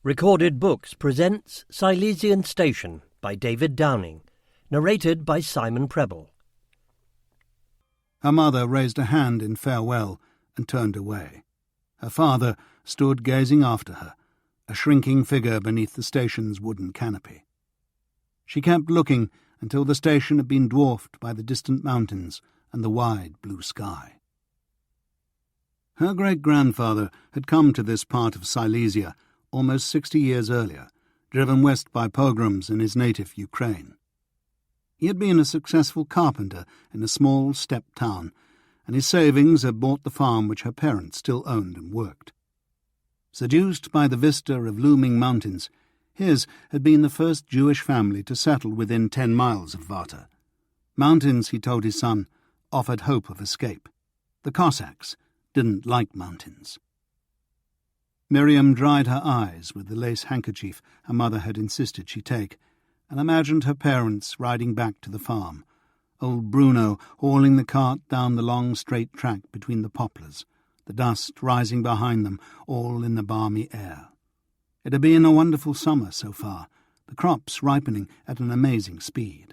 Recorded Books presents Silesian Station by David Downing, narrated by Simon Preble. Her mother raised a hand in farewell and turned away. Her father stood gazing after her, a shrinking figure beneath the station's wooden canopy. She kept looking until the station had been dwarfed by the distant mountains and the wide blue sky. Her great-grandfather had come to this part of Silesia almost 60 years earlier, driven west by pogroms in his native Ukraine. He had been a successful carpenter in a small steppe town, and his savings had bought the farm which her parents still owned and worked. Seduced by the vista of looming mountains, his had been the first Jewish family to settle within 10 miles of Varta. Mountains, he told his son, offered hope of escape. The Cossacks didn't like mountains. Miriam dried her eyes with the lace handkerchief her mother had insisted she take, and imagined her parents riding back to the farm, old Bruno hauling the cart down the long straight track between the poplars, the dust rising behind them, all in the balmy air. It had been a wonderful summer so far, the crops ripening at an amazing speed.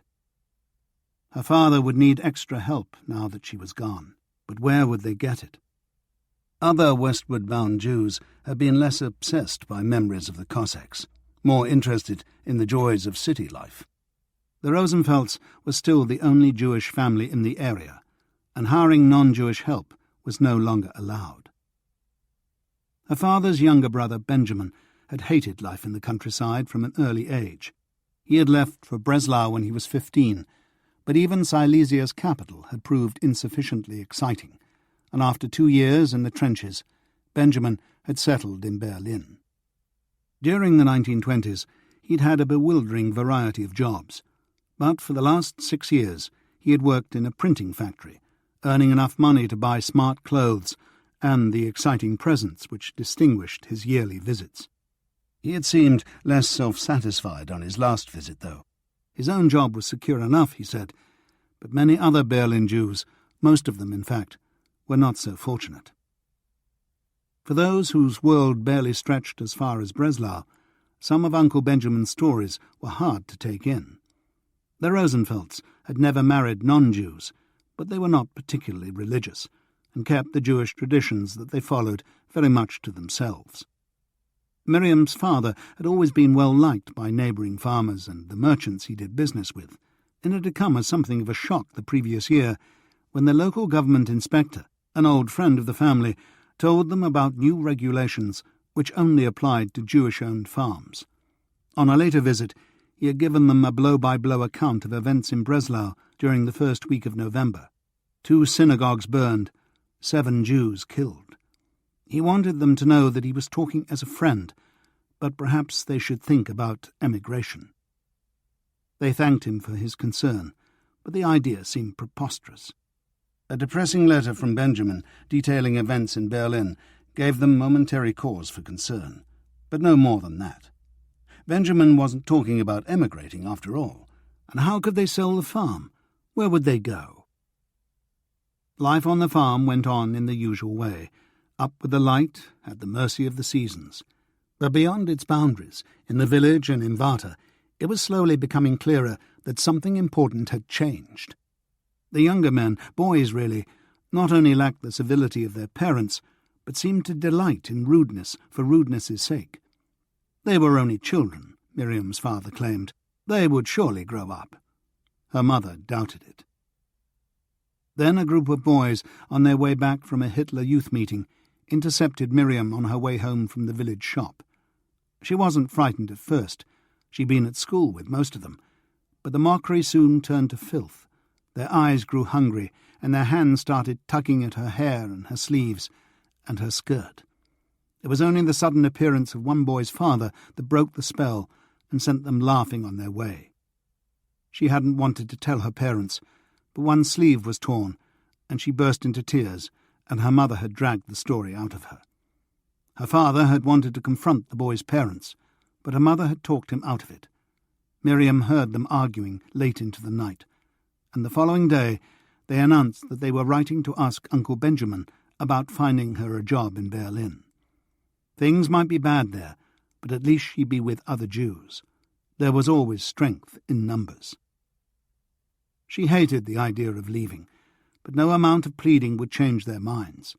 Her father would need extra help now that she was gone, but where would they get it? Other westward-bound Jews had been less obsessed by memories of the Cossacks, more interested in the joys of city life. The Rosenfelds were still the only Jewish family in the area, and hiring non-Jewish help was no longer allowed. Her father's younger brother, Benjamin, had hated life in the countryside from an early age. He had left for Breslau when he was 15, but even Silesia's capital had proved insufficiently exciting, and after 2 years in the trenches, Benjamin had settled in Berlin. During the 1920s, he'd had a bewildering variety of jobs, but for the last 6 years he had worked in a printing factory, earning enough money to buy smart clothes and the exciting presents which distinguished his yearly visits. He had seemed less self-satisfied on his last visit, though. His own job was secure enough, he said, but many other Berlin Jews, most of them in fact, were not so fortunate. For those whose world barely stretched as far as Breslau, some of Uncle Benjamin's stories were hard to take in. The Rosenfelds had never married non-Jews, but they were not particularly religious, and kept the Jewish traditions that they followed very much to themselves. Miriam's father had always been well liked by neighbouring farmers and the merchants he did business with, and it had come as something of a shock the previous year when the local government inspector, an old friend of the family, told them about new regulations which only applied to Jewish-owned farms. On a later visit, he had given them a blow-by-blow account of events in Breslau during the first week of November. 2 synagogues burned, 7 Jews killed. He wanted them to know that he was talking as a friend, but perhaps they should think about emigration. They thanked him for his concern, but the idea seemed preposterous. A depressing letter from Benjamin detailing events in Berlin gave them momentary cause for concern, but no more than that. Benjamin wasn't talking about emigrating after all, and how could they sell the farm? Where would they go? Life on the farm went on in the usual way, up with the light, at the mercy of the seasons. But beyond its boundaries, in the village and in Varta, it was slowly becoming clearer that something important had changed. The younger men, boys really, not only lacked the civility of their parents, but seemed to delight in rudeness for rudeness' sake. They were only children, Miriam's father claimed. They would surely grow up. Her mother doubted it. Then a group of boys, on their way back from a Hitler Youth meeting, intercepted Miriam on her way home from the village shop. She wasn't frightened at first. She'd been at school with most of them. But the mockery soon turned to filth. Their eyes grew hungry, and their hands started tugging at her hair and her sleeves and her skirt. It was only the sudden appearance of one boy's father that broke the spell and sent them laughing on their way. She hadn't wanted to tell her parents, but one sleeve was torn, and she burst into tears, and her mother had dragged the story out of her. Her father had wanted to confront the boy's parents, but her mother had talked him out of it. Miriam heard them arguing late into the night, and the following day they announced that they were writing to ask Uncle Benjamin about finding her a job in Berlin. Things might be bad there, but at least she'd be with other Jews. There was always strength in numbers. She hated the idea of leaving, but no amount of pleading would change their minds.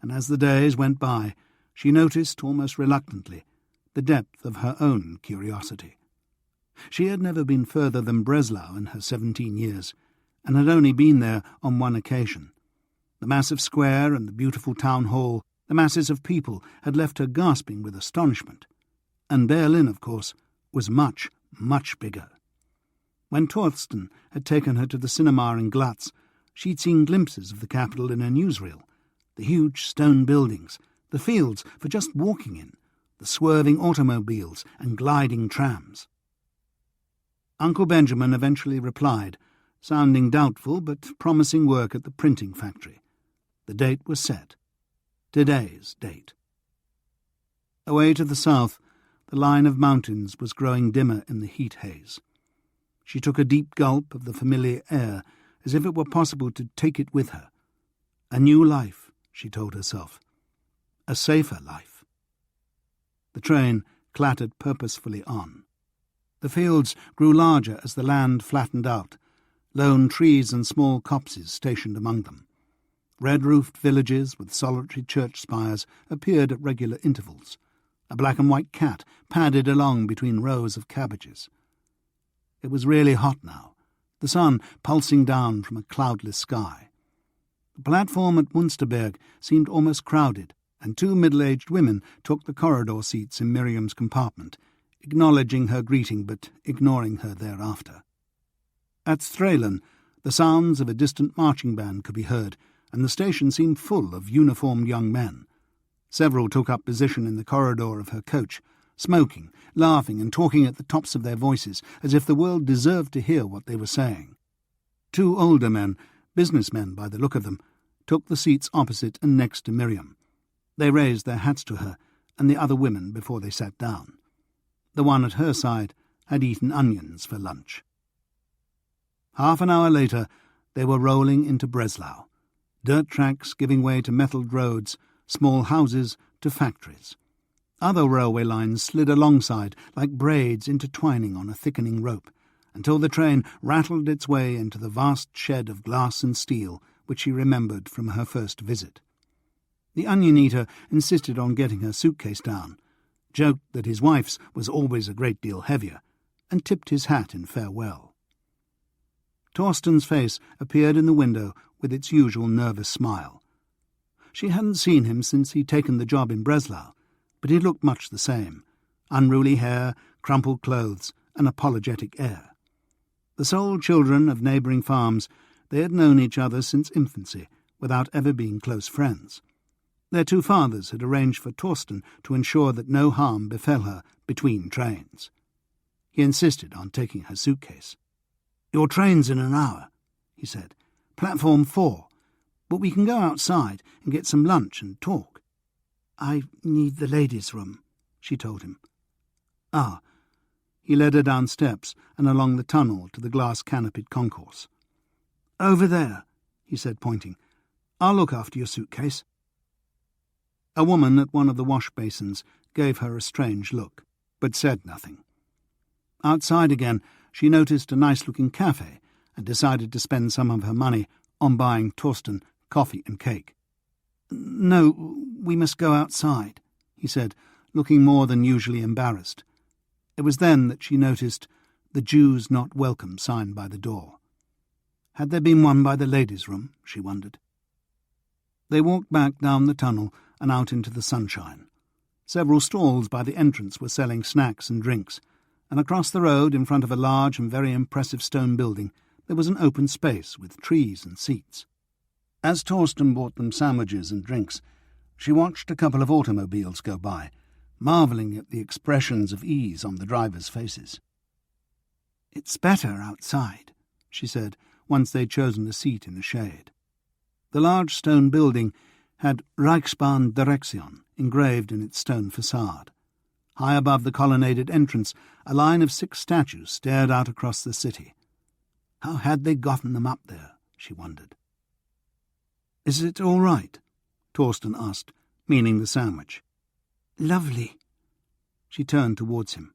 And as the days went by, she noticed, almost reluctantly, the depth of her own curiosity. She had never been further than Breslau in her 17 years, and had only been there on one occasion. The massive square and the beautiful town hall, the masses of people, had left her gasping with astonishment. And Berlin, of course, was much, much bigger. When Torsten had taken her to the cinema in Glatz, she'd seen glimpses of the capital in a newsreel, the huge stone buildings, the fields for just walking in, the swerving automobiles and gliding trams. Uncle Benjamin eventually replied, sounding doubtful but promising work at the printing factory. The date was set. Today's date. Away to the south, the line of mountains was growing dimmer in the heat haze. She took a deep gulp of the familiar air, as if it were possible to take it with her. A new life, she told herself. A safer life. The train clattered purposefully on. The fields grew larger as the land flattened out, lone trees and small copses stationed among them. Red-roofed villages with solitary church spires appeared at regular intervals. A black and white cat padded along between rows of cabbages. It was really hot now, the sun pulsing down from a cloudless sky. The platform at Münsterberg seemed almost crowded, and two middle-aged women took the corridor seats in Miriam's compartment, acknowledging her greeting but ignoring her thereafter. At Strehlen, the sounds of a distant marching band could be heard, and the station seemed full of uniformed young men. Several took up position in the corridor of her coach, smoking, laughing and talking at the tops of their voices, as if the world deserved to hear what they were saying. Two older men, businessmen by the look of them, took the seats opposite and next to Miriam. They raised their hats to her and the other women before they sat down. The one at her side had eaten onions for lunch. Half an hour later, they were rolling into Breslau, dirt tracks giving way to metalled roads, small houses to factories. Other railway lines slid alongside like braids intertwining on a thickening rope, until the train rattled its way into the vast shed of glass and steel which she remembered from her first visit. The onion-eater insisted on getting her suitcase down, joked that his wife's was always a great deal heavier, and tipped his hat in farewell. Torsten's face appeared in the window with its usual nervous smile. She hadn't seen him since he'd taken the job in Breslau, but he looked much the same, unruly hair, crumpled clothes, an apologetic air. The sole children of neighbouring farms, they had known each other since infancy, without ever being close friends. Their two fathers had arranged for Torsten to ensure that no harm befell her between trains. He insisted on taking her suitcase. "Your train's in an hour," he said. "Platform 4. But we can go outside and get some lunch and talk." "I need the ladies' room," she told him. "Ah." He led her down steps and along the tunnel to the glass-canopied concourse. "Over there," he said, pointing. "I'll look after your suitcase." A woman at one of the wash basins gave her a strange look, but said nothing. Outside again, she noticed a nice-looking cafe and decided to spend some of her money on buying Torsten coffee and cake. "No, we must go outside," he said, looking more than usually embarrassed. It was then that she noticed the Jews not welcome sign by the door. Had there been one by the ladies' room, she wondered. They walked back down the tunnel and out into the sunshine. Several stalls by the entrance were selling snacks and drinks, and across the road, in front of a large and very impressive stone building, there was an open space with trees and seats. As Torsten bought them sandwiches and drinks, she watched a couple of automobiles go by, marvelling at the expressions of ease on the drivers' faces. "It's better outside," she said, once they'd chosen a seat in the shade. The large stone building had Reichsbahn Direktion engraved in its stone facade. High above the colonnaded entrance, a line of 6 statues stared out across the city. How had they gotten them up there, she wondered. "Is it all right?" Torsten asked, meaning the sandwich. "Lovely." She turned towards him.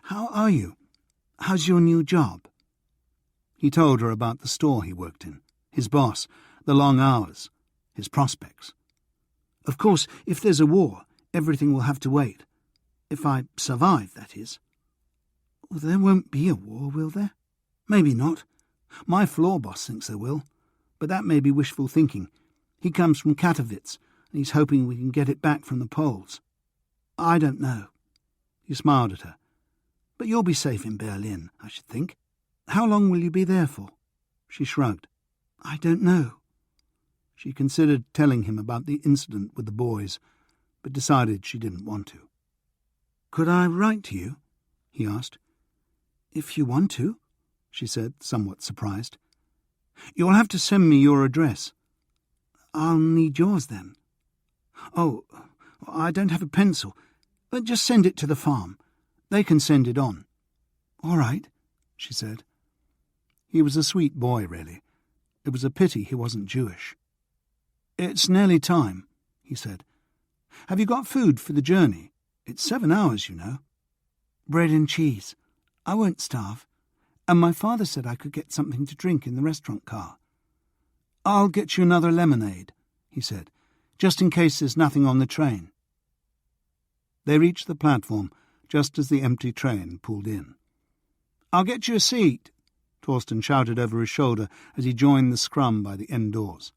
"How are you? How's your new job?" He told her about the store he worked in, his boss, the long hours, his prospects. "Of course, if there's a war, everything will have to wait. If I survive, that is." "Well, there won't be a war, will there?" "Maybe not. My floor boss thinks there will, but that may be wishful thinking. He comes from Katowice, and he's hoping we can get it back from the Poles. I don't know." He smiled at her. "But you'll be safe in Berlin, I should think. How long will you be there for?" She shrugged. "I don't know." She considered telling him about the incident with the boys, but decided she didn't want to. "Could I write to you?" he asked. "If you want to," she said, somewhat surprised. "You'll have to send me your address." "I'll need yours then." "Oh, I don't have a pencil, but just send it to the farm. They can send it on." "All right," she said. He was a sweet boy, really. It was a pity he wasn't Jewish. "It's nearly time," he said. "Have you got food for the journey? It's 7 hours, you know." "Bread and cheese. I won't starve. And my father said I could get something to drink in the restaurant car." "I'll get you another lemonade," he said, "just in case there's nothing on the train." They reached the platform just as the empty train pulled in. "I'll get you a seat," Torsten shouted over his shoulder as he joined the scrum by the end doors.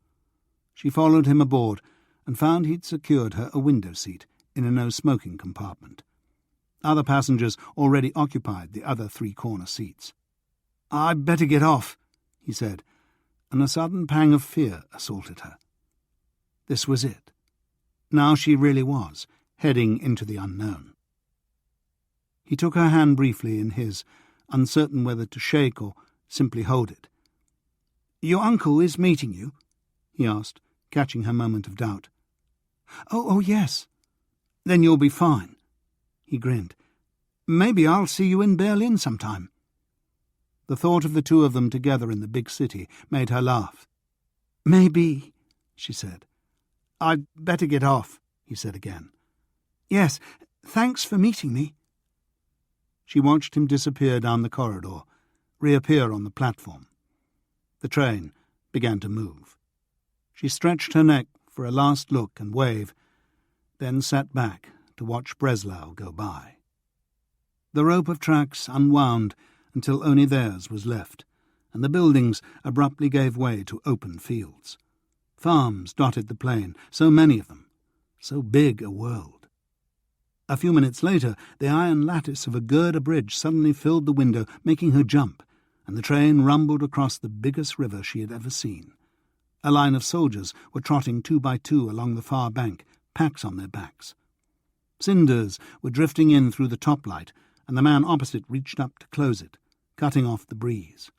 She followed him aboard and found he'd secured her a window seat in a no-smoking compartment. Other passengers already occupied the other 3-corner seats. "I'd better get off," he said, and a sudden pang of fear assaulted her. This was it. Now she really was heading into the unknown. He took her hand briefly in his, uncertain whether to shake or simply hold it. "Your uncle is meeting you?" he asked, catching her moment of doubt. Oh, yes." "Then you'll be fine." He grinned. "Maybe I'll see you in Berlin sometime." The thought of the two of them together in the big city made her laugh. "Maybe," she said. "I'd better get off," he said again. "Yes, thanks for meeting me." She watched him disappear down the corridor, reappear on the platform. The train began to move. She stretched her neck for a last look and wave, then sat back to watch Breslau go by. The rope of tracks unwound until only theirs was left, and the buildings abruptly gave way to open fields. Farms dotted the plain, so many of them, so big a world. A few minutes later, the iron lattice of a girder bridge suddenly filled the window, making her jump, and the train rumbled across the biggest river she had ever seen. A line of soldiers were trotting 2 by 2 along the far bank, packs on their backs. Cinders were drifting in through the top light, and the man opposite reached up to close it, cutting off the breeze.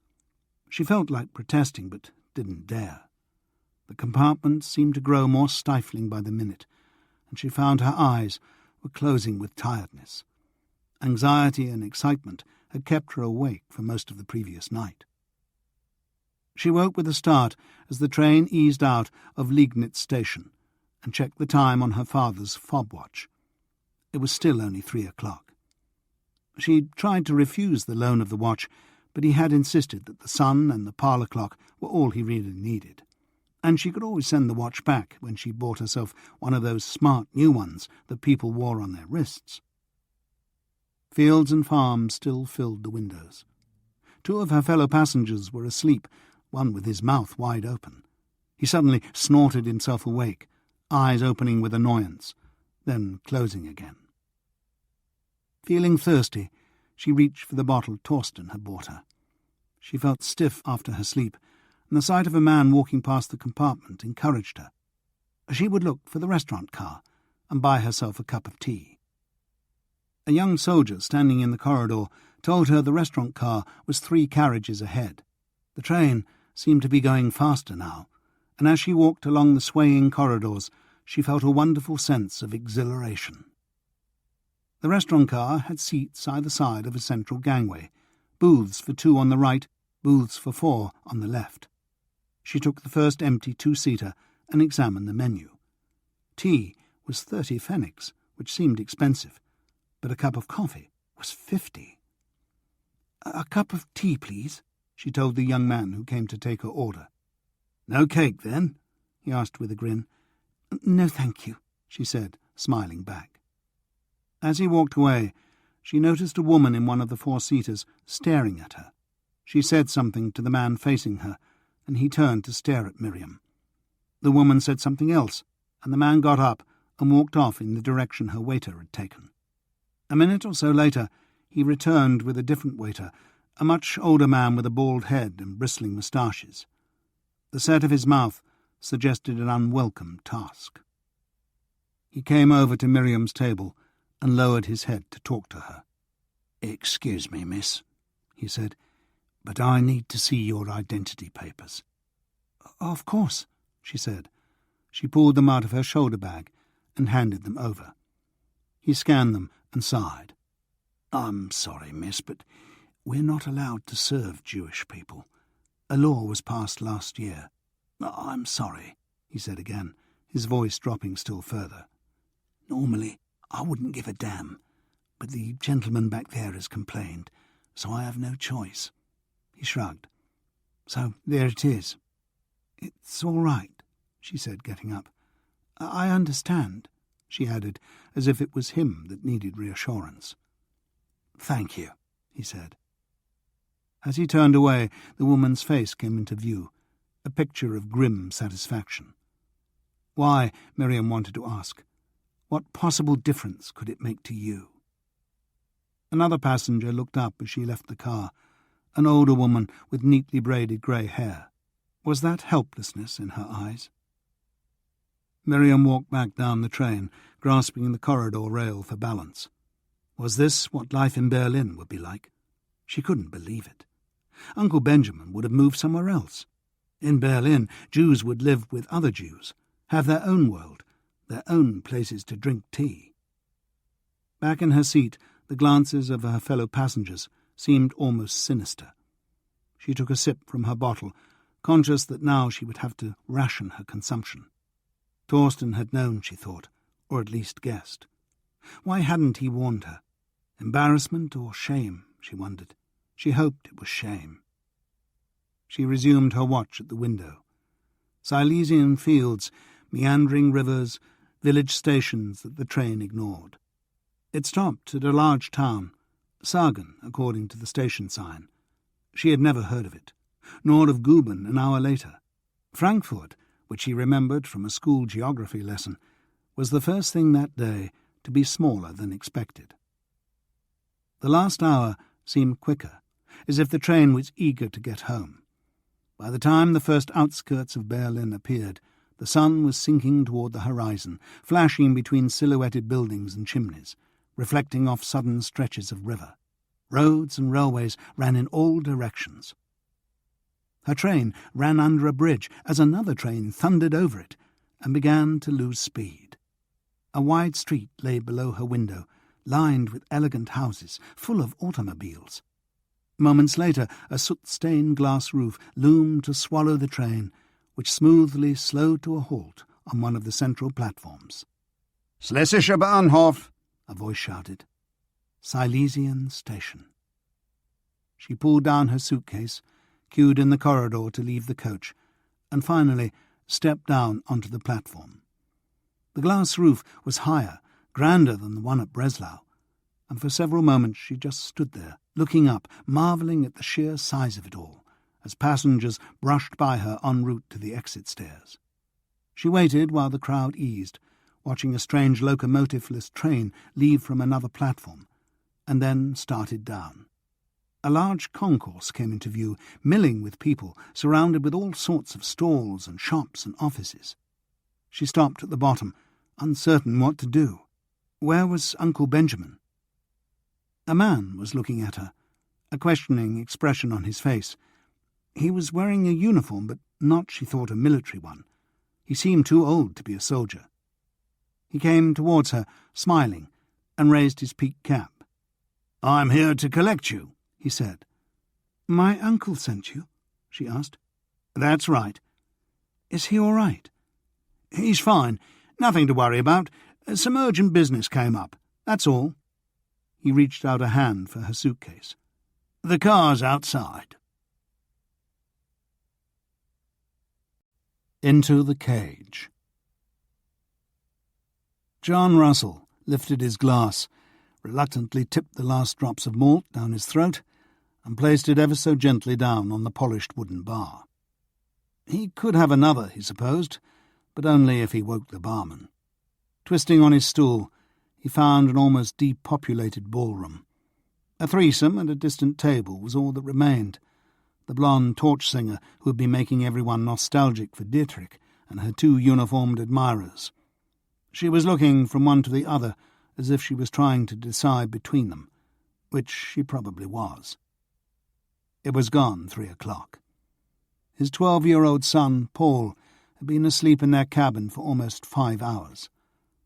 She felt like protesting, but didn't dare. The compartment seemed to grow more stifling by the minute, and she found her eyes were closing with tiredness. Anxiety and excitement had kept her awake for most of the previous night. She woke with a start as the train eased out of Liegnitz station and checked the time on her father's fob watch. It was still only 3 o'clock. She'd tried to refuse the loan of the watch, but he had insisted that the sun and the parlour clock were all he really needed, and she could always send the watch back when she bought herself one of those smart new ones that people wore on their wrists. Fields and farms still filled the windows. 2 of her fellow passengers were asleep, one with his mouth wide open. He suddenly snorted himself awake, eyes opening with annoyance, then closing again. Feeling thirsty, she reached for the bottle Torsten had bought her. She felt stiff after her sleep, and the sight of a man walking past the compartment encouraged her. She would look for the restaurant car and buy herself a cup of tea. A young soldier standing in the corridor told her the restaurant car was 3 carriages ahead. The train seemed to be going faster now, and as she walked along the swaying corridors, she felt a wonderful sense of exhilaration. The restaurant car had seats either side of a central gangway, booths for 2 on the right, booths for 4 on the left. She took the first empty 2-seater and examined the menu. Tea was 30 pfennigs, which seemed expensive, but a cup of coffee was 50. "A cup of tea, please," she told the young man who came to take her order. "No cake, then?" he asked with a grin. "No, thank you," she said, smiling back. As he walked away, she noticed a woman in one of the four-seaters staring at her. She said something to the man facing her, and he turned to stare at Miriam. The woman said something else, and the man got up and walked off in the direction her waiter had taken. A minute or so later, he returned with a different waiter, a much older man with a bald head and bristling moustaches. The set of his mouth suggested an unwelcome task. He came over to Miriam's table and lowered his head to talk to her. "Excuse me, miss," he said, "but I need to see your identity papers." "Of course," she said. She pulled them out of her shoulder bag and handed them over. He scanned them and sighed. "I'm sorry, miss, but we're not allowed to serve Jewish people. A law was passed last year." "I'm sorry," he said again, his voice dropping still further. "Normally, I wouldn't give a damn, but the gentleman back there has complained, so I have no choice." He shrugged. "So there it is." "It's all right," she said, getting up. "I understand," she added, as if it was him that needed reassurance. "Thank you," he said. As he turned away, the woman's face came into view, a picture of grim satisfaction. Why, Miriam wanted to ask, what possible difference could it make to you? Another passenger looked up as she left the car, an older woman with neatly braided grey hair. Was that helplessness in her eyes? Miriam walked back down the train, grasping the corridor rail for balance. Was this what life in Berlin would be like? She couldn't believe it. Uncle Benjamin would have moved somewhere else. In Berlin, Jews would live with other Jews, have their own world, their own places to drink tea. Back in her seat, the glances of her fellow passengers seemed almost sinister. She took a sip from her bottle, conscious that now she would have to ration her consumption. Torsten had known, she thought, or at least guessed. Why hadn't he warned her? Embarrassment or shame, she wondered. She hoped it was shame. She resumed her watch at the window. Silesian fields, meandering rivers, village stations that the train ignored. It stopped at a large town, Sagen, according to the station sign. She had never heard of it, nor of Guben an hour later. Frankfurt, which she remembered from a school geography lesson, was the first thing that day to be smaller than expected. The last hour seemed quicker, as if the train was eager to get home. By the time the first outskirts of Berlin appeared, the sun was sinking toward the horizon, flashing between silhouetted buildings and chimneys, reflecting off sudden stretches of river. Roads and railways ran in all directions. Her train ran under a bridge as another train thundered over it and began to lose speed. A wide street lay below her window, lined with elegant houses, full of automobiles. Moments later, a soot-stained glass roof loomed to swallow the train, which smoothly slowed to a halt on one of the central platforms. "Schlesischer Bahnhof!" a voice shouted. Silesian Station. She pulled down her suitcase, queued in the corridor to leave the coach, and finally stepped down onto the platform. The glass roof was higher, grander than the one at Breslau, and for several moments she just stood there, looking up, marvelling at the sheer size of it all, as passengers brushed by her en route to the exit stairs. She waited while the crowd eased, watching a strange locomotive-less train leave from another platform, and then started down. A large concourse came into view, milling with people, surrounded with all sorts of stalls and shops and offices. She stopped at the bottom, uncertain what to do. Where was Uncle Benjamin? A man was looking at her, a questioning expression on his face. He was wearing a uniform, but not, she thought, a military one. He seemed too old to be a soldier. He came towards her, smiling, and raised his peaked cap. "I'm here to collect you," he said. "My uncle sent you?" she asked. "That's right." "Is he all right?" "He's fine. Nothing to worry about. Some urgent business came up. That's all." He reached out a hand for her suitcase. "The car's outside." Into the cage. John Russell lifted his glass, reluctantly tipped the last drops of malt down his throat, and placed it ever so gently down on the polished wooden bar. He could have another, he supposed, but only if he woke the barman. Twisting on his stool, he found an almost depopulated ballroom. A threesome at a distant table was all that remained. The blonde torch singer who had been making everyone nostalgic for Dietrich and her two uniformed admirers. She was looking from one to the other as if she was trying to decide between them, which she probably was. It was gone 3 o'clock. His 12-year-old son, Paul, had been asleep in their cabin for almost 5 hours,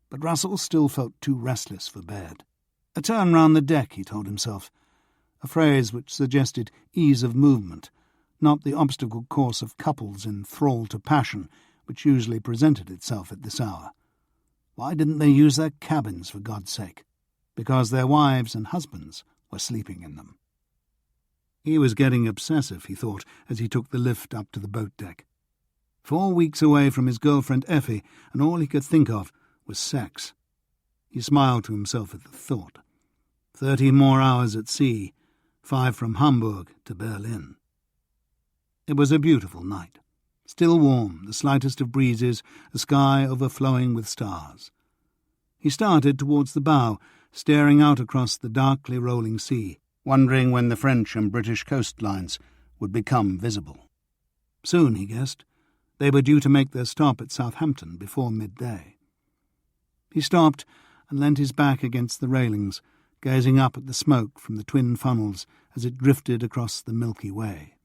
but Russell still felt too restless for bed. A turn round the deck, he told himself, a phrase which suggested ease of movement, not the obstacle course of couples in thrall to passion which usually presented itself at this hour. Why didn't they use their cabins, for God's sake? Because their wives and husbands were sleeping in them. He was getting obsessive, he thought, as he took the lift up to the boat deck. 4 weeks away from his girlfriend Effi, and all he could think of was sex. He smiled to himself at the thought. 30 more hours at sea, 5 from Hamburg to Berlin. It was a beautiful night. Still warm, the slightest of breezes, a sky overflowing with stars. He started towards the bow, staring out across the darkly rolling sea, wondering when the French and British coastlines would become visible. Soon, he guessed. They were due to make their stop at Southampton before midday. He stopped and leant his back against the railings, gazing up at the smoke from the twin funnels as it drifted across the Milky Way.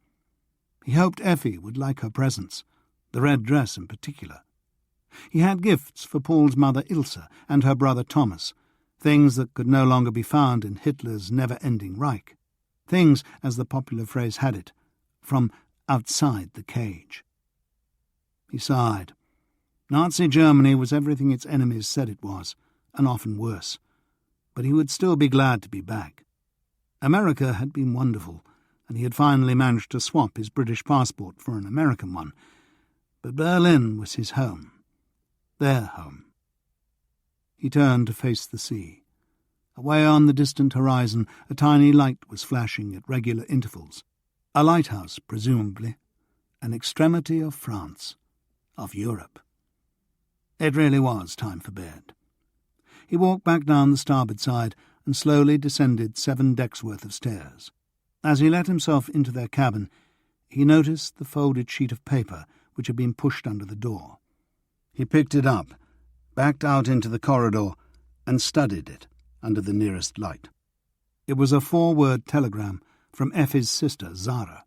He hoped Effi would like her presents, the red dress in particular. He had gifts for Paul's mother Ilse and her brother Thomas, things that could no longer be found in Hitler's never-ending Reich, things, as the popular phrase had it, from outside the cage. He sighed. Nazi Germany was everything its enemies said it was, and often worse, but he would still be glad to be back. America had been wonderful, and he had finally managed to swap his British passport for an American one, but Berlin was his home, their home. He turned to face the sea. Away on the distant horizon, a tiny light was flashing at regular intervals. A lighthouse, presumably, an extremity of France, of Europe. It really was time for bed. He walked back down the starboard side and slowly descended 7 decks worth of stairs. As he let himself into their cabin, he noticed the folded sheet of paper which had been pushed under the door. He picked it up, backed out into the corridor, and studied it under the nearest light. It was a 4-word telegram from Effi's sister, Zara.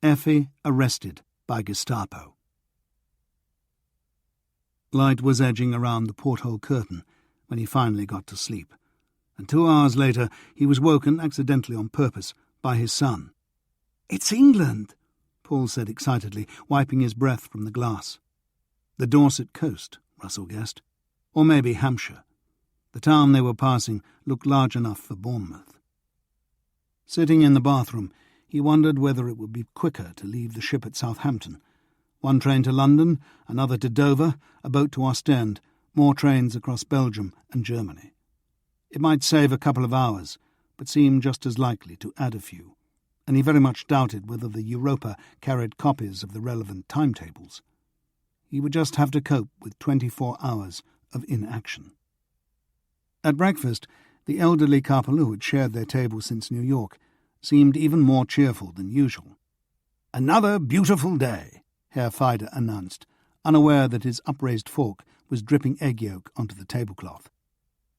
Effi arrested by Gestapo. Light was edging around the porthole curtain when he finally got to sleep, and 2 hours later he was woken accidentally on purpose by his son. "It's England," Paul said excitedly, wiping his breath from the glass. The Dorset coast, Russell guessed, or maybe Hampshire. The town they were passing looked large enough for Bournemouth. Sitting in the bathroom, he wondered whether it would be quicker to leave the ship at Southampton. 1 train to London, another to Dover, a boat to Ostend, more trains across Belgium and Germany. It might save a couple of hours, but seemed just as likely to add a few, and he very much doubted whether the Europa carried copies of the relevant timetables. He would just have to cope with 24 hours of inaction. At breakfast, the elderly couple who had shared their table since New York seemed even more cheerful than usual. "Another beautiful day," Herr Feider announced, unaware that his upraised fork was dripping egg yolk onto the tablecloth.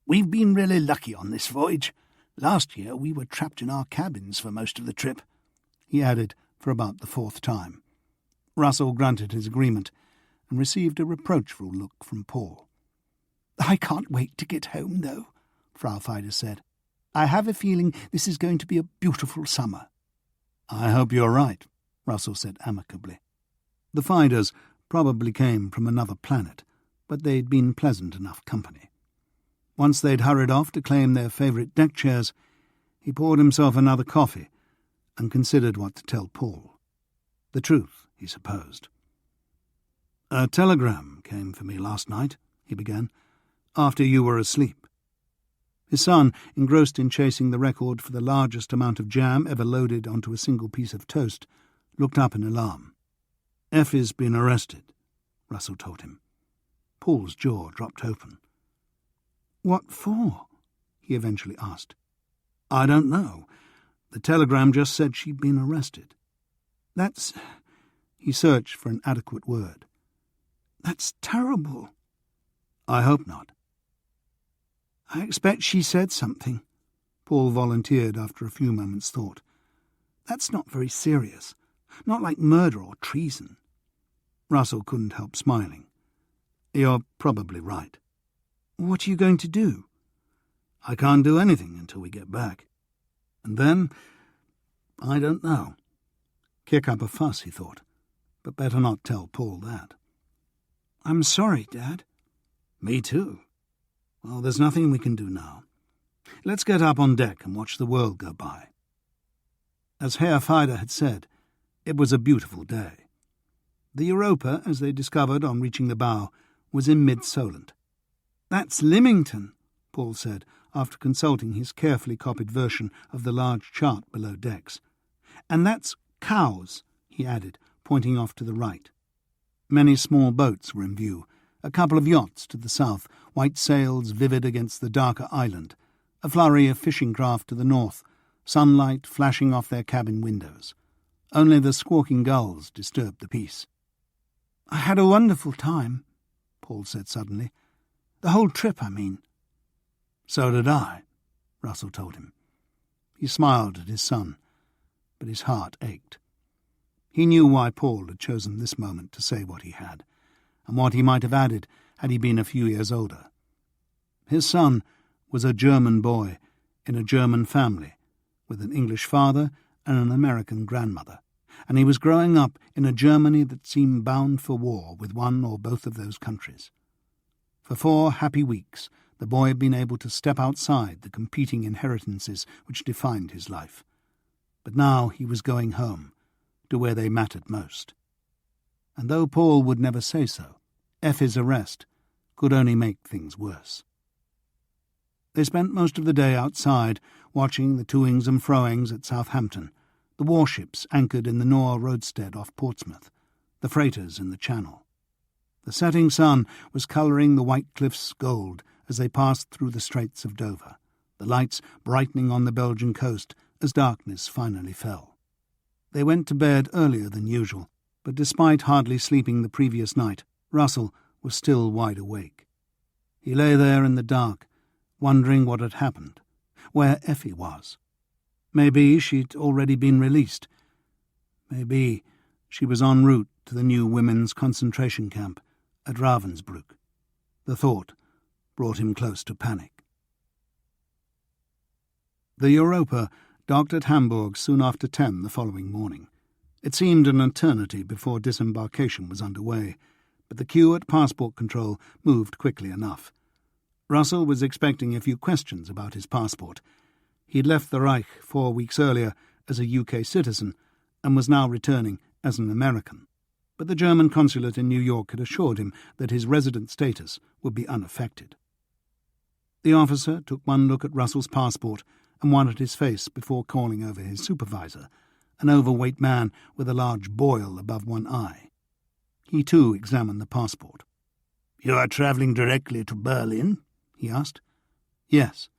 "We've been really lucky on this voyage. Last year we were trapped in our cabins for most of the trip," he added for about the 4th time. Russell grunted his agreement and received a reproachful look from Paul. "I can't wait to get home, though," Frau Feider said. "I have a feeling this is going to be a beautiful summer." "I hope you're right," Russell said amicably. The Feiders probably came from another planet, but they'd been pleasant enough company. Once they'd hurried off to claim their favourite deck chairs, he poured himself another coffee and considered what to tell Paul. The truth, he supposed. "A telegram came for me last night," he began, "after you were asleep." His son, engrossed in chasing the record for the largest amount of jam ever loaded onto a single piece of toast, looked up in alarm. "Effi's been arrested," Russell told him. Paul's jaw dropped open. "What for?" he eventually asked. "I don't know. The telegram just said she'd been arrested." "That's—" He searched for an adequate word. "That's terrible." "I hope not." "I expect she said something," Paul volunteered after a few moments' thought. "That's not very serious. Not like murder or treason." Russell couldn't help smiling. "You're probably right." "What are you going to do?" "I can't do anything until we get back. And then, I don't know." Kick up a fuss, he thought, but better not tell Paul that. "I'm sorry, Dad." "Me too. Well, there's nothing we can do now. Let's get up on deck and watch the world go by." As Herr Feider had said, it was a beautiful day. The Europa, as they discovered on reaching the bow, was in mid-Solent. "That's Lymington," Paul said, after consulting his carefully copied version of the large chart below decks. "And that's Cowes," he added, pointing off to the right. Many small boats were in view, a couple of yachts to the south, white sails vivid against the darker island, a flurry of fishing craft to the north, sunlight flashing off their cabin windows. Only the squawking gulls disturbed the peace. "I had a wonderful time," Paul said suddenly. "The whole trip, I mean." "So did I," Russell told him. He smiled at his son, but his heart ached. He knew why Paul had chosen this moment to say what he had, and what he might have added had he been a few years older. His son was a German boy in a German family, with an English father and an American grandmother, and he was growing up in a Germany that seemed bound for war with one or both of those countries. For 4 happy weeks the boy had been able to step outside the competing inheritances which defined his life. But now he was going home, to where they mattered most. And though Paul would never say so, Effi's arrest could only make things worse. They spent most of the day outside, watching the toings and froings at Southampton, the warships anchored in the Nore roadstead off Portsmouth, the freighters in the Channel. The setting sun was colouring the white cliffs gold as they passed through the Straits of Dover, the lights brightening on the Belgian coast as darkness finally fell. They went to bed earlier than usual, but despite hardly sleeping the previous night, Russell was still wide awake. He lay there in the dark, wondering what had happened, where Effi was. Maybe she'd already been released. Maybe she was en route to the new women's concentration camp at Ravensbrück. The thought brought him close to panic. The Europa docked at Hamburg soon after 10 the following morning. It seemed an eternity before disembarkation was underway, but the queue at passport control moved quickly enough. Russell was expecting a few questions about his passport. He'd left the Reich 4 weeks earlier as a UK citizen and was now returning as an American. But the German consulate in New York had assured him that his resident status would be unaffected. The officer took one look at Russell's passport and one at his face before calling over his supervisor, an overweight man with a large boil above one eye. He too examined the passport. "You are travelling directly to Berlin?" he asked. "Yes."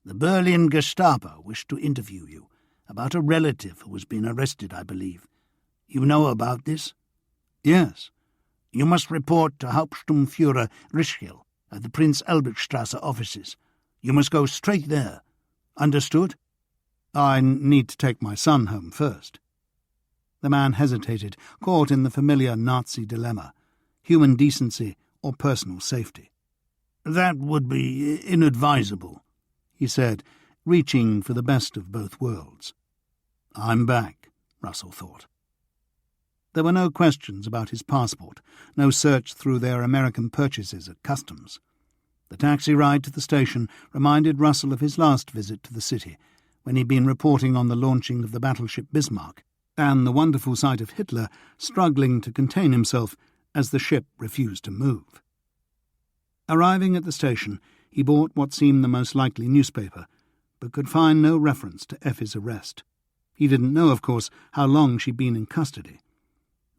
"The Berlin Gestapo wished to interview you about a relative who has been arrested, I believe. You know about this?" "Yes." "You must report to Hauptsturmführer Rischel at the Prince Albertstrasse offices. You must go straight there. Understood?" "I need to take my son home first." The man hesitated, caught in the familiar Nazi dilemma: human decency or personal safety. "That would be inadvisable," he said, reaching for the best of both worlds. "I'm back," Russell thought. There were no questions about his passport, no search through their American purchases at customs. The taxi ride to the station reminded Russell of his last visit to the city, when he'd been reporting on the launching of the battleship Bismarck, and the wonderful sight of Hitler struggling to contain himself as the ship refused to move. Arriving at the station, he bought what seemed the most likely newspaper, but could find no reference to Effi's arrest. He didn't know, of course, how long she'd been in custody.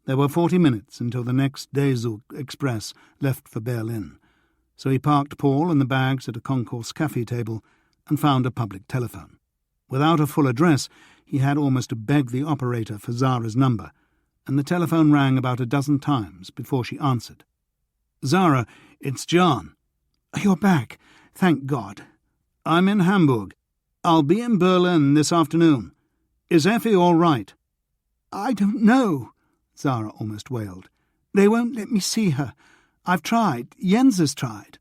There were 40 minutes until the next DWWII express left for Berlin, so he parked Paul and the bags at a concourse cafe table and found a public telephone. Without a full address, he had almost to beg the operator for Zara's number, and the telephone rang about a dozen times before she answered. "Zara, it's John." "You're back. Thank God." "I'm in Hamburg. I'll be in Berlin this afternoon. Is Effi all right?" "I don't know," Zara almost wailed. "They won't let me see her. I've tried. Jens has tried."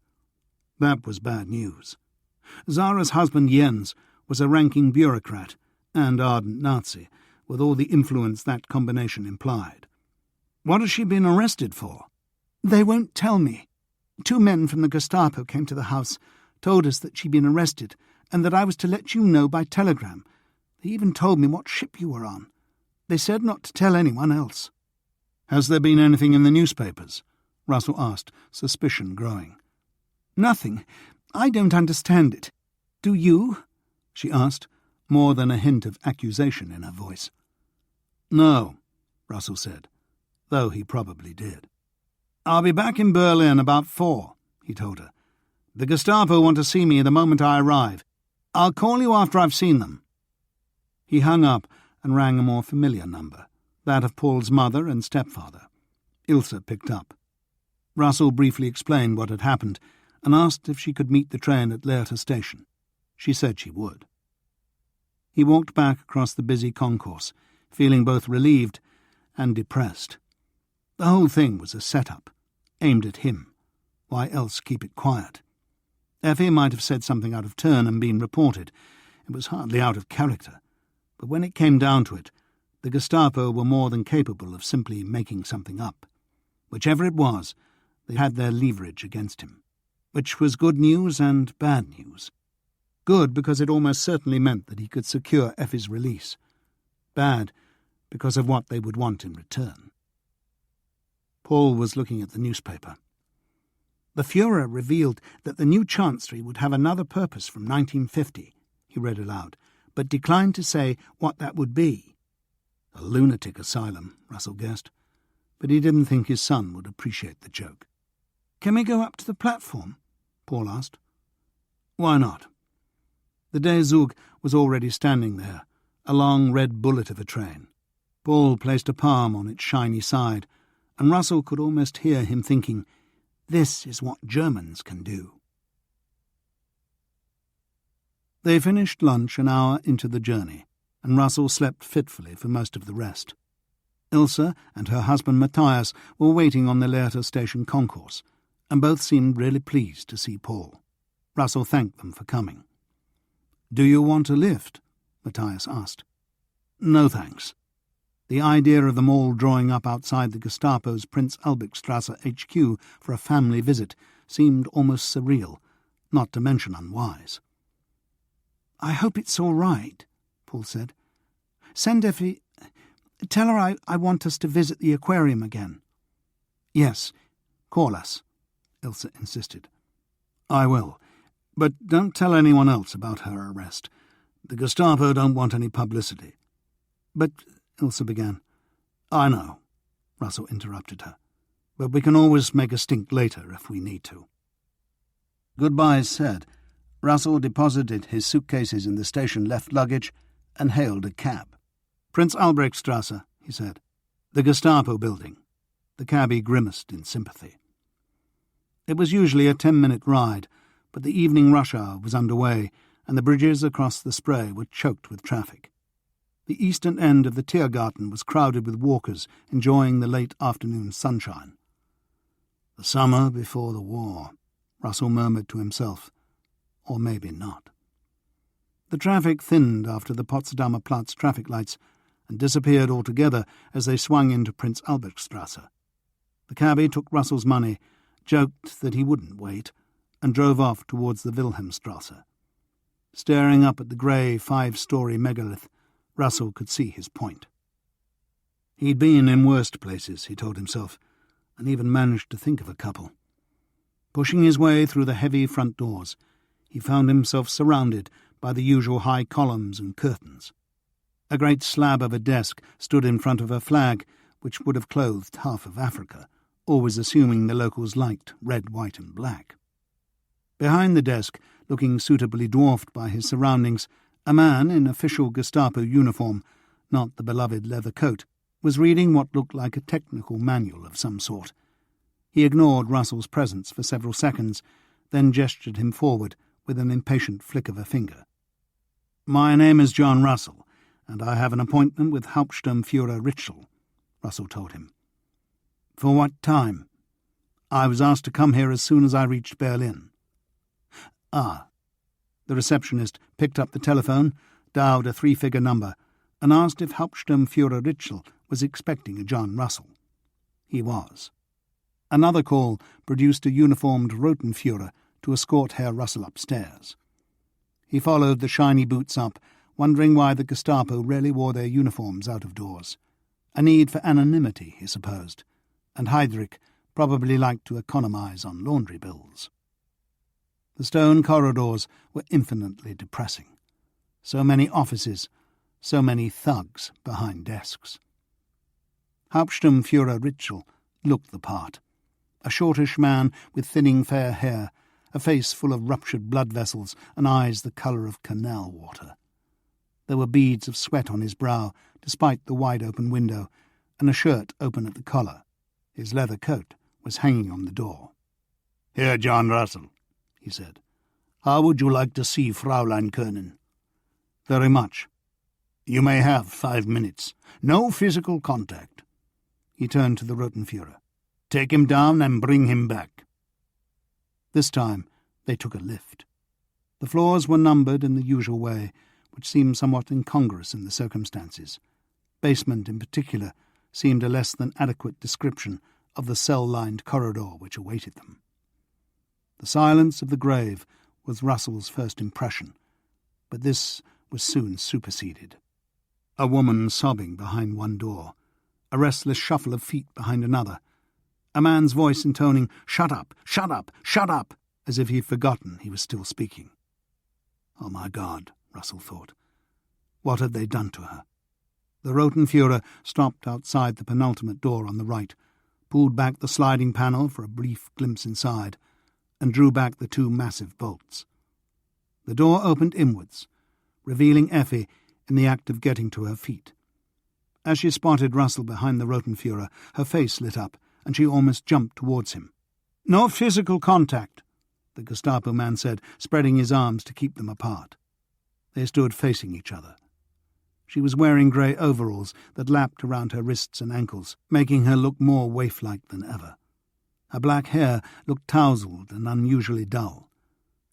That was bad news. Zara's husband Jens was a ranking bureaucrat and ardent Nazi, with all the influence that combination implied. "What has she been arrested for?" "They won't tell me. 2 men from the Gestapo came to the house, told us that she'd been arrested, and that I was to let you know by telegram. They even told me what ship you were on. They said not to tell anyone else." "Has there been anything in the newspapers?" Russell asked, suspicion growing. "Nothing. I don't understand it. Do you?" she asked, more than a hint of accusation in her voice. "No," Russell said, though he probably did. "I'll be back in Berlin about 4, he told her. "The Gestapo want to see me the moment I arrive. I'll call you after I've seen them." He hung up and rang a more familiar number, that of Paul's mother and stepfather. Ilse picked up. Russell briefly explained what had happened and asked if she could meet the train at Lehrter station. She said she would. He walked back across the busy concourse, feeling both relieved and depressed. The whole thing was a set-up, aimed at him. Why else keep it quiet? Effi might have said something out of turn and been reported. It was hardly out of character. But when it came down to it, the Gestapo were more than capable of simply making something up. Whichever it was, they had their leverage against him, which was good news and bad news. Good because it almost certainly meant that he could secure Effi's release. Bad because of what they would want in return. Paul was looking at the newspaper. "The Führer revealed that the new Chancery would have another purpose from 1950, he read aloud, but declined to say what that would be. A lunatic asylum, Russell guessed, but he didn't think his son would appreciate the joke. "Can we go up to the platform?" Paul asked. "Why not?" The DWWII was already standing there, a long red bullet of a train. Paul placed a palm on its shiny side, and Russell could almost hear him thinking, "This is what Germans can do." They finished lunch an hour into the journey, and Russell slept fitfully for most of the rest. Ilse and her husband Matthias were waiting on the Lehrter station concourse, and both seemed really pleased to see Paul. Russell thanked them for coming. "Do you want a lift?" Matthias asked. "No, thanks." The idea of them all drawing up outside the Gestapo's Prince Albrechtstrasse HQ for a family visit seemed almost surreal, not to mention unwise. "I hope it's all right," Paul said. "Send Effi. Tell her I want us to visit the aquarium again." "Yes, call us," Ilse insisted. "I will, but don't tell anyone else about her arrest. The Gestapo don't want any publicity." "But," Ilse began. "I know," Russell interrupted her, "but we can always make a stink later if we need to." Goodbyes said, Russell deposited his suitcases in the station left luggage and hailed a cab. "Prince Albrechtstrasse," he said. "The Gestapo building." The cabbie grimaced in sympathy. It was usually a 10-minute ride, but the evening rush hour was underway, and the bridges across the Spree were choked with traffic. The eastern end of the Tiergarten was crowded with walkers enjoying the late afternoon sunshine. "The summer before the war," Russell murmured to himself. Or maybe not. The traffic thinned after the Potsdamer Platz traffic lights and disappeared altogether as they swung into Prince Albrechtstrasse. The cabbie took Russell's money, joked that he wouldn't wait, and drove off towards the Wilhelmstrasse. Staring up at the grey 5-storey megalith, Russell could see his point. He'd been in worse places, he told himself, and even managed to think of a couple. Pushing his way through the heavy front doors, he found himself surrounded by the usual high columns and curtains. A great slab of a desk stood in front of a flag which would have clothed half of Africa, always assuming the locals liked red, white and black. Behind the desk, looking suitably dwarfed by his surroundings, a man in official Gestapo uniform, not the beloved leather coat, was reading what looked like a technical manual of some sort. He ignored Russell's presence for several seconds, then gestured him forward with an impatient flick of a finger. "My name is John Russell, and I have an appointment with Hauptsturmführer Ritschl," Russell told him. "For what time?" "I was asked to come here as soon as I reached Berlin." "Ah." The receptionist picked up the telephone, dialed a 3-figure number, and asked if Hauptsturmführer Ritschl was expecting a John Russell. He was. Another call produced a uniformed Rotenführer to escort Herr Russell upstairs. He followed the shiny boots up, wondering why the Gestapo rarely wore their uniforms out of doors. A need for anonymity, he supposed, and Heydrich probably liked to economize on laundry bills. The stone corridors were infinitely depressing. So many offices, so many thugs behind desks. Hauptsturmführer Ritschl looked the part. A shortish man with thinning fair hair, a face full of ruptured blood vessels and eyes the colour of canal water. There were beads of sweat on his brow, despite the wide-open window, and a shirt open at the collar. His leather coat was hanging on the door. "Here, John Russell," he said. "How would you like to see Fräulein König?" "Very much." "You may have 5 minutes. No physical contact." He turned to the Rotenführer. "Take him down and bring him back." This time they took a lift. The floors were numbered in the usual way, which seemed somewhat incongruous in the circumstances. Basement, in particular, seemed a less than adequate description of the cell-lined corridor which awaited them. The silence of the grave was Russell's first impression, but this was soon superseded. A woman sobbing behind one door, a restless shuffle of feet behind another, a man's voice intoning, "Shut up, shut up, shut up," as if he'd forgotten he was still speaking. Oh my God, Russell thought. What had they done to her? The Rotenführer stopped outside the penultimate door on the right, pulled back the sliding panel for a brief glimpse inside, and drew back the 2 massive bolts. The door opened inwards, revealing Effi in the act of getting to her feet. As she spotted Russell behind the Rotenführer, her face lit up, and she almost jumped towards him. "No physical contact," the Gestapo man said, spreading his arms to keep them apart. They stood facing each other. She was wearing grey overalls that lapped around her wrists and ankles, making her look more waif-like than ever. Her black hair looked tousled and unusually dull.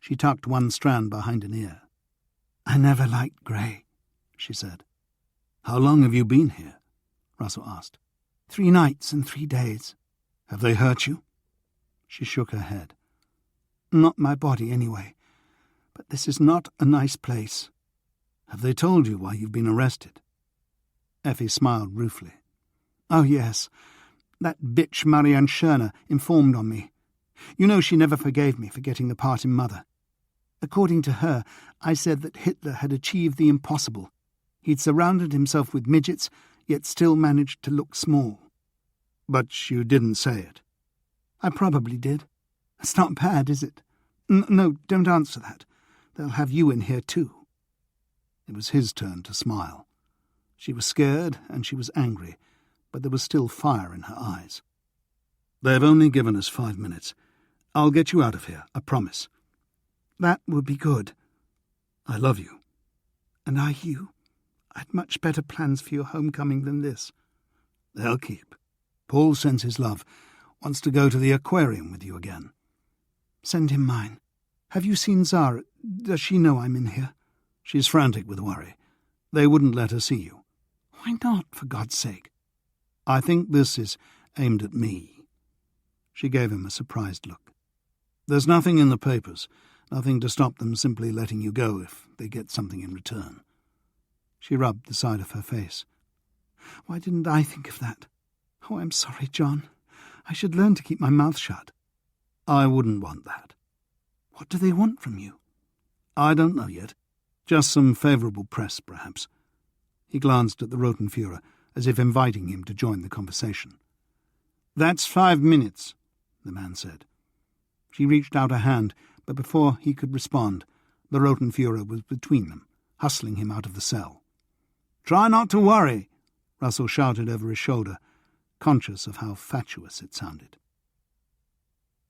She tucked one strand behind an ear. "I never liked grey," she said. "How long have you been here?" Russell asked. 3 nights and 3 days. "Have they hurt you?" She shook her head. "Not my body, anyway. But this is not a nice place." "Have they told you why you've been arrested?" Effi smiled ruefully. "Oh, yes. That bitch Marianne Schörner informed on me. You know she never forgave me for getting the part in Mother. According to her, I said that Hitler had achieved the impossible. He'd surrounded himself with midgets, yet still managed to look small." "But you didn't say it." "I probably did. It's not bad, is it? No, don't answer that. They'll have you in here too." It was his turn to smile. She was scared and she was angry, but there was still fire in her eyes. "They've only given us 5 minutes. I'll get you out of here, I promise." "That would be good." "I love you." "And I you. I'd much better plans for your homecoming than this." "They'll keep. Paul sends his love. Wants to go to the aquarium with you again." "Send him mine. Have you seen Zara? Does she know I'm in here?" "She's frantic with worry. They wouldn't let her see you." "Why not, for God's sake?" "I think this is aimed at me." She gave him a surprised look. There's nothing in the papers, nothing to stop them simply letting you go if they get something in return. She rubbed the side of her face. Why didn't I think of that? Oh, I'm sorry, John. I should learn to keep my mouth shut. I wouldn't want that. What do they want from you? I don't know yet. Just some favourable press, perhaps. He glanced at the Rotenführer, as if inviting him to join the conversation. That's 5 minutes, the man said. She reached out a hand, but before he could respond, the Rotenführer was between them, hustling him out of the cell. Try not to worry, Russell shouted over his shoulder, conscious of how fatuous it sounded.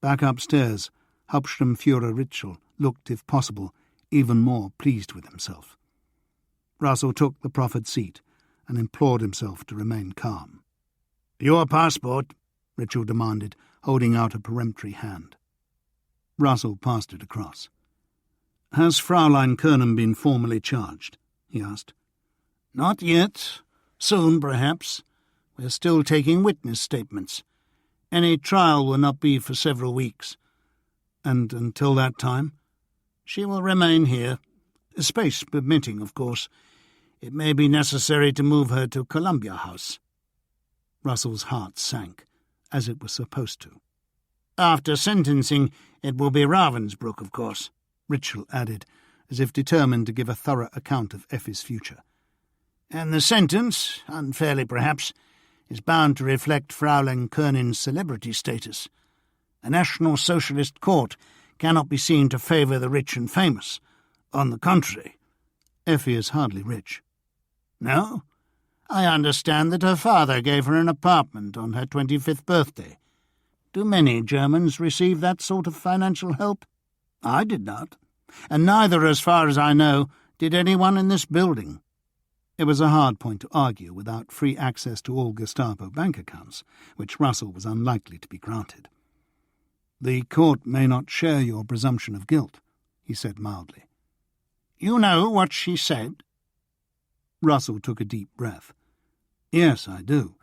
Back upstairs, Hauptsturmführer Ritschl looked, if possible, even more pleased with himself. Russell took the proffered seat and implored himself to remain calm. Your passport, Ritschl demanded, holding out a peremptory hand. Russell passed it across. Has Fraulein Kernen been formally charged? He asked. Not yet. Soon, perhaps. We're still taking witness statements. Any trial will not be for several weeks. And until that time? She will remain here. Space permitting, of course. It may be necessary to move her to Columbia House. Russell's heart sank, as it was supposed to. After sentencing, it will be Ravensbrück, of course, Ritschl added, as if determined to give a thorough account of Effi's future. And the sentence, unfairly perhaps, is bound to reflect Fraulein Kernen's celebrity status. A National Socialist court cannot be seen to favour the rich and famous. On the contrary. Effi is hardly rich. No? I understand that her father gave her an apartment on her 25th birthday. Do many Germans receive that sort of financial help? I did not. And neither, as far as I know, did anyone in this building. It was a hard point to argue without free access to all Gestapo bank accounts, which Russell was unlikely to be granted. The court may not share your presumption of guilt, he said mildly. You know what she said? Russell took a deep breath. Yes, I do.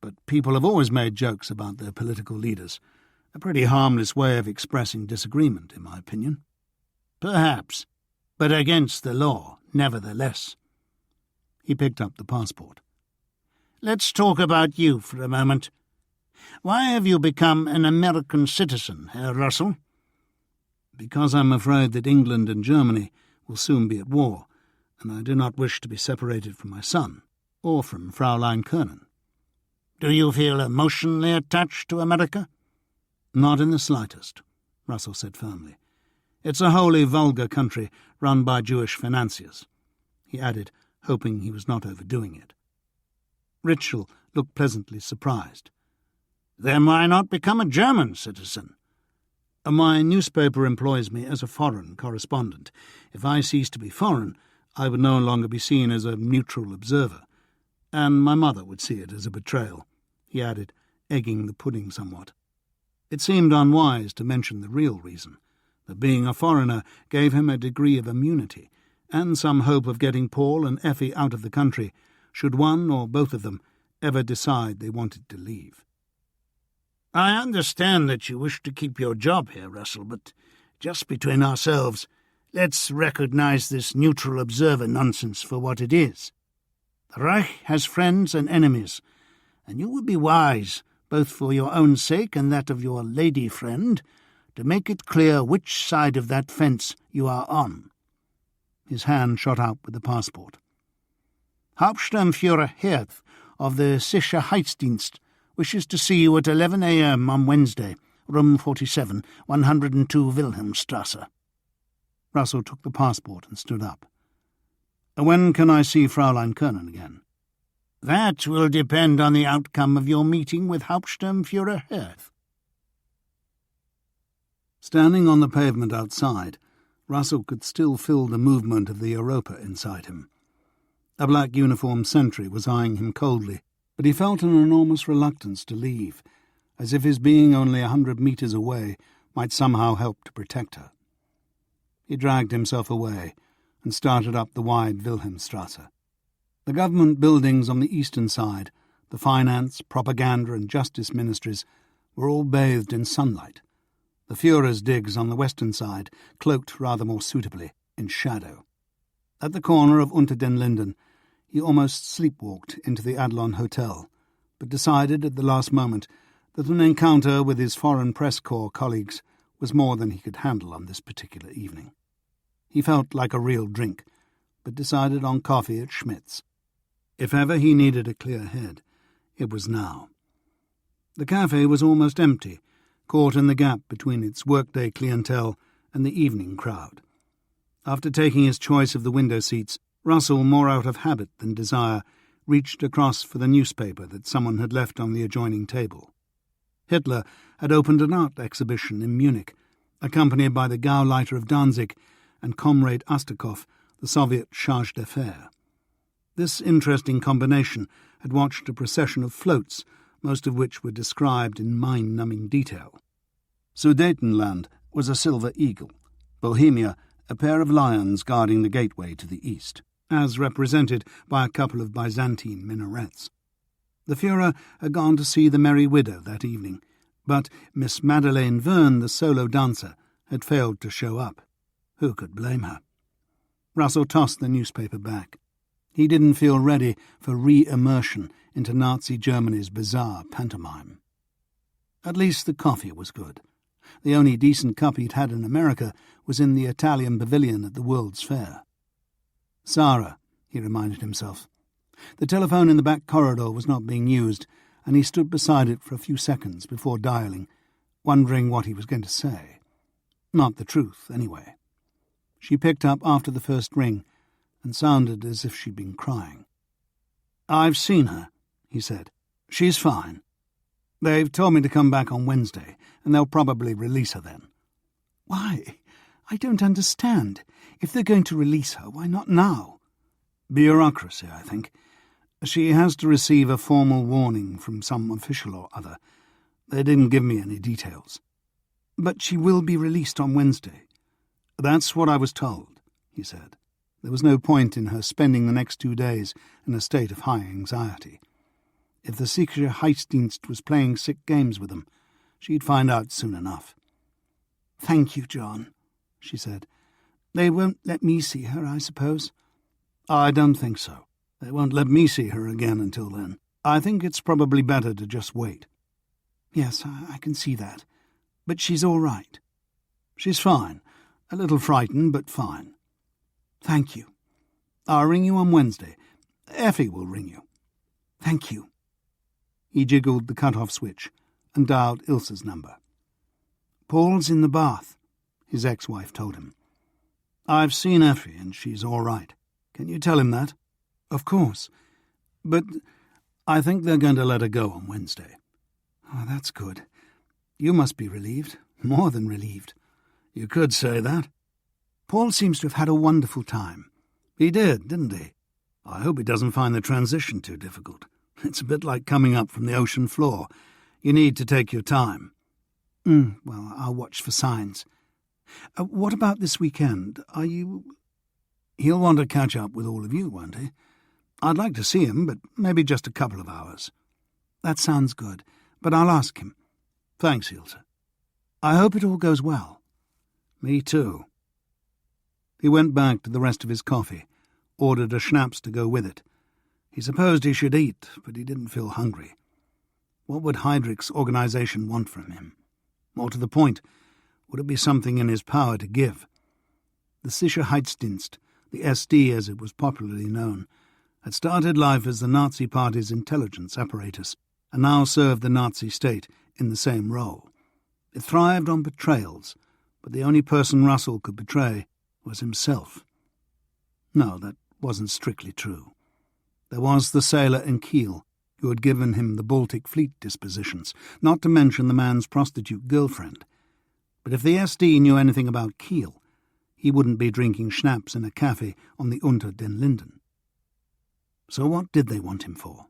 But people have always made jokes about their political leaders. A pretty harmless way of expressing disagreement, in my opinion. Perhaps, but against the law, nevertheless. He picked up the passport. Let's talk about you for a moment. Why have you become an American citizen, Herr Russell? Because I'm afraid that England and Germany will soon be at war, and I do not wish to be separated from my son, or from Fraulein Kernen. Do you feel emotionally attached to America? Not in the slightest, Russell said firmly. It's a wholly vulgar country run by Jewish financiers, he added, hoping he was not overdoing it. Ritschl looked pleasantly surprised. Then why not become a German citizen? My newspaper employs me as a foreign correspondent. If I cease to be foreign, I would no longer be seen as a neutral observer, and my mother would see it as a betrayal, he added, egging the pudding somewhat. It seemed unwise to mention the real reason, that being a foreigner gave him a degree of immunity, and some hope of getting Paul and Effi out of the country, should one or both of them ever decide they wanted to leave. I understand that you wish to keep your job here, Russell, but just between ourselves, let's recognize this neutral observer nonsense for what it is. The Reich has friends and enemies, and you would be wise, both for your own sake and that of your lady friend, to make it clear which side of that fence you are on. His hand shot out with the passport. Hauptsturmführer Herth of the Sicherheitsdienst wishes to see you at 11 a.m. on Wednesday, room 47, 102 Wilhelmstrasse. Russell took the passport and stood up. When can I see Fraulein Kernen again? That will depend on the outcome of your meeting with Hauptsturmführer Herth. Standing on the pavement outside, Russell could still feel the movement of the Europa inside him. A black uniformed sentry was eyeing him coldly, but he felt an enormous reluctance to leave, as if his being only 100 metres away might somehow help to protect her. He dragged himself away and started up the wide Wilhelmstrasse. The government buildings on the eastern side, the finance, propaganda and justice ministries, were all bathed in sunlight, The Führer's digs on the western side cloaked rather more suitably in shadow. At the corner of Unter den Linden, he almost sleepwalked into the Adlon Hotel, but decided at the last moment that an encounter with his Foreign Press Corps colleagues was more than he could handle on this particular evening. He felt like a real drink, but decided on coffee at Schmidt's. If ever he needed a clear head, it was now. The cafe was almost empty, caught in the gap between its workday clientele and the evening crowd. After taking his choice of the window seats, Russell, more out of habit than desire, reached across for the newspaper that someone had left on the adjoining table. Hitler had opened an art exhibition in Munich, accompanied by the Gauleiter of Danzig and Comrade Astakov, the Soviet charge d'affaires. This interesting combination had watched a procession of floats, most of which were described in mind-numbing detail. Sudetenland was a silver eagle, Bohemia a pair of lions guarding the gateway to the east, as represented by a couple of Byzantine minarets. The Führer had gone to see the Merry Widow that evening, but Miss Madeleine Verne, the solo dancer, had failed to show up. Who could blame her? Russell tossed the newspaper back. He didn't feel ready for re-immersion into Nazi Germany's bizarre pantomime. At least the coffee was good. The only decent cup he'd had in America was in the Italian pavilion at the World's Fair. Sarah, he reminded himself. The telephone in the back corridor was not being used, and he stood beside it for a few seconds before dialing, wondering what he was going to say. Not the truth, anyway. She picked up after the first ring and sounded as if she'd been crying. "I've seen her," he said. "She's fine. They've told me to come back on Wednesday, and they'll probably release her then." "Why? I don't understand. If they're going to release her, why not now?" "Bureaucracy, I think. She has to receive a formal warning from some official or other. They didn't give me any details." "But she will be released on Wednesday." "That's what I was told," he said. There was no point in her spending the next 2 days in a state of high anxiety. If the Sicherheitsdienst was playing sick games with them, she'd find out soon enough. "Thank you, John," she said. "They won't let me see her, I suppose?" "I don't think so. They won't let me see her again until then. I think it's probably better to just wait." "Yes, I can see that. But she's all right." "She's fine. A little frightened, but fine." "Thank you." "I'll ring you on Wednesday. Effi will ring you." "Thank you." He jiggled the cut-off switch and dialed Ilse's number. "Paul's in the bath," his ex-wife told him. "I've seen Effi, and she's all right. Can you tell him that?" "Of course. But I think they're going to let her go on Wednesday." "Oh, that's good. You must be relieved. More than relieved." "You could say that." "Paul seems to have had a wonderful time." "He did, didn't he? I hope he doesn't find the transition too difficult. It's a bit like coming up from the ocean floor. You need to take your time." Well, I'll watch for signs. What about this weekend? Are you—" "He'll want to catch up with all of you, won't he? I'd like to see him, but maybe just a couple of hours." "That sounds good, but I'll ask him." "Thanks, Ilse. I hope it all goes well." "Me too." He went back to the rest of his coffee, ordered a schnapps to go with it. He supposed he should eat, but he didn't feel hungry. What would Heydrich's organization want from him? More to the point, would it be something in his power to give? The Sicherheitsdienst, the SD as it was popularly known, had started life as the Nazi Party's intelligence apparatus and now served the Nazi state in the same role. It thrived on betrayals, but the only person Russell could betray was himself. No, that wasn't strictly true. There was the sailor in Kiel who had given him the Baltic Fleet dispositions, not to mention the man's prostitute girlfriend. But if the SD knew anything about Kiel, he wouldn't be drinking schnapps in a cafe on the Unter den Linden. So what did they want him for?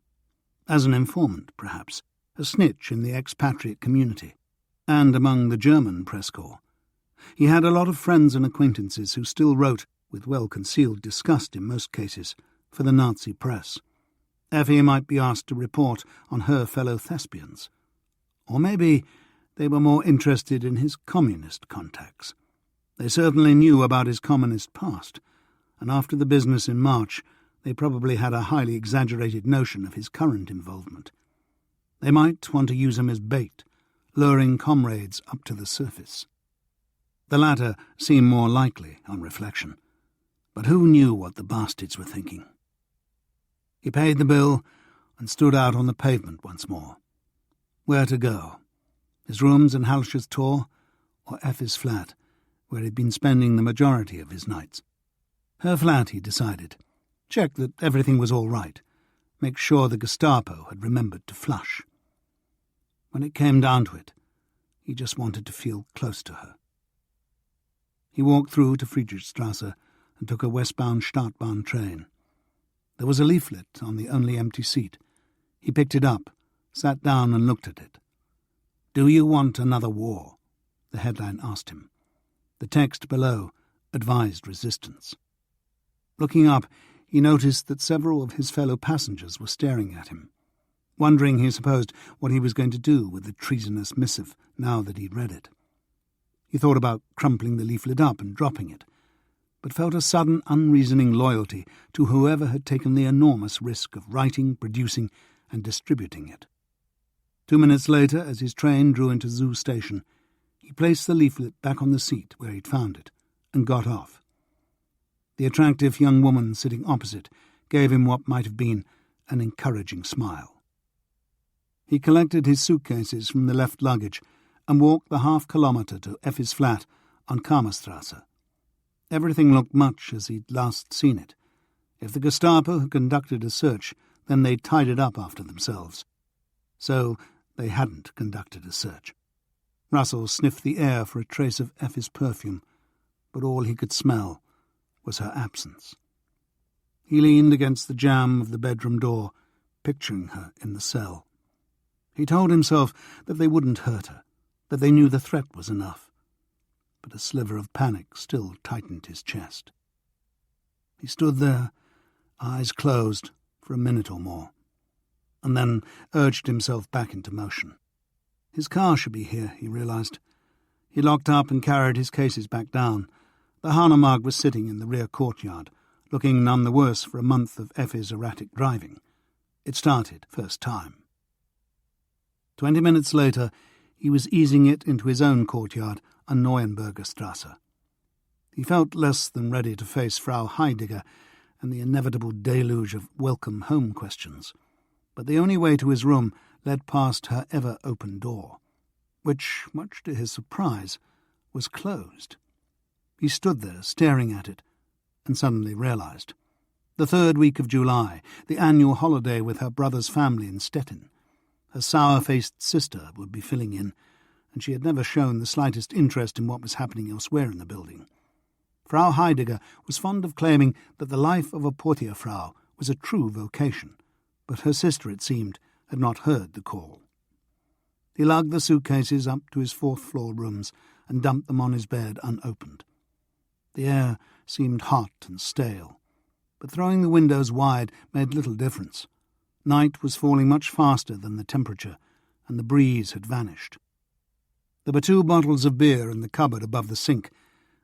As an informant, perhaps, a snitch in the expatriate community, and among the German press corps. He had a lot of friends and acquaintances who still wrote, with well-concealed disgust in most cases, for the Nazi press. Effi might be asked to report on her fellow thespians. Or maybe They were more interested in his communist contacts. They certainly knew about his communist past, and after the business in March, they probably had a highly exaggerated notion of his current involvement. They might want to use him as bait, luring comrades up to the surface. The latter seemed more likely, on reflection, but who knew what the bastards were thinking? He paid the bill and stood out on the pavement once more. Where to go? His rooms in Halscher's Tor, or Effi's flat, where he'd been spending the majority of his nights? Her flat, he decided. Check that everything was all right. Make sure the Gestapo had remembered to flush. When it came down to it, he just wanted to feel close to her. He walked through to Friedrichstrasse and took a westbound Stadtbahn train. There was a leaflet on the only empty seat. He picked it up, sat down and looked at it. "Do you want another war?" the headline asked him. The text below advised resistance. Looking up, he noticed that several of his fellow passengers were staring at him, wondering, he supposed, what he was going to do with the treasonous missive now that he'd read it. He thought about crumpling the leaflet up and dropping it, but felt a sudden unreasoning loyalty to whoever had taken the enormous risk of writing, producing, and distributing it. 2 minutes later, as his train drew into Zoo Station, he placed the leaflet back on the seat where he'd found it and got off. The attractive young woman sitting opposite gave him what might have been an encouraging smile. He collected his suitcases from the left luggage and walked the half-kilometre to Effi's flat on Kammerstrasse. Everything looked much as he'd last seen it. If the Gestapo had conducted a search, then they'd tied it up after themselves. So they hadn't conducted a search. Russell sniffed the air for a trace of Effi's perfume, but all he could smell was her absence. He leaned against the jamb of the bedroom door, picturing her in the cell. He told himself that they wouldn't hurt her, that they knew the threat was enough. But a sliver of panic still tightened his chest. He stood there, eyes closed, for a minute or more, and then urged himself back into motion. His car should be here, he realized. He locked up and carried his cases back down. The Hanomag was sitting in the rear courtyard, looking none the worse for a month of Effi's erratic driving. It started first time. 20 minutes later, he was easing it into his own courtyard on Neuenberger Strasse. He felt less than ready to face Frau Heidegger and the inevitable deluge of welcome home questions, but the only way to his room led past her ever-open door, which, much to his surprise, was closed. He stood there, staring at it, and suddenly realized. The 3rd week of July, the annual holiday with her brother's family in Stettin. Her sour-faced sister would be filling in, and she had never shown the slightest interest in what was happening elsewhere in the building. Frau Heidegger was fond of claiming that the life of a Portierfrau was a true vocation, but her sister, it seemed, had not heard the call. He lugged the suitcases up to his 4th-floor rooms and dumped them on his bed unopened. The air seemed hot and stale, but throwing the windows wide made little difference. Night was falling much faster than the temperature, and the breeze had vanished. There were 2 bottles of beer in the cupboard above the sink,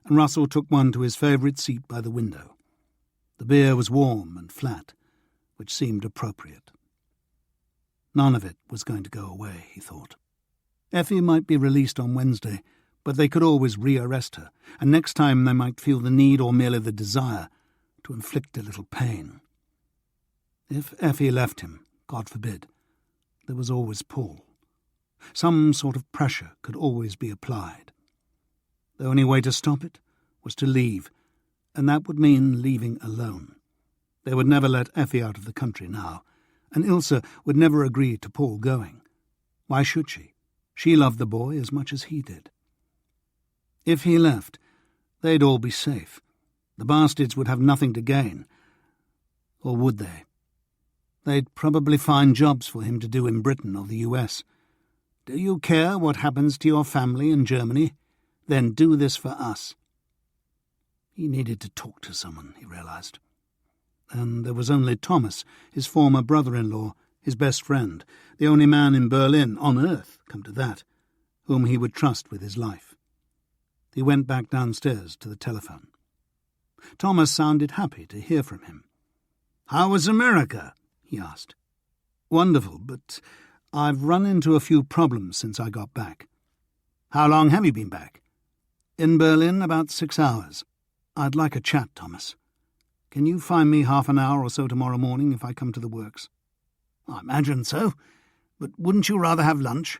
and Russell took one to his favourite seat by the window. The beer was warm and flat, which seemed appropriate. None of it was going to go away, he thought. Effi might be released on Wednesday, but they could always rearrest her, and next time they might feel the need or merely the desire to inflict a little pain. If Effi left him, God forbid, there was always Paul. Some sort of pressure could always be applied. The only way to stop it was to leave, and that would mean leaving alone. They would never let Effi out of the country now, and Ilse would never agree to Paul going. Why should she? She loved the boy as much as he did. If he left, they'd all be safe. The bastards would have nothing to gain. Or would they? They'd probably find jobs for him to do in Britain or the US. Do you care what happens to your family in Germany? Then do this for us. He needed to talk to someone, he realized. And there was only Thomas, his former brother-in-law, his best friend, the only man in Berlin, on earth, come to that, whom he would trust with his life. He went back downstairs to the telephone. Thomas sounded happy to hear from him. "How was America?" he asked. "Wonderful, but I've run into a few problems since I got back." "How long have you been back?" "In Berlin about 6 hours. I'd like a chat, Thomas. Can you find me half an hour or so tomorrow morning if I come to the works?" "I imagine so, but wouldn't you rather have lunch?"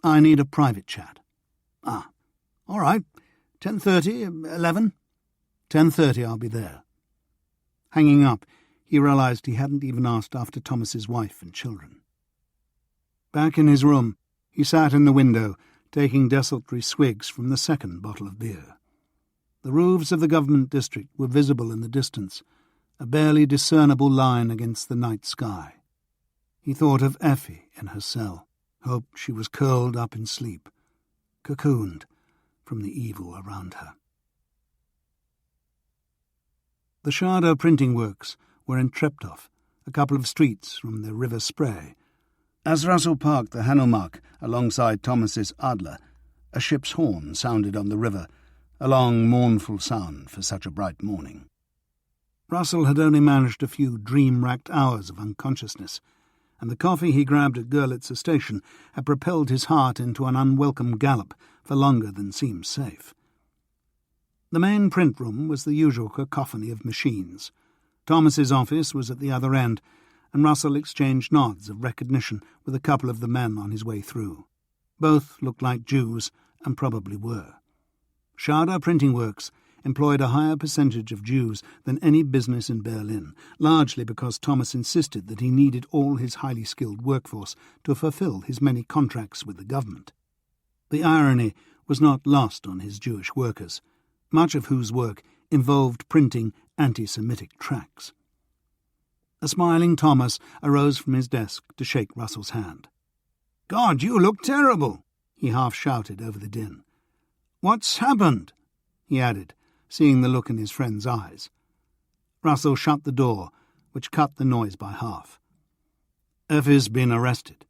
"I need a private chat." "Ah, all right. 10:30, 11? 10:30 I'll be there." Hanging up, he realised he hadn't even asked after Thomas's wife and children. Back in his room, he sat in the window, taking desultory swigs from the second bottle of beer. The roofs of the government district were visible in the distance, a barely discernible line against the night sky. He thought of Effi in her cell, hoped she was curled up in sleep, cocooned from the evil around her. The Sharda printing works were in Treptow, a couple of streets from the River Spree. As Russell parked the Hanomag alongside Thomas's Adler, a ship's horn sounded on the river, a long, mournful sound for such a bright morning. Russell had only managed a few dream-racked hours of unconsciousness, and the coffee he grabbed at Görlitzer station had propelled his heart into an unwelcome gallop for longer than seemed safe. The main print room was the usual cacophony of machines. Thomas's office was at the other end, and Russell exchanged nods of recognition with a couple of the men on his way through. Both looked like Jews, and probably were. Sharda Printing Works employed a higher percentage of Jews than any business in Berlin, largely because Thomas insisted that he needed all his highly skilled workforce to fulfill his many contracts with the government. The irony was not lost on his Jewish workers, much of whose work involved printing anti-Semitic tracts. A smiling Thomas arose from his desk to shake Russell's hand. "God, you look terrible," he half shouted over the din. "What's happened?" he added, seeing the look in his friend's eyes. Russell shut the door, which cut the noise by half. "Effi's been arrested."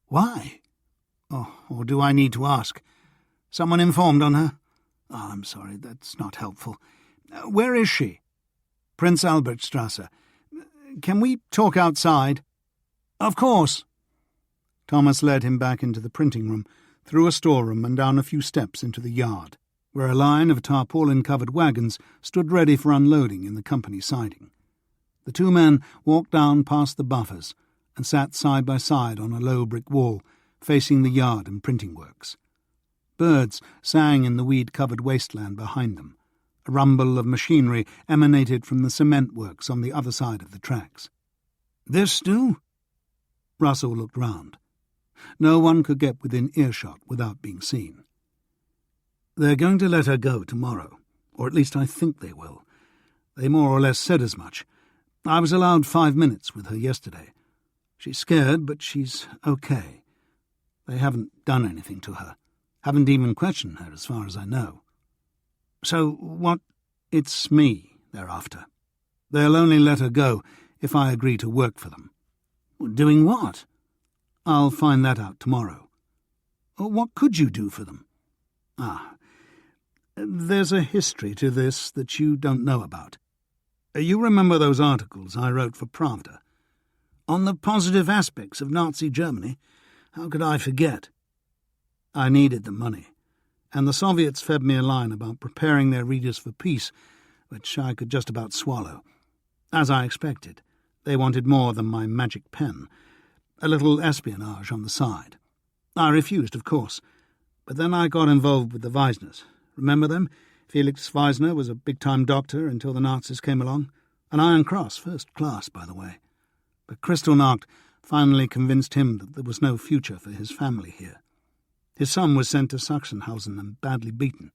"Why? Oh, or do I need to ask? Someone informed on her? Oh, I'm sorry, that's not helpful. Where is she?" "Prince Albertstrasse. Can we talk outside?" "Of course." Thomas led him back into the printing room, through a storeroom and down a few steps into the yard, where a line of tarpaulin-covered wagons stood ready for unloading in the company siding. The two men walked down past the buffers and sat side by side on a low brick wall, facing the yard and printing works. Birds sang in the weed-covered wasteland behind them. A rumble of machinery emanated from the cement works on the other side of the tracks. "This do?" Russell looked round. No one could get within earshot without being seen. "They're going to let her go tomorrow, or at least I think they will. They more or less said as much. I was allowed 5 minutes with her yesterday. She's scared, but she's okay. They haven't done anything to her, haven't even questioned her as far as I know. So what? It's me they're after. They'll only let her go if I agree to work for them." "Doing what?" "I'll find that out tomorrow." "What could you do for them?" There's a history to this that you don't know about. You remember those articles I wrote for Pravda? On the positive aspects of Nazi Germany? How could I forget? I needed the money, and the Soviets fed me a line about preparing their readers for peace, which I could just about swallow. As I expected, they wanted more than my magic pen, a little espionage on the side. I refused, of course, but then I got involved with the Weisners. Remember them? Felix Weisner was a big-time doctor until the Nazis came along. An Iron Cross, first class, by the way. But Kristallnacht finally convinced him that there was no future for his family here. His son was sent to Sachsenhausen and badly beaten.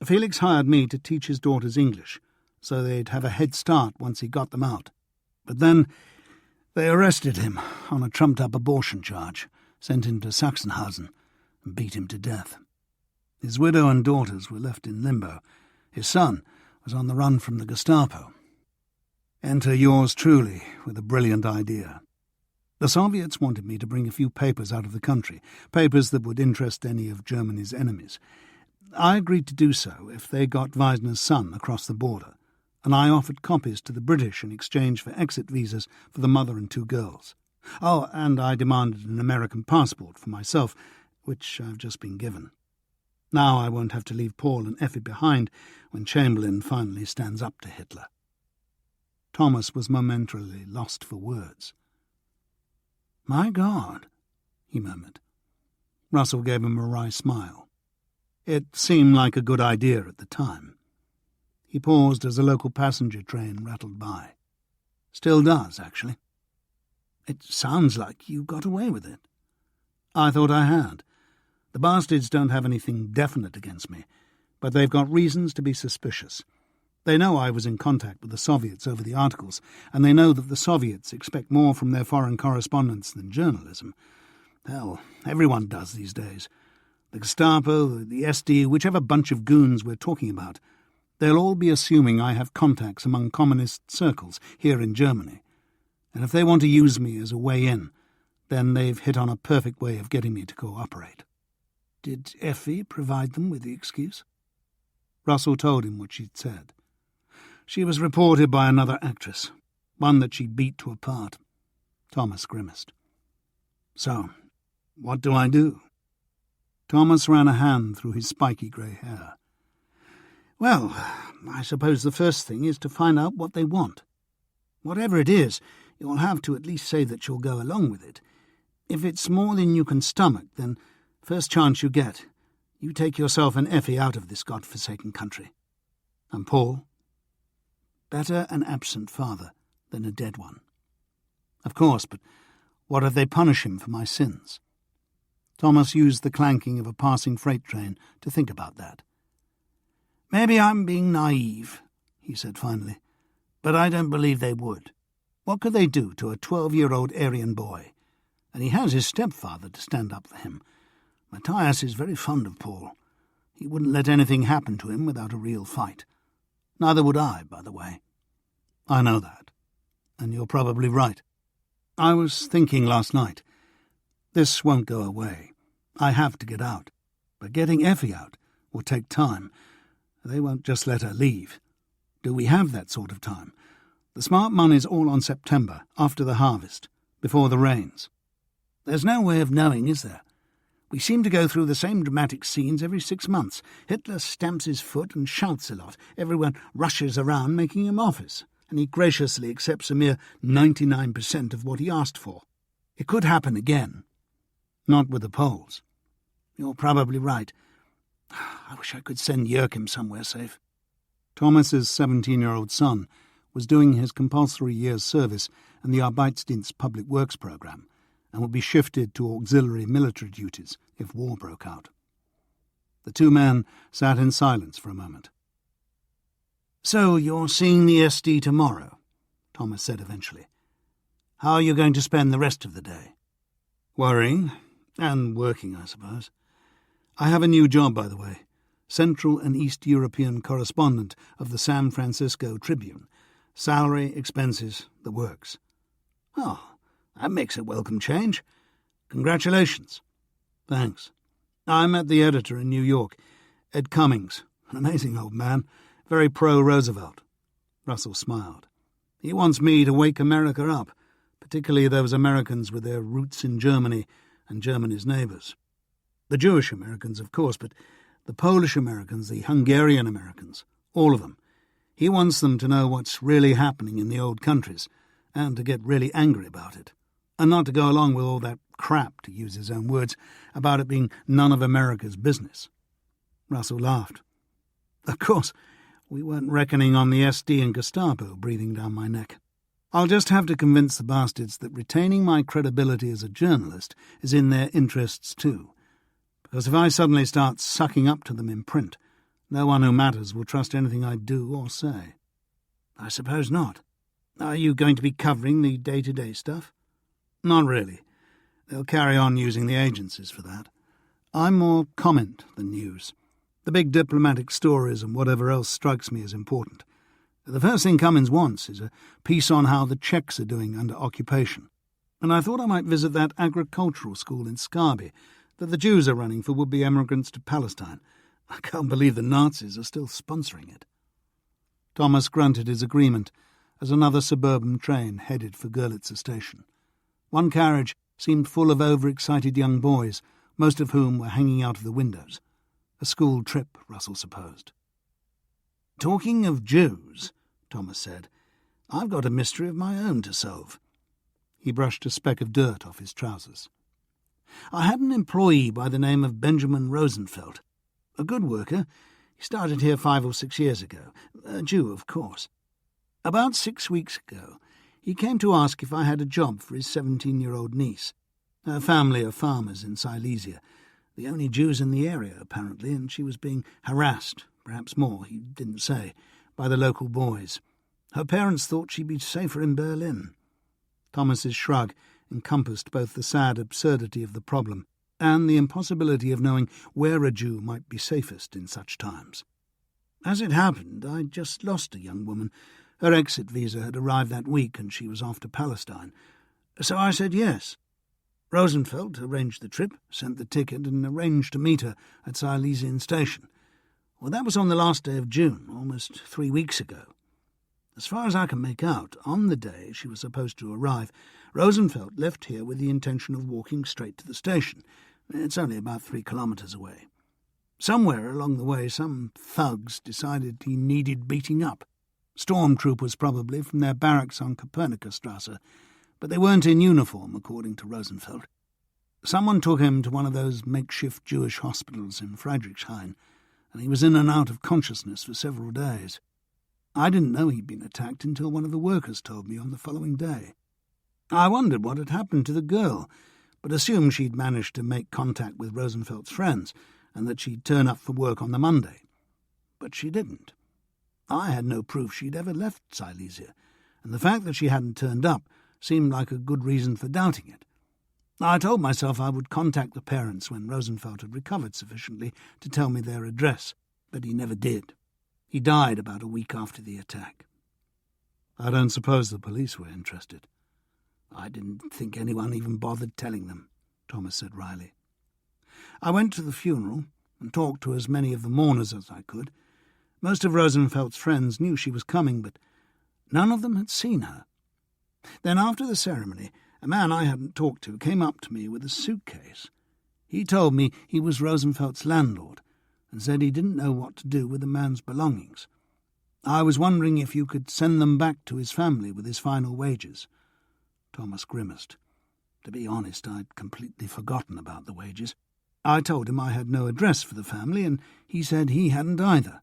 Felix hired me to teach his daughters English, so they'd have a head start once he got them out. But then they arrested him on a trumped-up abortion charge, sent him to Sachsenhausen, and beat him to death. His widow and daughters were left in limbo. His son was on the run from the Gestapo. Enter yours truly with a brilliant idea. The Soviets wanted me to bring a few papers out of the country, papers that would interest any of Germany's enemies. I agreed to do so if they got Weisner's son across the border, and I offered copies to the British in exchange for exit visas for the mother and 2 girls. Oh, and I demanded an American passport for myself, which I've just been given. Now I won't have to leave Paul and Effi behind when Chamberlain finally stands up to Hitler. Thomas was momentarily lost for words. "My God," he murmured. Russell gave him a wry smile. It seemed like a good idea at the time. He paused as a local passenger train rattled by. "Still does, actually." "It sounds like you got away with it." "I thought I had. The bastards don't have anything definite against me, but they've got reasons to be suspicious. They know I was in contact with the Soviets over the articles, and they know that the Soviets expect more from their foreign correspondence than journalism. Hell, everyone does these days. The Gestapo, the SD, whichever bunch of goons we're talking about, they'll all be assuming I have contacts among communist circles here in Germany. And if they want to use me as a way in, then they've hit on a perfect way of getting me to cooperate." "Did Effi provide them with the excuse?" Russell told him what she'd said. She was reported by another actress, one that she beat to a part. Thomas grimaced. "So, what do I do?" Thomas ran a hand through his spiky grey hair. "Well, I suppose the first thing is to find out what they want. Whatever it is, you'll have to at least say that you'll go along with it. If it's more than you can stomach, then first chance you get, you take yourself and Effi out of this God-forsaken country. And Paul? Better an absent father than a dead one. Of course, but what if they punish him for my sins?" Thomas used the clanking of a passing freight train to think about that. "Maybe I'm being naive," he said finally, "but I don't believe they would. What could they do to a 12-year-old Aryan boy? And he has his stepfather to stand up for him. Matthias is very fond of Paul. He wouldn't let anything happen to him without a real fight. Neither would I, by the way." "I know that, and you're probably right. I was thinking last night, this won't go away. I have to get out. But getting Effi out will take time. They won't just let her leave. Do we have that sort of time? The smart money's all on September, after the harvest, before the rains. There's no way of knowing, is there? We seem to go through the same dramatic scenes every 6 months. Hitler stamps his foot and shouts a lot. Everyone rushes around making him offers, and he graciously accepts a mere 99% of what he asked for. It could happen again. Not with the Poles. You're probably right. I wish I could send Joachim somewhere safe." Thomas's 17-year-old son was doing his compulsory year's service in the Arbeitsdienst public works program, and would be shifted to auxiliary military duties if war broke out. The 2 men sat in silence for a moment. "So you're seeing the SD tomorrow," Thomas said eventually. "How are you going to spend the rest of the day?" "Worrying, and working, I suppose. I have a new job, by the way, Central and East European correspondent of the San Francisco Tribune. Salary, expenses, the works." "Oh, that makes a welcome change. Congratulations." "Thanks. I met the editor in New York, Ed Cummings, an amazing old man, very pro-Roosevelt." Russell smiled. "He wants me to wake America up, particularly those Americans with their roots in Germany and Germany's neighbours. The Jewish Americans, of course, but the Polish Americans, the Hungarian Americans, all of them. He wants them to know what's really happening in the old countries, and to get really angry about it, and not to go along with all that crap, to use his own words, about it being none of America's business." Russell laughed. "Of course, we weren't reckoning on the SD and Gestapo breathing down my neck. I'll just have to convince the bastards that retaining my credibility as a journalist is in their interests too, because if I suddenly start sucking up to them in print, no one who matters will trust anything I do or say." "I suppose not. Are you going to be covering the day-to-day stuff?" "Not really. They'll carry on using the agencies for that. I'm more comment than news. The big diplomatic stories and whatever else strikes me as important. The first thing Cummins wants is a piece on how the Czechs are doing under occupation. and I thought I might visit that agricultural school in Scarby that the Jews are running for would-be emigrants to Palestine. I can't believe the Nazis are still sponsoring it." Thomas grunted his agreement as another suburban train headed for Görlitzer station. One carriage seemed full of overexcited young boys, most of whom were hanging out of the windows. A school trip, Russell supposed. "Talking of Jews," Thomas said, "I've got a mystery of my own to solve." He brushed a speck of dirt off his trousers. "I had an employee by the name of Benjamin Rosenfeld. A good worker. He started here 5 or 6 years ago. A Jew, of course. About 6 weeks ago, he came to ask if I had a job for his 17-year-old niece. Her family are farmers in Silesia, the only Jews in the area, apparently, and she was being harassed, perhaps more, he didn't say, by the local boys. Her parents thought she'd be safer in Berlin." Thomas's shrug encompassed both the sad absurdity of the problem and the impossibility of knowing where a Jew might be safest in such times. "As it happened, I'd just lost a young woman. Her exit visa had arrived that week and she was off to Palestine. So I said yes. Rosenfeld arranged the trip, sent the ticket, and arranged to meet her at Silesian station. Well, that was on the last day of June, almost 3 weeks ago. As far as I can make out, on the day she was supposed to arrive, Rosenfeld left here with the intention of walking straight to the station. It's only about 3 kilometres away. Somewhere along the way, some thugs decided he needed beating up. Stormtroopers, probably, from their barracks on Kopernikerstrasse, but they weren't in uniform, according to Rosenfeld. Someone took him to one of those makeshift Jewish hospitals in Friedrichshain, and he was in and out of consciousness for several days. I didn't know he'd been attacked until one of the workers told me on the following day. I wondered what had happened to the girl, but assumed she'd managed to make contact with Rosenfeld's friends and that she'd turn up for work on the Monday. But she didn't. I had no proof she'd ever left Silesia, and the fact that she hadn't turned up seemed like a good reason for doubting it. I told myself I would contact the parents when Rosenfeld had recovered sufficiently to tell me their address, but he never did. He died about a week after the attack. I don't suppose the police were interested. I didn't think anyone even bothered telling them, Thomas said wryly. I went to the funeral and talked to as many of the mourners as I could. Most of Rosenfeld's friends knew she was coming, but none of them had seen her. Then after the ceremony, a man I hadn't talked to came up to me with a suitcase. He told me he was Rosenfeld's landlord and said he didn't know what to do with the man's belongings. I was wondering if you could send them back to his family with his final wages. Thomas grimaced. To be honest, I'd completely forgotten about the wages. I told him I had no address for the family, and he said he hadn't either.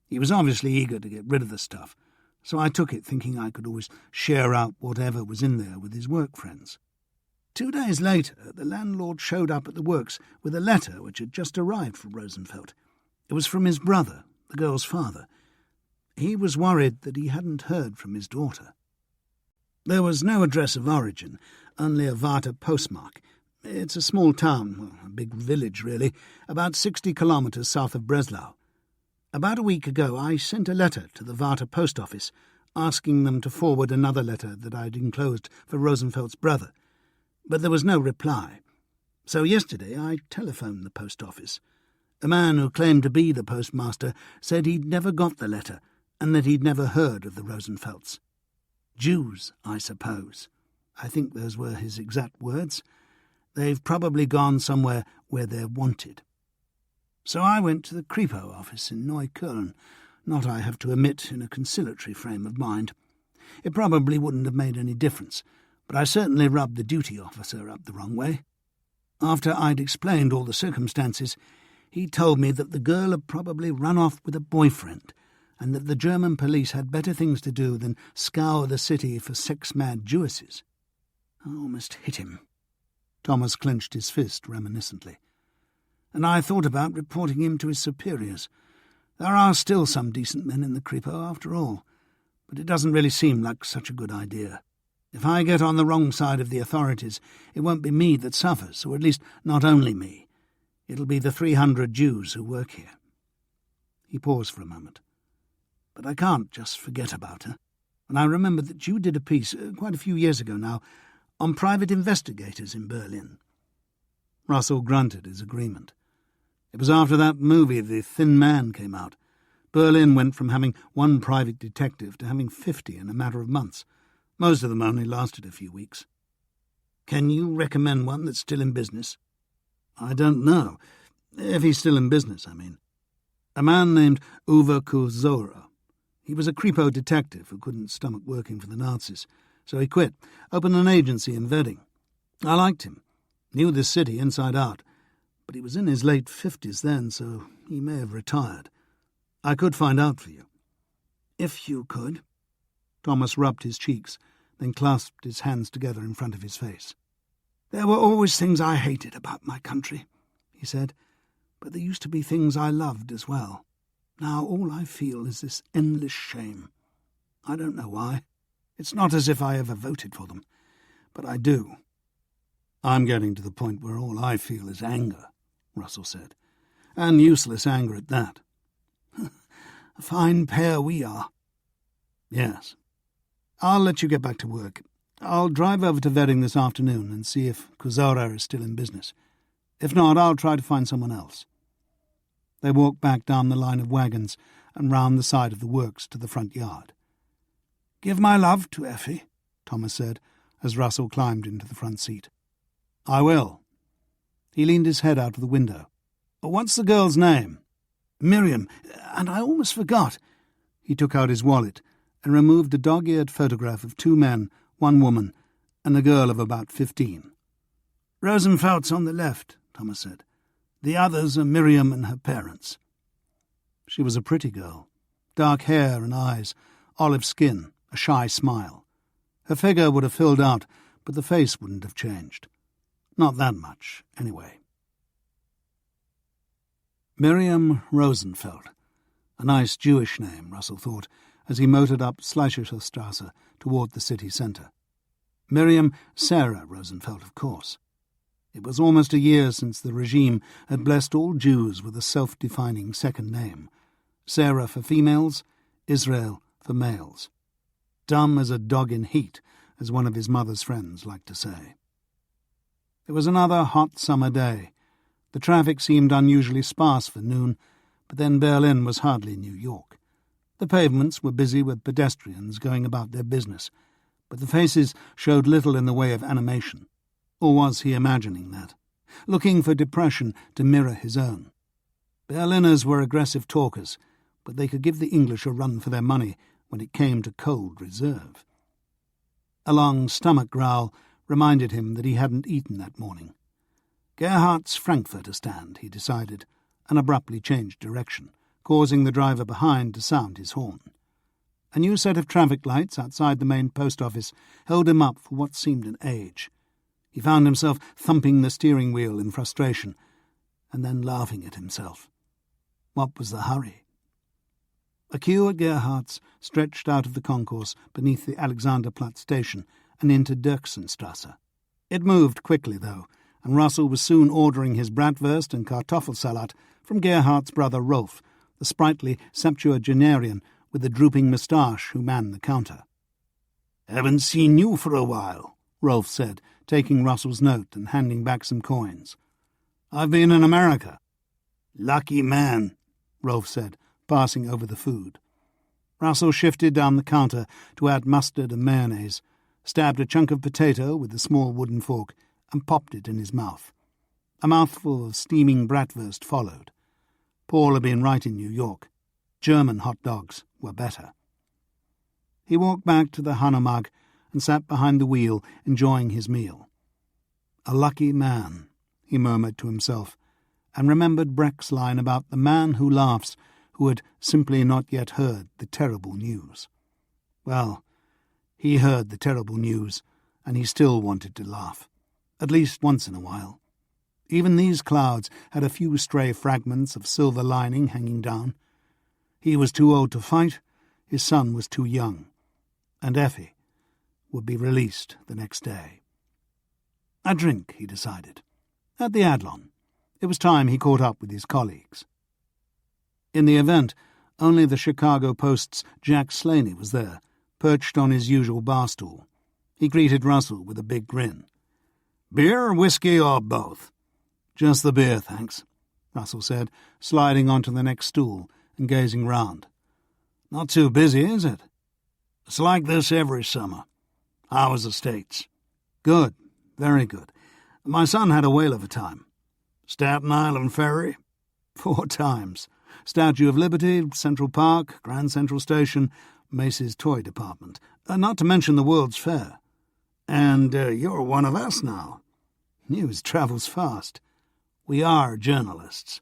He was obviously eager to get rid of the stuff, so I took it thinking I could always share out whatever was in there with his work friends. 2 days later, the landlord showed up at the works with a letter which had just arrived from Rosenfeld. It was from his brother, the girl's father. He was worried that he hadn't heard from his daughter. There was no address of origin, only a Warta postmark. It's a small town, well, a big village really, about 60 kilometres south of Breslau. About a week ago I sent a letter to the Warta post office, asking them to forward another letter that I'd enclosed for Rosenfeld's brother, but there was no reply. So yesterday I telephoned the post office. A man who claimed to be the postmaster said he'd never got the letter and that he'd never heard of the Rosenfelds. Jews, I suppose. I think those were his exact words. They've probably gone somewhere where they're wanted. So I went to the Kripo office in Neukölln, not, I have to admit, in a conciliatory frame of mind. It probably wouldn't have made any difference, but I certainly rubbed the duty officer up the wrong way. After I'd explained all the circumstances, he told me that the girl had probably run off with a boyfriend, and that the German police had better things to do than scour the city for sex-mad Jewesses. I almost hit him. Thomas clenched his fist reminiscently. And I thought about reporting him to his superiors. There are still some decent men in the Kripo, after all, but it doesn't really seem like such a good idea. If I get on the wrong side of the authorities, it won't be me that suffers, or at least not only me. It'll be the 300 Jews who work here. He paused for a moment. But I can't just forget about her. And I remember that you did a piece, quite a few years ago now, on private investigators in Berlin. Russell grunted his agreement. It was after that movie, The Thin Man, came out. Berlin went from having one private detective to having 50 in a matter of months. Most of them only lasted a few weeks. Can you recommend one that's still in business? I don't know. If he's still in business, I mean. A man named Uwe Kozora. He was a creepo detective who couldn't stomach working for the Nazis, so he quit, opened an agency in Wedding. I liked him, knew the city inside out, but he was in his late 50s then, so he may have retired. I could find out for you. If you could. Thomas rubbed his cheeks, then clasped his hands together in front of his face. There were always things I hated about my country, he said, but there used to be things I loved as well. Now all I feel is this endless shame. I don't know why. It's not as if I ever voted for them, but I do. I'm getting to the point where all I feel is anger, Russell said, and useless anger at that. A fine pair we are. Yes. I'll let you get back to work. I'll drive over to Wedding this afternoon and see if Kozora is still in business. If not, I'll try to find someone else. They walked back down the line of wagons and round the side of the works to the front yard. Give my love to Effi, Thomas said, as Russell climbed into the front seat. I will. He leaned his head out of the window. What's the girl's name? Miriam, and I almost forgot. He took out his wallet and removed a dog-eared photograph of 2 men, 1 woman, and a girl of about 15. Rosenfeld's on the left, Thomas said. The others are Miriam and her parents. She was a pretty girl. Dark hair and eyes, olive skin, a shy smile. Her figure would have filled out, but the face wouldn't have changed. Not that much, anyway. Miriam Rosenfeld. A nice Jewish name, Russell thought, as he motored up Schleicherstrasse toward the city centre. Miriam Sarah Rosenfeld, of course. It was almost a year since the regime had blessed all Jews with a self-defining second name. Sarah for females, Israel for males. Dumb as a dog in heat, as one of his mother's friends liked to say. It was another hot summer day. The traffic seemed unusually sparse for noon, but then Berlin was hardly New York. The pavements were busy with pedestrians going about their business, but the faces showed little in the way of animation. Or was he imagining that? Looking for depression to mirror his own. Berliners were aggressive talkers, but they could give the English a run for their money when it came to cold reserve. A long stomach growl reminded him that he hadn't eaten that morning. Gerhardt's Frankfurter stand, he decided, and abruptly changed direction, causing the driver behind to sound his horn. A new set of traffic lights outside the main post office held him up for what seemed an age. He found himself thumping the steering wheel in frustration, and then laughing at himself. What was the hurry? A queue at Gerhardt's stretched out of the concourse beneath the Alexanderplatz station and into Dirksenstrasse. It moved quickly, though, and Russell was soon ordering his bratwurst and Kartoffelsalat from Gerhardt's brother Rolf, the sprightly septuagenarian with the drooping moustache who manned the counter. "Haven't seen you for a while," Rolf said, taking Russell's note and handing back some coins. "I've been in America." "Lucky man," Rolf said, passing over the food. Russell shifted down the counter to add mustard and mayonnaise, stabbed a chunk of potato with a small wooden fork, and popped it in his mouth. A mouthful of steaming bratwurst followed. Paul had been right in New York. German hot dogs were better. He walked back to the Hanomag and sat behind the wheel, enjoying his meal. A lucky man, he murmured to himself, and remembered Breck's line about the man who laughs, who had simply not yet heard the terrible news. Well, he heard the terrible news, and he still wanted to laugh, at least once in a while. Even these clouds had a few stray fragments of silver lining hanging down. He was too old to fight, his son was too young, and Effi would be released the next day. A drink, he decided, at the Adlon. It was time he caught up with his colleagues. In the event, only the Chicago Post's Jack Slaney was there, perched on his usual bar stool. He greeted Russell with a big grin. "Beer, whiskey, or both?" "Just the beer, thanks," Russell said, sliding onto the next stool and gazing round. "Not too busy, is it?" "It's like this every summer. How was the States?" "Good, very good. My son had a whale of a time." "Staten Island ferry?" "4 times. Statue of Liberty, Central Park, Grand Central Station, Macy's Toy Department, not to mention the World's Fair." "And you're one of us now." "News travels fast." "We are journalists.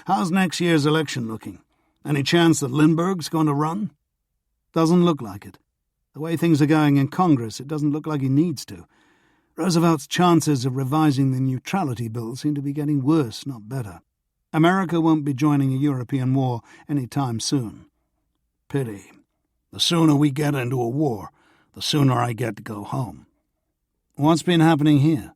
How's next year's election looking? Any chance that Lindbergh's going to run?" "Doesn't look like it. The way things are going in Congress, it doesn't look like he needs to. Roosevelt's chances of revising the neutrality bill seem to be getting worse, not better. America won't be joining a European war any time soon." "Pity. The sooner we get into a war, the sooner I get to go home." "What's been happening here?"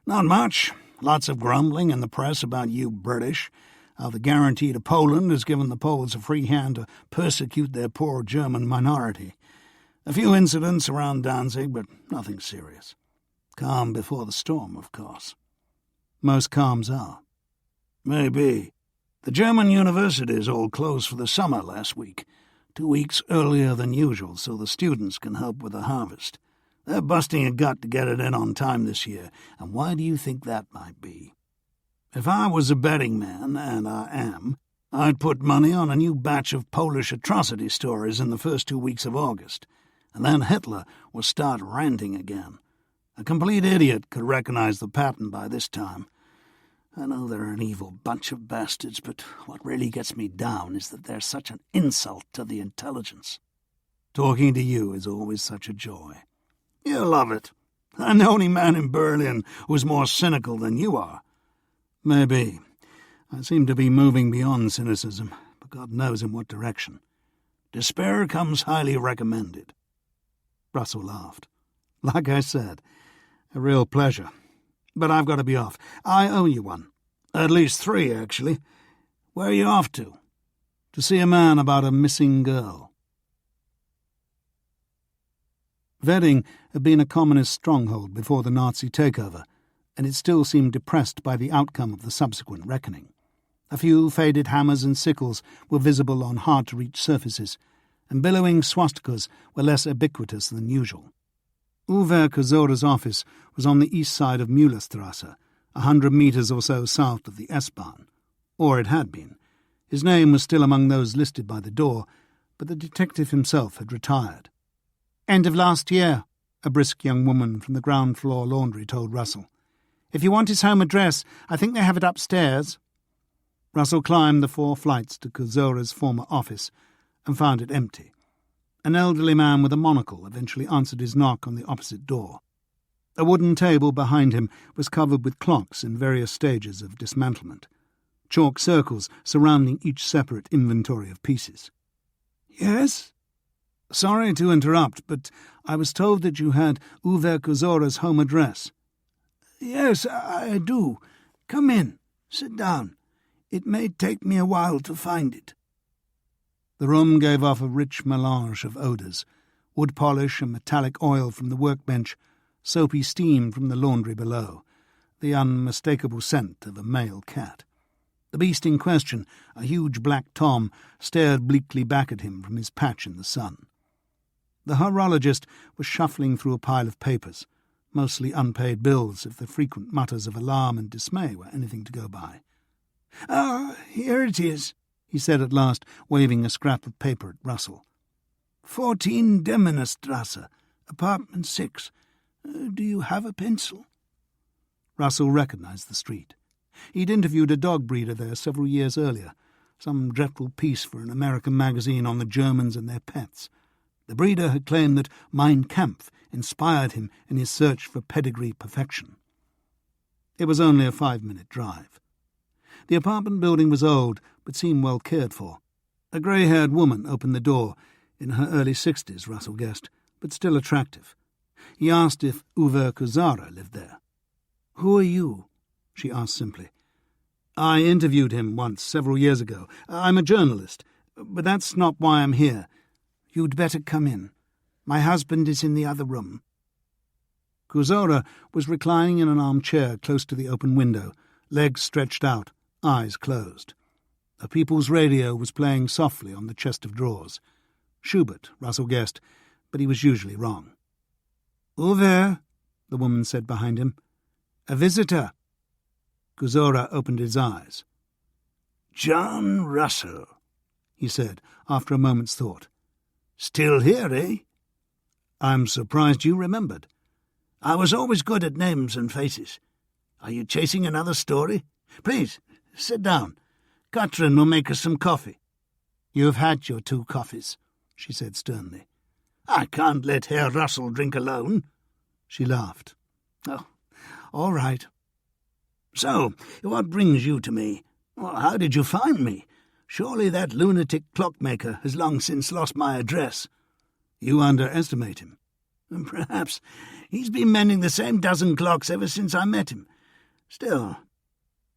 "Not much. Lots of grumbling in the press about you British, how the guarantee to Poland has given the Poles a free hand to persecute their poor German minority. A few incidents around Danzig, but nothing serious. Calm before the storm, of course." "Most calms are." "Maybe. The German universities all closed for the summer last week, 2 weeks earlier than usual, so the students can help with the harvest. They're busting a gut to get it in on time this year, and why do you think that might be? If I was a betting man, and I am, I'd put money on a new batch of Polish atrocity stories in the first 2 weeks of August, and then Hitler will start ranting again. A complete idiot could recognize the pattern by this time. I know they're an evil bunch of bastards, but what really gets me down is that they're such an insult to the intelligence. Talking to you is always such a joy." "You love it. I'm the only man in Berlin who's more cynical than you are." "Maybe. I seem to be moving beyond cynicism, but God knows in what direction. Despair comes highly recommended." Russell laughed. "Like I said, a real pleasure. But I've got to be off. I owe you one. At least 3, actually. Where are you off to?" "To see a man about a missing girl." Wedding had been a communist stronghold before the Nazi takeover, and it still seemed depressed by the outcome of the subsequent reckoning. A few faded hammers and sickles were visible on hard-to-reach surfaces, and billowing swastikas were less ubiquitous than usual. Uwe Kozora's office was on the east side of Müllerstrasse, 100 metres or so south of the S-Bahn. Or it had been. His name was still among those listed by the door, but the detective himself had retired. "End of last year," a brisk young woman from the ground-floor laundry told Russell. "If you want his home address, I think they have it upstairs." Russell climbed the 4 flights to Kozora's former office and found it empty. An elderly man with a monocle eventually answered his knock on the opposite door. A wooden table behind him was covered with clocks in various stages of dismantlement, chalk circles surrounding each separate inventory of pieces. "Yes?" "Sorry to interrupt, but I was told that you had Uwe Kozora's home address." "Yes, I do. Come in. Sit down. It may take me a while to find it." The room gave off a rich melange of odours, wood polish and metallic oil from the workbench, soapy steam from the laundry below, the unmistakable scent of a male cat. The beast in question, a huge black tom, stared bleakly back at him from his patch in the sun. The horologist was shuffling through a pile of papers, mostly unpaid bills if the frequent mutters of alarm and dismay were anything to go by. "Ah, here it is," he said at last, waving a scrap of paper at Russell. 14 Demenerstrasse, apartment 6. Do you have a pencil?" Russell recognised the street. He'd interviewed a dog breeder there several years earlier, some dreadful piece for an American magazine on the Germans and their pets. The breeder had claimed that Mein Kampf inspired him in his search for pedigree perfection. It was only a 5-minute drive. The apartment building was old, but seemed well cared for. A grey-haired woman opened the door, in her early 60s, Russell guessed, but still attractive. He asked if Uwe Kozora lived there. "Who are you?" she asked simply. "I interviewed him once, several years ago. I'm a journalist, but that's not why I'm here." "You'd better come in. My husband is in the other room." Kuzora was reclining in an armchair close to the open window, legs stretched out, eyes closed. A people's radio was playing softly on the chest of drawers. Schubert, Russell guessed, but he was usually wrong. "Over," the woman said behind him. "A visitor." Kuzora opened his eyes. "John Russell," he said, after a moment's thought. "Still here, eh? I'm surprised you remembered. I was always good at names and faces. Are you chasing another story? Please, sit down. Katrin will make us some coffee." "You've had your 2 coffees," she said sternly. "I can't let Herr Russell drink alone." She laughed. "Oh, all right. So, what brings you to me? Well, how did you find me? Surely that lunatic clockmaker has long since lost my address." "You underestimate him." "Perhaps. He's been mending the same dozen clocks ever since I met him. Still—"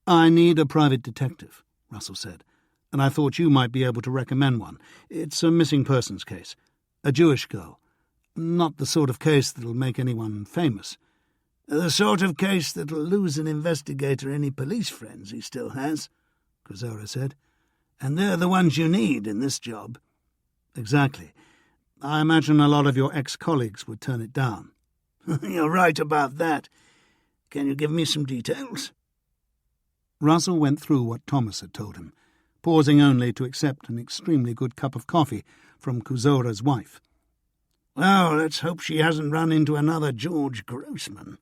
"I need a private detective," Russell said, "and I thought you might be able to recommend one. It's a missing persons case. A Jewish girl. Not the sort of case that'll make anyone famous." "The sort of case that'll lose an investigator any police friends he still has," Kuzora said. "And they're the ones you need in this job." "Exactly. I imagine a lot of your ex-colleagues would turn it down." "You're right about that. Can you give me some details?" Russell went through what Thomas had told him, pausing only to accept an extremely good cup of coffee from Kuzora's wife. "Well, let's hope she hasn't run into another George Grossman,"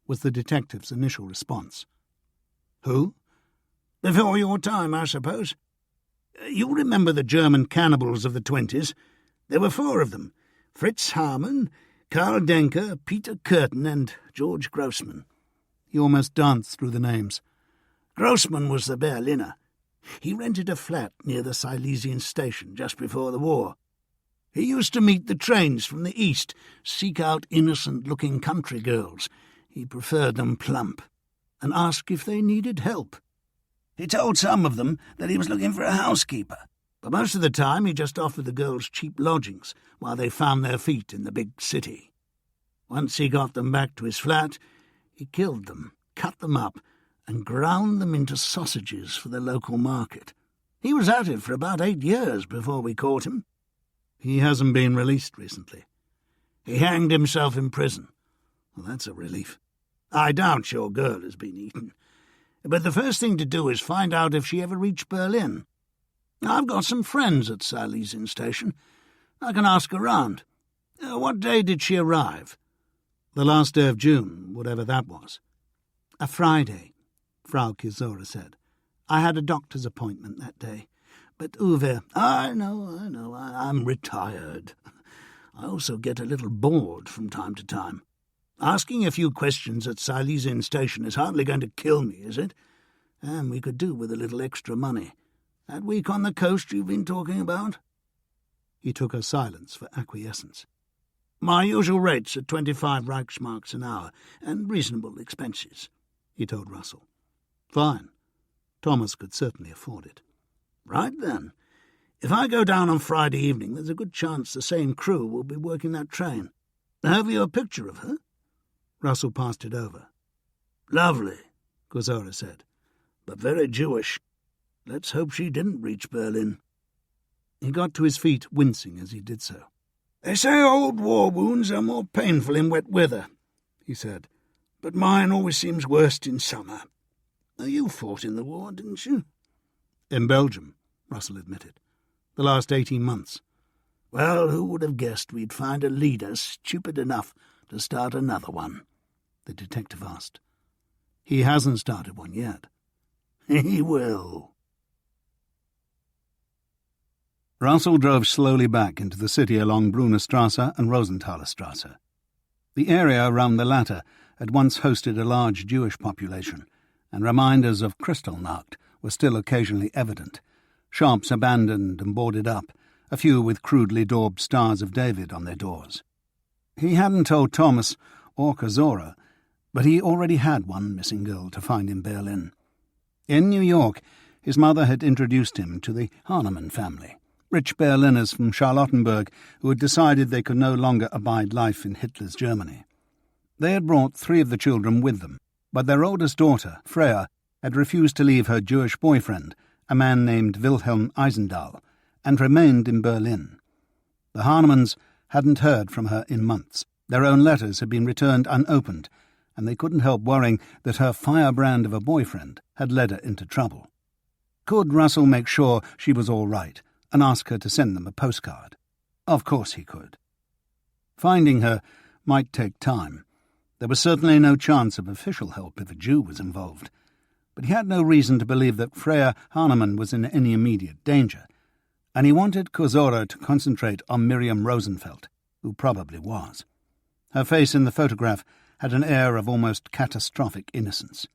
was the detective's initial response. "Who?" "Before your time, I suppose. You remember the German cannibals of the 20s? There were 4 of them: Fritz Hamann, Karl Denker, Peter Curtin, and George Grossman." He almost danced through the names. "Grossman was the Berliner. He rented a flat near the Silesian station just before the war. He used to meet the trains from the east, seek out innocent-looking country girls. He preferred them plump, and ask if they needed help. He told some of them that he was looking for a housekeeper, but most of the time he just offered the girls cheap lodgings while they found their feet in the big city. Once he got them back to his flat, he killed them, cut them up, and ground them into sausages for the local market. He was at it for about 8 years before we caught him." "He hasn't been released recently." "He hanged himself in prison." "Well, that's a relief." "I doubt your girl has been eaten. But the first thing to do is find out if she ever reached Berlin. I've got some friends at Silesian station. I can ask around. What day did she arrive?" "The last day of June, whatever that was." "A Friday," Frau Kizora said. "I had a doctor's appointment that day. But Uwe—" I know, I'm retired. I also get a little bored from time to time. Asking a few questions at Silesian station is hardly going to kill me, is it? And we could do with a little extra money. That week on the coast you've been talking about?" He took her silence for acquiescence. "My usual rates are 25 Reichsmarks an hour, and reasonable expenses," he told Russell. "Fine. Thomas could certainly afford it." "Right then. If I go down on Friday evening, there's a good chance the same crew will be working that train. Have you a picture of her?" Russell passed it over. "Lovely," Kuzora said, "but very Jewish. Let's hope she didn't reach Berlin." He got to his feet, wincing as he did so. "They say old war wounds are more painful in wet weather," he said, "but mine always seems worst in summer. You fought in the war, didn't you?" "In Belgium," Russell admitted. "The last 18 months. "Well, who would have guessed we'd find a leader stupid enough to start another one?" the detective asked. "He hasn't started one yet." "He will." Russell drove slowly back into the city along Brunnenstrasse and Rosenthalerstrasse. The area around the latter had once hosted a large Jewish population, and reminders of Kristallnacht were still occasionally evident. Shops abandoned and boarded up, a few with crudely daubed Stars of David on their doors. He hadn't told Thomas or Kazora, but he already had one missing girl to find in Berlin. In New York, his mother had introduced him to the Hahnemann family, rich Berliners from Charlottenburg who had decided they could no longer abide life in Hitler's Germany. They had brought 3 of the children with them, but their oldest daughter, Freya, had refused to leave her Jewish boyfriend, a man named Wilhelm Eisendahl, and remained in Berlin. The Hahnemanns hadn't heard from her in months. Their own letters had been returned unopened, and they couldn't help worrying that her firebrand of a boyfriend had led her into trouble. Could Russell make sure she was all right and ask her to send them a postcard? Of course he could. Finding her might take time. There was certainly no chance of official help if a Jew was involved, but he had no reason to believe that Freya Hahnemann was in any immediate danger, and he wanted Kozora to concentrate on Miriam Rosenfeld, who probably was. Her face in the photograph had an air of almost catastrophic innocence.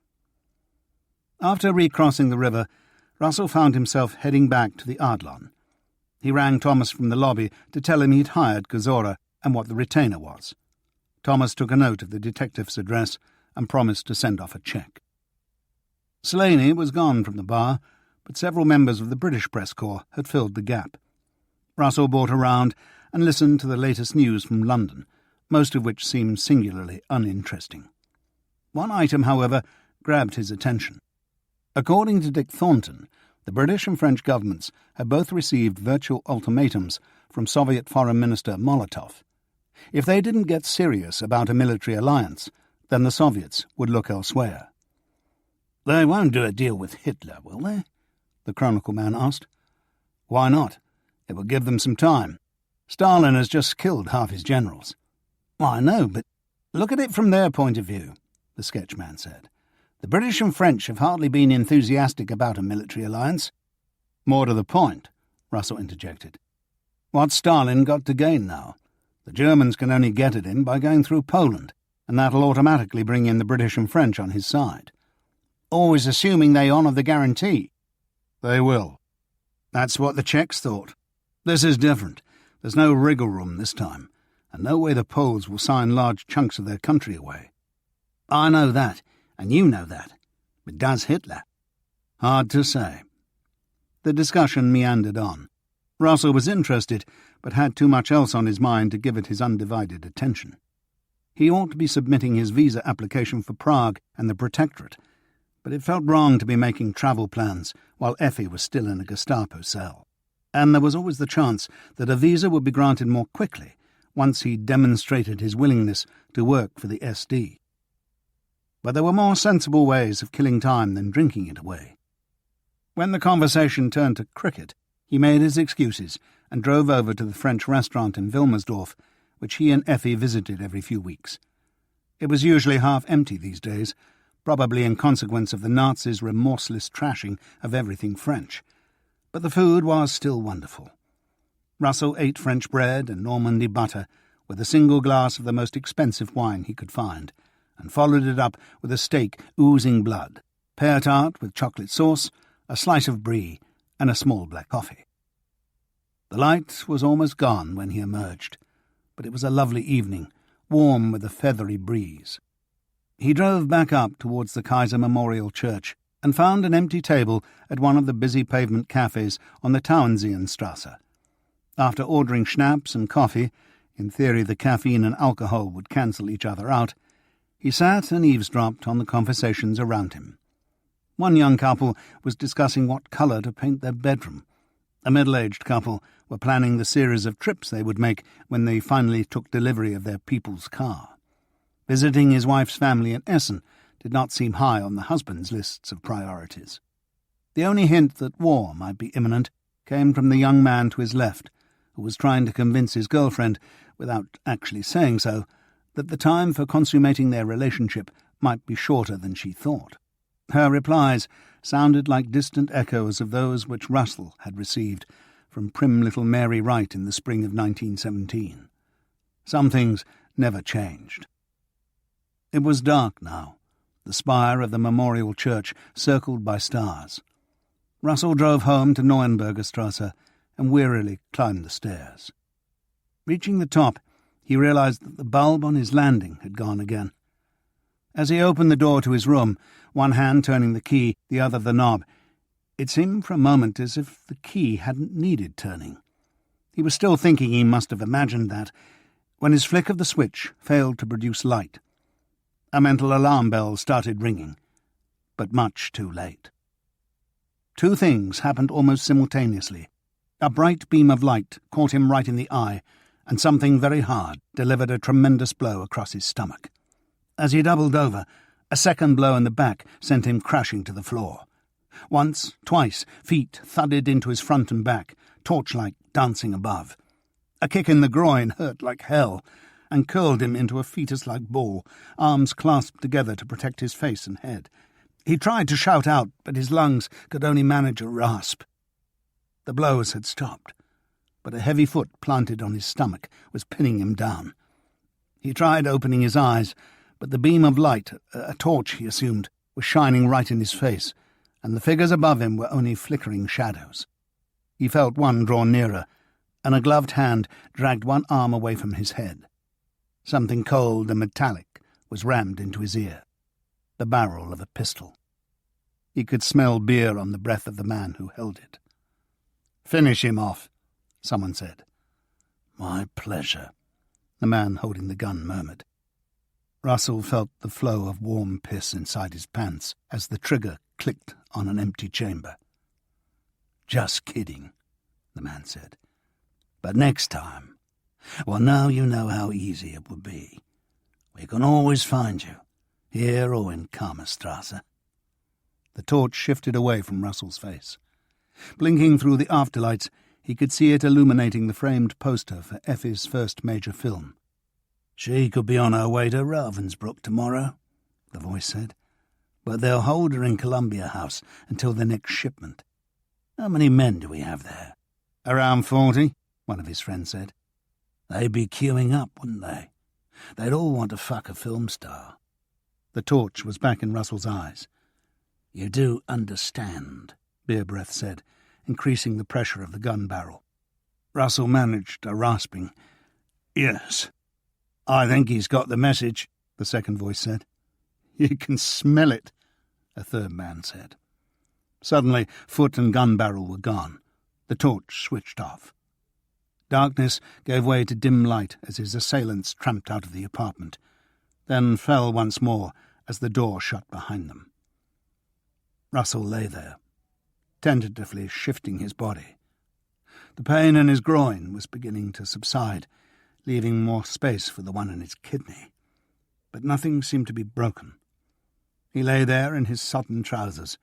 After recrossing the river, Russell found himself heading back to the Adlon. He rang Thomas from the lobby to tell him he'd hired Kozora and what the retainer was. Thomas took a note of the detective's address and promised to send off a cheque. Slaney was gone from the bar, but several members of the British press corps had filled the gap. Russell brought around and listened to the latest news from London, most of which seemed singularly uninteresting. One item, however, grabbed his attention. According to Dick Thornton, the British and French governments had both received virtual ultimatums from Soviet Foreign Minister Molotov. If they didn't get serious about a military alliance, then the Soviets would look elsewhere. "They won't do a deal with Hitler, will they?" the Chronicle man asked. "Why not? It will give them some time. Stalin has just killed half his generals." "I know, but look at it from their point of view," the sketchman said. "The British and French have hardly been enthusiastic about a military alliance." "More to the point," Russell interjected. "What's Stalin got to gain now? The Germans can only get at him by going through Poland, and that'll automatically bring in the British and French on his side." "Always assuming they honour the guarantee." "They will. That's what the Czechs thought. This is different. There's no wriggle room this time, and no way the Poles will sign large chunks of their country away." "I know that, and you know that. But does Hitler?" "Hard to say." The discussion meandered on. Russell was interested, but had too much else on his mind to give it his undivided attention. He ought to be submitting his visa application for Prague and the Protectorate, but it felt wrong to be making travel plans while Effi was still in a Gestapo cell. And there was always the chance that a visa would be granted more quickly once he demonstrated his willingness to work for the SD. But there were more sensible ways of killing time than drinking it away. When the conversation turned to cricket, he made his excuses and drove over to the French restaurant in Wilmersdorf, which he and Effi visited every few weeks. It was usually half empty these days, probably in consequence of the Nazis' remorseless trashing of everything French, but the food was still wonderful. Russell ate French bread and Normandy butter with a single glass of the most expensive wine he could find, and followed it up with a steak oozing blood, pear tart with chocolate sauce, a slice of brie, and a small black coffee. The light was almost gone when he emerged, but it was a lovely evening, warm with a feathery breeze. He drove back up towards the Kaiser Memorial Church and found an empty table at one of the busy pavement cafes on the Tauentzienstrasse. After ordering schnapps and coffee, in theory the caffeine and alcohol would cancel each other out, he sat and eavesdropped on the conversations around him. One young couple was discussing what colour to paint their bedroom. A middle-aged couple were planning the series of trips they would make when they finally took delivery of their people's car. Visiting his wife's family in Essen did not seem high on the husband's lists of priorities. The only hint that war might be imminent came from the young man to his left, who was trying to convince his girlfriend, without actually saying so, that the time for consummating their relationship might be shorter than she thought. Her replies sounded like distant echoes of those which Russell had received from prim little Mary Wright in the spring of 1917. Some things never changed. It was dark now, the spire of the memorial church circled by stars. Russell drove home to Neuenberger Strasse and wearily climbed the stairs. Reaching the top, he realized that the bulb on his landing had gone again. As he opened the door to his room, one hand turning the key, the other the knob, it seemed for a moment as if the key hadn't needed turning. He was still thinking he must have imagined that, when his flick of the switch failed to produce light, A mental alarm bell started ringing, but much too late. Two things happened almost simultaneously. A bright beam of light caught him right in the eye, and something very hard delivered a tremendous blow across his stomach. As he doubled over, a second blow in the back sent him crashing to the floor. Once, twice, feet thudded into his front and back, torchlight dancing above. A kick in the groin hurt like hell, and curled him into a fetus-like ball, arms clasped together to protect his face and head. He tried to shout out, but his lungs could only manage a rasp. The blows had stopped, but a heavy foot planted on his stomach was pinning him down. He tried opening his eyes, but the beam of light, a torch he assumed, was shining right in his face, and the figures above him were only flickering shadows. He felt one draw nearer, and a gloved hand dragged one arm away from his head. Something cold and metallic was rammed into his ear, the barrel of a pistol. He could smell beer on the breath of the man who held it. "Finish him off," someone said. "My pleasure," the man holding the gun murmured. Russell felt the flow of warm piss inside his pants as the trigger clicked on an empty chamber. "Just kidding," the man said. "But next time, well, now you know how easy it would be. We can always find you, here or in Kammerstrasse." The torch shifted away from Russell's face. Blinking through the afterlights, he could see it illuminating the framed poster for Effi's first major film. "She could be on her way to Ravensbrück tomorrow," the voice said, "but they'll hold her in Columbia House until the next shipment. How many men do we have there?" "Around 40, one of his friends said. "They'd be queuing up, wouldn't they? They'd all want to fuck a film star." The torch was back in Russell's eyes. "You do understand," Beer Breath said, increasing the pressure of the gun barrel. Russell managed a rasping, "Yes. I think he's got the message," the second voice said. "You can smell it," a third man said. Suddenly, foot and gun barrel were gone. The torch switched off. Darkness gave way to dim light as his assailants tramped out of the apartment, then fell once more as the door shut behind them. Russell lay there, tentatively shifting his body. The pain in his groin was beginning to subside, leaving more space for the one in his kidney. But nothing seemed to be broken. He lay there in his sodden trousers,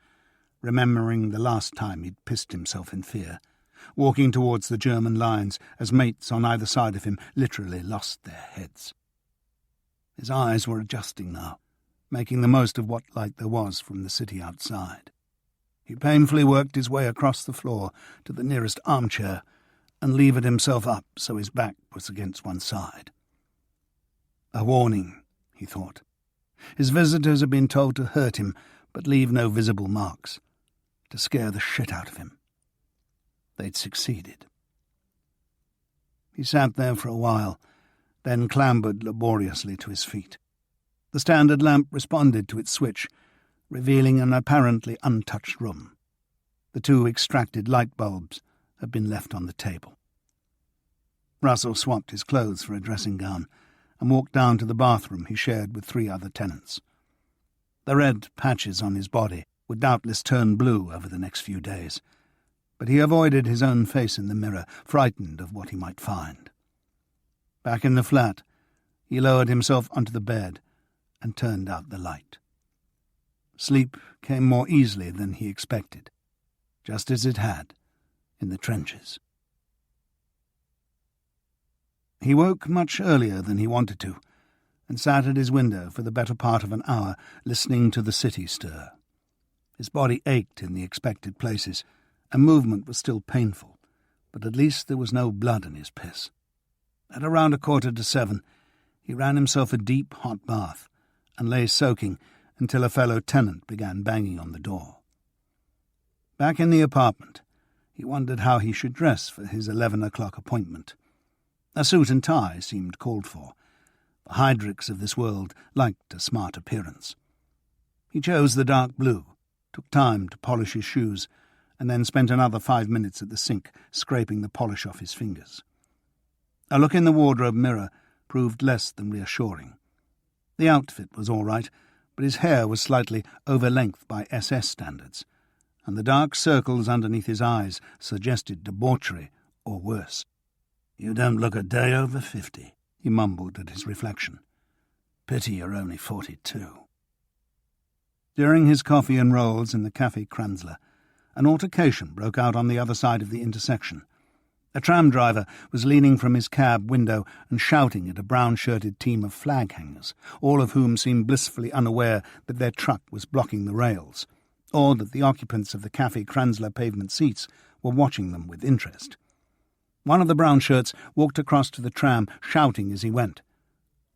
remembering the last time he'd pissed himself in fear, walking towards the German lines as mates on either side of him literally lost their heads. His eyes were adjusting now, making the most of what light there was from the city outside. He painfully worked his way across the floor to the nearest armchair and levered himself up so his back was against one side. A warning, he thought. His visitors had been told to hurt him, but leave no visible marks, to scare the shit out of him. They'd succeeded. He sat there for a while, then clambered laboriously to his feet. The standard lamp responded to its switch, revealing an apparently untouched room. The 2 extracted light bulbs had been left on the table. Russell swapped his clothes for a dressing gown and walked down to the bathroom he shared with 3 other tenants. The red patches on his body would doubtless turn blue over the next few days, but he avoided his own face in the mirror, frightened of what he might find. Back in the flat, he lowered himself onto the bed and turned out the light. Sleep came more easily than he expected, just as it had in the trenches. He woke much earlier than he wanted to, and sat at his window for the better part of an hour, listening to the city stir. His body ached in the expected places, and movement was still painful, but at least there was no blood in his piss. At around 6:45, he ran himself a deep, hot bath, and lay soaking until a fellow tenant began banging on the door. Back in the apartment, he wondered how he should dress for his 11 o'clock appointment. A suit and tie seemed called for. The Heydrichs of this world liked a smart appearance. He chose the dark blue, took time to polish his shoes, and then spent another 5 minutes at the sink, scraping the polish off his fingers. A look in the wardrobe mirror proved less than reassuring. The outfit was all right, but his hair was slightly over-length by SS standards, and the dark circles underneath his eyes suggested debauchery or worse. "You don't look a day over 50, he mumbled at his reflection. "Pity you're only 42. During his coffee and rolls in the Café Kranzler, an altercation broke out on the other side of the intersection. A tram driver was leaning from his cab window and shouting at a brown-shirted team of flag-hangers, all of whom seemed blissfully unaware that their truck was blocking the rails, or that the occupants of the Café Kranzler pavement seats were watching them with interest. One of the brown shirts walked across to the tram, shouting as he went,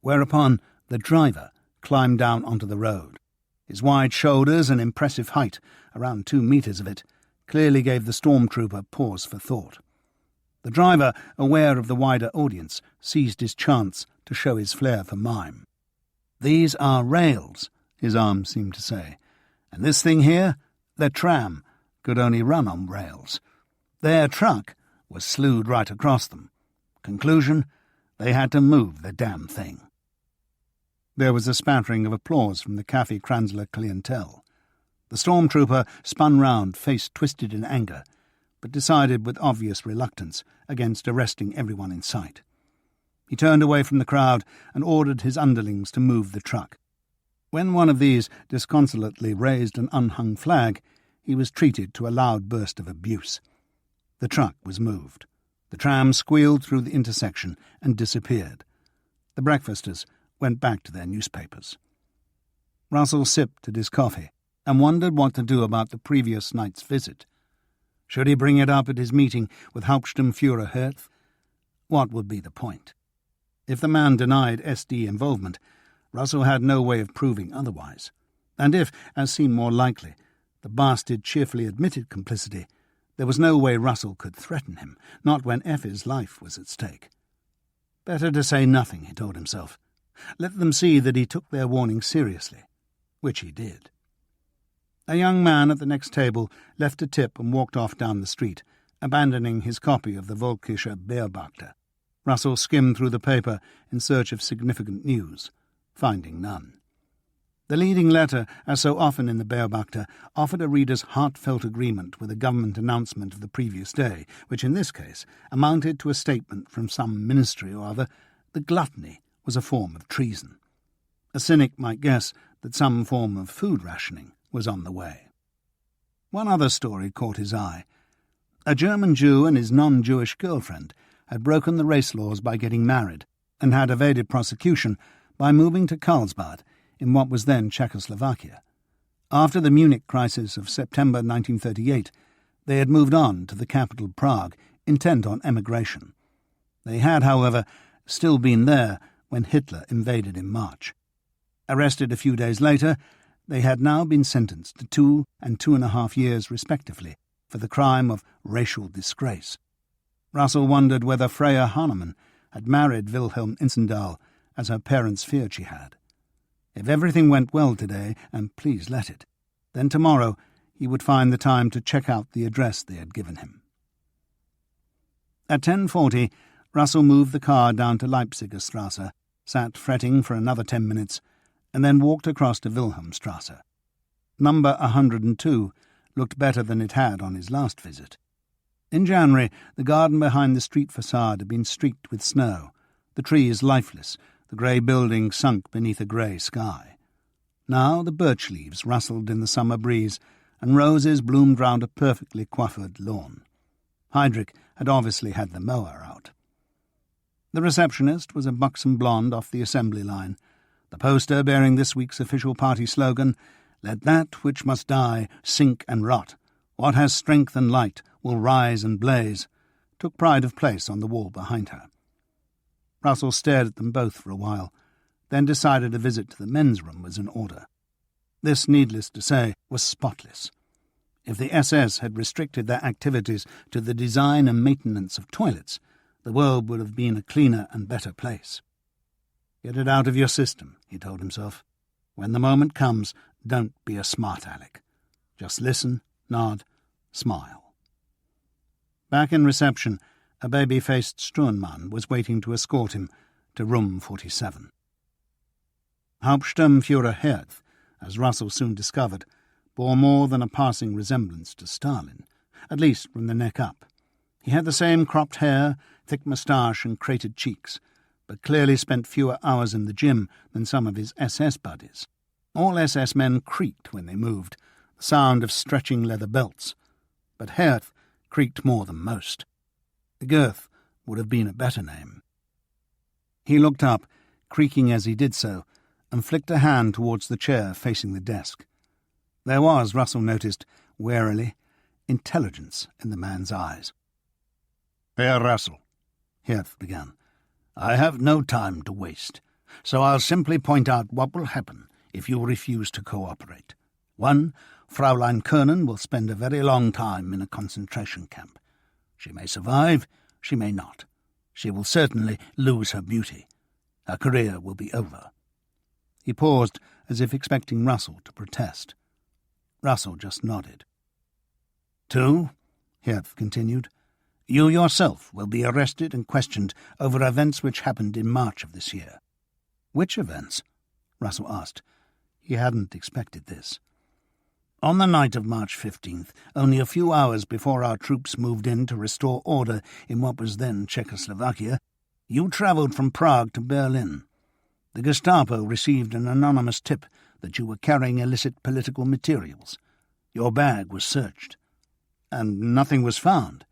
whereupon the driver climbed down onto the road. His wide shoulders and impressive height, around 2 meters of it, clearly gave the stormtrooper pause for thought. The driver, aware of the wider audience, seized his chance to show his flair for mime. "These are rails," his arm seemed to say, "and this thing here, the tram, could only run on rails. Their truck was slewed right across them. Conclusion, they had to move the damn thing." There was a spattering of applause from the Café Kranzler clientele. The stormtrooper spun round, face twisted in anger, but decided with obvious reluctance against arresting everyone in sight. He turned away from the crowd and ordered his underlings to move the truck. When one of these disconsolately raised an unhung flag, he was treated to a loud burst of abuse. The truck was moved. The tram squealed through the intersection and disappeared. The breakfasters went back to their newspapers. Russell sipped at his coffee and wondered what to do about the previous night's visit. Should he bring it up at his meeting with Hauptsturmführer Herth? What would be the point? If the man denied SD involvement, Russell had no way of proving otherwise. And if, as seemed more likely, the bastard cheerfully admitted complicity, there was no way Russell could threaten him, not when Effi's life was at stake. Better to say nothing, he told himself. Let them see that he took their warning seriously, which he did. A young man at the next table left a tip and walked off down the street, abandoning his copy of the Völkische Beobachter. Russell skimmed through the paper in search of significant news, finding none. The leading letter, as so often in the Beobachter, offered a reader's heartfelt agreement with a government announcement of the previous day, which in this case amounted to a statement from some ministry or other that gluttony was a form of treason. A cynic might guess that some form of food rationing was on the way. One other story caught his eye. A German Jew and his non-Jewish girlfriend had broken the race laws by getting married and had evaded prosecution by moving to Karlsbad in what was then Czechoslovakia. After the Munich crisis of September 1938, they had moved on to the capital Prague, intent on emigration. They had, however, still been there when Hitler invaded in March. Arrested a few days later, they had now been sentenced to 2 and 2.5 years respectively for the crime of racial disgrace. Russell wondered whether Freya Hahnemann had married Wilhelm Insendahl as her parents feared she had. If everything went well today, and please let it, then tomorrow he would find the time to check out the address they had given him. At 10:40, Russell moved the car down to Leipziger Strasse, sat fretting for another 10 minutes, and then walked across to Wilhelmstrasse. Number 102 looked better than it had on his last visit. In January, the garden behind the street facade had been streaked with snow, the trees lifeless, the grey buildings sunk beneath a grey sky. Now the birch leaves rustled in the summer breeze, and roses bloomed round a perfectly coiffured lawn. Heydrich had obviously had the mower out. The receptionist was a buxom blonde off the assembly line. The poster bearing this week's official party slogan, "Let that which must die sink and rot. What has strength and light will rise and blaze," took pride of place on the wall behind her. Russell stared at them both for a while, then decided a visit to the men's room was in order. This, needless to say, was spotless. If the SS had restricted their activities to the design and maintenance of toilets, the world would have been a cleaner and better place. Get it out of your system, he told himself. When the moment comes, don't be a smart aleck. Just listen, nod, smile. Back in reception, a baby-faced Sturmmann was waiting to escort him to room 47. Hauptsturmführer Herth, as Russell soon discovered, bore more than a passing resemblance to Stalin, at least from the neck up. He had the same cropped hair, thick moustache and cratered cheeks, but clearly spent fewer hours in the gym than some of his SS buddies. All SS men creaked when they moved, the sound of stretching leather belts, but Herth creaked more than most. Girth would have been a better name. He looked up, creaking as he did so, and flicked a hand towards the chair facing the desk. There was, Russell noticed, warily, intelligence in the man's eyes. "Herr Russell," Herth began, "I have no time to waste, so I'll simply point out what will happen if you refuse to cooperate. 1. Fraulein Kernen will spend a very long time in a concentration camp. She may survive, she may not. She will certainly lose her beauty. Her career will be over." He paused, as if expecting Russell to protest. Russell just nodded. 2, Herth continued, you yourself will be arrested and questioned over events which happened in March of this year. "Which events?" Russell asked. He hadn't expected this. On the night of March 15th, only a few hours before our troops moved in to restore order in what was then Czechoslovakia, you travelled from Prague to Berlin. The Gestapo received an anonymous tip that you were carrying illicit political materials. Your bag was searched. And nothing was found.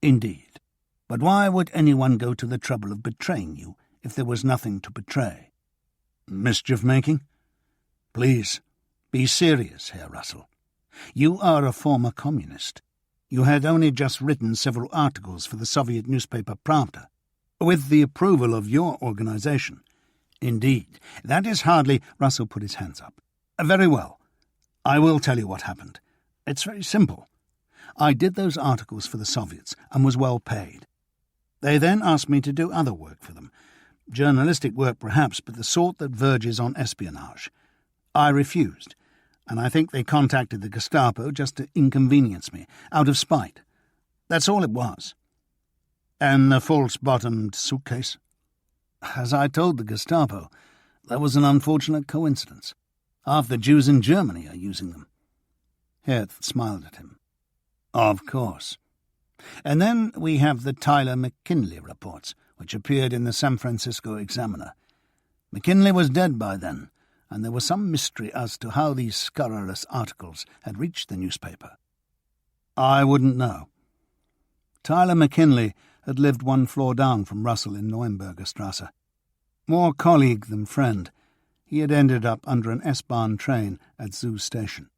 Indeed. But why would anyone go to the trouble of betraying you if there was nothing to betray? Mischief-making? Please, be serious, Herr Russell. You are a former communist. You had only just written several articles for the Soviet newspaper Pravda, with the approval of your organization. Indeed, that is hardly— Russell put his hands up. Very well. I will tell you what happened. It's very simple. I did those articles for the Soviets and was well paid. They then asked me to do other work for them. Journalistic work perhaps, but the sort that verges on espionage. I refused, and I think they contacted the Gestapo just to inconvenience me, out of spite. That's all it was. And the false-bottomed suitcase? As I told the Gestapo, that was an unfortunate coincidence. Half the Jews in Germany are using them. Herth smiled at him. Of course. And then we have the Tyler McKinley reports, which appeared in the San Francisco Examiner. McKinley was dead by then, and there was some mystery as to how these scurrilous articles had reached the newspaper. I wouldn't know. Tyler McKinley had lived one floor down from Russell in Neuenberger Strasse. More colleague than friend, he had ended up under an S-Bahn train at Zoo Station.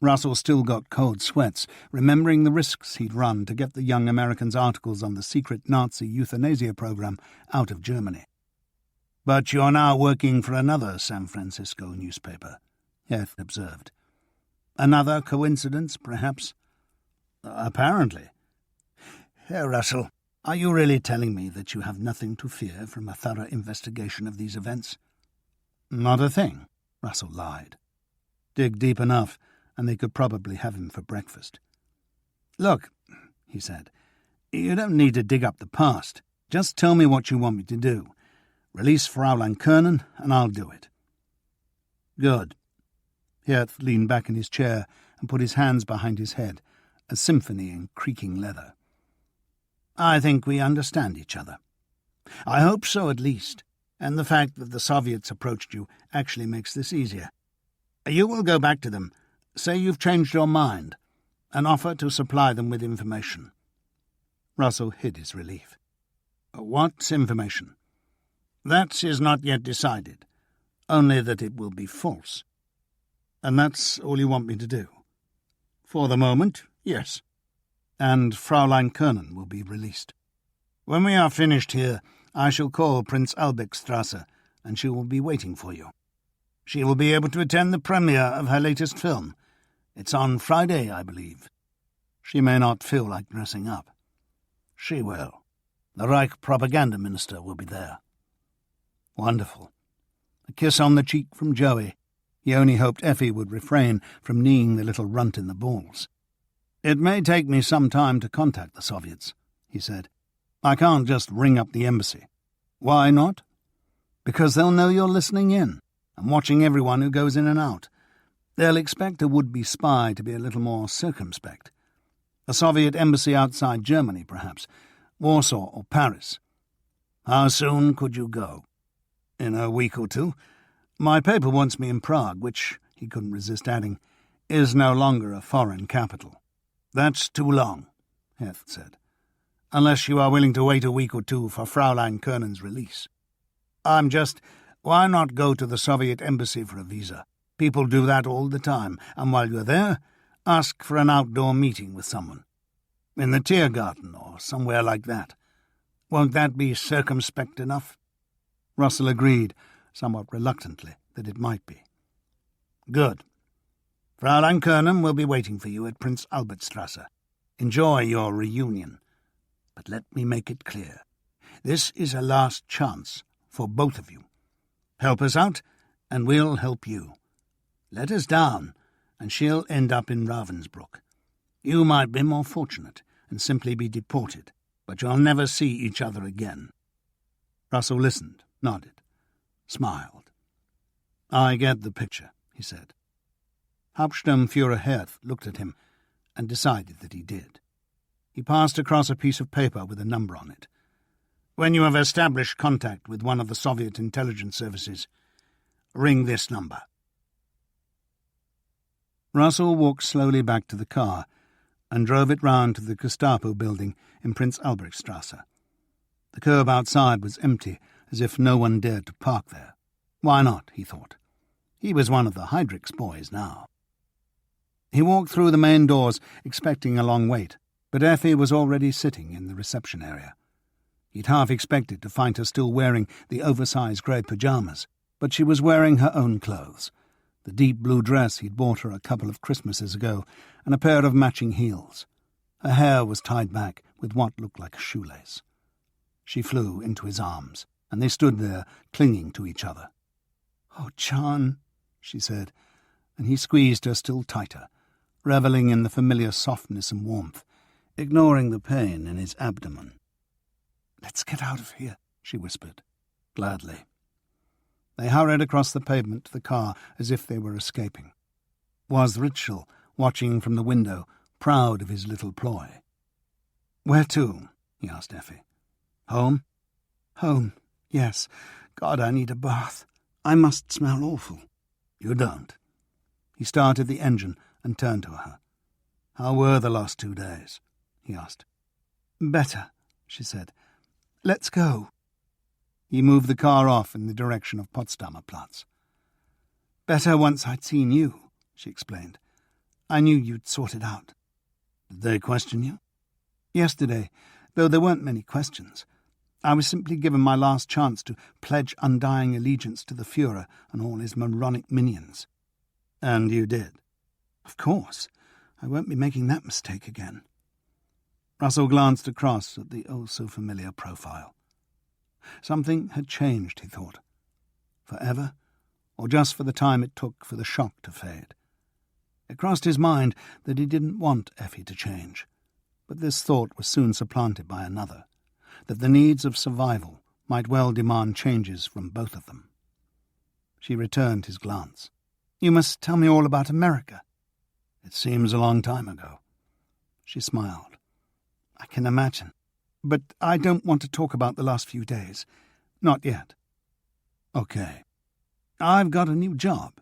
Russell still got cold sweats, remembering the risks he'd run to get the young American's articles on the secret Nazi euthanasia program out of Germany. "But you're now working for another San Francisco newspaper," Herth observed. "Another coincidence, perhaps?" "Apparently." "Herr Russell, are you really telling me that you have nothing to fear from a thorough investigation of these events?" "Not a thing," Russell lied. Dig deep enough, and they could probably have him for breakfast. "Look," he said, "you don't need to dig up the past. Just tell me what you want me to do. Release Fraulein Kernen, and I'll do it." "Good." Herth leaned back in his chair and put his hands behind his head, a symphony in creaking leather. "I think we understand each other. I hope so, at least, and the fact that the Soviets approached you actually makes this easier. You will go back to them, say you've changed your mind, and offer to supply them with information." Russell hid his relief. "What information?" "That is not yet decided, only that it will be false." "And that's all you want me to do?" "For the moment, yes." "And Fraulein Kernen will be released?" "When we are finished here, I shall call Prince Albrechtstrasse, and she will be waiting for you. She will be able to attend the premiere of her latest film. It's on Friday, I believe." "She may not feel like dressing up." "She will. The Reich propaganda minister will be there." Wonderful. A kiss on the cheek from Joey. He only hoped Effi would refrain from kneeing the little runt in the balls. "It may take me some time to contact the Soviets," he said. "I can't just ring up the embassy." "Why not?" "Because they'll know you're listening in, and watching everyone who goes in and out. They'll expect a would-be spy to be a little more circumspect. A Soviet embassy outside Germany, perhaps. Warsaw or Paris. How soon could you go? In a week or two. My paper wants me in Prague, which, he couldn't resist adding, is no longer a foreign capital. That's too long, Heth said. Unless you are willing to wait a week or two for Fraulein Kernen's release. Why not go to the Soviet embassy for a visa? People do that all the time, and while you're there, ask for an outdoor meeting with someone. In the Tiergarten or somewhere like that. Won't that be circumspect enough? Russell agreed, somewhat reluctantly, that it might be. Good. Fraulein Kernen will be waiting for you at Prince Albertstrasse. Enjoy your reunion. But let me make it clear. This is a last chance for both of you. Help us out, and we'll help you. Let us down, and she'll end up in Ravensbrück. You might be more fortunate and simply be deported, but you'll never see each other again. Russell listened, nodded, smiled. I get the picture, he said. Hauptsturmführer Heth looked at him and decided that he did. He passed across a piece of paper with a number on it. When you have established contact with one of the Soviet intelligence services, ring this number. Russell walked slowly back to the car and drove it round to the Gestapo building in Prince Albrechtstrasse. The curb outside was empty, as if no one dared to park there. Why not, he thought. He was one of the Heydrich's boys now. He walked through the main doors, expecting a long wait, but Effi was already sitting in the reception area. He'd half expected to find her still wearing the oversized grey pyjamas, but she was wearing her own clothes, the deep blue dress he'd bought her a couple of Christmases ago, and a pair of matching heels. Her hair was tied back with what looked like a shoelace. She flew into his arms, and they stood there, clinging to each other. "Oh, John," she said, and he squeezed her still tighter, revelling in the familiar softness and warmth, ignoring the pain in his abdomen. "Let's get out of here," she whispered. Gladly. They hurried across the pavement to the car as if they were escaping. Was Ritschl, watching from the window, proud of his little ploy? "Where to?" he asked Effi. "Home?" "Home, yes. God, I need a bath. I must smell awful." "You don't." He started the engine and turned to her. "How were the last 2 days?" he asked. "Better," she said. "Let's go." He moved the car off in the direction of Potsdamer Platz. "Better once I'd seen you," she explained. "I knew you'd sort it out." "Did they question you?" "Yesterday, though there weren't many questions. I was simply given my last chance to pledge undying allegiance to the Führer and all his moronic minions." "And you did?" "Of course. I won't be making that mistake again." Russell glanced across at the oh-so-familiar profile. Something had changed, he thought. Forever, or just for the time it took for the shock to fade. It crossed his mind that he didn't want Effi to change, but this thought was soon supplanted by another, that the needs of survival might well demand changes from both of them. She returned his glance. "You must tell me all about America." "It seems a long time ago." She smiled. "I can imagine. But I don't want to talk about the last few days. Not yet." "Okay. I've got a new job."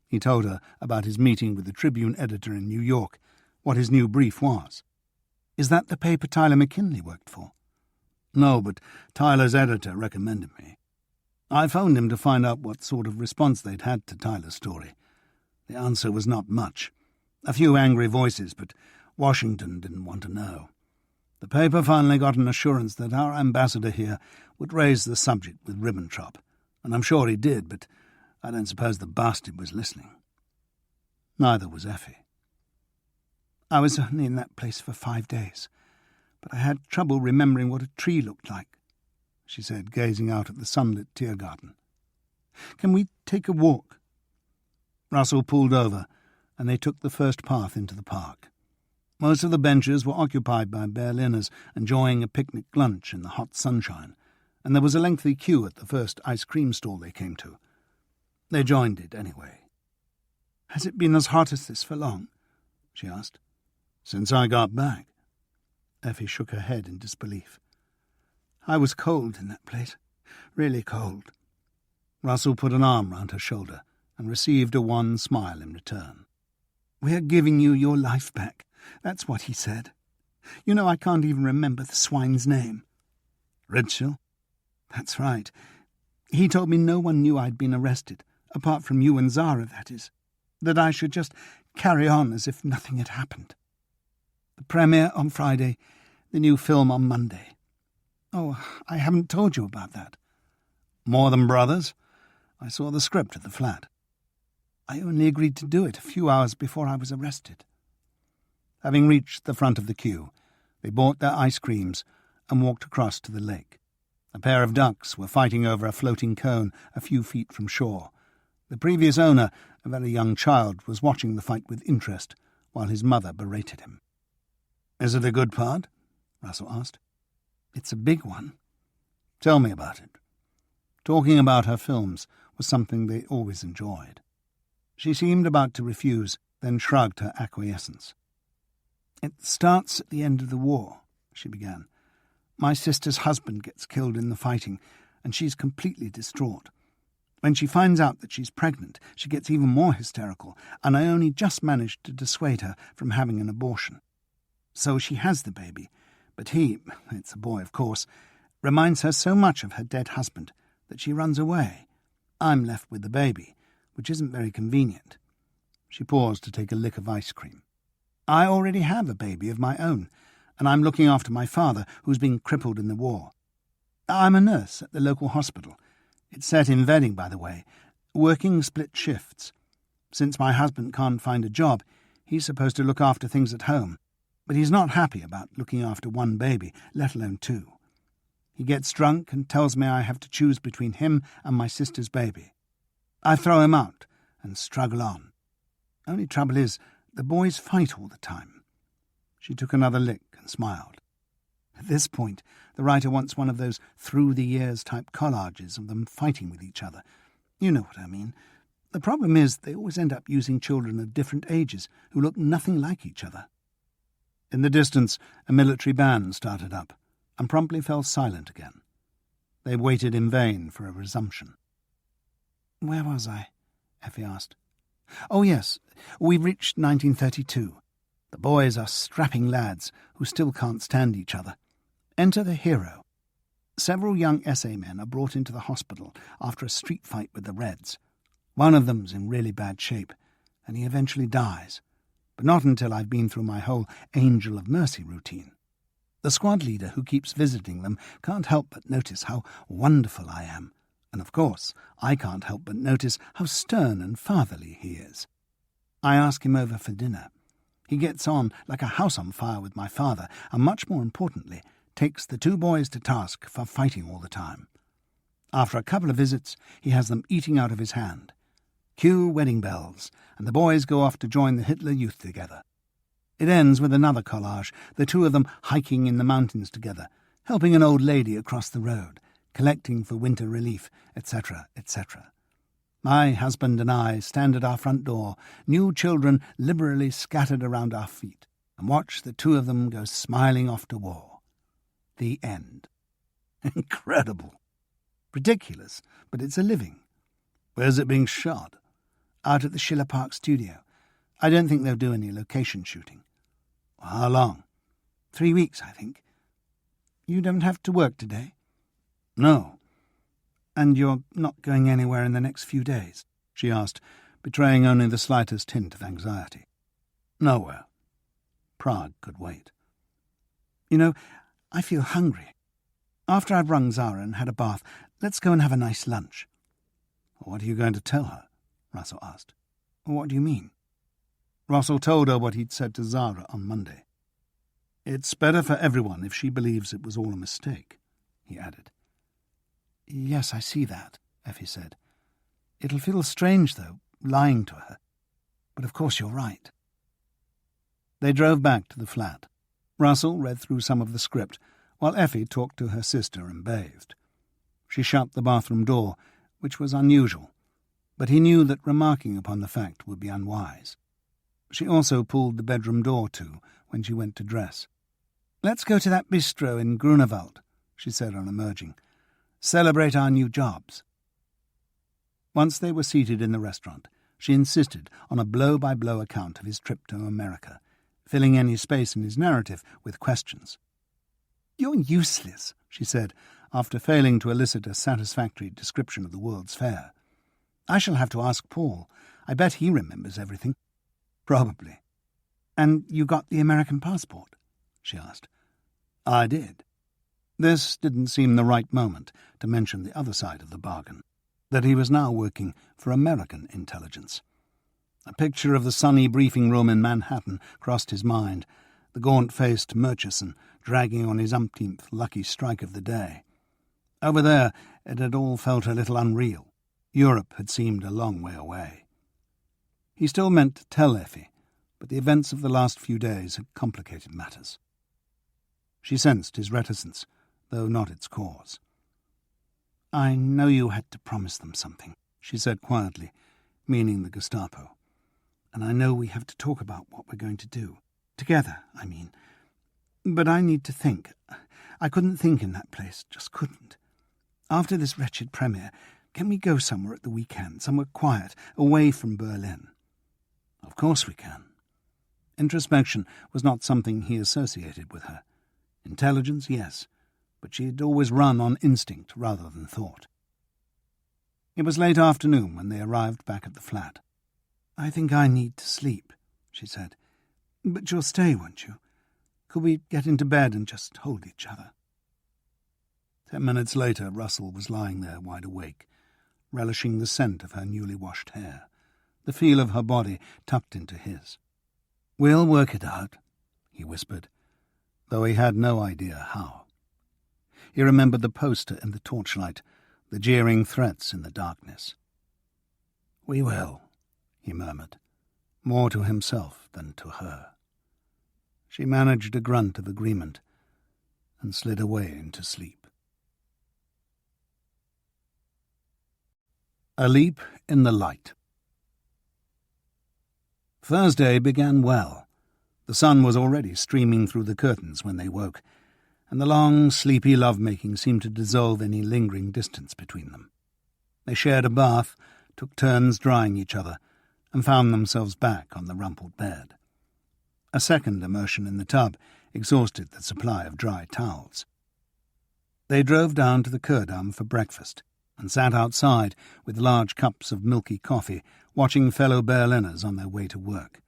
He told her about his meeting with the Tribune editor in New York, what his new brief was. "Is that the paper Tyler McKinley worked for?" "No, but Tyler's editor recommended me. I phoned him to find out what sort of response they'd had to Tyler's story. The answer was not much. A few angry voices, but Washington didn't want to know. The paper finally got an assurance that our ambassador here would raise the subject with Ribbentrop, and I'm sure he did, but I don't suppose the bastard was listening." Neither was Effi. "I was only in that place for 5 days, but I had trouble remembering what a tree looked like," she said, gazing out at the sunlit Tiergarten. "Can we take a walk?" Russell pulled over, and they took the first path into the park. Most of the benches were occupied by Berliners enjoying a picnic lunch in the hot sunshine, and there was a lengthy queue at the first ice cream stall they came to. They joined it anyway. "Has it been as hot as this for long?" she asked. "Since I got back." Effie shook her head in disbelief. "I was cold in that place, really cold." Russell put an arm round her shoulder and received a wan smile in return. "We're giving you your life back. That's what he said. You know, I can't even remember the swine's name." "Ritschel?" "That's right. He told me no one knew I'd been arrested, apart from you and Zara, that is. That I should just carry on as if nothing had happened. The premiere on Friday, the new film on Monday. Oh, I haven't told you about that." "More Than Brothers? I saw the script at the flat." "I only agreed to do it a few hours before I was arrested." Having reached the front of the queue, they bought their ice creams and walked across to the lake. A pair of ducks were fighting over a floating cone a few feet from shore. The previous owner, a very young child, was watching the fight with interest, while his mother berated him. "Is it a good part?" Russell asked. "It's a big one." "Tell me about it." Talking about her films was something they always enjoyed. She seemed about to refuse, then shrugged her acquiescence. "It starts at the end of the war," she began. "My sister's husband gets killed in the fighting, and she's completely distraught. When she finds out that she's pregnant, she gets even more hysterical, and I only just managed to dissuade her from having an abortion. So she has the baby, but he, it's a boy of course, reminds her so much of her dead husband that she runs away. I'm left with the baby, which isn't very convenient." She paused to take a lick of ice cream. "I already have a baby of my own, and I'm looking after my father, who's been crippled in the war. I'm a nurse at the local hospital. It's set in Reading, by the way, working split shifts. Since my husband can't find a job, he's supposed to look after things at home, but he's not happy about looking after one baby, let alone two. He gets drunk and tells me I have to choose between him and my sister's baby. I throw him out and struggle on. Only trouble is, the boys fight all the time." She took another lick and smiled. At this point, the writer wants one of those through-the-years type collages of them fighting with each other. You know what I mean. The problem is they always end up using children of different ages who look nothing like each other. In the distance, a military band started up and promptly fell silent again. They waited in vain for a resumption. "Where was I?" Effie asked. "Oh, yes, we've reached 1932. The boys are strapping lads who still can't stand each other. Enter the hero. Several young SA men are brought into the hospital after a street fight with the Reds. One of them's in really bad shape, and he eventually dies, but not until I've been through my whole Angel of Mercy routine. The squad leader who keeps visiting them can't help but notice how wonderful I am, and of course I can't help but notice how stern and fatherly he is. I ask him over for dinner. He gets on like a house on fire with my father, and much more importantly, takes the two boys to task for fighting all the time. After a couple of visits, he has them eating out of his hand. Cue wedding bells, and the boys go off to join the Hitler Youth together. It ends with another collage, the two of them hiking in the mountains together, helping an old lady across the road, collecting for winter relief, etc., etc. My husband and I stand at our front door, new children liberally scattered around our feet, and watch the two of them go smiling off to war. The end. Incredible. Ridiculous, but it's a living. Where's it being shot? Out at the Schiller Park studio. I don't think they'll do any location shooting. How long? 3 weeks, I think. You don't have to work today? No. And you're not going anywhere in the next few days? She asked, betraying only the slightest hint of anxiety. Nowhere. Prague could wait. You know, I feel hungry. After I've rung Zara and had a bath, let's go and have a nice lunch. What are you going to tell her? Russell asked. What do you mean? Russell told her what he'd said to Zara on Monday. It's better for everyone if she believes it was all a mistake, he added. Yes, I see that, Effie said. It'll feel strange, though, lying to her. But of course you're right. They drove back to the flat. Russell read through some of the script, while Effie talked to her sister and bathed. She shut the bathroom door, which was unusual. but he knew that remarking upon the fact would be unwise. She also pulled the bedroom door to when she went to dress. "Let's go to that bistro in Grunewald," she said on emerging. "Celebrate our new jobs." Once they were seated in the restaurant, she insisted on a blow-by-blow account of his trip to America, filling any space in his narrative with questions. "You're useless," she said, after failing to elicit a satisfactory description of the World's Fair. "I shall have to ask Paul. I bet he remembers everything." "Probably." "And you got the American passport?" she asked. "I did." This didn't seem the right moment to mention the other side of the bargain, that he was now working for American intelligence. A picture of the sunny briefing room in Manhattan crossed his mind, the gaunt-faced Murchison dragging on his umpteenth lucky strike of the day. Over there it had all felt a little unreal. Europe had seemed a long way away. He still meant to tell Effie, but the events of the last few days had complicated matters. She sensed his reticence, though not its cause. "I know you had to promise them something," she said quietly, meaning the Gestapo. "And I know we have to talk about what we're going to do. Together, I mean. But I need to think. I couldn't think in that place, just couldn't. After this wretched premiere, can we go somewhere at the weekend, somewhere quiet, away from Berlin?" "Of course we can." Introspection was not something he associated with her. Intelligence, yes, but she had always run on instinct rather than thought. It was late afternoon when they arrived back at the flat. "I think I need to sleep," she said. "But you'll stay, won't you? Could we get into bed and just hold each other?" 10 minutes later, Russell was lying there wide awake, relishing the scent of her newly washed hair, the feel of her body tucked into his. "We'll work it out," he whispered, though he had no idea how. He remembered the poster in the torchlight, the jeering threats in the darkness. "We will," he murmured, more to himself than to her. She managed a grunt of agreement and slid away into sleep. A leap in the light. Thursday began well. The sun was already streaming through the curtains when they woke, and the long, sleepy love-making seemed to dissolve any lingering distance between them. They shared a bath, took turns drying each other, and found themselves back on the rumpled bed. A second immersion in the tub exhausted the supply of dry towels. They drove down to the Ku'damm for breakfast and sat outside with large cups of milky coffee, watching fellow Berliners on their way to work.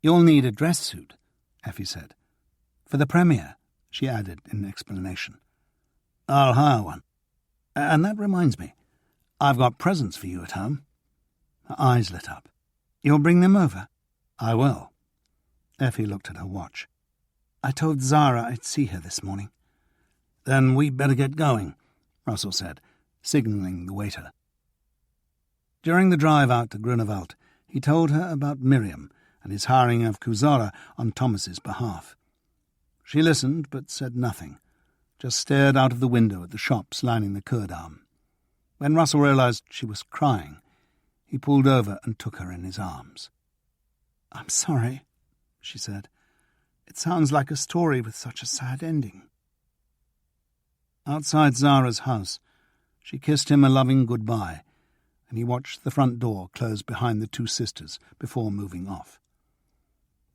"You'll need a dress suit," Effi said. "For the premiere," she added in explanation. "I'll hire one. And that reminds me, I've got presents for you at home." Her eyes lit up. "You'll bring them over?" "I will." Effi looked at her watch. "I told Zara I'd see her this morning." "Then we'd better get going," Russell said, signalling the waiter. During the drive out to Grunewald, he told her about Miriam and his hiring of Kuzora on Thomas's behalf. She listened but said nothing, just stared out of the window at the shops lining the Ku'damm. When Russell realized she was crying, he pulled over and took her in his arms. "I'm sorry," she said. "It sounds like a story with such a sad ending." Outside Zara's house, she kissed him a loving goodbye, and he watched the front door close behind the two sisters before moving off.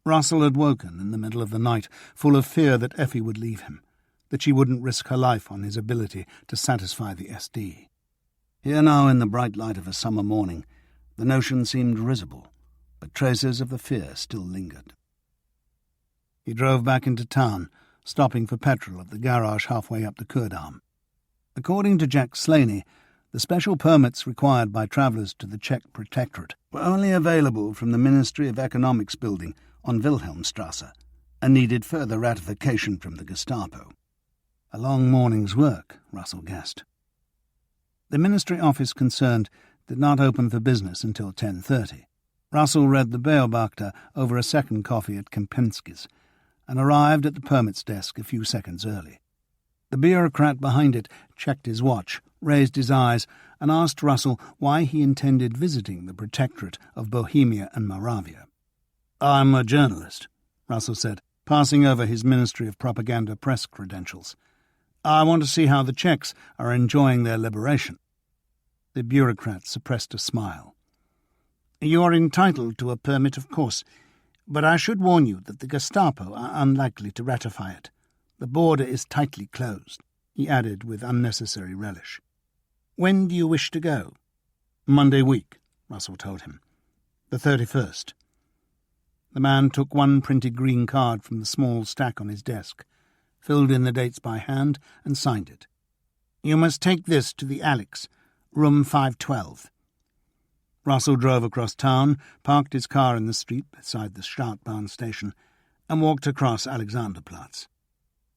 Russell had woken in the middle of the night, full of fear that Effie would leave him, that she wouldn't risk her life on his ability to satisfy the SD. Here now, in the bright light of a summer morning, the notion seemed risible, but traces of the fear still lingered. He drove back into town, stopping for petrol at the garage halfway up the Ku'damm. According to Jack Slaney, the special permits required by travellers to the Czech Protectorate were only available from the Ministry of Economics building on Wilhelmstrasse, and needed further ratification from the Gestapo. A long morning's work, Russell guessed. The ministry office concerned did not open for business until 10:30. Russell read the Beobachter over a second coffee at Kempinski's and arrived at the permits desk a few seconds early. The bureaucrat behind it checked his watch, raised his eyes, and asked Russell why he intended visiting the Protectorate of Bohemia and Moravia. "I'm a journalist," Russell said, passing over his Ministry of Propaganda press credentials. "I want to see how the Czechs are enjoying their liberation." The bureaucrat suppressed a smile. "You are entitled to a permit, of course, but I should warn you that the Gestapo are unlikely to ratify it. The border is tightly closed," he added with unnecessary relish. "When do you wish to go?" "Monday week," Russell told him. "The 31st. The man took one printed green card from the small stack on his desk, filled in the dates by hand, and signed it. "You must take this to the Alex, room 512. Russell drove across town, parked his car in the street beside the Startbahn station, and walked across Alexanderplatz.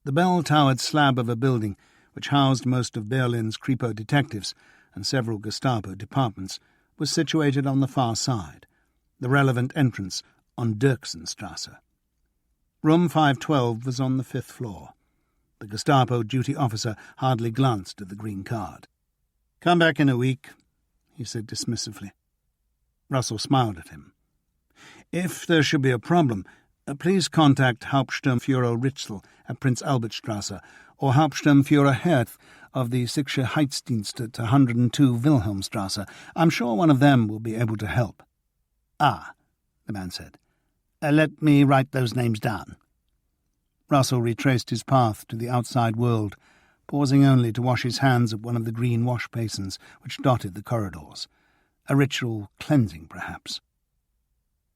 The bell-towered slab of a building, which housed most of Berlin's Kripo detectives and several Gestapo departments, was situated on the far side, the relevant entrance on Dirksenstrasse. Room 512 was on the 5th floor. The Gestapo duty officer hardly glanced at the green card. "Come back in a week," he said dismissively. Russell smiled at him. "If there should be a problem, please contact Hauptsturmführer Ritzel at Prince Albertstrasse or Hauptsturmführer Herth of the Sicherheitsdienst at 102 Wilhelmstrasse. I'm sure one of them will be able to help." "Ah," the man said. "Let me write those names down." Russell retraced his path to the outside world, pausing only to wash his hands at one of the green wash basins which dotted the corridors. A ritual cleansing, perhaps.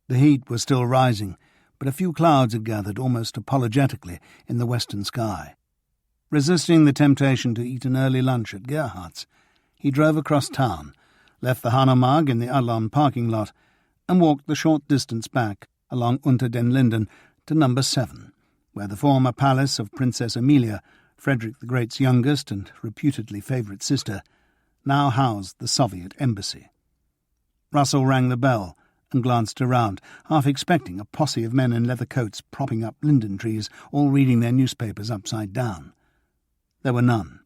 The heat was still rising, but a few clouds had gathered almost apologetically in the western sky. Resisting the temptation to eat an early lunch at Gerhardt's, he drove across town, left the Hanomag in the Adlon parking lot, and walked the short distance back along Unter den Linden to number 7, where the former palace of Princess Amelia, Frederick the Great's youngest and reputedly favourite sister, now housed the Soviet embassy. Russell rang the bell and glanced around, half expecting a posse of men in leather coats propping up linden trees, all reading their newspapers upside down. There were none.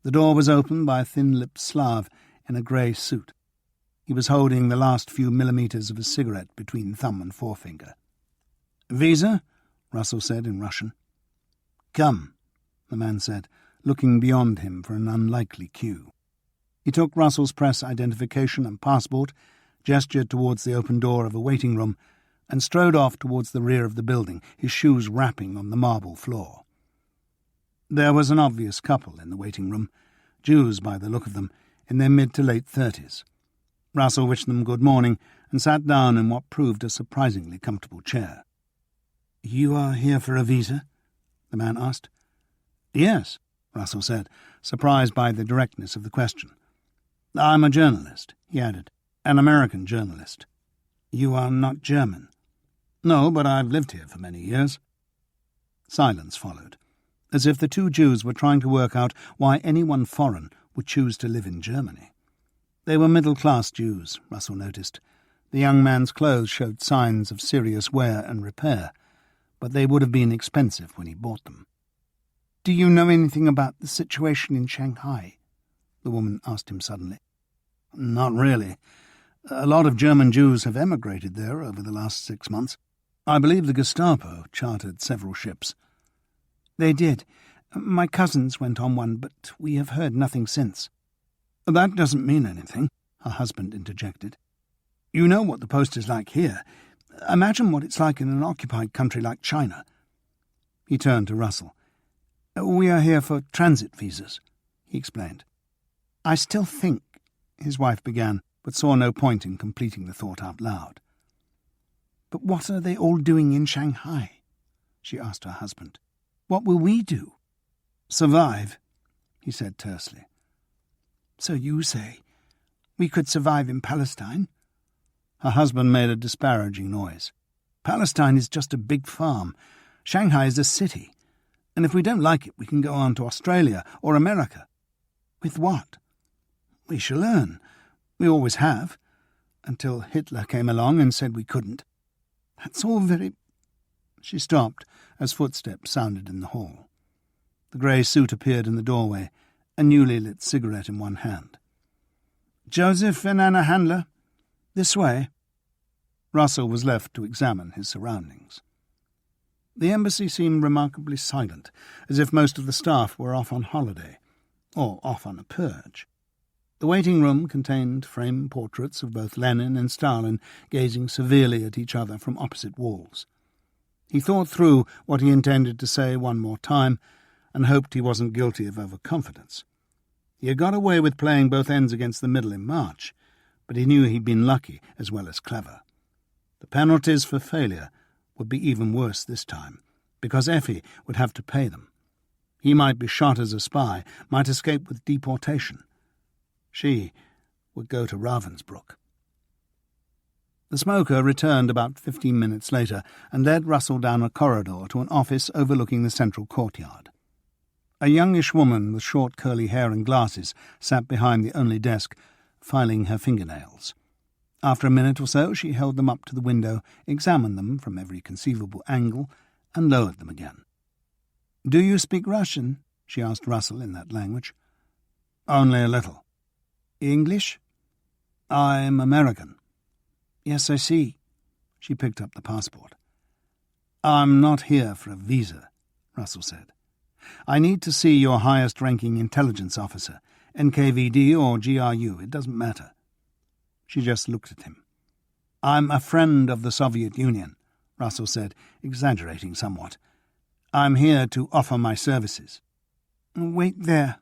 The door was opened by a thin-lipped Slav in a grey suit. He was holding the last few millimetres of a cigarette between thumb and forefinger. "Visa?" Russell said in Russian. "Come," the man said, looking beyond him for an unlikely cue. He took Russell's press identification and passport, gestured towards the open door of a waiting room, and strode off towards the rear of the building, his shoes rapping on the marble floor. There was an obvious couple in the waiting room, Jews by the look of them, in their mid to late 30s. Russell wished them good morning and sat down in what proved a surprisingly comfortable chair. "You are here for a visa?" the man asked. "Yes," Russell said, surprised by the directness of the question. "I'm a journalist," he added, "an American journalist." "You are not German?" "No, but I've lived here for many years." Silence followed, as if the two Jews were trying to work out why anyone foreign would choose to live in Germany. They were middle-class Jews, Russell noticed. The young man's clothes showed signs of serious wear and repair, but they would have been expensive when he bought them. "Do you know anything about the situation in Shanghai?" the woman asked him suddenly. "Not really. A lot of German Jews have emigrated there over the last 6 months. I believe the Gestapo chartered several ships." "They did. My cousins went on one, but we have heard nothing since." "That doesn't mean anything," her husband interjected. "You know what the post is like here. Imagine what it's like in an occupied country like China." He turned to Russell. "We are here for transit visas," he explained. "I still think," his wife began, but saw no point in completing the thought out loud. "But what are they all doing in Shanghai?" she asked her husband. "What will we do?" "Survive," he said tersely. "So you say we could survive in Palestine?" Her husband made a disparaging noise. "Palestine is just a big farm. Shanghai is a city. And if we don't like it, we can go on to Australia or America." "With what?" "We shall learn. We always have. Until Hitler came along and said we couldn't." "That's all very—" She stopped as footsteps sounded in the hall. The grey suit appeared in the doorway, a newly lit cigarette in one hand. "Joseph and Anna Handler? This way." Russell was left to examine his surroundings. The embassy seemed remarkably silent, as if most of the staff were off on holiday, or off on a purge. The waiting room contained framed portraits of both Lenin and Stalin gazing severely at each other from opposite walls. He thought through what he intended to say one more time, and hoped he wasn't guilty of overconfidence. He had got away with playing both ends against the middle in March, but he knew he'd been lucky as well as clever. The penalties for failure would be even worse this time, because Effi would have to pay them. He might be shot as a spy, might escape with deportation. She would go to Ravensbrück. The smoker returned about 15 minutes later and led Russell down a corridor to an office overlooking the central courtyard. A youngish woman with short curly hair and glasses sat behind the only desk, filing her fingernails. After a minute or so she held them up to the window, examined them from every conceivable angle, and lowered them again. "Do you speak Russian?" she asked Russell in that language. "Only a little." "English?" "I'm American." "Yes, I see." She picked up the passport. "I'm not here for a visa," Russell said. "I need to see your highest-ranking intelligence officer, NKVD or GRU, it doesn't matter." She just looked at him. "I'm a friend of the Soviet Union," Russell said, exaggerating somewhat. "I'm here to offer my services." "Wait there,"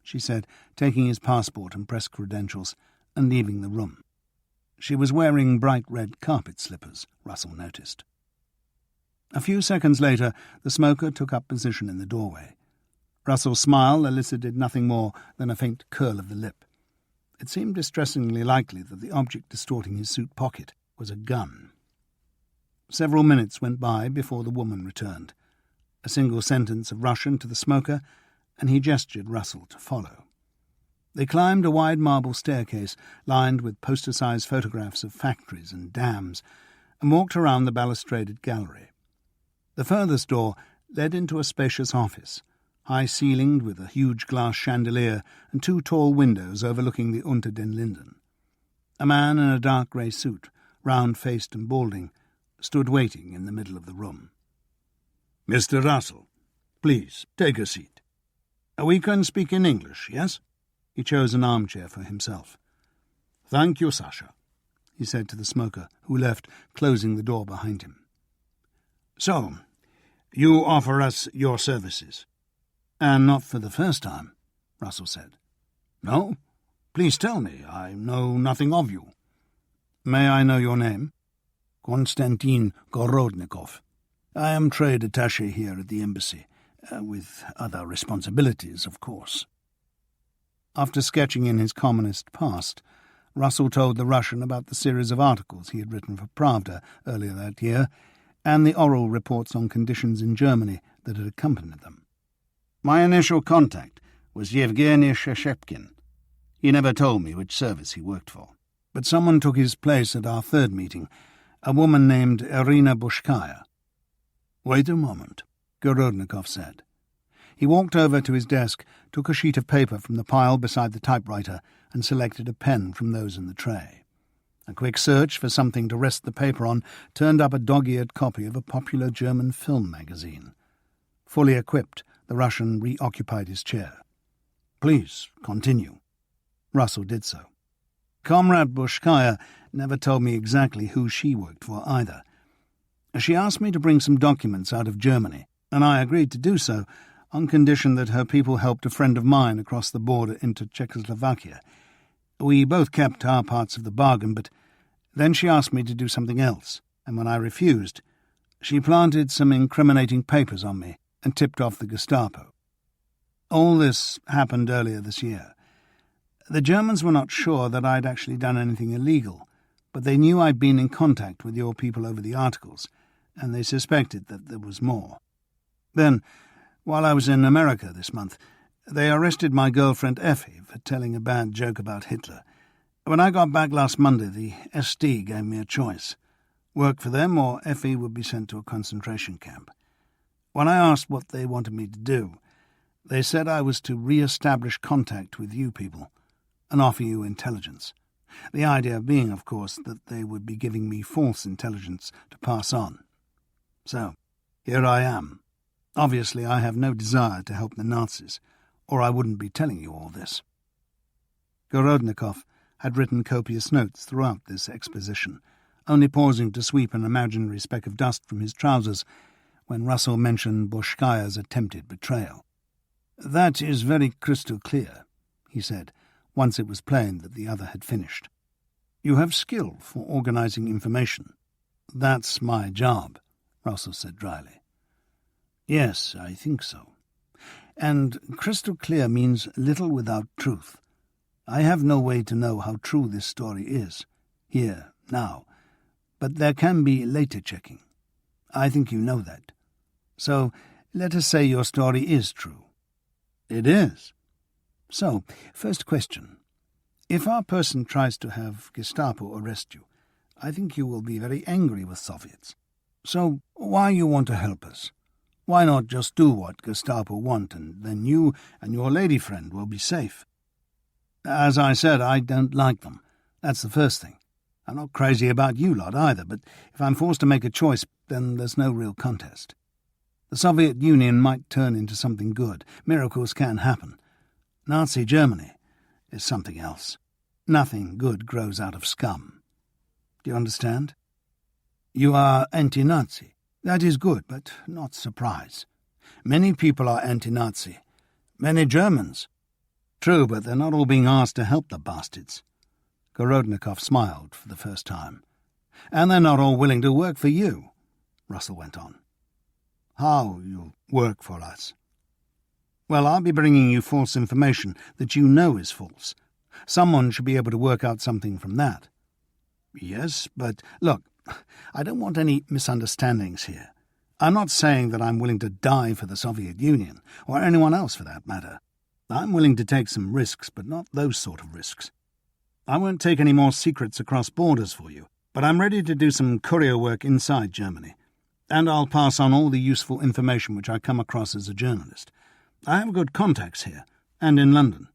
she said, taking his passport and press credentials, and leaving the room. She was wearing bright red carpet slippers, Russell noticed. A few seconds later, the smoker took up position in the doorway. Russell's smile elicited nothing more than a faint curl of the lip. It seemed distressingly likely that the object distorting his suit pocket was a gun. Several minutes went by before the woman returned. A single sentence of Russian to the smoker, and he gestured Russell to follow. They climbed a wide marble staircase lined with poster-sized photographs of factories and dams, and walked around the balustraded gallery. The furthest door led into a spacious office, high-ceilinged with a huge glass chandelier and two tall windows overlooking the Unter den Linden. A man in a dark grey suit, round-faced and balding, stood waiting in the middle of the room. "Mr. Russell, please, take a seat. We can speak in English, yes?" He chose an armchair for himself. "Thank you, Sasha," he said to the smoker, who left, closing the door behind him. "So, you offer us your services." "And not for the first time," Russell said. "No? Please tell me. I know nothing of you." "May I know your name?" "Konstantin Gorodnikov. I am trade attaché here at the embassy, with other responsibilities, of course." After sketching in his communist past, Russell told the Russian about the series of articles he had written for Pravda earlier that year, and the oral reports on conditions in Germany that had accompanied them. "My initial contact was Yevgeny Sheshepkin. He never told me which service he worked for. But someone took his place at our third meeting, a woman named Irina Bushkaya." "Wait a moment," Gorodnikov said. He walked over to his desk, took a sheet of paper from the pile beside the typewriter, and selected a pen from those in the tray. A quick search for something to rest the paper on turned up a dog-eared copy of a popular German film magazine. Fully equipped, the Russian reoccupied his chair. "Please, continue." Russell did so. "Comrade Bushkaya never told me exactly who she worked for either. She asked me to bring some documents out of Germany, and I agreed to do so, on condition that her people helped a friend of mine across the border into Czechoslovakia. We both kept our parts of the bargain, but then she asked me to do something else, and when I refused, she planted some incriminating papers on me and tipped off the Gestapo. All this happened earlier this year. The Germans were not sure that I'd actually done anything illegal, but they knew I'd been in contact with your people over the articles, and they suspected that there was more. Then, while I was in America this month, they arrested my girlfriend Effi for telling a bad joke about Hitler. When I got back last Monday, the SD gave me a choice. Work for them or Effi would be sent to a concentration camp. When I asked what they wanted me to do, They said I was to re-establish contact with you people and offer you intelligence. The idea being, of course, that they would be giving me false intelligence to pass on. So, here I am. Obviously, I have no desire to help the Nazis, or I wouldn't be telling you all this." Gorodnikov had written copious notes throughout this exposition, only pausing to sweep an imaginary speck of dust from his trousers when Russell mentioned Boshkaya's attempted betrayal. "That is very crystal clear," he said, once it was plain that the other had finished. "You have skill for organizing information." "That's my job," Russell said dryly. "Yes, I think so. And crystal clear means little without truth. I have no way to know how true this story is, here, now, but there can be later checking. I think you know that. So, let us say your story is true." "It is." "So, first question. If our person tries to have Gestapo arrest you, I think you will be very angry with Soviets. So, why you want to help us? Why not just do what Gestapo want, and then you and your lady friend will be safe?" "As I said, I don't like them. That's the first thing. I'm not crazy about you lot either, but if I'm forced to make a choice, then there's no real contest. The Soviet Union might turn into something good. Miracles can happen. Nazi Germany is something else. Nothing good grows out of scum. Do you understand? You are anti-Nazi. That is good, but not surprise. Many people are anti-Nazi. Many Germans. True, but they're not all being asked to help the bastards." Gorodnikov smiled for the first time. "And they're not all willing to work for you," Russell went on. "How you work for us?" "Well, I'll be bringing you false information that you know is false. Someone should be able to work out something from that." "Yes, but look, I don't want any misunderstandings here. I'm not saying that I'm willing to die for the Soviet Union, or anyone else for that matter. I'm willing to take some risks, but not those sort of risks. I won't take any more secrets across borders for you, but I'm ready to do some courier work inside Germany, and I'll pass on all the useful information which I come across as a journalist. I have good contacts here, and in London.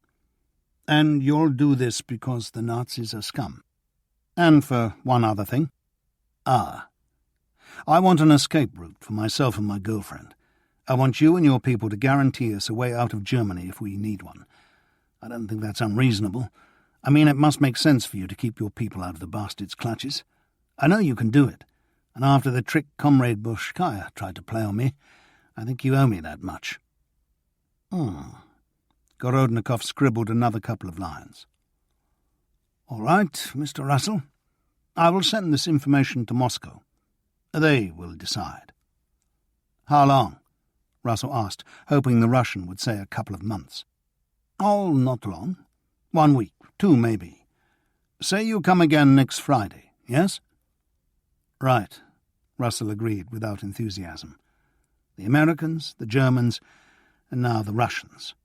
And you'll do this because the Nazis are scum. And for one other thing. I want an escape route for myself and my girlfriend. I want you and your people to guarantee us a way out of Germany if we need one. I don't think that's unreasonable. I mean, it must make sense for you to keep your people out of the bastards' clutches. I know you can do it, and after the trick Comrade Boshkaya tried to play on me, I think you owe me that much." Gorodnikov scribbled another couple of lines. "All right, Mr. Russell. I will send this information to Moscow. They will decide." "How long?" Russell asked, hoping the Russian would say a couple of months. "Oh, not long. 1 week, 2 maybe. Say you come again next Friday, yes?" "Right," Russell agreed without enthusiasm. The Americans, the Germans, and now the Russians.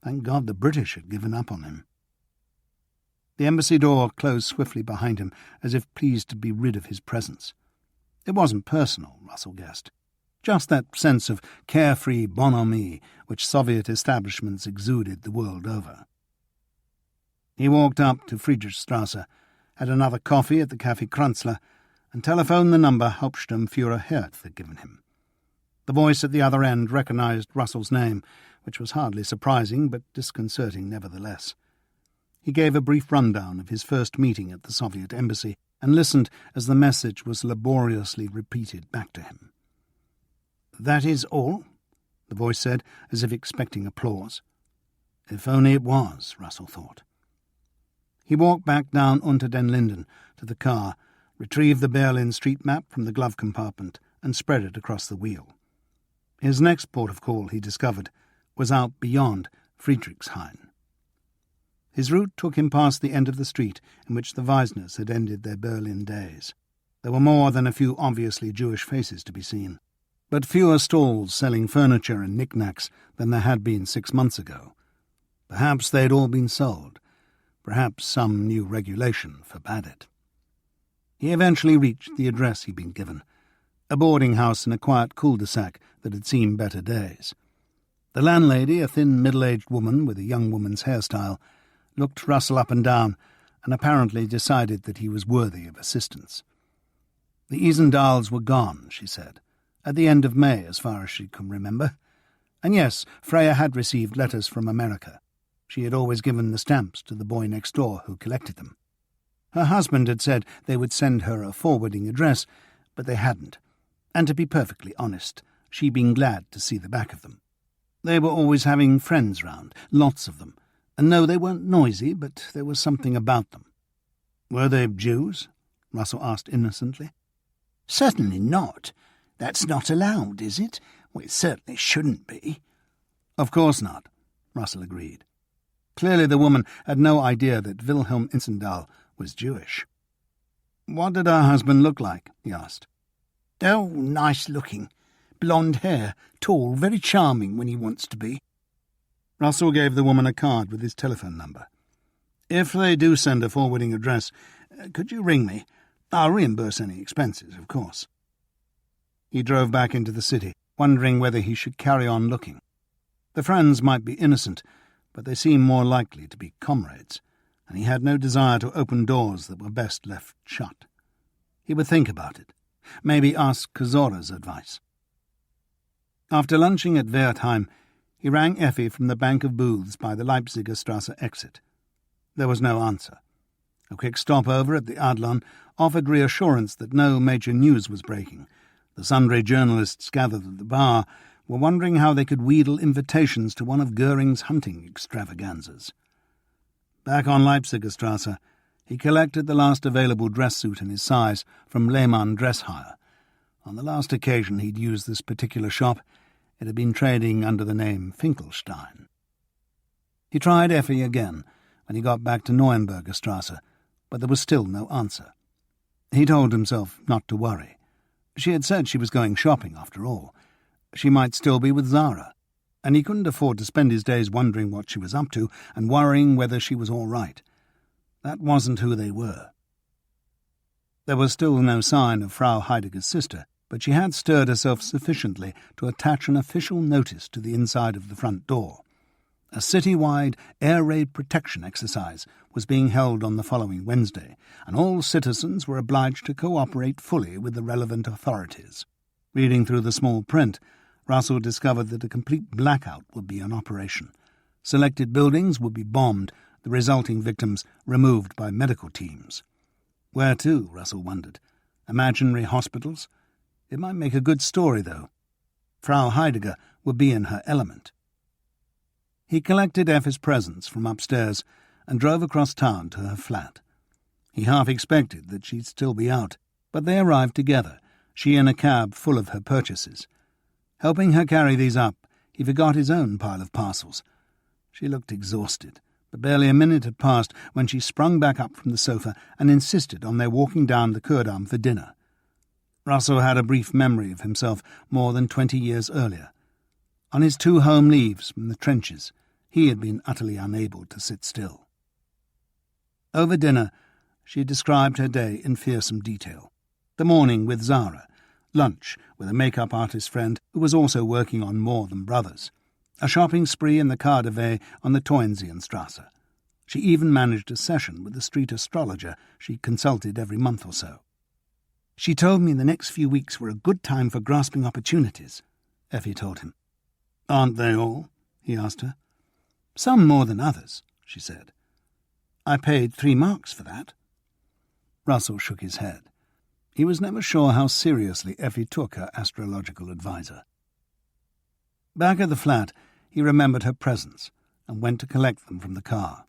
Thank God the British had given up on him. The embassy door closed swiftly behind him, as if pleased to be rid of his presence. It wasn't personal, Russell guessed. Just that sense of carefree bonhomie which Soviet establishments exuded the world over. He walked up to Friedrichstrasse, had another coffee at the Café Kranzler, and telephoned the number Hauptsturmführer Herth had given him. The voice at the other end recognized Russell's name, which was hardly surprising but disconcerting nevertheless. He gave a brief rundown of his first meeting at the Soviet embassy and listened as the message was laboriously repeated back to him. "That is all?" the voice said, as if expecting applause. If only it was, Russell thought. He walked back down Unter den Linden to the car, retrieved the Berlin street map from the glove compartment and spread it across the wheel. His next port of call, he discovered, was out beyond Friedrichshain. His route took him past the end of the street in which the Weisners had ended their Berlin days. There were more than a few obviously Jewish faces to be seen, but fewer stalls selling furniture and knickknacks than there had been 6 months ago. Perhaps they'd all been sold. Perhaps some new regulation forbade it. He eventually reached the address he'd been given, a boarding house in a quiet cul-de-sac that had seen better days. The landlady, a thin middle-aged woman with a young woman's hairstyle, looked Russell up and down and apparently decided that he was worthy of assistance. The Isendals were gone, she said, at the end of May as far as she could remember. And yes, Freya had received letters from America. She had always given the stamps to the boy next door who collected them. Her husband had said they would send her a forwarding address, but they hadn't, and to be perfectly honest, she'd been glad to see the back of them. They were always having friends round, lots of them, and no, they weren't noisy, but there was something about them. Were they Jews? Russell asked innocently. Certainly not. That's not allowed, is it? Well, it certainly shouldn't be. Of course not, Russell agreed. Clearly the woman had no idea that Wilhelm Isendal was Jewish. What did her husband look like? He asked. Oh, nice-looking. Blonde hair, tall, very charming when he wants to be. Russell gave the woman a card with his telephone number. If they do send a forwarding address, could you ring me? I'll reimburse any expenses, of course. He drove back into the city, wondering whether he should carry on looking. The friends might be innocent, but they seemed more likely to be comrades, and he had no desire to open doors that were best left shut. He would think about it, maybe ask Kazora's advice. After lunching at Wertheim, he rang Effi from the bank of booths by the Leipziger Strasse exit. There was no answer. A quick stopover at the Adlon offered reassurance that no major news was breaking. The sundry journalists gathered at the bar were wondering how they could wheedle invitations to one of Goering's hunting extravaganzas. Back on Leipziger Strasse, he collected the last available dress suit in his size from Lehmann Dress Hire. On the last occasion he'd used this particular shop, it had been trading under the name Finkelstein. He tried Effi again when he got back to Neuenberger Strasse, but there was still no answer. He told himself not to worry. She had said she was going shopping after all. She might still be with Zara, and he couldn't afford to spend his days wondering what she was up to and worrying whether she was all right. That wasn't who they were. There was still no sign of Frau Heidegger's sister, but she had stirred herself sufficiently to attach an official notice to the inside of the front door. A city-wide air raid protection exercise was being held on the following Wednesday, and all citizens were obliged to cooperate fully with the relevant authorities. Reading through the small print, Russell discovered that a complete blackout would be in operation. Selected buildings would be bombed, the resulting victims removed by medical teams. Where to, Russell wondered? Imaginary hospitals? It might make a good story, though. Frau Heidegger would be in her element. He collected Effi's presents from upstairs and drove across town to her flat. He half expected that she'd still be out, but they arrived together, she in a cab full of her purchases. Helping her carry these up, he forgot his own pile of parcels. She looked exhausted, but barely a minute had passed when she sprung back up from the sofa and insisted on their walking down the Ku'damm for dinner. Russell had a brief memory of himself more than 20 years earlier. On his 2 home leaves from the trenches, he had been utterly unable to sit still. Over dinner, she described her day in fearsome detail. The morning with Zara, lunch with a make-up artist friend who was also working on More Than Brothers, a shopping spree in the Cardivet on the Toynzienstrasse. She even managed a session with the street astrologer she consulted every month or so. She told me the next few weeks were a good time for grasping opportunities, Effi told him. Aren't they all? He asked her. Some more than others, she said. I paid 3 marks for that. Russell shook his head. He was never sure how seriously Effi took her astrological adviser. Back at the flat, he remembered her presents and went to collect them from the car.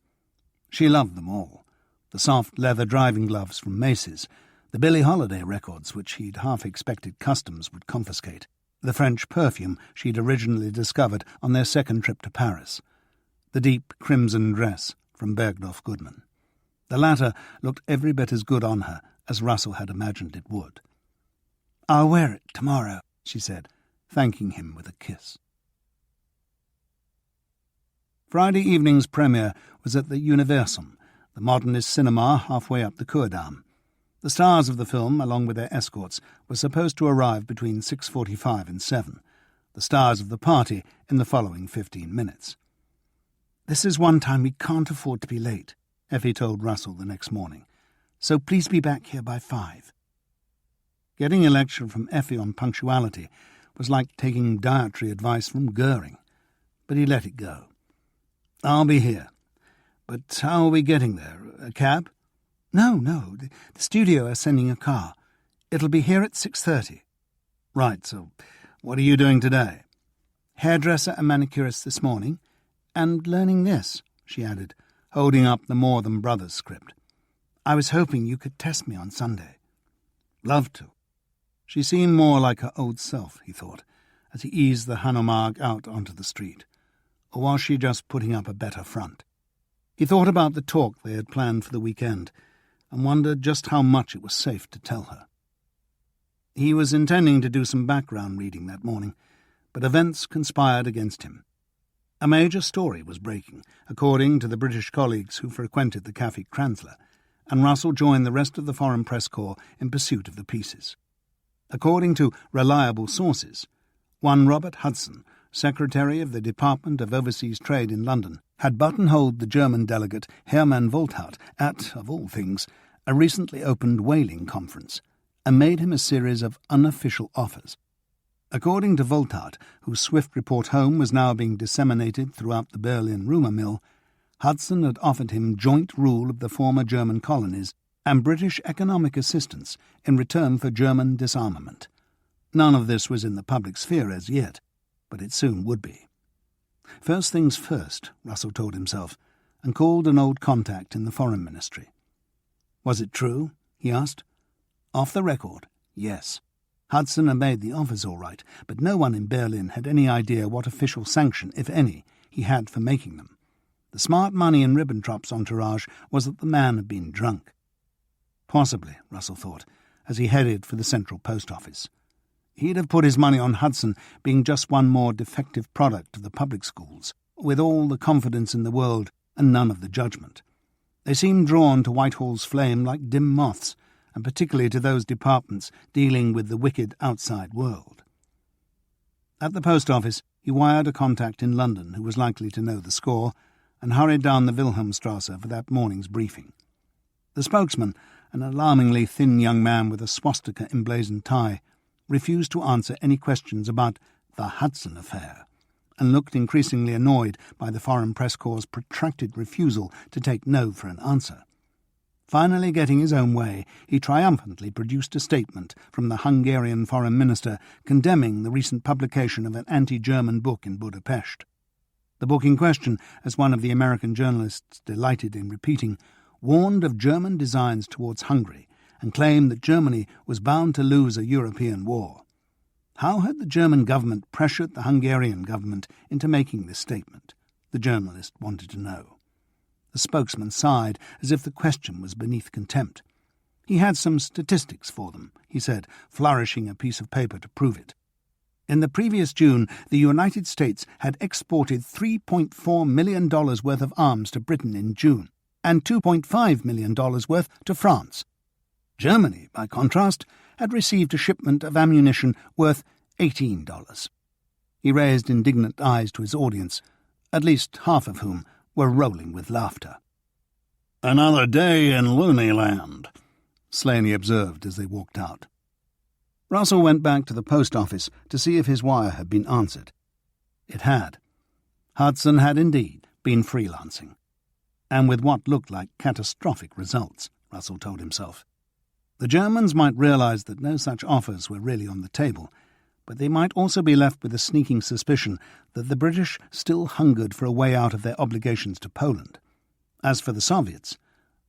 She loved them all. The soft leather driving gloves from Macy's, the Billie Holiday records which he'd half expected customs would confiscate, the French perfume she'd originally discovered on their second trip to Paris, the deep crimson dress from Bergdorf Goodman. The latter looked every bit as good on her as Russell had imagined it would. "I'll wear it tomorrow," she said, thanking him with a kiss. Friday evening's premiere was at the Universum, the modernist cinema halfway up the Ku'damm. The stars of the film, along with their escorts, were supposed to arrive between 6:45 and 7. the stars of the party in the following 15 minutes. "This is one time we can't afford to be late," Effi told Russell the next morning, "so please be back here by 5. Getting a lecture from Effi on punctuality was like taking dietary advice from Goering, but he let it go. "I'll be here. But how are we getting there? A cab?" No, the studio are sending a car. It'll be here at 6:30. "Right, so what are you doing today?" "Hairdresser and manicurist this morning, and learning this," she added, holding up the More Than Brothers script. "I was hoping you could test me on Sunday." "Love to." She seemed more like her old self, he thought, as he eased the Hanomag out onto the street. Or was she just putting up a better front? He thought about the talk they had planned for the weekend, and wondered just how much it was safe to tell her. He was intending to do some background reading that morning, but events conspired against him. A major story was breaking, according to the British colleagues who frequented the Café Kranzler, and Russell joined the rest of the Foreign Press Corps in pursuit of the pieces. According to reliable sources, one Robert Hudson, Secretary of the Department of Overseas Trade in London, had buttonholed the German delegate Hermann Volthardt at, of all things, a recently opened whaling conference, and made him a series of unofficial offers. According to Volthardt, whose swift report home was now being disseminated throughout the Berlin rumour mill, Hudson had offered him joint rule of the former German colonies and British economic assistance in return for German disarmament. None of this was in the public sphere as yet, but it soon would be. First things first, Russell told himself, and called an old contact in the Foreign Ministry. Was it true? He asked. Off the record, yes. Hudson had made the offers all right, but no one in Berlin had any idea what official sanction, if any, he had for making them. The smart money in Ribbentrop's entourage was that the man had been drunk. Possibly, Russell thought, as he headed for the Central Post Office. He'd have put his money on Hudson being just one more defective product of the public schools, with all the confidence in the world and none of the judgment. They seemed drawn to Whitehall's flame like dim moths, and particularly to those departments dealing with the wicked outside world. At the post office, he wired a contact in London who was likely to know the score, and hurried down the Wilhelmstrasse for that morning's briefing. The spokesman, an alarmingly thin young man with a swastika emblazoned tie, refused to answer any questions about the Hudson affair, and looked increasingly annoyed by the Foreign Press Corps' protracted refusal to take no for an answer. Finally getting his own way, he triumphantly produced a statement from the Hungarian Foreign Minister condemning the recent publication of an anti-German book in Budapest. The book in question, as one of the American journalists delighted in repeating, warned of German designs towards Hungary and claimed that Germany was bound to lose a European war. How had the German government pressured the Hungarian government into making this statement? The journalist wanted to know. The spokesman sighed as if the question was beneath contempt. He had some statistics for them, he said, flourishing a piece of paper to prove it. In the previous June, the United States had exported $3.4 million worth of arms to Britain in June, and $2.5 million worth to France. Germany, by contrast, had received a shipment of ammunition worth $18. He raised indignant eyes to his audience, at least half of whom were rolling with laughter. "Another day in loony land," Slaney observed as they walked out. Russell went back to the post office to see if his wire had been answered. It had. Hudson had indeed been freelancing, and with what looked like catastrophic results, Russell told himself. The Germans might realize that no such offers were really on the table, but they might also be left with a sneaking suspicion that the British still hungered for a way out of their obligations to Poland. As for the Soviets,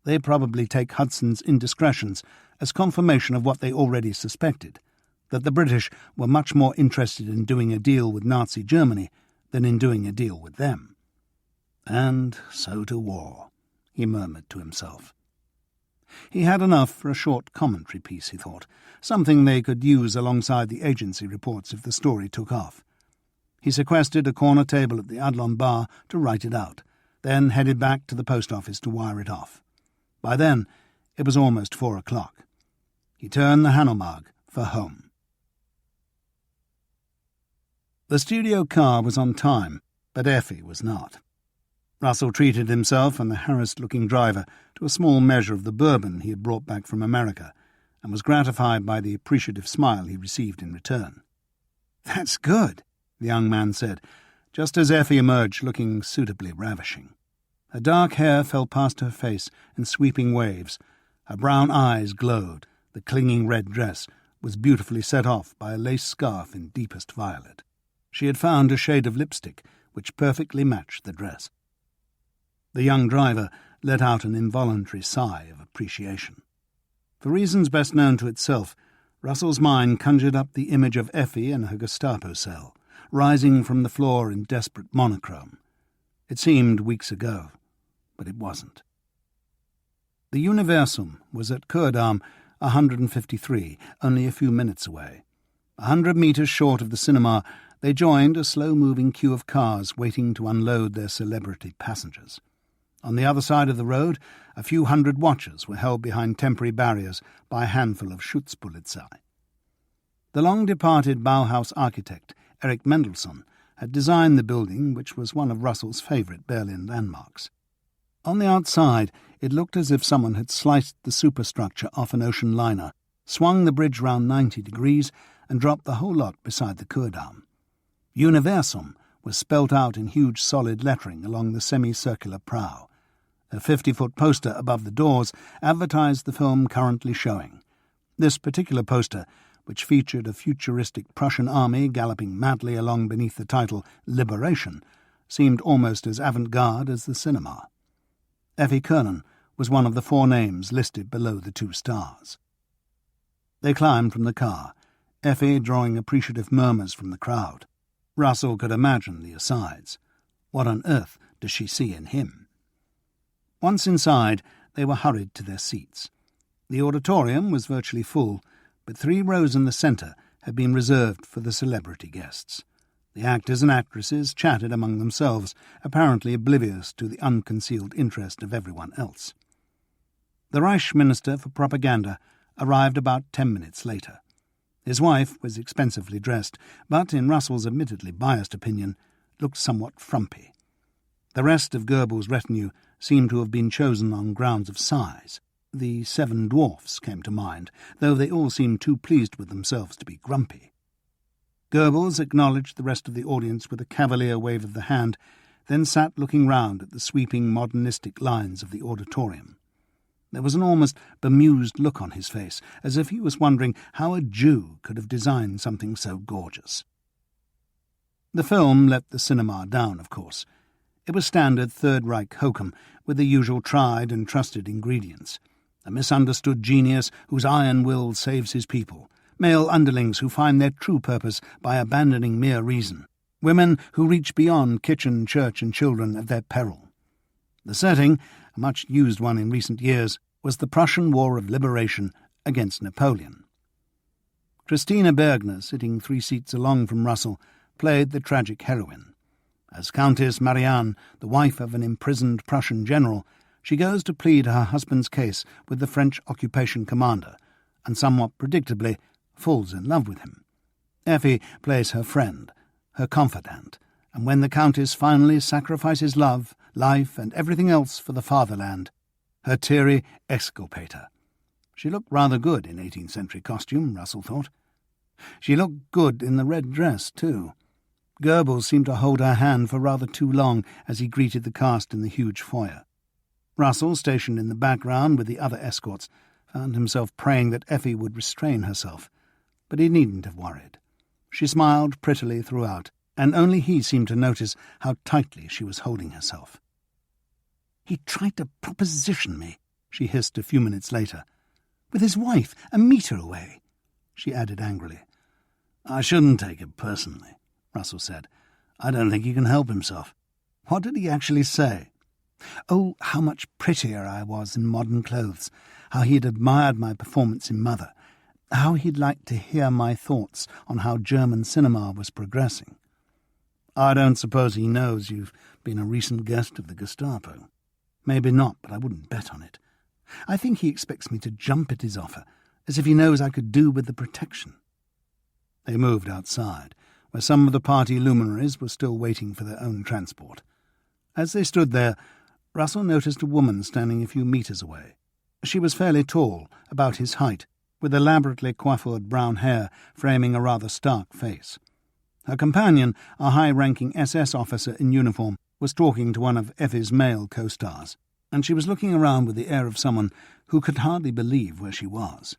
they'd probably take Hudson's indiscretions as confirmation of what they already suspected, that the British were much more interested in doing a deal with Nazi Germany than in doing a deal with them. And so to war, he murmured to himself. He had enough for a short commentary piece, he thought, something they could use alongside the agency reports if the story took off. He sequestered a corner table at the Adlon bar to write it out, then headed back to the post office to wire it off. By then, it was almost 4 o'clock. He turned the Hanomag for home. The studio car was on time, but Effi was not. Russell treated himself and the harassed-looking driver to a small measure of the bourbon he had brought back from America, and was gratified by the appreciative smile he received in return. "That's good," the young man said, just as Effi emerged looking suitably ravishing. Her dark hair fell past her face in sweeping waves, her brown eyes glowed, the clinging red dress was beautifully set off by a lace scarf in deepest violet. She had found a shade of lipstick which perfectly matched the dress. The young driver let out an involuntary sigh of appreciation. For reasons best known to itself, Russell's mind conjured up the image of Effi in her Gestapo cell, rising from the floor in desperate monochrome. It seemed weeks ago, but it wasn't. The Universum was at Kurdamm 153, only a few minutes away. 100 metres short of the cinema, they joined a slow-moving queue of cars waiting to unload their celebrity passengers. On the other side of the road, a few hundred watchers were held behind temporary barriers by a handful of Schutzpolizei. The long-departed Bauhaus architect, Erich Mendelssohn, had designed the building, which was one of Russell's favourite Berlin landmarks. On the outside, it looked as if someone had sliced the superstructure off an ocean liner, swung the bridge round 90 degrees, and dropped the whole lot beside the Kurdamm. Universum was spelt out in huge solid lettering along the semicircular prow. A 50-foot poster above the doors advertised the film currently showing. This particular poster, which featured a futuristic Prussian army galloping madly along beneath the title Liberation, seemed almost as avant-garde as the cinema. Effi Kernan was one of the 4 names listed below the 2 stars. They climbed from the car, Effi drawing appreciative murmurs from the crowd. Russell could imagine the asides. What on earth does she see in him? Once inside, they were hurried to their seats. The auditorium was virtually full, but 3 rows in the centre had been reserved for the celebrity guests. The actors and actresses chatted among themselves, apparently oblivious to the unconcealed interest of everyone else. The Reich Minister for Propaganda arrived about 10 minutes later. His wife was expensively dressed, but, in Russell's admittedly biased opinion, looked somewhat frumpy. The rest of Goebbels' retinue seemed to have been chosen on grounds of size. The 7 dwarfs came to mind, though they all seemed too pleased with themselves to be grumpy. Goebbels acknowledged the rest of the audience with a cavalier wave of the hand, then sat looking round at the sweeping modernistic lines of the auditorium. There was an almost bemused look on his face, as if he was wondering how a Jew could have designed something so gorgeous. The film let the cinema down, of course. It was standard Third Reich hokum, with the usual tried and trusted ingredients. A misunderstood genius whose iron will saves his people, male underlings who find their true purpose by abandoning mere reason, women who reach beyond kitchen, church and children at their peril. The setting, a much-used one in recent years, was the Prussian War of Liberation against Napoleon. Christina Bergner, sitting 3 seats along from Russell, played the tragic heroine. As Countess Marianne, the wife of an imprisoned Prussian general, she goes to plead her husband's case with the French occupation commander, and somewhat predictably falls in love with him. Effi plays her friend, her confidant, and when the Countess finally sacrifices love, life, and everything else for the fatherland, her teary exculpator. She looked rather good in 18th century costume, Russell thought. She looked good in the red dress, too. Goebbels seemed to hold her hand for rather too long as he greeted the cast in the huge foyer. Russell, stationed in the background with the other escorts, found himself praying that Effi would restrain herself, but he needn't have worried. She smiled prettily throughout, and only he seemed to notice how tightly she was holding herself. "He tried to proposition me," she hissed a few minutes later. "With his wife a metre away," she added angrily. "I shouldn't take it personally," Russell said. "I don't think he can help himself." "What did he actually say?" "Oh, how much prettier I was in modern clothes, how he had admired my performance in Mother, how he'd like to hear my thoughts on how German cinema was progressing." "I don't suppose he knows you've been a recent guest of the Gestapo." "Maybe not, but I wouldn't bet on it. I think he expects me to jump at his offer, as if he knows I could do with the protection." They moved outside. where some of the party luminaries were still waiting for their own transport. As they stood there, Russell noticed a woman standing a few metres away. She was fairly tall, about his height, with elaborately coiffured brown hair framing a rather stark face. Her companion, a high-ranking SS officer in uniform, was talking to one of Effi's male co-stars, and she was looking around with the air of someone who could hardly believe where she was.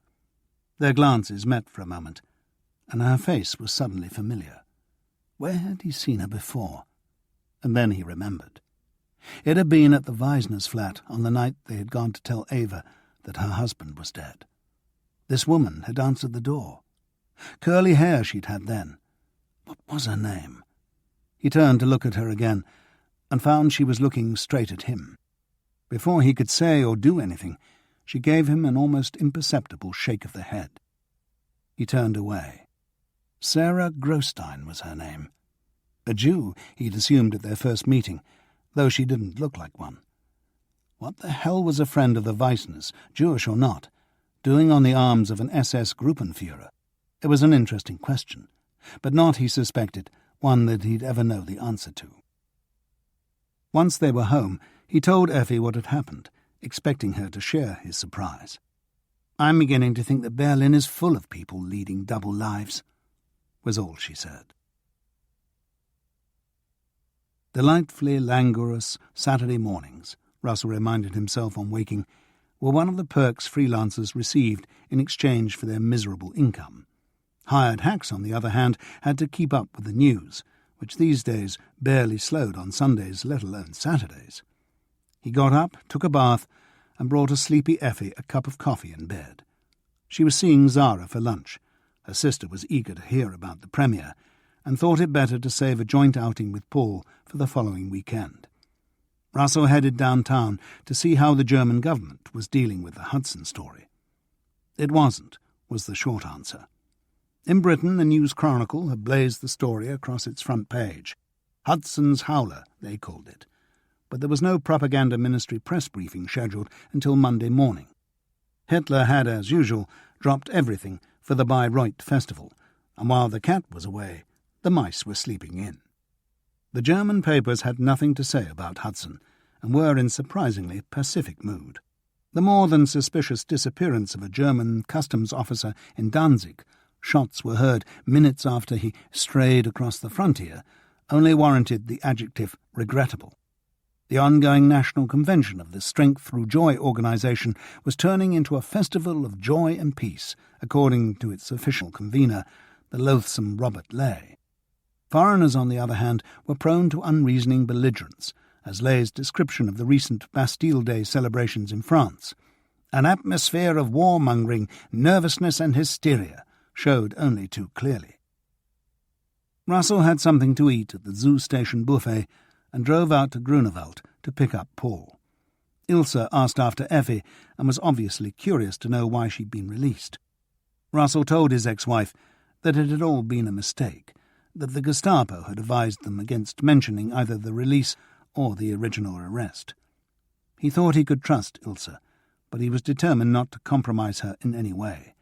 Their glances met for a moment, and her face was suddenly familiar. Where had he seen her before? And then he remembered. It had been at the Weisner's flat on the night they had gone to tell Ava that her husband was dead. This woman had answered the door. Curly hair she'd had then. What was her name? He turned to look at her again, and found she was looking straight at him. Before he could say or do anything, she gave him an almost imperceptible shake of the head. He turned away. Sarah Grostein was her name. A Jew, he'd assumed at their first meeting, though she didn't look like one. What the hell was a friend of the Weisners, Jewish or not, doing on the arms of an SS Gruppenführer? It was an interesting question, but not, he suspected, one that he'd ever know the answer to. Once they were home, he told Effi what had happened, expecting her to share his surprise. "I'm beginning to think that Berlin is full of people leading double lives," was all she said. Delightfully languorous Saturday mornings, Russell reminded himself on waking, were one of the perks freelancers received in exchange for their miserable income. Hired hacks, on the other hand, had to keep up with the news, which these days barely slowed on Sundays, let alone Saturdays. He got up, took a bath, and brought a sleepy Effi a cup of coffee in bed. She was seeing Zara for lunch. Her sister was eager to hear about the premiere, and thought it better to save a joint outing with Paul for the following weekend. Russell headed downtown to see how the German government was dealing with the Hudson story. It wasn't, was the short answer. In Britain, the News Chronicle had blazed the story across its front page. Hudson's Howler, they called it. But there was no propaganda ministry press briefing scheduled until Monday morning. Hitler had, as usual, dropped everything for the Bayreuth festival, and while the cat was away, the mice were sleeping in. The German papers had nothing to say about Hudson, and were in surprisingly pacific mood. The more than suspicious disappearance of a German customs officer in Danzig, shots were heard minutes after he strayed across the frontier, only warranted the adjective regrettable. The ongoing national convention of the Strength Through Joy organization was turning into a festival of joy and peace, according to its official convener, the loathsome Robert Ley. Foreigners, on the other hand, were prone to unreasoning belligerence, as Ley's description of the recent Bastille Day celebrations in France. An atmosphere of warmongering, nervousness and hysteria showed only too clearly. Russell had something to eat at the Zoo Station buffet and drove out to Grunewald to pick up Paul. Ilse asked after Effi and was obviously curious to know why she'd been released. Russell told his ex-wife that it had all been a mistake, that the Gestapo had advised them against mentioning either the release or the original arrest. He thought he could trust Ilse, but he was determined not to compromise her in any way.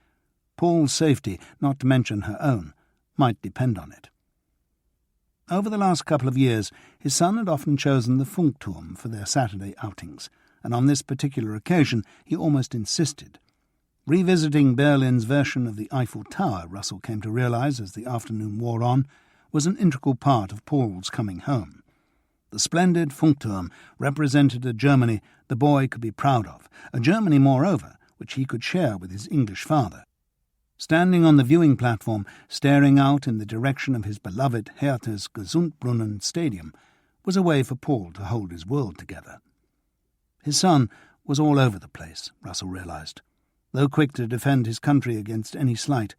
Paul's safety, not to mention her own, might depend on it. Over the last couple of years, his son had often chosen the Funkturm for their Saturday outings, and on this particular occasion he almost insisted. Revisiting Berlin's version of the Eiffel Tower, Russell came to realize as the afternoon wore on, was an integral part of Paul's coming home. The splendid Funkturm represented a Germany the boy could be proud of, a Germany, moreover, which he could share with his English father. Standing on the viewing platform, staring out in the direction of his beloved Hertha's Gesundbrunnen Stadium, was a way for Paul to hold his world together. His son was all over the place, Russell realized. Though quick to defend his country against any slight,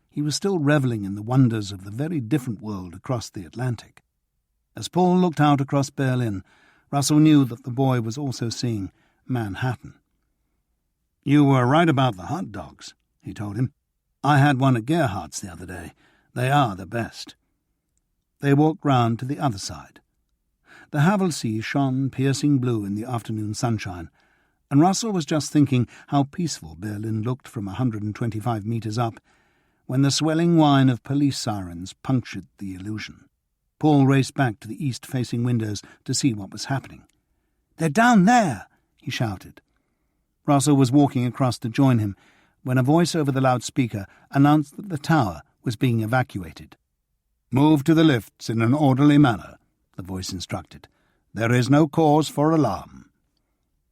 he was still revelling in the wonders of the very different world across the Atlantic. As Paul looked out across Berlin, Russell knew that the boy was also seeing Manhattan. "You were right about the hot dogs," he told him. "I had one at Gerhardt's the other day. They are the best." They walked round to the other side. The Havelsee shone piercing blue in the afternoon sunshine, and Russell was just thinking how peaceful Berlin looked from 125 metres up, when the swelling whine of police sirens punctured the illusion. Paul raced back to the east-facing windows to see what was happening. "They're down there!" he shouted. Russell was walking across to join him when a voice over the loudspeaker announced that the tower was being evacuated. "Move to the lifts in an orderly manner," the voice instructed. "There is no cause for alarm."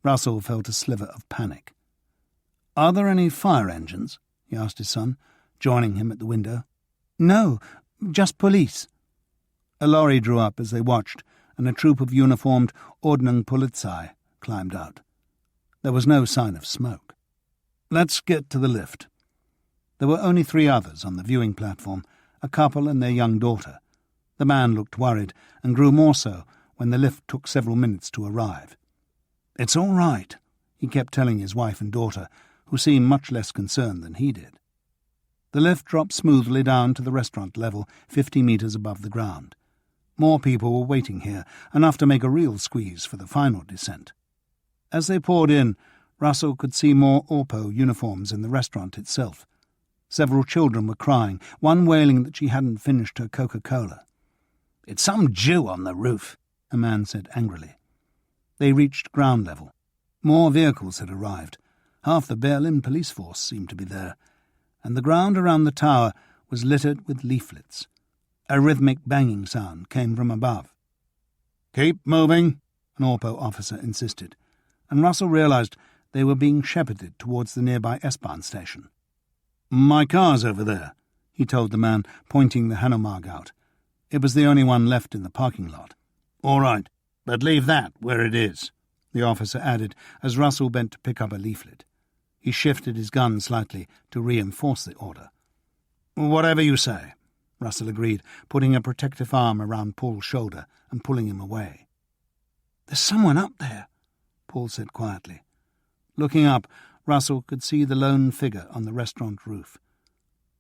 Russell felt a sliver of panic. "Are there any fire engines?" he asked his son, joining him at the window. "No, just police." A lorry drew up as they watched, and a troop of uniformed Ordnungspolizei climbed out. There was no sign of smoke. "Let's get to the lift." There were only 3 others on the viewing platform, a couple and their young daughter. The man looked worried, and grew more so when the lift took several minutes to arrive. "It's all right," he kept telling his wife and daughter, who seemed much less concerned than he did. The lift dropped smoothly down to the restaurant level, 50 metres above the ground. More people were waiting here, enough to make a real squeeze for the final descent. As they poured in, Russell could see more Orpo uniforms in the restaurant itself. Several children were crying, one wailing that she hadn't finished her Coca-Cola. "It's some Jew on the roof," a man said angrily. They reached ground level. More vehicles had arrived. Half the Berlin police force seemed to be there, and the ground around the tower was littered with leaflets. A rhythmic banging sound came from above. "Keep moving," an Orpo officer insisted, and Russell realised they were being shepherded towards the nearby S-Bahn station. "My car's over there," he told the man, pointing the Hanomag out. It was the only one left in the parking lot. "All right, but leave that where it is," the officer added as Russell bent to pick up a leaflet. He shifted his gun slightly to reinforce the order. "Whatever you say," Russell agreed, putting a protective arm around Paul's shoulder and pulling him away. "There's someone up there," Paul said quietly. Looking up, Russell could see the lone figure on the restaurant roof.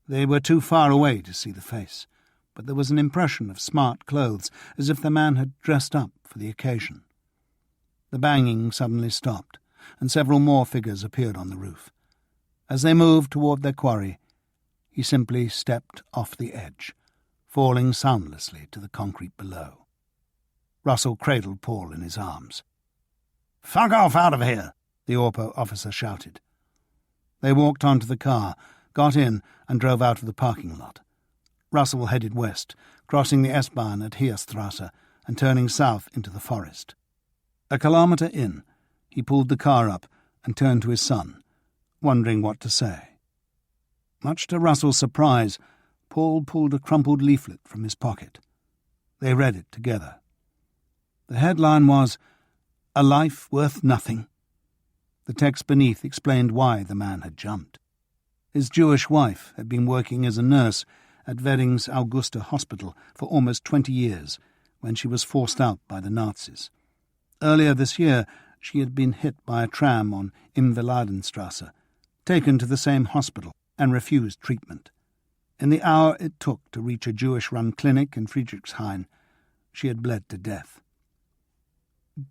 They were too far away to see the face, but there was an impression of smart clothes, as if the man had dressed up for the occasion. The banging suddenly stopped, and several more figures appeared on the roof. As they moved toward their quarry, he simply stepped off the edge, falling soundlessly to the concrete below. Russell cradled Paul in his arms. "Fuck off out of here!" the Orpo officer shouted. They walked onto the car, got in, and drove out of the parking lot. Russell headed west, crossing the S-Bahn at Heerstrasse and turning south into the forest. A kilometre in, he pulled the car up and turned to his son, wondering what to say. Much to Russell's surprise, Paul pulled a crumpled leaflet from his pocket. They read it together. The headline was, "A Life Worth Nothing." The text beneath explained why the man had jumped. His Jewish wife had been working as a nurse at Wedding's Augusta Hospital for almost 20 years when she was forced out by the Nazis. Earlier this year, she had been hit by a tram on Invalidenstrasse, taken to the same hospital, and refused treatment. In the hour it took to reach a Jewish-run clinic in Friedrichshain, she had bled to death.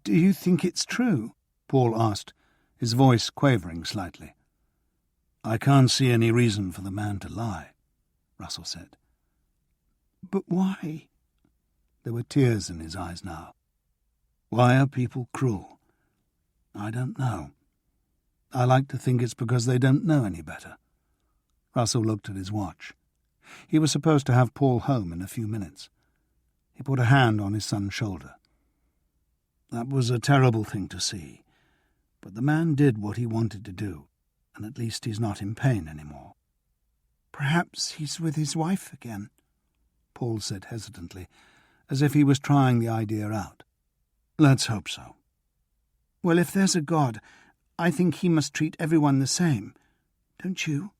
"Do you think it's true?" Paul asked, his voice quavering slightly. "I can't see any reason for the man to lie," Russell said. "But why?" There were tears in his eyes now. "Why are people cruel? I don't know. I like to think it's because they don't know any better." Russell looked at his watch. He was supposed to have Paul home in a few minutes. He put a hand on his son's shoulder. "That was a terrible thing to see, but the man did what he wanted to do, and at least he's not in pain anymore." "Perhaps he's with his wife again," Paul said hesitantly, as if he was trying the idea out. "Let's hope so." "Well, if there's a God, I think he must treat everyone the same. Don't you?"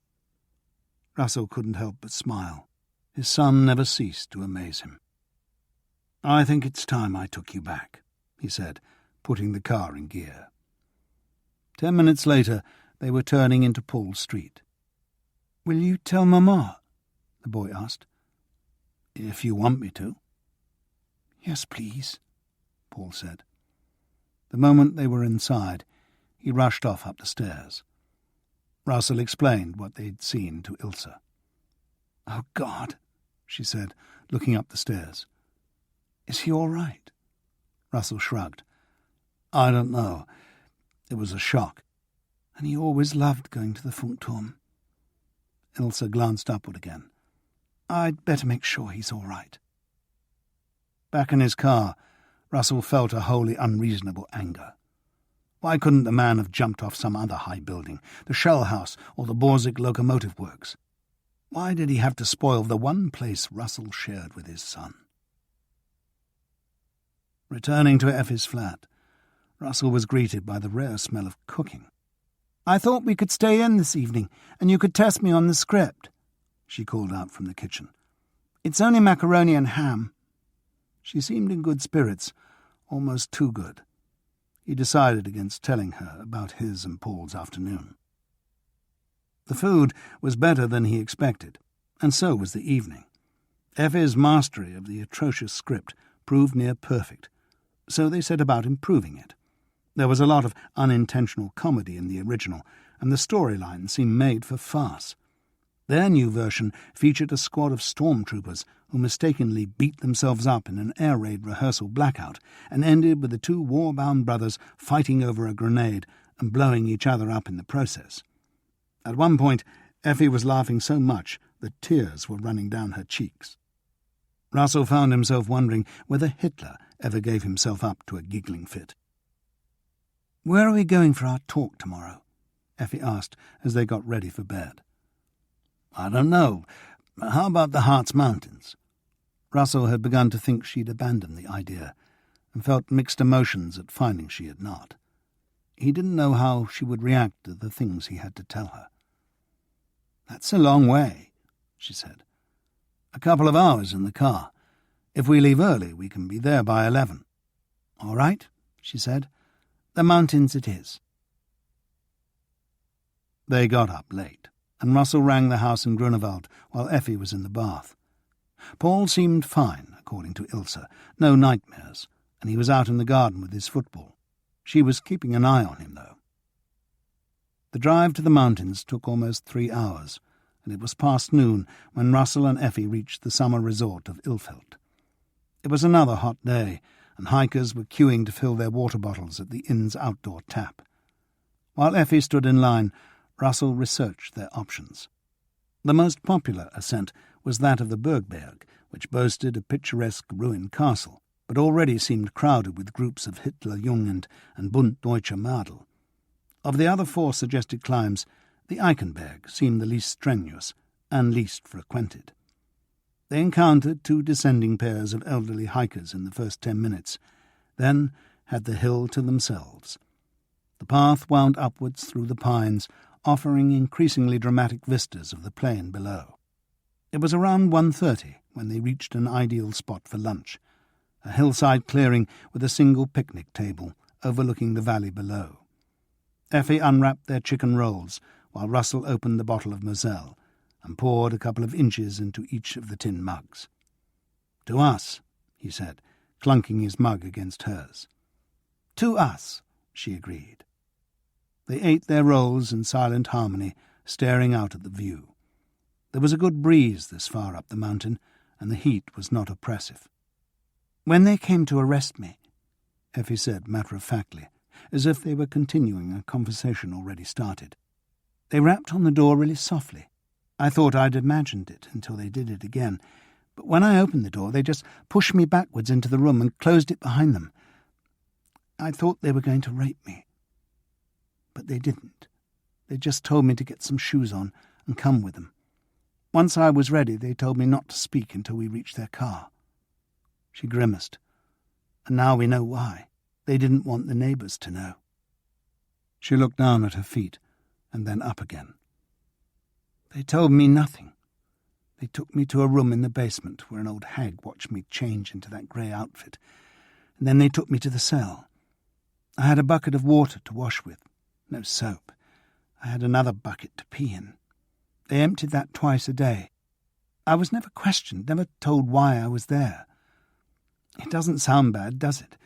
Russell couldn't help but smile. His son never ceased to amaze him. "I think it's time I took you back," he said, putting the car in gear. 10 minutes later, they were turning into Paul Street. "Will you tell Mama?" the boy asked. "If you want me to." "Yes, please," Paul said. The moment they were inside, he rushed off up the stairs. Russell explained what they'd seen to Ilse. "Oh, God," she said, looking up the stairs. "Is he all right?" Russell shrugged. "I don't know. It was a shock." "And he always loved going to the Funkturm." Ilse glanced upward again. "I'd better make sure he's all right." Back in his car, Russell felt a wholly unreasonable anger. Why couldn't the man have jumped off some other high building, the Shell House or the Borsig Locomotive Works? Why did he have to spoil the one place Russell shared with his son? Returning to Effi's flat, Russell was greeted by the rare smell of cooking. "I thought we could stay in this evening, and you could test me on the script," she called out from the kitchen. "It's only macaroni and ham." She seemed in good spirits, almost too good. He decided against telling her about his and Paul's afternoon. The food was better than he expected, and so was the evening. Effi's mastery of the atrocious script proved near perfect, so they set about improving it. There was a lot of unintentional comedy in the original, and the storyline seemed made for farce. Their new version featured a squad of stormtroopers who mistakenly beat themselves up in an air raid rehearsal blackout and ended with the two war-bound brothers fighting over a grenade and blowing each other up in the process. At one point, Effi was laughing so much that tears were running down her cheeks. Russell found himself wondering whether Hitler ever gave himself up to a giggling fit. "Where are we going for our talk tomorrow?" Effi asked as they got ready for bed. "I don't know. How about the Harz Mountains?" Russell had begun to think she'd abandoned the idea, and felt mixed emotions at finding she had not. He didn't know how she would react to the things he had to tell her. "That's a long way," she said. "A couple of hours in the car. If we leave early, we can be there by 11. "All right," she said. "The mountains it is." They got up late, and Russell rang the house in Grunewald while Effi was in the bath. Paul seemed fine, according to Ilse, no nightmares, and he was out in the garden with his football. She was keeping an eye on him, though. The drive to the mountains took almost 3 hours, and it was past noon when Russell and Effi reached the summer resort of Ilfeld. It was another hot day, and hikers were queuing to fill their water bottles at the inn's outdoor tap. While Effi stood in line, Russell researched their options. The most popular ascent was that of the Bergberg, which boasted a picturesque ruined castle, but already seemed crowded with groups of Hitlerjugend and Bund Deutscher Madel. Of the other 4 suggested climbs, the Eichenberg seemed the least strenuous and least frequented. They encountered 2 descending pairs of elderly hikers in the first 10 minutes, then had the hill to themselves. The path wound upwards through the pines, offering increasingly dramatic vistas of the plain below. It was around 1:30 when they reached an ideal spot for lunch, a hillside clearing with a single picnic table overlooking the valley below. Effi unwrapped their chicken rolls while Russell opened the bottle of Moselle and poured a couple of inches into each of the tin mugs. "To us," he said, clunking his mug against hers. "To us," she agreed. They ate their rolls in silent harmony, staring out at the view. There was a good breeze this far up the mountain, and the heat was not oppressive. "When they came to arrest me," Effi said matter-of-factly, as if they were continuing a conversation already started, "they rapped on the door really softly. I thought I'd imagined it until they did it again, but when I opened the door they just pushed me backwards into the room and closed it behind them. I thought they were going to rape me. But they didn't. They just told me to get some shoes on and come with them. Once I was ready, they told me not to speak until we reached their car." She grimaced. "And now we know why. They didn't want the neighbours to know." She looked down at her feet and then up again. "They told me nothing. They took me to a room in the basement where an old hag watched me change into that grey outfit, and then they took me to the cell. I had a bucket of water to wash with. No soap. I had another bucket to pee in. They emptied that twice a day. I was never questioned, never told why I was there. It doesn't sound bad, does it?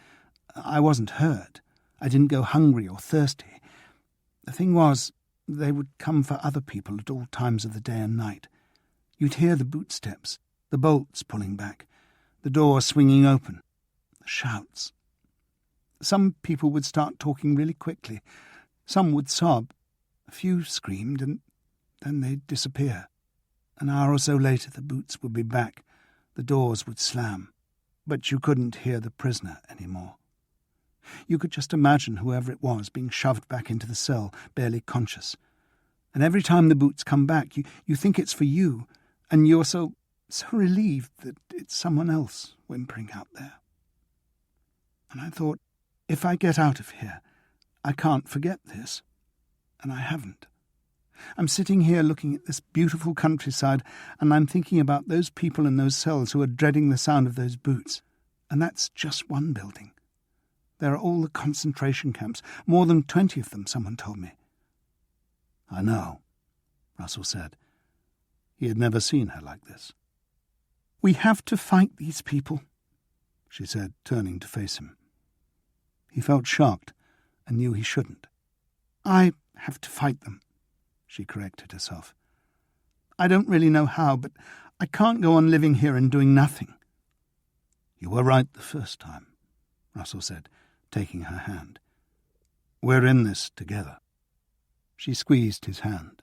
I wasn't hurt. I didn't go hungry or thirsty. The thing was, they would come for other people at all times of the day and night. You'd hear the boot steps, the bolts pulling back, the door swinging open, the shouts. Some people would start talking really quickly. Some would sob. A few screamed, and then they'd disappear. An hour or so later, the boots would be back. The doors would slam. But you couldn't hear the prisoner anymore. You could just imagine whoever it was being shoved back into the cell, barely conscious. And every time the boots come back, you think it's for you, and you're so relieved that it's someone else whimpering out there. And I thought, if I get out of here, I can't forget this. And I haven't. I'm sitting here looking at this beautiful countryside, and I'm thinking about those people in those cells who are dreading the sound of those boots. And that's just one building. There are all the concentration camps, more than 20 of them, someone told me. I know, Russell said. He had never seen her like this. We have to fight these people, she said, turning to face him. He felt shocked and knew he shouldn't. I have to fight them, she corrected herself. I don't really know how, but I can't go on living here and doing nothing. You were right the first time, Russell said, taking her hand. We're in this together. She squeezed his hand.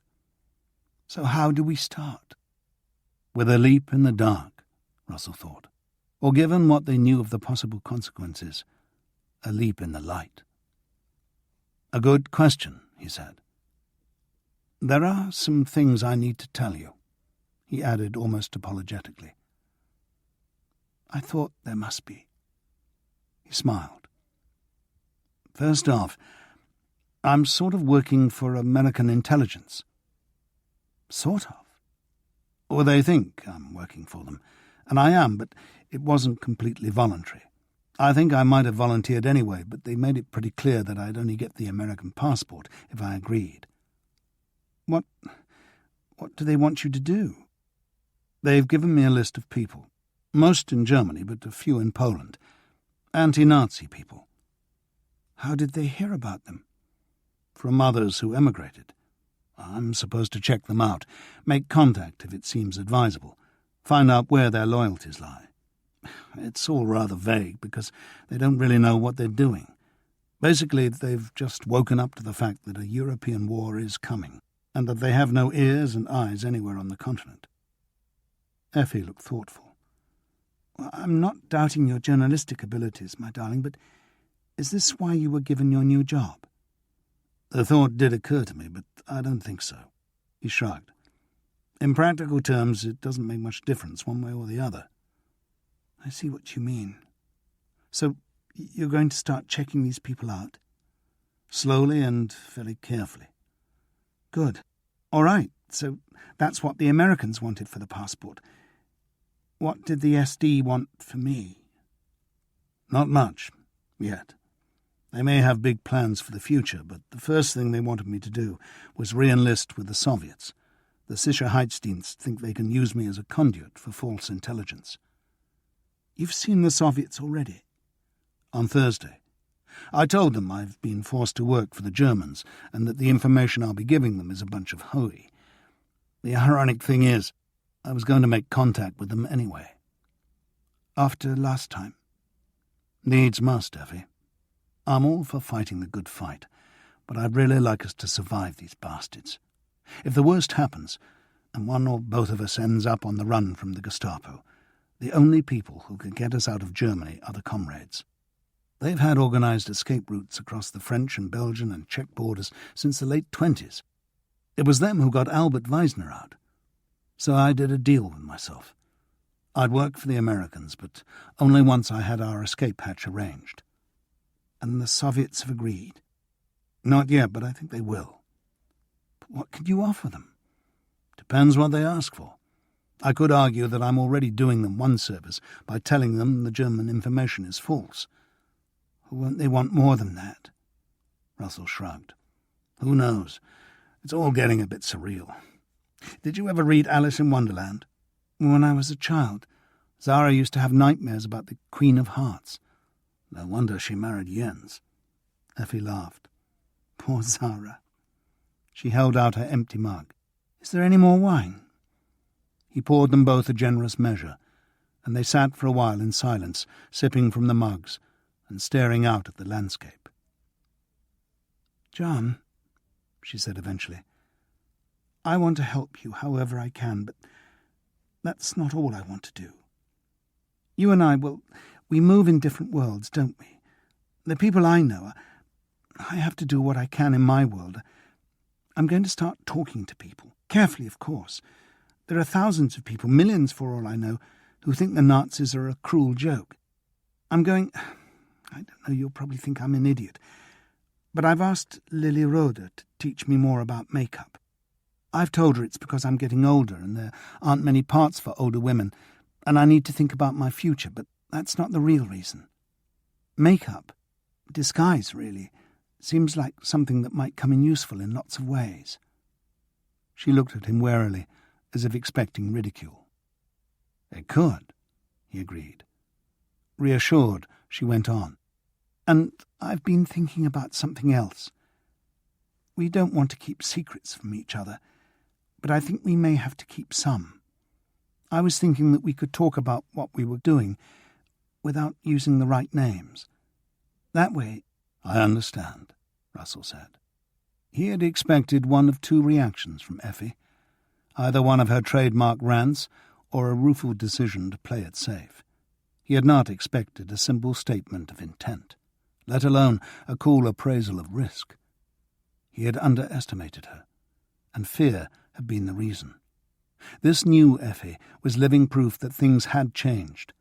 So how do we start? With a leap in the dark, Russell thought, or given what they knew of the possible consequences, a leap in the light. A good question, he said. There are some things I need to tell you, he added almost apologetically. I thought there must be. He smiled. First off, I'm sort of working for American intelligence. Sort of? Or they think I'm working for them, and I am, but it wasn't completely voluntary. I think I might have volunteered anyway, but they made it pretty clear that I'd only get the American passport if I agreed. What do they want you to do? They've given me a list of people, most in Germany, but a few in Poland. Anti-Nazi people. How did they hear about them? From others who emigrated. I'm supposed to check them out, make contact if it seems advisable, find out where their loyalties lie. It's all rather vague because they don't really know what they're doing. Basically, they've just woken up to the fact that a European war is coming, and that they have no ears and eyes anywhere on the continent. Effie looked thoughtful. Well, I'm not doubting your journalistic abilities, my darling, but is this why you were given your new job? The thought did occur to me, but I don't think so. He shrugged. In practical terms, it doesn't make much difference one way or the other. I see what you mean. So you're going to start checking these people out? Slowly and very carefully. Good. All right, so that's what the Americans wanted for the passport. What did the SD want for me? Not much, yet. They may have big plans for the future, but the first thing they wanted me to do was re-enlist with the Soviets. The Sicherheitsdienst think they can use me as a conduit for false intelligence. You've seen the Soviets already? On Thursday. I told them I've been forced to work for the Germans and that the information I'll be giving them is a bunch of hooey. The ironic thing is, I was going to make contact with them anyway. After last time? Needs must, Effie. I'm all for fighting the good fight, but I'd really like us to survive these bastards. If the worst happens, and one or both of us ends up on the run from the Gestapo, the only people who can get us out of Germany are the comrades. They've had organised escape routes across the French and Belgian and Czech borders since the late 1920s. It was them who got Albert Weisner out. So I did a deal with myself. I'd work for the Americans, but only once I had our escape hatch arranged. And the Soviets have agreed? Not yet, but I think they will. But what could you offer them? Depends what they ask for. I could argue that I'm already doing them one service by telling them the German information is false. Won't they want more than that? Russell shrugged. Who knows? It's all getting a bit surreal. Did you ever read Alice in Wonderland? When I was a child, Zara used to have nightmares about the Queen of Hearts. No wonder she married Jens. Effie laughed. Poor Zara. She held out her empty mug. Is there any more wine? He poured them both a generous measure, and they sat for a while in silence, sipping from the mugs and staring out at the landscape. "John," she said eventually, "I want to help you however I can, but that's not all I want to do. You and I, well, we move in different worlds, don't we? The people I know, I have to do what I can in my world. I'm going to start talking to people. Carefully, of course. There are thousands of people, millions for all I know, who think the Nazis are a cruel joke. I don't know, you'll probably think I'm an idiot, but I've asked Lily Roder to teach me more about makeup. I've told her it's because I'm getting older and there aren't many parts for older women, and I need to think about my future, but that's not the real reason. Makeup, disguise really, seems like something that might come in useful in lots of ways." She looked at him warily, as if expecting ridicule. "It could," he agreed. Reassured, she went on. "And I've been thinking about something else. We don't want to keep secrets from each other, but I think we may have to keep some. I was thinking that we could talk about what we were doing without using the right names. That way—" "I understand," Russell said. He had expected one of two reactions from Effie, either one of her trademark rants or a rueful decision to play it safe. He had not expected a simple statement of intent, let alone a cool appraisal of risk. He had underestimated her, and fear had been the reason. This new Effie was living proof that things had changed,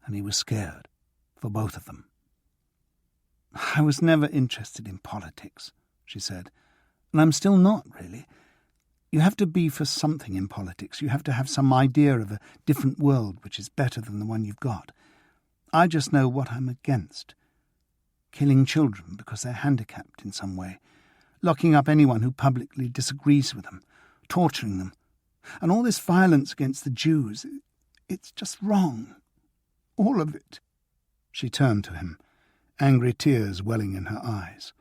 and he was scared for both of them. "I was never interested in politics," she said, "and I'm still not, really. You have to be for something in politics. You have to have some idea of a different world which is better than the one you've got. I just know what I'm against. Killing children because they're handicapped in some way, locking up anyone who publicly disagrees with them, torturing them, and all this violence against the Jews. It's just wrong. All of it." She turned to him, angry tears welling in her eyes.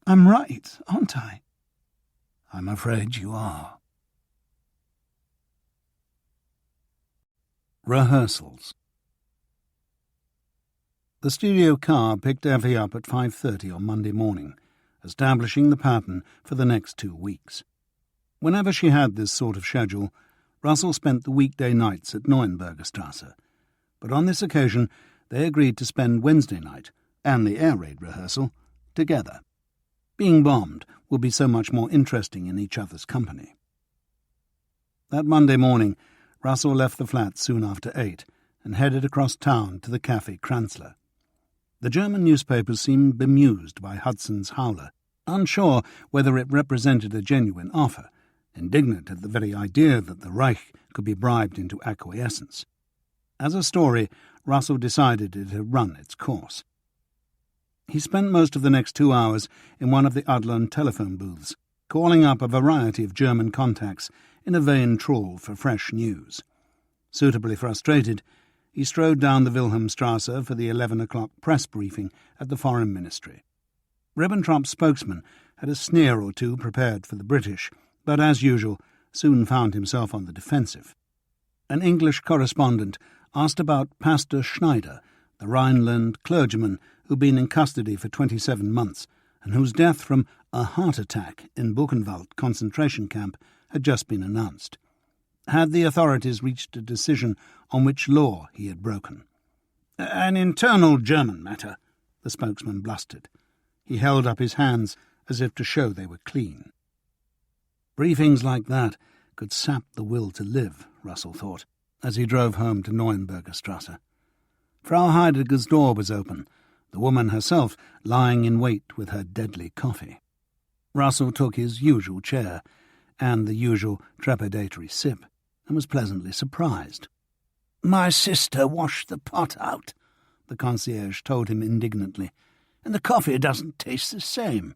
"I'm right, aren't I?" "I'm afraid you are." Rehearsals. The studio car picked Effie up at 5:30 on Monday morning, establishing the pattern for the next 2 weeks. Whenever she had this sort of schedule, Russell spent the weekday nights at Neuenbergerstrasse, but on this occasion they agreed to spend Wednesday night and the air raid rehearsal together. Being bombed would be so much more interesting in each other's company. That Monday morning, Russell left the flat soon after 8 and headed across town to the Café Kranzler. The German newspapers seemed bemused by Hudson's howler, unsure whether it represented a genuine offer, indignant at the very idea that the Reich could be bribed into acquiescence. As a story, Russell decided it had run its course. He spent most of the next 2 hours in one of the Adlon telephone booths, calling up a variety of German contacts in a vain trawl for fresh news. Suitably frustrated, he strode down the Wilhelmstrasse for the 11 o'clock press briefing at the Foreign Ministry. Ribbentrop's spokesman had a sneer or two prepared for the British, but as usual soon found himself on the defensive. An English correspondent asked about Pastor Schneider, the Rhineland clergyman who'd been in custody for 27 months and whose death from a heart attack in Buchenwald concentration camp had just been announced. Had the authorities reached a decision on which law he had broken? "An internal German matter," the spokesman blustered. He held up his hands as if to show they were clean. Briefings like that could sap the will to live, Russell thought, as he drove home to Neuenbergerstrasse. Frau Heidegger's door was open, the woman herself lying in wait with her deadly coffee. Russell took his usual chair and the usual trepidatory sip, and was pleasantly surprised. "My sister washed the pot out," the concierge told him indignantly, "and the coffee doesn't taste the same."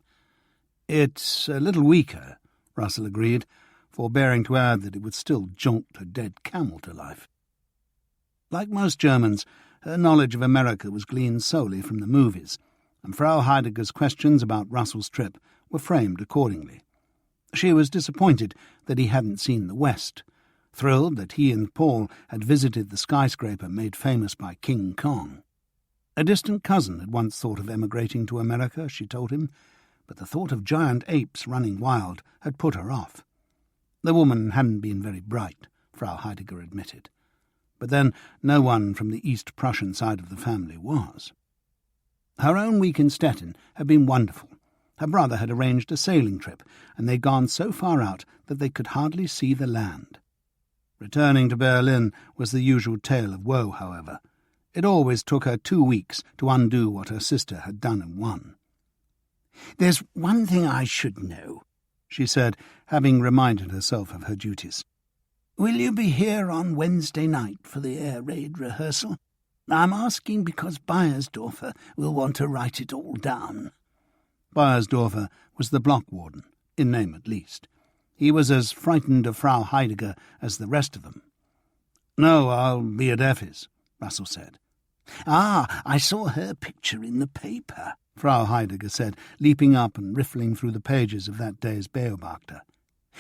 "It's a little weaker," Russell agreed, forbearing to add that it would still jolt a dead camel to life. Like most Germans, her knowledge of America was gleaned solely from the movies, and Frau Heidegger's questions about Russell's trip were framed accordingly. She was disappointed that he hadn't seen the West, thrilled that he and Paul had visited the skyscraper made famous by King Kong. A distant cousin had once thought of emigrating to America, she told him, but the thought of giant apes running wild had put her off. The woman hadn't been very bright, Frau Heidegger admitted. But then no one from the East Prussian side of the family was. Her own week in Stettin had been wonderful. Her brother had arranged a sailing trip, and they'd gone so far out that they could hardly see the land. Returning to Berlin was the usual tale of woe, however. It always took her 2 weeks to undo what her sister had done in 1. "There's one thing I should know," she said, having reminded herself of her duties. "Will you be here on Wednesday night for the air raid rehearsal? I'm asking because Beiersdorfer will want to write it all down." Beiersdorfer was the block warden, in name at least. He was as frightened of Frau Heidegger as the rest of them. "No, I'll be at Effi's," Russell said. "Ah, I saw her picture in the paper," Frau Heidegger said, leaping up and riffling through the pages of that day's Beobachter.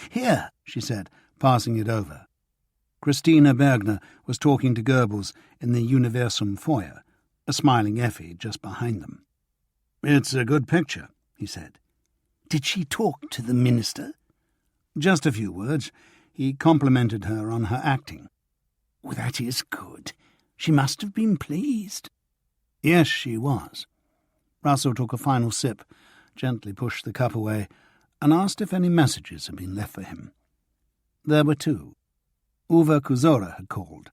"Here," she said, passing it over. Christina Bergner was talking to Goebbels in the Universum foyer, a smiling Effi just behind them. "It's a good picture," he said. "Did she talk to the minister?" "Just a few words. He complimented her on her acting." "Well, that is good. She must have been pleased." "Yes, she was." Russell took a final sip, gently pushed the cup away, and asked if any messages had been left for him. There were 2. Uwe Kusora had called.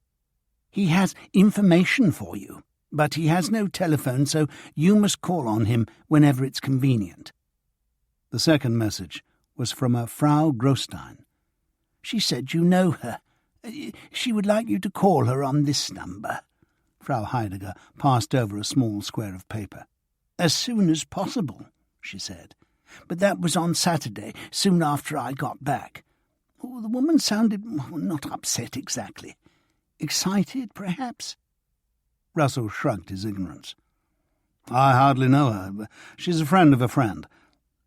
"He has information for you, but he has no telephone, so you must call on him whenever it's convenient." The second message was from a Frau Grostein. "She said you know her. She would like you to call her on this number." Frau Heidegger passed over a small square of paper. "As soon as possible," she said. "But that was on Saturday, soon after I got back." The woman sounded not upset exactly. Excited, perhaps? Russell shrugged his ignorance. "I hardly know her, but she's a friend of a friend.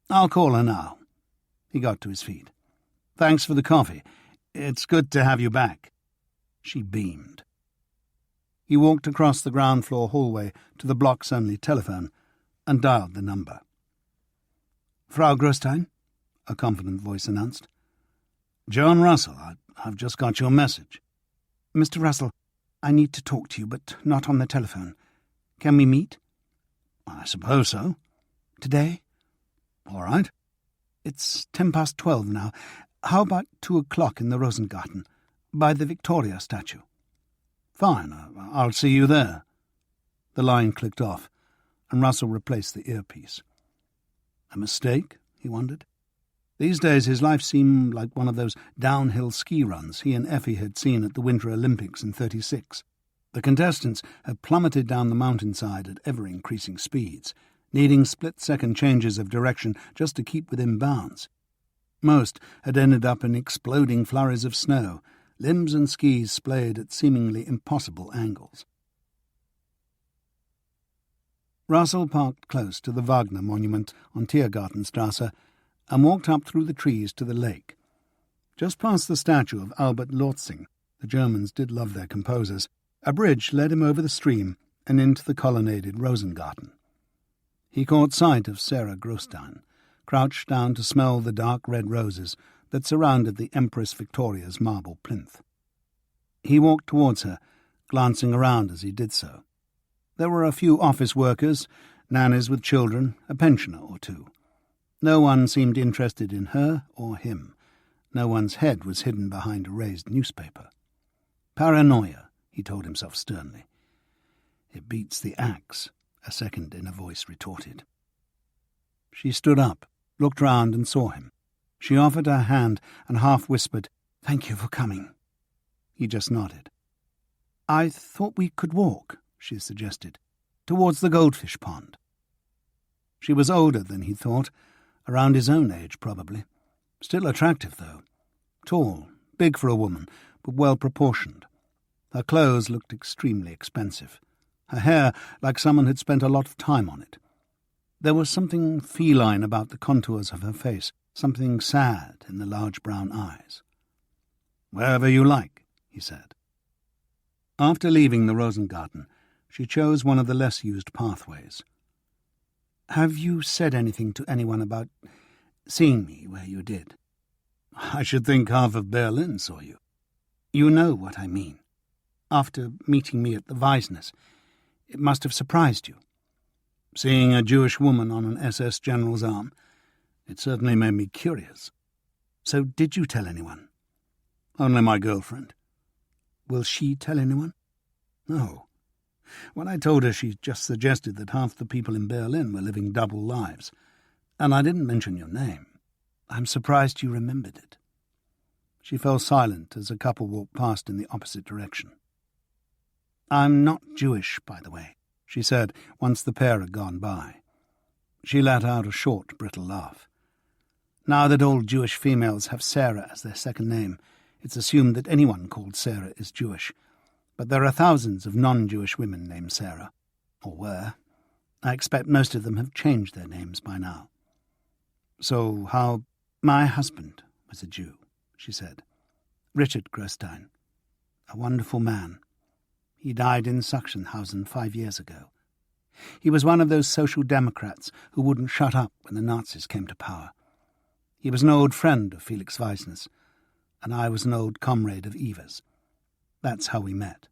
I'll call her now." He got to his feet. "Thanks for the coffee. It's good to have you back." She beamed. He walked across the ground-floor hallway to the blocks-only telephone and dialed the number. "Frau Grostein?" a confident voice announced. "John Russell, I've just got your message." "Mr. Russell, I need to talk to you, but not on the telephone. Can we meet?" "I suppose so." "Today?" "All right." "It's 12:10 now. How about 2:00 in the Rosengarten, by the Victoria statue?" "Fine, I'll see you there." The line clicked off, and Russell replaced the earpiece. A mistake, he wondered. These days his life seemed like one of those downhill ski runs he and Effi had seen at the Winter Olympics in 1936. The contestants had plummeted down the mountainside at ever-increasing speeds, needing split-second changes of direction just to keep within bounds. Most had ended up in exploding flurries of snow, limbs and skis splayed at seemingly impossible angles. Russell parked close to the Wagner monument on Tiergartenstrasse and walked up through the trees to the lake. Just past the statue of Albert Lortzing, the Germans did love their composers, a bridge led him over the stream and into the colonnaded Rosengarten. He caught sight of Sarah Grostein, crouched down to smell the dark red roses that surrounded the Empress Victoria's marble plinth. He walked towards her, glancing around as he did so. There were a few office workers, nannies with children, a pensioner or 2. No one seemed interested in her or him. No one's head was hidden behind a raised newspaper. "Paranoia," he told himself sternly. "It beats the axe," a second inner voice retorted. She stood up, looked round and saw him. She offered her hand and half whispered, "Thank you for coming." He just nodded. "I thought we could walk," she suggested, "towards the goldfish pond." She was older than he thought, around his own age probably. Still attractive, though. Tall, big for a woman, but well-proportioned. Her clothes looked extremely expensive. Her hair like someone had spent a lot of time on it. There was something feline about the contours of her face, something sad in the large brown eyes. "Wherever you like," he said. After leaving the Rosengarten, she chose one of the less used pathways. "Have you said anything to anyone about seeing me where you did?" "I should think half of Berlin saw you." "You know what I mean. After meeting me at the Weisners, it must have surprised you." "Seeing a Jewish woman on an SS general's arm? It certainly made me curious." "So did you tell anyone?" "Only my girlfriend." "Will she tell anyone?" "No. When I told her, she just suggested that half the people in Berlin were living double lives. And I didn't mention your name." "I'm surprised you remembered it." She fell silent as a couple walked past in the opposite direction. "I'm not Jewish, by the way," she said once the pair had gone by. She let out a short, brittle laugh. "Now that all Jewish females have Sarah as their second name, it's assumed that anyone called Sarah is Jewish. But there are thousands of non-Jewish women named Sarah, or were. I expect most of them have changed their names by now." "So how—" "My husband was a Jew," she said. "Richard Grostein. A wonderful man. He died in Sachsenhausen 5 years ago. He was one of those social democrats who wouldn't shut up when the Nazis came to power. He was an old friend of Felix Weisner's, and I was an old comrade of Eva's. That's how we met."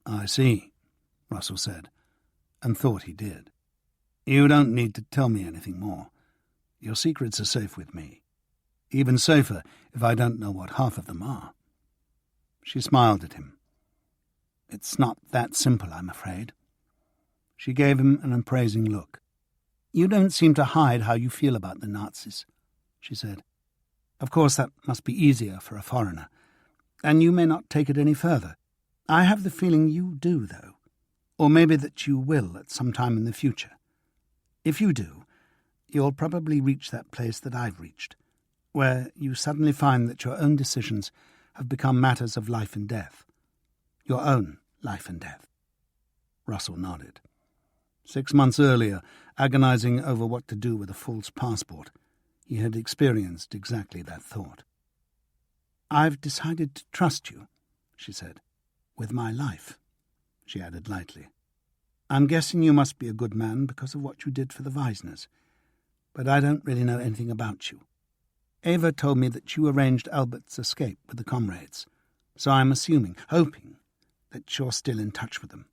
"I see," Russell said, and thought he did. "You don't need to tell me anything more. Your secrets are safe with me. Even safer if I don't know what half of them are." She smiled at him. "It's not that simple, I'm afraid." She gave him an appraising look. "You don't seem to hide how you feel about the Nazis," she said. "Of course that must be easier for a foreigner, and you may not take it any further. I have the feeling you do, though, or maybe that you will at some time in the future. If you do, you'll probably reach that place that I've reached, where you suddenly find that your own decisions have become matters of life and death. Your own life and death." Russell nodded. 6 months earlier, agonizing over what to do with a false passport, he had experienced exactly that thought. "I've decided to trust you," she said. "With my life," she added lightly. "I'm guessing you must be a good man because of what you did for the Weisners, but I don't really know anything about you. Eva told me that you arranged Albert's escape with the comrades, so I'm assuming, hoping, that you're still in touch with them."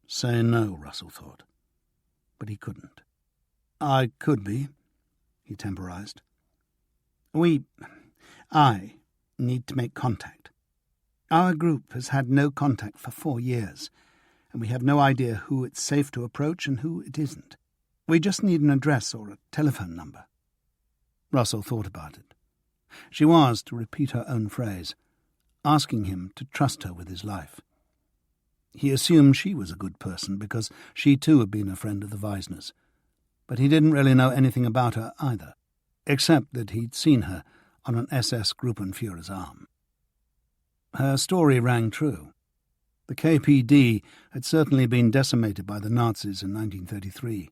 Say no, Russell thought. But he couldn't. "I could be," he temporized. I need to make contact. Our group has had no contact for 4 years, and we have no idea who it's safe to approach and who it isn't. We just need an address or a telephone number." Russell thought about it. She was, to repeat her own phrase, asking him to trust her with his life. He assumed she was a good person because she too had been a friend of the Weisners, but he didn't really know anything about her either, except that he'd seen her on an SS Gruppenführer's arm. Her story rang true. The KPD had certainly been decimated by the Nazis in 1933.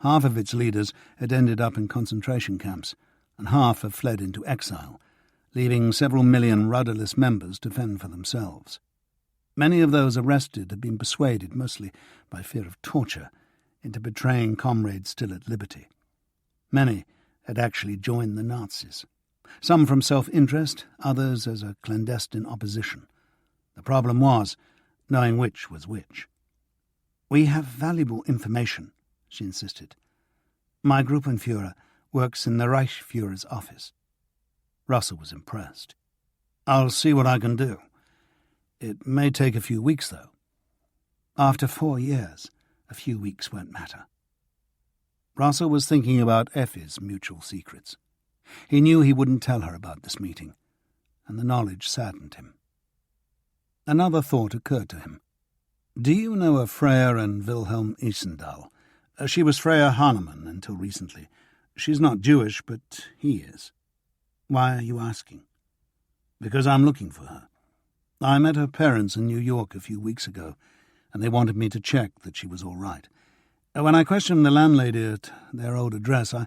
Half of its leaders had ended up in concentration camps, and half had fled into exile, leaving several million rudderless members to fend for themselves. Many of those arrested had been persuaded, mostly by fear of torture, into betraying comrades still at liberty. Many had actually joined the Nazis, some from self-interest, others as a clandestine opposition. The problem was knowing which was which. "We have valuable information," she insisted. "My Gruppenführer works in the Reichsführer's office." Russell was impressed. "I'll see what I can do. It may take a few weeks, though." "After 4 years, a few weeks won't matter." Russell was thinking about Effi's mutual secrets. He knew he wouldn't tell her about this meeting, and the knowledge saddened him. Another thought occurred to him. "Do you know of Freya and Wilhelm Isendahl? She was Freya Hahnemann until recently. She's not Jewish, but he is." "Why are you asking?" "Because I'm looking for her. I met her parents in New York a few weeks ago, and they wanted me to check that she was all right. When I questioned the landlady at their old address, I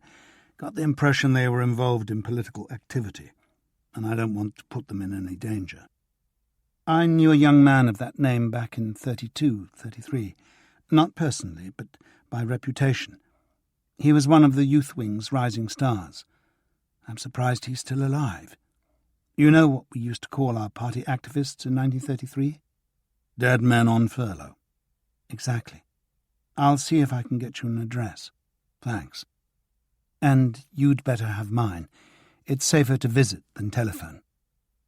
got the impression they were involved in political activity. and I don't want to put them in any danger. I knew a young man of that name back in 32, 33. Not personally, but by reputation. He was one of the youth wing's rising stars. I'm surprised he's still alive. You know what we used to call our party activists in 1933? Dead men on furlough. Exactly. I'll see if I can get you an address. Thanks. And you'd better have mine. It's safer to visit than telephone.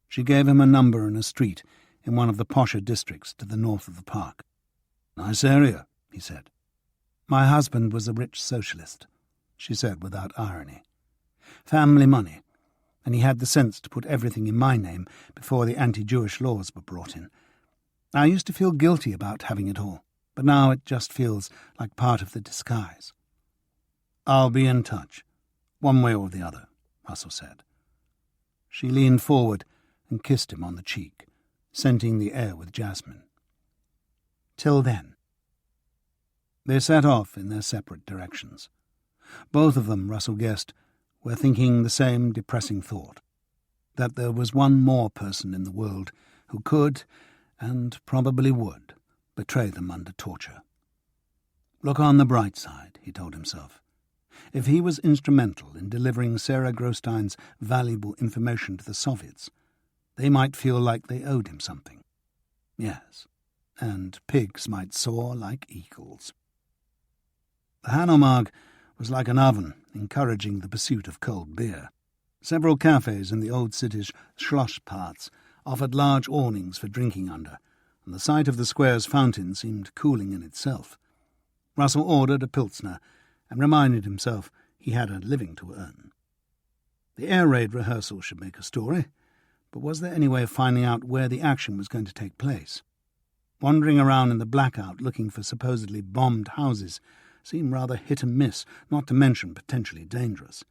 She gave him a number and a street in one of the posher districts to the north of the park. Nice area, he said. My husband was a rich socialist, she said without irony. Family money, and he had the sense to put everything in my name before the anti-Jewish laws were brought in. I used to feel guilty about having it all, but now it just feels like part of the disguise. I'll be in touch, one way or the other, Russell said. She leaned forward and kissed him on the cheek, scenting the air with jasmine. Till then. They set off in their separate directions. Both of them, Russell guessed, were thinking the same depressing thought, that there was one more person in the world who could, and probably would, betray them under torture. Look on the bright side, he told himself. If he was instrumental in delivering Sarah Grostein's valuable information to the Soviets, they might feel like they owed him something. Yes, and pigs might soar like eagles. The Hanomag was like an oven, encouraging the pursuit of cold beer. Several cafes in the old city's Schloss parts offered large awnings for drinking under, and the sight of the square's fountain seemed cooling in itself. Russell ordered a Pilsner and reminded himself he had a living to earn. The air raid rehearsal should make a story, but was there any way of finding out where the action was going to take place? Wandering around in the blackout looking for supposedly bombed houses seemed rather hit and miss, not to mention potentially dangerous.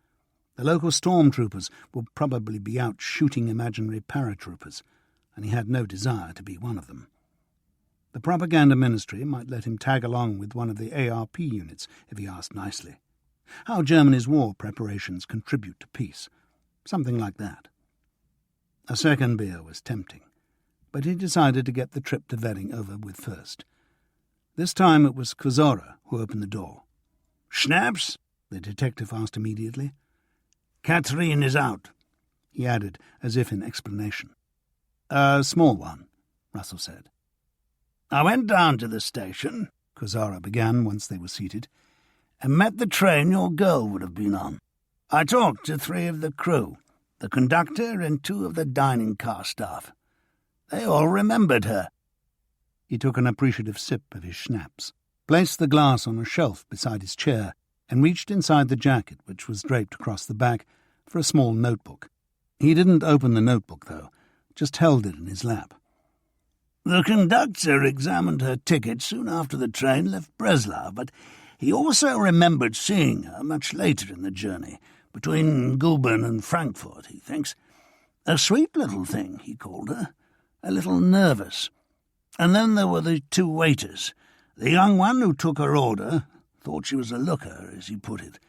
The local stormtroopers would probably be out shooting imaginary paratroopers, and he had no desire to be one of them. The propaganda ministry might let him tag along with one of the ARP units if he asked nicely. How Germany's war preparations contribute to peace. Something like that. A second beer was tempting, but he decided to get the trip to Wedding over with first. This time it was Kozora who opened the door. "Schnapps?" the detective asked immediately. "Catherine is out," he added, as if in explanation. "A small one," Russell said. "I went down to the station," Kozora began once they were seated, "and met the train your girl would have been on. I talked to 3 of the crew, the conductor and 2 of the dining car staff. They all remembered her." He took an appreciative sip of his schnapps, placed the glass on a shelf beside his chair, and reached inside the jacket, which was draped across the back, for a small notebook. He didn't open the notebook, though, just held it in his lap. "The conductor examined her ticket soon after the train left Breslau, but he also remembered seeing her much later in the journey, between Guben and Frankfurt, he thinks. A sweet little thing, he called her, a little nervous. And then there were the 2 waiters. The young one who took her order thought she was a looker, as he put it.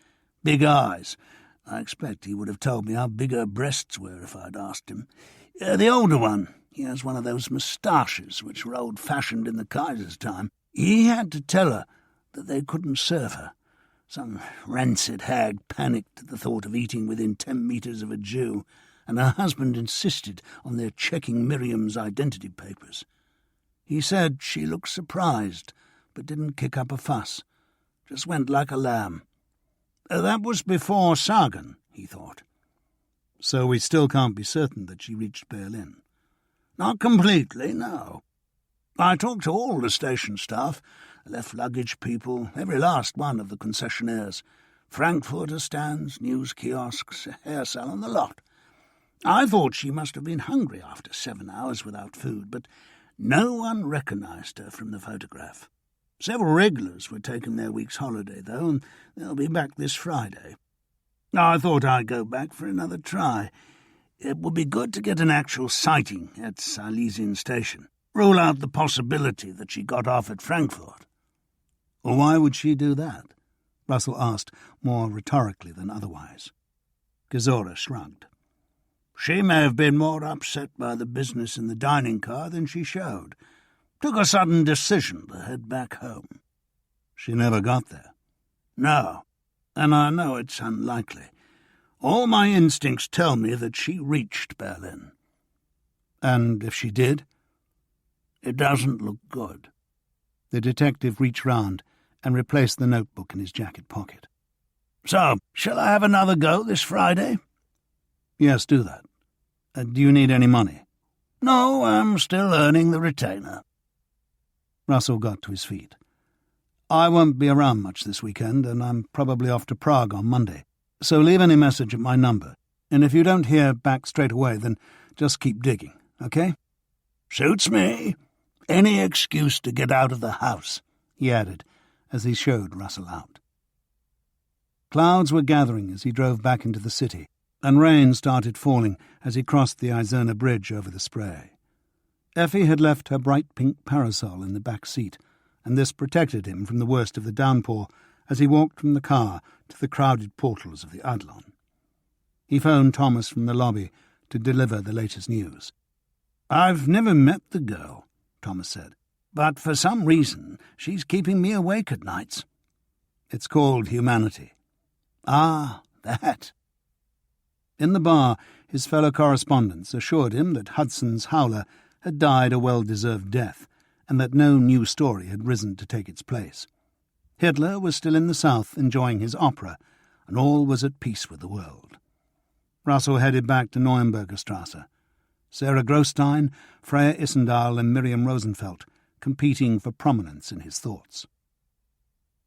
Big eyes. I expect he would have told me how big her breasts were if I'd asked him. The older one, he has one of those moustaches which were old-fashioned in the Kaiser's time. He had to tell her that they couldn't serve her. Some rancid hag panicked at the thought of eating within 10 metres of a Jew, and her husband insisted on their checking Miriam's identity papers. He said she looked surprised, but didn't kick up a fuss. Just went like a lamb. That was before Sagan, he thought. So we still can't be certain that she reached Berlin. Not completely, no. I talked to all the station staff, left luggage people, every last one of the concessionaires, Frankfurter stands, news kiosks, hair salon, the lot. I thought she must have been hungry after 7 hours without food, but no one recognised her from the photograph. Several regulars were taking their week's holiday, though, and they'll be back this Friday. I thought I'd go back for another try. It would be good to get an actual sighting at Silesian station. Rule out the possibility that she got off at Frankfurt. Well, why would she do that? Russell asked, more rhetorically than otherwise. Kozora shrugged. She may have been more upset by the business in the dining car than she showed. Took a sudden decision to head back home. She never got there. No, and I know it's unlikely. All my instincts tell me that she reached Berlin. And if she did? It doesn't look good. The detective reached round and replaced the notebook in his jacket pocket. So, shall I have another go this Friday? Yes, do that. Do you need any money? No, I'm still earning the retainer. Russell got to his feet. I won't be around much this weekend, and I'm probably off to Prague on Monday, so leave any message at my number, and if you don't hear back straight away, then just keep digging, okay? Suits me. Any excuse to get out of the house, he added, as he showed Russell out. Clouds were gathering as he drove back into the city, and rain started falling as he crossed the Iserna Bridge over the Spree. Effi had left her bright pink parasol in the back seat, and this protected him from the worst of the downpour as he walked from the car to the crowded portals of the Adlon. He phoned Thomas from the lobby to deliver the latest news. "I've never met the girl," Thomas said, "but for some reason she's keeping me awake at nights." "It's called humanity." "Ah, that." In the bar, his fellow correspondents assured him that Hudson's Howler had died a well-deserved death, and that no new story had risen to take its place. Hitler was still in the south enjoying his opera, and all was at peace with the world. Russell headed back to Neuenberger Strasse. Sarah Grostein, Freya Issendahl and Miriam Rosenfeld competing for prominence in his thoughts.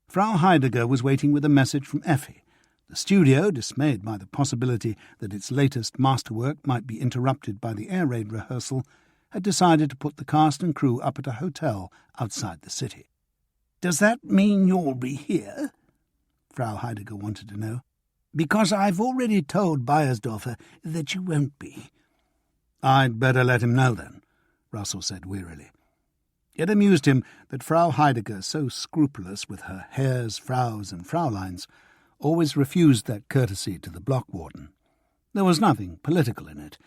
Frau Heidegger was waiting with a message from Effi. The studio, dismayed by the possibility that its latest masterwork might be interrupted by the air raid rehearsal, had decided to put the cast and crew up at a hotel outside the city. "Does that mean you'll be here?" Frau Heidegger wanted to know. "Because I've already told Beiersdorfer that you won't be." "I'd better let him know then," Russell said wearily. It amused him that Frau Heidegger, so scrupulous with her Herrs, Fraus and Frauleins, always refused that courtesy to the block warden. There was nothing political in it,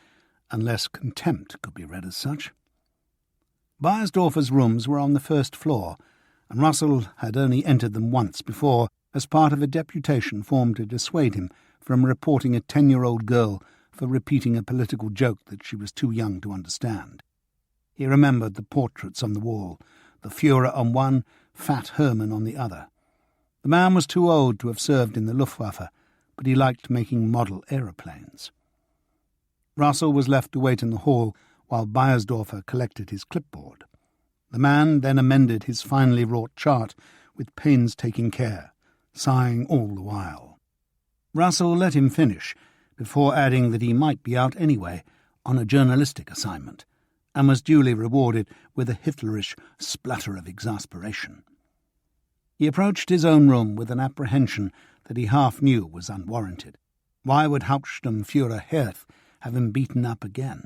unless contempt could be read as such. Beiersdorfer's rooms were on the first floor, and Russell had only entered them once before as part of a deputation formed to dissuade him from reporting a 10-year-old girl for repeating a political joke that she was too young to understand. He remembered the portraits on the wall, the Führer on one, Fat Hermann on the other. The man was too old to have served in the Luftwaffe, but he liked making model aeroplanes. Russell was left to wait in the hall while Beiersdorfer collected his clipboard. The man then amended his finely wrought chart with painstaking care, sighing all the while. Russell let him finish, before adding that he might be out anyway on a journalistic assignment, and was duly rewarded with a Hitlerish splutter of exasperation. He approached his own room with an apprehension that he half knew was unwarranted. Why would Hauptsturmführer Herth have him beaten up again?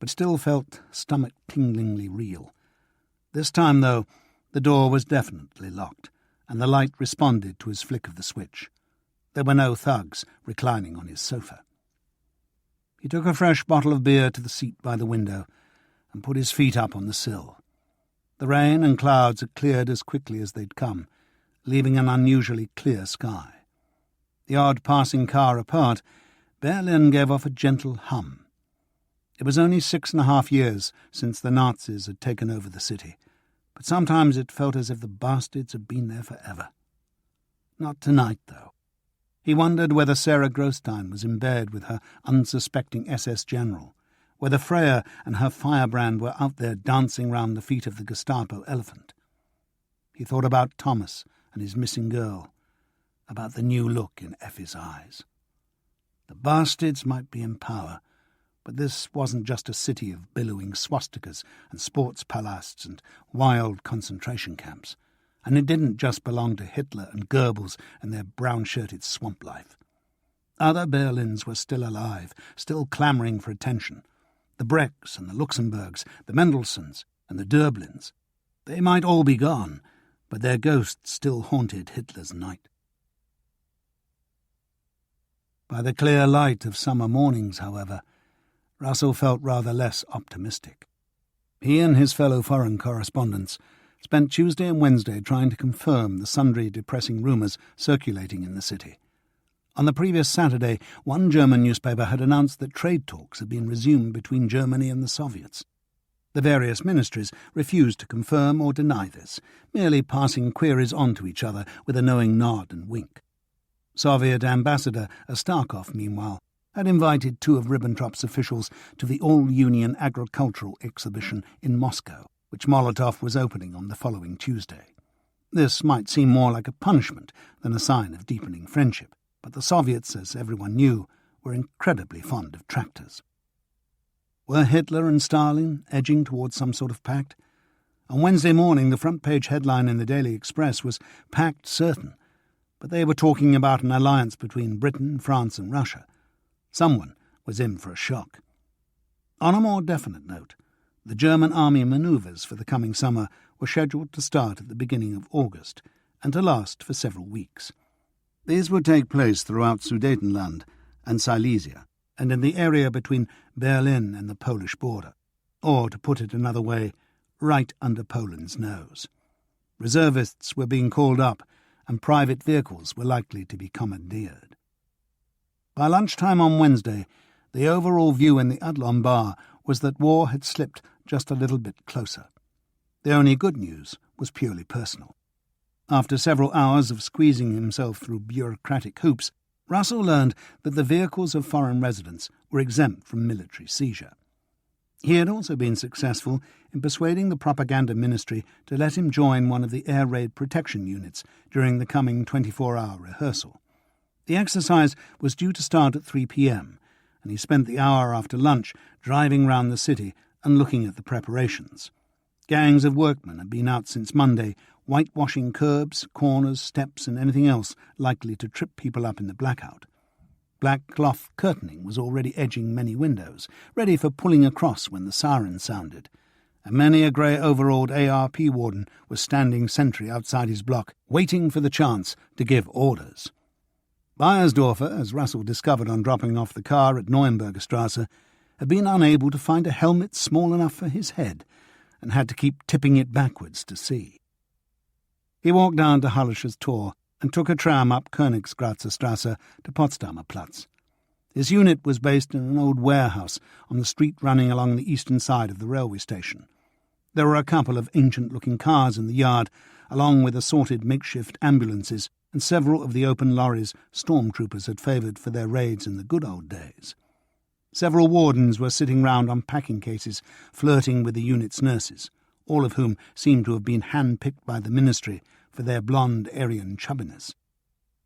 But still felt stomach-tinglingly real. This time, though, the door was definitely locked, and the light responded to his flick of the switch. There were no thugs reclining on his sofa. He took a fresh bottle of beer to the seat by the window and put his feet up on the sill. The rain and clouds had cleared as quickly as they'd come, leaving an unusually clear sky. The odd passing car apart, Berlin gave off a gentle hum. It was only 6.5 years since the Nazis had taken over the city, but sometimes it felt as if the bastards had been there forever. Not tonight, though. He wondered whether Sarah Grostein was in bed with her unsuspecting SS general, whether Freya and her firebrand were out there dancing round the feet of the Gestapo elephant. He thought about Thomas and his missing girl, about the new look in Effi's eyes. The bastards might be in power, but this wasn't just a city of billowing swastikas and sports palasts and wild concentration camps, and it didn't just belong to Hitler and Goebbels and their brown-shirted swamp life. Other Berlins were still alive, still clamouring for attention. The Brecks and the Luxemburgs, the Mendelssohns and the Dörblins. They might all be gone, but their ghosts still haunted Hitler's night. By the clear light of summer mornings, however, Russell felt rather less optimistic. He and his fellow foreign correspondents spent Tuesday and Wednesday trying to confirm the sundry depressing rumours circulating in the city. On the previous Saturday, one German newspaper had announced that trade talks had been resumed between Germany and the Soviets. The various ministries refused to confirm or deny this, merely passing queries on to each other with a knowing nod and wink. Soviet Ambassador Astarkov, meanwhile, had invited two of Ribbentrop's officials to the All-Union Agricultural Exhibition in Moscow, which Molotov was opening on the following Tuesday. This might seem more like a punishment than a sign of deepening friendship, but the Soviets, as everyone knew, were incredibly fond of tractors. Were Hitler and Stalin edging towards some sort of pact? On Wednesday morning, the front-page headline in the Daily Express was "Pact Certain," but they were talking about an alliance between Britain, France and Russia. Someone was in for a shock. On a more definite note, the German army manoeuvres for the coming summer were scheduled to start at the beginning of August and to last for several weeks. These would take place throughout Sudetenland and Silesia, and in the area between Berlin and the Polish border, or, to put it another way, right under Poland's nose. Reservists were being called up, and private vehicles were likely to be commandeered. By lunchtime on Wednesday, the overall view in the Adlon bar was that war had slipped just a little bit closer. The only good news was purely personal. After several hours of squeezing himself through bureaucratic hoops, Russell learned that the vehicles of foreign residents were exempt from military seizure. He had also been successful in persuading the propaganda ministry to let him join one of the air raid protection units during the coming 24-hour rehearsal. The exercise was due to start at 3 p.m, and he spent the hour after lunch driving round the city and looking at the preparations. Gangs of workmen had been out since Monday, whitewashing curbs, corners, steps and anything else likely to trip people up in the blackout. Black cloth curtaining was already edging many windows, ready for pulling across when the siren sounded, and many a grey-overalled ARP warden was standing sentry outside his block, waiting for the chance to give orders. Beiersdorfer, as Russell discovered on dropping off the car at Neuenberger Strasse, had been unable to find a helmet small enough for his head, and had to keep tipping it backwards to see. He walked down to Hallischer's Tor and took a tram up Königsgrazer Strasse to Potsdamer Platz. His unit was based in an old warehouse on the street running along the eastern side of the railway station. There were a couple of ancient-looking cars in the yard, along with assorted makeshift ambulances and several of the open lorries stormtroopers had favoured for their raids in the good old days. Several wardens were sitting round on packing cases, flirting with the unit's nurses, all of whom seemed to have been hand-picked by the ministry for their blonde Aryan chubbiness.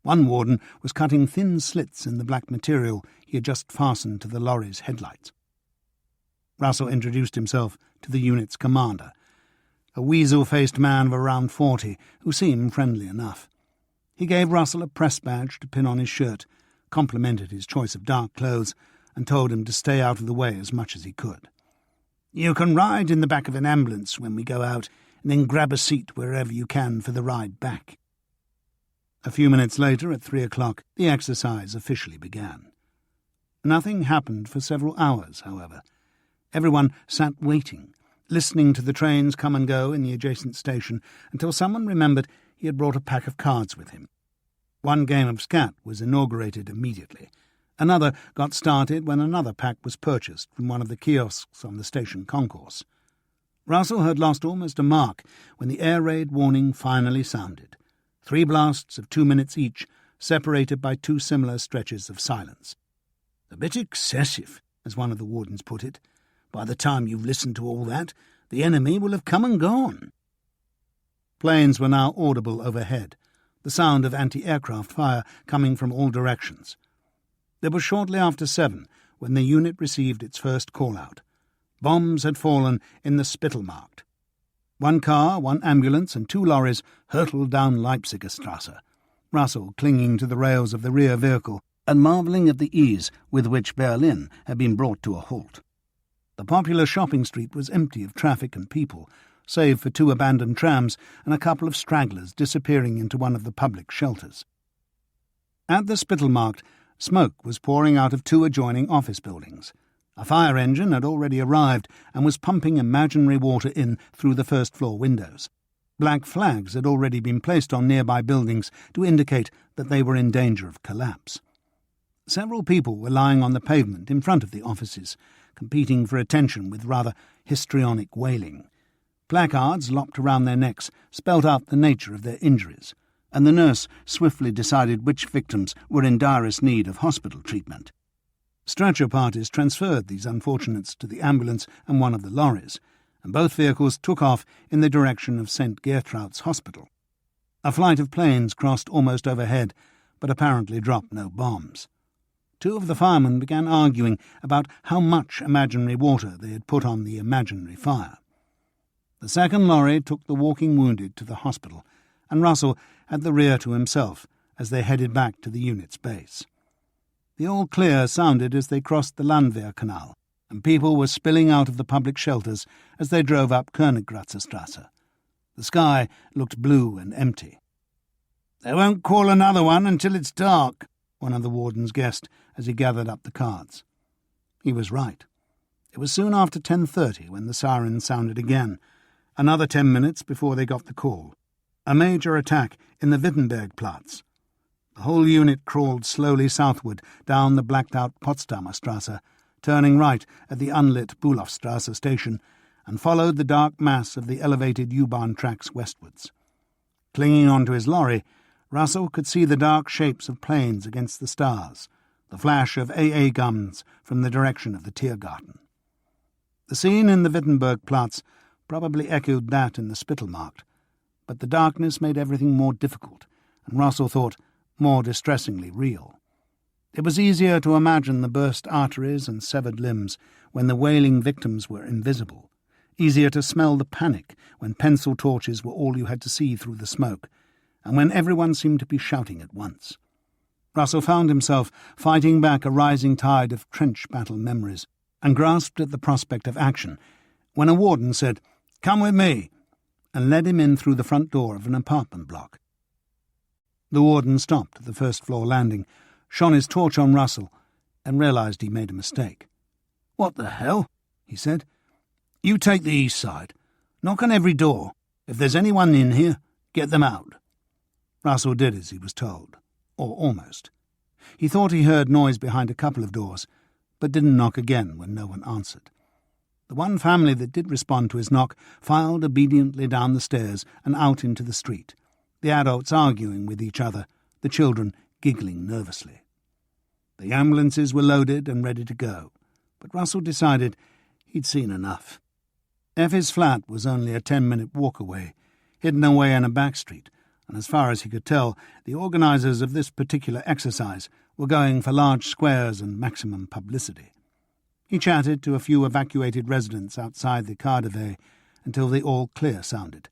One warden was cutting thin slits in the black material he had just fastened to the lorry's headlights. Russell introduced himself to the unit's commander, a weasel-faced man of around 40 who seemed friendly enough. He gave Russell a press badge to pin on his shirt, complimented his choice of dark clothes, and told him to stay out of the way as much as he could. "You can ride in the back of an ambulance when we go out, and then grab a seat wherever you can for the ride back." A few minutes later, at 3 o'clock, the exercise officially began. Nothing happened for several hours, however. Everyone sat waiting, listening to the trains come and go in the adjacent station, until someone remembered he had brought a pack of cards with him. One game of scat was inaugurated immediately. Another got started when another pack was purchased from one of the kiosks on the station concourse. Russell had lost almost a mark when the air raid warning finally sounded. 3 blasts of 2 minutes each, separated by 2 similar stretches of silence. "A bit excessive," as one of the wardens put it. "By the time you've listened to all that, the enemy will have come and gone." Planes were now audible overhead, the sound of anti-aircraft fire coming from all directions. It was shortly after 7 when the unit received its first call-out. Bombs had fallen in the Spittelmarkt. 1 car, 1 ambulance and 2 lorries hurtled down Leipziger Strasse, Russell clinging to the rails of the rear vehicle and marvelling at the ease with which Berlin had been brought to a halt. The popular shopping street was empty of traffic and people, save for 2 abandoned trams and a couple of stragglers disappearing into one of the public shelters. At the Spittelmarkt, smoke was pouring out of 2 adjoining office buildings. A fire engine had already arrived and was pumping imaginary water in through the first-floor windows. Black flags had already been placed on nearby buildings to indicate that they were in danger of collapse. Several people were lying on the pavement in front of the offices, competing for attention with rather histrionic wailing. Placards lopped around their necks spelt out the nature of their injuries, and the nurse swiftly decided which victims were in direst need of hospital treatment. Stretcher parties transferred these unfortunates to the ambulance and one of the lorries, and both vehicles took off in the direction of St. Gertraud's Hospital. A flight of planes crossed almost overhead, but apparently dropped no bombs. Two of the firemen began arguing about how much imaginary water they had put on the imaginary fire. The second lorry took the walking wounded to the hospital, and Russell had the rear to himself as they headed back to the unit's base. The all clear sounded as they crossed the Landwehr Canal, and people were spilling out of the public shelters as they drove up Königgrätzer. The sky looked blue and empty. "They won't call another one until it's dark," one of the wardens guessed as he gathered up the cards. He was right. It was soon after 10:30 when the siren sounded again, another 10 minutes before they got the call. A major attack in the Wittenbergplatz. The whole unit crawled slowly southward down the blacked-out Potsdamer Strasse, turning right at the unlit Bulowstrasse station, and followed the dark mass of the elevated U-Bahn tracks westwards. Clinging onto his lorry, Russell could see the dark shapes of planes against the stars, the flash of AA guns from the direction of the Tiergarten. The scene in the Wittenbergplatz probably echoed that in the Spittelmarkt, but the darkness made everything more difficult, and Russell thought more distressingly real. It was easier to imagine the burst arteries and severed limbs when the wailing victims were invisible, easier to smell the panic when pencil torches were all you had to see through the smoke, and when everyone seemed to be shouting at once. Russell found himself fighting back a rising tide of trench battle memories, and grasped at the prospect of action, when a warden said, "Come with me," and led him in through the front door of an apartment block. The warden stopped at the first-floor landing, shone his torch on Russell, and realised he made a mistake. "What the hell?" he said. "You take the east side. Knock on every door. If there's anyone in here, get them out." Russell did as he was told, or almost. He thought he heard noise behind a couple of doors, but didn't knock again when no one answered. The one family that did respond to his knock filed obediently down the stairs and out into the street, the adults arguing with each other, the children giggling nervously. The ambulances were loaded and ready to go, but Russell decided he'd seen enough. Effi's flat was only a 10-minute walk away, hidden away in a back street, and as far as he could tell, the organisers of this particular exercise were going for large squares and maximum publicity. He chatted to a few evacuated residents outside the Kardewey until the all-clear sounded,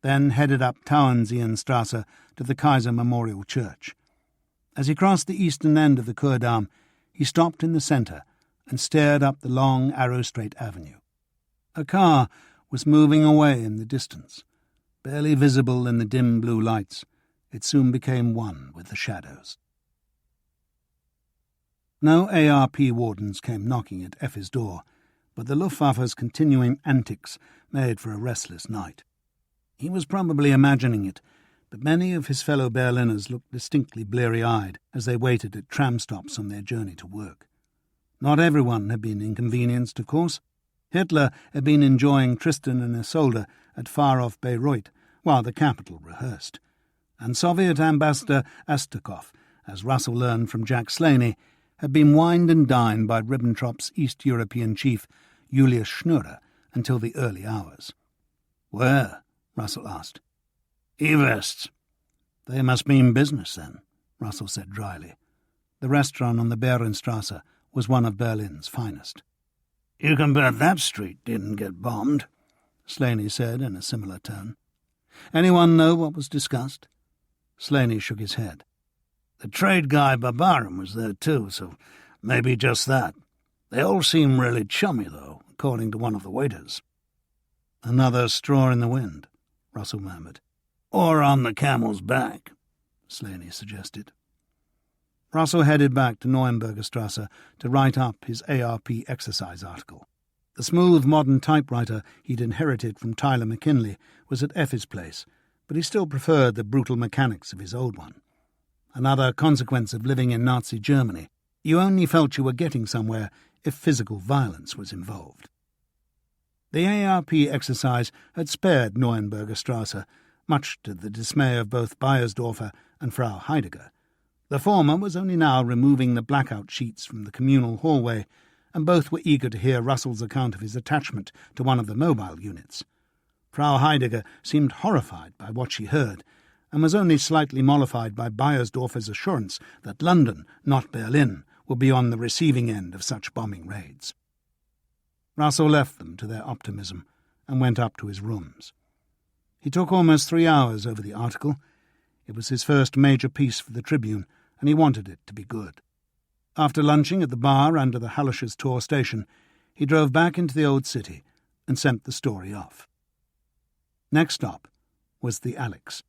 then headed up Tauenzienstrasse to the Kaiser Memorial Church. As he crossed the eastern end of the Kurdamm, he stopped in the centre and stared up the long, arrow-straight avenue. A car was moving away in the distance. Barely visible in the dim blue lights, it soon became one with the shadows. No ARP wardens came knocking at Effi's door, but the Luftwaffe's continuing antics made for a restless night. He was probably imagining it, but many of his fellow Berliners looked distinctly bleary-eyed as they waited at tram stops on their journey to work. Not everyone had been inconvenienced, of course. Hitler had been enjoying Tristan and Isolde at far-off Bayreuth while the capital rehearsed, and Soviet Ambassador Astakov, as Russell learned from Jack Slaney, had been wined and dined by Ribbentrop's East European chief, Julius Schnurrer, until the early hours. "Where?" Russell asked. "Evests." "They must mean business, then," Russell said dryly. The restaurant on the Behrenstrasse was one of Berlin's finest. "You can bet that street didn't get bombed," Slaney said in a similar tone. "Anyone know what was discussed?" Slaney shook his head. "The trade guy Barbarin was there too, so maybe just that. They all seem really chummy, though, according to one of the waiters." "Another straw in the wind," Russell murmured. "Or on the camel's back," Slaney suggested. Russell headed back to Neuenberger Strasse to write up his ARP exercise article. The smooth modern typewriter he'd inherited from Tyler McKinley was at Effi's place, but he still preferred the brutal mechanics of his old one. Another consequence of living in Nazi Germany, you only felt you were getting somewhere if physical violence was involved. The ARP exercise had spared Neuenberger Strasse, much to the dismay of both Beiersdorfer and Frau Heidegger. The former was only now removing the blackout sheets from the communal hallway, and both were eager to hear Russell's account of his attachment to one of the mobile units. Frau Heidegger seemed horrified by what she heard, and was only slightly mollified by Beiersdorfer's assurance that London, not Berlin, would be on the receiving end of such bombing raids. Russell left them to their optimism and went up to his rooms. He took almost 3 hours over the article. It was his first major piece for the Tribune, and he wanted it to be good. After lunching at the bar under the Hallisches Tor station, he drove back into the old city and sent the story off. Next stop was the Alex.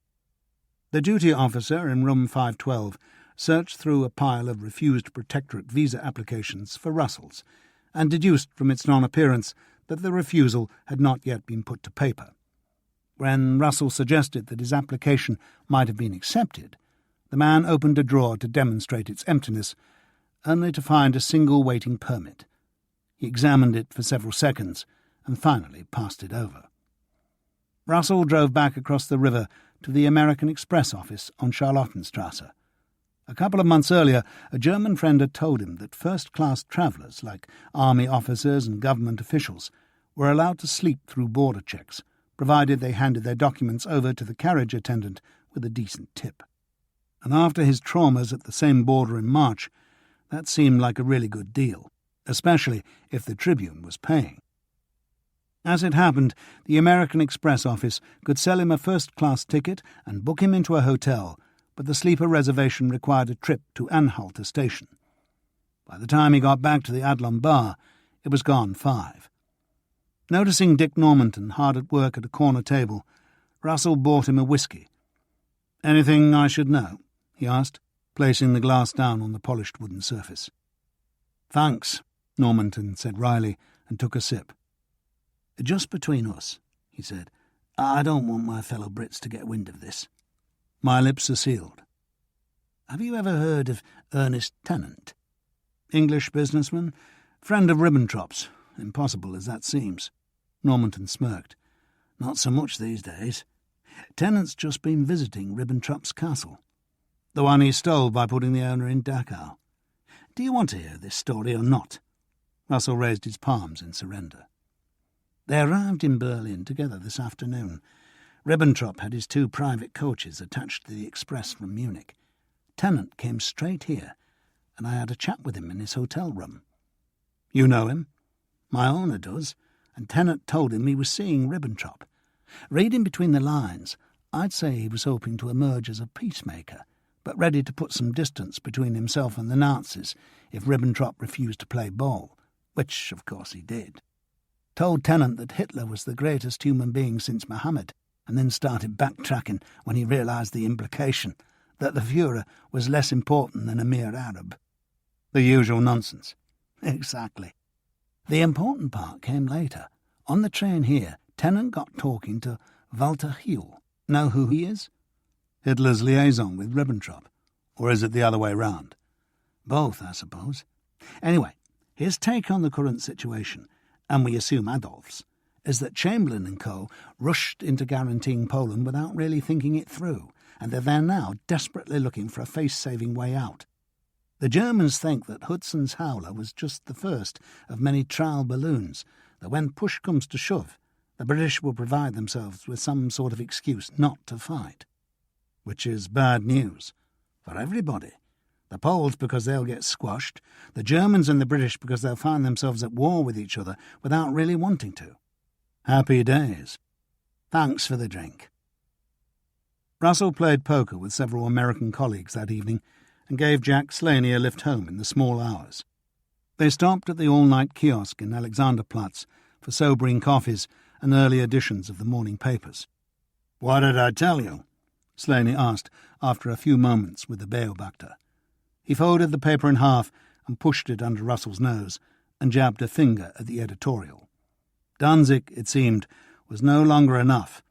The duty officer in room 512 searched through a pile of refused protectorate visa applications for Russell's, and deduced from its non-appearance that the refusal had not yet been put to paper. When Russell suggested that his application might have been accepted, the man opened a drawer to demonstrate its emptiness, only to find a single waiting permit. He examined it for several seconds and finally passed it over. Russell drove back across the river to the American Express office on Charlottenstrasse. A couple of months earlier, a German friend had told him that first-class travellers, like army officers and government officials, were allowed to sleep through border checks, provided they handed their documents over to the carriage attendant with a decent tip. And after his traumas at the same border in March, that seemed like a really good deal, especially if the Tribune was paying. As it happened, the American Express office could sell him a first-class ticket and book him into a hotel, but the sleeper reservation required a trip to Anhalter station. By the time he got back to the Adlon bar, it was gone 5. Noticing Dick Normanton hard at work at a corner table, Russell bought him a whiskey. "Anything I should know?" he asked, placing the glass down on the polished wooden surface. "Thanks," Normanton said wryly, and took a sip. "Just between us," he said, "I don't want my fellow Brits to get wind of this." "My lips are sealed." "Have you ever heard of Ernest Tennant?" "English businessman, friend of Ribbentrop's, impossible as that seems." Normanton smirked. "Not so much these days. Tennant's just been visiting Ribbentrop's castle. The one he stole by putting the owner in Dachau. Do you want to hear this story or not?" Russell raised his palms in surrender. "They arrived in Berlin together this afternoon. Ribbentrop had his 2 private coaches attached to the express from Munich. Tennant came straight here, and I had a chat with him in his hotel room." "You know him?" "My owner does, and Tennant told him he was seeing Ribbentrop. Reading between the lines, I'd say he was hoping to emerge as a peacemaker, but ready to put some distance between himself and the Nazis if Ribbentrop refused to play ball, which, of course, he did. Told Tennant that Hitler was the greatest human being since Mohammed, and then started backtracking when he realised the implication, that the Führer was less important than a mere Arab." "The usual nonsense." "Exactly. The important part came later. On the train here, Tennant got talking to Walter Huel. Know who he is?" "Hitler's liaison with Ribbentrop. Or is it the other way round?" "Both, I suppose. Anyway, his take on the current situation, and we assume Adolf's, is that Chamberlain and co. rushed into guaranteeing Poland without really thinking it through, and that they're now desperately looking for a face-saving way out. The Germans think that Hudson's Howler was just the first of many trial balloons, that when push comes to shove, the British will provide themselves with some sort of excuse not to fight. Which is bad news for everybody. The Poles because they'll get squashed, the Germans and the British because they'll find themselves at war with each other without really wanting to. Happy days. Thanks for the drink." Russell played poker with several American colleagues that evening and gave Jack Slaney a lift home in the small hours. They stopped at the all-night kiosk in Alexanderplatz for sobering coffees and early editions of the morning papers. "What did I tell you?" Slaney asked after a few moments with the Beobachter. He folded the paper in half and pushed it under Russell's nose and jabbed a finger at the editorial. Danzig, it seemed, was no longer enough.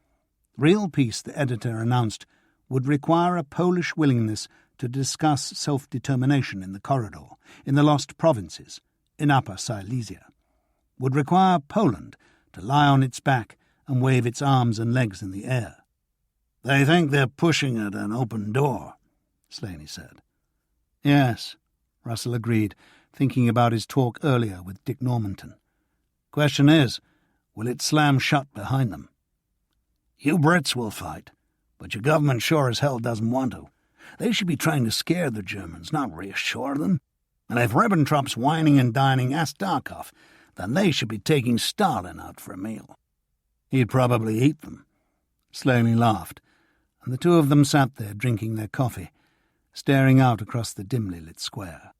Real peace, the editor announced, would require a Polish willingness to discuss self-determination in the corridor, in the lost provinces, in Upper Silesia. Would require Poland to lie on its back and wave its arms and legs in the air. "They think they're pushing at an open door," Slaney said. "Yes," Russell agreed, thinking about his talk earlier with Dick Normanton. "Question is, will it slam shut behind them?" "You Brits will fight, but your government sure as hell doesn't want to. They should be trying to scare the Germans, not reassure them. And if Ribbentrop's whining and dining ask Darkov, then they should be taking Stalin out for a meal. He'd probably eat them." Slaney laughed, and the two of them sat there drinking their coffee, staring out across the dimly lit square.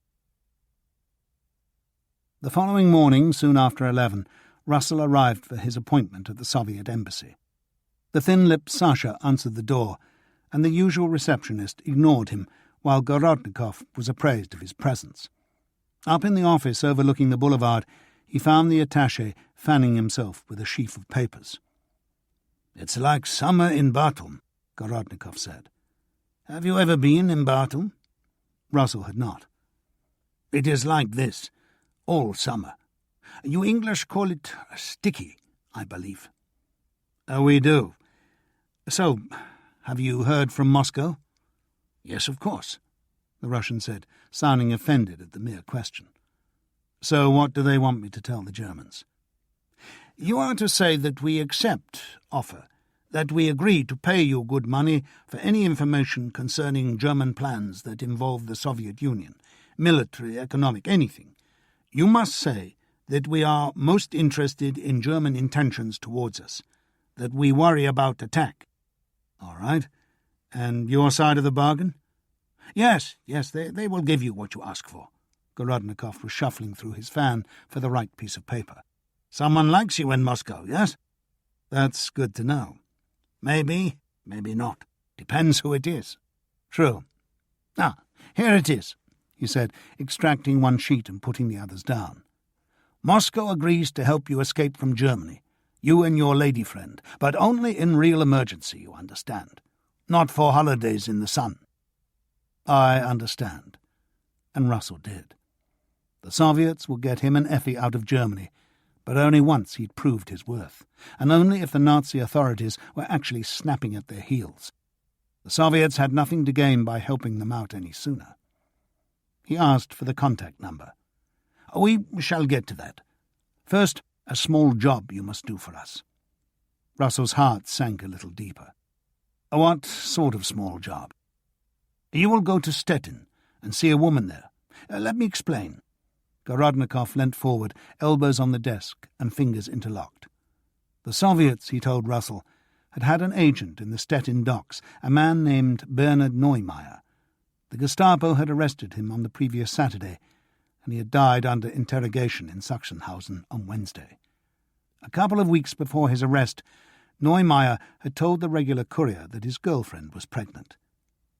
The following morning, soon after 11, Russell arrived for his appointment at the Soviet embassy. The thin-lipped Sasha answered the door, and the usual receptionist ignored him while Gorodnikov was appraised of his presence. Up in the office overlooking the boulevard, he found the attaché fanning himself with a sheaf of papers. "It's like summer in Batum," Gorodnikov said. "Have you ever been in Batum?" Russell had not. "It is like this, all summer. You English call it sticky, I believe." We do. So, have you heard from Moscow?" "Yes, of course," the Russian said, sounding offended at the mere question. "So what do they want me to tell the Germans?" "You are to say that we accept offer, that we agree to pay you good money for any information concerning German plans that involve the Soviet Union, military, economic, anything. You must say that we are most interested in German intentions towards us, that we worry about attack." "All right. And your side of the bargain?" Yes, they will give you what you ask for." Gorodnikov was shuffling through his fan for the right piece of paper. "Someone likes you in Moscow, yes?" "That's good to know." "Maybe, maybe not. Depends who it is." "True." "Ah, here it is," he said, extracting one sheet and putting the others down. "Moscow agrees to help you escape from Germany, you and your lady friend, but only in real emergency, you understand. Not for holidays in the sun." "I understand." And Russell did. The Soviets would get him and Effi out of Germany, but only once he'd proved his worth, and only if the Nazi authorities were actually snapping at their heels. The Soviets had nothing to gain by helping them out any sooner. He asked for the contact number. "We shall get to that. First, a small job you must do for us." Russell's heart sank a little deeper. "What sort of small job?" "You will go to Stettin and see a woman there. Let me explain." Gorodnikov leant forward, elbows on the desk and fingers interlocked. The Soviets, he told Russell, had had an agent in the Stettin docks, a man named Bernard Neumeier. The Gestapo had arrested him on the previous Saturday, and he had died under interrogation in Sachsenhausen on Wednesday. A couple of weeks before his arrest, Neumeier had told the regular courier that his girlfriend was pregnant.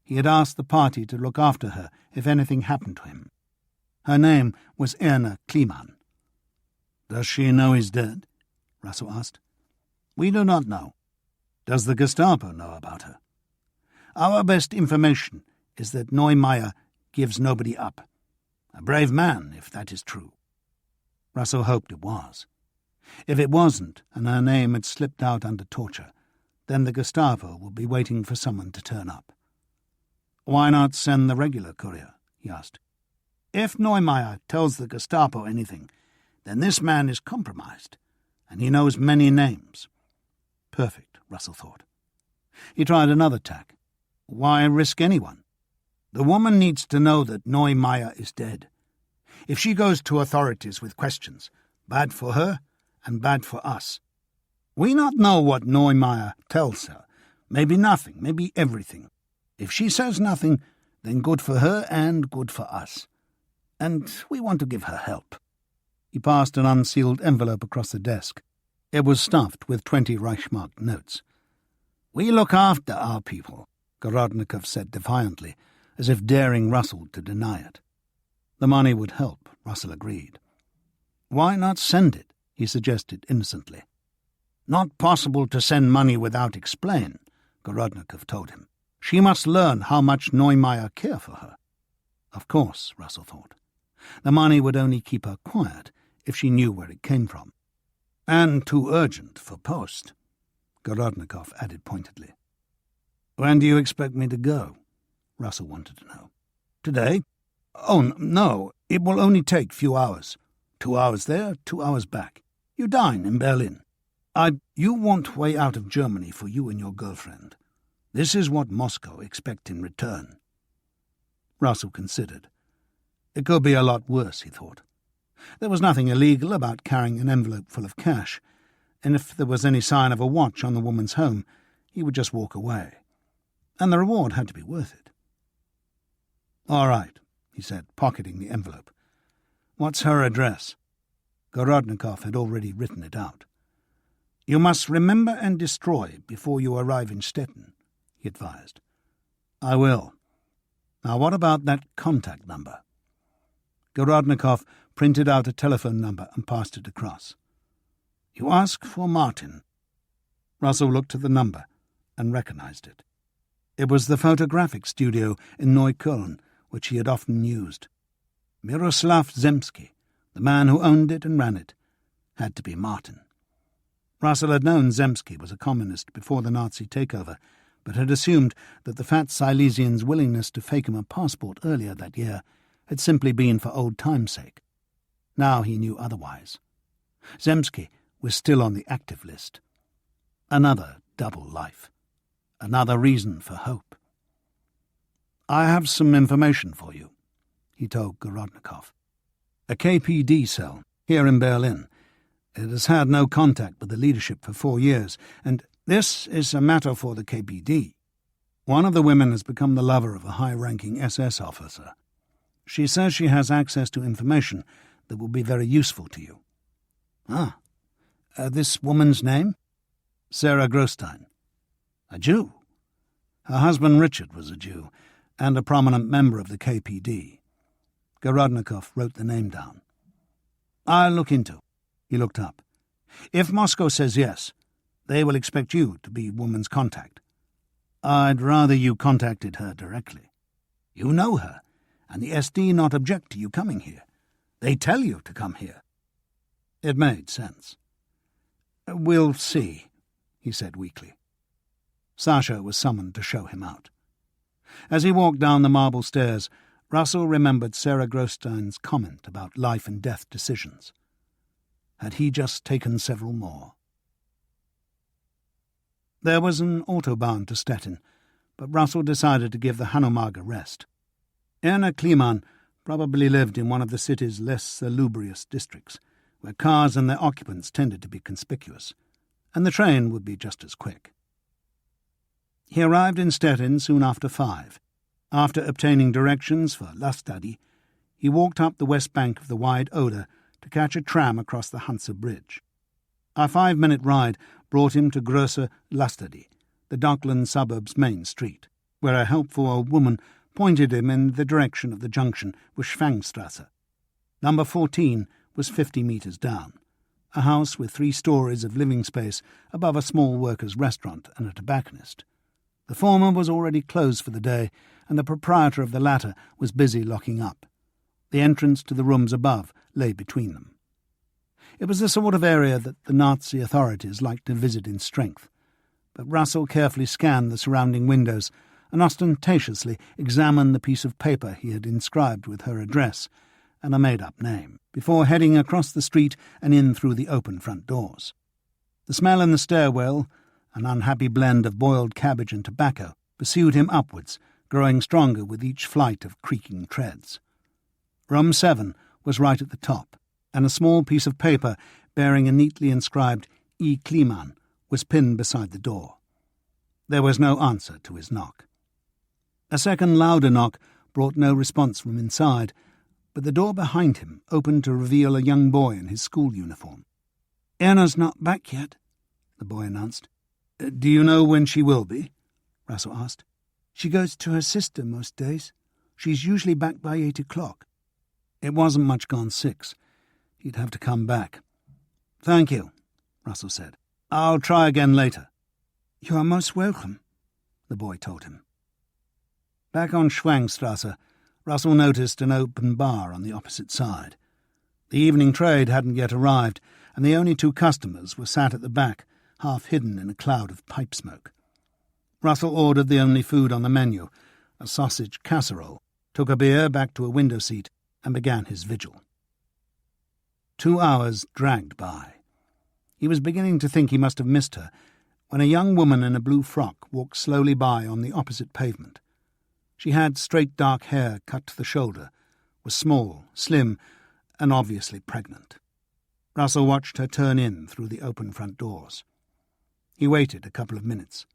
He had asked the party to look after her if anything happened to him. Her name was Erna Kliman. "Does she know he's dead?" Russell asked. "We do not know." "Does the Gestapo know about her?" "Our best information is that Neumeier gives nobody up. A brave man, if that is true." Russell hoped it was. If it wasn't, and her name had slipped out under torture, then the Gestapo would be waiting for someone to turn up. "Why not send the regular courier?" he asked. "If Neumeier tells the Gestapo anything, then this man is compromised, and he knows many names." Perfect, Russell thought. He tried another tack. Why risk anyone? "The woman needs to know that Neumeier is dead. If she goes to authorities with questions, bad for her and bad for us. We not know what Neumeier tells her. Maybe nothing, maybe everything. If she says nothing, then good for her and good for us. And we want to give her help." He passed an unsealed envelope across the desk. It was stuffed with 20 Reichsmark notes. "We look after our people," Gorodnikov said defiantly, as if daring Russell to deny it. The money would help, Russell agreed. "Why not send it?" he suggested innocently. "Not possible to send money without explain," Gorodnikov told him. "She must learn how much Neumeier care for her." Of course, Russell thought. The money would only keep her quiet if she knew where it came from. "And too urgent for post," Gorodnikov added pointedly. "When do you expect me to go?" Russell wanted to know. "Today? Oh, no, it will only take few hours. 2 hours there, 2 hours back. You dine in Berlin. You want way out of Germany for you and your girlfriend. This is what Moscow expect in return." Russell considered. It could be a lot worse, he thought. There was nothing illegal about carrying an envelope full of cash, and if there was any sign of a watch on the woman's home, he would just walk away. And the reward had to be worth it. "All right," he said, pocketing the envelope. "What's her address?" Gorodnikov had already written it out. "You must remember and destroy before you arrive in Stettin," he advised. "I will. Now what about that contact number?" Gorodnikov printed out a telephone number and passed it across. "You ask for Martin." Russell looked at the number and recognized it. It was the photographic studio in Neukölln, which he had often used. Miroslav Zemsky, the man who owned it and ran it, had to be Martin. Russell had known Zemsky was a communist before the Nazi takeover, but had assumed that the fat Silesian's willingness to fake him a passport earlier that year had simply been for old time's sake. Now he knew otherwise. Zemsky was still on the active list. Another double life. Another reason for hope. "I have some information for you," he told Gorodnikov. "A KPD cell, here in Berlin. It has had no contact with the leadership for 4 years, and this is a matter for the KPD. One of the women has become the lover of a high-ranking SS officer. She says she has access to information that will be very useful to you." This woman's name?" "Sarah Grostein. A Jew. Her husband Richard was a Jew, and a prominent member of the KPD. Gorodnikov wrote the name down. "I'll look into." He looked up. "If Moscow says yes, they will expect you to be woman's contact. I'd rather you contacted her directly. You know her, and the SD not object to you coming here. They tell you to come here." It made sense. "We'll see," he said weakly. Sasha was summoned to show him out. As he walked down the marble stairs, Russell remembered Sarah Grostein's comment about life-and-death decisions. Had he just taken several more? There was an autobahn to Stettin, but Russell decided to give the Hanomag a rest. Erna Kliman probably lived in one of the city's less salubrious districts, where cars and their occupants tended to be conspicuous, and the train would be just as quick. He arrived in Stettin soon after 5. After obtaining directions for Lastadi, he walked up the west bank of the wide Oder to catch a tram across the Hansa Bridge. A 5-minute ride brought him to Große Lastadi, the Dockland suburb's main street, where a helpful old woman pointed him in the direction of the junction with Schwangstrasse. Number 14 was 50 metres down, a house with 3 stories of living space above a small workers' restaurant and a tobacconist. The former was already closed for the day, and the proprietor of the latter was busy locking up. The entrance to the rooms above lay between them. It was the sort of area that the Nazi authorities liked to visit in strength, but Russell carefully scanned the surrounding windows and ostentatiously examined the piece of paper he had inscribed with her address and a made-up name, before heading across the street and in through the open front doors. The smell in the stairwell, an unhappy blend of boiled cabbage and tobacco, pursued him upwards, growing stronger with each flight of creaking treads. Room 7 was right at the top, and a small piece of paper bearing a neatly inscribed E. Kliman was pinned beside the door. There was no answer to his knock. A second louder knock brought no response from inside, but the door behind him opened to reveal a young boy in his school uniform. "Erna's not back yet," the boy announced. "Do you know when she will be?" Russell asked. "She goes to her sister most days," She's usually back by 8 o'clock. It wasn't much gone 6. He'd have to come back. Thank you, Russell said. I'll try again later. You are most welcome, the boy told him. Back on Schwangstrasse, Russell noticed an open bar on the opposite side. The evening trade hadn't yet arrived, and the only 2 customers were sat at the back, half hidden in a cloud of pipe smoke. Russell ordered the only food on the menu, a sausage casserole, took a beer back to a window seat, and began his vigil. 2 hours dragged by. He was beginning to think he must have missed her, when a young woman in a blue frock walked slowly by on the opposite pavement. She had straight dark hair cut to the shoulder, was small, slim, and obviously pregnant. Russell watched her turn in through the open front doors. He waited a couple of minutes,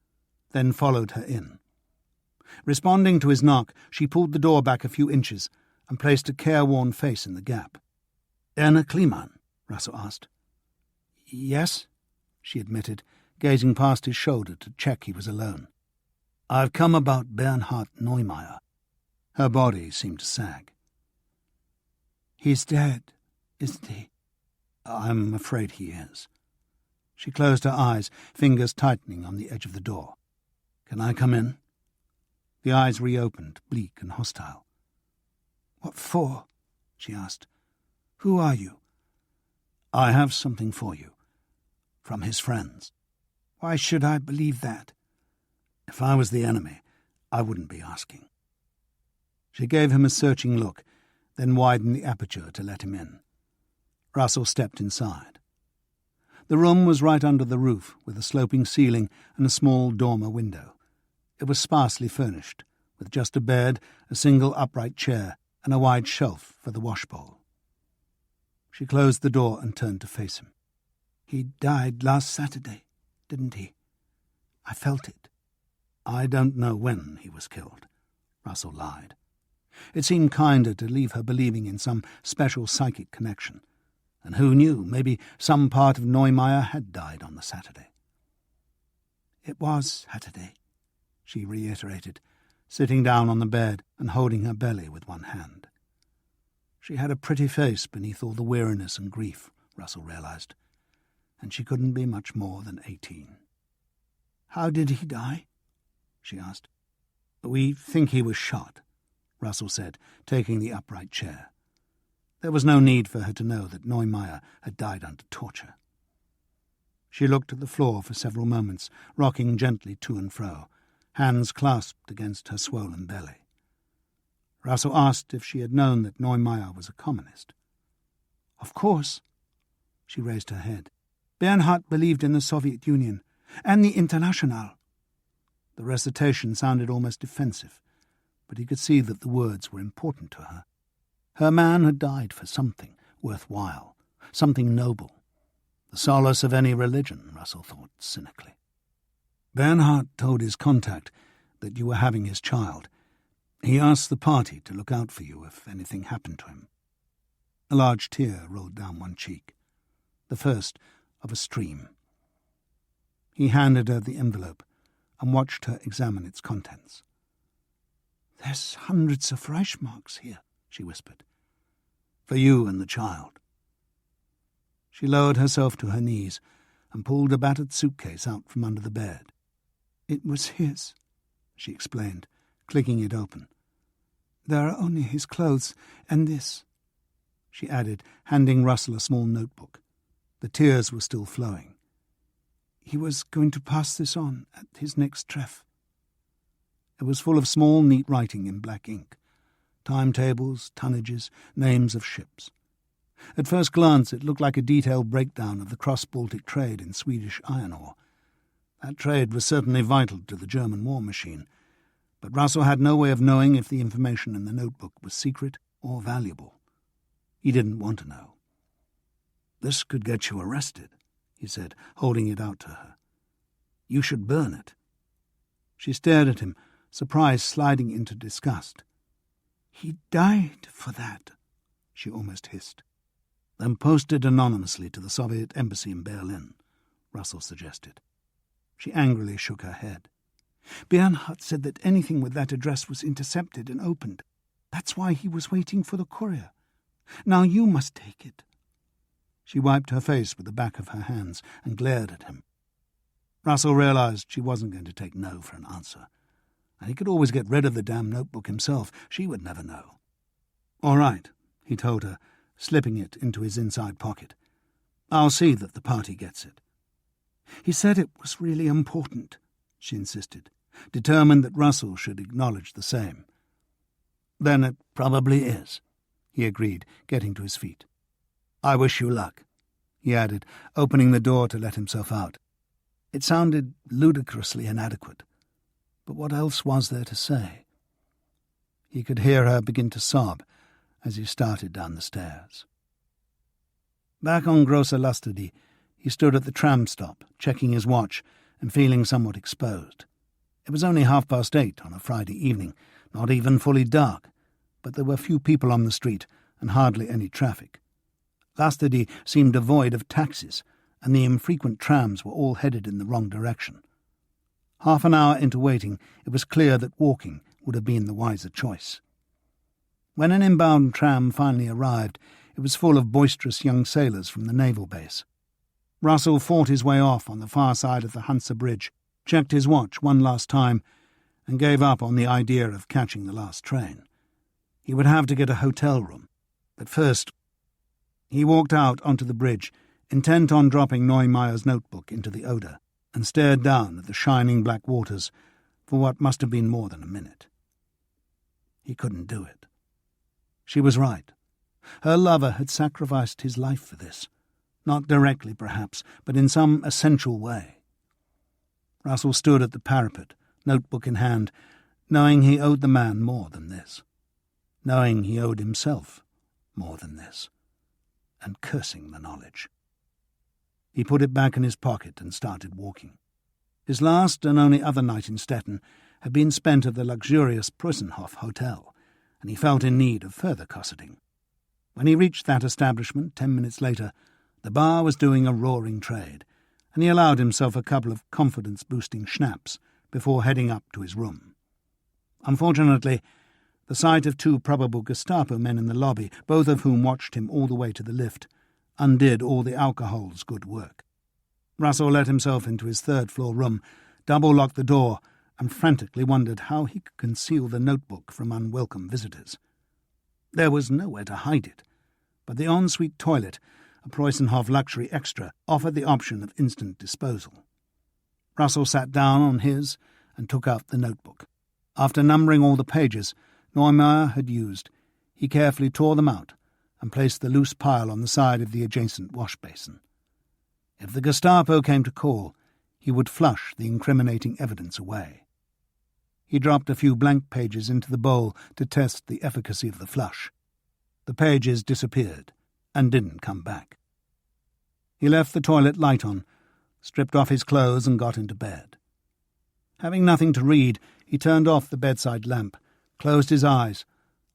then followed her in. Responding to his knock, she pulled the door back a few inches and placed a careworn face in the gap. "Erna Kleeman?" Russell asked. "Yes," she admitted, gazing past his shoulder to check he was alone. "I've come about Bernhard Neumeier." Her body seemed to sag. "He's dead, isn't he?" "I'm afraid he is." She closed her eyes, fingers tightening on the edge of the door. "Can I come in?" The eyes reopened, bleak and hostile. "What for?" she asked. "Who are you?" "I have something for you. From his friends." "Why should I believe that?" "If I was the enemy, I wouldn't be asking." She gave him a searching look, then widened the aperture to let him in. Russell stepped inside. The room was right under the roof, with a sloping ceiling and a small dormer window. It was sparsely furnished, with just a bed, a single upright chair, and a wide shelf for the washbowl. She closed the door and turned to face him. "He died last Saturday, didn't he? I felt it." "I don't know when he was killed," Russell lied. It seemed kinder to leave her believing in some special psychic connection. And who knew, maybe some part of Neumeier had died on the Saturday. "It was Saturday," she reiterated, sitting down on the bed and holding her belly with one hand. She had a pretty face beneath all the weariness and grief, Russell realized, and she couldn't be much more than 18. "How did he die?" she asked. "We think he was shot," Russell said, taking the upright chair. There was no need for her to know that Neumeier had died under torture. She looked at the floor for several moments, rocking gently to and fro, hands clasped against her swollen belly. Russell asked if she had known that Neumeier was a communist. "Of course." She raised her head. "Bernhard believed in the Soviet Union and the International." The recitation sounded almost defensive, but he could see that the words were important to her. Her man had died for something worthwhile, something noble. The solace of any religion, Russell thought cynically. "Bernhard told his contact that you were having his child. He asked the party to look out for you if anything happened to him." A large tear rolled down one cheek, the first of a stream. He handed her the envelope and watched her examine its contents. "There's hundreds of Reichsmarks here," she whispered. "For you and the child." She lowered herself to her knees and pulled a battered suitcase out from under the bed. "It was his," she explained, clicking it open. "There are only his clothes and this," she added, handing Russell a small notebook. The tears were still flowing. "He was going to pass this on at his next treff." It was full of small, neat writing in black ink. Timetables, tonnages, names of ships. At first glance it looked like a detailed breakdown of the cross-Baltic trade in Swedish iron ore. That trade was certainly vital to the German war machine, but Russell had no way of knowing if the information in the notebook was secret or valuable. He didn't want to know. "This could get you arrested," he said, holding it out to her. "You should burn it." She stared at him, surprise sliding into disgust. "He died for that," she almost hissed. "Then post it anonymously to the Soviet embassy in Berlin," Russell suggested. She angrily shook her head. "Bernhard said that anything with that address was intercepted and opened. That's why he was waiting for the courier. Now you must take it." She wiped her face with the back of her hands and glared at him. Russell realized she wasn't going to take no for an answer, and he could always get rid of the damn notebook himself. She would never know. "All right," he told her, slipping it into his inside pocket. "I'll see that the party gets it." "He said it was really important," she insisted, determined that Russell should acknowledge the same. "Then it probably is," he agreed, getting to his feet. "I wish you luck," he added, opening the door to let himself out. It sounded ludicrously inadequate, but what else was there to say? He could hear her begin to sob as he started down the stairs. Back on Grosse Lustedy, he stood at the tram stop, checking his watch and feeling somewhat exposed. It was only 8:30 on a Friday evening, not even fully dark, but there were few people on the street and hardly any traffic. Lustedy seemed devoid of taxis, and the infrequent trams were all headed in the wrong direction. Half an hour into waiting, it was clear that walking would have been the wiser choice. When an inbound tram finally arrived, it was full of boisterous young sailors from the naval base. Russell fought his way off on the far side of the Hansa Bridge, checked his watch one last time, and gave up on the idea of catching the last train. He would have to get a hotel room, but first he walked out onto the bridge, intent on dropping Neumeier's notebook into the Oder, and stared down at the shining black waters for what must have been more than a minute. He couldn't do it. She was right. Her lover had sacrificed his life for this. Not directly, perhaps, but in some essential way. Russell stood at the parapet, notebook in hand, knowing he owed the man more than this, knowing he owed himself more than this, and cursing the knowledge. He put it back in his pocket and started walking. His last and only other night in Stettin had been spent at the luxurious Preußenhof Hotel, and he felt in need of further cosseting. When he reached that establishment 10 minutes later, the bar was doing a roaring trade, and he allowed himself a couple of confidence-boosting schnapps before heading up to his room. Unfortunately, the sight of 2 probable Gestapo men in the lobby, both of whom watched him all the way to the lift, undid all the alcohol's good work. Russell let himself into his third-floor room, double-locked the door, and frantically wondered how he could conceal the notebook from unwelcome visitors. There was nowhere to hide it, but the ensuite toilet, a Preußenhof luxury extra, offered the option of instant disposal. Russell sat down on his and took out the notebook. After numbering all the pages Neumeier had used, he carefully tore them out and placed the loose pile on the side of the adjacent wash basin. If the Gestapo came to call, he would flush the incriminating evidence away. He dropped a few blank pages into the bowl to test the efficacy of the flush. The pages disappeared and didn't come back. He left the toilet light on, stripped off his clothes and got into bed. Having nothing to read, he turned off the bedside lamp, closed his eyes,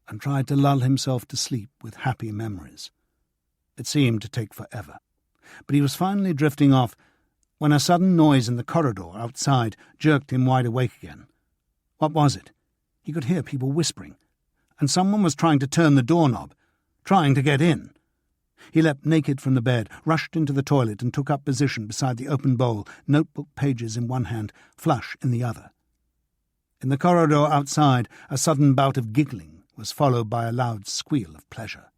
and tried to lull himself to sleep with happy memories. It seemed to take forever, but he was finally drifting off when a sudden noise in the corridor outside jerked him wide awake again. What was it? He could hear people whispering, and someone was trying to turn the doorknob, trying to get in. He leapt naked from the bed, rushed into the toilet and took up position beside the open bowl, notebook pages in one hand, flush in the other. In the corridor outside, a sudden bout of giggling was followed by a loud squeal of pleasure.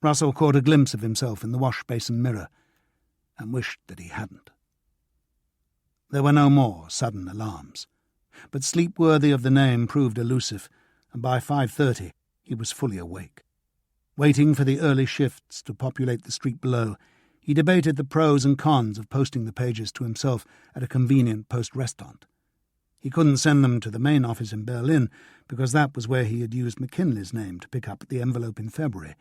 Russell caught a glimpse of himself in the wash-basin mirror and wished that he hadn't. There were no more sudden alarms, but sleep worthy of the name proved elusive, and by 5:30 he was fully awake. Waiting for the early shifts to populate the street below, he debated the pros and cons of posting the pages to himself at a convenient post-restaurant. He couldn't send them to the main office in Berlin, because that was where he had used McKinley's name to pick up the envelope in February.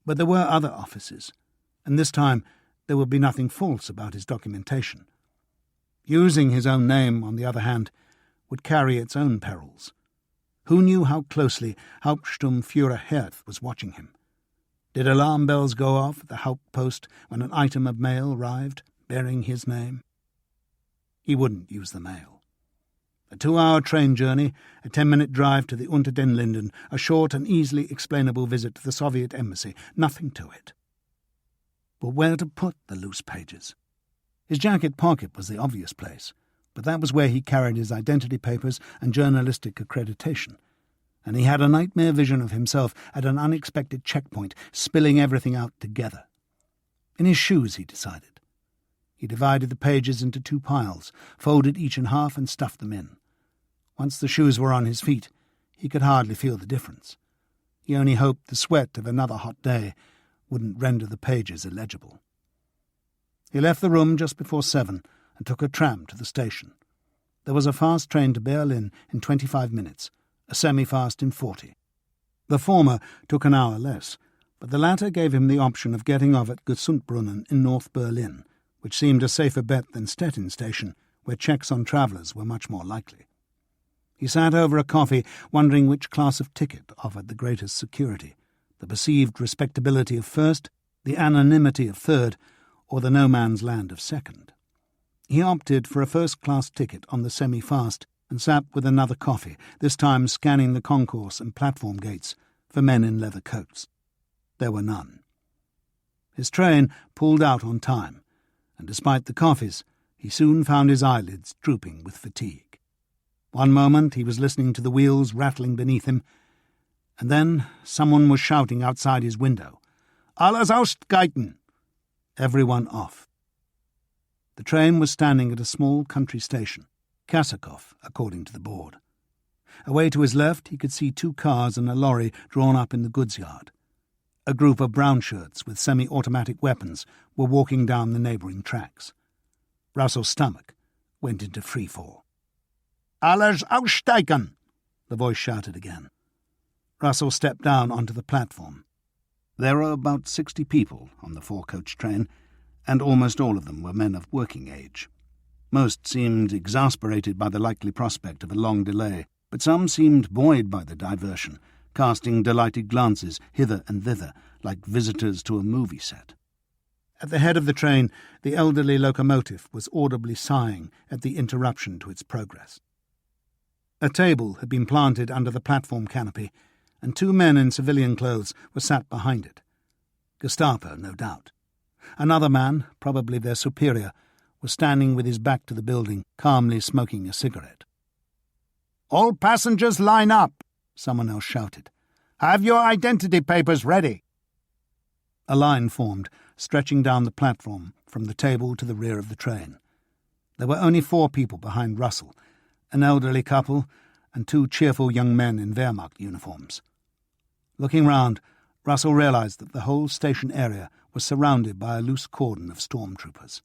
But there were other offices, and this time there would be nothing false about his documentation. Using his own name, on the other hand, would carry its own perils. Who knew how closely Hauptsturmführer Herth was watching him? Did alarm bells go off at the Hauptpost when an item of mail arrived bearing his name? He wouldn't use the mail. A 2-hour train journey, a 10-minute drive to the Unter den Linden, a short and easily explainable visit to the Soviet embassy. Nothing to it. But where to put the loose pages? His jacket pocket was the obvious place, but that was where he carried his identity papers and journalistic accreditation, and he had a nightmare vision of himself at an unexpected checkpoint, spilling everything out together. In his shoes, he decided. He divided the pages into 2 piles, folded each in half and stuffed them in. Once the shoes were on his feet, he could hardly feel the difference. He only hoped the sweat of another hot day wouldn't render the pages illegible. He left the room just before 7 and took a tram to the station. There was a fast train to Berlin in 25 minutes, a semi-fast in 40. The former took an hour less, but the latter gave him the option of getting off at Gesundbrunnen in North Berlin, which seemed a safer bet than Stettin station, where checks on travellers were much more likely. He sat over a coffee, wondering which class of ticket offered the greatest security, the perceived respectability of first, the anonymity of third, or the no-man's land of second. He opted for a first-class ticket on the semi-fast and sat with another coffee, this time scanning the concourse and platform gates for men in leather coats. There were none. His train pulled out on time, and despite the coffees, he soon found his eyelids drooping with fatigue. One moment he was listening to the wheels rattling beneath him, and then someone was shouting outside his window, "Alles aussteigen!" Everyone off. The train was standing at a small country station, Kassakow, according to the board. Away to his left he could see 2 cars and a lorry drawn up in the goods yard. A group of brown shirts with semi-automatic weapons were walking down the neighbouring tracks. Russell's stomach went into free-fall. "Alles aussteigen!" the voice shouted again. Russell stepped down onto the platform. There were about 60 people on the 4-coach train, and almost all of them were men of working age. Most seemed exasperated by the likely prospect of a long delay, but some seemed buoyed by the diversion, casting delighted glances hither and thither, like visitors to a movie set. At the head of the train, the elderly locomotive was audibly sighing at the interruption to its progress. A table had been planted under the platform canopy, and 2 men in civilian clothes were sat behind it. Gestapo, no doubt. Another man, probably their superior, was standing with his back to the building, calmly smoking a cigarette. "All passengers line up," someone else shouted. "Have your identity papers ready." A line formed, stretching down the platform from the table to the rear of the train. There were only 4 people behind Russell, an elderly couple and 2 cheerful young men in Wehrmacht uniforms. Looking round, Russell realised that the whole station area was surrounded by a loose cordon of stormtroopers.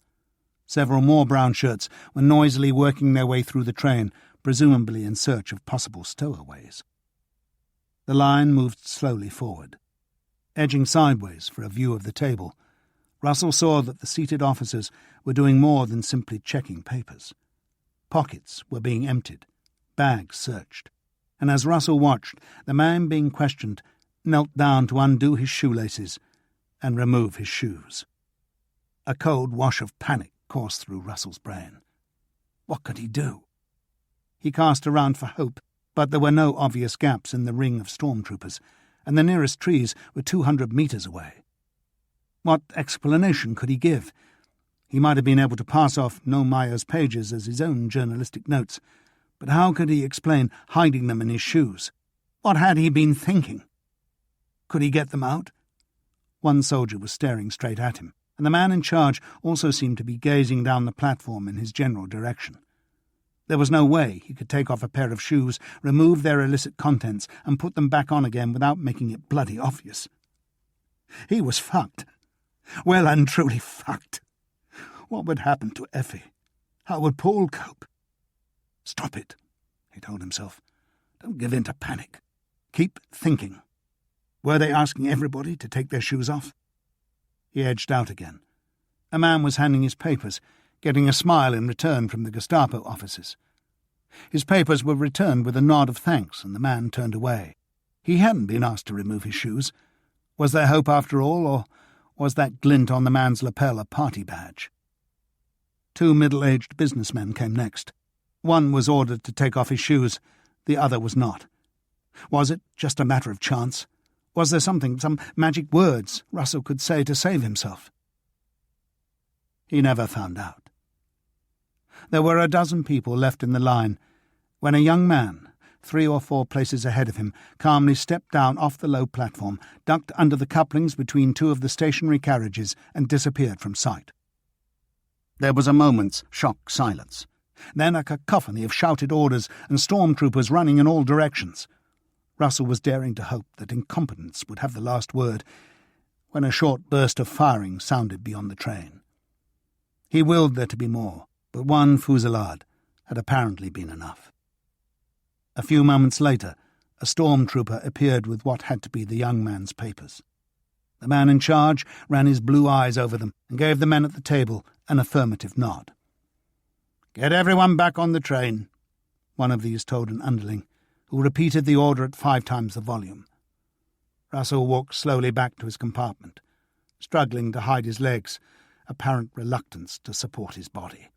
Several more brown shirts were noisily working their way through the train, presumably in search of possible stowaways. The line moved slowly forward. Edging sideways for a view of the table, Russell saw that the seated officers were doing more than simply checking papers. Pockets were being emptied, bags searched, and as Russell watched, the man being questioned knelt down to undo his shoelaces and remove his shoes. A cold wash of panic coursed through Russell's brain. What could he do? He cast around for hope, but there were no obvious gaps in the ring of stormtroopers, and the nearest trees were 200 metres away. What explanation could he give? He might have been able to pass off Neumayer's pages as his own journalistic notes, but how could he explain hiding them in his shoes? What had he been thinking? Could he get them out? One soldier was staring straight at him, and the man in charge also seemed to be gazing down the platform in his general direction. There was no way he could take off a pair of shoes, remove their illicit contents, and put them back on again without making it bloody obvious. He was fucked. Well and truly fucked. What would happen to Effi? How would Paul cope? "Stop it," he told himself. "Don't give in to panic. Keep thinking." Were they asking everybody to take their shoes off? He edged out again. A man was handing his papers, getting a smile in return from the Gestapo officers. His papers were returned with a nod of thanks, and the man turned away. He hadn't been asked to remove his shoes. Was there hope after all, or was that glint on the man's lapel a party badge? 2 middle-aged businessmen came next. One was ordered to take off his shoes, the other was not. Was it just a matter of chance? Was there some magic words Russell could say to save himself? He never found out. There were a dozen people left in the line when a young man, 3 or 4 places ahead of him, calmly stepped down off the low platform, ducked under the couplings between 2 of the stationary carriages, and disappeared from sight. There was a moment's shocked silence, then a cacophony of shouted orders and stormtroopers running in all directions. Russell was daring to hope that incompetence would have the last word when a short burst of firing sounded beyond the train. He willed there to be more, but one fusillade had apparently been enough. A few moments later, a stormtrooper appeared with what had to be the young man's papers. The man in charge ran his blue eyes over them and gave the men at the table an affirmative nod. "Get everyone back on the train," one of these told an underling, who repeated the order at 5 times the volume. Russell walked slowly back to his compartment, struggling to hide his legs, apparent reluctance to support his body.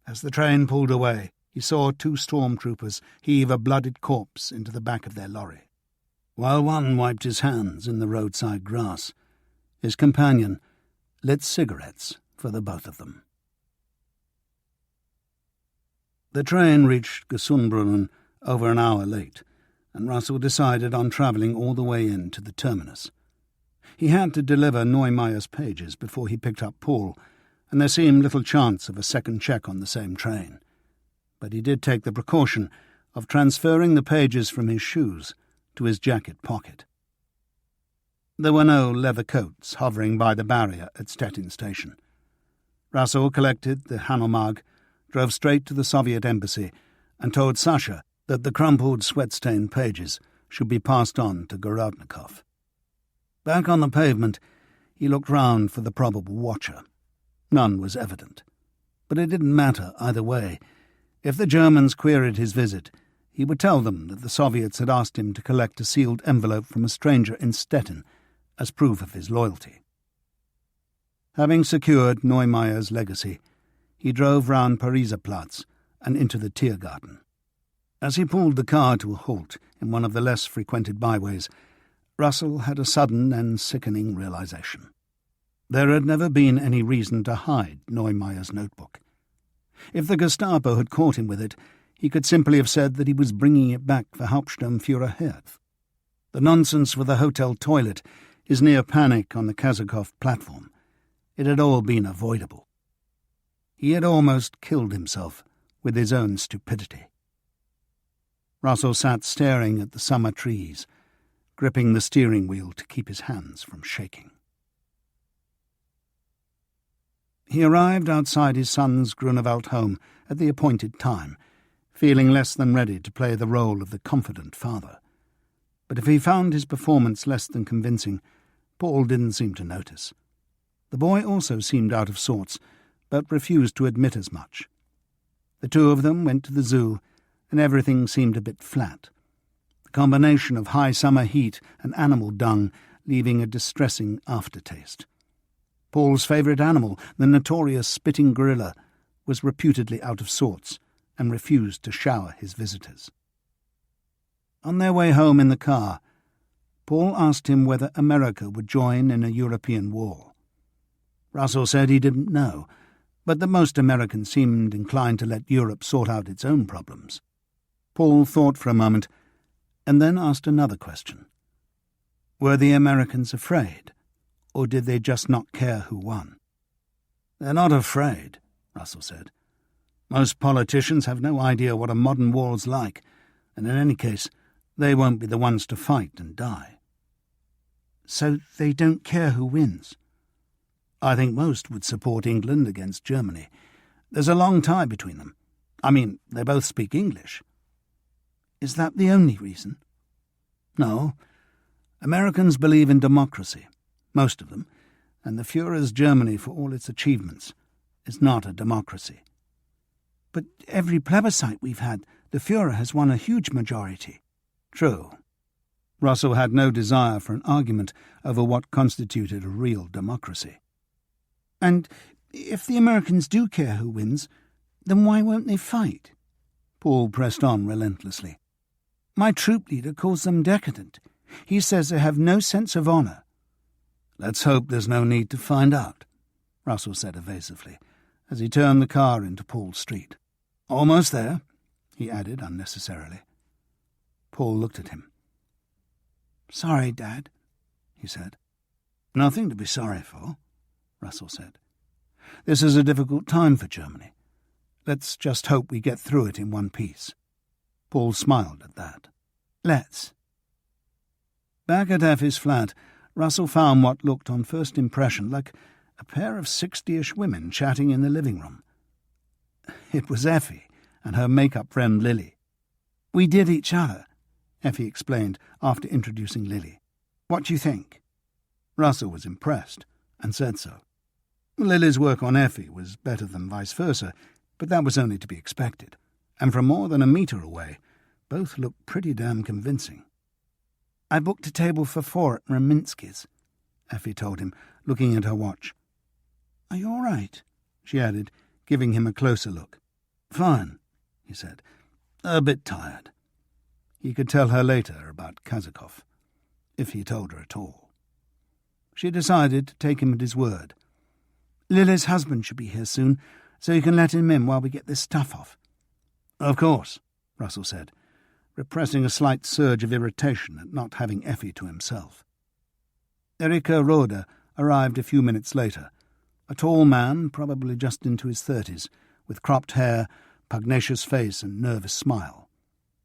As the train pulled away, he saw 2 stormtroopers heave a blooded corpse into the back of their lorry. While one wiped his hands in the roadside grass, his companion lit cigarettes for the both of them. The train reached Gesundbrunnen over an hour late, and Russell decided on travelling all the way in to the terminus. He had to deliver Neumayer's pages before he picked up Paul, and there seemed little chance of a second check on the same train. But he did take the precaution of transferring the pages from his shoes to his jacket pocket. There were no leather coats hovering by the barrier at Stettin station. Russell collected the Hanomag, drove straight to the Soviet embassy, and told Sasha that the crumpled, sweat-stained pages should be passed on to Gorodnikov. Back on the pavement, he looked round for the probable watcher. None was evident. But it didn't matter either way. If the Germans queried his visit, he would tell them that the Soviets had asked him to collect a sealed envelope from a stranger in Stettin as proof of his loyalty. Having secured Neumayer's legacy, he drove round Pariserplatz and into the Tiergarten. As he pulled the car to a halt in one of the less frequented byways, Russell had a sudden and sickening realization. There had never been any reason to hide Neumayer's notebook. If the Gestapo had caught him with it, he could simply have said that he was bringing it back for Hauptsturmführer Herth. The nonsense with the hotel toilet, his near panic on the Kazakov platform, it had all been avoidable. He had almost killed himself with his own stupidity. Russell sat staring at the summer trees, gripping the steering wheel to keep his hands from shaking. He arrived outside his son's Grunewald home at the appointed time, feeling less than ready to play the role of the confident father. But if he found his performance less than convincing, Paul didn't seem to notice. The boy also seemed out of sorts, but refused to admit as much. The 2 of them went to the zoo, and everything seemed a bit flat. The combination of high summer heat and animal dung leaving a distressing aftertaste. Paul's favourite animal, the notorious spitting gorilla, was reputedly out of sorts and refused to shower his visitors. On their way home in the car, Paul asked him whether America would join in a European war. Russell said he didn't know, but that most Americans seemed inclined to let Europe sort out its own problems. Paul thought for a moment, and then asked another question. Were the Americans afraid, or did they just not care who won? "They're not afraid," Russell said. "Most politicians have no idea what a modern war's like, and in any case, they won't be the ones to fight and die." "So they don't care who wins?" "I think most would support England against Germany. There's a long tie between them. I mean, they both speak English." "Is that the only reason?" "No. Americans believe in democracy, most of them, and the Führer's Germany, for all its achievements, is not a democracy." "But every plebiscite we've had, the Führer has won a huge majority." "True." Russell had no desire for an argument over what constituted a real democracy. "And if the Americans do care who wins, Then why won't they fight? Paul pressed on relentlessly. My troop leader calls them decadent. He says they have no sense of honour. Let's hope there's no need to find out, Russell said evasively, as he turned the car into Paul's street. Almost there, he added unnecessarily. Paul looked at him. Sorry, Dad, he said. Nothing to be sorry for, Russell said. This is a difficult time for Germany. Let's just hope we get through it in one piece. Paul smiled at that. Let's. Back at Effi's flat, Russell found what looked on first impression like a pair of 60-ish women chatting in the living room. It was Effi and her make-up friend Lily. We did each other, Effi explained after introducing Lily. What do you think? Russell was impressed and said so. Lily's work on Effi was better than vice versa, but that was only to be expected, and from more than a metre away, both looked pretty damn convincing. I booked a table for 4 at Raminsky's, Effi told him, looking at her watch. Are you all right? She added, giving him a closer look. Fine, he said. A bit tired. He could tell her later about Kazakov, if he told her at all. She decided to take him at his word. Lily's husband should be here soon, so you can let him in while we get this stuff off. Of course, Russell said, repressing a slight surge of irritation at not having Effi to himself. Erika Roda arrived a few minutes later, a tall man, probably just into his 30s, with cropped hair, pugnacious face and nervous smile.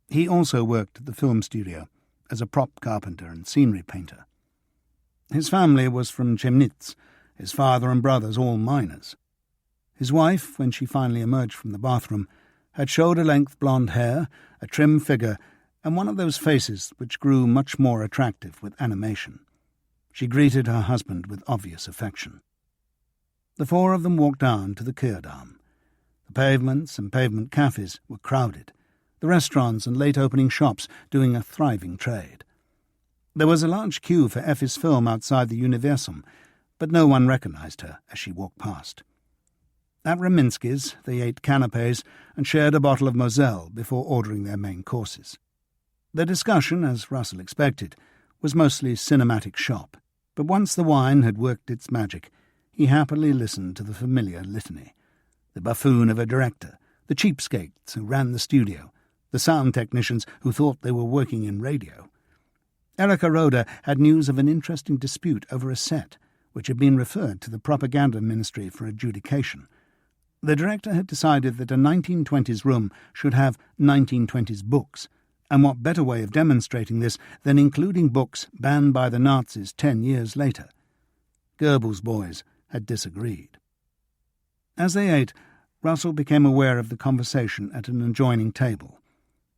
He also worked at the film studio as a prop carpenter and scenery painter. His family was from Chemnitz, his father and brothers all miners. His wife, when she finally emerged from the bathroom, had shoulder-length blonde hair, a trim figure, and one of those faces which grew much more attractive with animation. She greeted her husband with obvious affection. The 4 of them walked down to the Kehrdamm. The pavements and pavement cafes were crowded, the restaurants and late-opening shops doing a thriving trade. There was a large queue for Effi's film outside the Universum, but no one recognised her as she walked past. At Raminsky's, they ate canapés and shared a bottle of Moselle before ordering their main courses. The discussion, as Russell expected, was mostly cinematic shop, but once the wine had worked its magic, he happily listened to the familiar litany. The buffoon of a director, the cheapskates who ran the studio, the sound technicians who thought they were working in radio. Erika Roda had news of an interesting dispute over a set, which had been referred to the Propaganda Ministry for adjudication. The director had decided that a 1920s room should have 1920s books, and what better way of demonstrating this than including books banned by the Nazis 10 years later? Goebbels' boys had disagreed. As they ate, Russell became aware of the conversation at an adjoining table.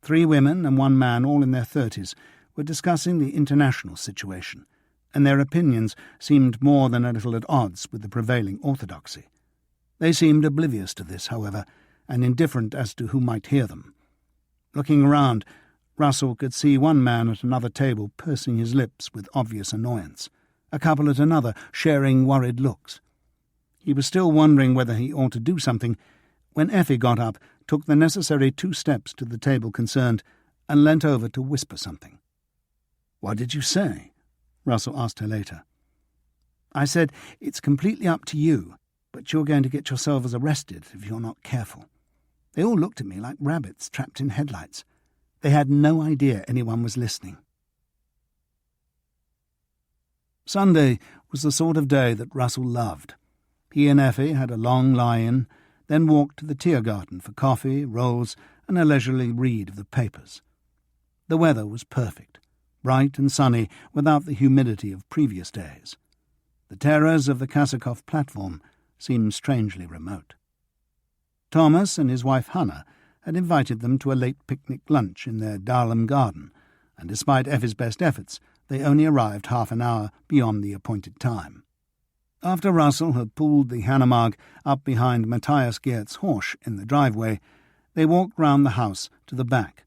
3 women and 1 man, all in their 30s, were discussing the international situation, and their opinions seemed more than a little at odds with the prevailing orthodoxy. They seemed oblivious to this, however, and indifferent as to who might hear them. Looking around, Russell could see 1 man at another table pursing his lips with obvious annoyance, a couple at another sharing worried looks. He was still wondering whether he ought to do something when Effi got up, took the necessary 2 steps to the table concerned, and leant over to whisper something. "What did you say?" Russell asked her later. "I said, it's completely up to you, but you're going to get yourselves arrested if you're not careful." They all looked at me like rabbits trapped in headlights. They had no idea anyone was listening. Sunday was the sort of day that Russell loved. He and Effi had a long lie-in, then walked to the Tiergarten for coffee, rolls, and a leisurely read of the papers. The weather was perfect, bright and sunny without the humidity of previous days. The terrors of the Kazakov platform seemed strangely remote. Thomas and his wife Hannah had invited them to a late picnic lunch in their Dahlem garden, and despite Effi's best efforts, they only arrived half an hour beyond the appointed time. After Russell had pulled the Hanomag up behind Matthias Geertz's Horsch in the driveway, they walked round the house to the back.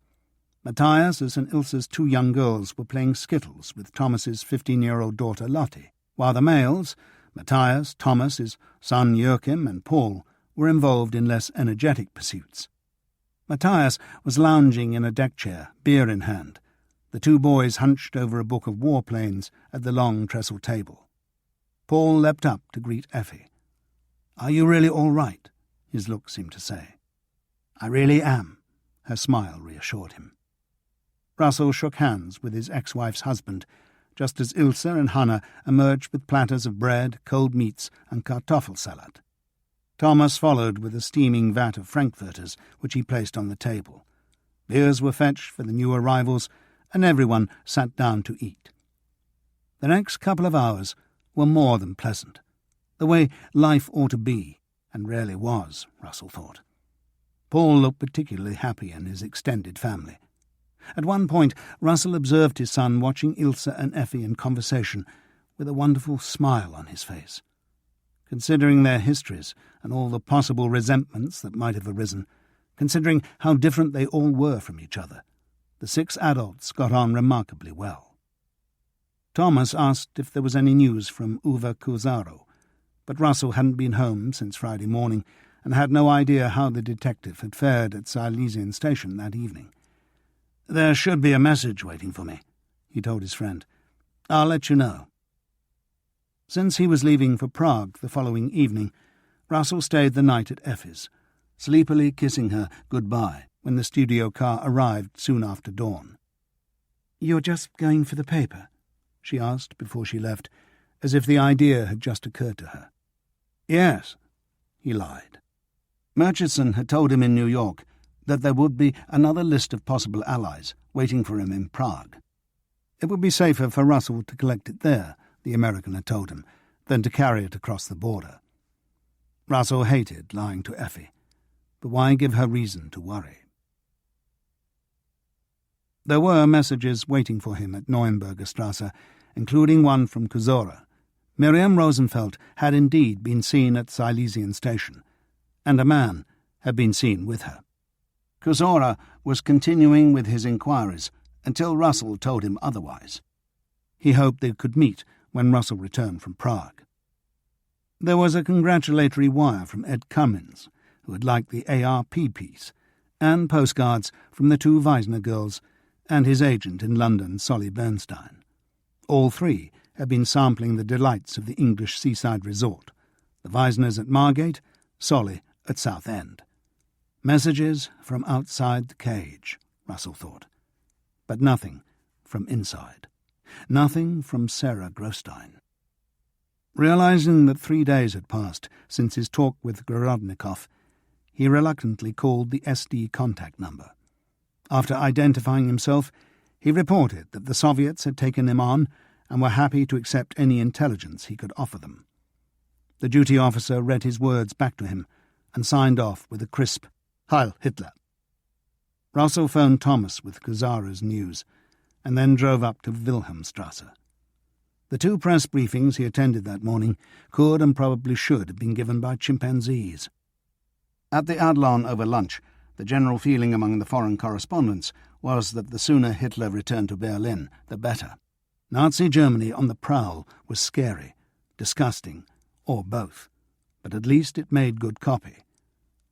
Matthias and Ilse's 2 young girls were playing skittles with Thomas's 15-year-old daughter Lottie, while the males, Matthias, Thomas, his son Joachim, and Paul, were involved in less energetic pursuits. Matthias was lounging in a deck chair, beer in hand, the two boys hunched over a book of warplanes at the long trestle table. Paul leapt up to greet Effie. "Are you really all right?" his look seemed to say. "I really am," her smile reassured him. Russell shook hands with his ex-wife's husband, just as Ilse and Hannah emerged with platters of bread, cold meats, and Kartoffelsalat. Thomas followed with a steaming vat of frankfurters, which he placed on the table. Beers were fetched for the new arrivals, and everyone sat down to eat. The next couple of hours were more than pleasant, the way life ought to be, and rarely was, Russell thought. Paul looked particularly happy in his extended family. At one point, Russell observed his son watching Ilse and Effie in conversation with a wonderful smile on his face. Considering their histories and all the possible resentments that might have arisen, considering how different they all were from each other, the 6 adults got on remarkably well. Thomas asked if there was any news from Uwe Cusaro, but Russell hadn't been home since Friday morning and had no idea how the detective had fared at Silesian station that evening. "There should be a message waiting for me," he told his friend. "I'll let you know." Since he was leaving for Prague the following evening, Russell stayed the night at Effi's, sleepily kissing her goodbye when the studio car arrived soon after dawn. "You're just going for the paper?" she asked before she left, as if the idea had just occurred to her. "Yes," he lied. Murchison had told him in New York that there would be another list of possible allies waiting for him in Prague. It would be safer for Russell to collect it there, the American had told him, than to carry it across the border. Russell hated lying to Effie, but why give her reason to worry? There were messages waiting for him at Neuenberger Strasse, including one from Kuzora. Miriam Rosenfeld had indeed been seen at Silesian station, and a man had been seen with her. Kuzora was continuing with his inquiries until Russell told him otherwise. He hoped they could meet when Russell returned from Prague. There was a congratulatory wire from Ed Cummins, who had liked the ARP piece, and postcards from the 2 Weisner girls and his agent in London, Solly Bernstein. All 3 had been sampling the delights of the English seaside resort, the Weisners at Margate, Solly at Southend. Messages from outside the cage, Russell thought, but nothing from inside. Nothing from Sarah Grostein. Realizing that 3 days had passed since his talk with Gorodnikov, he reluctantly called the SD contact number. After identifying himself, he reported that the Soviets had taken him on and were happy to accept any intelligence he could offer them. The duty officer read his words back to him and signed off with a crisp "Heil Hitler." Russell phoned Thomas with Kuzaro's news, and then drove up to Wilhelmstrasse. The 2 press briefings he attended that morning could and probably should have been given by chimpanzees. At the Adlon over lunch, the general feeling among the foreign correspondents was that the sooner Hitler returned to Berlin, the better. Nazi Germany on the prowl was scary, disgusting, or both, but at least it made good copy.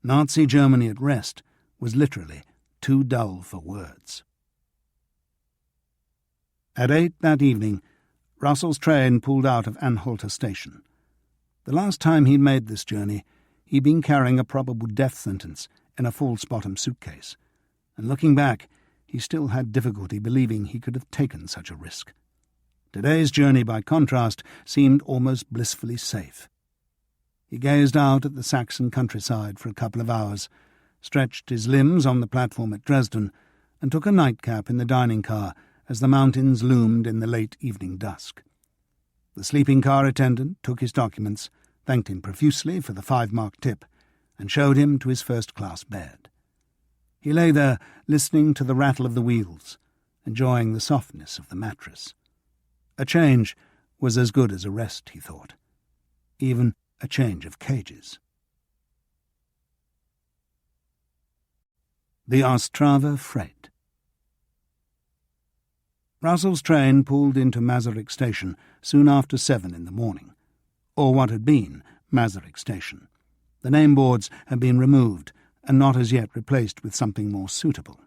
Nazi Germany at rest was literally too dull for words. At 8 that evening, Russell's train pulled out of Anhalter station. The last time he'd made this journey, he'd been carrying a probable death sentence in a false-bottom suitcase, and looking back, he still had difficulty believing he could have taken such a risk. Today's journey, by contrast, seemed almost blissfully safe. He gazed out at the Saxon countryside for a couple of hours, stretched his limbs on the platform at Dresden, and took a nightcap in the dining car as the mountains loomed in the late evening dusk. The sleeping car attendant took his documents, thanked him profusely for the 5-mark tip, and showed him to his first-class bed. He lay there, listening to the rattle of the wheels, enjoying the softness of the mattress. A change was as good as a rest, he thought. Even a change of cages. The Ostrava Freight. Russell's train pulled into Masaryk station soon after 7 in the morning, or what had been Masaryk station. The name boards had been removed and not as yet replaced with something more suitable.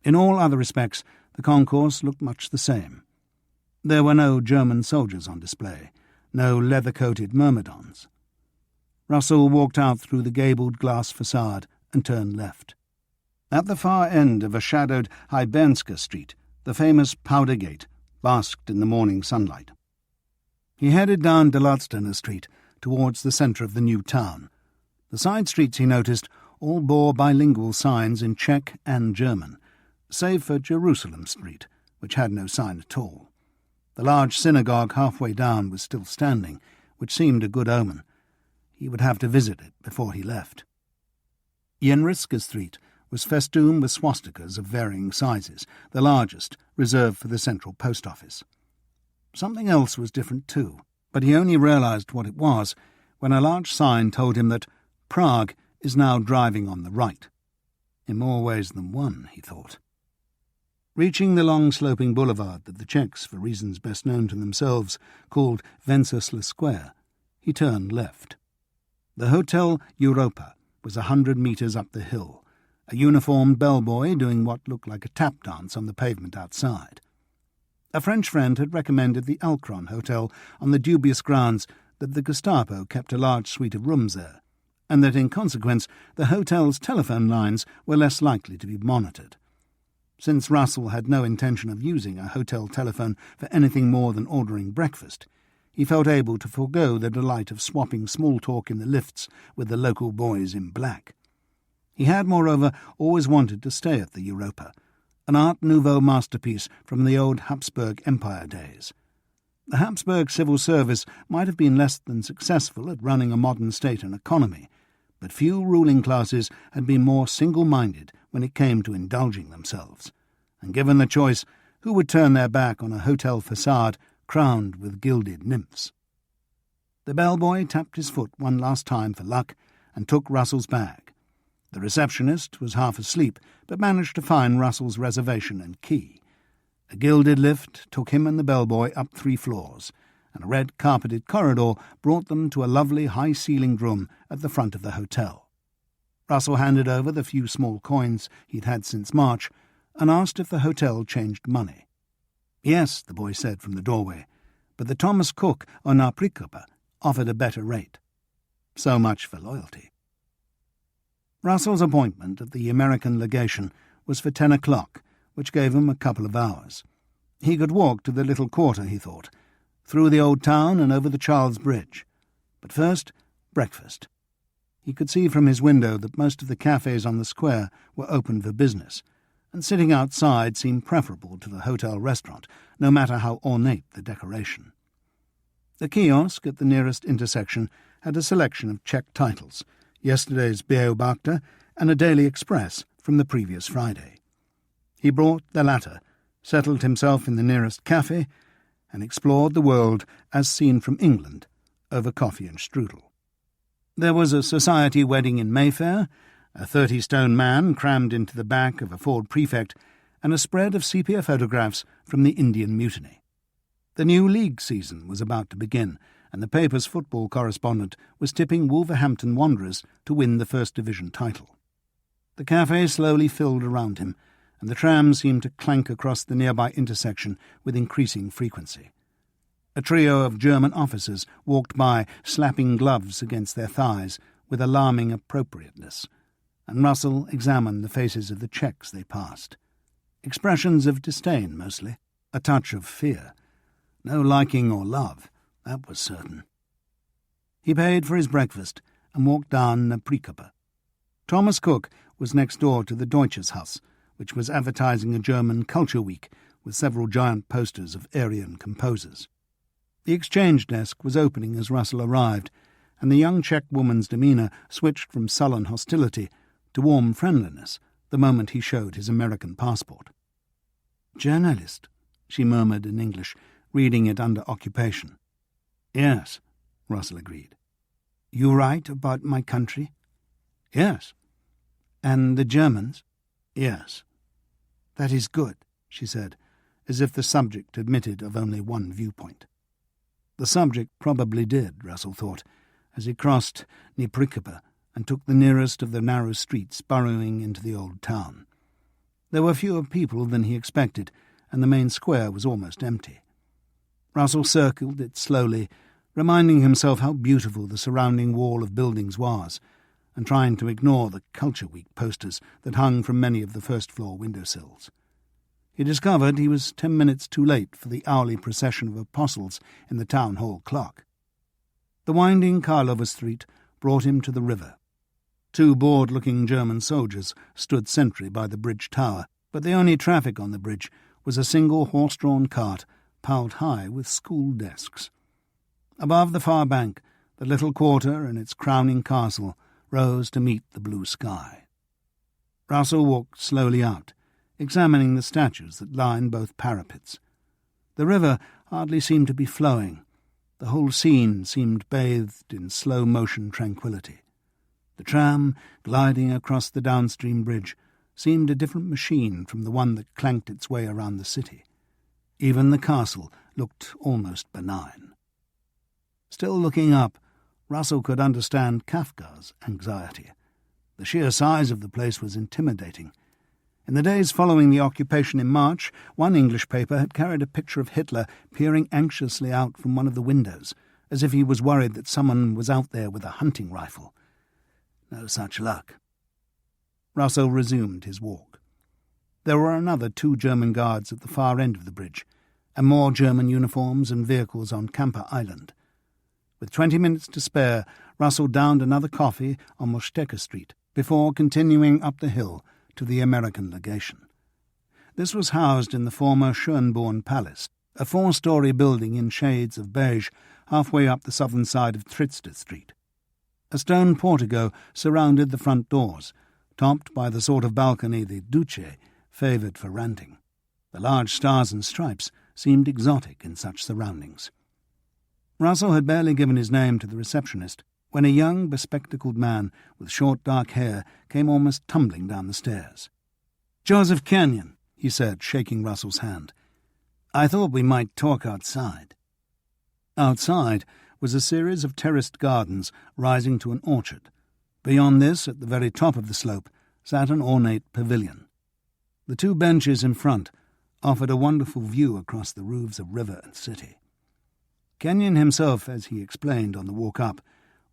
In all other respects, the concourse looked much the same. There were no German soldiers on display, no leather-coated myrmidons. Russell walked out through the gabled glass facade and turned left. At the far end of a shadowed Hybernska street, the famous Powder Gate basked in the morning sunlight. He headed down Deladstener Street towards the centre of the new town. The side streets, he noticed, all bore bilingual signs in Czech and German, save for Jerusalem Street, which had no sign at all. The large synagogue halfway down was still standing, which seemed a good omen. He would have to visit it before he left. Jenriska Street was festooned with swastikas of varying sizes, the largest reserved for the central post office. Something else was different too, but he only realised what it was when a large sign told him that Prague is now driving on the right. In more ways than one, he thought. Reaching the long sloping boulevard that the Czechs, for reasons best known to themselves, called Wenceslas Square, he turned left. The Hotel Europa was 100 metres up the hill, a uniformed bellboy doing what looked like a tap dance on the pavement outside. A French friend had recommended the Alcron Hotel on the dubious grounds that the Gestapo kept a large suite of rooms there, and that in consequence the hotel's telephone lines were less likely to be monitored. Since Russell had no intention of using a hotel telephone for anything more than ordering breakfast, he felt able to forego the delight of swapping small talk in the lifts with the local boys in black. He had, moreover, always wanted to stay at the Europa, an Art Nouveau masterpiece from the old Habsburg Empire days. The Habsburg civil service might have been less than successful at running a modern state and economy, but few ruling classes had been more single-minded when it came to indulging themselves, and given the choice, who would turn their back on a hotel facade crowned with gilded nymphs? The bellboy tapped his foot one last time for luck and took Russell's bag. The receptionist was half asleep, but managed to find Russell's reservation and key. A gilded lift took him and the bellboy up 3 floors, and a red-carpeted corridor brought them to a lovely high-ceilinged room at the front of the hotel. Russell handed over the few small coins he'd had since March and asked if the hotel changed money. Yes, the boy said from the doorway, but the Thomas Cook or Naprikopa offered a better rate. So much for loyalty. Russell's appointment at the American legation was for 10 o'clock, which gave him a couple of hours. He could walk to the little quarter, he thought, through the old town and over the Charles Bridge. But first, breakfast. He could see from his window that most of the cafes on the square were open for business, and sitting outside seemed preferable to the hotel restaurant, no matter how ornate the decoration. The kiosk at the nearest intersection had a selection of Czech titles, yesterday's Beobachter and a Daily Express from the previous Friday. He brought the latter, settled himself in the nearest cafe, and explored the world as seen from England over coffee and strudel. There was a society wedding in Mayfair, a 30-stone man crammed into the back of a Ford Prefect, and a spread of sepia photographs from the Indian Mutiny. The new league season was about to begin, and the paper's football correspondent was tipping Wolverhampton Wanderers to win the First Division title. The cafe slowly filled around him, and the tram seemed to clank across the nearby intersection with increasing frequency. A trio of German officers walked by, slapping gloves against their thighs with alarming appropriateness, and Russell examined the faces of the Czechs they passed. Expressions of disdain, mostly, a touch of fear. No liking or love, that was certain. He paid for his breakfast and walked down Naprikopa. Thomas Cook was next door to the Deutsches Haus, which was advertising a German culture week with several giant posters of Aryan composers. The exchange desk was opening as Russell arrived, and the young Czech woman's demeanour switched from sullen hostility to warm friendliness the moment he showed his American passport. "Journalist," she murmured in English, reading it under occupation. "Yes," Russell agreed. "You write about my country?" "Yes." "And the Germans?" "Yes." "That is good," she said, as if the subject admitted of only one viewpoint. The subject probably did, Russell thought, as he crossed Neprikapa and took the nearest of the narrow streets burrowing into the old town. There were fewer people than he expected, and the main square was almost empty. Russell circled it slowly, reminding himself how beautiful the surrounding wall of buildings was, and trying to ignore the Culture Week posters that hung from many of the first-floor windowsills. He discovered he was 10 minutes too late for the hourly procession of apostles in the town hall clock. The winding Karlover Street brought him to the river. 2 bored-looking German soldiers stood sentry by the bridge tower, but the only traffic on the bridge was a single horse-drawn cart piled high with school desks. Above the far bank, the little quarter and its crowning castle rose to meet the blue sky. Russell walked slowly out, examining the statues that lined both parapets. The river hardly seemed to be flowing. The whole scene seemed bathed in slow-motion tranquillity. The tram, gliding across the downstream bridge, seemed a different machine from the one that clanked its way around the city. Even the castle looked almost benign. Still looking up, Russell could understand Kafka's anxiety. The sheer size of the place was intimidating. In the days following the occupation in March, one English paper had carried a picture of Hitler peering anxiously out from one of the windows, as if he was worried that someone was out there with a hunting rifle. No such luck. Russell resumed his walk. There were another 2 German guards at the far end of the bridge, and more German uniforms and vehicles on Camper Island. With 20 minutes to spare, Russell downed another coffee on Mostecker Street before continuing up the hill to the American legation. This was housed in the former Schönborn Palace, a 4-story building in shades of beige halfway up the southern side of Tritzter Street. A stone portico surrounded the front doors, topped by the sort of balcony the Duce favoured for ranting. The large stars and stripes seemed exotic in such surroundings. Russell had barely given his name to the receptionist when a young, bespectacled man with short dark hair came almost tumbling down the stairs. "Joseph Kenyon," he said, shaking Russell's hand. "I thought we might talk outside." Outside was a series of terraced gardens rising to an orchard. Beyond this, at the very top of the slope, sat an ornate pavilion. The 2 benches in front offered a wonderful view across the roofs of river and city. Kenyon himself, as he explained on the walk up,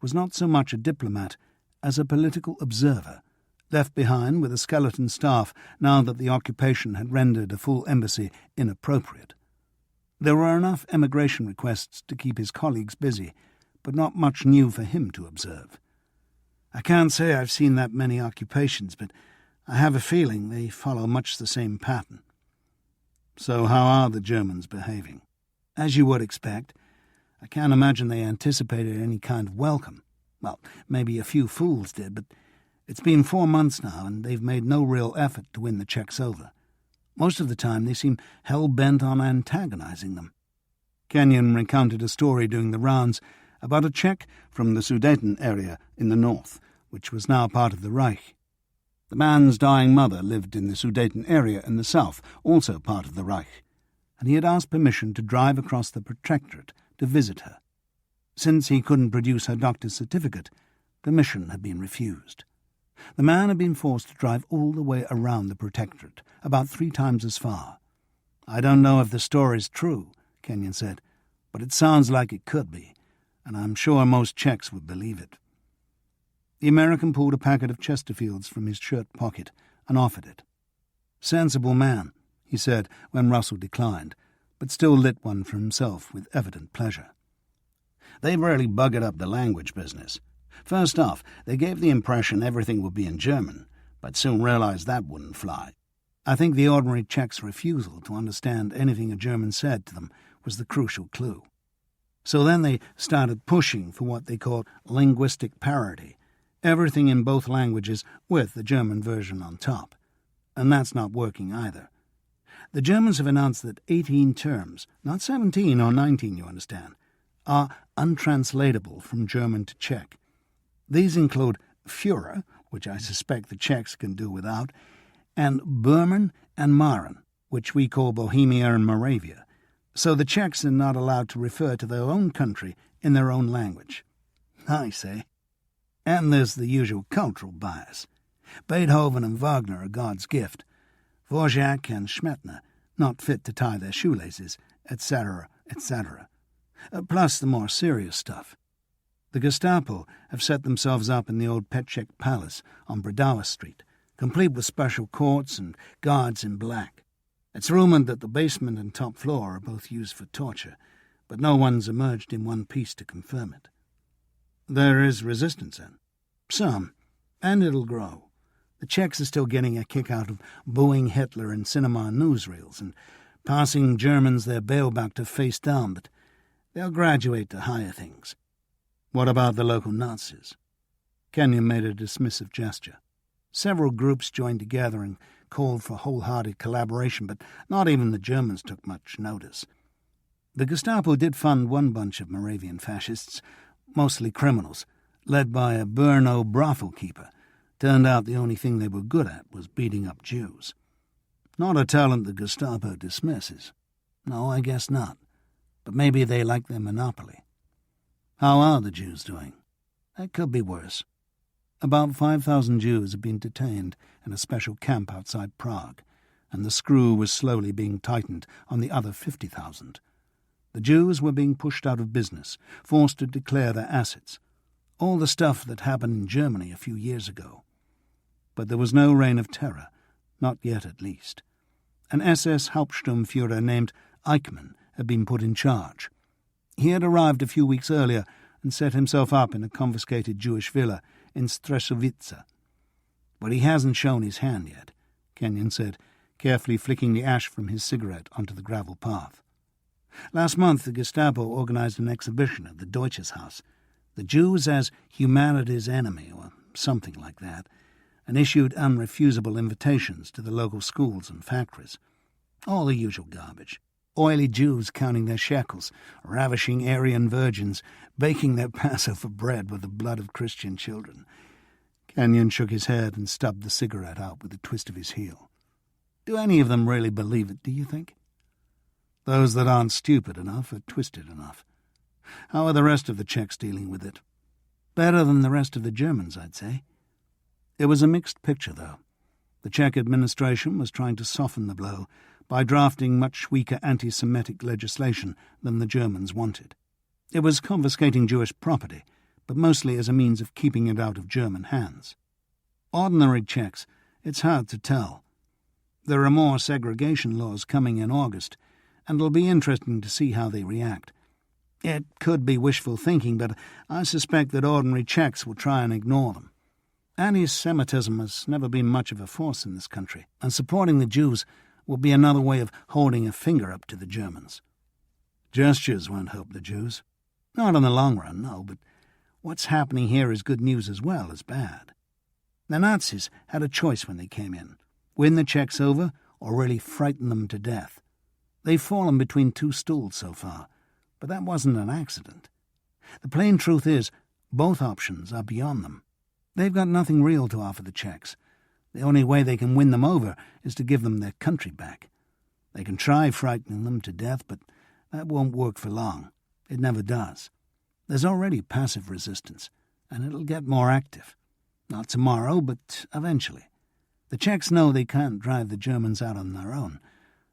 was not so much a diplomat as a political observer, left behind with a skeleton staff now that the occupation had rendered a full embassy inappropriate. There were enough emigration requests to keep his colleagues busy, but not much new for him to observe. "I can't say I've seen that many occupations, but I have a feeling they follow much the same pattern." "So how are the Germans behaving?" "As you would expect. I can't imagine they anticipated any kind of welcome. Well, maybe a few fools did, but it's been 4 months now, and they've made no real effort to win the Czechs over. Most of the time they seem hell-bent on antagonizing them." Kenyon recounted a story doing the rounds about a Czech from the Sudeten area in the north, which was now part of the Reich. The man's dying mother lived in the Sudeten area in the south, also part of the Reich, and he had asked permission to drive across the Protectorate to visit her. Since he couldn't produce her doctor's certificate, permission had been refused. The man had been forced to drive all the way around the Protectorate, about 3 times as far. "I don't know if the story's true," Kenyon said, "but it sounds like it could be, and I'm sure most Czechs would believe it." The American pulled a packet of Chesterfields from his shirt pocket and offered it. "Sensible man," he said when Russell declined, but still lit one for himself with evident pleasure. "They've really buggered up the language business. First off, they gave the impression everything would be in German, but soon realized that wouldn't fly. I think the ordinary Czech's refusal to understand anything a German said to them was the crucial clue. So then they started pushing for what they called linguistic parity, everything in both languages with the German version on top. And that's not working either. The Germans have announced that 18 terms, not 17 or 19, you understand, are untranslatable from German to Czech. These include Führer, which I suspect the Czechs can do without, and Böhmen and Mähren, which we call Bohemia and Moravia. So the Czechs are not allowed to refer to their own country in their own language. I say. And there's the usual cultural bias. Beethoven and Wagner are God's gift. Dvorak and Schmetner not fit to tie their shoelaces, etc., etc. Plus the more serious stuff. The Gestapo have set themselves up in the old Petschek Palace on Bredauer Street, complete with special courts and guards in black. It's rumoured that the basement and top floor are both used for torture, but no one's emerged in one piece to confirm it. There is resistance, then. Some, and it'll grow. The Czechs are still getting a kick out of booing Hitler in cinema newsreels and passing Germans their bailback to face down, but they'll graduate to higher things. What about the local Nazis? Kenyon made a dismissive gesture. Several groups joined together and called for wholehearted collaboration, but not even the Germans took much notice. The Gestapo did fund one bunch of Moravian fascists, mostly criminals, led by a Brno brothel keeper. Turned out the only thing they were good at was beating up Jews. Not a talent the Gestapo dismisses. No, I guess not. But maybe they like their monopoly. How are the Jews doing? That could be worse. About 5,000 Jews have been detained in a special camp outside Prague, and the screw was slowly being tightened on the other 50,000. The Jews were being pushed out of business, forced to declare their assets. All the stuff that happened in Germany a few years ago. But there was no reign of terror, not yet at least. An SS Hauptsturmführer named Eichmann had been put in charge. He had arrived a few weeks earlier and set himself up in a confiscated Jewish villa in Stressowice. But he hasn't shown his hand yet, Kenyon said, carefully flicking the ash from his cigarette onto the gravel path. Last month the Gestapo organized an exhibition at the Deutsches Haus, the Jews as humanity's enemy, or something like that, and issued unrefusable invitations to the local schools and factories. All the usual garbage. Oily Jews counting their shekels, ravishing Aryan virgins, baking their Passover bread with the blood of Christian children. Kenyon shook his head and stubbed the cigarette out with a twist of his heel. Do any of them really believe it, do you think? Those that aren't stupid enough are twisted enough. How are the rest of the Czechs dealing with it? Better than the rest of the Germans, I'd say. It was a mixed picture, though. The Czech administration was trying to soften the blow by drafting much weaker anti-Semitic legislation than the Germans wanted. It was confiscating Jewish property, but mostly as a means of keeping it out of German hands. Ordinary Czechs, it's hard to tell. There are more segregation laws coming in August, and it'll be interesting to see how they react. It could be wishful thinking, but I suspect that ordinary Czechs will try and ignore them. Anti-Semitism has never been much of a force in this country, and supporting the Jews will be another way of holding a finger up to the Germans. Gestures won't help the Jews. Not in the long run, no, but what's happening here is good news as well as bad. The Nazis had a choice when they came in: win the Czechs over or really frighten them to death. They've fallen between two stools so far, but that wasn't an accident. The plain truth is, both options are beyond them. They've got nothing real to offer the Czechs. The only way they can win them over is to give them their country back. They can try frightening them to death, but that won't work for long. It never does. There's already passive resistance, and it'll get more active. Not tomorrow, but eventually. The Czechs know they can't drive the Germans out on their own,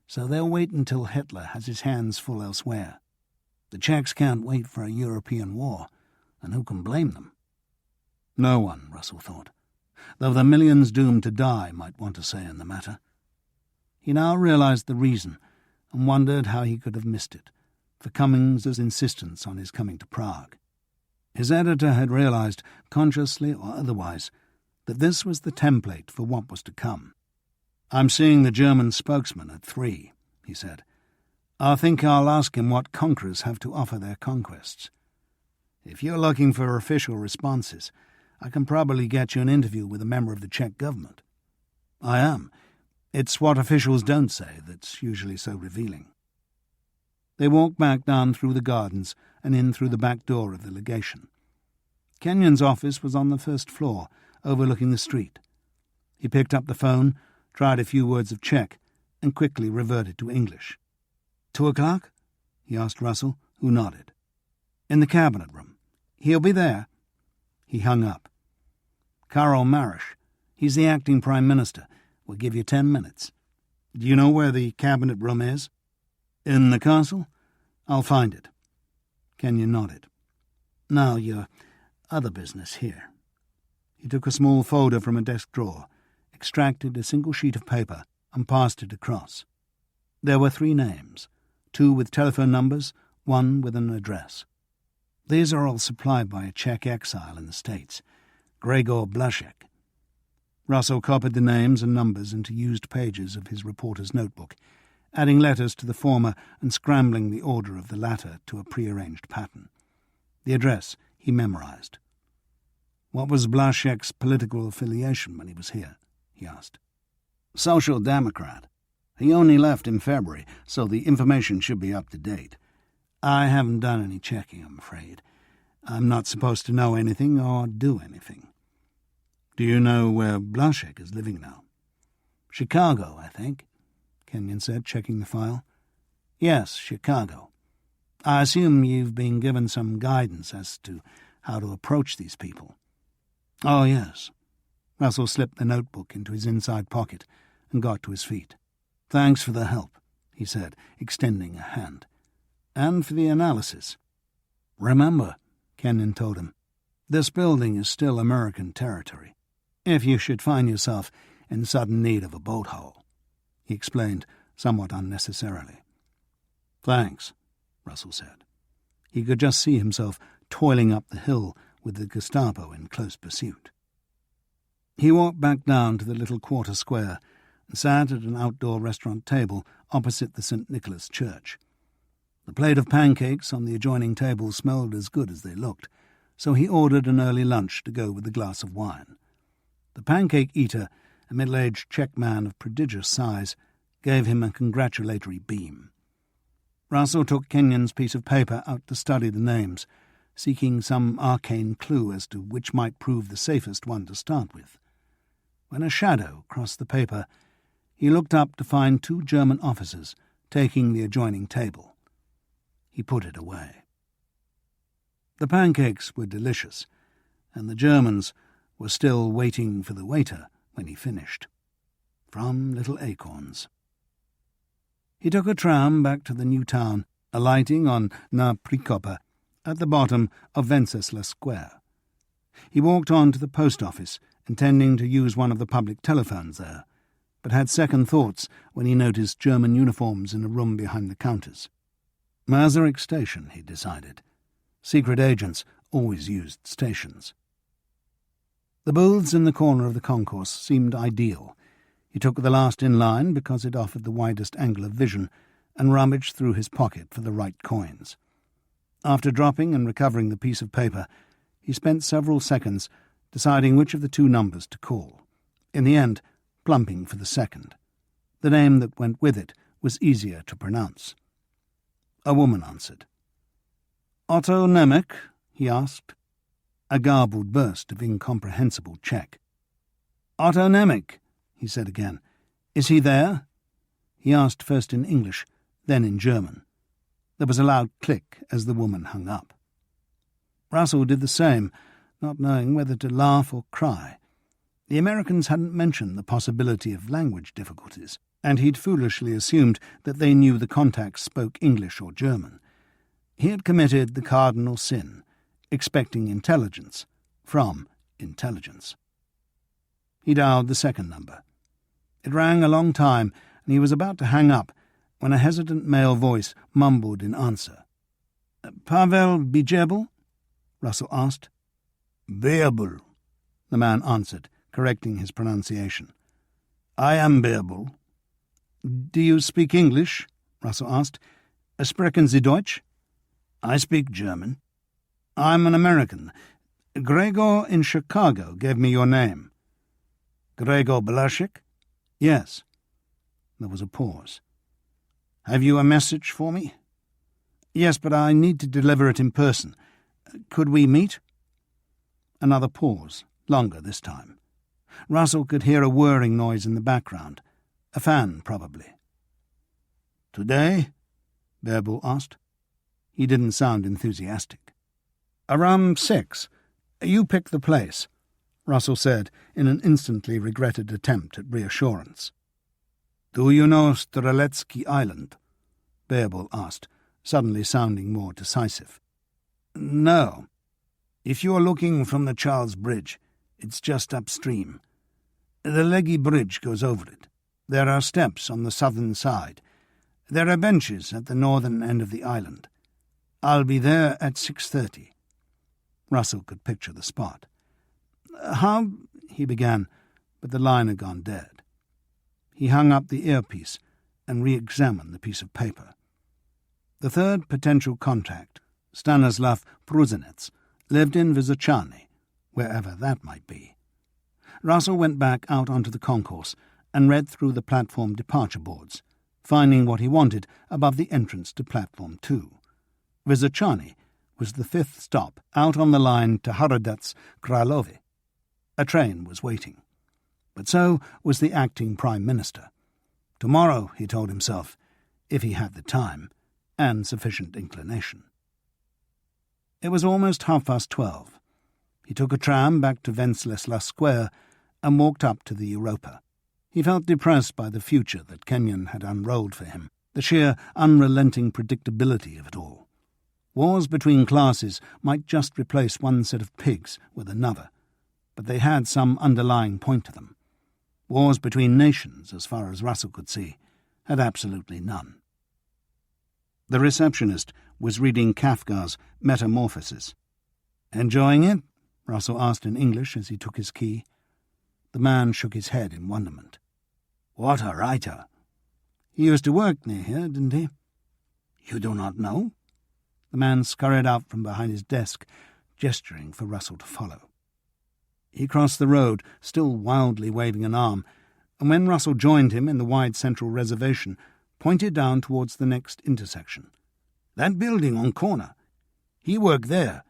so they'll wait until Hitler has his hands full elsewhere. The Czechs can't wait for a European war, and who can blame them? No one, Russell thought, though the millions doomed to die might want to say in the matter. He now realized the reason, and wondered how he could have missed it, for Cummings's insistence on his coming to Prague. His editor had realized, consciously or otherwise, that this was the template for what was to come. "I'm seeing the German spokesman at 3, he said. "I think I'll ask him what conquerors have to offer their conquests. If you're looking for official responses, I can probably get you an interview with a member of the Czech government." "I am. It's what officials don't say that's usually so revealing." They walked back down through the gardens and in through the back door of the legation. Kenyon's office was on the first floor, overlooking the street. He picked up the phone, tried a few words of Czech, and quickly reverted to English. 2 o'clock? He asked Russell, who nodded. "In the cabinet room. He'll be there," He hung up. Karl Marisch. He's the acting Prime Minister. We'll give you 10 minutes. Do you know where the cabinet room is? In the castle? I'll find it. Kenyon nodded. Now your other business here. He took a small folder from a desk drawer, extracted a single sheet of paper, and passed it across. There were 3 names, 2 with telephone numbers, 1 with an address. These are all supplied by a Czech exile in the States, Gregor Blaszek. Russell copied the names and numbers into used pages of his reporter's notebook, adding letters to the former and scrambling the order of the latter to a prearranged pattern. The address he memorized. What was Blaszek's political affiliation when he was here? He asked. Social Democrat. He only left in February, so the information should be up to date. I haven't done any checking, I'm afraid. I'm not supposed to know anything or do anything. Do you know where Blaszek is living now? Chicago, I think, Kenyon said, checking the file. Yes, Chicago. I assume you've been given some guidance as to how to approach these people. Oh, yes. Russell slipped the notebook into his inside pocket and got to his feet. Thanks for the help, he said, extending a hand. And for the analysis. Remember, Kenyon told him, this building is still American territory. If you should find yourself in sudden need of a boat hull, he explained somewhat unnecessarily. Thanks, Russell said. He could just see himself toiling up the hill with the Gestapo in close pursuit. He walked back down to the little quarter square and sat at an outdoor restaurant table opposite the St. Nicholas Church. The plate of pancakes on the adjoining table smelled as good as they looked, so he ordered an early lunch to go with a glass of wine. The pancake eater, a middle-aged Czech man of prodigious size, gave him a congratulatory beam. Russell took Kenyon's piece of paper out to study the names, seeking some arcane clue as to which might prove the safest one to start with. When a shadow crossed the paper, he looked up to find 2 German officers taking the adjoining table. He put it away. The pancakes were delicious, and the Germans were still waiting for the waiter when he finished. From Little Acorns. He took a tram back to the new town, alighting on Na Prikopa at the bottom of Wenceslas Square. He walked on to the post office, intending to use one of the public telephones there, but had second thoughts when he noticed German uniforms in a room behind the counters. Masaryk Station, he decided. Secret agents always used stations. The booths in the corner of the concourse seemed ideal. He took the last in line because it offered the widest angle of vision and rummaged through his pocket for the right coins. After dropping and recovering the piece of paper, he spent several seconds deciding which of the 2 numbers to call, in the end plumping for the second. The name that went with it was easier to pronounce. A woman answered. Otto Nemec? He asked. A garbled burst of incomprehensible Czech. Otto Nemec, he said again. Is he there? He asked first in English, then in German. There was a loud click as the woman hung up. Russell did the same, not knowing whether to laugh or cry. The Americans hadn't mentioned the possibility of language difficulties, and he'd foolishly assumed that they knew the contacts spoke English or German. He had committed the cardinal sin, expecting intelligence from intelligence. He dialed the second number. It rang a long time, and he was about to hang up when a hesitant male voice mumbled in answer. Pavel Bijebel? Russell asked. Beabel, the man answered, correcting his pronunciation. I am Beabel. Do you speak English? Russell asked. Sprechen Sie Deutsch? I speak German. I'm an American. Gregor in Chicago gave me your name. Gregor Blaszek? Yes. There was a pause. Have you a message for me? Yes, but I need to deliver it in person. Could we meet? Another pause, longer this time. Russell could hear a whirring noise in the background. A fan, probably. Today? Berbel asked. He didn't sound enthusiastic. Around 6. "You pick the place," Russell said in an instantly regretted attempt at reassurance. "Do you know Streletsky Island?" Beowulf asked, suddenly sounding more decisive. "No. If you are looking from the Charles Bridge, it's just upstream. The Leggy Bridge goes over it. There are steps on the southern side. There are benches at the northern end of the island. I'll be there at 6:30. Russell could picture the spot. "How—" he began, but the line had gone dead. He hung up the earpiece and re-examined the piece of paper. The third potential contact, Stanislav Prusenets, lived in Vysochany, wherever that might be. Russell went back out onto the concourse and read through the platform departure boards, finding what he wanted above the entrance to Platform 2. Vysochany was the 5th stop out on the line to Hrodets-Králové. A train was waiting. But so was the acting Prime Minister. Tomorrow, he told himself, if he had the time and sufficient inclination. It was almost 12:30. He took a tram back to Wenceslas Square and walked up to the Europa. He felt depressed by the future that Kenyon had unrolled for him, the sheer unrelenting predictability of it all. Wars between classes might just replace one set of pigs with another, but they had some underlying point to them. Wars between nations, as far as Russell could see, had absolutely none. The receptionist was reading Kafka's Metamorphosis. "Enjoying it?" Russell asked in English as he took his key. The man shook his head in wonderment. "What a writer! He used to work near here, didn't he?" "You do not know?" The man scurried out from behind his desk, gesturing for Russell to follow. He crossed the road, still wildly waving an arm, and when Russell joined him in the wide central reservation, pointed down towards the next intersection. "That building on corner. He worked there.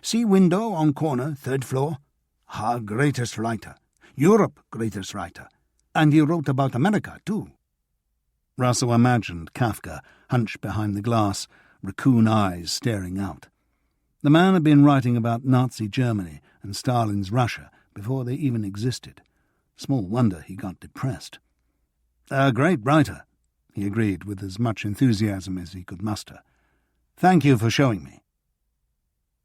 See window on corner, 3rd floor? Our greatest writer. Europe greatest writer. And he wrote about America, too." Russell imagined Kafka hunched behind the glass, raccoon eyes staring out. The man had been writing about Nazi Germany and Stalin's Russia before they even existed. Small wonder he got depressed. "A great writer," he agreed with as much enthusiasm as he could muster. "Thank you for showing me."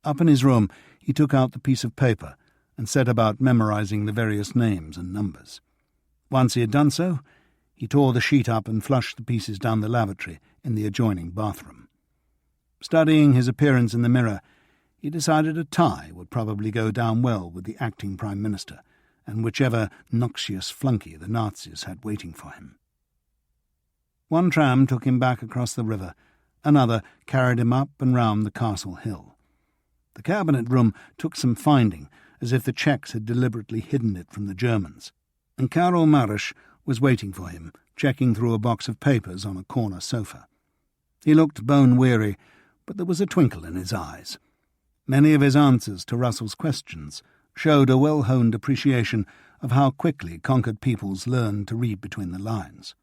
Up in his room, he took out the piece of paper and set about memorizing the various names and numbers. Once he had done so, he tore the sheet up and flushed the pieces down the lavatory in the adjoining bathroom. Studying his appearance in the mirror, he decided a tie would probably go down well with the acting Prime Minister and whichever noxious flunky the Nazis had waiting for him. One tram took him back across the river, another carried him up and round the castle hill. The cabinet room took some finding, as if the Czechs had deliberately hidden it from the Germans, and Karol Marusz was waiting for him, checking through a box of papers on a corner sofa. He looked bone-weary, but there was a twinkle in his eyes. Many of his answers to Russell's questions showed a well-honed appreciation of how quickly conquered peoples learn to read between the lines.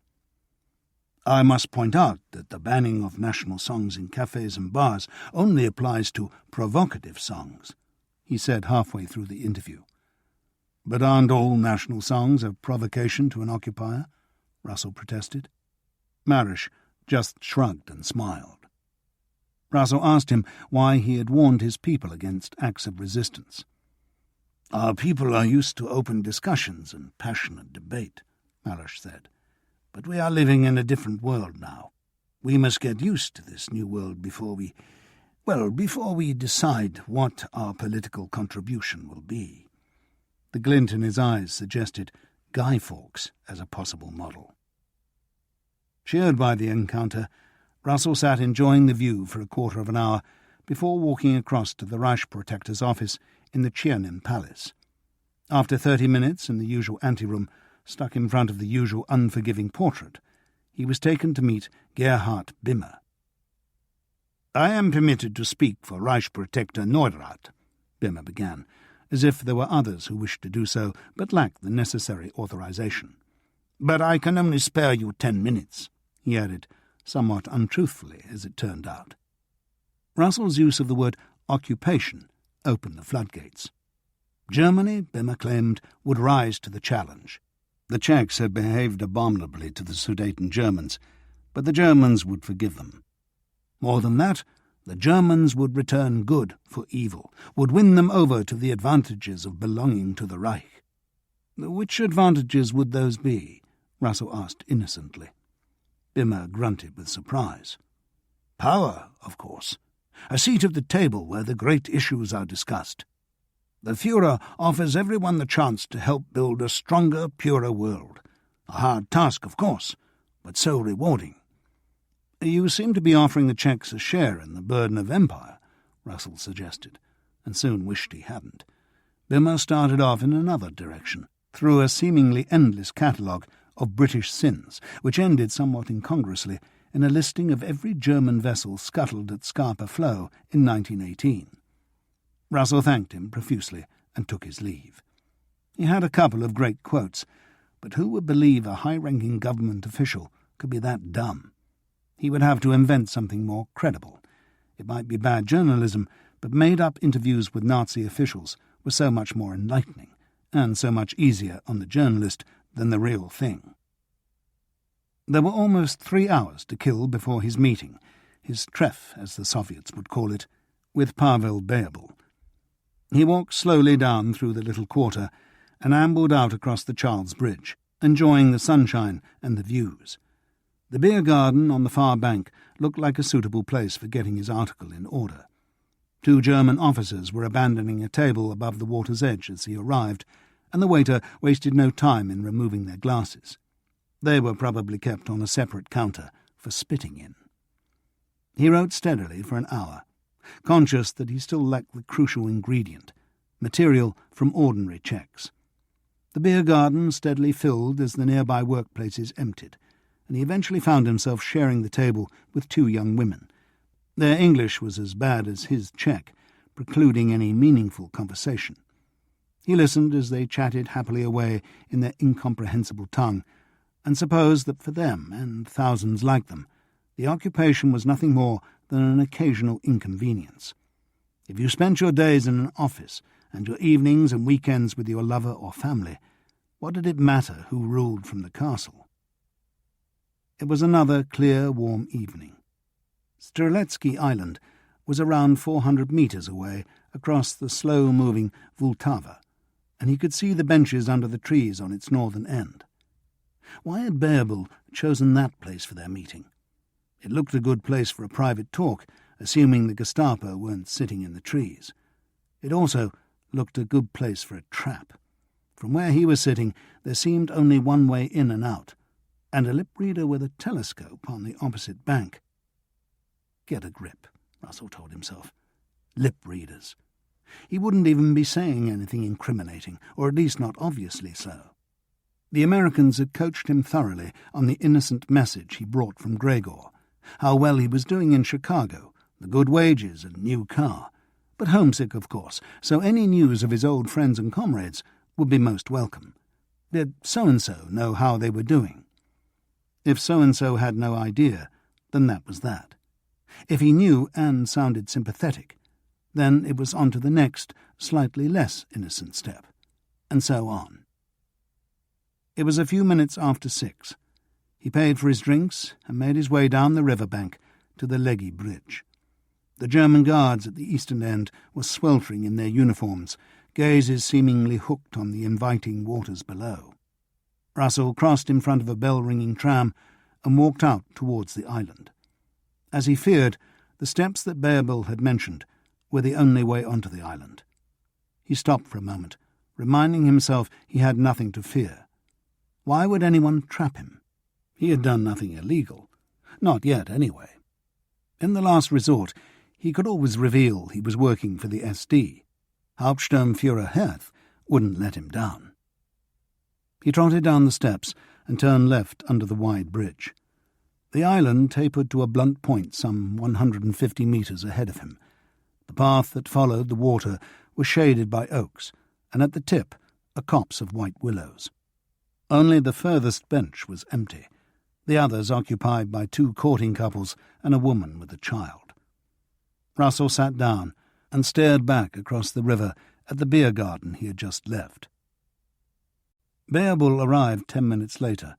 "I must point out that the banning of national songs in cafes and bars only applies to provocative songs," he said halfway through the interview. "But aren't all national songs a provocation to an occupier?" Russell protested. Marusz just shrugged and smiled. Russell asked him why he had warned his people against acts of resistance. "Our people are used to open discussions and passionate debate," Marusz said. "But we are living in a different world now. We must get used to this new world before we decide what our political contribution will be." The glint in his eyes suggested Guy Fawkes as a possible model. Cheered by the encounter, Russell sat enjoying the view for a quarter of an hour before walking across to the Reich Protector's office in the Chernin Palace. After 30 minutes in the usual anteroom, stuck in front of the usual unforgiving portrait, he was taken to meet Gerhard Bimmer. "I am permitted to speak for Reich Protector Neurath," Bimmer began, as if there were others who wished to do so but lacked the necessary authorization. "But I can only spare you 10 minutes, he added, somewhat untruthfully as it turned out. Russell's use of the word occupation opened the floodgates. Germany, Bimmer claimed, would rise to the challenge. The Czechs had behaved abominably to the Sudeten Germans, but the Germans would forgive them. More than that, the Germans would return good for evil, would win them over to the advantages of belonging to the Reich. Which advantages would those be? Russell asked innocently. Bimmer grunted with surprise. Power, of course. A seat at the table where the great issues are discussed. The Führer offers everyone the chance to help build a stronger, purer world. A hard task, of course, but so rewarding. You seem to be offering the Czechs a share in the burden of empire, Russell suggested, and soon wished he hadn't. Bimmer started off in another direction, through a seemingly endless catalogue of British sins, which ended somewhat incongruously in a listing of every German vessel scuttled at Scapa Flow in 1918. Russell thanked him profusely and took his leave. He had a couple of great quotes, but who would believe a high-ranking government official could be that dumb? He would have to invent something more credible. It might be bad journalism, but made-up interviews with Nazi officials were so much more enlightening, and so much easier on the journalist than the real thing. There were almost 3 hours to kill before his meeting, his treff, as the Soviets would call it, with Pavel Beabel. He walked slowly down through the little quarter and ambled out across the Charles Bridge, enjoying the sunshine and the views. The beer garden on the far bank looked like a suitable place for getting his article in order. 2 German officers were abandoning a table above the water's edge as he arrived, and the waiter wasted no time in removing their glasses. They were probably kept on a separate counter for spitting in. He wrote steadily for an hour, conscious that he still lacked the crucial ingredient, material from ordinary Czechs. The beer garden steadily filled as the nearby workplaces emptied, and he eventually found himself sharing the table with 2 young women. Their English was as bad as his Czech, precluding any meaningful conversation. He listened as they chatted happily away in their incomprehensible tongue, and supposed that for them, and thousands like them, the occupation was nothing more than an occasional inconvenience. If you spent your days in an office, and your evenings and weekends with your lover or family, what did it matter who ruled from the castle? It was another clear, warm evening. Streletsky Island was around 400 metres away across the slow-moving Vltava, and he could see the benches under the trees on its northern end. Why had Beabel chosen that place for their meeting? It looked a good place for a private talk, assuming the Gestapo weren't sitting in the trees. It also looked a good place for a trap. From where he was sitting, there seemed only one way in and out, and a lip reader with a telescope on the opposite bank. Get a grip, Russell told himself. Lip readers. He wouldn't even be saying anything incriminating, or at least not obviously so. The Americans had coached him thoroughly on the innocent message he brought from Gregor, how well he was doing in Chicago, the good wages and new car, but homesick, of course, so any news of his old friends and comrades would be most welcome. Did so-and-so know how they were doing? If so-and-so had no idea, then that was that. If he knew and sounded sympathetic, then it was on to the next, slightly less innocent step, and so on. It was a few minutes after 6. He paid for his drinks and made his way down the riverbank to the Legi Bridge. The German guards at the eastern end were sweltering in their uniforms, gazes seemingly hooked on the inviting waters below. Russell crossed in front of a bell-ringing tram and walked out towards the island. As he feared, the steps that Beabel had mentioned were the only way onto the island. He stopped for a moment, reminding himself he had nothing to fear. Why would anyone trap him? He had done nothing illegal. Not yet, anyway. In the last resort, he could always reveal he was working for the SD. Hauptsturmführer Herth wouldn't let him down. He trotted down the steps and turned left under the wide bridge. The island tapered to a blunt point some 150 metres ahead of him. The path that followed the water was shaded by oaks, and at the tip a copse of white willows. Only the furthest bench was empty, the others occupied by 2 courting couples and a woman with a child. Russell sat down and stared back across the river at the beer garden he had just left. Beowulf arrived 10 minutes later.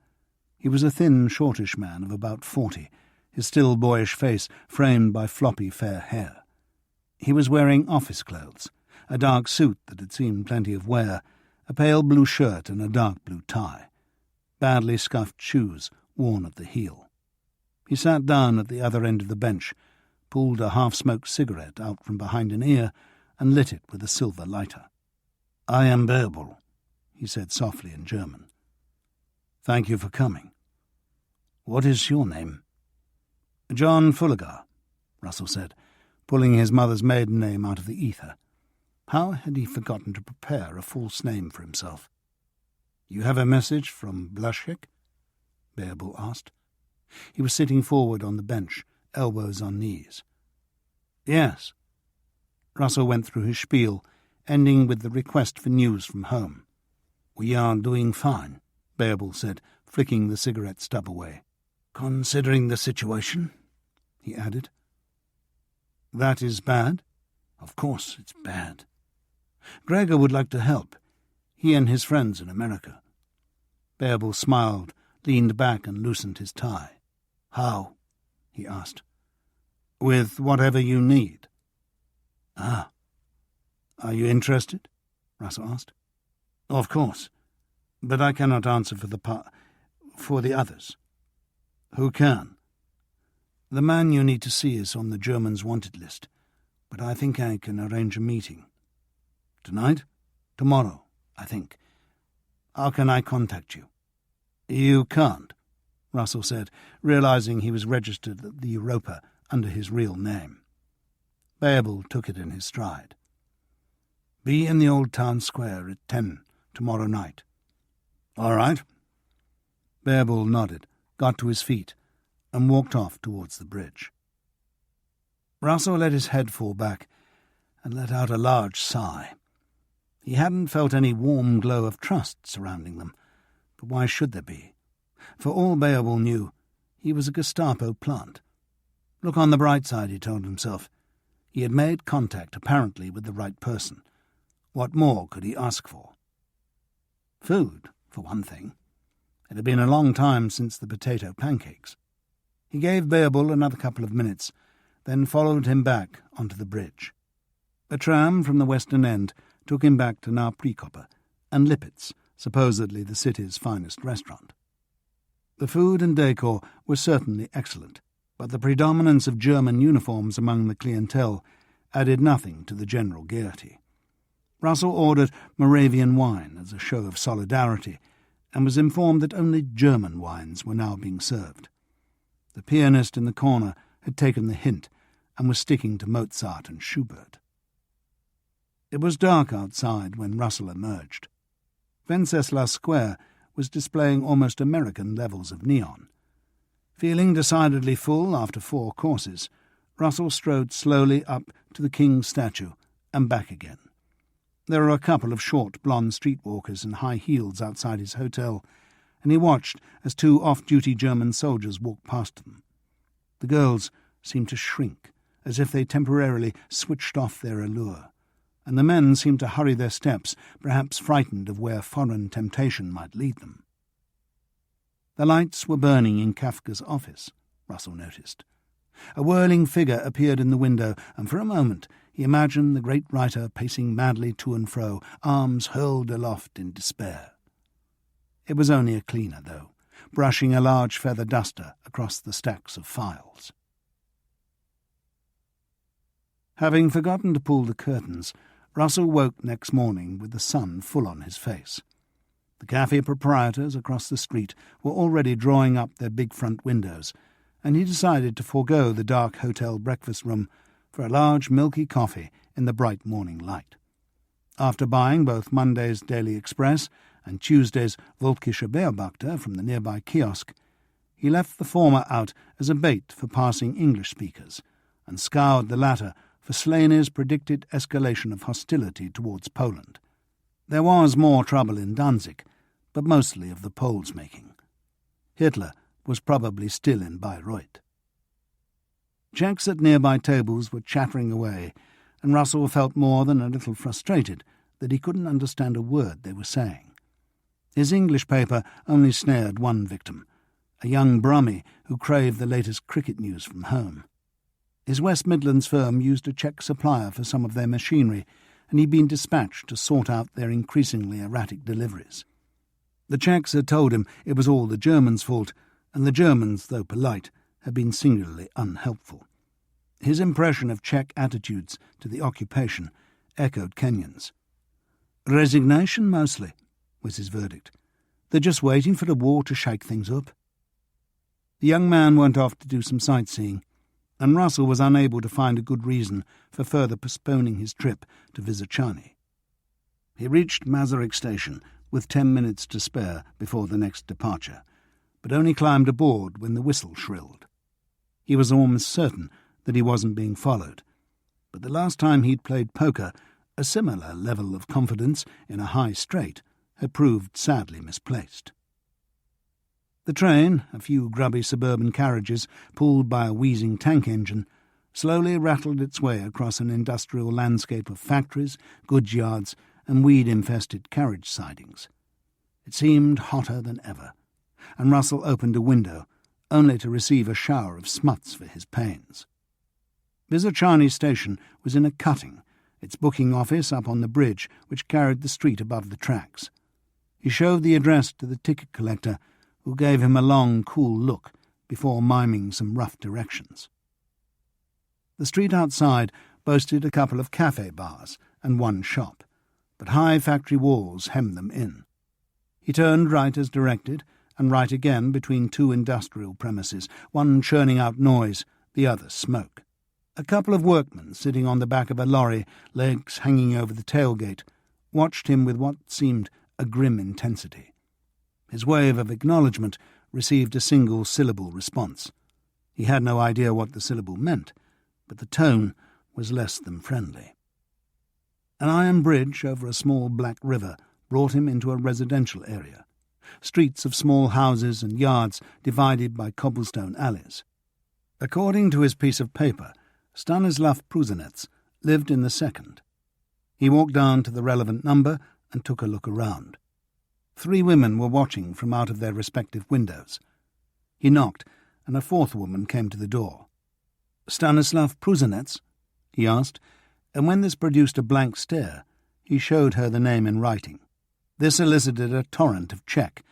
He was a thin, shortish man of about 40, his still boyish face framed by floppy fair hair. He was wearing office clothes, a dark suit that had seen plenty of wear, a pale blue shirt and a dark blue tie, badly scuffed shoes worn at the heel. He sat down at the other end of the bench, pulled a half-smoked cigarette out from behind an ear, and lit it with a silver lighter. "I am Beowulf," he said softly in German. "Thank you for coming. What is your name?" "John Fulligar," Russell said, pulling his mother's maiden name out of the ether. How had he forgotten to prepare a false name for himself? "You have a message from Blushik?" Beowulf asked. He was sitting forward on the bench, elbows on knees. "Yes." Russell went through his spiel, ending with the request for news from home. "We are doing fine," Beowulf said, flicking the cigarette stub away. "Considering the situation," he added. "That is bad?" "Of course it's bad. Gregor would like to help. He and his friends in America." Beowulf smiled, leaned back and loosened his tie. "How?" he asked. "With whatever you need." "Ah. Are you interested?" Russell asked. "Of course. But I cannot answer for the others." "Who can?" "The man you need to see is on the Germans' wanted list, but I think I can arrange a meeting." "Tonight?" "Tomorrow, I think. How can I contact you?" "You can't," Russell said, realizing he was registered at the Europa under his real name. Beowulf took it in his stride. "Be in the old town square at 10 tomorrow night." "All right." Beowulf nodded, got to his feet, and walked off towards the bridge. Russell let his head fall back and let out a large sigh. He hadn't felt any warm glow of trust surrounding them, but why should there be? For all Beowulf knew, he was a Gestapo plant. Look on the bright side, he told himself. He had made contact, apparently, with the right person. What more could he ask for? Food, for one thing. It had been a long time since the potato pancakes. He gave Beowulf another couple of minutes, then followed him back onto the bridge. A tram from the western end took him back to Naprikopa and Lippett's, supposedly the city's finest restaurant. The food and decor were certainly excellent, but the predominance of German uniforms among the clientele added nothing to the general gaiety. Russell ordered Moravian wine as a show of solidarity and was informed that only German wines were now being served. The pianist in the corner had taken the hint and was sticking to Mozart and Schubert. It was dark outside when Russell emerged. Wenceslas Square was displaying almost American levels of neon. Feeling decidedly full after 4 courses, Russell strode slowly up to the King's statue and back again. There were a couple of short, blonde streetwalkers in high heels outside his hotel, and he watched as 2 off-duty German soldiers walked past them. The girls seemed to shrink, as if they temporarily switched off their allure, and the men seemed to hurry their steps, perhaps frightened of where foreign temptation might lead them. The lights were burning in Kafka's office, Russell noticed. A whirling figure appeared in the window, and for a moment he imagined the great writer pacing madly to and fro, arms hurled aloft in despair. It was only a cleaner, though, brushing a large feather duster across the stacks of files. Having forgotten to pull the curtains, Russell woke next morning with the sun full on his face. The cafe proprietors across the street were already drawing up their big front windows, and he decided to forego the dark hotel breakfast room for a large milky coffee in the bright morning light. After buying both Monday's Daily Express and Tuesday's Volkische Beobachter from the nearby kiosk, he left the former out as a bait for passing English speakers, and scoured the latter for Slaney's predicted escalation of hostility towards Poland. There was more trouble in Danzig, but mostly of the Poles' making. Hitler was probably still in Bayreuth. Czechs at nearby tables were chattering away, and Russell felt more than a little frustrated that he couldn't understand a word they were saying. His English paper only snared one victim, a young Brummie who craved the latest cricket news from home. His West Midlands firm used a Czech supplier for some of their machinery, and he'd been dispatched to sort out their increasingly erratic deliveries. The Czechs had told him it was all the Germans' fault, and the Germans, though polite, had been singularly unhelpful. His impression of Czech attitudes to the occupation echoed Kenyon's. "Resignation, mostly," was his verdict. "They're just waiting for the war to shake things up." The young man went off to do some sightseeing, and Russell was unable to find a good reason for further postponing his trip to Vysočany. He reached Masaryk station with 10 minutes to spare before the next departure, but only climbed aboard when the whistle shrilled. He was almost certain that he wasn't being followed, but the last time he'd played poker, a similar level of confidence in a high strait had proved sadly misplaced. The train, a few grubby suburban carriages pulled by a wheezing tank engine, slowly rattled its way across an industrial landscape of factories, goods yards, and weed-infested carriage sidings. It seemed hotter than ever, and Russell opened a window, only to receive a shower of smuts for his pains. Vysočany station was in a cutting, its booking office up on the bridge which carried the street above the tracks. He showed the address to the ticket collector, who gave him a long, cool look before miming some rough directions. The street outside boasted a couple of cafe bars and one shop, but high factory walls hemmed them in. He turned right as directed, and right again between two industrial premises, one churning out noise, the other smoke. A couple of workmen sitting on the back of a lorry, legs hanging over the tailgate, watched him with what seemed a grim intensity. His wave of acknowledgment received a single-syllable response. He had no idea what the syllable meant, but the tone was less than friendly. An iron bridge over a small black river brought him into a residential area, streets of small houses and yards divided by cobblestone alleys. According to his piece of paper, Stanislav Pruzanets lived in the second. He walked down to the relevant number and took a look around. 3 women were watching from out of their respective windows. He knocked, and a 4th woman came to the door. "Stanislav Pruzanets?" he asked, and when this produced a blank stare, he showed her the name in writing. This elicited a torrent of Czech,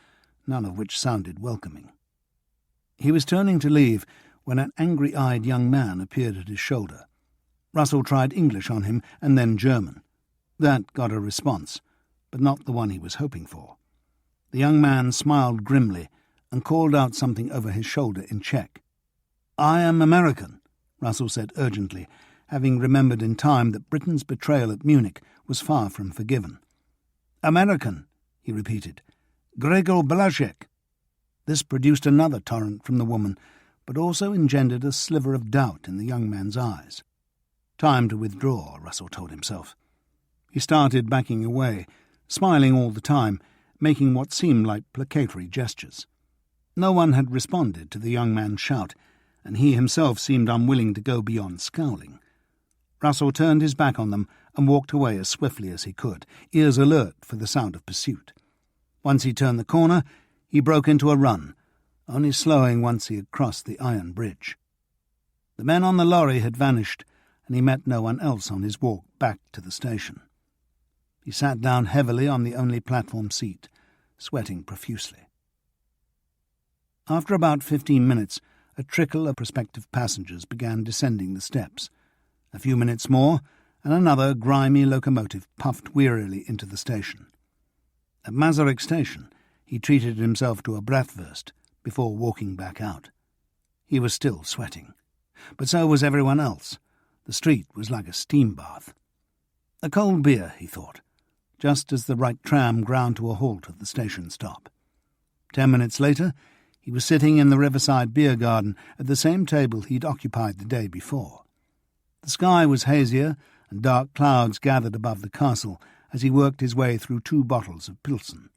none of which sounded welcoming. He was turning to leave when an angry-eyed young man appeared at his shoulder. Russell tried English on him and then German. That got a response, but not the one he was hoping for. The young man smiled grimly and called out something over his shoulder in Czech. "I am American," Russell said urgently, having remembered in time that Britain's betrayal at Munich was far from forgiven. "American," he repeated. "Gregor Blazek." This produced another torrent from the woman, but also engendered a sliver of doubt in the young man's eyes. Time to withdraw, Russell told himself. He started backing away, smiling all the time, making what seemed like placatory gestures. No one had responded to the young man's shout, and he himself seemed unwilling to go beyond scowling. Russell turned his back on them and walked away as swiftly as he could, ears alert for the sound of pursuit. Once he turned the corner, he broke into a run, only slowing once he had crossed the iron bridge. The men on the lorry had vanished, and he met no one else on his walk back to the station. He sat down heavily on the only platform seat, sweating profusely. After about 15 minutes, a trickle of prospective passengers began descending the steps. A few minutes more, and another grimy locomotive puffed wearily into the station. At Masaryk station, he treated himself to a breathwurst before walking back out. He was still sweating, but so was everyone else. The street was like a steam bath. A cold beer, he thought, just as the right tram ground to a halt at the station stop. 10 minutes later, he was sitting in the riverside beer garden at the same table he'd occupied the day before. The sky was hazier, and dark clouds gathered above the castle as he worked his way through 2 bottles of Pilsen.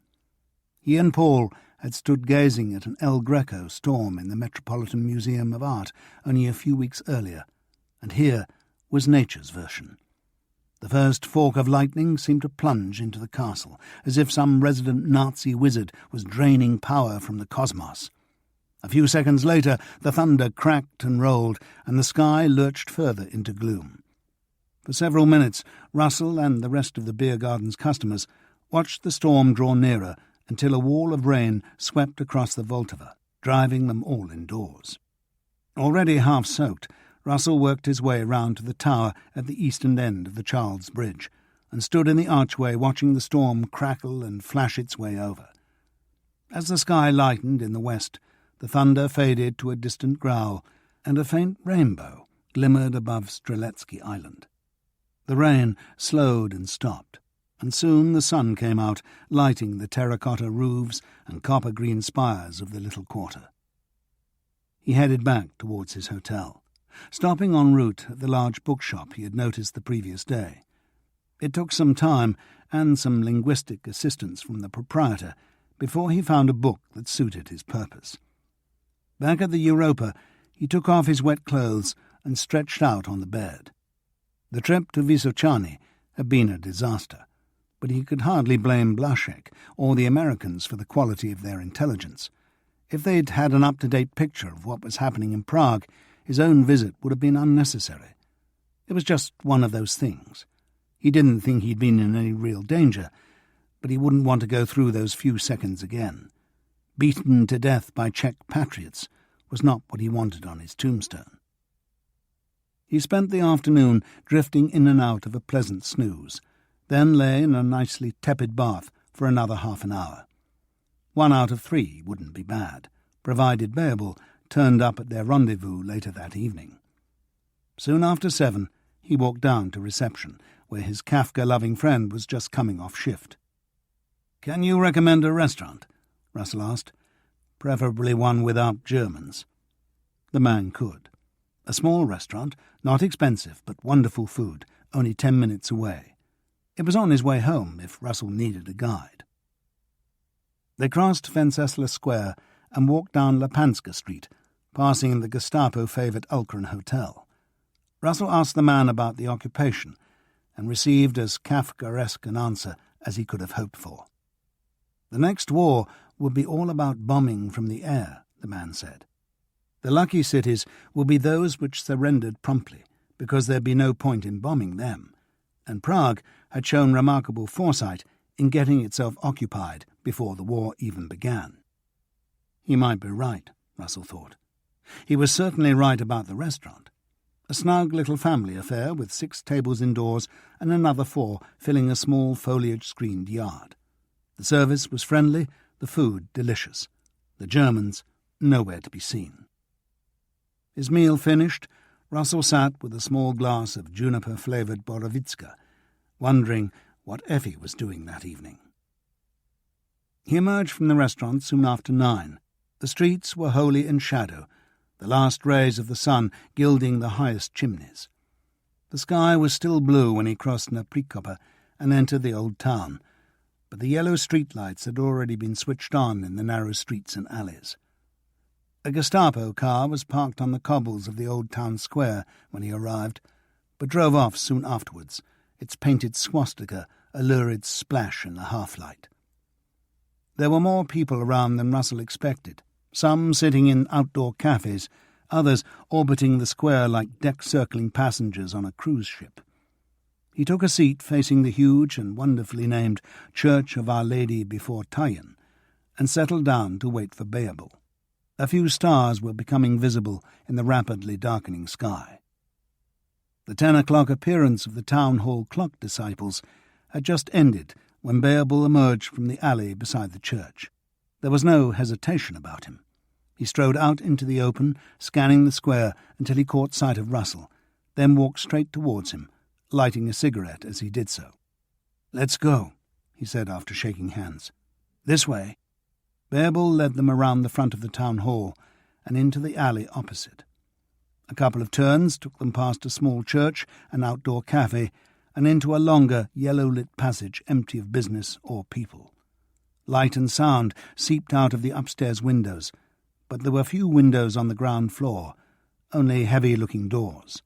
He and Paul had stood gazing at an El Greco storm in the Metropolitan Museum of Art only a few weeks earlier, and here was nature's version. The first fork of lightning seemed to plunge into the castle, as if some resident Nazi wizard was draining power from the cosmos. A few seconds later, the thunder cracked and rolled, and the sky lurched further into gloom. For several minutes, Russell and the rest of the beer garden's customers watched the storm draw nearer until a wall of rain swept across the Voltova, driving them all indoors. Already half soaked, Russell worked his way round to the tower at the eastern end of the Charles Bridge and stood in the archway watching the storm crackle and flash its way over. As the sky lightened in the west, the thunder faded to a distant growl, and a faint rainbow glimmered above Streletsky Island. The rain slowed and stopped, and soon the sun came out, lighting the terracotta roofs and copper-green spires of the little quarter. He headed back towards his hotel, stopping en route at the large bookshop he had noticed the previous day. It took some time and some linguistic assistance from the proprietor before he found a book that suited his purpose. Back at the Europa, he took off his wet clothes and stretched out on the bed. The trip to Vysočany had been a disaster, but he could hardly blame Blaszek or the Americans for the quality of their intelligence. If they'd had an up-to-date picture of what was happening in Prague, his own visit would have been unnecessary. It was just one of those things. He didn't think he'd been in any real danger, but he wouldn't want to go through those few seconds again. Beaten to death by Czech patriots was not what he wanted on his tombstone. He spent the afternoon drifting in and out of a pleasant snooze, then lay in a nicely tepid bath for another half an hour. 1 out of 3 wouldn't be bad, provided Beable turned up at their rendezvous later that evening. Soon after 7, he walked down to reception, where his Kafka-loving friend was just coming off shift. "Can you recommend a restaurant?" Russell asked. "Preferably one without Germans." The man could. A small restaurant, not expensive, but wonderful food, only 10 minutes away. It was on his way home if Russell needed a guide. They crossed Venceslas Square and walked down Lepanska Street, passing the Gestapo-favoured Ulkran Hotel. Russell asked the man about the occupation and received as Kafkaesque an answer as he could have hoped for. The next war would be all about bombing from the air, the man said. The lucky cities would be those which surrendered promptly, because there'd be no point in bombing them, and Prague had shown remarkable foresight in getting itself occupied before the war even began. He might be right, Russell thought. He was certainly right about the restaurant. A snug little family affair with 6 tables indoors and another 4 filling a small foliage-screened yard. The service was friendly, the food delicious. The Germans nowhere to be seen. His meal finished, Russell sat with a small glass of juniper-flavoured Borovitska, wondering what Effi was doing that evening. He emerged from the restaurant soon after 9. The streets were wholly in shadow, the last rays of the sun gilding the highest chimneys. The sky was still blue when he crossed Naprikopa and entered the old town, but the yellow streetlights had already been switched on in the narrow streets and alleys. A Gestapo car was parked on the cobbles of the old town square when he arrived, but drove off soon afterwards, its painted swastika a lurid splash in the half-light. There were more people around than Russell expected, some sitting in outdoor cafes, others orbiting the square like deck-circling passengers on a cruise ship. He took a seat facing the huge and wonderfully named Church of Our Lady before Tallinn and settled down to wait for Beable. A few stars were becoming visible in the rapidly darkening sky. The 10 o'clock appearance of the town hall clock disciples had just ended when Beable emerged from the alley beside the church. There was no hesitation about him. He strode out into the open, scanning the square until he caught sight of Russell, then walked straight towards him, lighting a cigarette as he did so. "Let's go," he said after shaking hands. "This way." Beable led them around the front of the town hall and into the alley opposite. A couple of turns took them past a small church, an outdoor cafe, and into a longer, yellow-lit passage empty of business or people. Light and sound seeped out of the upstairs windows, but there were few windows on the ground floor, only heavy-looking doors.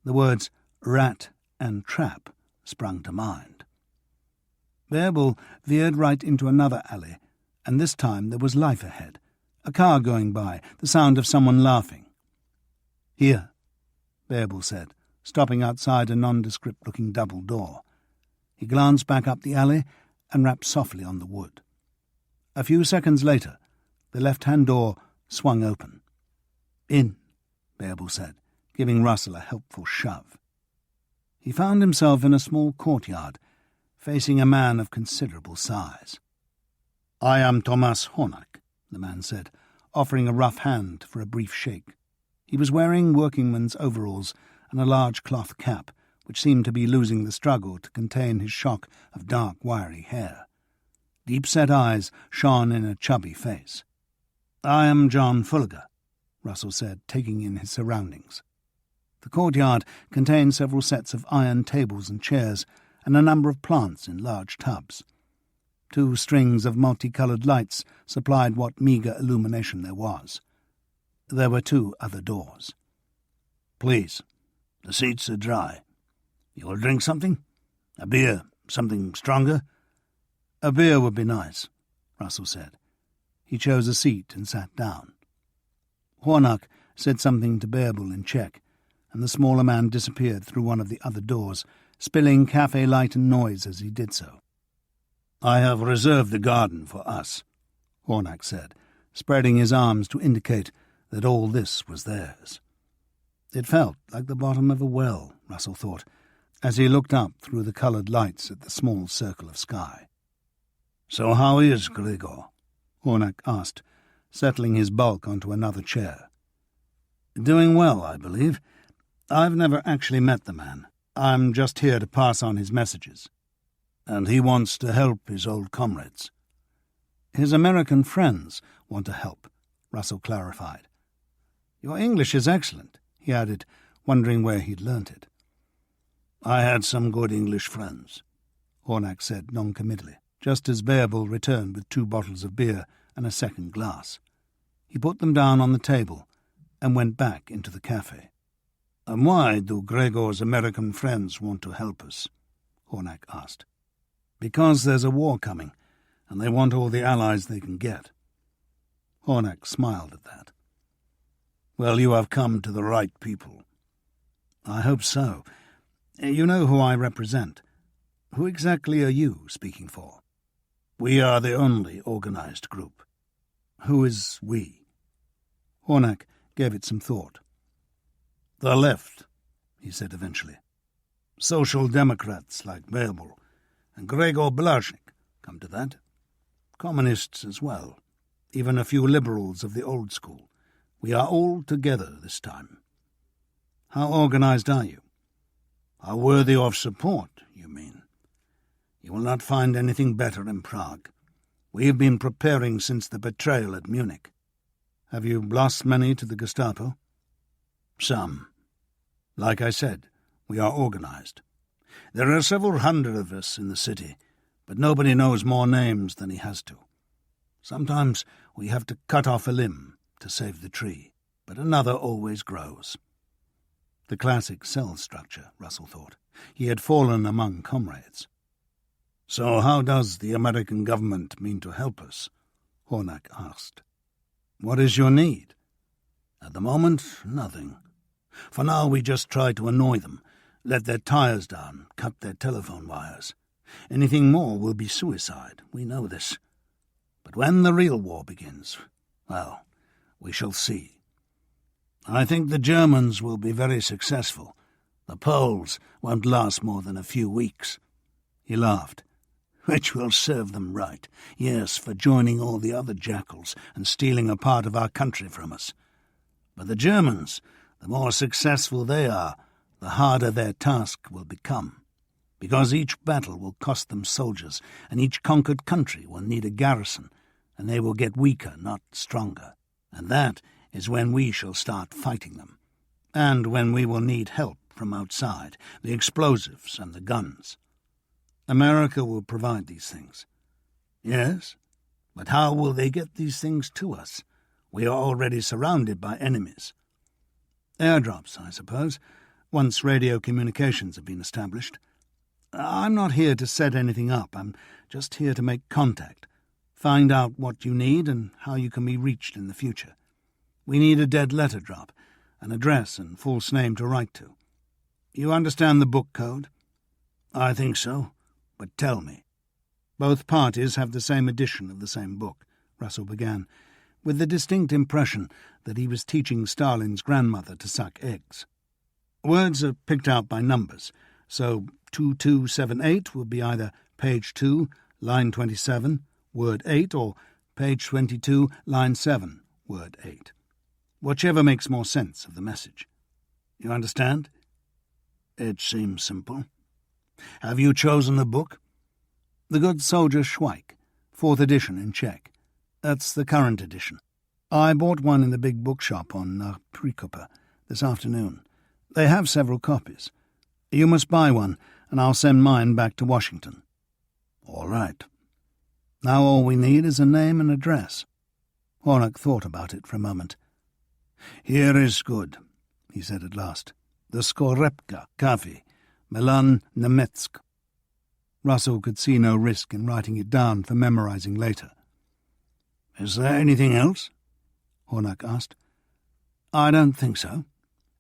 The words "rat" and "trap" sprung to mind. Bearable veered right into another alley, and this time there was life ahead. A car going by, the sound of someone laughing. "Here," Bearable said, stopping outside a nondescript-looking double door. He glanced back up the alley and rapped softly on the wood. A few seconds later, the left-hand door swung open. "In," Bearable said, giving Russell a helpful shove. He found himself in a small courtyard, facing a man of considerable size. "I am Thomas Hornack," the man said, offering a rough hand for a brief shake. He was wearing workingman's overalls and a large cloth cap, which seemed to be losing the struggle to contain his shock of dark, wiry hair. Deep-set eyes shone in a chubby face. "I am John Fulliger," Russell said, taking in his surroundings. The courtyard contained several sets of iron tables and chairs and a number of plants in large tubs. 2 strings of multicoloured lights supplied what meagre illumination there was. There were 2 other doors. "Please, the seats are dry. You will drink something? A beer, something stronger?" "A beer would be nice," Russell said. He chose a seat and sat down. Hornack said something to Bearable in Czech, and the smaller man disappeared through one of the other doors, spilling cafe light and noise as he did so. "I have reserved the garden for us," Hornack said, spreading his arms to indicate that all this was theirs. It felt like the bottom of a well, Russell thought, as he looked up through the coloured lights at the small circle of sky. "So how is Gregor?" Hornack asked, settling his bulk onto another chair. "Doing well, I believe. I've never actually met the man. I'm just here to pass on his messages." "And he wants to help his old comrades." "His American friends want to help," Russell clarified. "Your English is excellent," he added, wondering where he'd learnt it. "I had some good English friends," Hornack said noncommittally, just as Bearable returned with 2 bottles of beer and a second glass. He put them down on the table and went back into the cafe. "And why do Gregor's American friends want to help us?" Hornack asked. "Because there's a war coming, and they want all the allies they can get." Hornack smiled at that. "Well, you have come to the right people." "I hope so. You know who I represent. Who exactly are you speaking for?" "We are the only organized group." "Who is we?" Hornack gave it some thought. "The left," he said eventually. "Social Democrats like Bearable and Gregor Blaznik, come to that. Communists as well, even a few liberals of the old school. We are all together this time." "How organized are you?" "Are worthy of support, you mean? You will not find anything better in Prague. We have been preparing since the betrayal at Munich." "Have you lost many to the Gestapo?" "Some. Like I said, we are organized. There are several hundred of us in the city, but nobody knows more names than he has to. Sometimes we have to cut off a limb to save the tree, but another always grows." The classic cell structure, Russell thought. He had fallen among comrades. "So how does the American government mean to help us?" Hornack asked. "What is your need?" "At the moment, nothing. For now we just try to annoy them, let their tires down, cut their telephone wires. Anything more will be suicide, we know this. But when the real war begins, well, we shall see. I think the Germans will be very successful. The Poles won't last more than a few weeks." He laughed. "Which will serve them right, yes, for joining all the other jackals and stealing a part of our country from us. But the Germans, the more successful they are, the harder their task will become, because each battle will cost them soldiers, and each conquered country will need a garrison, and they will get weaker, not stronger. And that is when we shall start fighting them, and when we will need help from outside, the explosives and the guns. America will provide these things." "Yes, but how will they get these things to us? We are already surrounded by enemies." "Airdrops, I suppose, once radio communications have been established. I'm not here to set anything up. I'm just here to make contact, find out what you need and how you can be reached in the future. We need a dead letter drop, an address and false name to write to. You understand the book code? I think so, but tell me. Both parties have the same edition of the same book, Russell began, with the distinct impression that he was teaching Stalin's grandmother to suck eggs. Words are picked out by numbers, so 2278 will be either page 2, line 27, word 8, or page 22, line 7, word 8. Whichever makes more sense of the message. You understand? It seems simple. Have you chosen the book? The Good Soldier Schweik, 4th edition in Czech. That's the current edition. I bought one in the big bookshop on Prikopa this afternoon. They have several copies. You must buy one, and I'll send mine back to Washington. All right. Now all we need is a name and address. Hornock thought about it for a moment. Here is good, he said at last. The Skorepka Cafe, Milan Nemetsk. Russell could see no risk in writing it down for memorizing later. Is there anything else? Hornock asked. I don't think so,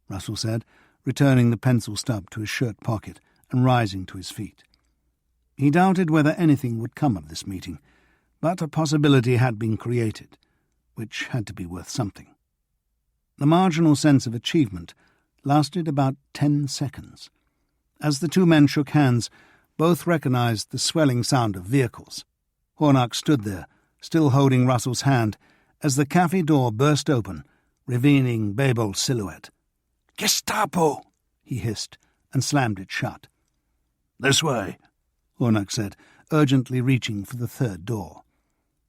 Russell said, returning the pencil stub to his shirt pocket and rising to his feet. He doubted whether anything would come of this meeting, but a possibility had been created, which had to be worth something. The marginal sense of achievement lasted about 10 seconds. As the two men shook hands, both recognized the swelling sound of vehicles. Hornock stood there, still holding Russell's hand, as the cafe door burst open, revealing Babel's silhouette. "Gestapo!" he hissed, and slammed it shut. "This way," Hornock said, urgently reaching for the third door.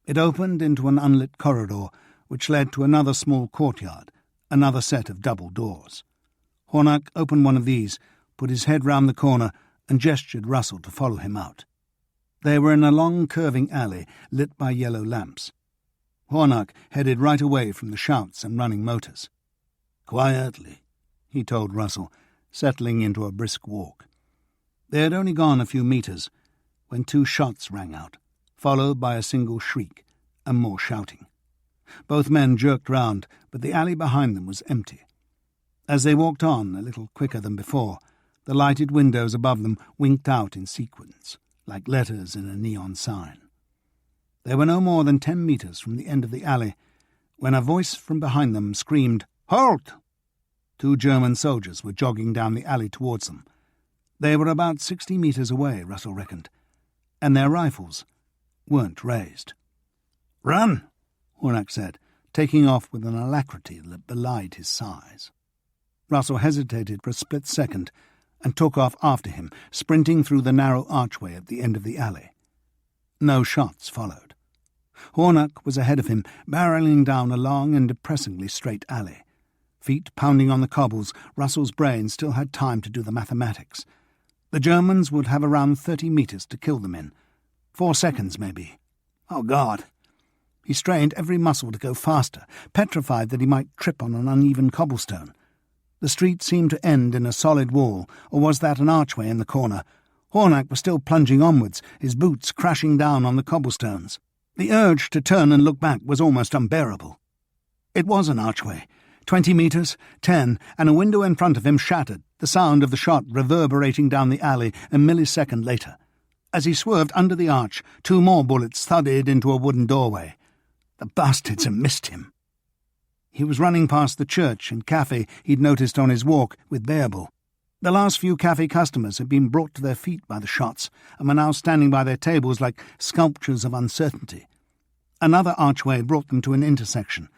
It opened into an unlit corridor which led to another small courtyard, another set of double doors. Hornock opened one of these, put his head round the corner, and gestured Russell to follow him out. They were in a long curving alley lit by yellow lamps. Hornock headed right away from the shouts and running motors. "Quietly," he told Russell, settling into a brisk walk. They had only gone a few meters when 2 shots rang out, followed by a single shriek and more shouting. Both men jerked round, but the alley behind them was empty. As they walked on, a little quicker than before, the lighted windows above them winked out in sequence, like letters in a neon sign. They were no more than 10 meters from the end of the alley when a voice from behind them screamed, "Halt!" 2 German soldiers were jogging down the alley towards them. They were about 60 meters away, Russell reckoned, and their rifles weren't raised. "Run!" Hornock said, taking off with an alacrity that belied his size. Russell hesitated for a split second and took off after him, sprinting through the narrow archway at the end of the alley. No shots followed. Hornock was ahead of him, barreling down a long and depressingly straight alley. Feet pounding on the cobbles, Russell's brain still had time to do the mathematics. The Germans would have around 30 meters to kill them in. 4 seconds, maybe. Oh, God! He strained every muscle to go faster, petrified that he might trip on an uneven cobblestone. The street seemed to end in a solid wall, or was that an archway in the corner? Hornock was still plunging onwards, his boots crashing down on the cobblestones. The urge to turn and look back was almost unbearable. It was an archway. 20 meters, 10, and a window in front of him shattered, the sound of the shot reverberating down the alley a millisecond later. As he swerved under the arch, 2 more bullets thudded into a wooden doorway. The bastards had missed him. He was running past the church and cafe he'd noticed on his walk with Babel. The last few cafe customers had been brought to their feet by the shots and were now standing by their tables like sculptures of uncertainty. Another archway brought them to an intersection.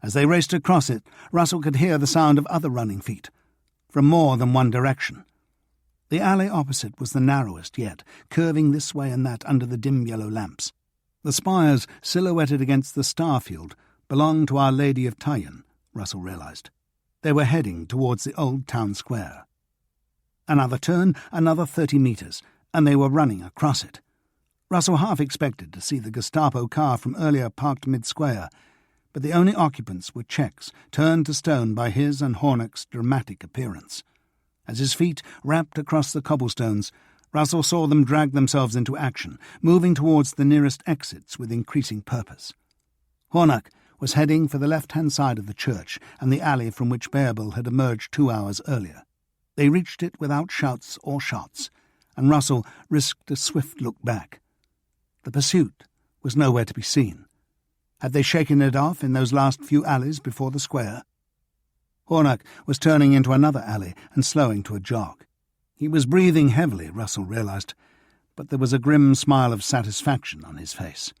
As they raced across it, Russell could hear the sound of other running feet, from more than one direction. The alley opposite was the narrowest yet, curving this way and that under the dim yellow lamps. The spires silhouetted against the star field belonged to Our Lady of Tallinn, Russell realized. They were heading towards the old town square. Another turn, another 30 meters, and they were running across it. Russell half expected to see the Gestapo car from earlier parked mid-square, but the only occupants were Czechs, turned to stone by his and Hornock's dramatic appearance. As his feet rapped across the cobblestones, Russell saw them drag themselves into action, moving towards the nearest exits with increasing purpose. Hornack was heading for the left-hand side of the church and the alley from which Bearable had emerged 2 hours earlier. They reached it without shouts or shots, and Russell risked a swift look back. The pursuit was nowhere to be seen. Had they shaken it off in those last few alleys before the square? Hornack was turning into another alley and slowing to a jog. He was breathing heavily, Russell realised, but there was a grim smile of satisfaction on his face.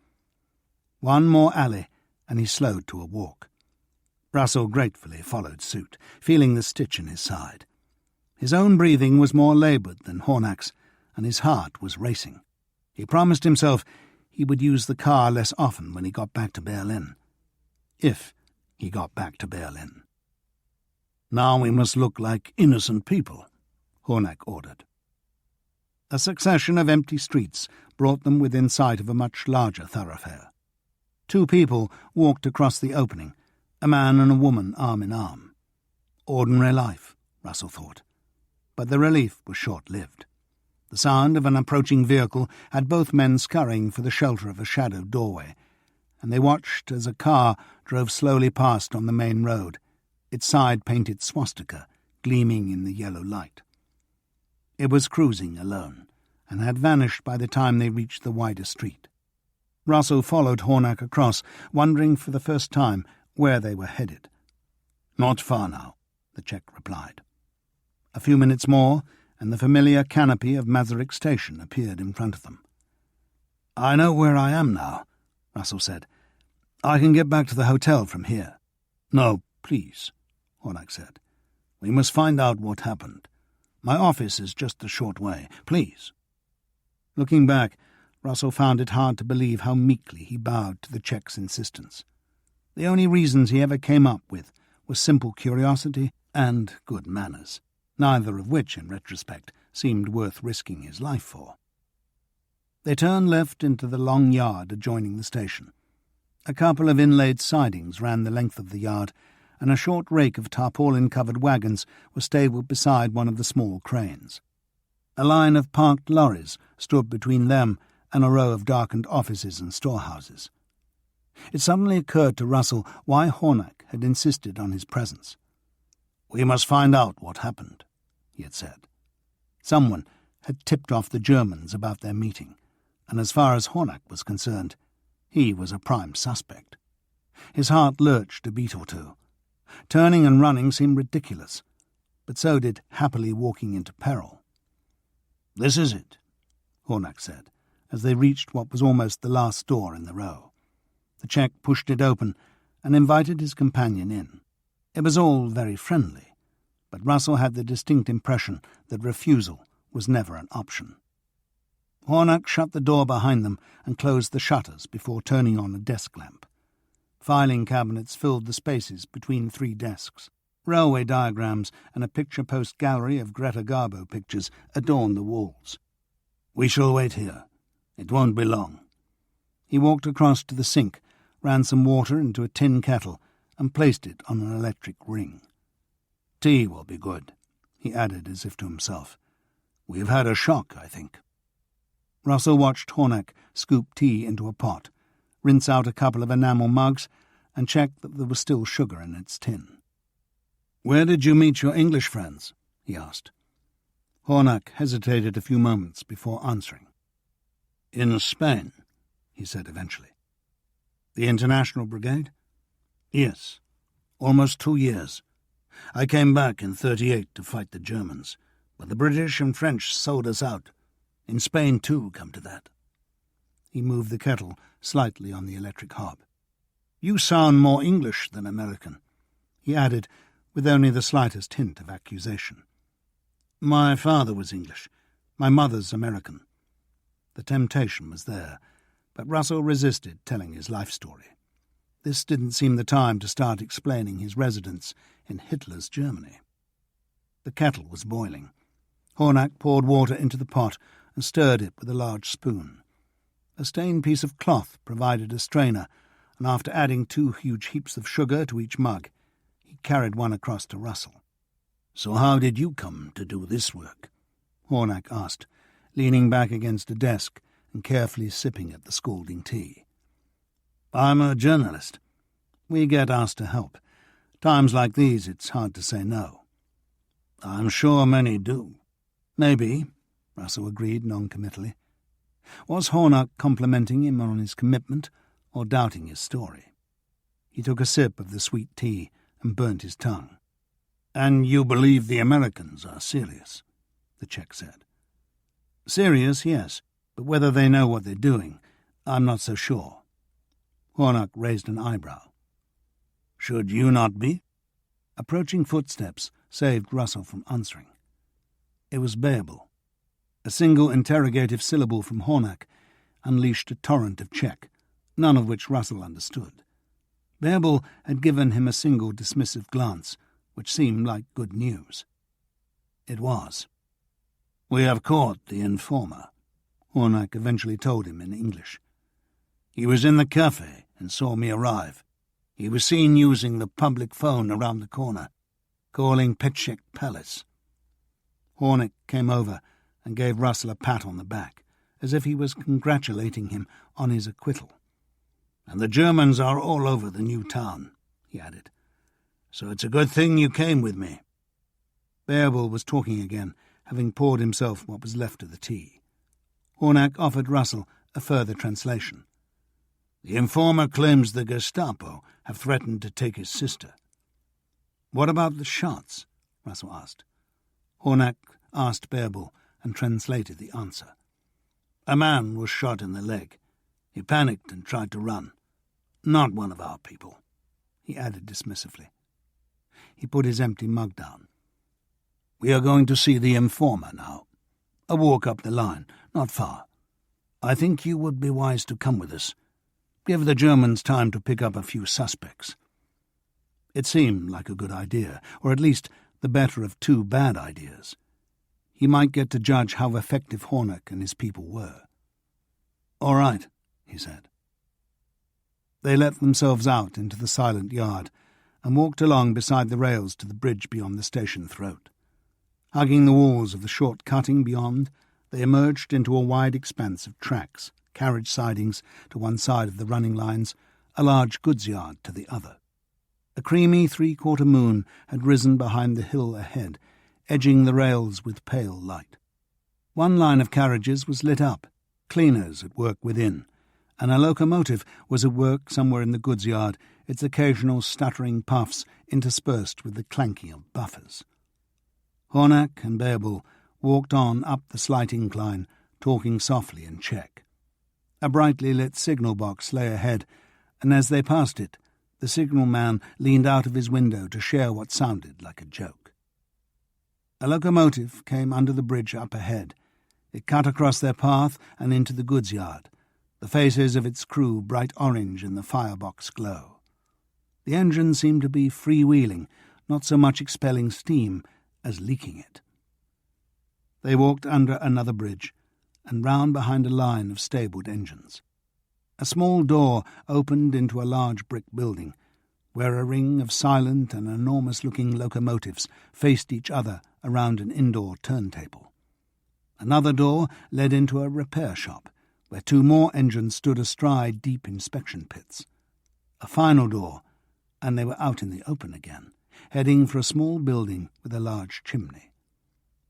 One more alley, and he slowed to a walk. Russell gratefully followed suit, feeling the stitch in his side. His own breathing was more laboured than Hornack's, and his heart was racing. He promised himself he would use the car less often when he got back to Berlin. If he got back to Berlin. "Now we must look like innocent people," Hornack ordered. A succession of empty streets brought them within sight of a much larger thoroughfare. 2 people walked across the opening, a man and a woman arm in arm. Ordinary life, Russell thought. But the relief was short-lived. The sound of an approaching vehicle had both men scurrying for the shelter of a shadowed doorway, and they watched as a car drove slowly past on the main road, its side-painted swastika gleaming in the yellow light. It was cruising alone, and had vanished by the time they reached the wider street. Russell followed Hornack across, wondering for the first time where they were headed. "Not far now," the Czech replied. A few minutes more, and the familiar canopy of Masaryk station appeared in front of them. "I know where I am now," Russell said. "I can get back to the hotel from here." "No, please," Hornack said. "We must find out what happened. My office is just a short way. Please." Looking back, Russell found it hard to believe how meekly he bowed to the Czech's insistence. The only reasons he ever came up with were simple curiosity and good manners, neither of which, in retrospect, seemed worth risking his life for. They turned left into the long yard adjoining the station. A couple of inlaid sidings ran the length of the yard, and a short rake of tarpaulin-covered wagons was stabled beside one of the small cranes. A line of parked lorries stood between them and a row of darkened offices and storehouses. It suddenly occurred to Russell why Hornack had insisted on his presence. "We must find out what happened," he had said. Someone had tipped off the Germans about their meeting, and as far as Hornack was concerned, he was a prime suspect. His heart lurched a beat or two. Turning and running seemed ridiculous, but so did happily walking into peril. "This is it," Hornack said, as they reached what was almost the last door in the row. The Czech pushed it open and invited his companion in. It was all very friendly, but Russell had the distinct impression that refusal was never an option. Hornack shut the door behind them and closed the shutters before turning on a desk lamp. Filing cabinets filled the spaces between 3 desks. Railway diagrams and a picture-post gallery of Greta Garbo pictures adorned the walls. "We shall wait here. It won't be long." He walked across to the sink, ran some water into a tin kettle, and placed it on an electric ring. "Tea will be good," he added as if to himself. "We've had a shock, I think." Russell watched Hornack scoop tea into a pot, rinse out a couple of enamel mugs, and check that there was still sugar in its tin. "Where did you meet your English friends?" he asked. Hornack hesitated a few moments before answering. "In Spain," he said eventually. "The International Brigade?" "Yes. Almost 2 years. I came back in 38 to fight the Germans, but the British and French sold us out. In Spain, too, come to that." He moved the kettle slightly on the electric hob. "You sound more English than American," he added, with only the slightest hint of accusation. "My father was English. My mother's American." The temptation was there, but Russell resisted telling his life story. This didn't seem the time to start explaining his residence in Hitler's Germany. The kettle was boiling. Hornack poured water into the pot and stirred it with a large spoon. A stained piece of cloth provided a strainer, and after adding 2 huge heaps of sugar to each mug, he carried one across to Russell. "So how did you come to do this work?" Hornack asked, leaning back against a desk and carefully sipping at the scalding tea. "I'm a journalist. We get asked to help. Times like these, it's hard to say no." "I'm sure many do." "Maybe," Russell agreed noncommittally. Was Hornock complimenting him on his commitment or doubting his story? He took a sip of the sweet tea and burnt his tongue. "And you believe the Americans are serious?" the Czech said. "Serious, yes, but whether they know what they're doing, I'm not so sure." Hornock raised an eyebrow. "Should you not be?" Approaching footsteps saved Russell from answering. It was Babel. A single interrogative syllable from Hornock unleashed a torrent of Czech, none of which Russell understood. Babel had given him a single dismissive glance, which seemed like good news. It was. "We have caught the informer," Hornock eventually told him in English. "He was in the cafe and saw me arrive. He was seen using the public phone around the corner, calling Petchek Palace." Hornock came over and gave Russell a pat on the back, as if he was congratulating him on his acquittal. "And the Germans are all over the new town," he added. "So it's a good thing you came with me." Babel was talking again, having poured himself what was left of the tea. Hornock offered Russell a further translation. "The informer claims the Gestapo have threatened to take his sister." "What about the shots?" Russell asked. Hornock asked Babel and translated the answer. "A man was shot in the leg. He panicked and tried to run. Not one of our people," he added dismissively. He put his empty mug down. "We are going to see the informer now. A walk up the line, not far. I think you would be wise to come with us. Give the Germans time to pick up a few suspects." It seemed like a good idea, or at least the better of two bad ideas. He might get to judge how effective Hornock and his people were. "All right," he said. They let themselves out into the silent yard and walked along beside the rails to the bridge beyond the station throat. Hugging the walls of the short cutting beyond, they emerged into a wide expanse of tracks, carriage sidings to one side of the running lines, a large goods yard to the other. A creamy three-quarter moon had risen behind the hill ahead, edging the rails with pale light. One line of carriages was lit up, cleaners at work within, and a locomotive was at work somewhere in the goods yard, its occasional stuttering puffs interspersed with the clanking of buffers. Hornock and Babel walked on up the slight incline, talking softly in Czech. A brightly lit signal box lay ahead, and as they passed it, the signalman leaned out of his window to share what sounded like a joke. A locomotive came under the bridge up ahead. It cut across their path and into the goods yard, the faces of its crew bright orange in the firebox glow. The engine seemed to be freewheeling, not so much expelling steam as leaking it. They walked under another bridge and round behind a line of stabled engines. A small door opened into a large brick building, where a ring of silent and enormous-looking locomotives faced each other around an indoor turntable. Another door led into a repair shop, where two more engines stood astride deep inspection pits. A final door, and they were out in the open again, heading for a small building with a large chimney.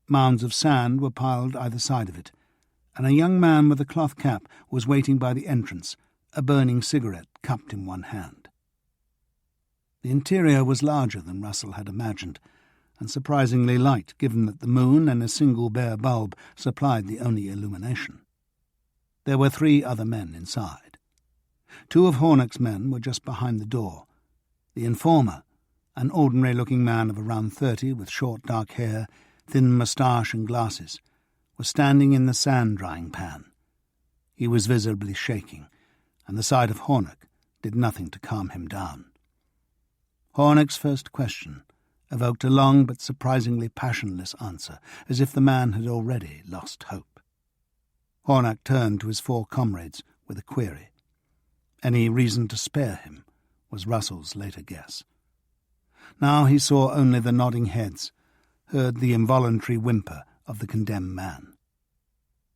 Mounds of sand were piled either side of it, and a young man with a cloth cap was waiting by the entrance, a burning cigarette cupped in one hand. The interior was larger than Russell had imagined, and surprisingly light, given that the moon and a single bare bulb supplied the only illumination. There were 3 other men inside. 2 of Hornock's men were just behind the door. The informer, an ordinary-looking man of around 30 with short dark hair, thin moustache and glasses, was standing in the sand-drying pan. He was visibly shaking, and the sight of Hornock did nothing to calm him down. Hornock's first question evoked a long but surprisingly passionless answer, as if the man had already lost hope. Hornock turned to his 4 comrades with a query. Any reason to spare him, was Russell's later guess. Now he saw only the nodding heads, heard the involuntary whimper of the condemned man.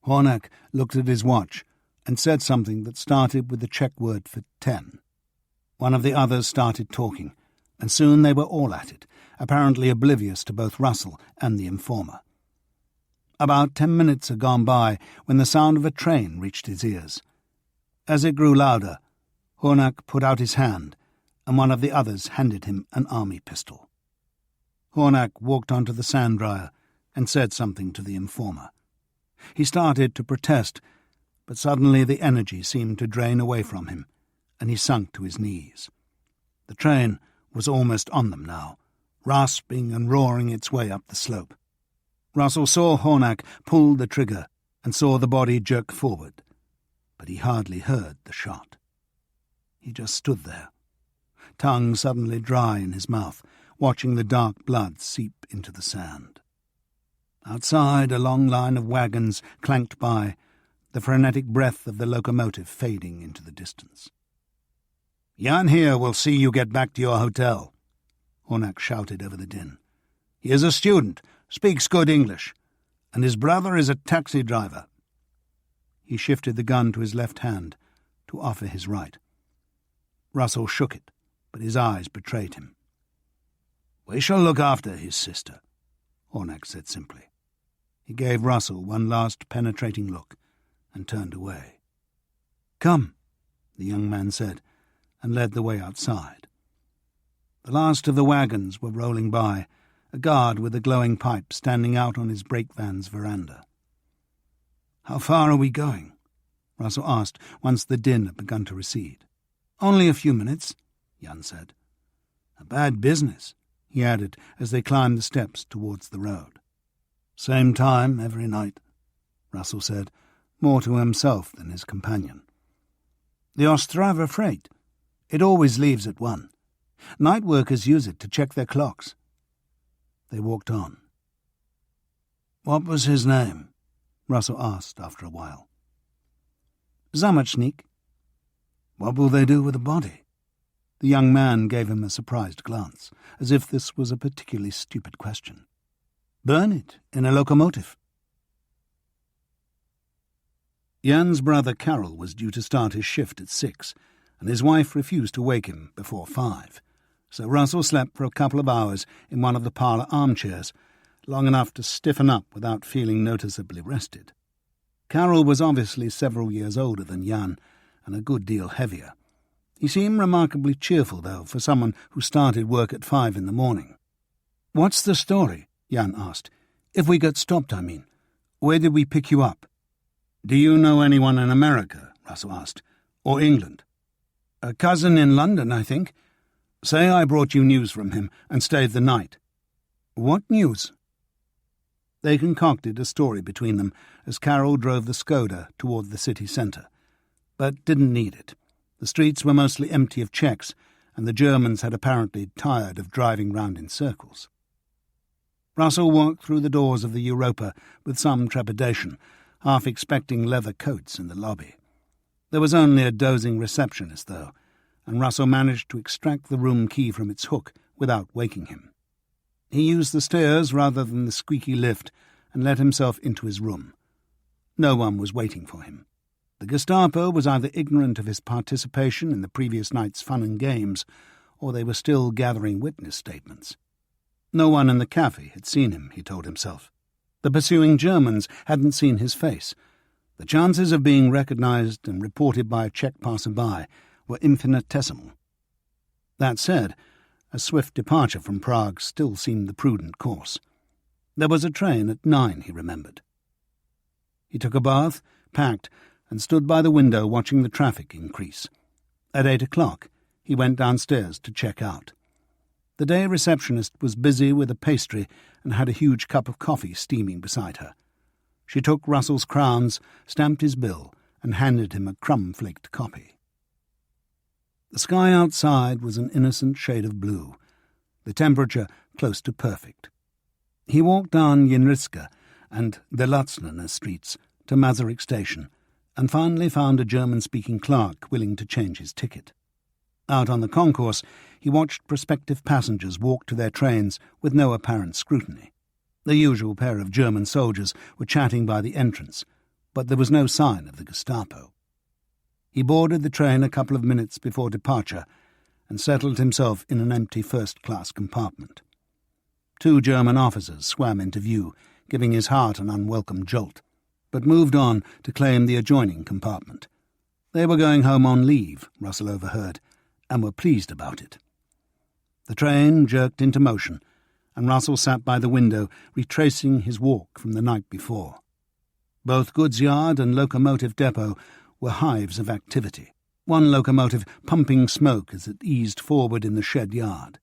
Hornak looked at his watch and said something that started with the Czech word for 10. One of the others started talking, and soon they were all at it, apparently oblivious to both Russell and the informer. About 10 minutes had gone by when the sound of a train reached his ears. As it grew louder, Hornak put out his hand, and one of the others handed him an army pistol. Hornak walked onto the sand dryer and said something to the informer. He started to protest, but suddenly the energy seemed to drain away from him, and he sunk to his knees. The train was almost on them now, rasping and roaring its way up the slope. Russell saw Hornak pull the trigger and saw the body jerk forward, but he hardly heard the shot. He just stood there, tongue suddenly dry in his mouth, watching the dark blood seep into the sand. Outside, a long line of wagons clanked by, the frenetic breath of the locomotive fading into the distance. "Jan here will see you get back to your hotel," Hornak shouted over the din. "He is a student, speaks good English, and his brother is a taxi driver." He shifted the gun to his left hand to offer his right. Russell shook it, but his eyes betrayed him. "We shall look after his sister," Hornak said simply. He gave Russell one last penetrating look and turned away. "Come," the young man said, and led the way outside. The last of the wagons were rolling by, a guard with a glowing pipe standing out on his brake van's veranda. "How far are we going?" Russell asked once the din had begun to recede. "Only a few minutes," Jan said. "A bad business," he added as they climbed the steps towards the road. "Same time every night," Russell said, more to himself than his companion. "The Ostrava freight. It always leaves at 1. Night workers use it to check their clocks." They walked on. "What was his name?" Russell asked after a while. "Zamachnik." "What will they do with the body?" The young man gave him a surprised glance, as if this was a particularly stupid question. "Burn it in a locomotive." Jan's brother Karol was due to start his shift at 6, and his wife refused to wake him before 5, so Russell slept for a couple of hours in one of the parlour armchairs, long enough to stiffen up without feeling noticeably rested. Karol was obviously several years older than Jan, and a good deal heavier. He seemed remarkably cheerful, though, for someone who started work at 5 in the morning. "What's the story?" Jan asked. "If we got stopped, I mean. Where did we pick you up?" "Do you know anyone in America?" Russell asked. "Or England?" "A cousin in London, I think. Say I brought you news from him and stayed the night." "What news?" They concocted a story between them as Karol drove the Skoda toward the city centre, but didn't need it. The streets were mostly empty of Czechs, and the Germans had apparently tired of driving round in circles. Russell walked through the doors of the Europa with some trepidation, half expecting leather coats in the lobby. There was only a dozing receptionist, though, and Russell managed to extract the room key from its hook without waking him. He used the stairs rather than the squeaky lift and let himself into his room. No one was waiting for him. The Gestapo was either ignorant of his participation in the previous night's fun and games, or they were still gathering witness statements. No one in the cafe had seen him, he told himself. The pursuing Germans hadn't seen his face. The chances of being recognized and reported by a Czech passer-by were infinitesimal. That said, a swift departure from Prague still seemed the prudent course. There was a train at 9, he remembered. He took a bath, packed, and stood by the window watching the traffic increase. At 8 o'clock, he went downstairs to check out. The day receptionist was busy with a pastry and had a huge cup of coffee steaming beside her. She took Russell's crowns, stamped his bill, and handed him a crumb-flaked copy. The sky outside was an innocent shade of blue, the temperature close to perfect. He walked down Jenriska and Delatsnana streets to Masaryk station, and finally found a German-speaking clerk willing to change his ticket. Out on the concourse, he watched prospective passengers walk to their trains with no apparent scrutiny. The usual pair of German soldiers were chatting by the entrance, but there was no sign of the Gestapo. He boarded the train a couple of minutes before departure and settled himself in an empty first-class compartment. 2 German officers swam into view, giving his heart an unwelcome jolt, but moved on to claim the adjoining compartment. They were going home on leave, Russell overheard, and were pleased about it. The train jerked into motion, and Russell sat by the window, retracing his walk from the night before. Both goods yard and locomotive depot were hives of activity, one locomotive pumping smoke as it eased forward in the shed yard.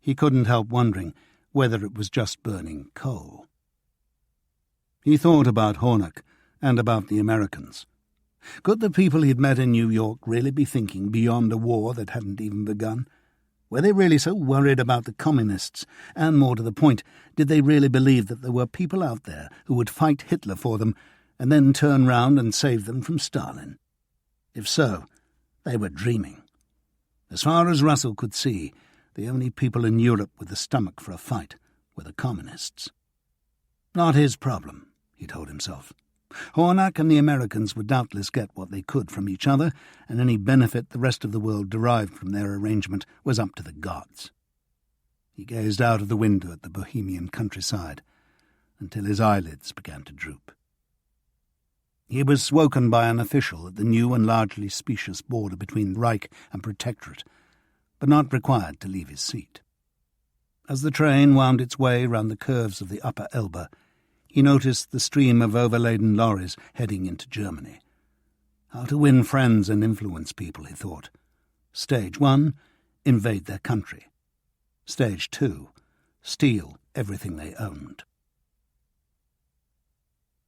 He couldn't help wondering whether it was just burning coal. He thought about Hornock and about the Americans. Could the people he'd met in New York really be thinking beyond a war that hadn't even begun? Were they really so worried about the communists? And more to the point, did they really believe that there were people out there who would fight Hitler for them and then turn round and save them from Stalin? If so, they were dreaming. As far as Russell could see, the only people in Europe with the stomach for a fight were the communists. Not his problem, he told himself. Hornock and the Americans would doubtless get what they could from each other, and any benefit the rest of the world derived from their arrangement was up to the gods. He gazed out of the window at the Bohemian countryside until his eyelids began to droop. He was woken by an official at the new and largely specious border between Reich and Protectorate, but not required to leave his seat. As the train wound its way round the curves of the upper Elbe, he noticed the stream of overladen lorries heading into Germany. How to win friends and influence people, he thought. Stage 1, invade their country. Stage 2, steal everything they owned.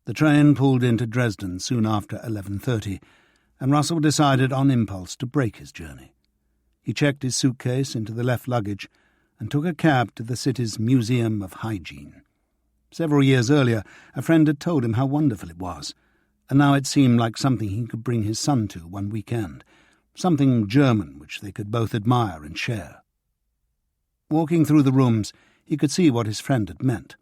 The train pulled into Dresden soon after 11:30, and Russell decided on impulse to break his journey. He checked his suitcase into the left luggage and took a cab to the city's Museum of Hygiene. Several years earlier, a friend had told him how wonderful it was, and now it seemed like something he could bring his son to one weekend, something German which they could both admire and share. Walking through the rooms, he could see what his friend had meant.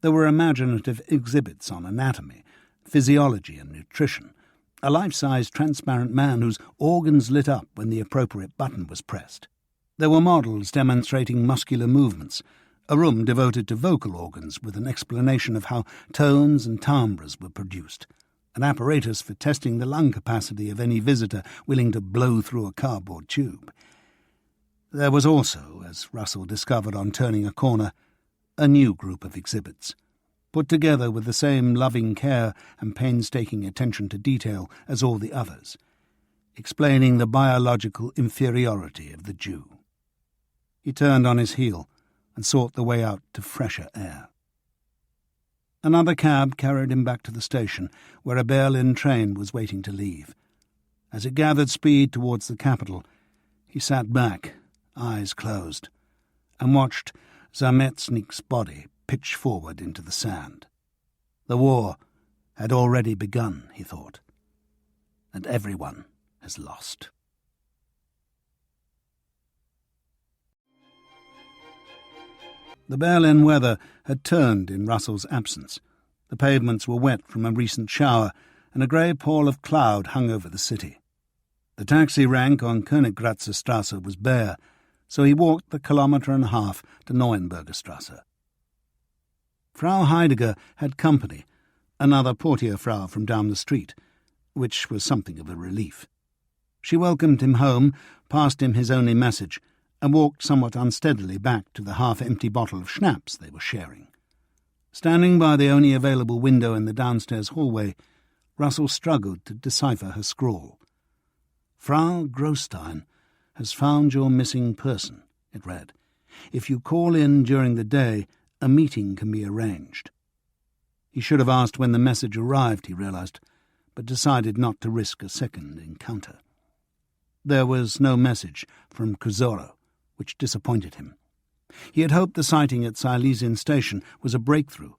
There were imaginative exhibits on anatomy, physiology and nutrition, a life-size transparent man whose organs lit up when the appropriate button was pressed. There were models demonstrating muscular movements, a room devoted to vocal organs with an explanation of how tones and timbres were produced, an apparatus for testing the lung capacity of any visitor willing to blow through a cardboard tube. There was also, as Russell discovered on turning a corner, a new group of exhibits, put together with the same loving care and painstaking attention to detail as all the others, explaining the biological inferiority of the Jew. He turned on his heel and sought the way out to fresher air. Another cab carried him back to the station, where a Berlin train was waiting to leave. As it gathered speed towards the capital, he sat back, eyes closed, and watched Zametnik's body pitch forward into the sand. The war had already begun, he thought, and everyone has lost. The Berlin weather had turned in Russell's absence. The pavements were wet from a recent shower, and a grey pall of cloud hung over the city. The taxi rank on Königgrätzer Strasse was bare, so he walked the 1.5 kilometres to Neuenberger Strasse. Frau Heidegger had company, another Portierfrau from down the street, which was something of a relief. She welcomed him home, passed him his only message, and walked somewhat unsteadily back to the half-empty bottle of schnapps they were sharing. Standing by the only available window in the downstairs hallway, Russell struggled to decipher her scrawl. Frau Grostein has found your missing person, it read. If you call in during the day, a meeting can be arranged. He should have asked when the message arrived, he realized, but decided not to risk a second encounter. There was no message from Kusoro, which disappointed him. He had hoped the sighting at Silesian station was a breakthrough,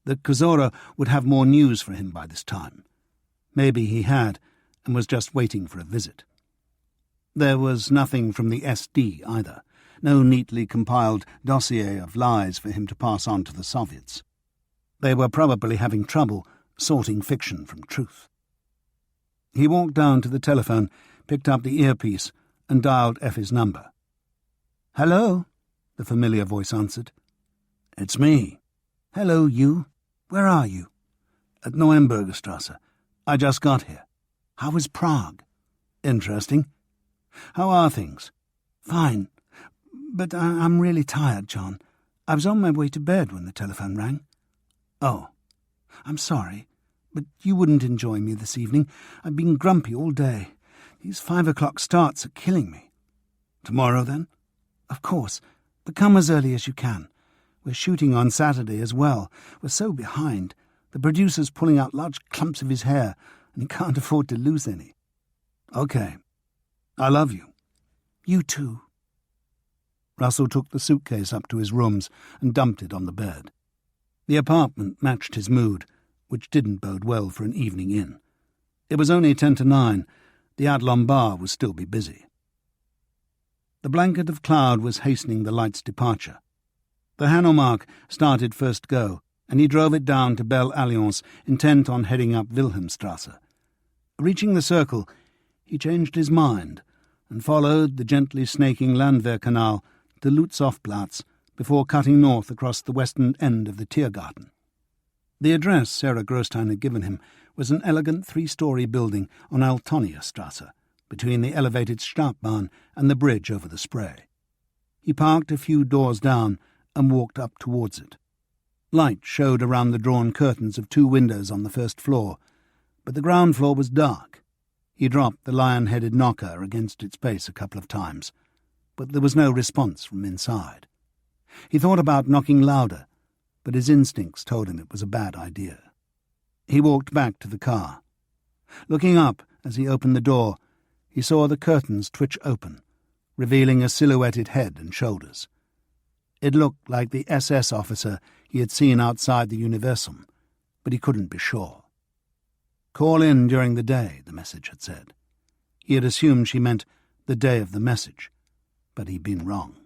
that Kusoro would have more news for him by this time. Maybe he had, and was just waiting for a visit. There was nothing from the SD either, no neatly compiled dossier of lies for him to pass on to the Soviets. They were probably having trouble, sorting fiction from truth. He walked down to the telephone, picked up the earpiece, and dialed Effi's number. "Hello?" the familiar voice answered. "It's me." "Hello, you. Where are you?" "At Neuenbergerstrasse. I just got here." "How was Prague?" "Interesting." "How are things?" "Fine. But I'm really tired, John. I was on my way to bed when the telephone rang." "Oh. I'm sorry, but you wouldn't enjoy me this evening. I've been grumpy all day. These 5 o'clock starts are killing me." "Tomorrow, then?" "Of course, but come as early as you can. We're shooting on Saturday as well. We're so behind. The producer's pulling out large clumps of his hair, and he can't afford to lose any." "Okay. I love you." "You too." Russell took the suitcase up to his rooms and dumped it on the bed. The apartment matched his mood, which didn't bode well for an evening in. It was only 10 to 9. The Adlon bar would still be busy. The blanket of cloud was hastening the light's departure. The Hanomag started first go, and he drove it down to Belle Alliance, intent on heading up Wilhelmstrasse. Reaching the circle, he changed his mind and followed the gently snaking Landwehrkanal to Lutzhofplatz before cutting north across the western end of the Tiergarten. The address Sarah Grostein had given him was an elegant 3-story building on Altonierstrasse, between the elevated Stadtbahn and the bridge over the Spree. He parked a few doors down and walked up towards it. Light showed around the drawn curtains of 2 windows on the first floor, but the ground floor was dark. He dropped the lion-headed knocker against its base a couple of times, but there was no response from inside. He thought about knocking louder, but his instincts told him it was a bad idea. He walked back to the car. Looking up as he opened the door, he saw the curtains twitch open, revealing a silhouetted head and shoulders. It looked like the SS officer he had seen outside the Universum, but he couldn't be sure. "Call in during the day," the message had said. He had assumed she meant the day of the message, but he'd been wrong.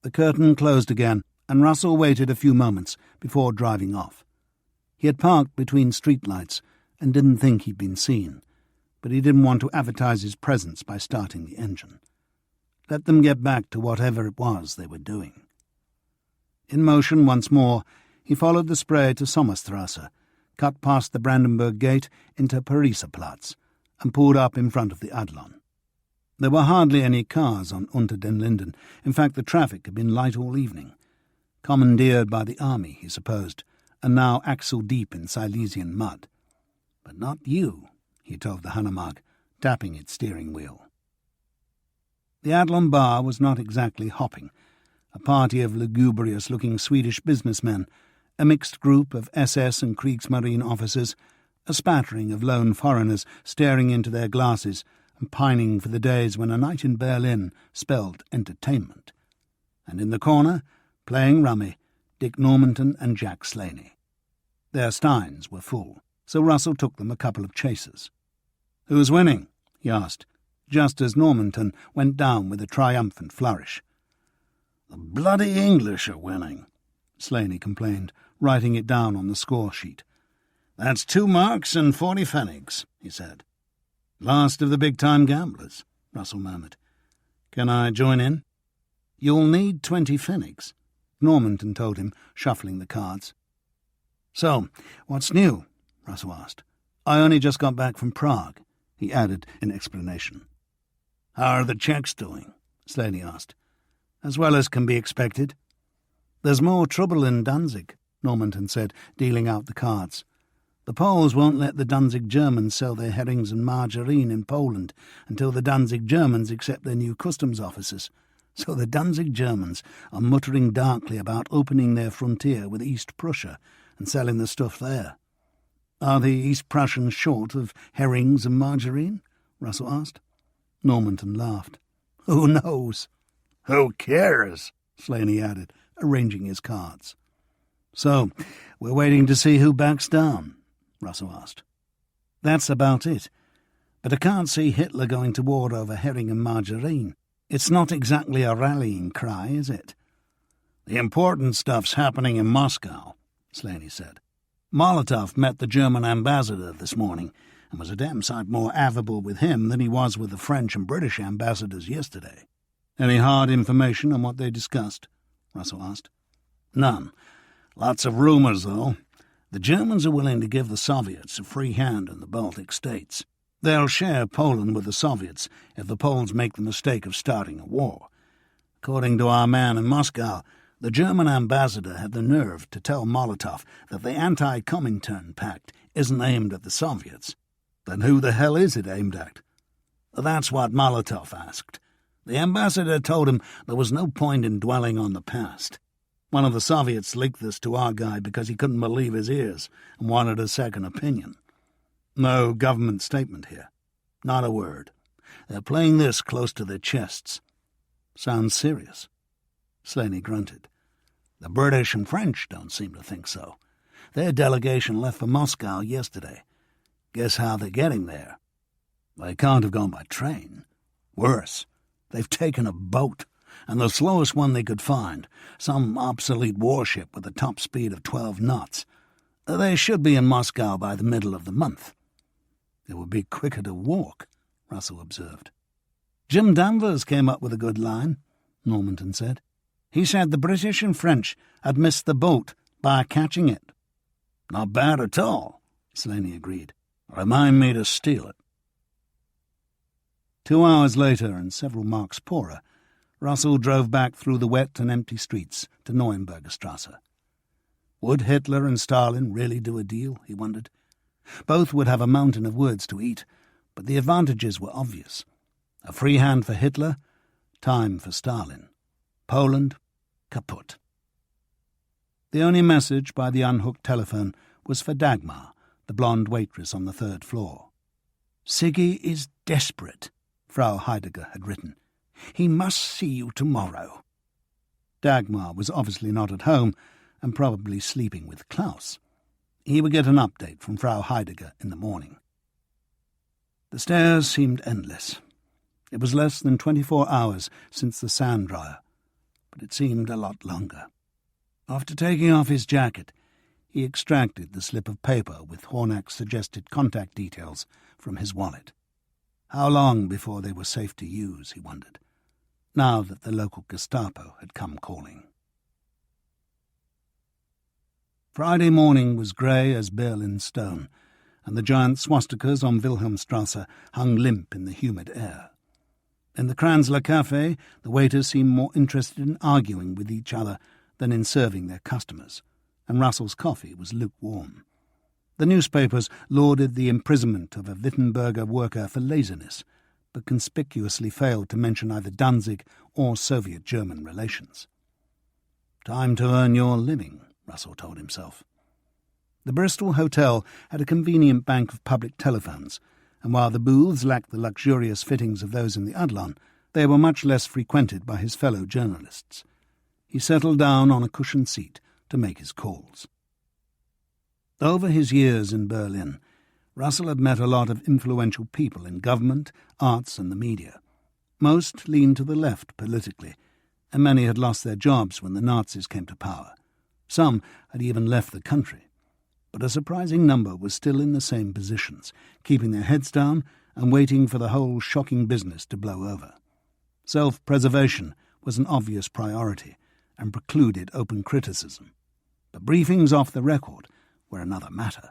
The curtain closed again, and Russell waited a few moments before driving off. He had parked between streetlights and didn't think he'd been seen, but he didn't want to advertise his presence by starting the engine. Let them get back to whatever it was they were doing. In motion once more, he followed the Spree to Sommerstrasse, cut past the Brandenburg Gate into Pariserplatz, and pulled up in front of the Adlon. There were hardly any cars on Unter den Linden. In fact, the traffic had been light all evening. Commandeered by the army, he supposed, and now axle-deep in Silesian mud. "But not you," he told the Hanomag, tapping its steering wheel. The Adlon bar was not exactly hopping. A party of lugubrious-looking Swedish businessmen, a mixed group of SS and Kriegsmarine officers, a spattering of lone foreigners staring into their glasses and pining for the days when a night in Berlin spelled entertainment. And in the corner, playing rummy, Dick Normanton and Jack Slaney. Their steins were full, so Russell took them a couple of chasers. "Who's winning?" he asked, just as Normanton went down with a triumphant flourish. "The bloody English are winning," Slaney complained, writing it down on the score sheet. "That's 2 marks and 40 pfennigs," he said. "Last of the big-time gamblers," Russell murmured. "Can I join in?" "You'll need 20 pfennigs," Normanton told him, shuffling the cards. "So, what's new?" Russell asked. "I only just got back from Prague," he added in explanation. "How are the Czechs doing?" Slaney asked. "As well as can be expected." "There's more trouble in Danzig," Normanton said, dealing out the cards. "The Poles won't let the Danzig Germans sell their herrings and margarine in Poland until the Danzig Germans accept their new customs officers. So the Danzig Germans are muttering darkly about opening their frontier with East Prussia and selling the stuff there." "Are the East Prussians short of herrings and margarine?" Russell asked. Normanton laughed. "Who knows?" "Who cares?" Slaney added, arranging his cards. "So, we're waiting to see who backs down?" Russell asked. "That's about it. But I can't see Hitler going to war over herring and margarine. It's not exactly a rallying cry, is it?" "The important stuff's happening in Moscow," Slaney said. Molotov met the German ambassador this morning and was a damn sight more affable with him than he was with the French and British ambassadors yesterday. Any hard information on what they discussed? Russell asked. None. Lots of rumours, though. The Germans are willing to give the Soviets a free hand in the Baltic states. They'll share Poland with the Soviets if the Poles make the mistake of starting a war. According to our man in Moscow, the German ambassador had the nerve to tell Molotov that the Anti-Comintern Pact isn't aimed at the Soviets. Then who the hell is it aimed at? That's what Molotov asked. The ambassador told him there was no point in dwelling on the past. One of the Soviets leaked this to our guy because he couldn't believe his ears and wanted a second opinion. No government statement here? Not a word. They're playing this close to their chests. Sounds serious. Slaney grunted. The British and French don't seem to think so. Their delegation left for Moscow yesterday. Guess how they're getting there? They can't have gone by train. Worse. They've taken a boat, and the slowest one they could find, some obsolete warship with a top speed of 12 knots. They should be in Moscow by the middle of the month. It would be quicker to walk, Russell observed. Jim Danvers came up with a good line, Normanton said. He said the British and French had missed the boat by catching it. Not bad at all, Slaney agreed. Remind me to steal it. 2 hours later, and several marks poorer, Russell drove back through the wet and empty streets to Neuenbergerstrasse. Would Hitler and Stalin really do a deal, he wondered. Both would have a mountain of words to eat, but the advantages were obvious. A free hand for Hitler, time for Stalin. Poland, kaput. The only message by the unhooked telephone was for Dagmar, the blonde waitress on the 3rd floor. Siggy is desperate, Frau Heidegger had written. He must see you tomorrow. Dagmar was obviously not at home and probably sleeping with Klaus. He would get an update from Frau Heidegger in the morning. The stairs seemed endless. It was less than 24 hours since the sand dryer, but it seemed a lot longer. After taking off his jacket, he extracted the slip of paper with Hornack's suggested contact details from his wallet. How long before they were safe to use, he wondered, now that the local Gestapo had come calling. Friday morning was grey as Berlin stone, and the giant swastikas on Wilhelmstrasse hung limp in the humid air. In the Kranzler Café, the waiters seemed more interested in arguing with each other than in serving their customers, and Russell's coffee was lukewarm. The newspapers lauded the imprisonment of a Wittenberger worker for laziness, but conspicuously failed to mention either Danzig or Soviet-German relations. Time to earn your living, Russell told himself. The Bristol Hotel had a convenient bank of public telephones, and while the booths lacked the luxurious fittings of those in the Adlon, they were much less frequented by his fellow journalists. He settled down on a cushioned seat to make his calls. Over his years in Berlin, Russell had met a lot of influential people in government, arts and the media. Most leaned to the left politically, and many had lost their jobs when the Nazis came to power. Some had even left the country. But a surprising number was still in the same positions, keeping their heads down and waiting for the whole shocking business to blow over. Self-preservation was an obvious priority and precluded open criticism. But briefings off the record were another matter.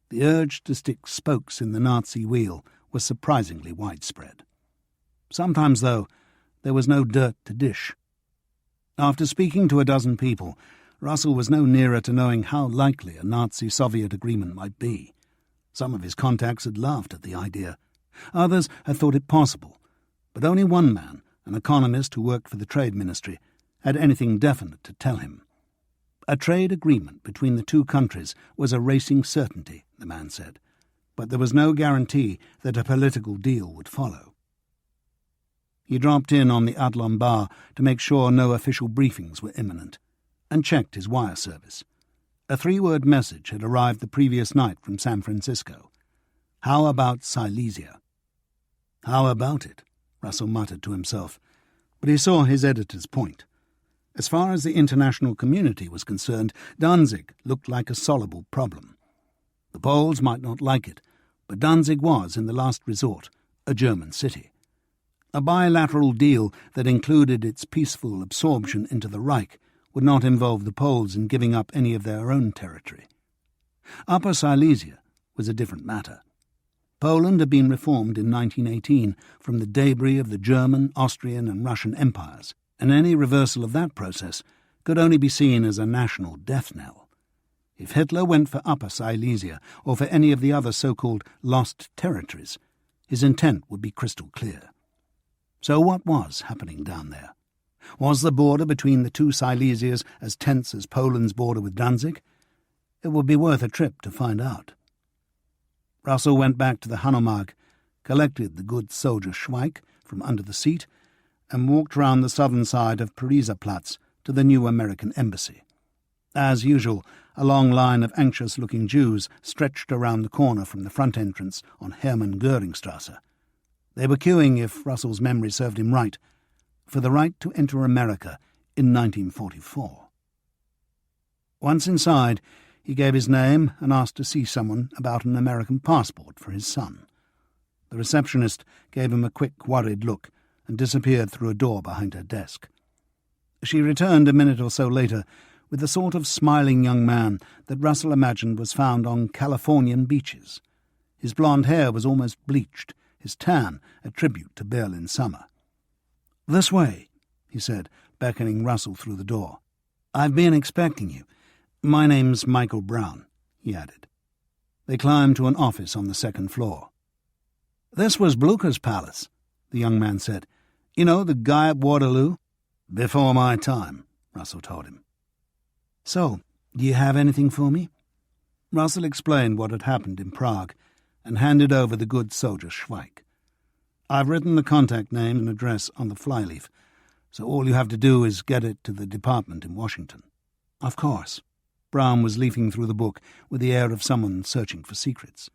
The urge to stick spokes in the Nazi wheel was surprisingly widespread. Sometimes, though, there was no dirt to dish. After speaking to a dozen people, Russell was no nearer to knowing how likely a Nazi-Soviet agreement might be. Some of his contacts had laughed at the idea. Others had thought it possible. But only one man, an economist who worked for the Trade Ministry, had anything definite to tell him. A trade agreement between the two countries was a racing certainty, the man said, but there was no guarantee that a political deal would follow. He dropped in on the Adlon bar to make sure no official briefings were imminent, and checked his wire service. A 3-word message had arrived the previous night from San Francisco. How about Silesia? How about it? Russell muttered to himself, but he saw his editor's point. As far as the international community was concerned, Danzig looked like a solvable problem. The Poles might not like it, but Danzig was, in the last resort, a German city. A bilateral deal that included its peaceful absorption into the Reich would not involve the Poles in giving up any of their own territory. Upper Silesia was a different matter. Poland had been reformed in 1918 from the debris of the German, Austrian and Russian empires, and any reversal of that process could only be seen as a national death knell. If Hitler went for Upper Silesia or for any of the other so-called lost territories, his intent would be crystal clear. So what was happening down there? Was the border between the two Silesias as tense as Poland's border with Danzig? It would be worth a trip to find out. Russell went back to the Hanomag, collected the good soldier Schweik from under the seat, and walked round the southern side of Pariser Platz to the new American embassy. As usual, a long line of anxious-looking Jews stretched around the corner from the front entrance on Hermann-Göringstrasse. They were queuing, if Russell's memory served him right, for the right to enter America in 1944. Once inside, he gave his name and asked to see someone about an American passport for his son. The receptionist gave him a quick, worried look and disappeared through a door behind her desk. She returned a minute or so later with the sort of smiling young man that Russell imagined was found on Californian beaches. His blonde hair was almost bleached, his tan a tribute to Berlin summer. "This way," he said, beckoning Russell through the door. "I've been expecting you. My name's Michael Brown," he added. They climbed to an office on the second floor. "This was Blucher's palace," the young man said. "You know, the guy at Waterloo?" "Before my time," Russell told him. "So, do you have anything for me?" Russell explained what had happened in Prague and handed over the good soldier Schweik. "I've written the contact name and address on the flyleaf, so all you have to do is get it to the department in Washington." "Of course." Brown was leafing through the book with the air of someone searching for secrets.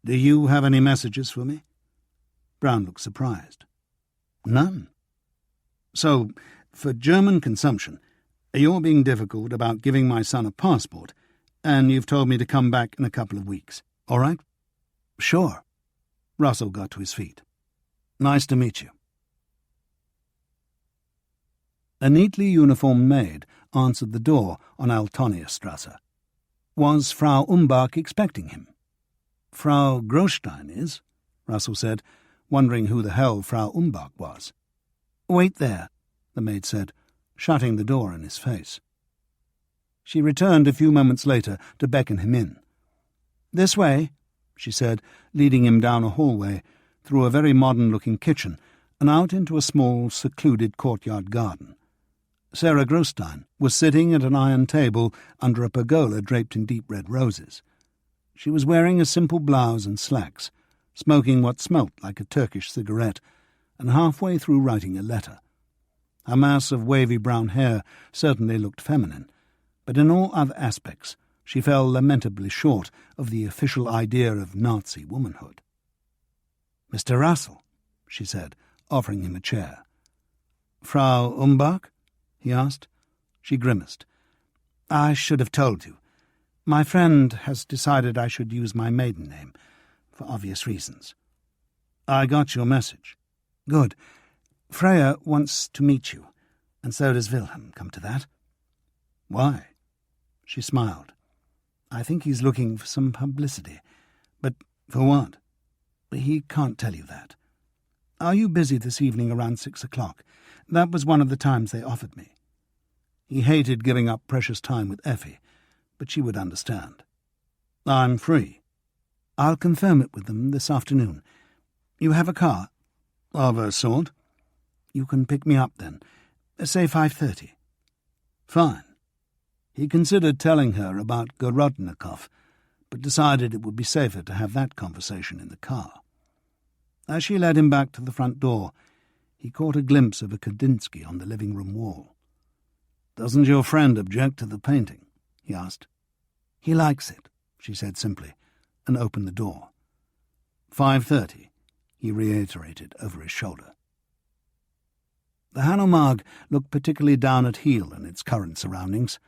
"Do you have any messages for me?" Brown looked surprised. "None." "So, for German consumption, you're being difficult about giving my son a passport, and you've told me to come back in a couple of weeks. All right?" "Sure." Russell got to his feet. "Nice to meet you." A neatly uniformed maid answered the door on Altonierstrasse. Was Frau Umbach expecting him? "Frau Großstein is," Russell said, wondering who the hell Frau Umbach was. "Wait there," the maid said, shutting the door in his face. She returned a few moments later to beckon him in. "This way," she said, leading him down a hallway, through a very modern-looking kitchen, and out into a small, secluded courtyard garden. Sarah Großstein was sitting at an iron table under a pergola draped in deep red roses. She was wearing a simple blouse and slacks, smoking what smelt like a Turkish cigarette, and halfway through writing a letter. Her mass of wavy brown hair certainly looked feminine, but in all other aspects she fell lamentably short of the official idea of Nazi womanhood. "Mr. Russell," she said, offering him a chair. "Frau Umbach?" he asked. She grimaced. "I should have told you. My friend has decided I should use my maiden name, for obvious reasons." "I got your message." "Good. Freya wants to meet you, and so does Wilhelm, come to that." "Why?" She smiled. "I think he's looking for some publicity. But for what?" "He can't tell you that. Are you busy this evening around 6 o'clock? That was one of the times they offered me." He hated giving up precious time with Effi, but she would understand. "I'm free." "I'll confirm it with them this afternoon. You have a car?" "Of a sort." "You can pick me up then. Say 5:30. "Fine." He considered telling her about Gorodnikov, but decided it would be safer to have that conversation in the car. As she led him back to the front door, he caught a glimpse of a Kandinsky on the living-room wall. "Doesn't your friend object to the painting?" he asked. "He likes it," she said simply, and opened the door. 5:30, he reiterated over his shoulder. The Hanomag looked particularly down at heel in its current surroundings.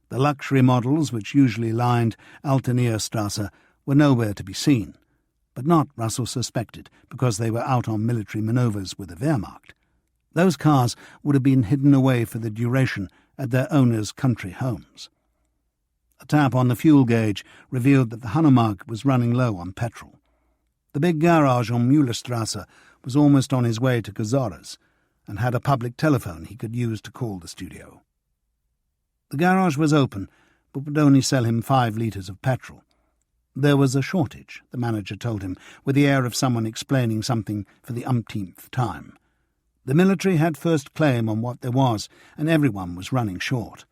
The luxury models, which usually lined Altenierstrasse, were nowhere to be seen, but not, Russell suspected, because they were out on military manoeuvres with the Wehrmacht. Those cars would have been hidden away for the duration at their owners' country homes. A tap on the fuel gauge revealed that the Hanomag was running low on petrol. The big garage on Müllerstrasse was almost on his way to Kazora's, and had a public telephone he could use to call the studio. The garage was open, but would only sell him 5 litres of petrol. There was a shortage, the manager told him, with the air of someone explaining something for the umpteenth time. The military had first claim on what there was, and everyone was running short.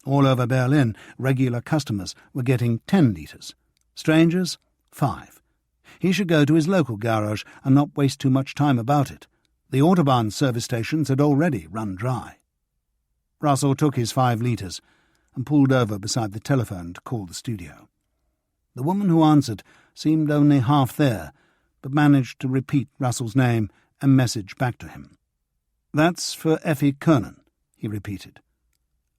All over Berlin, regular customers were getting 10 litres. Strangers, 5. He should go to his local garage and not waste too much time about it. The Autobahn service stations had already run dry. Russell took his 5 litres and pulled over beside the telephone to call the studio. The woman who answered seemed only half there, but managed to repeat Russell's name and message back to him. "That's for Effi Kernan," he repeated.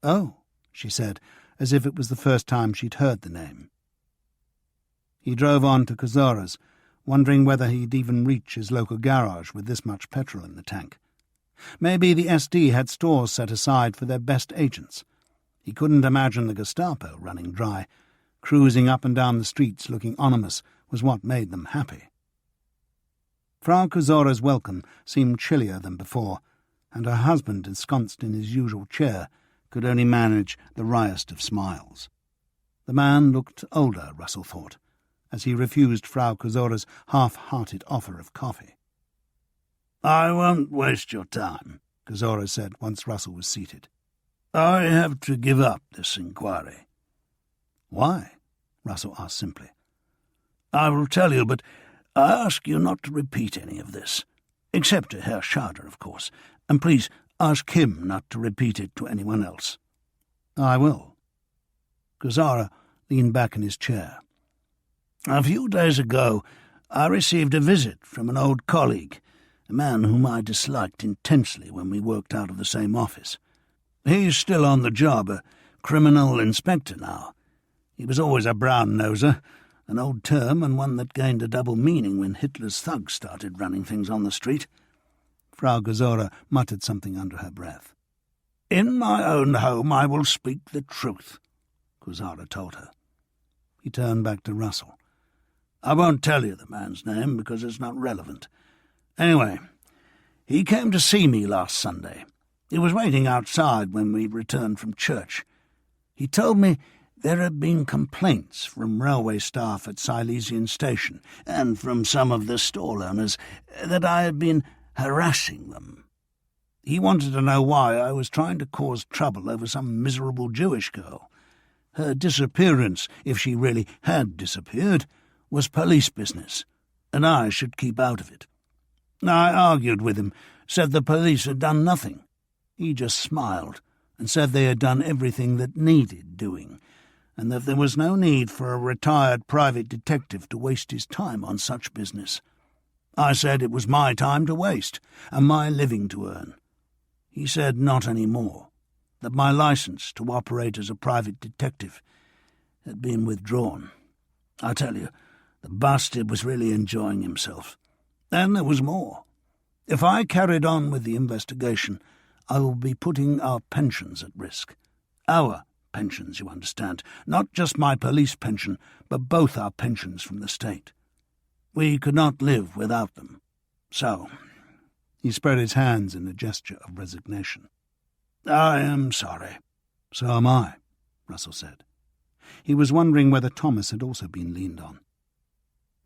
"Oh," she said, as if it was the first time she'd heard the name. He drove on to Kazora's, wondering whether he'd even reach his local garage with this much petrol in the tank. Maybe the SD had stores set aside for their best agents. He couldn't imagine the Gestapo running dry. Cruising up and down the streets looking ominous was what made them happy. Frau Kazora's welcome seemed chillier than before, and her husband, ensconced in his usual chair, could only manage the wryest of smiles. The man looked older, Russell thought, as he refused Frau Kazora's half-hearted offer of coffee. "I won't waste your time," Kazora said once Russell was seated. "I have to give up this inquiry." "Why?" Russell asked simply. "I will tell you, but I ask you not to repeat any of this, except to Herr Schade, of course, and please ask him not to repeat it to anyone else." "I will." Kazara leaned back in his chair. "A few days ago I received a visit from an old colleague, a man whom I disliked intensely when we worked out of the same office. He's still on the job, a criminal inspector now. He was always a brown-noser, an old term and one that gained a double meaning when Hitler's thugs started running things on the street." Frau Kazora muttered something under her breath. "In my own home I will speak the truth," Kazora told her. He turned back to Russell. "I won't tell you the man's name because it's not relevant. Anyway, he came to see me last Sunday. He was waiting outside when we returned from church. He told me there had been complaints from railway staff at Silesian station and from some of the stall owners that I had been harassing them. He wanted to know why I was trying to cause trouble over some miserable Jewish girl. Her disappearance, if she really had disappeared, was police business, and I should keep out of it. I argued with him, said the police had done nothing. He just smiled and said they had done everything that needed doing, and that there was no need for a retired private detective to waste his time on such business. I said it was my time to waste, and my living to earn. He said not any more, that my license to operate as a private detective had been withdrawn. I tell you, the bastard was really enjoying himself. And there was more. If I carried on with the investigation, I will be putting our pensions at risk. Our pensions, you understand, not just my police pension, but both our pensions from the state. We could not live without them. So," he spread his hands in a gesture of resignation. "I am sorry." "So am I," Russell said. He was wondering whether Thomas had also been leaned on.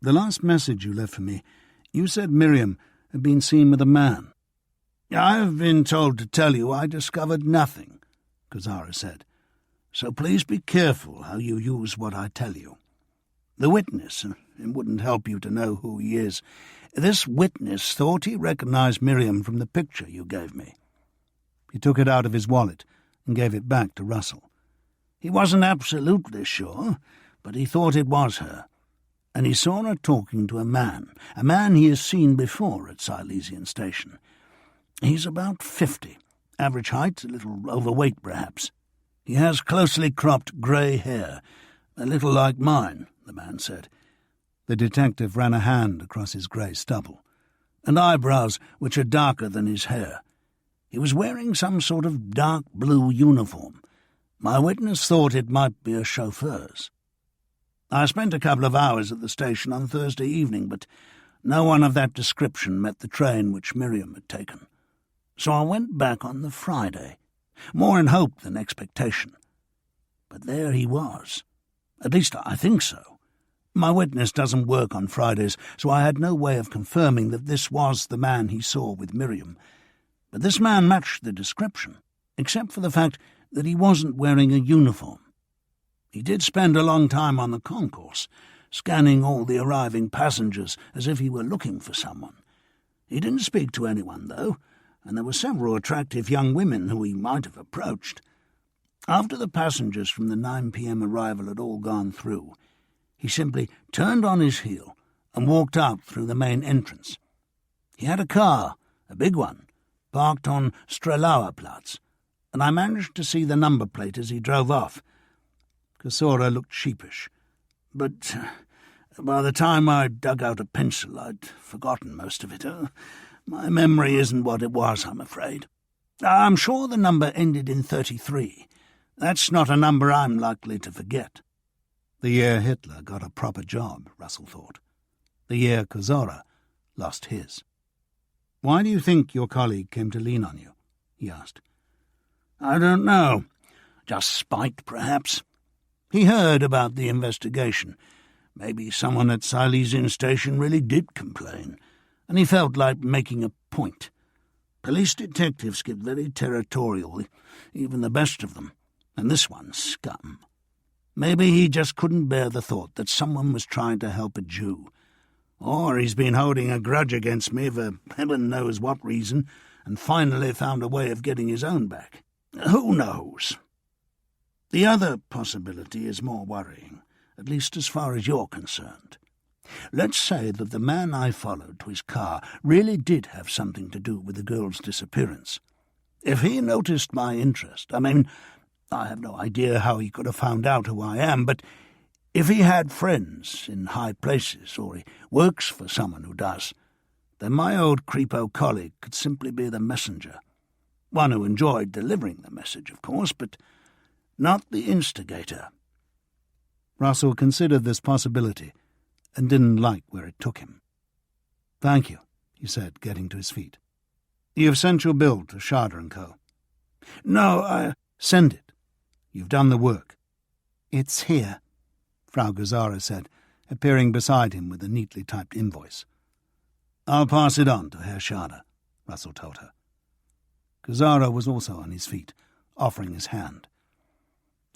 "The last message you left for me, you said Miriam had been seen with a man." "I have been told to tell you I discovered nothing," Kazara said. "So please be careful how you use what I tell you. The witness, it wouldn't help you to know who he is. This witness thought he recognized Miriam from the picture you gave me." He took it out of his wallet and gave it back to Russell. "He wasn't absolutely sure, but he thought it was her. And he saw her talking to a man he has seen before at Silesian station. He's about 50, average height, a little overweight perhaps. He has closely cropped grey hair, a little like mine, the man said. The detective ran a hand across his grey stubble. And eyebrows which are darker than his hair. He was wearing some sort of dark blue uniform. My witness thought it might be a chauffeur's. I spent a couple of hours at the station on Thursday evening, but no one of that description met the train which Miriam had taken. So I went back on the Friday, more in hope than expectation. But there he was. At least I think so. My witness doesn't work on Fridays, so I had no way of confirming that this was the man he saw with Miriam. But this man matched the description, except for the fact that he wasn't wearing a uniform. He did spend a long time on the concourse, scanning all the arriving passengers as if he were looking for someone. He didn't speak to anyone, though, and there were several attractive young women who he might have approached. After the passengers from the 9 p.m. arrival had all gone through, he simply turned on his heel and walked out through the main entrance. He had a car, a big one, parked on Strelauerplatz, and I managed to see the number plate as he drove off. Kosora looked sheepish. But by the time I dug out a pencil, I'd forgotten most of it. My memory isn't what it was, I'm afraid. I'm sure the number ended in 33. That's not a number I'm likely to forget. The year Hitler got a proper job, Russell thought. The year Kosora lost his. Why do you think your colleague came to lean on you? He asked. I don't know. Just spite, perhaps. He heard about the investigation. Maybe someone at Silesian station really did complain, and he felt like making a point. Police detectives get very territorial, even the best of them, and this one's scum. Maybe he just couldn't bear the thought that someone was trying to help a Jew. Or he's been holding a grudge against me for heaven knows what reason, and finally found a way of getting his own back. Who knows? The other possibility is more worrying, at least as far as you're concerned. Let's say that the man I followed to his car really did have something to do with the girl's disappearance. If he noticed my interest, I have no idea how he could have found out who I am, but if he had friends in high places, or he works for someone who does, then my old creepo colleague could simply be the messenger. One who enjoyed delivering the message, of course, but not the instigator. Russell considered this possibility and didn't like where it took him. "Thank you," he said, getting to his feet. "You've sent your bill to Schader & Co." "No, Send it. You've done the work." "It's here," Frau Gazara said, appearing beside him with a neatly typed invoice. "I'll pass it on to Herr Schader," Russell told her. Gazara was also on his feet, offering his hand.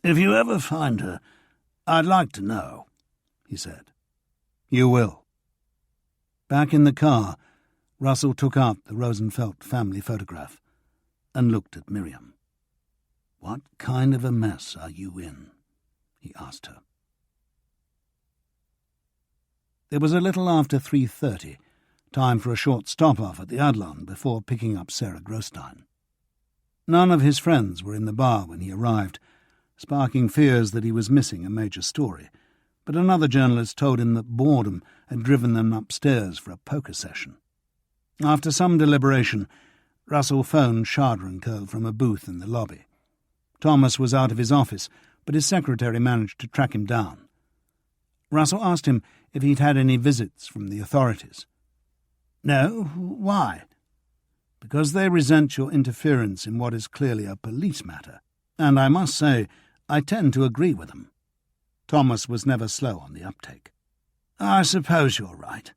"If you ever find her, I'd like to know," he said. "You will." Back in the car, Russell took out the Rosenfeld family photograph and looked at Miriam. "What kind of a mess are you in?" he asked her. It was a little after 3:30, time for a short stop-off at the Adlon before picking up Sarah Grostein. None of his friends were in the bar when he arrived, sparking fears that he was missing a major story, but another journalist told him that boredom had driven them upstairs for a poker session. After some deliberation, Russell phoned Schader & Co. from a booth in the lobby. Thomas was out of his office, but his secretary managed to track him down. Russell asked him if he'd had any visits from the authorities. "No, why?" "Because they resent your interference in what is clearly a police matter, and I must say I tend to agree with them." Thomas was never slow on the uptake. "I suppose you're right."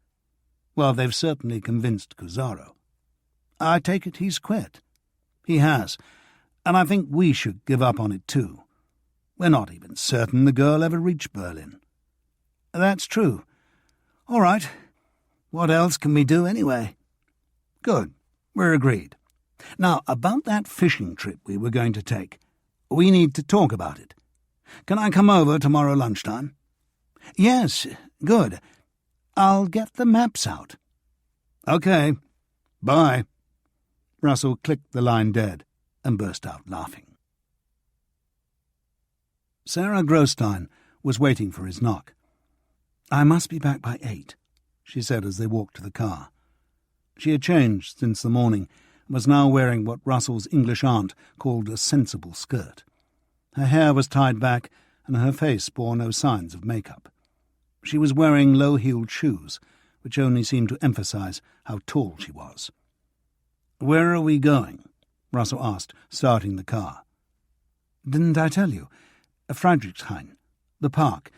"Well, they've certainly convinced Cusaro." "I take it he's quit." "He has, and I think we should give up on it too. We're not even certain the girl ever reached Berlin." "That's true. All right. What else can we do anyway?" "Good. We're agreed. Now, about that fishing trip we were going to take. We need to talk about it. Can I come over tomorrow lunchtime?" "Yes, good. I'll get the maps out." "Okay. Bye." Russell clicked the line dead and burst out laughing. Sarah Grostein was waiting for his knock. "I must be back by 8, she said as they walked to the car. She had changed since the morning and was now wearing what Russell's English aunt called a sensible skirt. Her hair was tied back and her face bore no signs of makeup. She was wearing low-heeled shoes, which only seemed to emphasize how tall she was. "Where are we going?" Russell asked, starting the car. "Didn't I tell you? Friedrichshain, the park,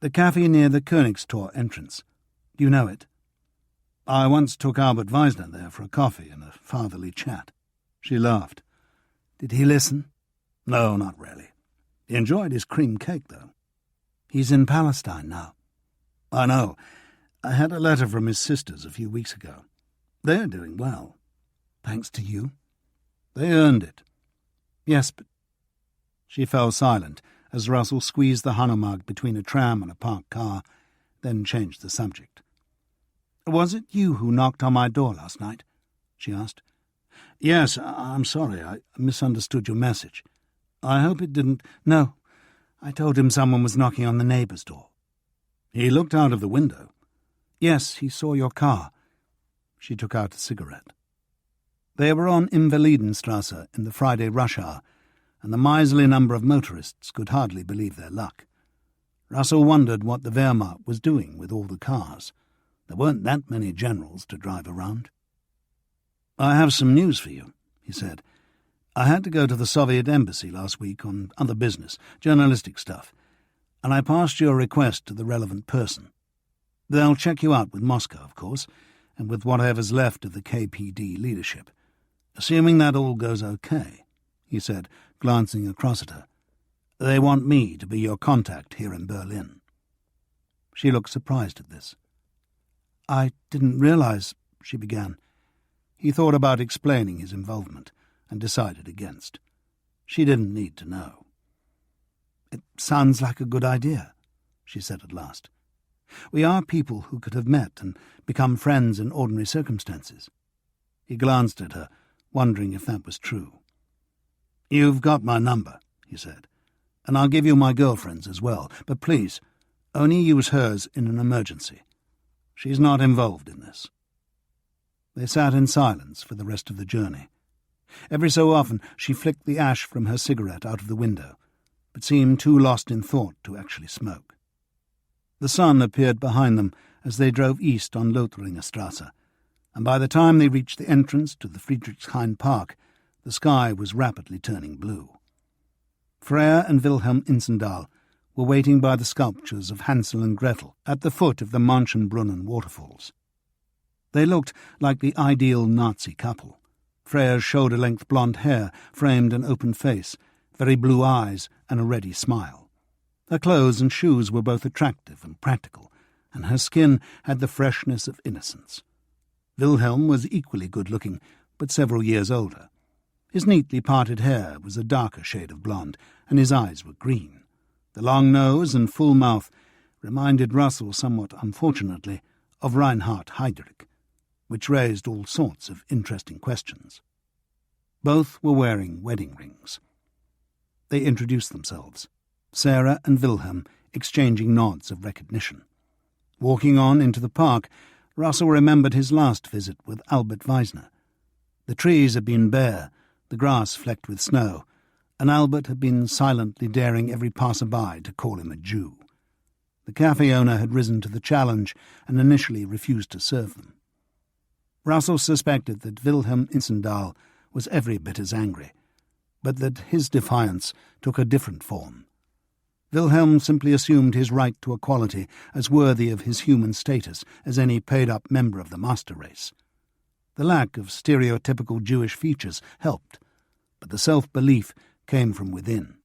the cafe near the Königstor entrance. Do you know it?" "I once took Albert Weisner there for a coffee and a fatherly chat." She laughed. "Did he listen?" "No, not really. He enjoyed his cream cake, though." "He's in Palestine now." "I know. I had a letter from his sisters a few weeks ago. They're doing well." "Thanks to you?" "They earned it." "Yes, but—" She fell silent as Russell squeezed the Hanomag between a tram and a parked car, then changed the subject. "Was it you who knocked on my door last night?" she asked. "Yes, I'm sorry. I misunderstood your message. I hope it didn't—" "No. I told him someone was knocking on the neighbour's door." "He looked out of the window?" "Yes, he saw your car." She took out a cigarette. They were on Invalidenstrasse in the Friday rush hour, and the miserly number of motorists could hardly believe their luck. Russell wondered what the Wehrmacht was doing with all the cars. There weren't that many generals to drive around. "I have some news for you," he said. "I had to go to the Soviet embassy last week on other business, journalistic stuff, and I passed your request to the relevant person. They'll check you out with Moscow, of course, and with whatever's left of the KPD leadership. Assuming that all goes okay," he said, glancing across at her, "they want me to be your contact here in Berlin." She looked surprised at this. "I didn't realize—" she began. He thought about explaining his involvement and decided against. She didn't need to know. "It sounds like a good idea," she said at last. "We are people who could have met and become friends in ordinary circumstances." He glanced at her, wondering if that was true. "You've got my number," he said, "and I'll give you my girlfriend's as well, but please, only use hers in an emergency. She's not involved in this." They sat in silence for the rest of the journey. Every so often she flicked the ash from her cigarette out of the window, but seemed too lost in thought to actually smoke. The sun appeared behind them as they drove east on Lothringerstrasse, and by the time they reached the entrance to the Friedrichshain Park, the sky was rapidly turning blue. Freya and Wilhelm Insendahl were waiting by the sculptures of Hansel and Gretel at the foot of the Manschenbrunnen waterfalls. They looked like the ideal Nazi couple. Freya's shoulder-length blonde hair framed an open face, very blue eyes, and a ready smile. Her clothes and shoes were both attractive and practical, and her skin had the freshness of innocence. Wilhelm was equally good-looking, but several years older. His neatly parted hair was a darker shade of blonde, and his eyes were green. The long nose and full mouth reminded Russell somewhat unfortunately of Reinhard Heydrich, which raised all sorts of interesting questions. Both were wearing wedding rings. They introduced themselves, Sarah and Wilhelm exchanging nods of recognition. Walking on into the park, Russell remembered his last visit with Albert Weisner. The trees had been bare, the grass flecked with snow, and Albert had been silently daring every passer-by to call him a Jew. The cafe owner had risen to the challenge and initially refused to serve them. Russell suspected that Wilhelm Insendahl was every bit as angry, but that his defiance took a different form. Wilhelm simply assumed his right to equality as worthy of his human status as any paid-up member of the master race. The lack of stereotypical Jewish features helped, but the self-belief came from within.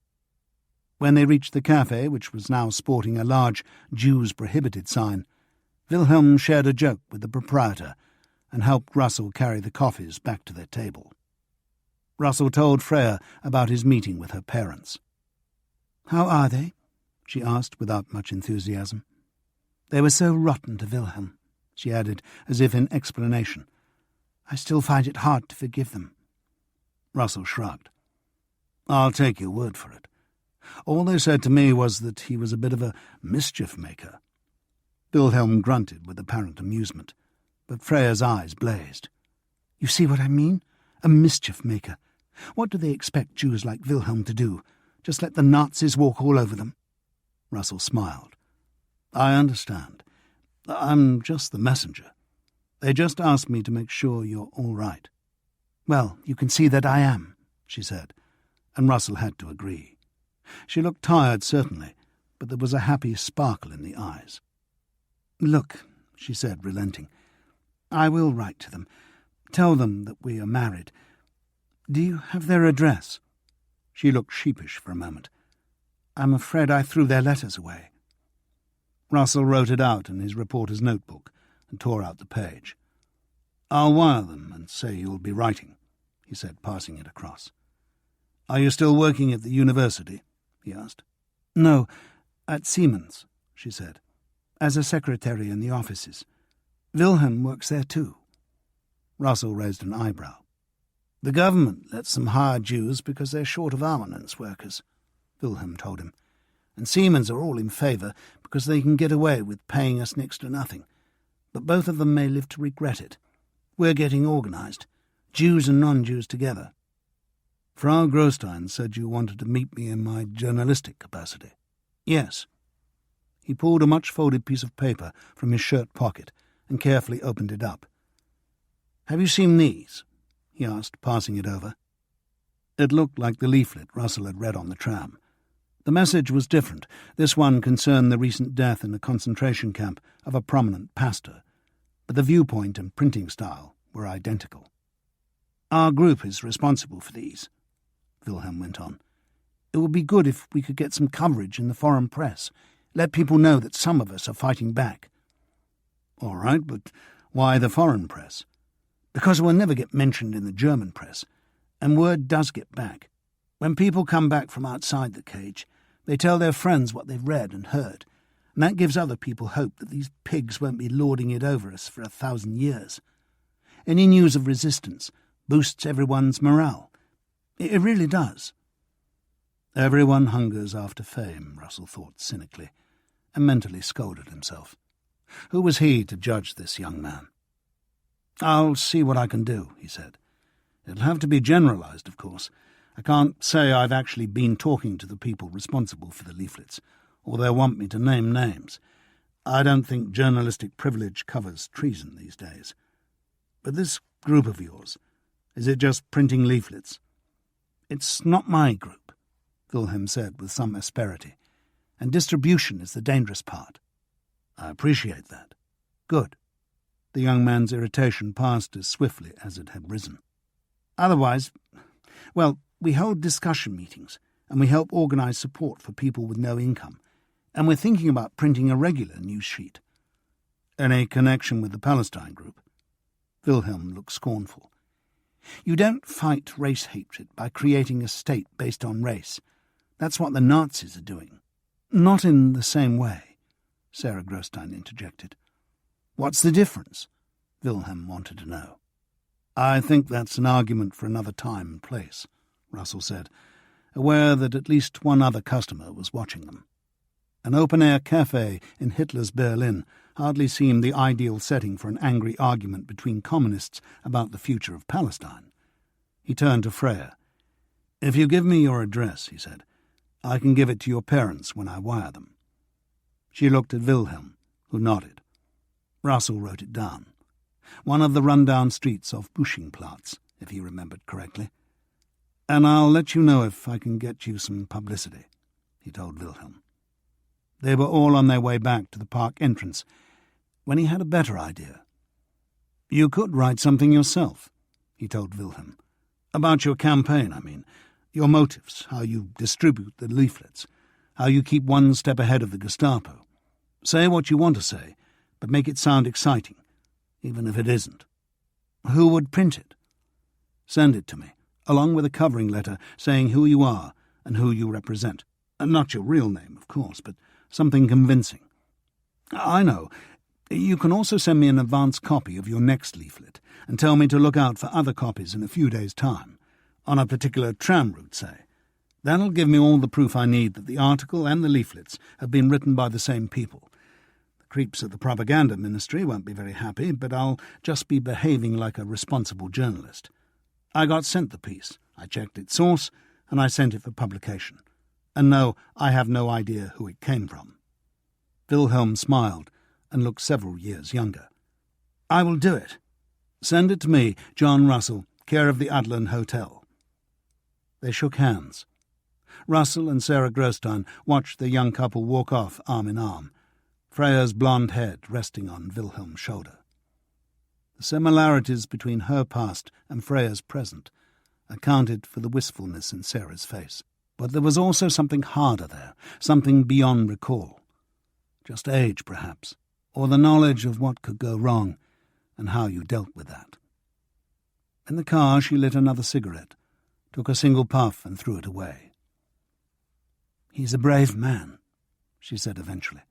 When they reached the cafe, which was now sporting a large Jews Prohibited sign, Wilhelm shared a joke with the proprietor and helped Russell carry the coffees back to their table. Russell told Freya about his meeting with her parents. "How are they?" she asked without much enthusiasm. "They were so rotten to Wilhelm," she added, as if in explanation. "I still find it hard to forgive them." Russell shrugged. I'll take your word for it. All they said to me was that he was a bit of a mischief-maker. Wilhelm grunted with apparent amusement, but Freya's eyes blazed. You see what I mean? A mischief-maker. What do they expect Jews like Wilhelm to do? Just let the Nazis walk all over them? Russell smiled. I understand. I'm just the messenger. They just asked me to make sure you're all right. Well, you can see that I am, she said, and Russell had to agree. She looked tired, certainly, but there was a happy sparkle in the eyes. Look, she said, relenting, I will write to them. Tell them that we are married. Do you have their address? She looked sheepish for a moment. I'm afraid I threw their letters away. Russell wrote it out in his reporter's notebook and tore out the page. I'll wire them and say you'll be writing, he said, passing it across. Are you still working at the university? He asked. No, at Siemens, she said, as a secretary in the offices. Wilhelm works there too. Russell raised an eyebrow. The government lets them hire Jews because they're short of armaments workers, Wilhelm told him, and Siemens are all in favour because they can get away with paying us next to nothing. But both of them may live to regret it. We're getting organised, Jews and non-Jews together. Frau Grostein said you wanted to meet me in my journalistic capacity. Yes. He pulled a much-folded piece of paper from his shirt pocket and carefully opened it up. Have you seen these? He asked, passing it over. It looked like the leaflet Russell had read on the tram. The message was different. This one concerned the recent death in a concentration camp of a prominent pastor, but the viewpoint and printing style were identical. Our group is responsible for these, Wilhelm went on. It would be good if we could get some coverage in the foreign press, let people know that some of us are fighting back. All right, but why the foreign press? Because we'll never get mentioned in the German press, and word does get back. When people come back from outside the cage, they tell their friends what they've read and heard, and that gives other people hope that these pigs won't be lording it over us for 1,000 years. Any news of resistance boosts everyone's morale. It really does. Everyone hungers after fame, Russell thought cynically, and mentally scolded himself. Who was he to judge this young man? I'll see what I can do, he said. It'll have to be generalised, of course. I can't say I've actually been talking to the people responsible for the leaflets, or they'll want me to name names. I don't think journalistic privilege covers treason these days. But this group of yours, is it just printing leaflets? It's not my group, Wilhelm said with some asperity, and distribution is the dangerous part. I appreciate that. Good. The young man's irritation passed as swiftly as it had risen. Otherwise, well, we hold discussion meetings, and we help organise support for people with no income, and we're thinking about printing a regular news sheet. Any connection with the Palestine group? Wilhelm looked scornful. You don't fight race hatred by creating a state based on race. That's what the Nazis are doing. Not in the same way, Sarah Grostein interjected. What's the difference? Wilhelm wanted to know. I think that's an argument for another time and place, Russell said, aware that at least one other customer was watching them. An open-air cafe in Hitler's Berlin hardly seemed the ideal setting for an angry argument between communists about the future of Palestine. He turned to Freya. If you give me your address, he said, I can give it to your parents when I wire them. She looked at Wilhelm, who nodded. Russell wrote it down. One of the run-down streets off Buschingplatz, if he remembered correctly. And I'll let you know if I can get you some publicity, he told Wilhelm. They were all on their way back to the park entrance when he had a better idea. You could write something yourself, he told Wilhelm. About your campaign, I mean. Your motives, how you distribute the leaflets, how you keep one step ahead of the Gestapo. Say what you want to say, but make it sound exciting, even if it isn't. Who would print it? Send it to me, along with a covering letter saying who you are and who you represent. And not your real name, of course, but something convincing. I know. You can also send me an advance copy of your next leaflet and tell me to look out for other copies in a few days' time. On a particular tram route, say. That'll give me all the proof I need that the article and the leaflets have been written by the same people. The creeps at the propaganda ministry won't be very happy, but I'll just be behaving like a responsible journalist. I got sent the piece, I checked its source, and I sent it for publication. And no, I have no idea who it came from. Wilhelm smiled and looked several years younger. I will do it. Send it to me, John Russell, care of the Adlon Hotel. They shook hands. Russell and Sarah Grostein watched the young couple walk off arm in arm, Freya's blonde head resting on Wilhelm's shoulder. The similarities between her past and Freya's present accounted for the wistfulness in Sarah's face. But there was also something harder there, something beyond recall. Just age, perhaps, or the knowledge of what could go wrong and how you dealt with that. In the car she lit another cigarette, took a single puff and threw it away. "He's a brave man," she said eventually,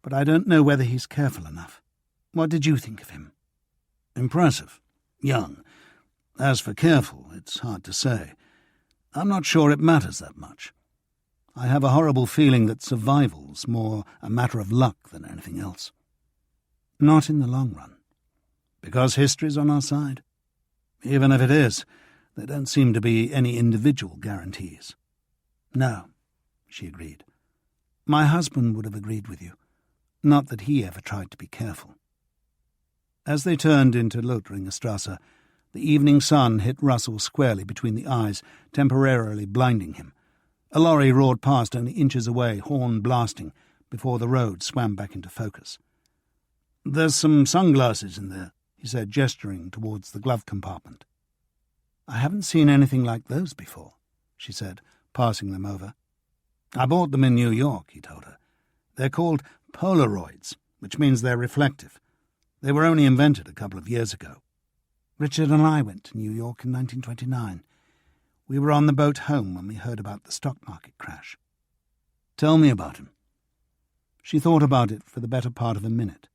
"but I don't know whether he's careful enough. What did you think of him?" "Impressive. Young. As for careful, it's hard to say. I'm not sure it matters that much. I have a horrible feeling that survival's more a matter of luck than anything else." "Not in the long run." "Because history's on our side?" "Even if it is, there don't seem to be any individual guarantees." "No," she agreed. "My husband would have agreed with you. Not that he ever tried to be careful." As they turned into Lothringer Strasse, the evening sun hit Russell squarely between the eyes, temporarily blinding him. A lorry roared past only inches away, horn blasting, before the road swam back into focus. "There's some sunglasses in there," he said, gesturing towards the glove compartment. "I haven't seen anything like those before," she said, passing them over. "I bought them in New York," he told her. "They're called Polaroids, which means they're reflective. They were only invented a couple of years ago. Richard and I went to New York in 1929. We were on the boat home when we heard about the stock market crash." "Tell me about him." She thought about it for the better part of a minute.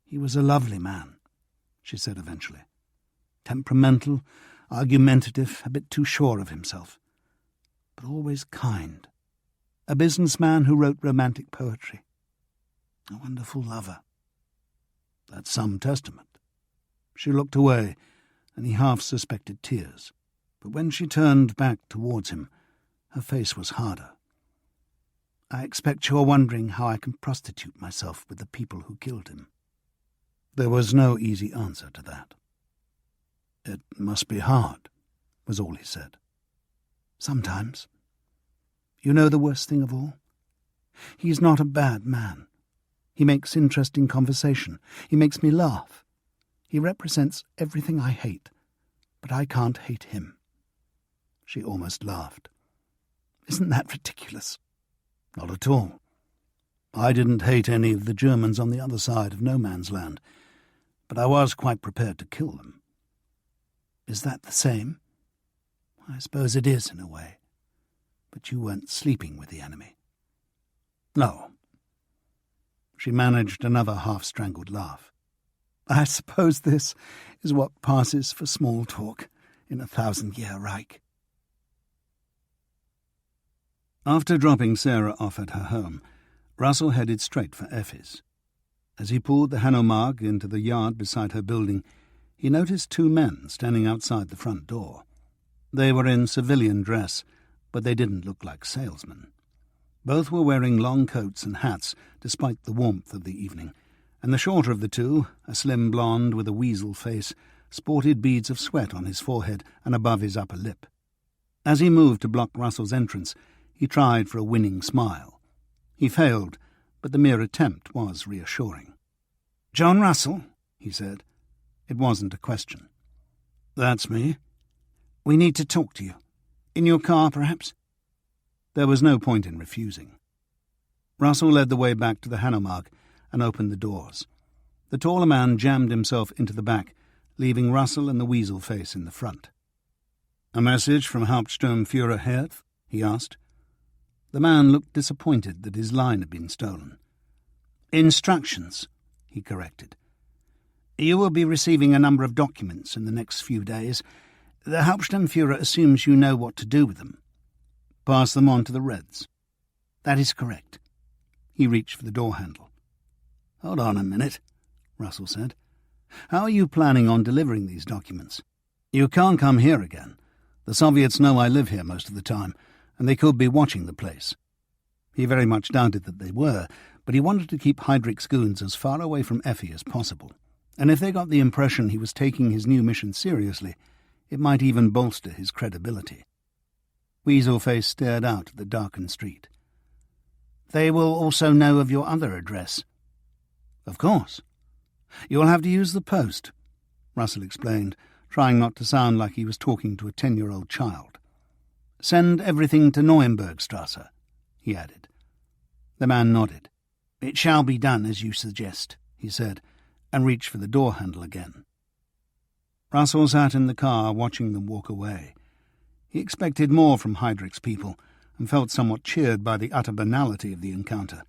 "He was a lovely man," she said eventually. "Temperamental, argumentative, a bit too sure of himself, but always kind. A businessman who wrote romantic poetry. A wonderful lover." "That's some testament." She looked away, and he half suspected tears. But when she turned back towards him, her face was harder. "I expect you're wondering how I can prostitute myself with the people who killed him." There was no easy answer to that. "It must be hard," was all he said. "Sometimes. You know the worst thing of all? He's not a bad man. He makes interesting conversation. He makes me laugh. He represents everything I hate, but I can't hate him." She almost laughed. "Isn't that ridiculous?" "Not at all. I didn't hate any of the Germans on the other side of no man's land, but I was quite prepared to kill them." "Is that the same?" "I suppose it is in a way. But you weren't sleeping with the enemy." "No." She managed another half-strangled laugh. "I suppose this is what passes for small talk in a 1,000-year Reich." After dropping Sarah off at her home, Russell headed straight for Effi's. As he pulled the Hanomag into the yard beside her building, he noticed two men standing outside the front door. They were in civilian dress, but they didn't look like salesmen. Both were wearing long coats and hats, despite the warmth of the evening, and the shorter of the two, a slim blonde with a weasel face, sported beads of sweat on his forehead and above his upper lip. As he moved to block Russell's entrance, he tried for a winning smile. He failed, but the mere attempt was reassuring. "John Russell," he said. It wasn't a question. "That's me." "We need to talk to you. In your car, perhaps?" There was no point in refusing. Russell led the way back to the Hanomag and opened the doors. The taller man jammed himself into the back, leaving Russell and the weasel face in the front. "A message from Hauptsturmführer Herth?" he asked. The man looked disappointed that his line had been stolen. "Instructions," he corrected. "You will be receiving a number of documents in the next few days. The Hauptsturmführer assumes you know what to do with them. Pass them on to the Reds. That is correct. He reached for the door handle. Hold on a minute, Russell said. How are you planning on delivering these documents? You can't come here again. The Soviets know I live here most of the time, and they could be watching the place. He very much doubted that they were, but he wanted to keep Heydrich's goons as far away from Effi as possible, and if they got the impression he was taking his new mission seriously, it might even bolster his credibility. Weaselface stared out at the darkened street. They will also know of your other address. Of course. You'll have to use the post, Russell explained, trying not to sound like he was talking to a 10-year-old child. Send everything to Neuenbergstrasse, he added. The man nodded. It shall be done as you suggest, he said, and reached for the door handle again. Russell sat in the car watching them walk away. He expected more from Heydrich's people and felt somewhat cheered by the utter banality of the encounter.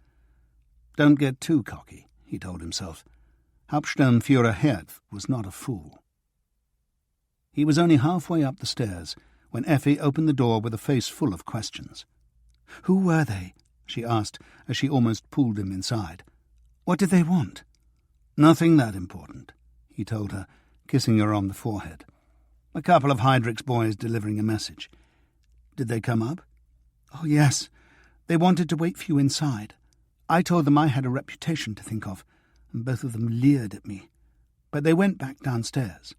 Don't get too cocky, he told himself. Hauptsturmführer Herth was not a fool. He was only halfway up the stairs when Effi opened the door with a face full of questions. Who were they? She asked as she almost pulled him inside. What did they want? Nothing that important, he told her, kissing her on the forehead. A couple of Heydrich's boys delivering a message. Did they come up? Oh, yes. They wanted to wait for you inside. I told them I had a reputation to think of, and both of them leered at me. But they went back downstairs.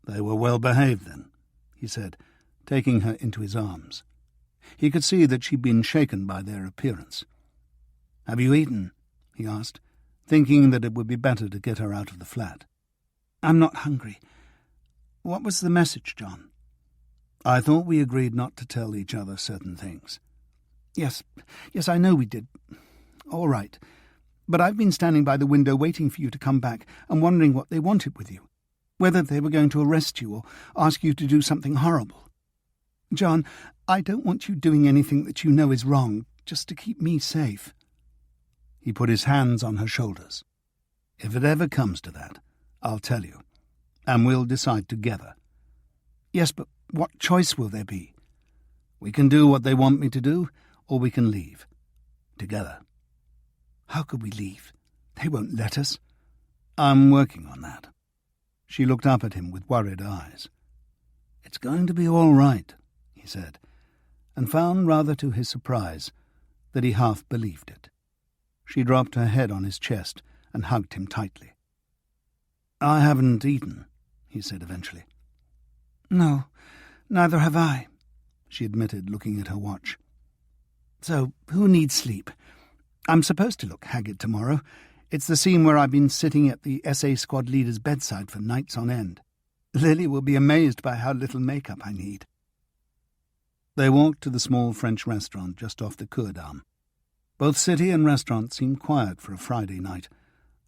They were well behaved then, he said, taking her into his arms. He could see that she'd been shaken by their appearance. Have you eaten? He asked, thinking that it would be better to get her out of the flat. I'm not hungry. What was the message, John? I thought we agreed not to tell each other certain things. Yes, I know we did. All right. But I've been standing by the window waiting for you to come back and wondering what they wanted with you. Whether they were going to arrest you or ask you to do something horrible. John, I don't want you doing anything that you know is wrong, just to keep me safe. He put his hands on her shoulders. If it ever comes to that, I'll tell you, and we'll decide together. Yes, but what choice will there be? We can do what they want me to do, or we can leave. Together. How could we leave? They won't let us. I'm working on that. She looked up at him with worried eyes. It's going to be all right, he said, and found, rather to his surprise, that he half believed it. She dropped her head on his chest and hugged him tightly. I haven't eaten, he said eventually. No, neither have I, she admitted, looking at her watch. So, who needs sleep? I'm supposed to look haggard tomorrow. It's the scene where I've been sitting at the SA squad leader's bedside for nights on end. Lily will be amazed by how little makeup I need. They walked to the small French restaurant just off the Cour d'Armes. Both city and restaurant seemed quiet for a Friday night,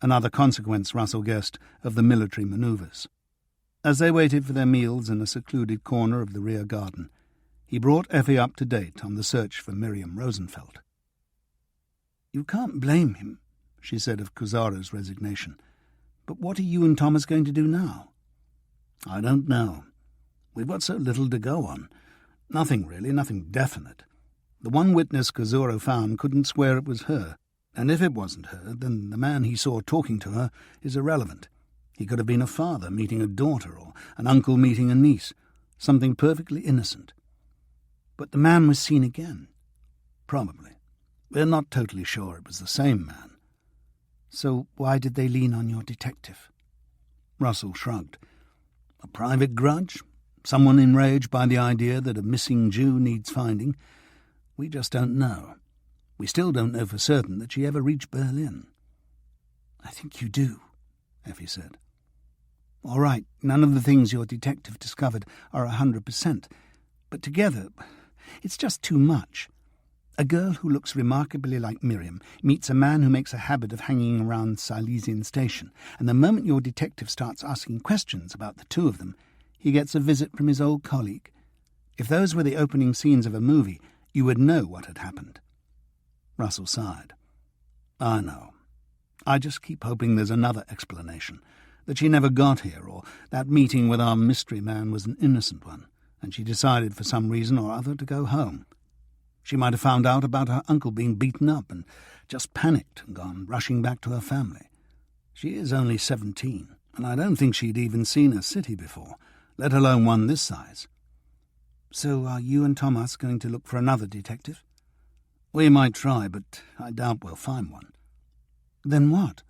another consequence, Russell guessed, of the military manoeuvres. As they waited for their meals in a secluded corner of the rear garden, he brought Effi up to date on the search for Miriam Rosenfeld. You can't blame him, she said of Kuzaro's resignation. But what are you and Thomas going to do now? I don't know. We've got so little to go on. Nothing really, nothing definite. The one witness Kuzaro found couldn't swear it was her, and if it wasn't her, then the man he saw talking to her is irrelevant. He could have been a father meeting a daughter, or an uncle meeting a niece, something perfectly innocent. But the man was seen again. Probably. We're not totally sure it was the same man. So why did they lean on your detective? Russell shrugged. A private grudge? Someone enraged by the idea that a missing Jew needs finding? We just don't know. We still don't know for certain that she ever reached Berlin. I think you do, Effi said. All right, none of the things your detective discovered are 100%, but together, it's just too much. A girl who looks remarkably like Miriam meets a man who makes a habit of hanging around Silesian station, and the moment your detective starts asking questions about the two of them, he gets a visit from his old colleague. If those were the opening scenes of a movie, you would know what had happened. Russell sighed. I know. I just keep hoping there's another explanation, that she never got here, or that meeting with our mystery man was an innocent one, and she decided for some reason or other to go home. She might have found out about her uncle being beaten up and just panicked and gone rushing back to her family. She is only 17, and I don't think she'd even seen a city before, let alone one this size. So are you and Thomas going to look for another detective? We might try, but I doubt we'll find one. Then what?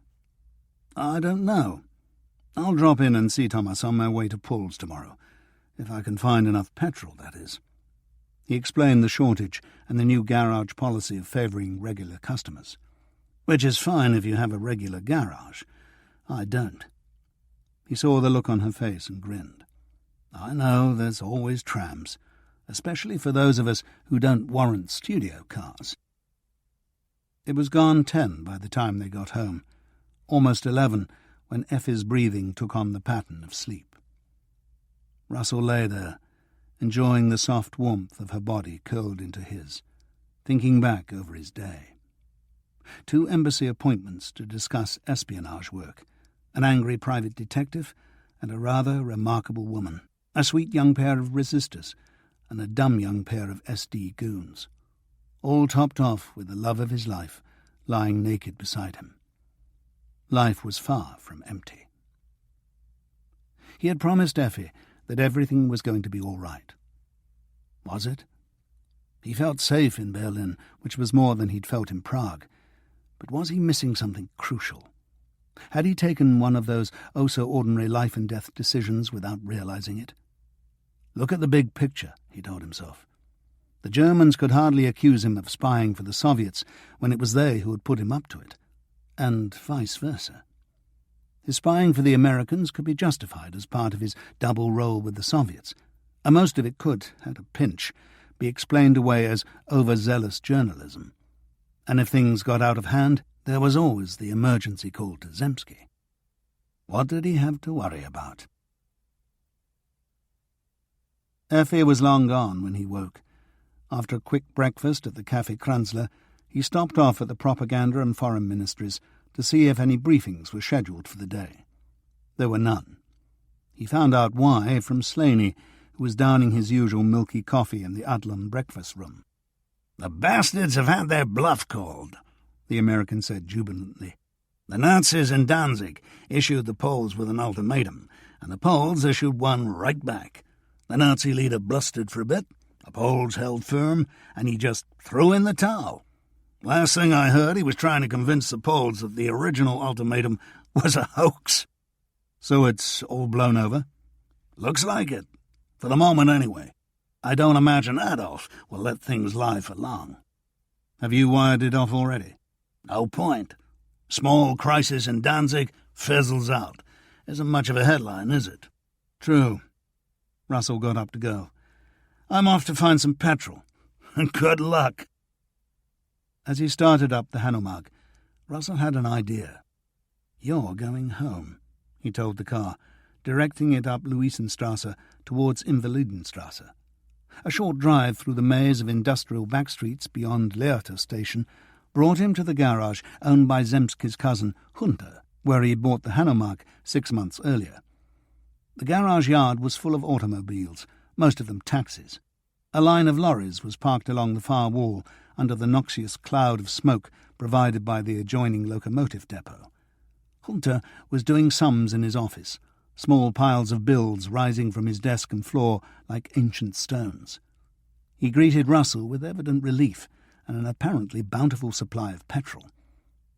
I don't know. I'll drop in and see Thomas on my way to Paul's tomorrow, if I can find enough petrol, that is. He explained the shortage and the new garage policy of favouring regular customers. Which is fine if you have a regular garage. I don't. He saw the look on her face and grinned. I know there's always trams, especially for those of us who don't warrant studio cars. It was gone 10 by the time they got home, almost 11 when Effi's breathing took on the pattern of sleep. Russell lay there, enjoying the soft warmth of her body curled into his, thinking back over his day. 2 embassy appointments to discuss espionage work, an angry private detective and a rather remarkable woman, a sweet young pair of resistors and a dumb young pair of SD goons, all topped off with the love of his life lying naked beside him. Life was far from empty. He had promised Effi that everything was going to be all right. Was it? He felt safe in Berlin, which was more than he'd felt in Prague. But was he missing something crucial? Had he taken one of those oh-so-ordinary life-and-death decisions without realizing it? Look at the big picture, he told himself. The Germans could hardly accuse him of spying for the Soviets when it was they who had put him up to it, and vice versa. His spying for the Americans could be justified as part of his double role with the Soviets, and most of it could, at a pinch, be explained away as overzealous journalism. And if things got out of hand, there was always the emergency call to Zemsky. What did he have to worry about? Effi was long gone when he woke. After a quick breakfast at the Café Kranzler, he stopped off at the propaganda and foreign ministries to see if any briefings were scheduled for the day. There were none. He found out why from Slaney, who was downing his usual milky coffee in the Adlon breakfast room. "The bastards have had their bluff called," the American said jubilantly. "The Nazis in Danzig issued the Poles with an ultimatum, and the Poles issued one right back. The Nazi leader blustered for a bit, the Poles held firm, and he just threw in the towel. Last thing I heard, he was trying to convince the Poles that the original ultimatum was a hoax." So it's all blown over? "Looks like it. For the moment, anyway. I don't imagine Adolf will let things lie for long." Have you wired it off already? "No point. Small crisis in Danzig fizzles out. Isn't much of a headline, is it?" True. Russell got up to go. "I'm off to find some petrol." "Good luck." As he started up the Hanomag, Russell had an idea. "You're going home," he told the car, directing it up Luisenstrasse towards Invalidenstrasse. A short drive through the maze of industrial backstreets beyond Lehrter station brought him to the garage owned by Zemsky's cousin, Hunter, where he had bought the Hanomag 6 months earlier. The garage yard was full of automobiles, most of them taxis. A line of lorries was parked along the far wall under the noxious cloud of smoke provided by the adjoining locomotive depot. Hunter was doing sums in his office, small piles of bills rising from his desk and floor like ancient stones. He greeted Russell with evident relief and an apparently bountiful supply of petrol.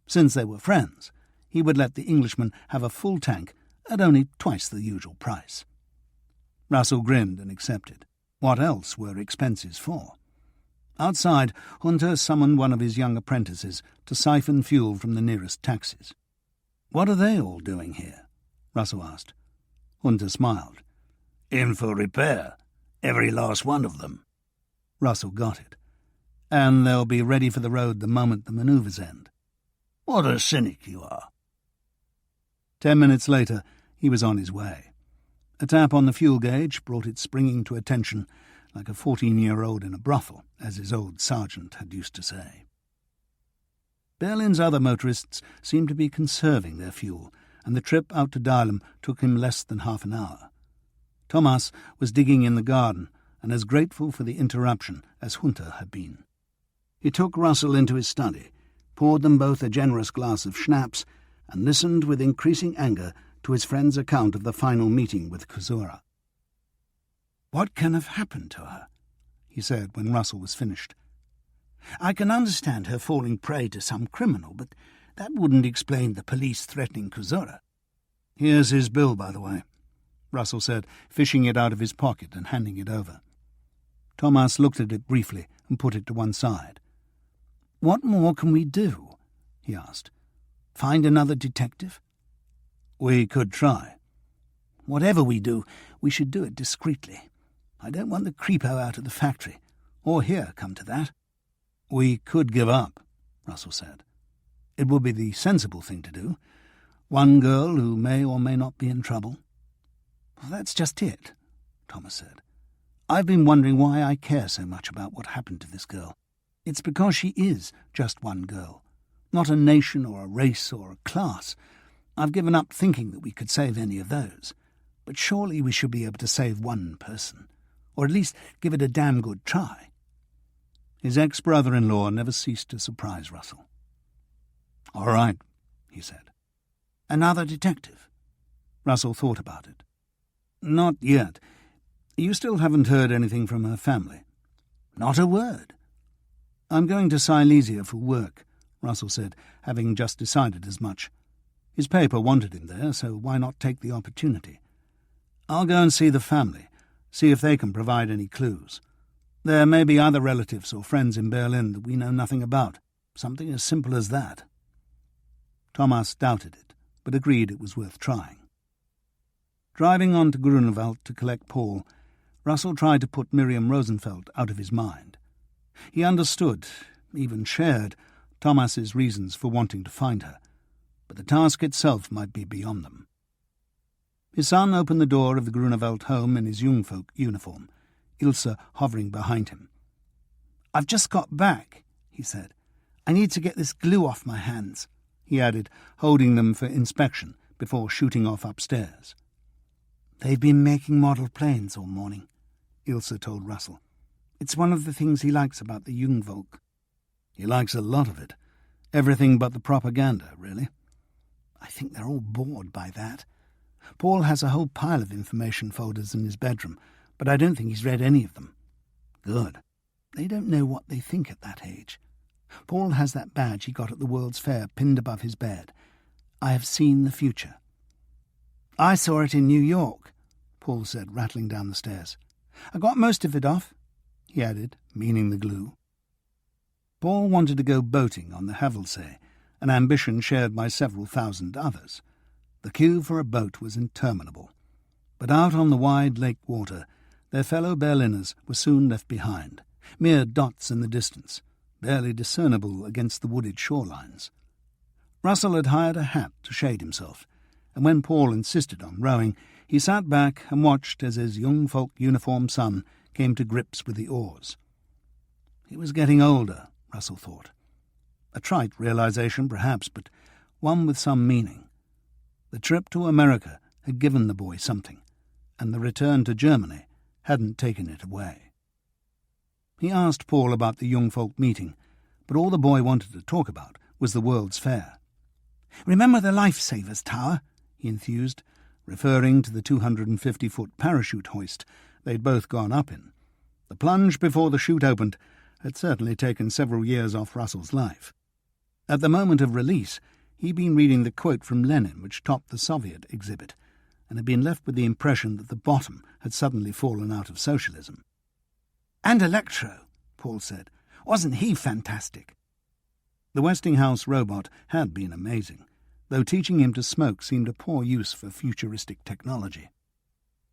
Since they were friends, he would let the Englishman have a full tank at only twice the usual price. Russell grinned and accepted. What else were expenses for? Outside, Hunter summoned one of his young apprentices to siphon fuel from the nearest taxis. "What are they all doing here?" Russell asked. Hunter smiled. "In for repair. Every last one of them." Russell got it. "And they'll be ready for the road the moment the manoeuvres end." "What a cynic you are." 10 minutes later, he was on his way. A tap on the fuel gauge brought it springing to attention like a 14-year-old in a brothel, as his old sergeant had used to say. Berlin's other motorists seemed to be conserving their fuel, and the trip out to Dahlem took him less than half an hour. Thomas was digging in the garden and as grateful for the interruption as Hunter had been. He took Russell into his study, poured them both a generous glass of schnapps, and listened with increasing anger to his friend's account of the final meeting with Kusura. "What can have happened to her?" he said when Russell was finished. "I can understand her falling prey to some criminal, but that wouldn't explain the police threatening Kusura." "Here's his bill, by the way," Russell said, fishing it out of his pocket and handing it over. Thomas looked at it briefly and put it to one side. "What more can we do?" he asked. "Find another detective?" "We could try." "Whatever we do, we should do it discreetly. I don't want the creepo out of the factory, or here, come to that." "We could give up," Russell said. "It would be the sensible thing to do. One girl who may or may not be in trouble." "Well, that's just it," Thomas said. "I've been wondering why I care so much about what happened to this girl. It's because she is just one girl, not a nation or a race or a class. I've given up thinking that we could save any of those. But surely we should be able to save one person, or at least give it a damn good try." His ex-brother-in-law never ceased to surprise Russell. "All right," he said. "Another detective?" Russell thought about it. "Not yet. You still haven't heard anything from her family?" "Not a word." "I'm going to Silesia for work," Russell said, having just decided as much. His paper wanted him there, so why not take the opportunity? "I'll go and see the family, see if they can provide any clues. There may be other relatives or friends in Berlin that we know nothing about. Something as simple as that." Thomas doubted it, but agreed it was worth trying. Driving on to Grunewald to collect Paul, Russell tried to put Miriam Rosenfeld out of his mind. He understood, even shared, Thomas's reasons for wanting to find her, but the task itself might be beyond them. His son opened the door of the Grunewald home in his Jungfolk uniform, Ilse hovering behind him. "I've just got back," he said. "I need to get this glue off my hands," he added, holding them for inspection before shooting off upstairs. "They've been making model planes all morning," Ilse told Russell. "It's one of the things he likes about the Jungvolk." "He likes a lot of it. Everything but the propaganda, really." "I think they're all bored by that. Paul has a whole pile of information folders in his bedroom, but I don't think he's read any of them." "Good. They don't know what they think at that age. Paul has that badge he got at the World's Fair pinned above his bed. I have seen the future." "I saw it in New York," Paul said, rattling down the stairs. "I got most of it off," he added, meaning the glue. Paul wanted to go boating on the Havelsee, an ambition shared by several thousand others. The queue for a boat was interminable. But out on the wide lake water, their fellow Berliners were soon left behind, mere dots in the distance, barely discernible against the wooded shorelines. Russell had hired a hat to shade himself, and when Paul insisted on rowing, he sat back and watched as his Jungfolk uniformed son came to grips with the oars. He was getting older, Russell thought. A trite realization, perhaps, but one with some meaning. The trip to America had given the boy something, and the return to Germany hadn't taken it away. He asked Paul about the Jungfolk meeting, but all the boy wanted to talk about was the World's Fair. "Remember the Lifesavers Tower?" he enthused, referring to the 250-foot parachute hoist they'd both gone up in. The plunge before the chute opened had certainly taken several years off Russell's life. At the moment of release, he'd been reading the quote from Lenin which topped the Soviet exhibit, and had been left with the impression that the bottom had suddenly fallen out of socialism. "And Electro," Paul said. "Wasn't he fantastic?" The Westinghouse robot had been amazing, though teaching him to smoke seemed a poor use for futuristic technology.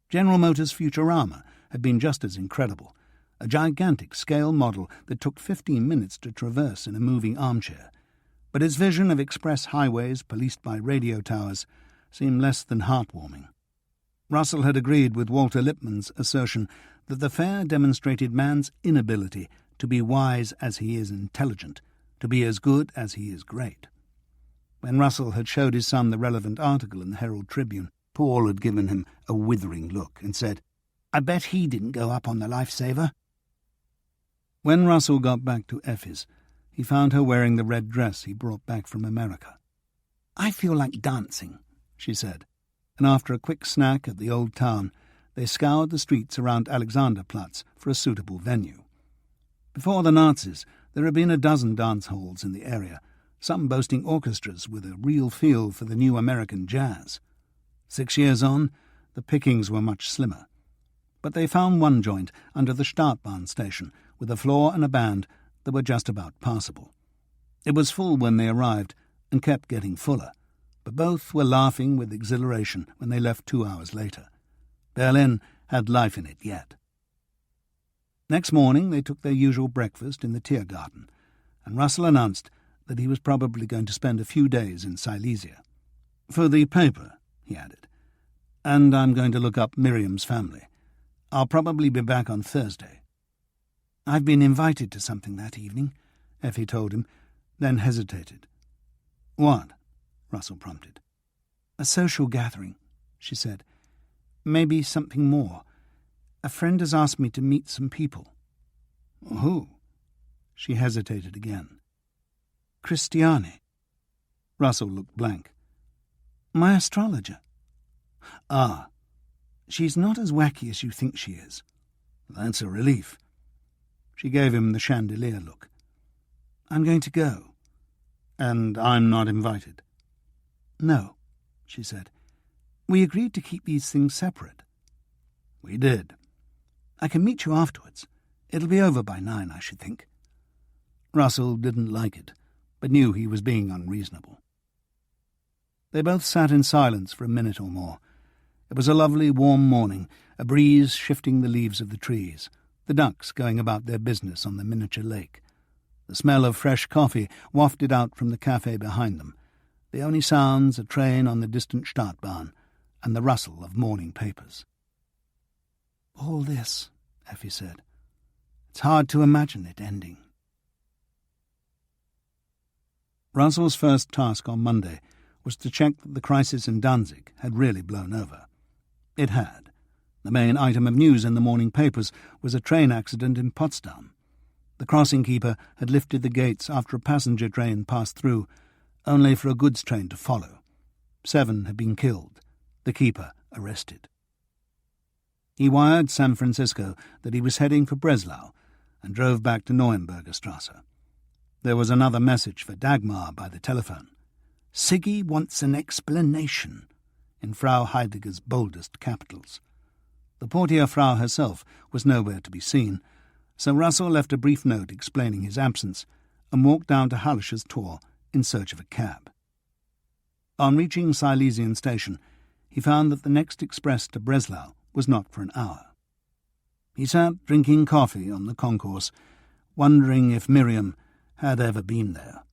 General Motors' Futurama had been just as incredible, a gigantic scale model that took 15 minutes to traverse in a moving armchair, but its vision of express highways policed by radio towers seemed less than heartwarming. Russell had agreed with Walter Lippmann's assertion that the fair demonstrated man's inability to be wise as he is intelligent, to be as good as he is great. When Russell had showed his son the relevant article in the Herald Tribune, Paul had given him a withering look and said, "I bet he didn't go up on the lifesaver." When Russell got back to Effi's, he found her wearing the red dress he brought back from America. "I feel like dancing," she said, and after a quick snack at the old town, they scoured the streets around Alexanderplatz for a suitable venue. Before the Nazis, there had been a dozen dance halls in the area, some boasting orchestras with a real feel for the new American jazz. 6 years on, the pickings were much slimmer. But they found one joint under the Startbahn station with a floor and a band that were just about passable. It was full when they arrived and kept getting fuller, but both were laughing with exhilaration when they left 2 hours later. Berlin had life in it yet. Next morning they took their usual breakfast in the Tiergarten, and Russell announced that he was probably going to spend a few days in Silesia. "For the paper," he added, "and I'm going to look up Miriam's family. I'll probably be back on Thursday." "I've been invited to something that evening," Effi told him, then hesitated. "What?" Russell prompted. "A social gathering," she said. "Maybe something more. A friend has asked me to meet some people." "Who?" She hesitated again. "Christiane." Russell looked blank. "My astrologer." "Ah. She's not as wacky as you think she is." "That's a relief." She gave him the chandelier look. "I'm going to go." "And I'm not invited?" "No," she said. "We agreed to keep these things separate." "We did." "I can meet you afterwards. It'll be over by 9, I should think." Russell didn't like it, but knew he was being unreasonable. They both sat in silence for a minute or more. It was a lovely warm morning, a breeze shifting the leaves of the trees, the ducks going about their business on the miniature lake. The smell of fresh coffee wafted out from the cafe behind them, the only sounds a train on the distant Startbahn and the rustle of morning papers. "All this," Effi said. "It's hard to imagine it ending." Russell's first task on Monday was to check that the crisis in Danzig had really blown over. It had. The main item of news in the morning papers was a train accident in Potsdam. The crossing keeper had lifted the gates after a passenger train passed through, only for a goods train to follow. 7 had been killed, the keeper arrested. He wired San Francisco that he was heading for Breslau and drove back to Neuenbergerstrasse. There was another message for Dagmar by the telephone. "Siggy wants an explanation," in Frau Heidegger's boldest capitals. The portier Frau herself was nowhere to be seen, so Russell left a brief note explaining his absence and walked down to Hallischer's Tor in search of a cab. On reaching Silesian station, he found that the next express to Breslau was not for an hour. He sat drinking coffee on the concourse, wondering if Miriam had ever been there.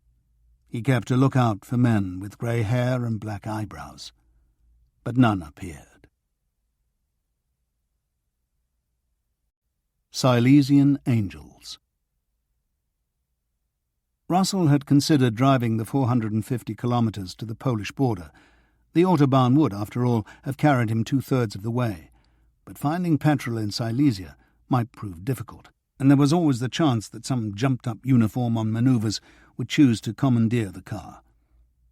He kept a lookout for men with grey hair and black eyebrows, but none appeared. Silesian Angels. Russell had considered driving the 450 kilometres to the Polish border. The Autobahn would, after all, have carried him 2/3 of the way, but finding petrol in Silesia might prove difficult, and there was always the chance that some jumped-up uniform on manoeuvres would choose to commandeer the car.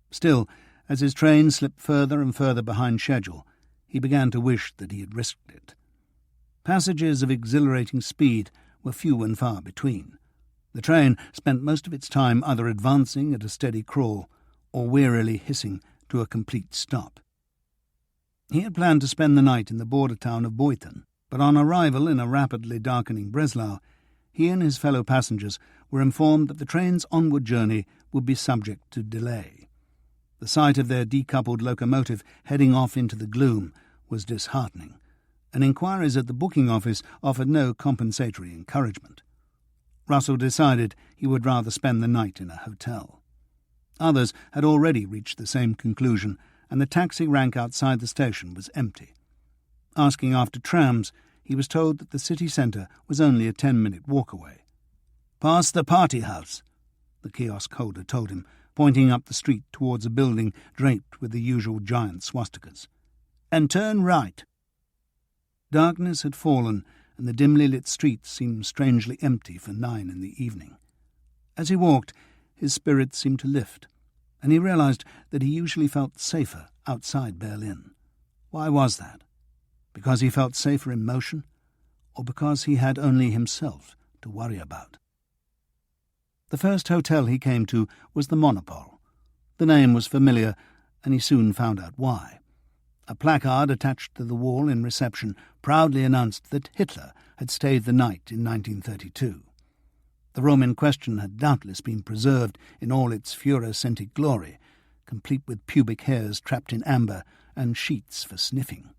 Still, as his train slipped further and further behind schedule, he began to wish that he had risked it. Passages of exhilarating speed were few and far between. The train spent most of its time either advancing at a steady crawl or wearily hissing to a complete stop. He had planned to spend the night in the border town of Beuthen, but on arrival in a rapidly darkening Breslau, he and his fellow passengers were informed that the train's onward journey would be subject to delay. The sight of their decoupled locomotive heading off into the gloom was disheartening, and inquiries at the booking office offered no compensatory encouragement. Russell decided he would rather spend the night in a hotel. Others had already reached the same conclusion, and the taxi rank outside the station was empty. Asking after trams, he was told that the city centre was only a 10-minute walk away. "Past the party house," the kiosk holder told him, pointing up the street towards a building draped with the usual giant swastikas. "And turn right." Darkness had fallen, and the dimly lit streets seemed strangely empty for 9 in the evening. As he walked, his spirits seemed to lift, and he realized that he usually felt safer outside Berlin. Why was that? Because he felt safer in motion, or because he had only himself to worry about? The first hotel he came to was the Monopole. The name was familiar, and he soon found out why. A placard attached to the wall in reception proudly announced that Hitler had stayed the night in 1932. The room in question had doubtless been preserved in all its fluorescent glory, complete with pubic hairs trapped in amber and sheets for sniffing.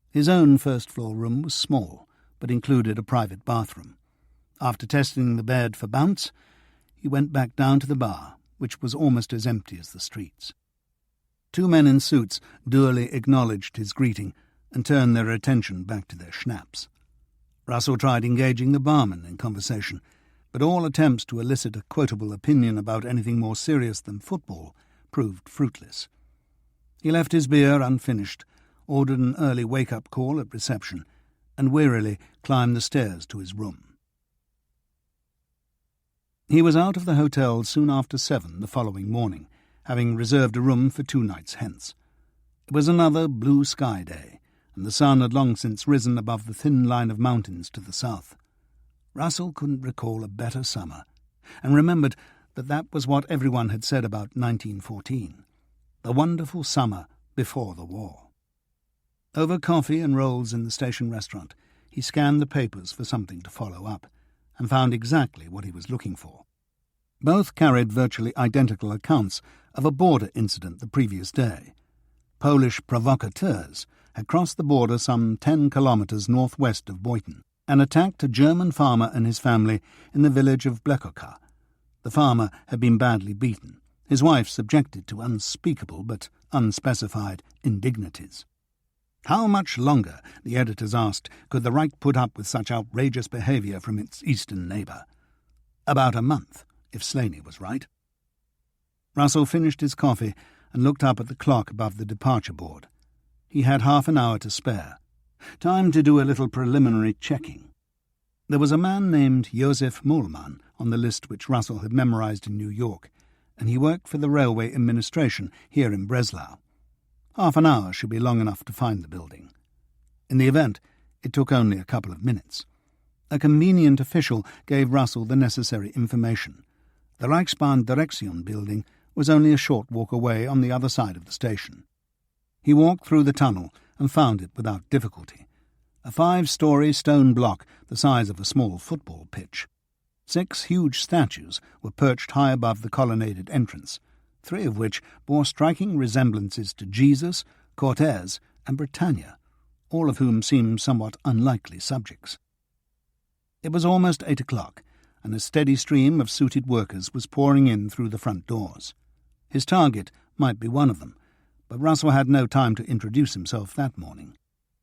His own first-floor room was small, but included a private bathroom. After testing the bed for bounce, he went back down to the bar, which was almost as empty as the streets. 2 men in suits dourly acknowledged his greeting and turned their attention back to their schnapps. Russell tried engaging the barman in conversation, but all attempts to elicit a quotable opinion about anything more serious than football proved fruitless. He left his beer unfinished, ordered an early wake-up call at reception, and wearily climbed the stairs to his room. He was out of the hotel soon after 7 the following morning, having reserved a room for 2 nights hence. It was another blue sky day, and the sun had long since risen above the thin line of mountains to the south. Russell couldn't recall a better summer, and remembered that that was what everyone had said about 1914, the wonderful summer before the war. Over coffee and rolls in the station restaurant, he scanned the papers for something to follow up, and found exactly what he was looking for. Both carried virtually identical accounts of a border incident the previous day. Polish provocateurs had crossed the border some 10 kilometres northwest of Beuthen and attacked a German farmer and his family in the village of Blekoka. The farmer had been badly beaten, his wife subjected to unspeakable but unspecified indignities. How much longer, the editors asked, could the Reich put up with such outrageous behaviour from its eastern neighbour? About a month, if Slaney was right. Russell finished his coffee and looked up at the clock above the departure board. He had half an hour to spare. Time to do a little preliminary checking. There was a man named Josef Muhlmann on the list which Russell had memorised in New York, and he worked for the railway administration here in Breslau. Half an hour should be long enough to find the building. In the event, it took only a couple of minutes. A convenient official gave Russell the necessary information. The Reichsbahndirektion building was only a short walk away on the other side of the station. He walked through the tunnel and found it without difficulty. A 5-storey stone block the size of a small football pitch. 6 huge statues were perched high above the colonnaded entrance, 3 of which bore striking resemblances to Jesus, Cortez, and Britannia, all of whom seemed somewhat unlikely subjects. It was almost 8 o'clock, and a steady stream of suited workers was pouring in through the front doors. His target might be one of them, but Russell had no time to introduce himself that morning.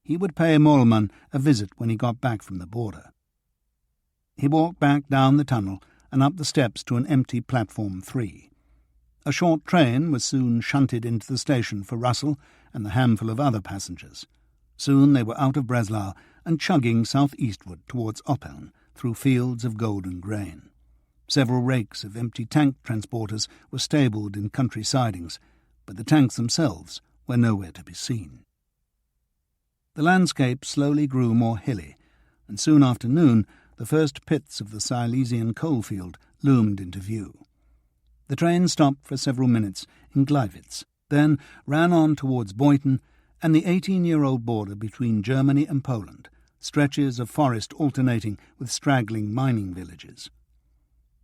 He would pay Muhlmann a visit when he got back from the border. He walked back down the tunnel and up the steps to an empty platform 3. A short train was soon shunted into the station for Russell and the handful of other passengers. Soon they were out of Breslau and chugging southeastward towards Oppeln through fields of golden grain. Several rakes of empty tank transporters were stabled in country sidings, but the tanks themselves were nowhere to be seen. The landscape slowly grew more hilly, and soon after noon the first pits of the Silesian coalfield loomed into view. The train stopped for several minutes in Gleiwitz, then ran on towards Beuthen and the 18-year-old border between Germany and Poland, stretches of forest alternating with straggling mining villages.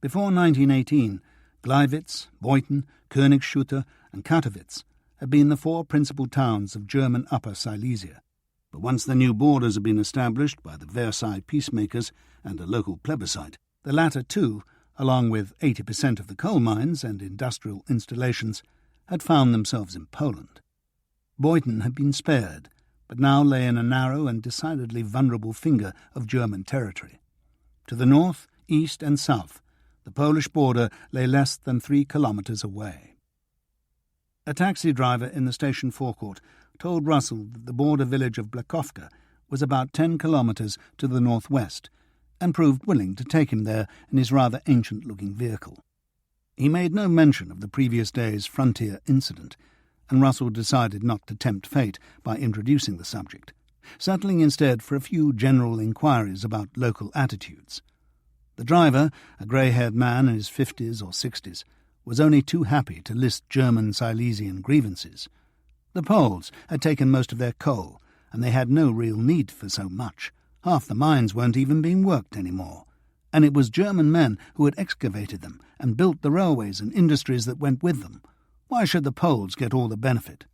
Before 1918, Gleiwitz, Beuthen, Königsschütte and Katowice had been the 4 principal towns of German Upper Silesia, but once the new borders had been established by the Versailles peacemakers and a local plebiscite, the latter too, along with 80% of the coal mines and industrial installations, had found themselves in Poland. Beuthen had been spared, but now lay in a narrow and decidedly vulnerable finger of German territory. To the north, east and south, The Polish border lay less than 3 kilometres away. A taxi driver in the station forecourt told Russell that the border village of Blackowka was about 10 kilometres to the northwest, and proved willing to take him there in his rather ancient-looking vehicle. He made no mention of the previous day's frontier incident, and Russell decided not to tempt fate by introducing the subject, settling instead for a few general inquiries about local attitudes. The driver, a grey-haired man in his 50s or 60s, was only too happy to list German Silesian grievances. The Poles had taken most of their coal, and they had no real need for so much. Half the mines weren't even being worked anymore, and it was German men who had excavated them and built the railways and industries that went with them. Why should the Poles get all the benefit?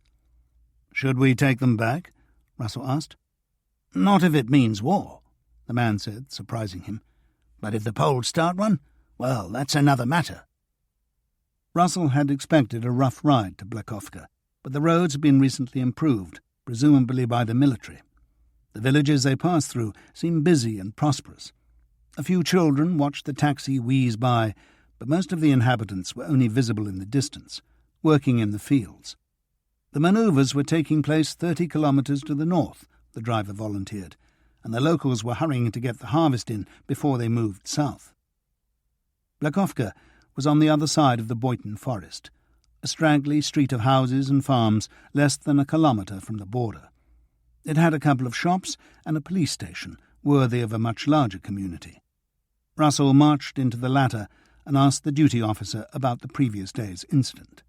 "Should we take them back?" Russell asked. "Not if it means war," the man said, surprising him. "But if the Poles start one, well, that's another matter." Russell had expected a rough ride to Blackowka, but the roads had been recently improved, presumably by the military. The villages they passed through seemed busy and prosperous. A few children watched the taxi wheeze by, but most of the inhabitants were only visible in the distance, working in the fields. The manoeuvres were taking place 30 kilometres to the north, the driver volunteered, and the locals were hurrying to get the harvest in before they moved south. Blackowka was on the other side of the Boyton forest, a straggly street of houses and farms less than a kilometre from the border. It had a couple of shops and a police station, worthy of a much larger community. Russell marched into the latter and asked the duty officer about the previous day's incident.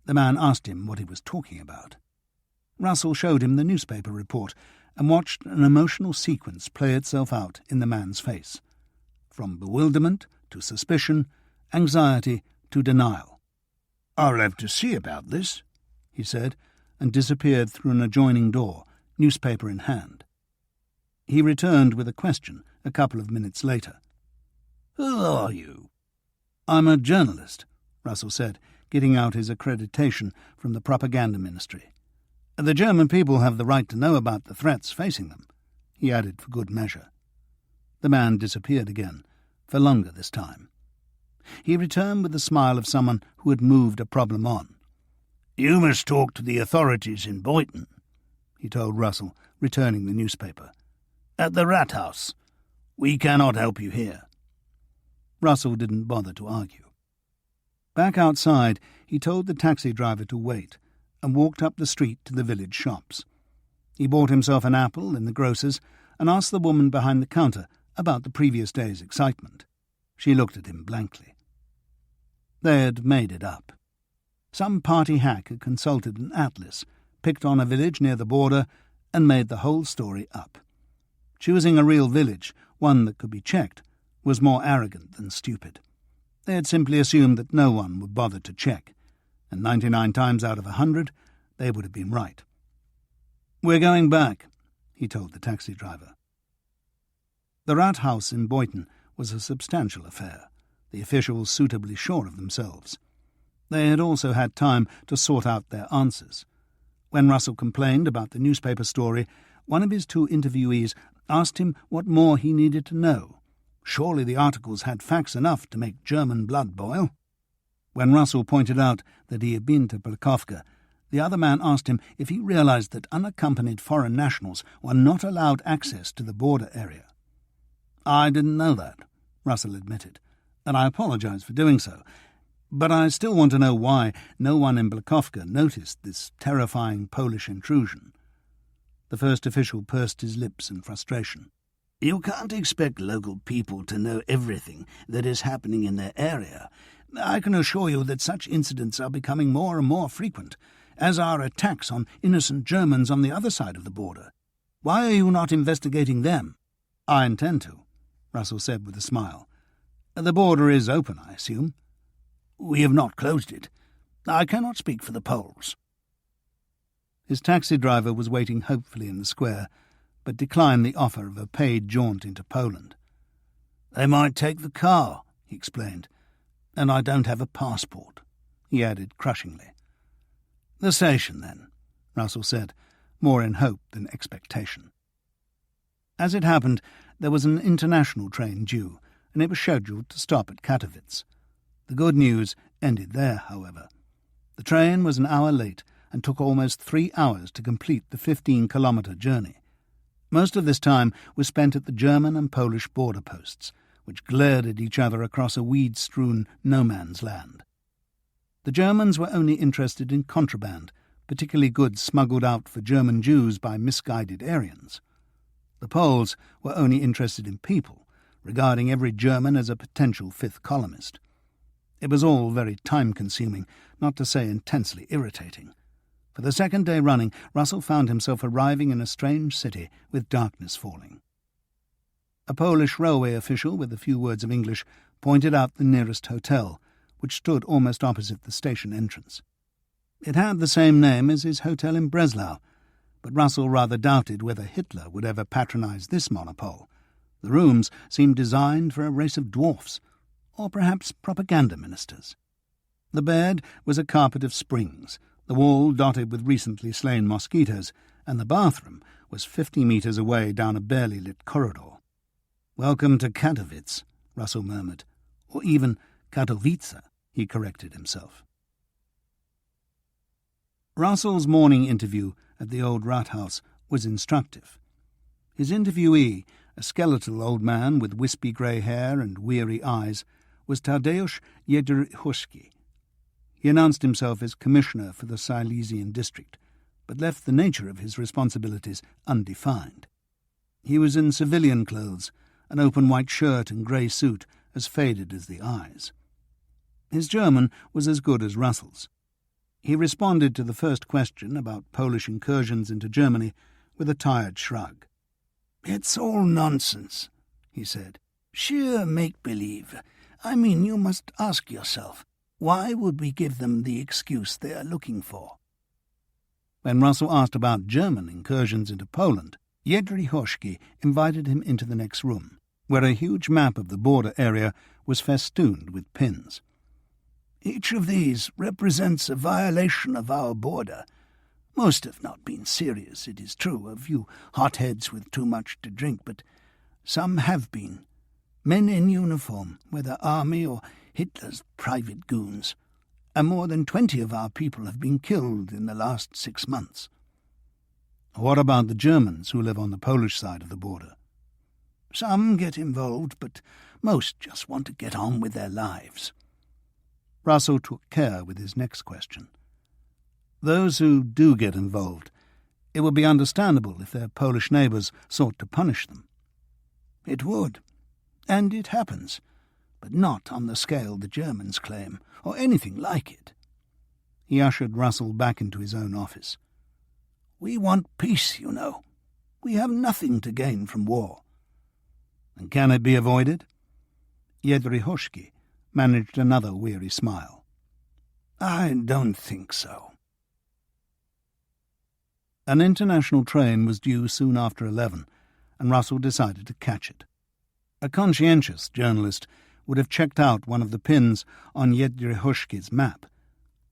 The man asked him what he was talking about. Russell showed him the newspaper report and watched an emotional sequence play itself out in the man's face, from bewilderment to suspicion, anxiety to denial. "I'll have to see about this," he said, and disappeared through an adjoining door, newspaper in hand. He returned with a question a couple of minutes later. "Who are you?" "I'm a journalist," Russell said, getting out his accreditation from the propaganda ministry. "The German people have the right to know about the threats facing them," he added for good measure. The man disappeared again, for longer this time. He returned with the smile of someone who had moved a problem on. "You must talk to the authorities in Boyton," he told Russell, returning the newspaper. "At the Rathaus. We cannot help you here." Russell didn't bother to argue. Back outside, he told the taxi driver to wait and walked up the street to the village shops. He bought himself an apple in the grocer's and asked the woman behind the counter about the previous day's excitement. She looked at him blankly. They had made it up. Some party hack had consulted an atlas, picked on a village near the border, and made the whole story up. Choosing a real village, one that could be checked, was more arrogant than stupid. They had simply assumed that no one would bother to check, and 99 times out of 100 they would have been right. "We're going back," he told the taxi driver. The Rathaus in Boyton was a substantial affair, the officials suitably sure of themselves. They had also had time to sort out their answers. When Russell complained about the newspaper story, one of his 2 interviewees asked him what more he needed to know. Surely the articles had facts enough to make German blood boil. When Russell pointed out that he had been to Blackowka, the other man asked him if he realized that unaccompanied foreign nationals were not allowed access to the border area. "I didn't know that," Russell admitted, "and I apologize for doing so. But I still want to know why no one in Blackowka noticed this terrifying Polish intrusion." The first official pursed his lips in frustration. "You can't expect local people to know everything that is happening in their area. I can assure you that such incidents are becoming more and more frequent, as are attacks on innocent Germans on the other side of the border. Why are you not investigating them?" "I intend to," Russell said with a smile. "The border is open, I assume?" "We have not closed it. I cannot speak for the Poles." His taxi driver was waiting hopefully in the square, but declined the offer of a paid jaunt into Poland. "They might take the car," he explained, "and I don't have a passport," he added crushingly. "The station, then," Russell said, more in hope than expectation. As it happened, there was an international train due, and it was scheduled to stop at Katowice. The good news ended there, however. The train was an hour late and took almost 3 hours to complete the 15-kilometre journey. Most of this time was spent at the German and Polish border posts, which glared at each other across a weed-strewn no-man's land. The Germans were only interested in contraband, particularly goods smuggled out for German Jews by misguided Aryans. The Poles were only interested in people, regarding every German as a potential fifth columnist. It was all very time-consuming, not to say intensely irritating. For the second day running, Russell found himself arriving in a strange city with darkness falling. A Polish railway official with a few words of English pointed out the nearest hotel, which stood almost opposite the station entrance. It had the same name as his hotel in Breslau, but Russell rather doubted whether Hitler would ever patronize this monopole. The rooms seemed designed for a race of dwarfs, or perhaps propaganda ministers. The bed was a carpet of springs, the wall dotted with recently slain mosquitoes, and the bathroom was 50 metres away down a barely lit corridor. "Welcome to Katowice," Russell murmured, or even Katowice, he corrected himself. Russell's morning interview at the old Rathaus was instructive. His interviewee, a skeletal old man with wispy grey hair and weary eyes, was Tadeusz Jedrzejewski. He announced himself as commissioner for the Silesian district, but left the nature of his responsibilities undefined. He was in civilian clothes, an open white shirt and grey suit as faded as the eyes. His German was as good as Russell's. He responded to the first question about Polish incursions into Germany with a tired shrug. "It's all nonsense," he said. "Sheer make-believe. I mean, you must ask yourself, why would we give them the excuse they are looking for?" When Russell asked about German incursions into Poland, Jedrzejewski invited him into the next room, where a huge map of the border area was festooned with pins. "Each of these represents a violation of our border. Most have not been serious, it is true, a few hotheads with too much to drink, but some have been. Men in uniform, whether army or Hitler's private goons, and more than 20 of our people have been killed in the last 6 months." "What about the Germans who live on the Polish side of the border?" "Some get involved, but most just want to get on with their lives." Russell took care with his next question. "Those who do get involved, it would be understandable if their Polish neighbours sought to punish them." "It would, and it happens, but not on the scale the Germans claim, or anything like it." He ushered Russell back into his own office. "We want peace, you know. We have nothing to gain from war." "And can it be avoided?" Jedrzejewski managed another weary smile. "I don't think so." An international train was due soon after 11, and Russell decided to catch it. A conscientious journalist would have checked out one of the pins on Jedrzejewski's map,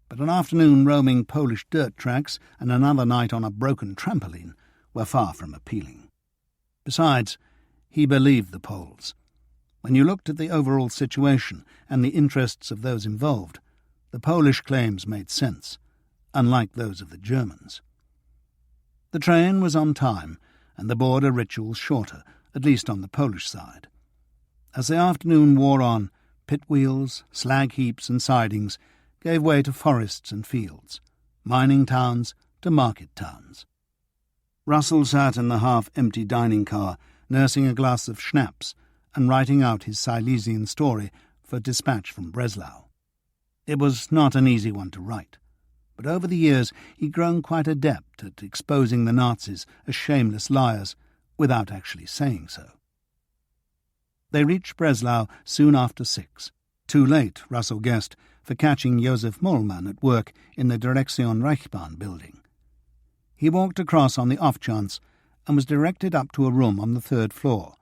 but an afternoon roaming Polish dirt tracks and another night on a broken trampoline were far from appealing. Besides, he believed the Poles. When you looked at the overall situation and the interests of those involved, the Polish claims made sense, unlike those of the Germans. The train was on time, and the border rituals shorter, at least on the Polish side. As the afternoon wore on, pit wheels, slag heaps and sidings gave way to forests and fields, mining towns to market towns. Russell sat in the half-empty dining car, nursing a glass of schnapps and writing out his Silesian story for dispatch from Breslau. It was not an easy one to write, but over the years he'd grown quite adept at exposing the Nazis as shameless liars without actually saying so. They reached Breslau soon after 6, too late, Russell guessed, for catching Josef Mollmann at work in the Direktion Reichsbahn building. He walked across on the off-chance and was directed up to a room on the 3rd floor,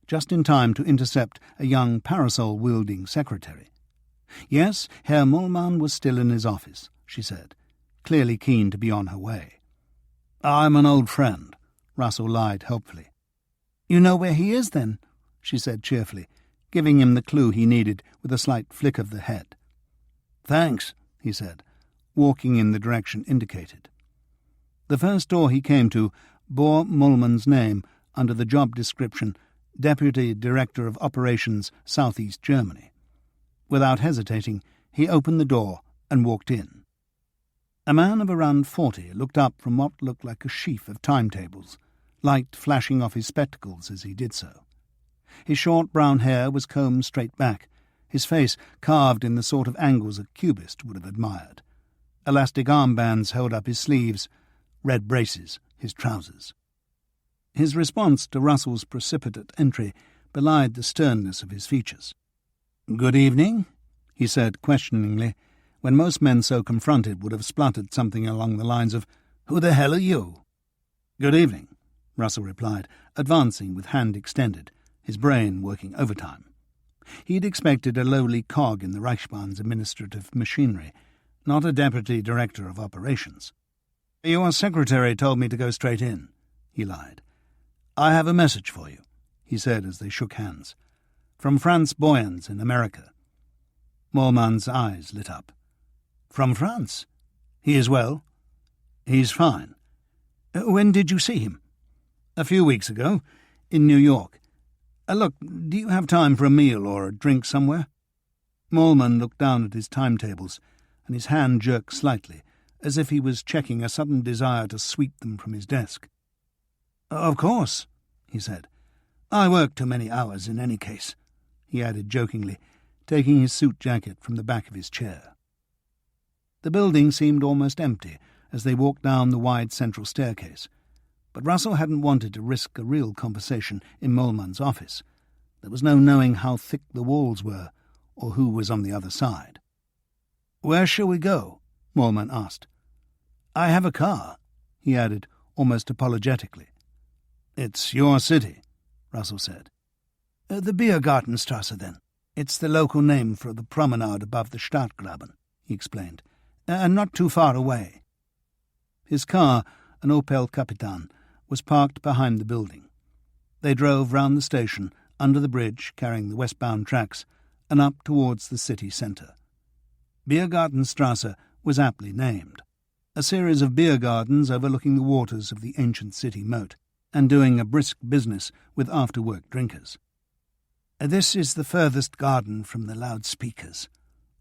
just in time to intercept a young parasol-wielding secretary. Yes, Herr Mollmann was still in his office, she said, clearly keen to be on her way. "I'm an old friend," Russell lied helpfully. "You know where he is, then?" she said cheerfully. giving him the clue he needed with a slight flick of the head. "Thanks," he said, walking in the direction indicated. The first door he came to bore Mollman's name under the job description Deputy Director of Operations, Southeast Germany. Without hesitating, he opened the door and walked in. A man of around 40 looked up from what looked like a sheaf of timetables, light flashing off his spectacles as he did so. His short brown hair was combed straight back, his face carved in the sort of angles a cubist would have admired. Elastic armbands held up his sleeves, red braces his trousers. His response to Russell's precipitate entry belied the sternness of his features. "Good evening," he said questioningly, when most men so confronted would have spluttered something along the lines of, "Who the hell are you?" "Good evening," Russell replied, advancing with hand extended, his brain working overtime. He'd expected a lowly cog in the Reichsbahn's administrative machinery, not a deputy director of operations. "Your secretary told me to go straight in," he lied. "I have a message for you," he said as they shook hands. "From Franz Boyens in America." Mollman's eyes lit up. "From France? He is well?" "He's fine." "When did you see him?" "A few weeks ago, in New York. Look, do you have time for a meal or a drink somewhere?" Mollman looked down at his timetables, and his hand jerked slightly, as if he was checking a sudden desire to sweep them from his desk. "Of course," he said. "I work too many hours in any case," he added jokingly, taking his suit jacket from the back of his chair. The building seemed almost empty as they walked down the wide central staircase, but Russell hadn't wanted to risk a real conversation in Mollman's office. There was no knowing how thick the walls were, or who was on the other side. "Where shall we go?" Mollman asked. "I have a car," he added, almost apologetically. "It's your city," Russell said. "The Biergartenstrasse, then. It's the local name for the promenade above the Stadtgraben," he explained, "and not too far away." His car, an Opel Capitan, was parked behind the building. They drove round the station, under the bridge carrying the westbound tracks, and up towards the city centre. Biergartenstrasse was aptly named, a series of beer gardens overlooking the waters of the ancient city moat, and doing a brisk business with after-work drinkers. "This is the furthest garden from the loudspeakers,"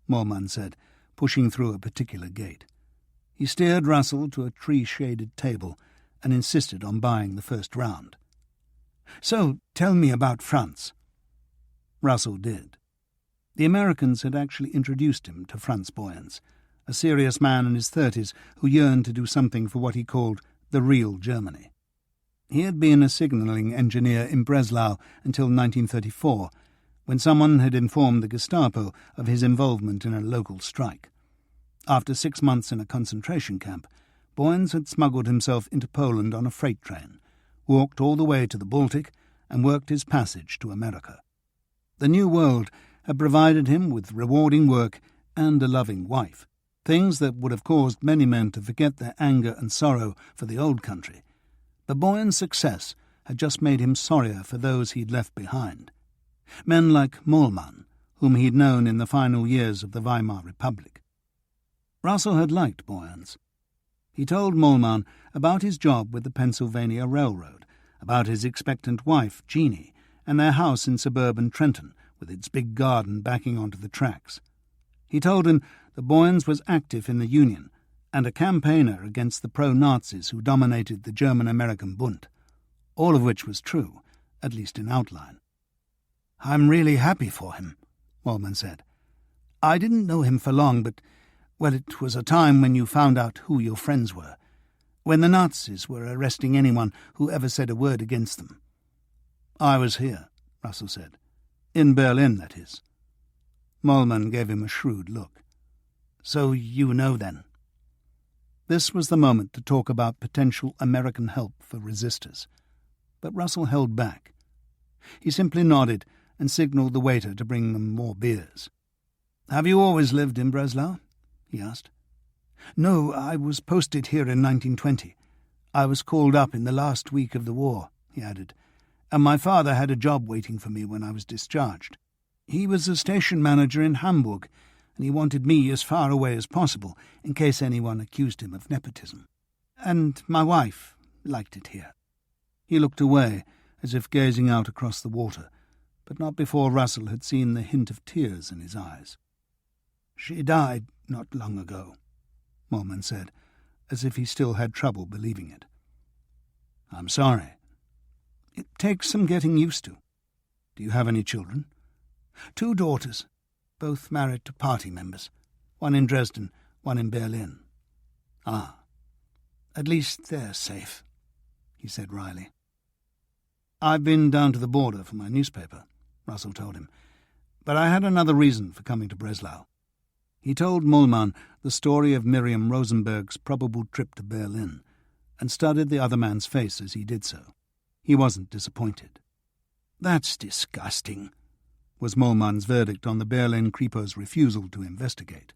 Mollman said, pushing through a particular gate. He steered Russell to a tree-shaded table and insisted on buying the first round. "So, tell me about France." Russell did. The Americans had actually introduced him to Franz Boyens, a serious man in his 30s who yearned to do something for what he called the real Germany. He had been a signalling engineer in Breslau until 1934, when someone had informed the Gestapo of his involvement in a local strike. After 6 months in a concentration camp, Boyens had smuggled himself into Poland on a freight train, walked all the way to the Baltic, and worked his passage to America. The New World had provided him with rewarding work and a loving wife, things that would have caused many men to forget their anger and sorrow for the old country. But Boyens' success had just made him sorrier for those he'd left behind. Men like Mollman, whom he'd known in the final years of the Weimar Republic. Russell had liked Boyens. He told Mollman about his job with the Pennsylvania Railroad, about his expectant wife, Jeannie, and their house in suburban Trenton, with its big garden backing onto the tracks. He told him that Boyens was active in the Union, and a campaigner against the pro-Nazis who dominated the German-American Bund, all of which was true, at least in outline. "I'm really happy for him," Mollman said. "I didn't know him for long, but, well, it was a time when you found out who your friends were, when the Nazis were arresting anyone who ever said a word against them." "I was here," Russell said. "In Berlin, that is." Mollman gave him a shrewd look. "So you know, then?" This was the moment to talk about potential American help for resistors. But Russell held back. He simply nodded and signalled the waiter to bring them more beers. "Have you always lived in Breslau?" he asked. "No, I was posted here in 1920. I was called up in the last week of the war," he added, "and my father had a job waiting for me when I was discharged. He was a station manager in Hamburg, and he wanted me as far away as possible in case anyone accused him of nepotism. And my wife liked it here." He looked away, as if gazing out across the water, but not before Russell had seen the hint of tears in his eyes. "She died not long ago," Mollman said, as if he still had trouble believing it. "I'm sorry." "It takes some getting used to." "Do you have any children?" "2 daughters, both married to party members, one in Dresden, one in Berlin." "Ah. At least they're safe," he said wryly. "I've been down to the border for my newspaper," Russell told him, "but I had another reason for coming to Breslau." He told Mollman the story of Miriam Rosenberg's probable trip to Berlin, and studied the other man's face as he did so. He wasn't disappointed. "That's disgusting," was Mollman's verdict on the Berlin Kripo's refusal to investigate.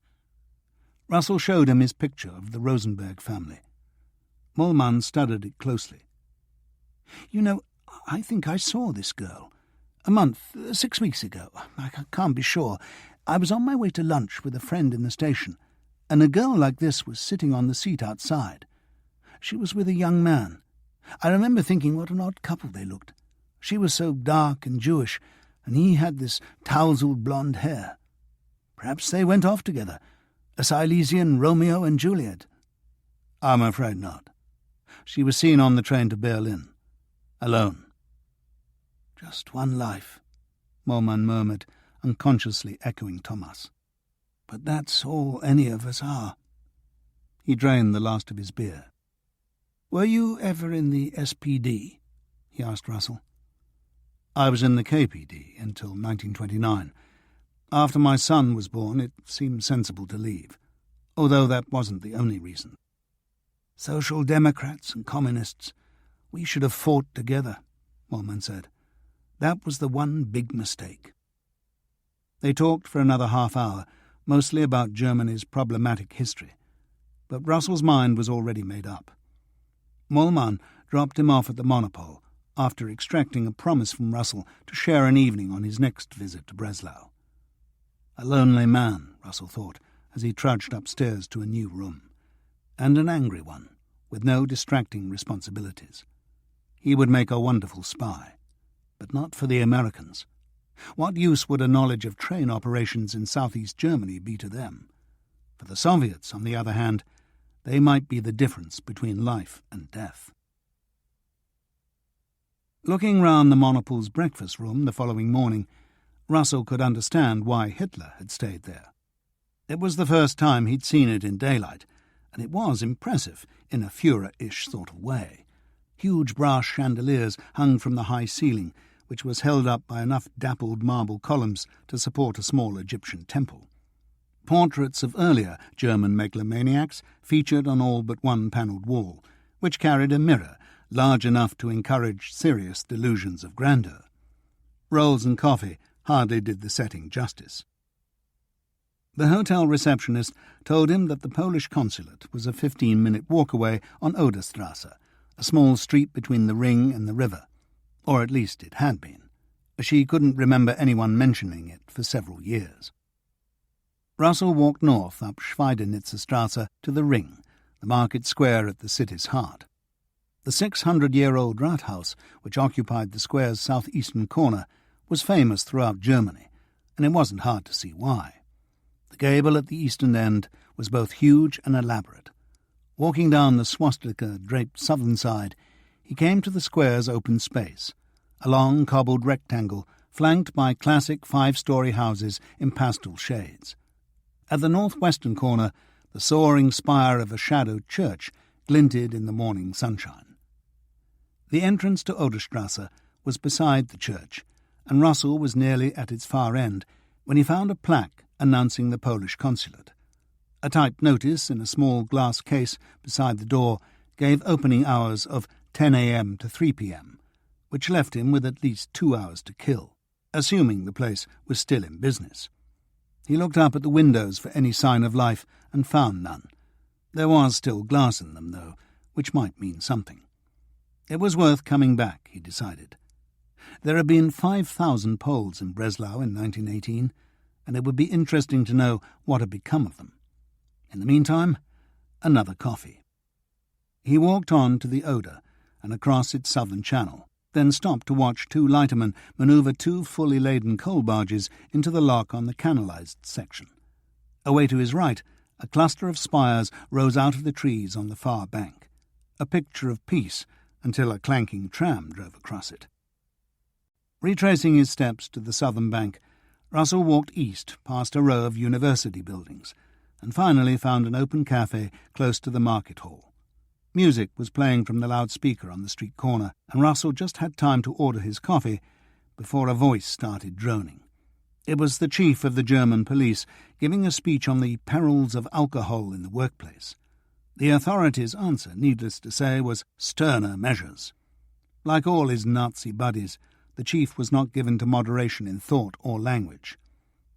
Russell showed him his picture of the Rosenberg family. Mollman studied it closely. "You know, I think I saw this girl. 6 weeks ago. I can't be sure. I was on my way to lunch with a friend in the station, and a girl like this was sitting on the seat outside. She was with a young man. I remember thinking what an odd couple they looked. She was so dark and Jewish, and he had this tousled blonde hair. Perhaps they went off together, a Silesian Romeo and Juliet." "I'm afraid not. She was seen on the train to Berlin, alone." "Just one life," Mollman murmured, unconsciously echoing Thomas. "But that's all any of us are." He drained the last of his beer. "Were you ever in the SPD?" he asked Russell. "I was in the KPD until 1929. After my son was born, it seemed sensible to leave, although that wasn't the only reason." "Social Democrats and Communists. We should have fought together," Mollman said. "That was the one big mistake." They talked for another half hour, mostly about Germany's problematic history, but Russell's mind was already made up. Mollman dropped him off at the Monopole after extracting a promise from Russell to share an evening on his next visit to Breslau. A lonely man, Russell thought, as he trudged upstairs to a new room, and an angry one, with no distracting responsibilities. He would make a wonderful spy, but not for the Americans. What use would a knowledge of train operations in southeast Germany be to them? For the Soviets, on the other hand, they might be the difference between life and death. Looking round the Monopole's breakfast room the following morning, Russell could understand why Hitler had stayed there. It was the first time he'd seen it in daylight, and it was impressive in a Führer-ish sort of way. Huge brass chandeliers hung from the high ceiling, which was held up by enough dappled marble columns to support a small Egyptian temple. Portraits of earlier German megalomaniacs featured on all but one panelled wall, which carried a mirror large enough to encourage serious delusions of grandeur. Rolls and coffee hardly did the setting justice. The hotel receptionist told him that the Polish consulate was a 15-minute walk away on Oderstrasse, a small street between the Ring and the river, or at least it had been. She couldn't remember anyone mentioning it for several years. Russell walked north up Schweidenitzerstrasse to the Ring, the market square at the city's heart. The 600-year-old Rathaus, which occupied the square's southeastern corner, was famous throughout Germany, and it wasn't hard to see why. The gable at the eastern end was both huge and elaborate. Walking down the swastika-draped southern side, he came to the square's open space, a long cobbled rectangle flanked by classic 5-story houses in pastel shades. At the northwestern corner, the soaring spire of a shadowed church glinted in the morning sunshine. The entrance to Oderstrasse was beside the church, and Russell was nearly at its far end when he found a plaque announcing the Polish consulate. A typed notice in a small glass case beside the door gave opening hours of 10 a.m. to 3 p.m., which left him with at least 2 hours to kill, assuming the place was still in business. He looked up at the windows for any sign of life and found none. There was still glass in them, though, which might mean something. It was worth coming back, he decided. There had been 5,000 Poles in Breslau in 1918, and it would be interesting to know what had become of them. In the meantime, another coffee. He walked on to the Oder and across its southern channel, then stopped to watch two lightermen manoeuvre two fully laden coal barges into the lock on the canalised section. Away to his right, a cluster of spires rose out of the trees on the far bank, a picture of peace until a clanking tram drove across it. Retracing his steps to the southern bank, Russell walked east past a row of university buildings and finally found an open cafe close to the market hall. Music was playing from the loudspeaker on the street corner, and Russell just had time to order his coffee before a voice started droning. It was the chief of the German police giving a speech on the perils of alcohol in the workplace. The authorities' answer, needless to say, was sterner measures. Like all his Nazi buddies, the chief was not given to moderation in thought or language.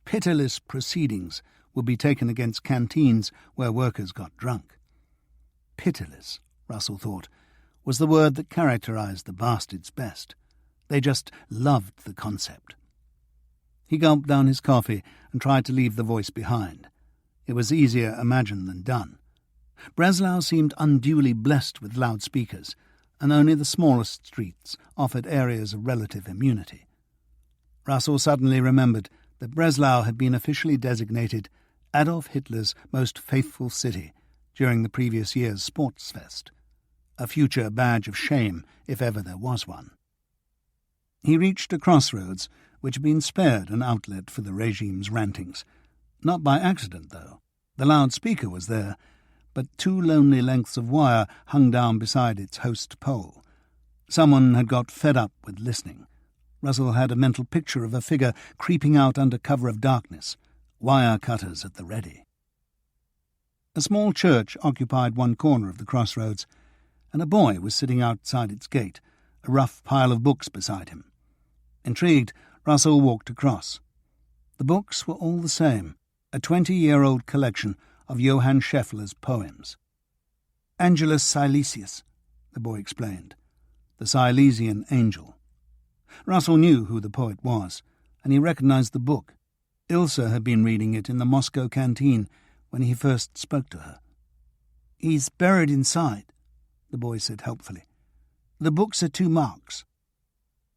Pitiless proceedings would be taken against canteens where workers got drunk. Pitiless, Russell thought, was the word that characterized the bastards best. They just loved the concept. He gulped down his coffee and tried to leave the voice behind. It was easier imagined than done. Breslau seemed unduly blessed with loudspeakers, and only the smallest streets offered areas of relative immunity. Russell suddenly remembered that Breslau had been officially designated Adolf Hitler's most faithful city during the previous year's Sports Fest, a future badge of shame if ever there was one. He reached a crossroads which had been spared an outlet for the regime's rantings. Not by accident, though. The loudspeaker was there, but two lonely lengths of wire hung down beside its host pole. Someone had got fed up with listening. Russell had a mental picture of a figure creeping out under cover of darkness, wire cutters at the ready. A small church occupied one corner of the crossroads, and a boy was sitting outside its gate, a rough pile of books beside him. Intrigued, Russell walked across. The books were all the same, a 20-year-old collection of Johann Scheffler's poems. Angelus Silesius, the boy explained, the Silesian angel. Russell knew who the poet was, and he recognized the book. Ilse had been reading it in the Moscow canteen when he first spoke to her. "He's buried inside," the boy said helpfully. "The books are 2 marks.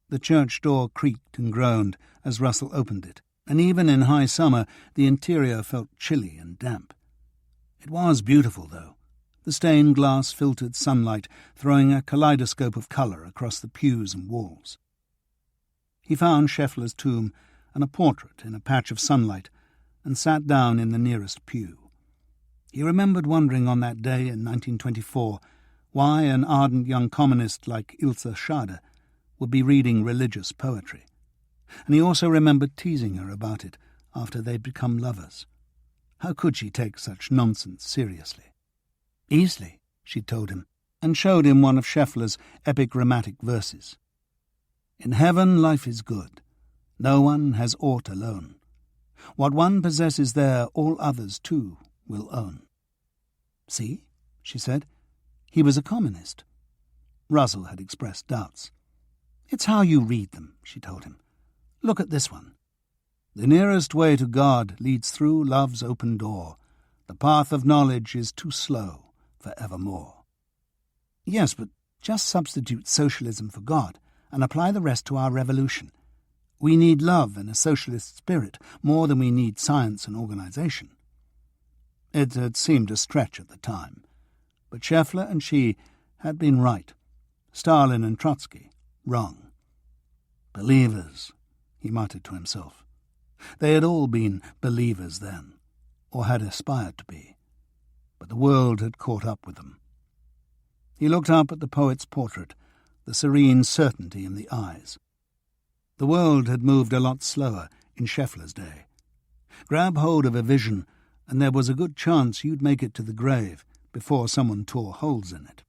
The church door creaked and groaned as Russell opened it, and even in high summer the interior felt chilly and damp. It was beautiful, though, the stained glass filtered sunlight throwing a kaleidoscope of colour across the pews and walls. He found Scheffler's tomb and a portrait in a patch of sunlight and sat down in the nearest pew. He remembered wondering on that day in 1924 why an ardent young communist like Ilse Schade would be reading religious poetry, and he also remembered teasing her about it after they'd become lovers. How could she take such nonsense seriously? Easily, she told him, and showed him one of Scheffler's epigrammatic verses. "In heaven life is good. No one has aught alone. What one possesses there all others too will own." "See," she said, "he was a communist." Russell had expressed doubts. "It's how you read them," she told him. "Look at this one. The nearest way to God leads through love's open door. The path of knowledge is too slow for evermore." Yes, but just substitute socialism for God and apply the rest to our revolution. We need love and a socialist spirit more than we need science and organization. It had seemed a stretch at the time, but Scheffler and she had been right. Stalin and Trotsky wrong. Believers, he muttered to himself. They had all been believers then, or had aspired to be, but the world had caught up with them. He looked up at the poet's portrait, the serene certainty in the eyes. The world had moved a lot slower in Scheffler's day. Grab hold of a vision, and there was a good chance you'd make it to the grave before someone tore holes in it.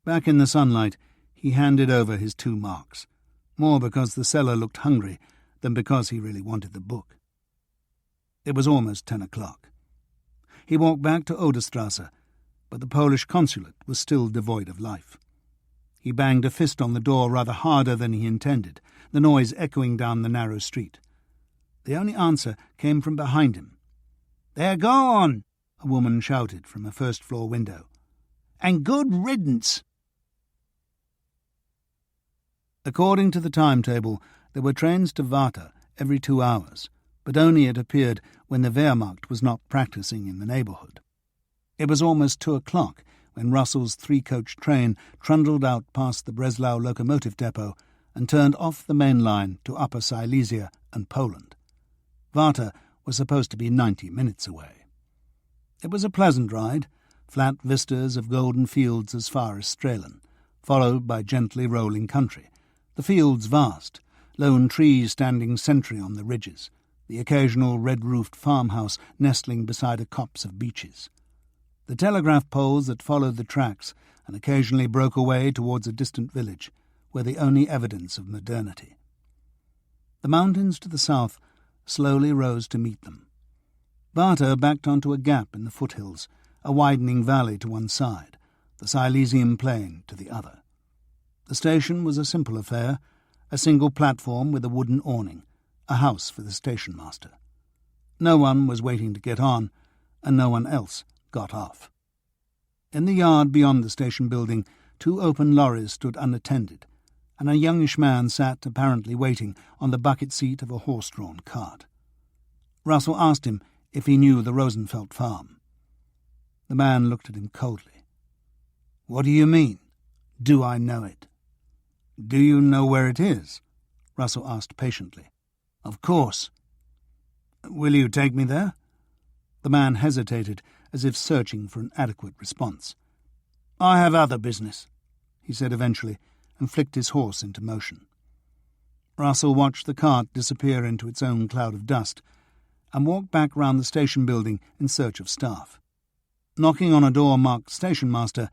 Back in the sunlight, he handed over his 2 marks, more because the seller looked hungry than because he really wanted the book. It was almost 10 o'clock. He walked back to Oderstrasse, but the Polish consulate was still devoid of life. He banged a fist on the door rather harder than he intended, the noise echoing down the narrow street. The only answer came from behind him. "They're gone," a woman shouted from a first-floor window. "And good riddance." According to the timetable, there were trains to Warta every 2 hours, but only, it appeared, when the Wehrmacht was not practising in the neighbourhood. It was almost 2 o'clock when Russell's 3-coach train trundled out past the Breslau locomotive depot and turned off the main line to Upper Silesia and Poland. Warta was supposed to be 90 minutes away. It was a pleasant ride, flat vistas of golden fields as far as Strehlen, followed by gently rolling country, the fields vast, lone trees standing sentry on the ridges, the occasional red-roofed farmhouse nestling beside a copse of beeches. The telegraph poles that followed the tracks and occasionally broke away towards a distant village were the only evidence of modernity. The mountains to the south slowly rose to meet them. Warta backed onto a gap in the foothills, a widening valley to one side, the Silesian plain to the other. The station was a simple affair, a single platform with a wooden awning, a house for the station master. No one was waiting to get on, and no one else got off. In the yard beyond the station building, 2 open lorries stood unattended, and a youngish man sat apparently waiting on the bucket seat of a horse-drawn cart. Russell asked him if he knew the Rosenfeld farm. The man looked at him coldly. "What do you mean? Do I know it?" "Do you know where it is?" Russell asked patiently. "Of course." "Will you take me there?" The man hesitated, as if searching for an adequate response. "I have other business," he said eventually, and flicked his horse into motion. Russell watched the cart disappear into its own cloud of dust and walked back round the station building in search of staff. Knocking on a door marked Station Master,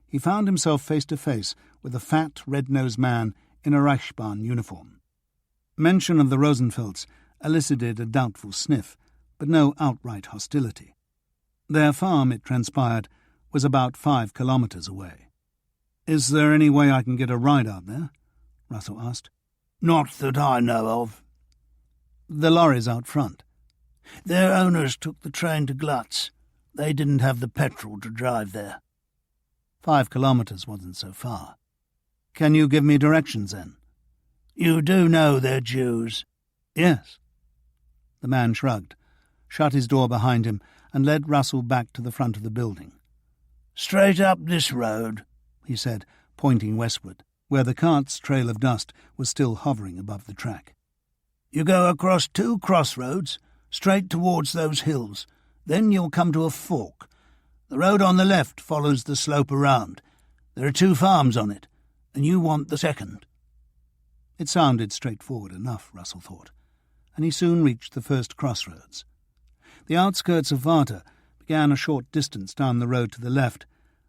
he found himself face to face with a fat, red-nosed man in a Reichsbahn uniform. Mention of the Rosenfelds elicited a doubtful sniff, but no outright hostility. Their farm, it transpired, was about 5 kilometres away. "Is there any way I can get a ride out there?" Russell asked. "Not that I know of." "The lorry's out front." "Their owners took the train to Glutz. They didn't have the petrol to drive there." 5 kilometres wasn't so far. "Can you give me directions, then?" "You do know they're Jews?" "Yes." The man shrugged, shut his door behind him, and led Russell back to the front of the building. "Straight up this road," he said, pointing westward, where the cart's trail of dust was still hovering above the track. "You go across 2 crossroads, straight towards those hills. Then you'll come to a fork. The road on the left follows the slope around. There are 2 farms on it, and you want the second." It sounded straightforward enough, Russell thought, and he soon reached the first crossroads. The outskirts of Warta began a short distance down the road to the left,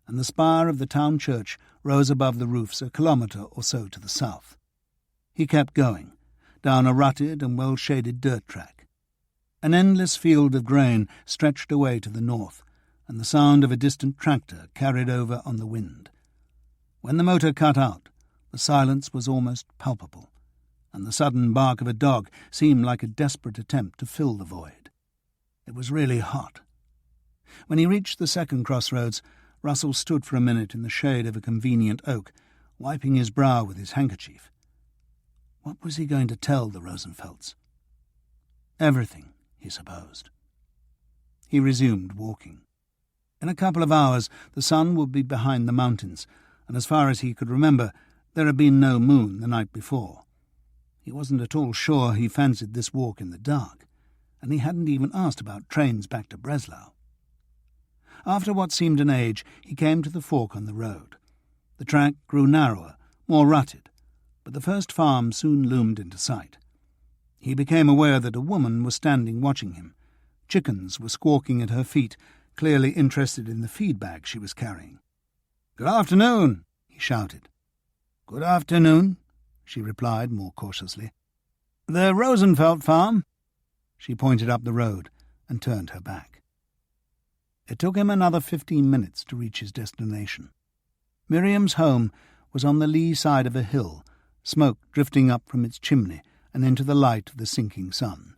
and the spire of the town church rose above the roofs a kilometre or so to the south. He kept going, down a rutted and well-shaded dirt track. An endless field of grain stretched away to the north, and the sound of a distant tractor carried over on the wind. When the motor cut out, the silence was almost palpable, and the sudden bark of a dog seemed like a desperate attempt to fill the void. It was really hot. When he reached the second crossroads, Russell stood for a minute in the shade of a convenient oak, wiping his brow with his handkerchief. What was he going to tell the Rosenfelds? Everything, he supposed. He resumed walking. In a couple of hours the sun would be behind the mountains, and as far as he could remember, there had been no moon the night before. He wasn't at all sure he fancied this walk in the dark, and he hadn't even asked about trains back to Breslau. After what seemed an age, he came to the fork on the road. The track grew narrower, more rutted, but the first farm soon loomed into sight. He became aware that a woman was standing watching him. Chickens were squawking at her feet, clearly interested in the feed bag she was carrying. "Good afternoon," he shouted. "Good afternoon," she replied more cautiously. "The Rosenfeld farm?" She pointed up the road and turned her back. It took him another 15 minutes to reach his destination. Miriam's home was on the lee side of a hill, smoke drifting up from its chimney and into the light of the sinking sun.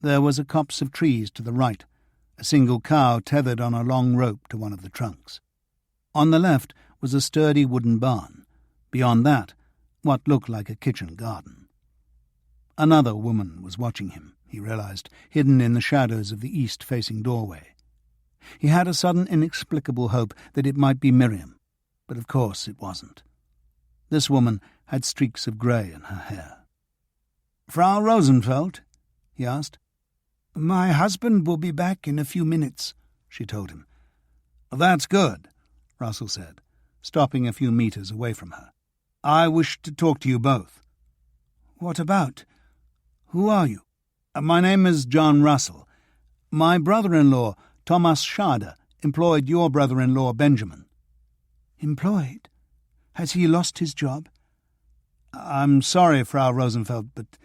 There was a copse of trees to the right, a single cow tethered on a long rope to one of the trunks. On the left was a sturdy wooden barn. Beyond that, what looked like a kitchen garden. Another woman was watching him, he realized, hidden in the shadows of the east-facing doorway. He had a sudden inexplicable hope that it might be Miriam, but of course it wasn't. This woman had streaks of grey in her hair. "Frau Rosenfeld?" he asked. "My husband will be back in a few minutes," she told him. "That's good," Russell said, stopping a few meters away from her. "I wish to talk to you both." "What about? Who are you?" "My name is John Russell. My brother-in-law, Thomas Schade, employed your brother-in-law, Benjamin." "Employed? Has he lost his job?" "I'm sorry, Frau Rosenfeld, but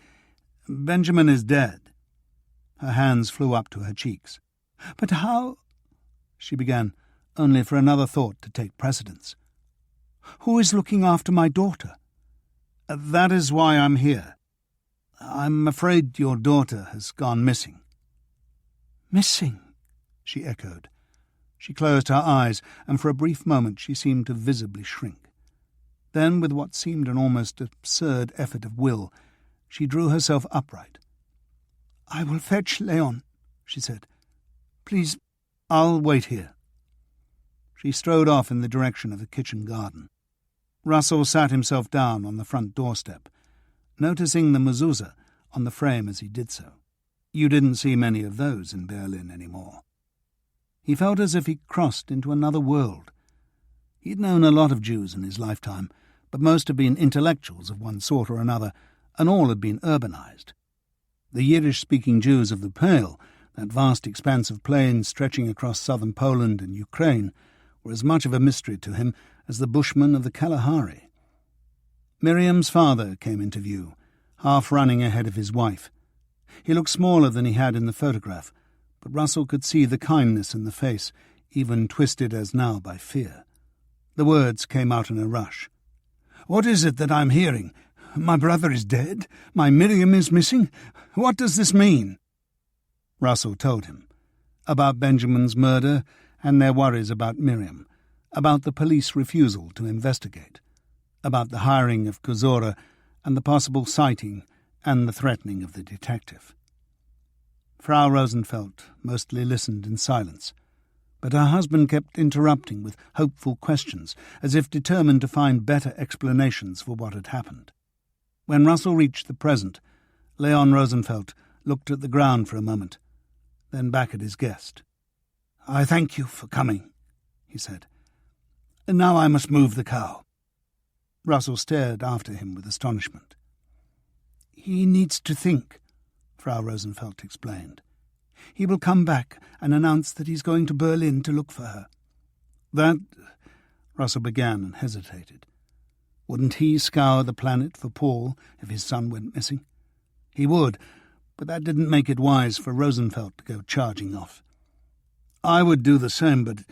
Benjamin is dead." Her hands flew up to her cheeks. "But how—" she began, only for another thought to take precedence. "Who is looking after my daughter?" "That is why I'm here. I'm afraid your daughter has gone missing." "Missing?" she echoed. She closed her eyes, and for a brief moment she seemed to visibly shrink. Then, with what seemed an almost absurd effort of will, she drew herself upright. "I will fetch Leon," she said. "Please, I'll wait here." She strode off in the direction of the kitchen garden. Russell sat himself down on the front doorstep, noticing the mezuzah on the frame as he did so. You didn't see many of those in Berlin anymore. He felt as if he'd crossed into another world. He'd known a lot of Jews in his lifetime, but most had been intellectuals of one sort or another, and all had been urbanized. The Yiddish-speaking Jews of the Pale, that vast expanse of plain stretching across southern Poland and Ukraine, were as much of a mystery to him as the Bushmen of the Kalahari. Miriam's father came into view, half running ahead of his wife. He looked smaller than he had in the photograph, but Russell could see the kindness in the face, even twisted as now by fear. The words came out in a rush. "What is it that I'm hearing? My brother is dead? My Miriam is missing? What does this mean?" Russell told him. About Benjamin's murder and their worries about Miriam, about the police refusal to investigate, about the hiring of Kozora and the possible sighting and the threatening of the detective. Frau Rosenfeld mostly listened in silence, but her husband kept interrupting with hopeful questions, as if determined to find better explanations for what had happened. When Russell reached the present, Leon Rosenfeld looked at the ground for a moment, then back at his guest. "I thank you for coming," he said. "And now I must move the cow." Russell stared after him with astonishment. "He needs to think," Frau Rosenfeld explained. "He will come back and announce that he's going to Berlin to look for her." "That—" Russell began and hesitated. Wouldn't he scour the planet for Paul if his son went missing? He would, but that didn't make it wise for Rosenfeld to go charging off. "I would do the same, but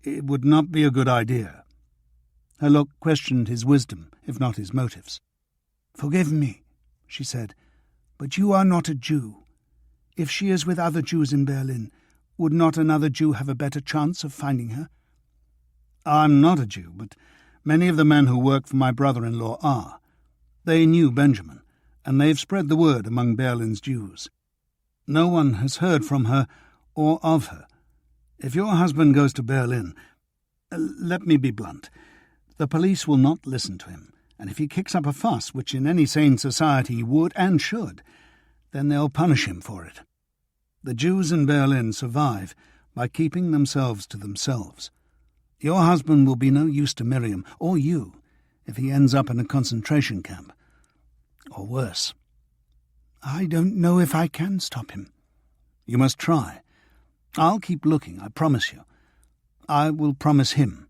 it would not be a good idea." Her look questioned his wisdom, if not his motives. "Forgive me," she said, "but you are not a Jew. If she is with other Jews in Berlin, would not another Jew have a better chance of finding her?" "I'm not a Jew, but many of the men who work for my brother-in-law are. They knew Benjamin, and they've spread the word among Berlin's Jews. No one has heard from her or of her. If your husband goes to Berlin, let me be blunt, the police will not listen to him, and if he kicks up a fuss, which in any sane society he would and should, then they'll punish him for it. The Jews in Berlin survive by keeping themselves to themselves. Your husband will be no use to Miriam, or you, if he ends up in a concentration camp. Or worse. I don't know if I can stop him. You must try. I'll keep looking, I promise you. I will promise him.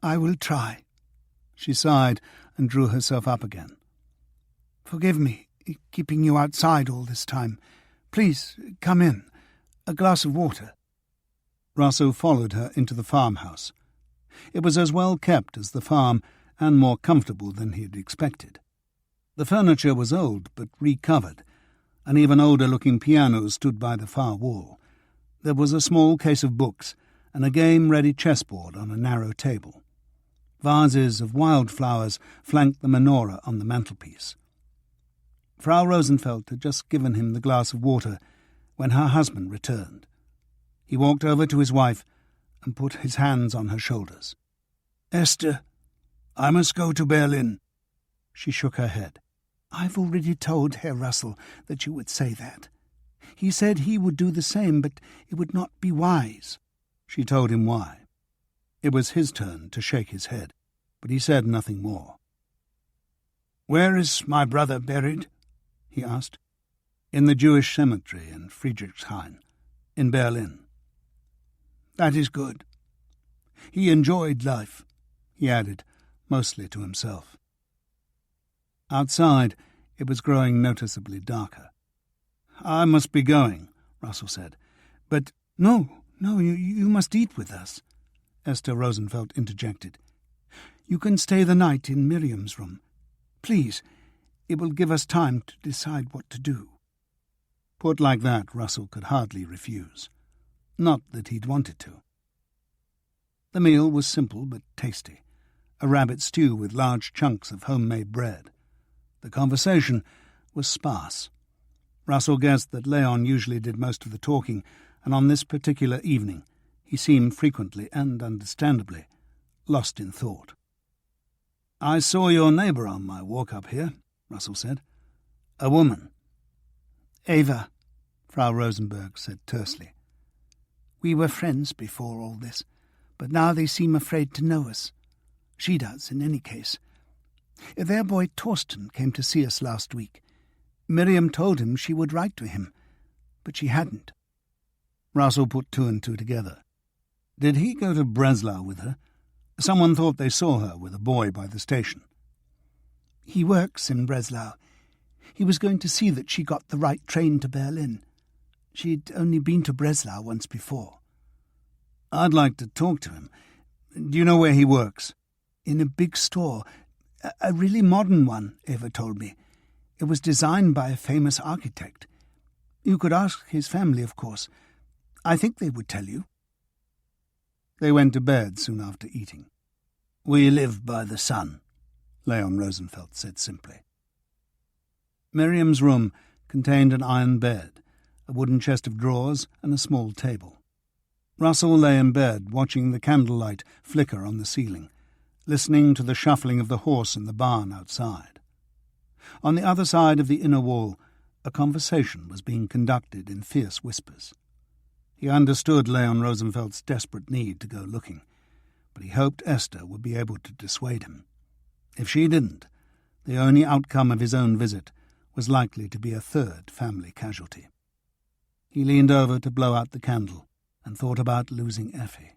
I will try. She sighed and drew herself up again. Forgive me, keeping you outside all this time. Please, come in. A glass of water. Russell followed her into the farmhouse. It was as well kept as the farm, and more comfortable than he had expected. The furniture was old, but recovered. An even older-looking piano stood by the far wall. There was a small case of books and a game-ready chessboard on a narrow table. Vases of wildflowers flanked the menorah on the mantelpiece. Frau Rosenfeld had just given him the glass of water when her husband returned. He walked over to his wife and put his hands on her shoulders. "Esther, I must go to Berlin." She shook her head. "I've already told Herr Russell that you would say that. He said he would do the same, but it would not be wise." She told him why. It was his turn to shake his head, but he said nothing more. "Where is my brother buried?" he asked. "In the Jewish cemetery in Friedrichshain, in Berlin." "That is good. He enjoyed life," he added, mostly to himself. Outside, it was growing noticeably darker. "I must be going," Russell said. "But no, you must eat with us," Esther Rosenfeld interjected. "You can stay the night in Miriam's room. Please, it will give us time to decide what to do." Put like that, Russell could hardly refuse. Not that he'd wanted to. The meal was simple but tasty. A rabbit stew with large chunks of homemade bread. The conversation was sparse. Russell guessed that Leon usually did most of the talking, and on this particular evening he seemed frequently, and understandably, lost in thought. "I saw your neighbour on my walk up here," Russell said. "A woman." "Ava," Frau Rosenberg said tersely. "We were friends before all this, but now they seem afraid to know us. She does, in any case. Their boy Torsten came to see us last week. Miriam told him she would write to him, but she hadn't." Russell put two and two together. "Did he go to Breslau with her? Someone thought they saw her with a boy by the station." "He works in Breslau. He was going to see that she got the right train to Berlin. She'd only been to Breslau once before." "I'd like to talk to him. Do you know where he works?" "In a big store. A really modern one, Eva told me. It was designed by a famous architect. You could ask his family, of course. I think they would tell you." They went to bed soon after eating. "We live by the sun," Leon Rosenfeld said simply. Miriam's room contained an iron bed, a wooden chest of drawers, and a small table. Russell lay in bed, watching the candlelight flicker on the ceiling, listening to the shuffling of the horse in the barn outside. On the other side of the inner wall, a conversation was being conducted in fierce whispers. He understood Leon Rosenfeld's desperate need to go looking, but he hoped Esther would be able to dissuade him. If she didn't, the only outcome of his own visit was likely to be a third family casualty. He leaned over to blow out the candle and thought about losing Effi.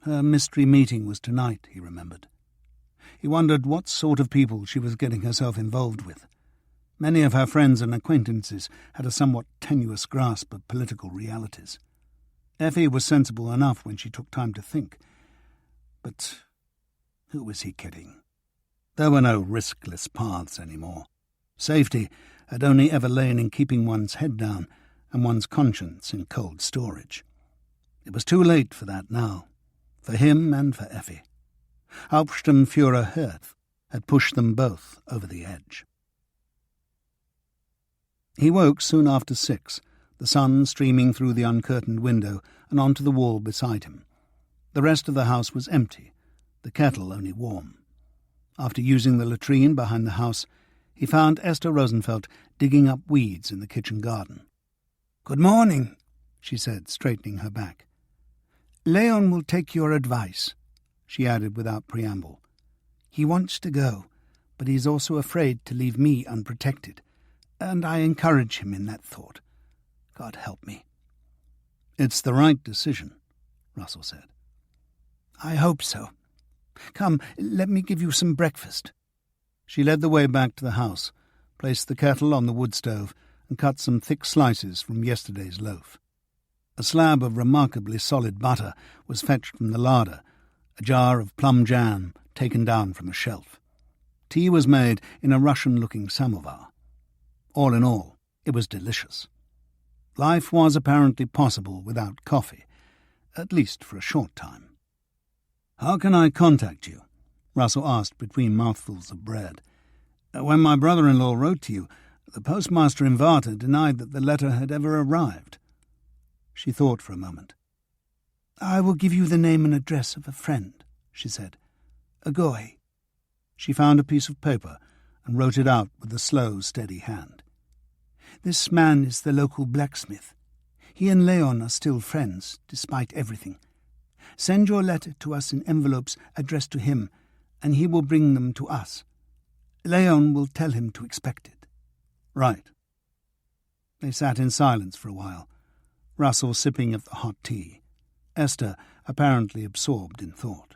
Her mystery meeting was tonight, he remembered. He wondered what sort of people she was getting herself involved with. Many of her friends and acquaintances had a somewhat tenuous grasp of political realities. Effi was sensible enough when she took time to think. But who was he kidding? There were no riskless paths anymore. Safety had only ever lain in keeping one's head down and one's conscience in cold storage. It was too late for that now, for him and for Effi. Hauptsturmführer Herth had pushed them both over the edge. He woke soon after 6, the sun streaming through the uncurtained window and onto the wall beside him. The rest of the house was empty, the kettle only warm. After using the latrine behind the house, he found Esther Rosenfeld digging up weeds in the kitchen garden. "Good morning," she said, straightening her back. "Leon will take your advice," she added without preamble. "He wants to go, but he's also afraid to leave me unprotected, and I encourage him in that thought. God help me." "It's the right decision," Russell said. "I hope so. Come, let me give you some breakfast." She led the way back to the house, placed the kettle on the wood stove, and cut some thick slices from yesterday's loaf. A slab of remarkably solid butter was fetched from the larder, a jar of plum jam taken down from a shelf. Tea was made in a Russian-looking samovar. All in all, it was delicious. Life was apparently possible without coffee, at least for a short time. "How can I contact you?" Russell asked between mouthfuls of bread. "When my brother-in-law wrote to you, the postmaster in Varta denied that the letter had ever arrived." She thought for a moment. "I will give you the name and address of a friend," she said. "A goy." She found a piece of paper and wrote it out with a slow, steady hand. "This man is the local blacksmith. He and Leon are still friends, despite everything. Send your letter to us in envelopes addressed to him, and he will bring them to us. Leon will tell him to expect it." "Right." They sat in silence for a while, Russell sipping at the hot tea, Esther apparently absorbed in thought.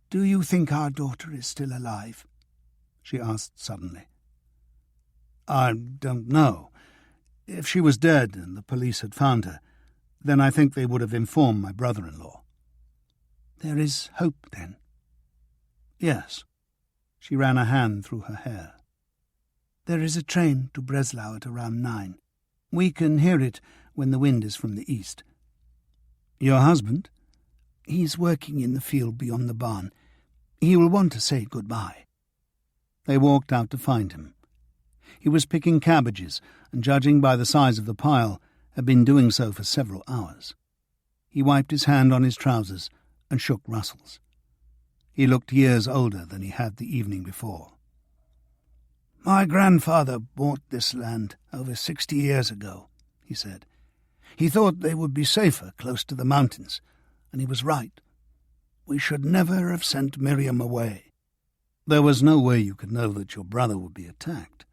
"Do you think our daughter is still alive?" she asked suddenly. "I don't know. If she was dead and the police had found her, then I think they would have informed my brother-in-law." "There is hope, then?" "Yes." She ran a hand through her hair. "There is a train to Breslau at around 9. We can hear it when the wind is from the east." "Your husband?" "He's working in the field beyond the barn. He will want to say goodbye." They walked out to find him. He was picking cabbages, and judging by the size of the pile, had been doing so for several hours. He wiped his hand on his trousers and shook Russell's. He looked years older than he had the evening before. "My grandfather bought this land over 60 years ago," he said. "He thought they would be safer close to the mountains, and he was right. We should never have sent Miriam away." "There was no way you could know that your brother would be attacked,"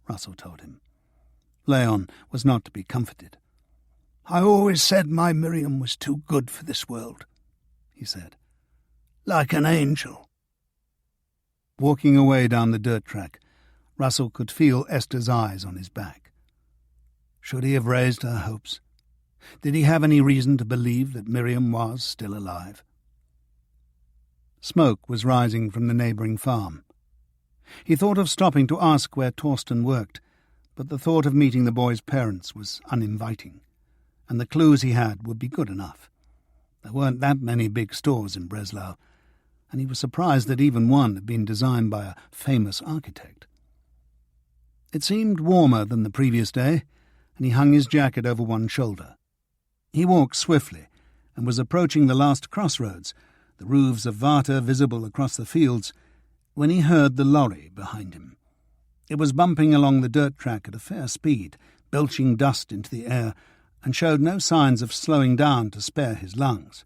Russell told him. Leon was not to be comforted. "I always said my Miriam was too good for this world," he said. "Like an angel." Walking away down the dirt track, Russell could feel Esther's eyes on his back. Should he have raised her hopes? Did he have any reason to believe that Miriam was still alive? Smoke was rising from the neighbouring farm. He thought of stopping to ask where Torsten worked, but the thought of meeting the boy's parents was uninviting, and the clues he had would be good enough. There weren't that many big stores in Breslau, and he was surprised that even one had been designed by a famous architect. It seemed warmer than the previous day, and he hung his jacket over one shoulder. He walked swiftly and was approaching the last crossroads, the roofs of Varta visible across the fields, when he heard the lorry behind him. It was bumping along the dirt track at a fair speed, belching dust into the air, and showed no signs of slowing down to spare his lungs.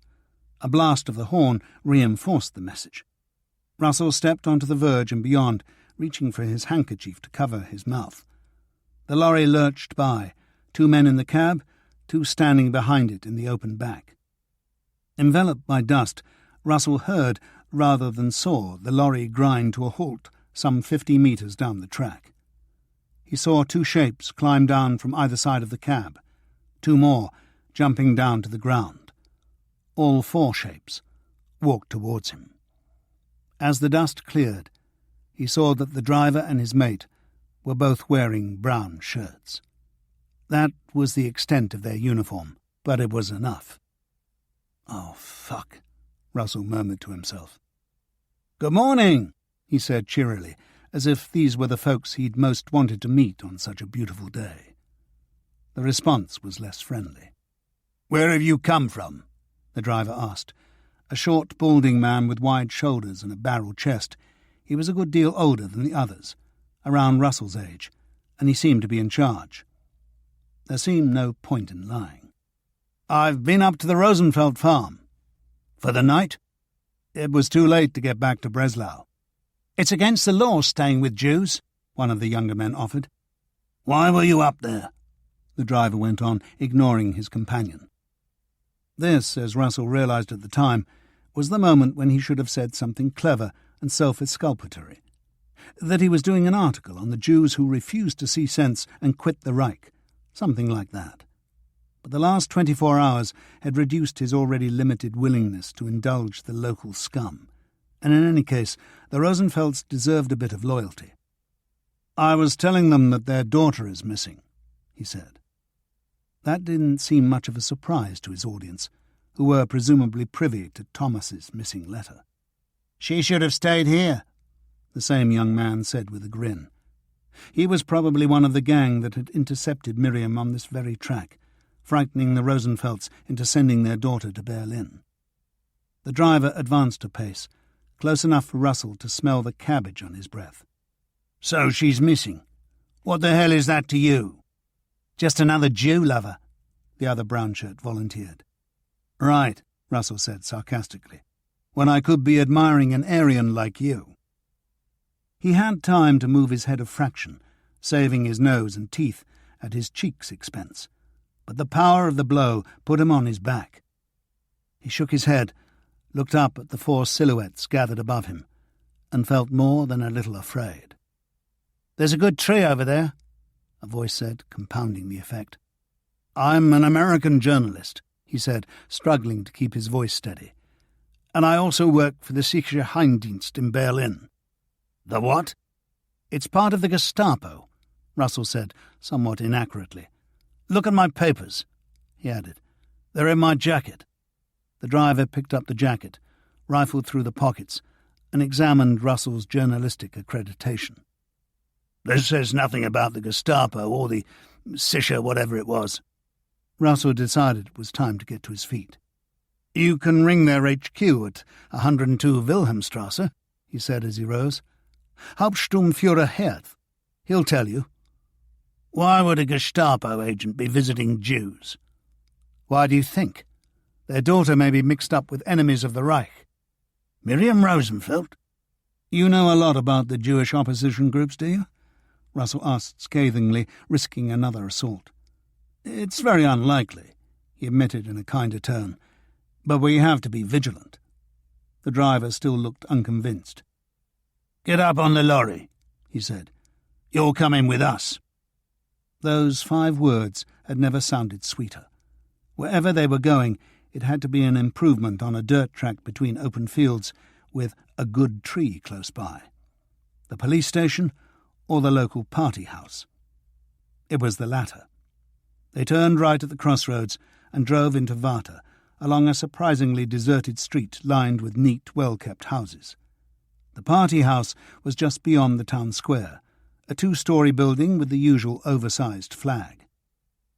A blast of the horn reinforced the message. Russell stepped onto the verge and beyond, reaching for his handkerchief to cover his mouth. The lorry lurched by, 2 men in the cab, 2 standing behind it in the open back. Enveloped by dust, Russell heard, rather than saw, the lorry grind to a halt some 50 metres down the track. He saw 2 shapes climb down from either side of the cab, 2 more jumping down to the ground. All 4 shapes walked towards him. As the dust cleared, he saw that the driver and his mate were both wearing brown shirts. That was the extent of their uniform, but it was enough. "Oh, fuck," Russell murmured to himself. "Good morning," he said cheerily, as if these were the folks he'd most wanted to meet on such a beautiful day. The response was less friendly. "Where have you come from?" the driver asked. A short, balding man with wide shoulders and a barrel chest. He was a good deal older than the others, around Russell's age, and he seemed to be in charge. There seemed no point in lying. "I've been up to the Rosenfeld farm." "For the night?" "It was too late to get back to Breslau." "It's against the law staying with Jews," one of the younger men offered. "Why were you up there?" the driver went on, ignoring his companion. This, as Russell realised at the time, was the moment when he should have said something clever and self-exculpatory. That he was doing an article on the Jews who refused to see sense and quit the Reich, something like that. but the last 24 hours had reduced his already limited willingness to indulge the local scum, and in any case, the Rosenfelds deserved a bit of loyalty. "I was telling them that their daughter is missing," he said. That didn't seem much of a surprise to his audience, who were presumably privy to Thomas's missing letter. "She should have stayed here," the same young man said with a grin. He was probably one of the gang that had intercepted Miriam on this very track, frightening the Rosenfelds into sending their daughter to Berlin. The driver advanced a pace, close enough for Russell to smell the cabbage on his breath. "So she's missing. What the hell is that to you?" "Just another Jew lover," the other brown-shirt volunteered. "Right," Russell said sarcastically, "when I could be admiring an Aryan like you." He had time to move his head a fraction, saving his nose and teeth at his cheeks' expense, but the power of the blow put him on his back. He shook his head, looked up at the 4 silhouettes gathered above him, and felt more than a little afraid. "There's a good tree over there," a voice said, compounding the effect. "I'm an American journalist," he said, struggling to keep his voice steady. "And I also work for the Sicherheitsdienst in Berlin." "The what?" "It's part of the Gestapo," Russell said, somewhat inaccurately. "Look at my papers," he added. "They're in my jacket." The driver picked up the jacket, rifled through the pockets, and examined Russell's journalistic accreditation. "This says nothing about the Gestapo or the Sicher whatever it was." Russell decided it was time to get to his feet. "You can ring their HQ at 102 Wilhelmstrasse," he said as he rose. "Hauptsturmführer Herth. He'll tell you." "Why would a Gestapo agent be visiting Jews?" "Why do you think? Their daughter may be mixed up with enemies of the Reich." "Miriam Rosenfeld?" "You know a lot about the Jewish opposition groups, do you?" Russell asked scathingly, risking another assault. "It's very unlikely," he admitted in a kinder tone, "but we have to be vigilant." The driver still looked unconvinced. "Get up on the lorry," he said. "You're coming with us." Those 5 words had never sounded sweeter. Wherever they were going, it had to be an improvement on a dirt track between open fields with a good tree close by. The police station or the local party house. It was the latter. They turned right at the crossroads and drove into Warta, along a surprisingly deserted street lined with neat, well-kept houses. The party house was just beyond the town square, a 2-story building with the usual oversized flag.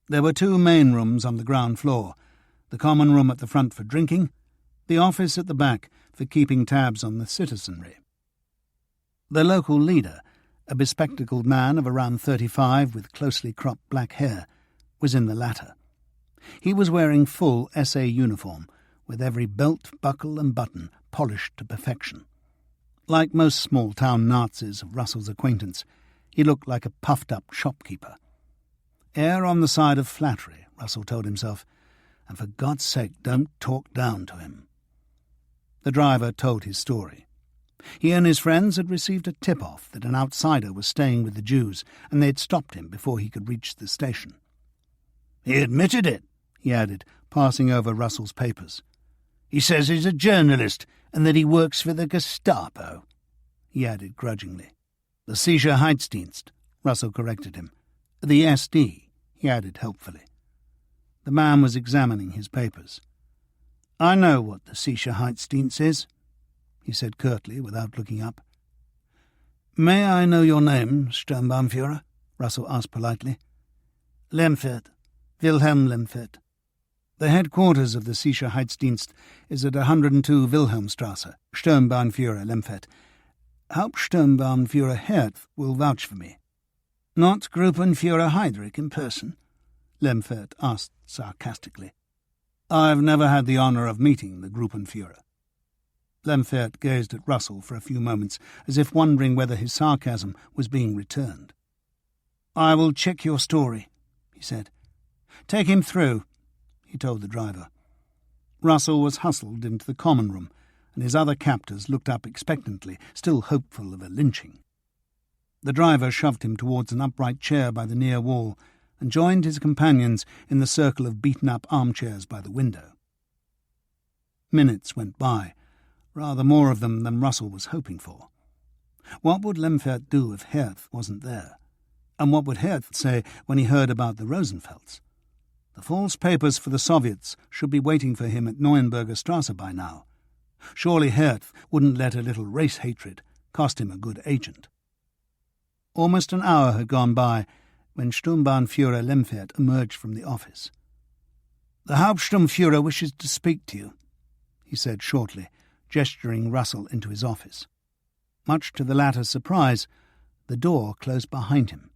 There were 2 main rooms on the ground floor, the common room at the front for drinking, the office at the back for keeping tabs on the citizenry. The local leader, a bespectacled man of around 35 with closely cropped black hair, was in the latter. He was wearing full SA uniform, with every belt, buckle and button polished to perfection. Like most small-town Nazis of Russell's acquaintance, he looked like a puffed-up shopkeeper. Err on the side of flattery, Russell told himself, and for God's sake don't talk down to him. The driver told his story. He and his friends had received a tip-off that an outsider was staying with the Jews, and they had stopped him before he could reach the station. "He admitted it," he added, passing over Russell's papers. "He says he's a journalist and that he works for the Gestapo," he added grudgingly. "The Sicherheitsdienst," Russell corrected him. "The SD," he added helpfully. The man was examining his papers. "I know what the Sicherheitsdienst is," he said curtly without looking up. "May I know your name, Sturmbannführer?" Russell asked politely. "Lemfert. Wilhelm Lemfert. The headquarters of the Sicherheitsdienst is at 102 Wilhelmstrasse, Sturmbannführer Lemfert. Hauptsturmbannführer Herth will vouch for me." "Not Gruppenführer Heydrich in person?" Lemfert asked sarcastically. "I've never had the honour of meeting the Gruppenführer." Lemfert gazed at Russell for a few moments, as if wondering whether his sarcasm was being returned. "I will check your story," he said. "Take him through," he told the driver. Russell was hustled into the common room, and his other captors looked up expectantly, still hopeful of a lynching. The driver shoved him towards an upright chair by the near wall and joined his companions in the circle of beaten-up armchairs by the window. Minutes went by, rather more of them than Russell was hoping for. What would Lemfert do if Herth wasn't there? And what would Herth say when he heard about the Rosenfelds? The false papers for the Soviets should be waiting for him at Neuenberger Strasse by now. Surely Herth wouldn't let a little race hatred cost him a good agent. Almost an hour had gone by when Sturmbannführer Lemfert emerged from the office. "The Hauptsturmführer wishes to speak to you," he said shortly, gesturing Russell into his office. Much to the latter's surprise, the door closed behind him.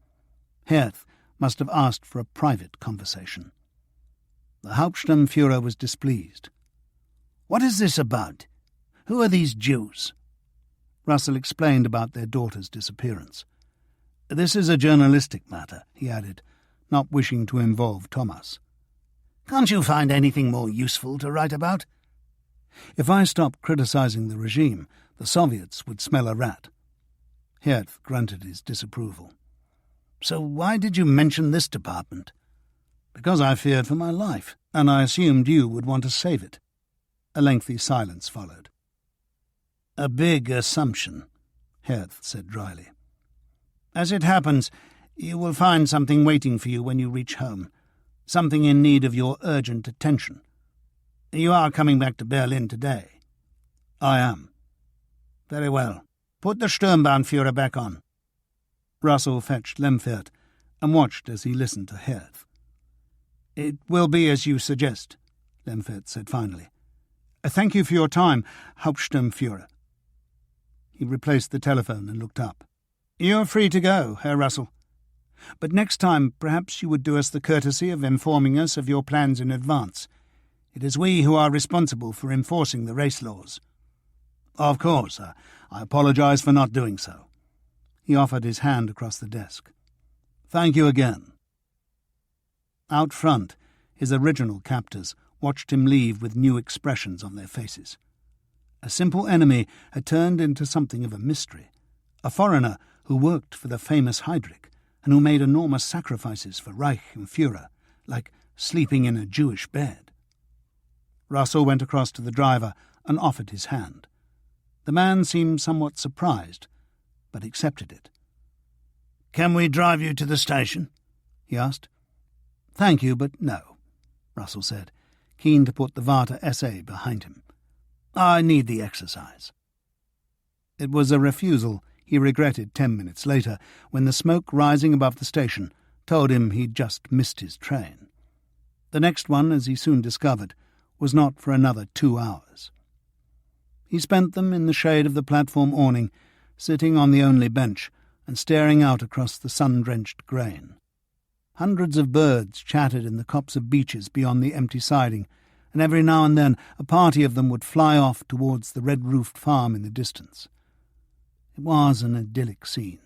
Herth must have asked for a private conversation. The Hauptsturmführer was displeased. "What is this about? Who are these Jews?" Russell explained about their daughter's disappearance. "This is a journalistic matter," he added, not wishing to involve Thomas. "Can't you find anything more useful to write about?" "If I stopped criticizing the regime, the Soviets would smell a rat." Herth grunted his disapproval. "So why did you mention this department?" "Because I feared for my life, and I assumed you would want to save it." A lengthy silence followed. "A big assumption," Herth said dryly. "As it happens, you will find something waiting for you when you reach home, something in need of your urgent attention. You are coming back to Berlin today." "I am." "Very well. Put the Sturmbannführer back on." Russell fetched Lemfert and watched as he listened to Herth. "It will be as you suggest," Lemfert said finally. "Thank you for your time, Hauptsturmführer." He replaced the telephone and looked up. "You're free to go, Herr Russell. But next time perhaps you would do us the courtesy of informing us of your plans in advance. It is we who are responsible for enforcing the race laws." "Of course. I apologize for not doing so." He offered his hand across the desk. "Thank you again." Out front, his original captors watched him leave with new expressions on their faces. A simple enemy had turned into something of a mystery, a foreigner who worked for the famous Heydrich and who made enormous sacrifices for Reich and Führer, like sleeping in a Jewish bed. Russell went across to the driver and offered his hand. The man seemed somewhat surprised, but accepted it. "Can we drive you to the station?" he asked. "Thank you, but no," Russell said, keen to put the Warta SA behind him. "I need the exercise." It was a refusal he regretted 10 minutes later, when the smoke rising above the station told him he'd just missed his train. The next one, as he soon discovered, was not for another 2 hours. He spent them in the shade of the platform awning, sitting on the only bench and staring out across the sun-drenched grain. Hundreds of birds chattered in the copse of beeches beyond the empty siding, and every now and then a party of them would fly off towards the red-roofed farm in the distance. It was an idyllic scene.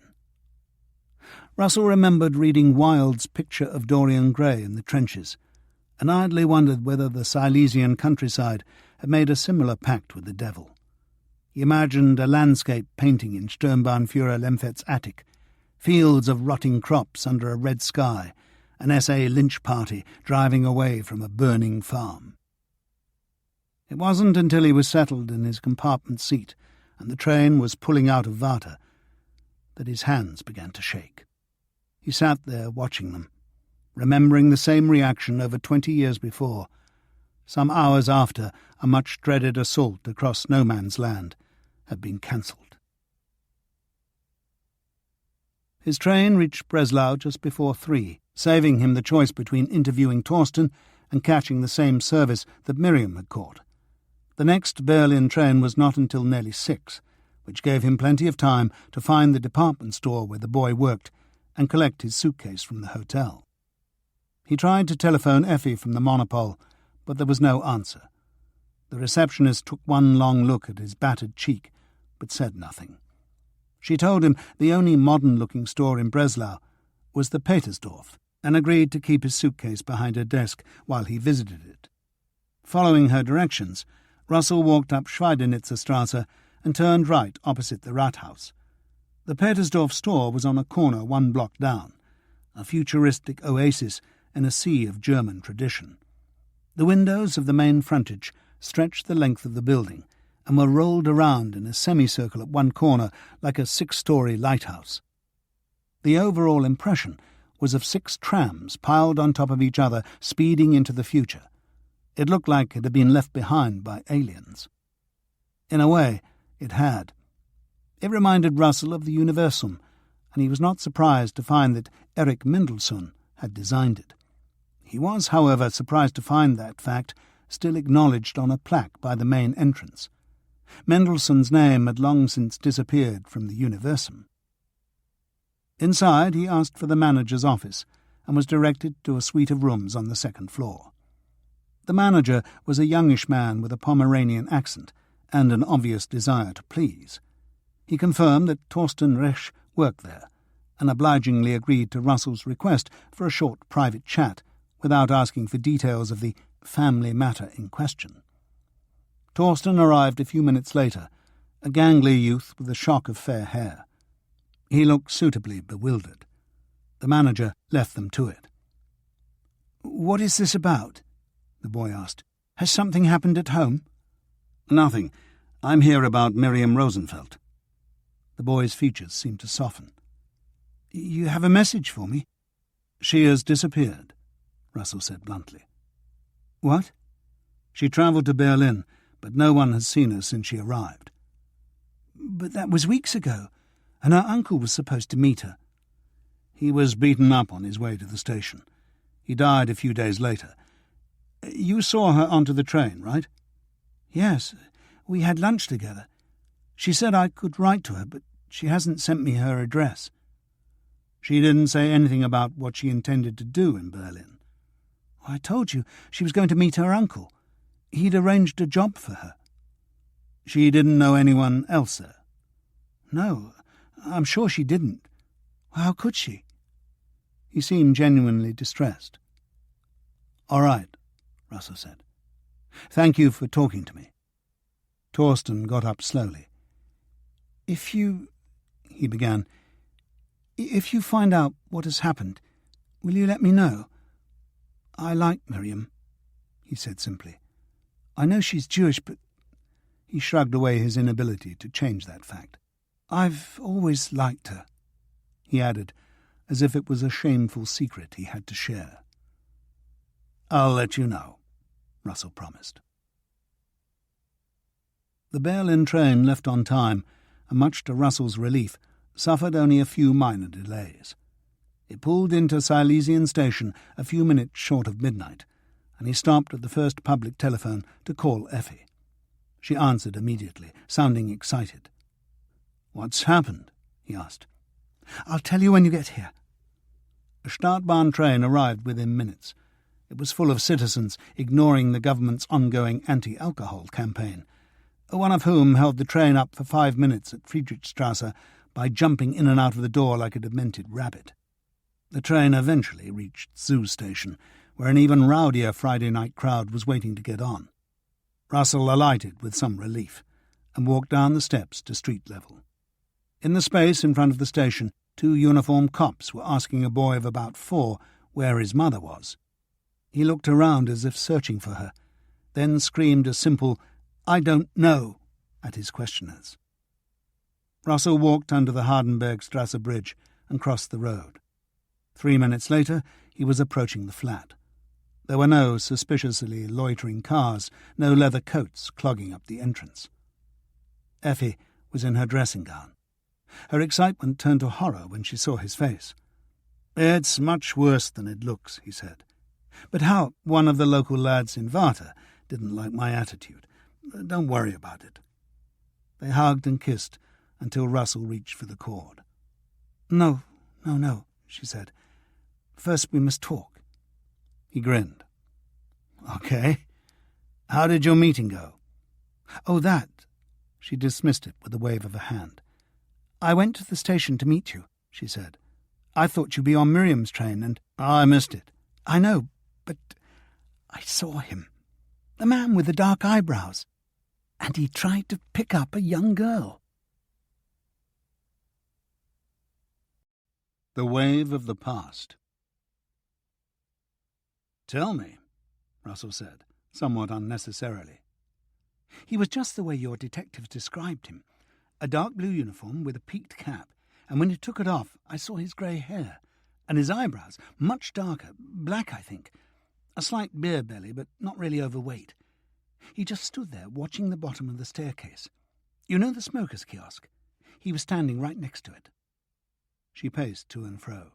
Russell remembered reading Wilde's picture of Dorian Gray in the trenches, and idly wondered whether the Silesian countryside had made a similar pact with the devil. He imagined a landscape painting in Sturmbannführer Lemfert's attic, fields of rotting crops under a red sky, an SA lynch party driving away from a burning farm. It wasn't until he was settled in his compartment seat and the train was pulling out of Warta that his hands began to shake. He sat there watching them, remembering the same reaction over 20 years before, some hours after a much-dreaded assault across no man's land had been cancelled. His train reached Breslau just before 3, saving him the choice between interviewing Torsten and catching the same service that Miriam had caught. The next Berlin train was not until nearly 6, which gave him plenty of time to find the department store where the boy worked and collect his suitcase from the hotel. He tried to telephone Effi from the monopole, but there was no answer. The receptionist took one long look at his battered cheek, but said nothing. She told him the only modern-looking store in Breslau was the Petersdorf, and agreed to keep his suitcase behind her desk while he visited it. Following her directions, Russell walked up Schweidnitzer Strasse and turned right opposite the Rathaus. The Petersdorf store was on a corner 1 block down. a futuristic oasis in a sea of German tradition. The windows of the main frontage stretched the length of the building and were rolled around in a semicircle at one corner like a 6-story lighthouse. The overall impression was of 6 trams piled on top of each other, speeding into the future. It looked like it had been left behind by aliens. In a way, it had. It reminded Russell of the Universum, and he was not surprised to find that Erich Mendelssohn had designed it. He was, however, surprised to find that fact still acknowledged on a plaque by the main entrance. Mendelssohn's name had long since disappeared from the Universum. Inside, he asked for the manager's office and was directed to a suite of rooms on the 2nd floor. The manager was a youngish man with a Pomeranian accent and an obvious desire to please. He confirmed that Thorsten Resch worked there, and obligingly agreed to Russell's request for a short private chat without asking for details of the family matter in question. Thorsten arrived a few minutes later, a gangly youth with a shock of fair hair. He looked suitably bewildered. The manager left them to it. "What is this about?" the boy asked. "Has something happened at home?" "Nothing. I'm here about Miriam Rosenfeld." The boy's features seemed to soften. "You have a message for me?" "She has disappeared," Russell said bluntly. "What?" "She travelled to Berlin, but no one has seen her since she arrived." "But that was weeks ago, and her uncle was supposed to meet her." "He was beaten up on his way to the station. He died a few days later. You saw her onto the train, right?" "Yes, we had lunch together. She said I could write to her, but she hasn't sent me her address." "She didn't say anything about what she intended to do in Berlin?" "I told you she was going to meet her uncle. He'd arranged a job for her." "She didn't know anyone else there?" "No, I'm sure she didn't. How could she?" He seemed genuinely distressed. "All right," Russell said. "Thank you for talking to me." Thorsten got up slowly. "If you," he began, "if you find out what has happened, will you let me know? I like Miriam," he said simply. "I know she's Jewish, but—" He shrugged away his inability to change that fact. "I've always liked her," he added, as if it was a shameful secret he had to share. "I'll let you know," Russell promised. The Berlin train left on time, and much to Russell's relief, suffered only a few minor delays. It pulled into Silesian station a few minutes short of midnight, and he stopped at the first public telephone to call Effi. She answered immediately, sounding excited. "What's happened?" he asked. "I'll tell you when you get here." A Startbahn train arrived within minutes. It was full of citizens ignoring the government's ongoing anti-alcohol campaign, one of whom held the train up for 5 minutes at Friedrichstrasse by jumping in and out of the door like a demented rabbit. The train eventually reached Zoo Station, where an even rowdier Friday night crowd was waiting to get on. Russell alighted with some relief and walked down the steps to street level. In the space in front of the station, 2 uniformed cops were asking a boy of about 4 where his mother was. He looked around as if searching for her, then screamed a simple, "I don't know," at his questioners. Russell walked under the Hardenbergstrasse bridge and crossed the road. 3 minutes later, he was approaching the flat. There were no suspiciously loitering cars, no leather coats clogging up the entrance. Effi was in her dressing gown. Her excitement turned to horror when she saw his face. "It's much worse than it looks," he said. "But how one of the local lads in Varta didn't like my attitude. Don't worry about it." They hugged and kissed until Russell reached for the cord. No, she said. "First we must talk." He grinned. "Okay. How did your meeting go?" "Oh, that." She dismissed it with a wave of a hand. "I went to the station to meet you," she said. "I thought you'd be on Miriam's train, and—" "I missed it." "I know, but I saw him. The man with the dark eyebrows. And he tried to pick up a young girl." The Wave of the Past. "Tell me," Russell said, somewhat unnecessarily. "He was just the way your detectives described him. A dark blue uniform with a peaked cap, and when he took it off I saw his grey hair, and his eyebrows, much darker, black I think. A slight beer belly, but not really overweight. He just stood there watching the bottom of the staircase. You know the smoker's kiosk? He was standing right next to it." She paced to and fro.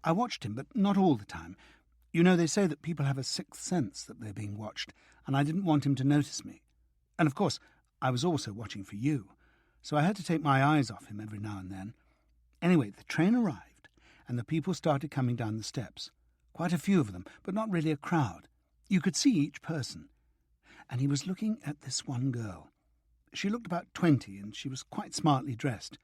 "I watched him, but not all the time. You know, they say that people have a sixth sense that they're being watched, and I didn't want him to notice me. And of course, I was also watching for you, so I had to take my eyes off him every now and then. Anyway, the train arrived, and the people started coming down the steps. Quite a few of them, but not really a crowd. You could see each person. And he was looking at this one girl. She looked about 20, and she was quite smartly dressed.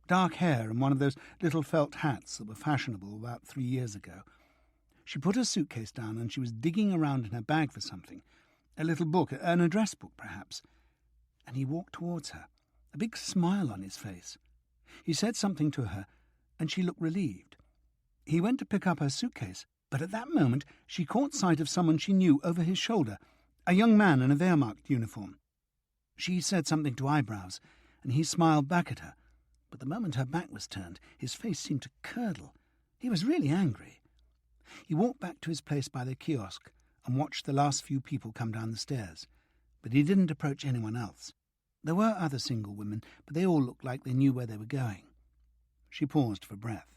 Dark hair and one of those little felt hats that were fashionable about 3 years ago. She put her suitcase down, and she was digging around in her bag for something. A little book, an address book, perhaps. And he walked towards her, a big smile on his face. He said something to her, and she looked relieved. He went to pick up her suitcase, but at that moment she caught sight of someone she knew over his shoulder, a young man in a Wehrmacht uniform. She said something to Eyebrows, and he smiled back at her, but the moment her back was turned, his face seemed to curdle. He was really angry. He walked back to his place by the kiosk and watched the last few people come down the stairs, but he didn't approach anyone else. There were other single women, but they all looked like they knew where they were going. She paused for breath.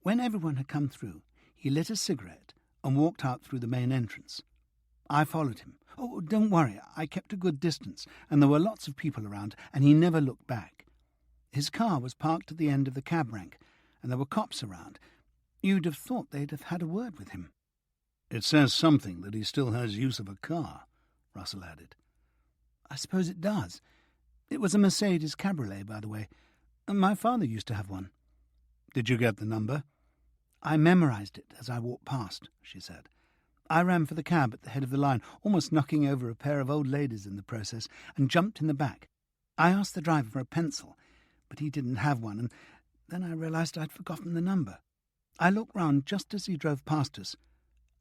When everyone had come through, he lit a cigarette and walked out through the main entrance. I followed him. Oh, don't worry, I kept a good distance, and there were lots of people around, and he never looked back. His car was parked at the end of the cab rank, and there were cops around. You'd have thought they'd have had a word with him. "It says something that he still has use of a car," Russell added. "I suppose it does. It was a Mercedes Cabriolet, by the way. My father used to have one." "Did you get the number?" "I memorised it as I walked past," she said. "I ran for the cab at the head of the line, almost knocking over a pair of old ladies in the process, and jumped in the back. I asked the driver for a pencil, but he didn't have one, and then I realised I'd forgotten the number. I looked round just as he drove past us,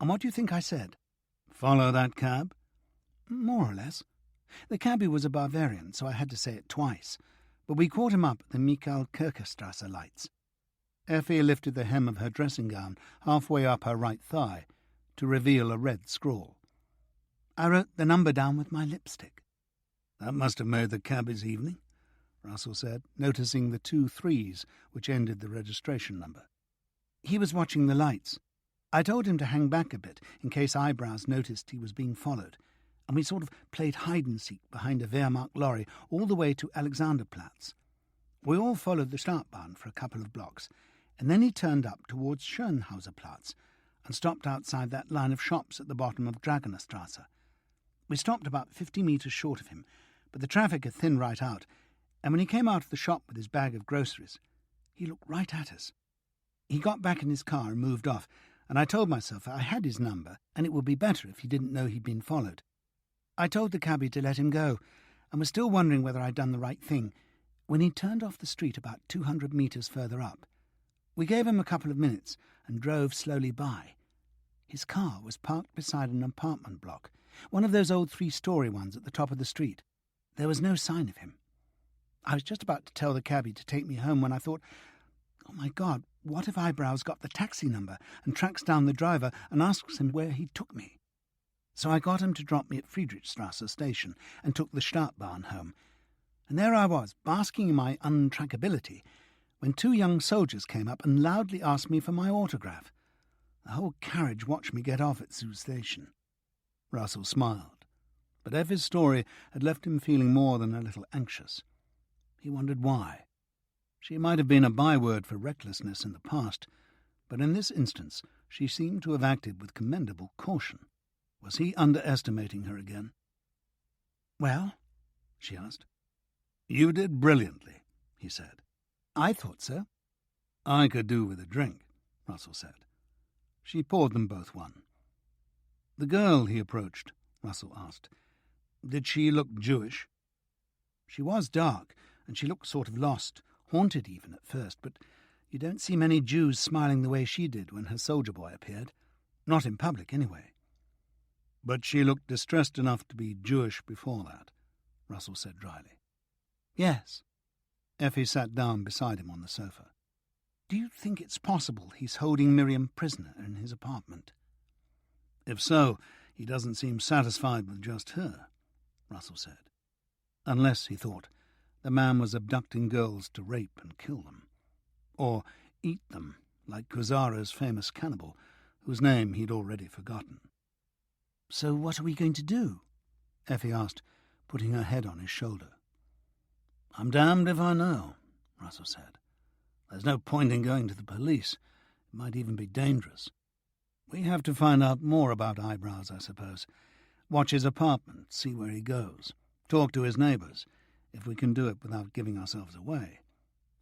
and what do you think I said?" "Follow that cab?" "More or less. The cabby was a Bavarian, so I had to say it twice, but we caught him up at the Michael Kircherstrasse lights." Effie lifted the hem of her dressing gown halfway up her right thigh to reveal a red scrawl. "I wrote the number down with my lipstick." "That must have made the cabby's evening," Russell said, noticing the 2 3s which ended the registration number. "He was watching the lights. I told him to hang back a bit in case Eyebrows noticed he was being followed, and we sort of played hide-and-seek behind a Wehrmacht lorry all the way to Alexanderplatz. We all followed the Startbahn for a couple of blocks, and then he turned up towards Schönhauserplatz and stopped outside that line of shops at the bottom of Dragonerstrasse. We stopped about 50 metres short of him, but the traffic had thinned right out, and when he came out of the shop with his bag of groceries, he looked right at us. He got back in his car and moved off, and I told myself I had his number, and it would be better if he didn't know he'd been followed. I told the cabby to let him go, and was still wondering whether I'd done the right thing, when he turned off the street about 200 metres further up. We gave him a couple of minutes and drove slowly by. His car was parked beside an apartment block, one of those old 3-storey ones at the top of the street. There was no sign of him. I was just about to tell the cabby to take me home when I thought, oh my God, what if Eyebrows got the taxi number and tracks down the driver and asks him where he took me? So I got him to drop me at Friedrichstrasse station and took the Startbahn home. And there I was, basking in my untrackability, when 2 young soldiers came up and loudly asked me for my autograph. The whole carriage watched me get off at Zoo Station. Russell smiled, but Effie's story had left him feeling more than a little anxious. He wondered why. She might have been a byword for recklessness in the past, but in this instance she seemed to have acted with commendable caution. Was he underestimating her again? "Well?" she asked. "You did brilliantly," he said. "I thought so." "I could do with a drink," Russell said. She poured them both one. "The girl he approached," Russell asked, "did she look Jewish?" "She was dark, and she looked sort of lost, haunted even at first, but you don't see many Jews smiling the way she did when her soldier boy appeared. Not in public, anyway. But she looked distressed enough to be Jewish before that, Russell said dryly. Yes. Effie sat down beside him on the sofa. Do you think it's possible he's holding Miriam prisoner in his apartment? If so, he doesn't seem satisfied with just her, Russell said. Unless, he thought, the man was abducting girls to rape and kill them. Or eat them, like Kuzaro's famous cannibal, whose name he'd already forgotten. So what are we going to do? Effie asked, putting her head on his shoulder. I'm damned if I know, Russell said. There's no point in going to the police. It might even be dangerous. We have to find out more about Eyebrows, I suppose. Watch his apartment, see where he goes. Talk to his neighbours, if we can do it without giving ourselves away.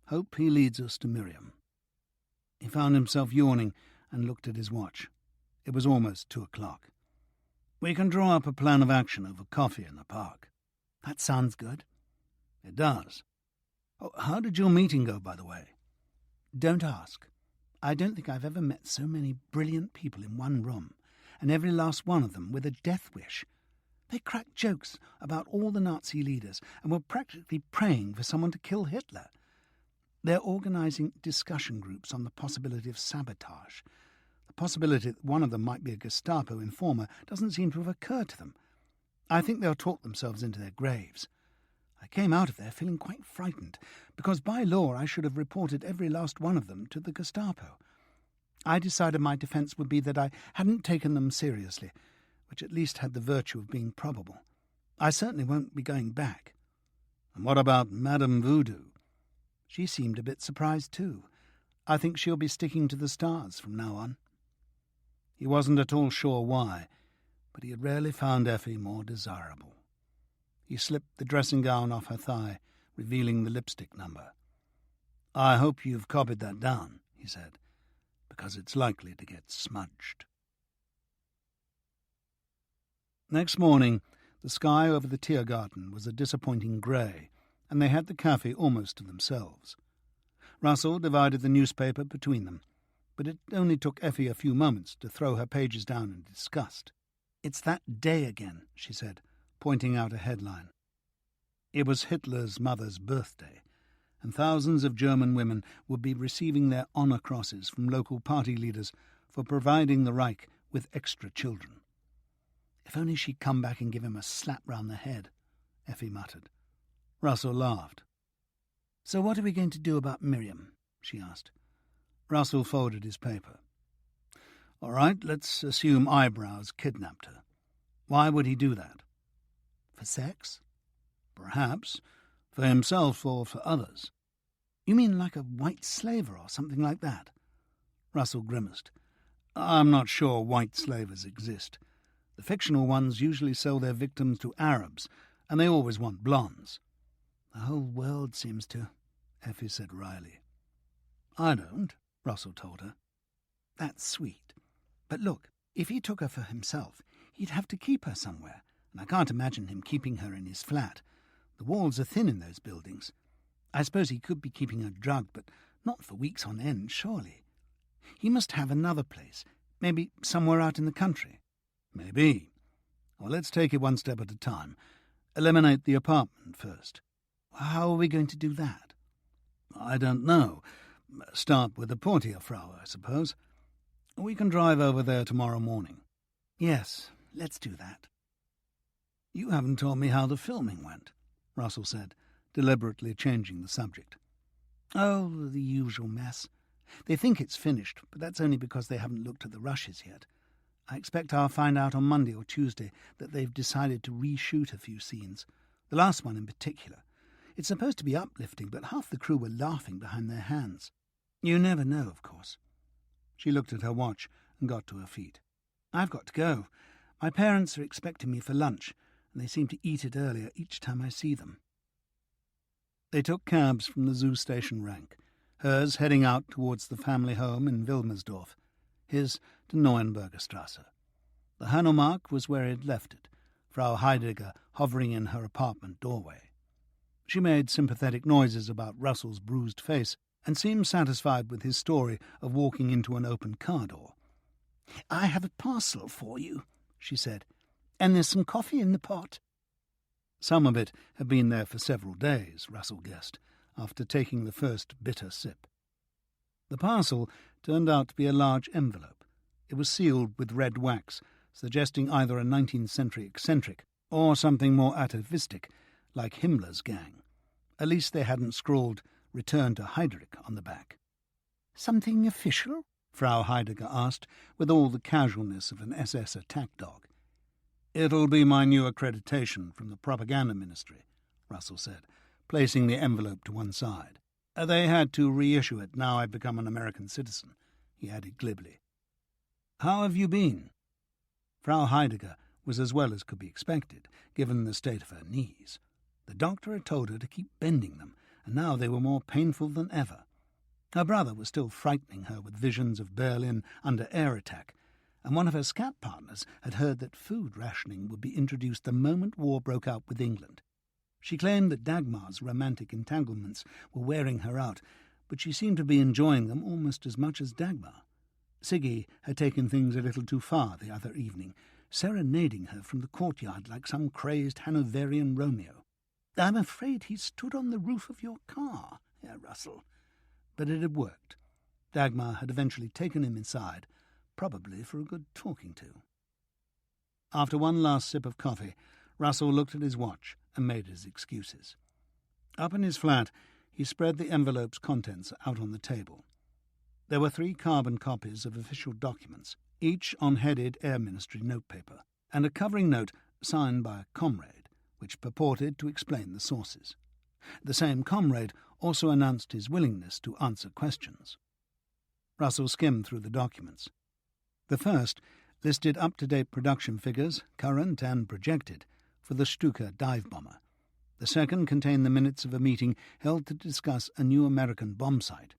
Hope he leads us to Miriam. He found himself yawning and looked at his watch. It was almost 2:00. We can draw up a plan of action over coffee in the park. That sounds good. It does. Oh, how did your meeting go, by the way? Don't ask. I don't think I've ever met so many brilliant people in one room, and every last one of them with a death wish. They cracked jokes about all the Nazi leaders and were practically praying for someone to kill Hitler. They're organising discussion groups on the possibility of sabotage. The possibility that one of them might be a Gestapo informer doesn't seem to have occurred to them. I think they'll talk themselves into their graves. I came out of there feeling quite frightened, because by law I should have reported every last one of them to the Gestapo. I decided my defence would be that I hadn't taken them seriously, which at least had the virtue of being probable. I certainly won't be going back. And what about Madame Voodoo? She seemed a bit surprised too. I think she'll be sticking to the stars from now on. He wasn't at all sure why, but he had rarely found Effie more desirable. He slipped the dressing gown off her thigh, revealing the lipstick number. I hope you've copied that down, he said, because it's likely to get smudged. Next morning, the sky over the Tiergarten was a disappointing grey, and they had the cafe almost to themselves. Russell divided the newspaper between them, but it only took Effie a few moments to throw her pages down in disgust. It's that day again, she said, pointing out a headline. It was Hitler's mother's birthday, and thousands of German women would be receiving their honour crosses from local party leaders for providing the Reich with extra children. If only she'd come back and give him a slap round the head, Effie muttered. Russell laughed. So what are we going to do about Miriam? She asked. Russell folded his paper. All right, let's assume Eyebrows kidnapped her. Why would he do that? For sex? Perhaps. For himself or for others. You mean like a white slaver or something like that? Russell grimaced. I'm not sure white slavers exist. The fictional ones usually sell their victims to Arabs, and they always want blondes. The whole world seems to, Effie said wryly. I don't, Russell told her. That's sweet. But look, if he took her for himself, he'd have to keep her somewhere, and I can't imagine him keeping her in his flat. The walls are thin in those buildings. I suppose he could be keeping her drugged, but not for weeks on end, surely. He must have another place, maybe somewhere out in the country. Maybe. Well, let's take it one step at a time. Eliminate the apartment first. How are we going to do that? I don't know. Start with the Portierfrau, I suppose. We can drive over there tomorrow morning. Yes, let's do that. You haven't told me how the filming went, Russell said, deliberately changing the subject. Oh, the usual mess. They think it's finished, but that's only because they haven't looked at the rushes yet. I expect I'll find out on Monday or Tuesday that they've decided to reshoot a few scenes, the last one in particular. It's supposed to be uplifting, but half the crew were laughing behind their hands. You never know, of course. She looked at her watch and got to her feet. I've got to go. My parents are expecting me for lunch, and they seem to eat it earlier each time I see them. They took cabs from the zoo station rank, hers heading out towards the family home in Wilmersdorf, his to Neuenbergerstrasse. The Hanomag was where he had left it, Frau Heidegger hovering in her apartment doorway. She made sympathetic noises about Russell's bruised face and seemed satisfied with his story of walking into an open car door. "I have a parcel for you," she said, "and there's some coffee in the pot." Some of it had been there for several days, Russell guessed, after taking the first bitter sip. The parcel turned out to be a large envelope. It was sealed with red wax, suggesting either a 19th century eccentric or something more atavistic, like Himmler's gang. At least they hadn't scrawled "Return to Heydrich" on the back. "Something official?" Frau Heidegger asked, with all the casualness of an SS attack dog. "It'll be my new accreditation from the propaganda ministry," Russell said, placing the envelope to one side. "They had to reissue it now I've become an American citizen," he added glibly. "How have you been?" Frau Heidegger was as well as could be expected, given the state of her knees. The doctor had told her to keep bending them, and now they were more painful than ever. Her brother was still frightening her with visions of Berlin under air attack, and one of her scat partners had heard that food rationing would be introduced the moment war broke out with England. She claimed that Dagmar's romantic entanglements were wearing her out, but she seemed to be enjoying them almost as much as Dagmar. Siggy had taken things a little too far the other evening, serenading her from the courtyard like some crazed Hanoverian Romeo. "I'm afraid he stood on the roof of your car, Herr Russell." But it had worked. Dagmar had eventually taken him inside, probably for a good talking to. After one last sip of coffee, Russell looked at his watch and made his excuses. Up in his flat, he spread the envelope's contents out on the table. There were 3 carbon copies of official documents, each on headed Air Ministry notepaper, and a covering note signed by a comrade, which purported to explain the sources. The same comrade also announced his willingness to answer questions. Russell skimmed through the documents. The first listed up-to-date production figures, current and projected, for the Stuka dive bomber. The second contained the minutes of a meeting held to discuss a new American bomb site.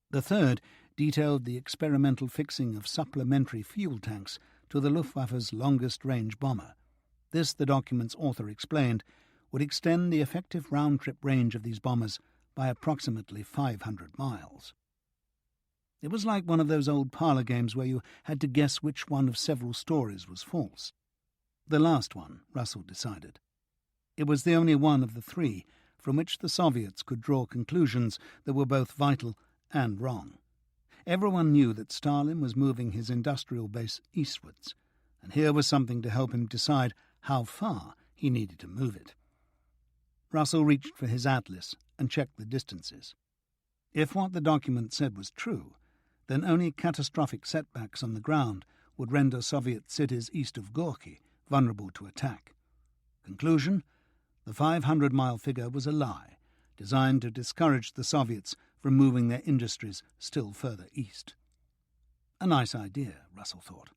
The third detailed the experimental fixing of supplementary fuel tanks to the Luftwaffe's longest-range bomber. This, the document's author explained, would extend the effective round-trip range of these bombers by approximately 500 miles. It was like one of those old parlour games where you had to guess which one of several stories was false. The last one, Russell decided. It was the only one of the 3 from which the Soviets could draw conclusions that were both vital and wrong. Everyone knew that Stalin was moving his industrial base eastwards, and here was something to help him decide how far he needed to move it. Russell reached for his atlas and checked the distances. If what the document said was true, then only catastrophic setbacks on the ground would render Soviet cities east of Gorky vulnerable to attack. Conclusion: the 500-mile figure was a lie, designed to discourage the Soviets from moving their industries still further east. A nice idea, Russell thought.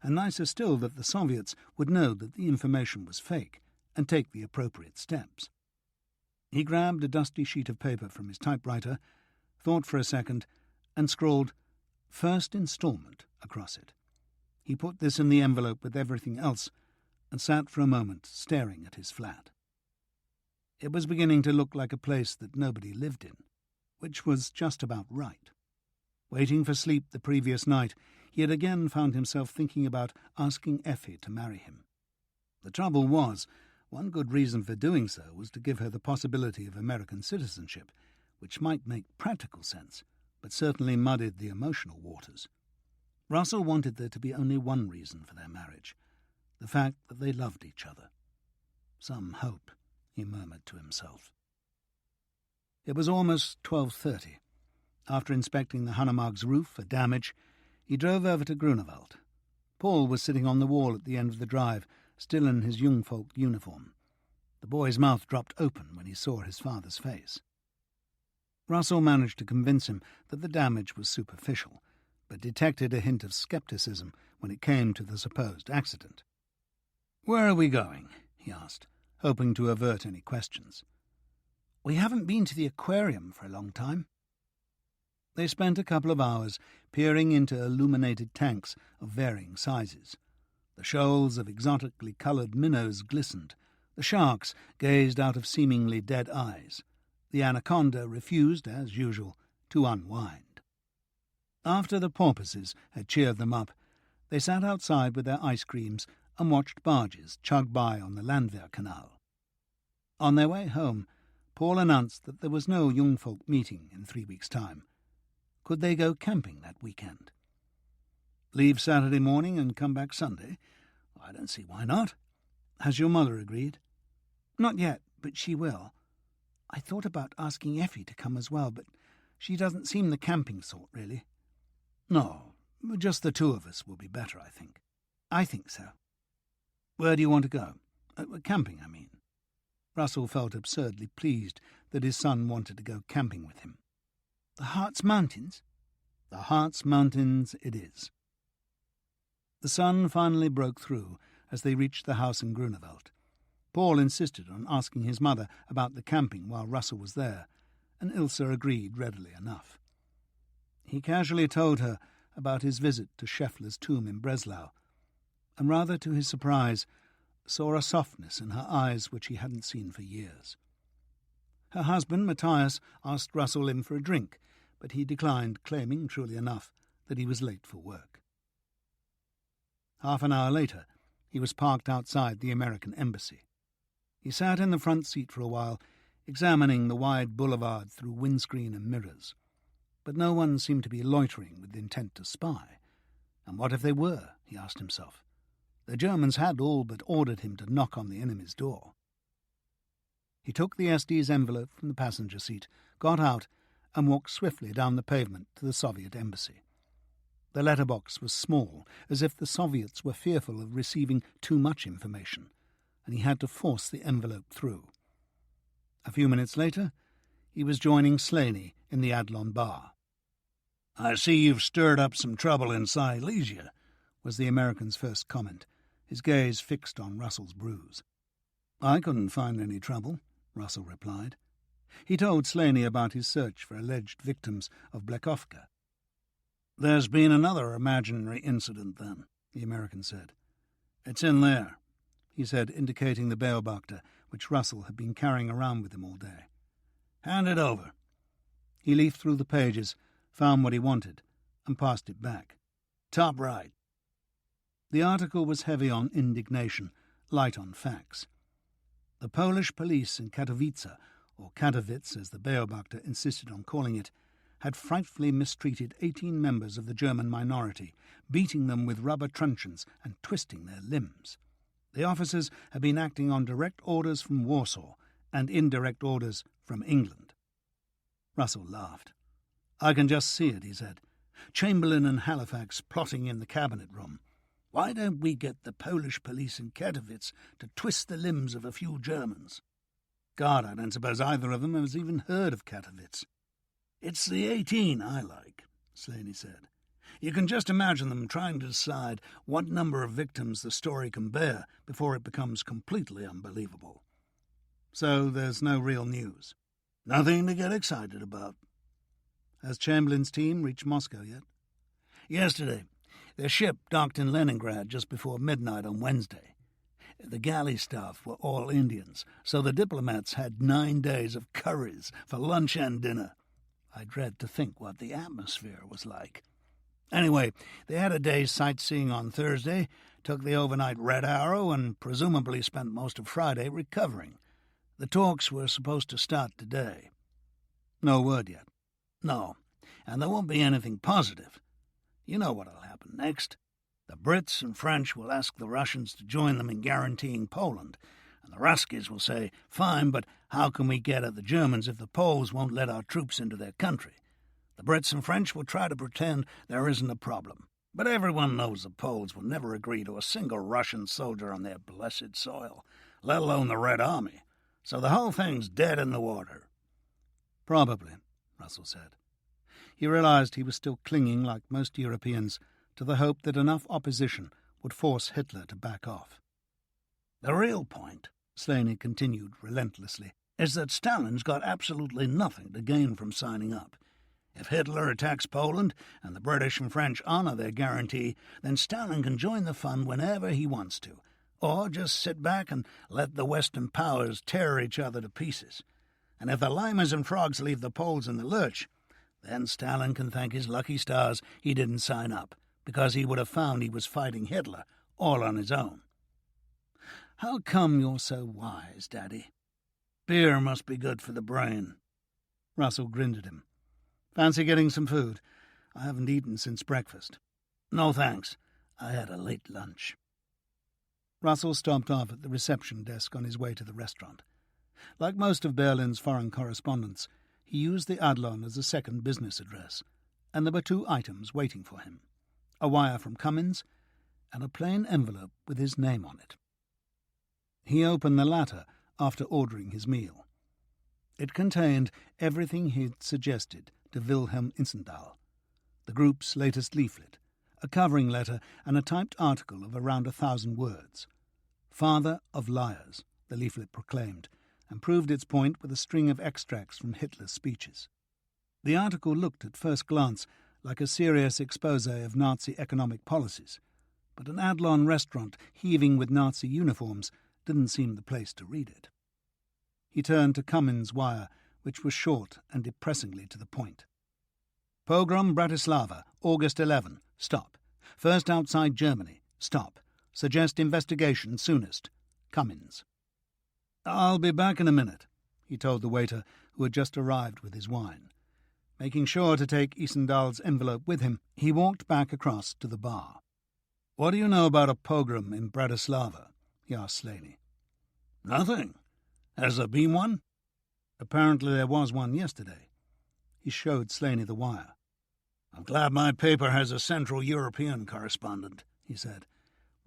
And nicer still that the Soviets would know that the information was fake and take the appropriate steps. He grabbed a dusty sheet of paper from his typewriter, thought for a second, and scrawled "First Installment" across it. He put this in the envelope with everything else and sat for a moment staring at his flat. It was beginning to look like a place that nobody lived in, which was just about right. Waiting for sleep the previous night, he had again found himself thinking about asking Effi to marry him. The trouble was, one good reason for doing so was to give her the possibility of American citizenship, which might make practical sense, but certainly muddied the emotional waters. Russell wanted there to be only one reason for their marriage, the fact that they loved each other. Some hope, he murmured to himself. It was almost 12:30. After inspecting the Hanomag's roof for damage, he drove over to Grunewald. Paul was sitting on the wall at the end of the drive, still in his Jungfolk uniform. The boy's mouth dropped open when he saw his father's face. Russell managed to convince him that the damage was superficial, but detected a hint of scepticism when it came to the supposed accident. "Where are we going?" he asked, hoping to avert any questions. "We haven't been to the aquarium for a long time." They spent a couple of hours peering into illuminated tanks of varying sizes. The shoals of exotically coloured minnows glistened. The sharks gazed out of seemingly dead eyes. The anaconda refused, as usual, to unwind. After the porpoises had cheered them up, They sat outside with their ice creams and watched barges chug by on the Landwehr Canal. On their way home, Paul announced that there was no young folk meeting in 3 weeks' time. Could they go camping that weekend? Leave Saturday morning and come back Sunday? I don't see why not. Has your mother agreed? Not yet, but she will. I thought about asking Effi to come as well, but she doesn't seem the camping sort, really. No, just the two of us will be better, I think. I think so. Where do you want to go? Camping, I mean. Russell felt absurdly pleased that his son wanted to go camping with him. The Harz Mountains? The Harz Mountains it is. The sun finally broke through as they reached the house in Grunewald. Paul insisted on asking his mother about the camping while Russell was there, and Ilse agreed readily enough. He casually told her about his visit to Scheffler's tomb in Breslau, and rather to his surprise, saw a softness in her eyes which he hadn't seen for years. Her husband, Matthias, asked Russell in for a drink, but he declined, claiming, truly enough, that he was late for work. Half an hour later, he was parked outside the American embassy. He sat in the front seat for a while, examining the wide boulevard through windscreen and mirrors. But no one seemed to be loitering with the intent to spy. And what if they were, he asked himself. The Germans had all but ordered him to knock on the enemy's door. He took the SD's envelope from the passenger seat, got out, and walked swiftly down the pavement to the Soviet embassy. The letterbox was small, as if the Soviets were fearful of receiving too much information, and he had to force the envelope through. A few minutes later, he was joining Slaney in the Adlon bar. "I see you've stirred up some trouble in Silesia," was the American's first comment, his gaze fixed on Russell's bruise. "I couldn't find any trouble," Russell replied. He told Slaney about his search for alleged victims of Blachovka. "There's been another imaginary incident, then," the American said. "It's in there," he said, indicating the Beobachter, which Russell had been carrying around with him all day. "Hand it over." He leafed through the pages, found what he wanted, and passed it back. "Top right." The article was heavy on indignation, light on facts. The Polish police in Katowice, or Katowice as the Beobachter insisted on calling it, had frightfully mistreated 18 members of the German minority, beating them with rubber truncheons and twisting their limbs. The officers had been acting on direct orders from Warsaw and indirect orders from England. Russell laughed. "I can just see it," he said. "Chamberlain and Halifax plotting in the cabinet room. Why don't we get the Polish police in Katowice to twist the limbs of a few Germans? God, I don't suppose either of them has even heard of Katowice." "It's the 18 I like," Slaney said. "You can just imagine them trying to decide what number of victims the story can bear before it becomes completely unbelievable." "So there's no real news?" "Nothing to get excited about." "Has Chamberlain's team reached Moscow yet?" "Yesterday. Their ship docked in Leningrad just before midnight on Wednesday. The galley staff were all Indians, so the diplomats had 9 days of curries for lunch and dinner. I dread to think what the atmosphere was like. Anyway, they had a day's sightseeing on Thursday, took the overnight Red Arrow, and presumably spent most of Friday recovering. The talks were supposed to start today." "No word yet?" "No, and there won't be anything positive. You know what'll happen next. The Brits and French will ask the Russians to join them in guaranteeing Poland, and the Ruskies will say, 'Fine, but how can we get at the Germans if the Poles won't let our troops into their country?' The Brits and French will try to pretend there isn't a problem, but everyone knows the Poles will never agree to a single Russian soldier on their blessed soil, let alone the Red Army, so the whole thing's dead in the water." "Probably," Russell said. He realized he was still clinging, like most Europeans, to the hope that enough opposition would force Hitler to back off. "The real point," Slaney continued relentlessly, "is that Stalin's got absolutely nothing to gain from signing up. If Hitler attacks Poland and the British and French honour their guarantee, then Stalin can join the fun whenever he wants to, or just sit back and let the Western powers tear each other to pieces. And if the limers and frogs leave the Poles in the lurch, then Stalin can thank his lucky stars he didn't sign up, because he would have found he was fighting Hitler all on his own. How come you're so wise, Daddy? Beer must be good for the brain. Russell grinned at him. Fancy getting some food? I haven't eaten since breakfast. No thanks. I had a late lunch. Russell stopped off at the reception desk on his way to the restaurant. Like most of Berlin's foreign correspondents, he used the Adlon as a second business address, and there were 2 items waiting for him, a wire from Cummins and a plain envelope with his name on it. He opened the latter after ordering his meal. It contained everything he'd suggested to Wilhelm Insendahl, the group's latest leaflet, a covering letter and a typed article of around 1,000 words. Father of liars, the leaflet proclaimed, and proved its point with a string of extracts from Hitler's speeches. The article looked at first glance like a serious exposé of Nazi economic policies, but an Adlon restaurant heaving with Nazi uniforms didn't seem the place to read it. He turned to Cummins' wire, which was short and depressingly to the point. Pogrom Bratislava, August 11. Stop. First outside Germany. Stop. Suggest investigation soonest. Cummins. I'll be back in a minute, he told the waiter, who had just arrived with his wine. Making sure to take Isendahl's envelope with him, he walked back across to the bar. What do you know about a pogrom in Bratislava? He asked Slaney. Nothing. Has there been one? Apparently there was one yesterday. He showed Slaney the wire. I'm glad my paper has a Central European correspondent, he said.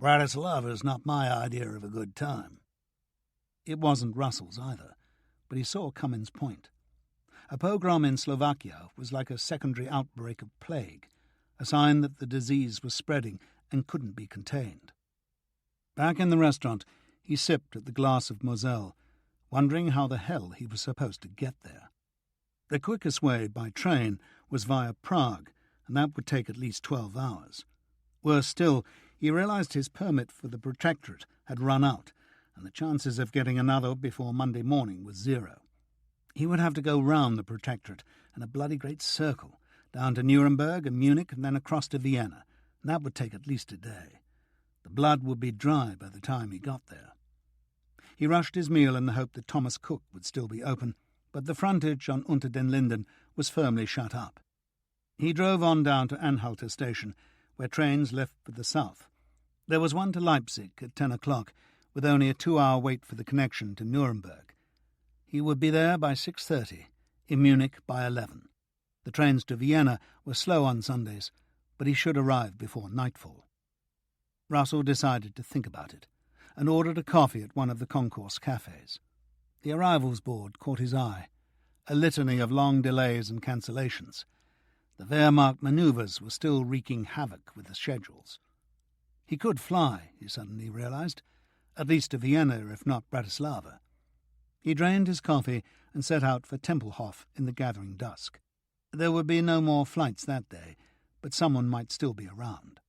Bratislava's not my idea of a good time. It wasn't Russell's either, but he saw Cummins' point. A pogrom in Slovakia was like a secondary outbreak of plague, a sign that the disease was spreading and couldn't be contained. Back in the restaurant, he sipped at the glass of Moselle, wondering how the hell he was supposed to get there. The quickest way by train was via Prague, and that would take at least 12 hours. Worse still, he realized his permit for the Protectorate had run out, and the chances of getting another before Monday morning was 0. He would have to go round the Protectorate in a bloody great circle, down to Nuremberg and Munich and then across to Vienna, and that would take at least a day. The blood would be dry by the time he got there. He rushed his meal in the hope that Thomas Cook would still be open, but the frontage on Unter den Linden was firmly shut up. He drove on down to Anhalter station, where trains left for the south. There was one to Leipzig at 10 o'clock, with only a 2-hour wait for the connection to Nuremberg. He would be there by 6:30, in Munich by 11. The trains to Vienna were slow on Sundays, but he should arrive before nightfall. Russell decided to think about it, and ordered a coffee at one of the concourse cafes. The arrivals board caught his eye, a litany of long delays and cancellations. The Wehrmacht manoeuvres were still wreaking havoc with the schedules. He could fly, he suddenly realized, at least to Vienna, if not Bratislava. He drained his coffee and set out for Tempelhof in the gathering dusk. There would be no more flights that day, but someone might still be around.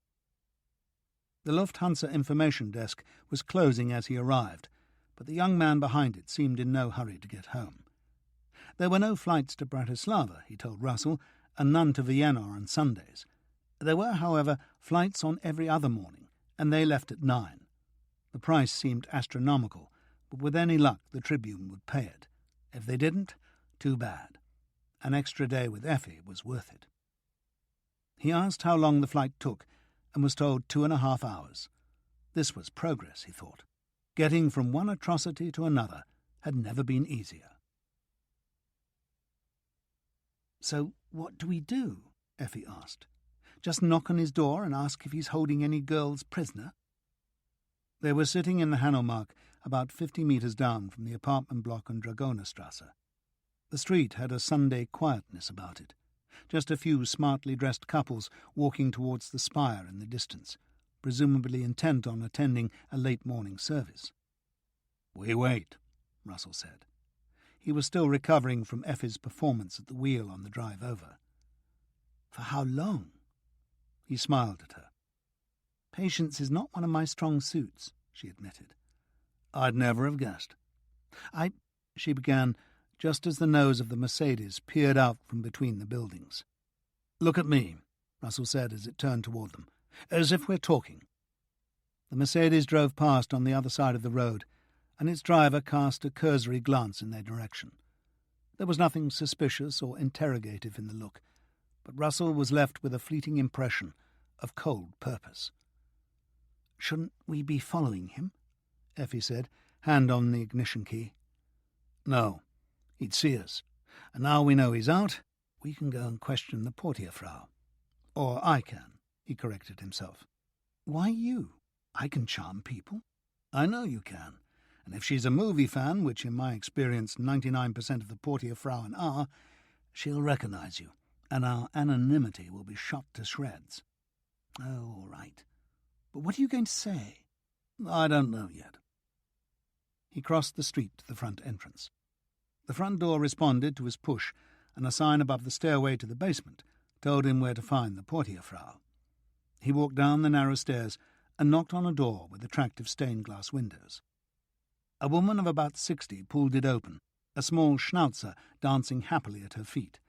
The Lufthansa information desk was closing as he arrived, but the young man behind it seemed in no hurry to get home. There were no flights to Bratislava, he told Russell, and none to Vienna on Sundays. There were, however, flights on every other morning, and they left at 9. The price seemed astronomical, but with any luck the Tribune would pay it. If they didn't, too bad. An extra day with Effi was worth it. He asked how long the flight took, and was told 2.5 hours. This was progress, he thought. Getting from one atrocity to another had never been easier. So what do we do? Effi asked. Just knock on his door and ask if he's holding any girls prisoner? They were sitting in the Hanomag, about 50 metres down from the apartment block on Dragonerstrasse. The street had a Sunday quietness about it. Just a few smartly dressed couples walking towards the spire in the distance, presumably intent on attending a late morning service. "We wait," Russell said. He was still recovering from Effi's performance at the wheel on the drive over. "For how long?" He smiled at her. "Patience is not one of my strong suits," she admitted. "I'd never have guessed." She began, just as the nose of the Mercedes peered out from between the buildings. "Look at me," Russell said as it turned toward them. As if we're talking." The Mercedes drove past on the other side of the road, and its driver cast a cursory glance in their direction. There was nothing suspicious or interrogative in the look, but Russell was left with a fleeting impression of cold purpose. "Shouldn't we be following him?" Effie said, hand on the ignition key. "No, he'd see us, and now we know he's out, we can go and question the Portierfrau. Or I can," he corrected himself. "Why you? I can charm people." "I know you can, and if she's a movie fan, which in my experience 99% of the Portierfrauen are, she'll recognise you, and our anonymity will be shot to shreds." "Oh, all right. But what are you going to say?" "I don't know yet." He crossed the street to the front entrance. The front door responded to his push, and a sign above the stairway to the basement told him where to find the Portierfrau. He walked down the narrow stairs and knocked on a door with attractive stained-glass windows. A woman of about 60 pulled it open, a small schnauzer dancing happily at her feet.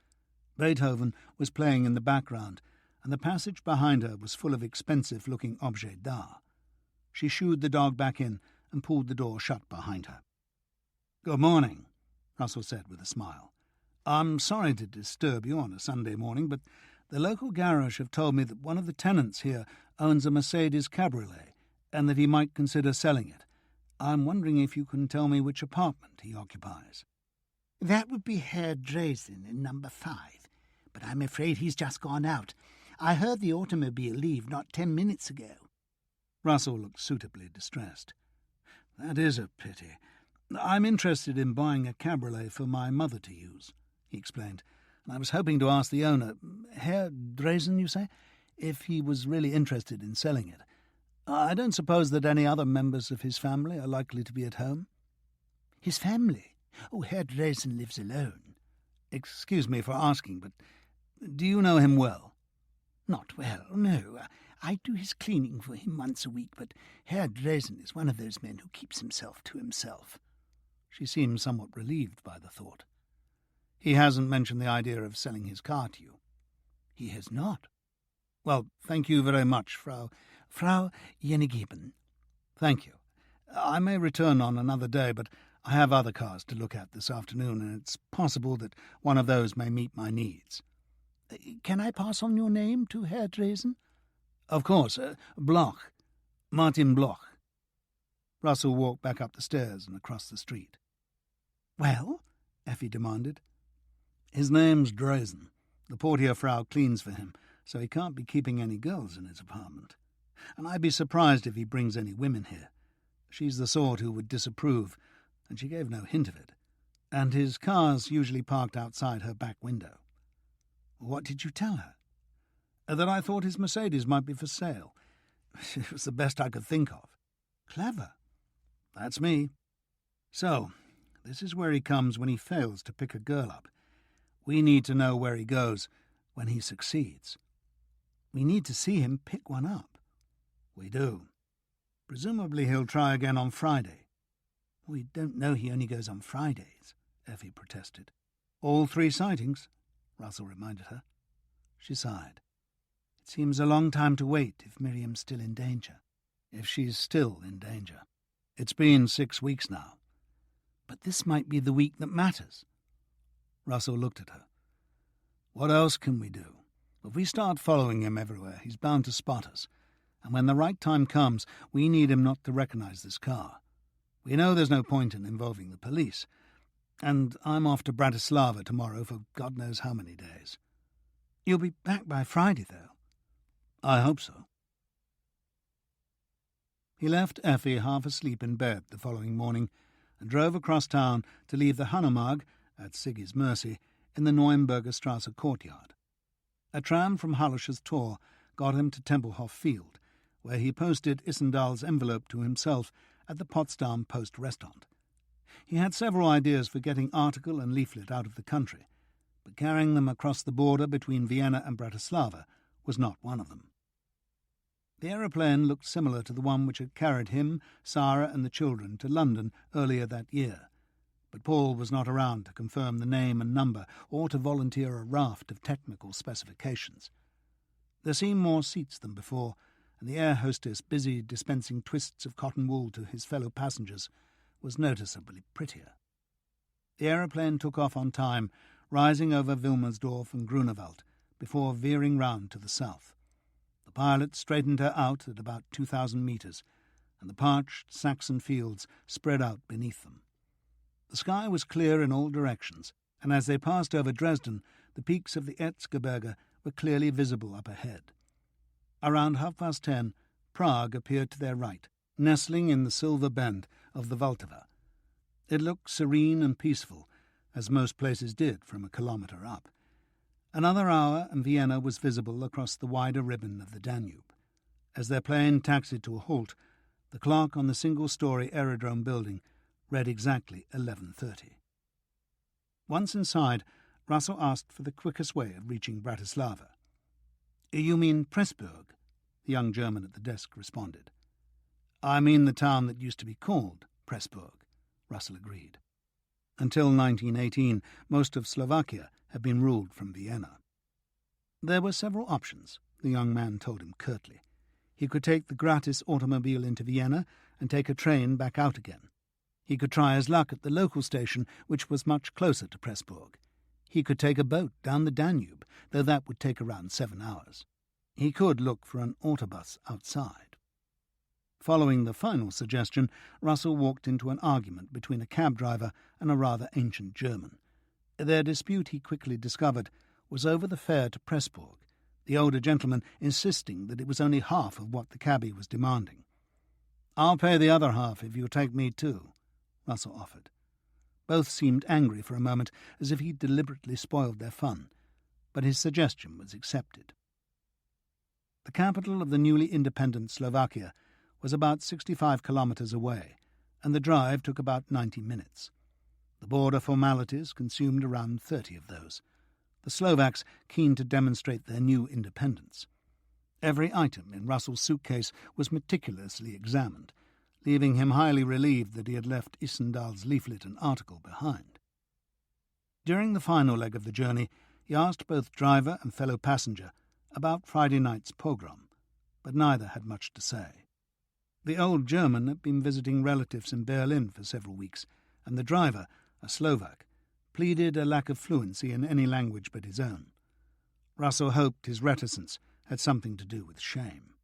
Beethoven was playing in the background, and the passage behind her was full of expensive-looking objets d'art. She shooed the dog back in and pulled the door shut behind her. "Good morning," Russell said with a smile. "I'm sorry to disturb you on a Sunday morning, but the local garage have told me that one of the tenants here owns a Mercedes cabriolet and that he might consider selling it. I'm wondering if you can tell me which apartment he occupies." "That would be Herr Drazen in number 5, but I'm afraid he's just gone out. I heard the automobile leave not 10 minutes ago." Russell looked suitably distressed. "That is a pity. I'm interested in buying a cabriolet for my mother to use," he explained, "and I was hoping to ask the owner, Herr Drazen, you say, if he was really interested in selling it. I don't suppose that any other members of his family are likely to be at home." "His family? Oh, Herr Drazen lives alone." "Excuse me for asking, but do you know him well?" "Not well, no. I do his cleaning for him once a week, but Herr Drazen is one of those men who keeps himself to himself." She seemed somewhat relieved by the thought. "He hasn't mentioned the idea of selling his car to you?" "He has not." "Well, thank you very much, Frau Jenigeben." "Thank you. I may return on another day, but I have other cars to look at this afternoon, and it's possible that one of those may meet my needs." "Can I pass on your name to Herr Drazen?" "Of course. Bloch. Martin Bloch." Russell walked back up the stairs and across the street. "Well?" Effie demanded. "His name's Drazen. The Portierfrau cleans for him, so he can't be keeping any girls in his apartment. And I'd be surprised if he brings any women here. She's the sort who would disapprove, and she gave no hint of it. And his car's usually parked outside her back window." "What did you tell her?" "That I thought his Mercedes might be for sale. It was the best I could think of." "Clever." "That's me. So, this is where he comes when he fails to pick a girl up. We need to know where he goes when he succeeds." "We need to see him pick one up." "We do. Presumably he'll try again on Friday." "We don't know he only goes on Fridays," Effie protested. "All 3 sightings," Russell reminded her. She sighed. "It seems a long time to wait if Miriam's still in danger." "If she's still in danger. It's been 6 weeks now." "But this might be the week that matters." Russell looked at her. "What else can we do? If we start following him everywhere, he's bound to spot us. And when the right time comes, we need him not to recognise this car. We know there's no point in involving the police. And I'm off to Bratislava tomorrow for God knows how many days." "You'll be back by Friday, though." "I hope so." He left Effie half asleep in bed the following morning and drove across town to leave the Hanomag, at Siggy's mercy, in the Neuenberger Strasse courtyard. A tram from Hallischer's Tor got him to Tempelhof Field, where he posted Issendahl's envelope to himself at the Potsdam Post Restaurant. He had several ideas for getting article and leaflet out of the country, but carrying them across the border between Vienna and Bratislava was not one of them. The aeroplane looked similar to the one which had carried him, Sarah and the children to London earlier that year, but Paul was not around to confirm the name and number or to volunteer a raft of technical specifications. There seemed more seats than before, and the air hostess busy dispensing twists of cotton wool to his fellow passengers, was noticeably prettier. The aeroplane took off on time, rising over Wilmersdorf and Grunewald, before veering round to the south. The pilot straightened her out at about 2,000 metres, and the parched Saxon fields spread out beneath them. The sky was clear in all directions, and as they passed over Dresden, the peaks of the Erzgebirge were clearly visible up ahead. Around 10:30, Prague appeared to their right, nestling in the silver bend of the Vltava. It looked serene and peaceful, as most places did from a kilometre up. Another hour and Vienna was visible across the wider ribbon of the Danube. As their plane taxied to a halt, the clock on the single-storey aerodrome building read exactly 11:30. Once inside, Russell asked for the quickest way of reaching Bratislava. "You mean Pressburg?" the young German at the desk responded. "I mean the town that used to be called Pressburg," Russell agreed. Until 1918, most of Slovakia had been ruled from Vienna. There were several options, the young man told him curtly. He could take the gratis automobile into Vienna and take a train back out again. He could try his luck at the local station, which was much closer to Pressburg. He could take a boat down the Danube, though that would take around 7 hours. He could look for an autobus outside. Following the final suggestion, Russell walked into an argument between a cab driver and a rather ancient German. Their dispute, he quickly discovered, was over the fare to Pressburg, the older gentleman insisting that it was only half of what the cabbie was demanding. "I'll pay the other half if you take me too," Russell offered. Both seemed angry for a moment, as if he'd deliberately spoiled their fun, but his suggestion was accepted. The capital of the newly independent Slovakia was about 65 kilometres away, and the drive took about 90 minutes. The border formalities consumed around 30 of those, the Slovaks keen to demonstrate their new independence. Every item in Russell's suitcase was meticulously examined, leaving him highly relieved that he had left Isendal's leaflet and article behind. During the final leg of the journey, he asked both driver and fellow passenger about Friday night's pogrom, but neither had much to say. The old German had been visiting relatives in Berlin for several weeks, and the driver, a Slovak, pleaded a lack of fluency in any language but his own. Russell hoped his reticence had something to do with shame.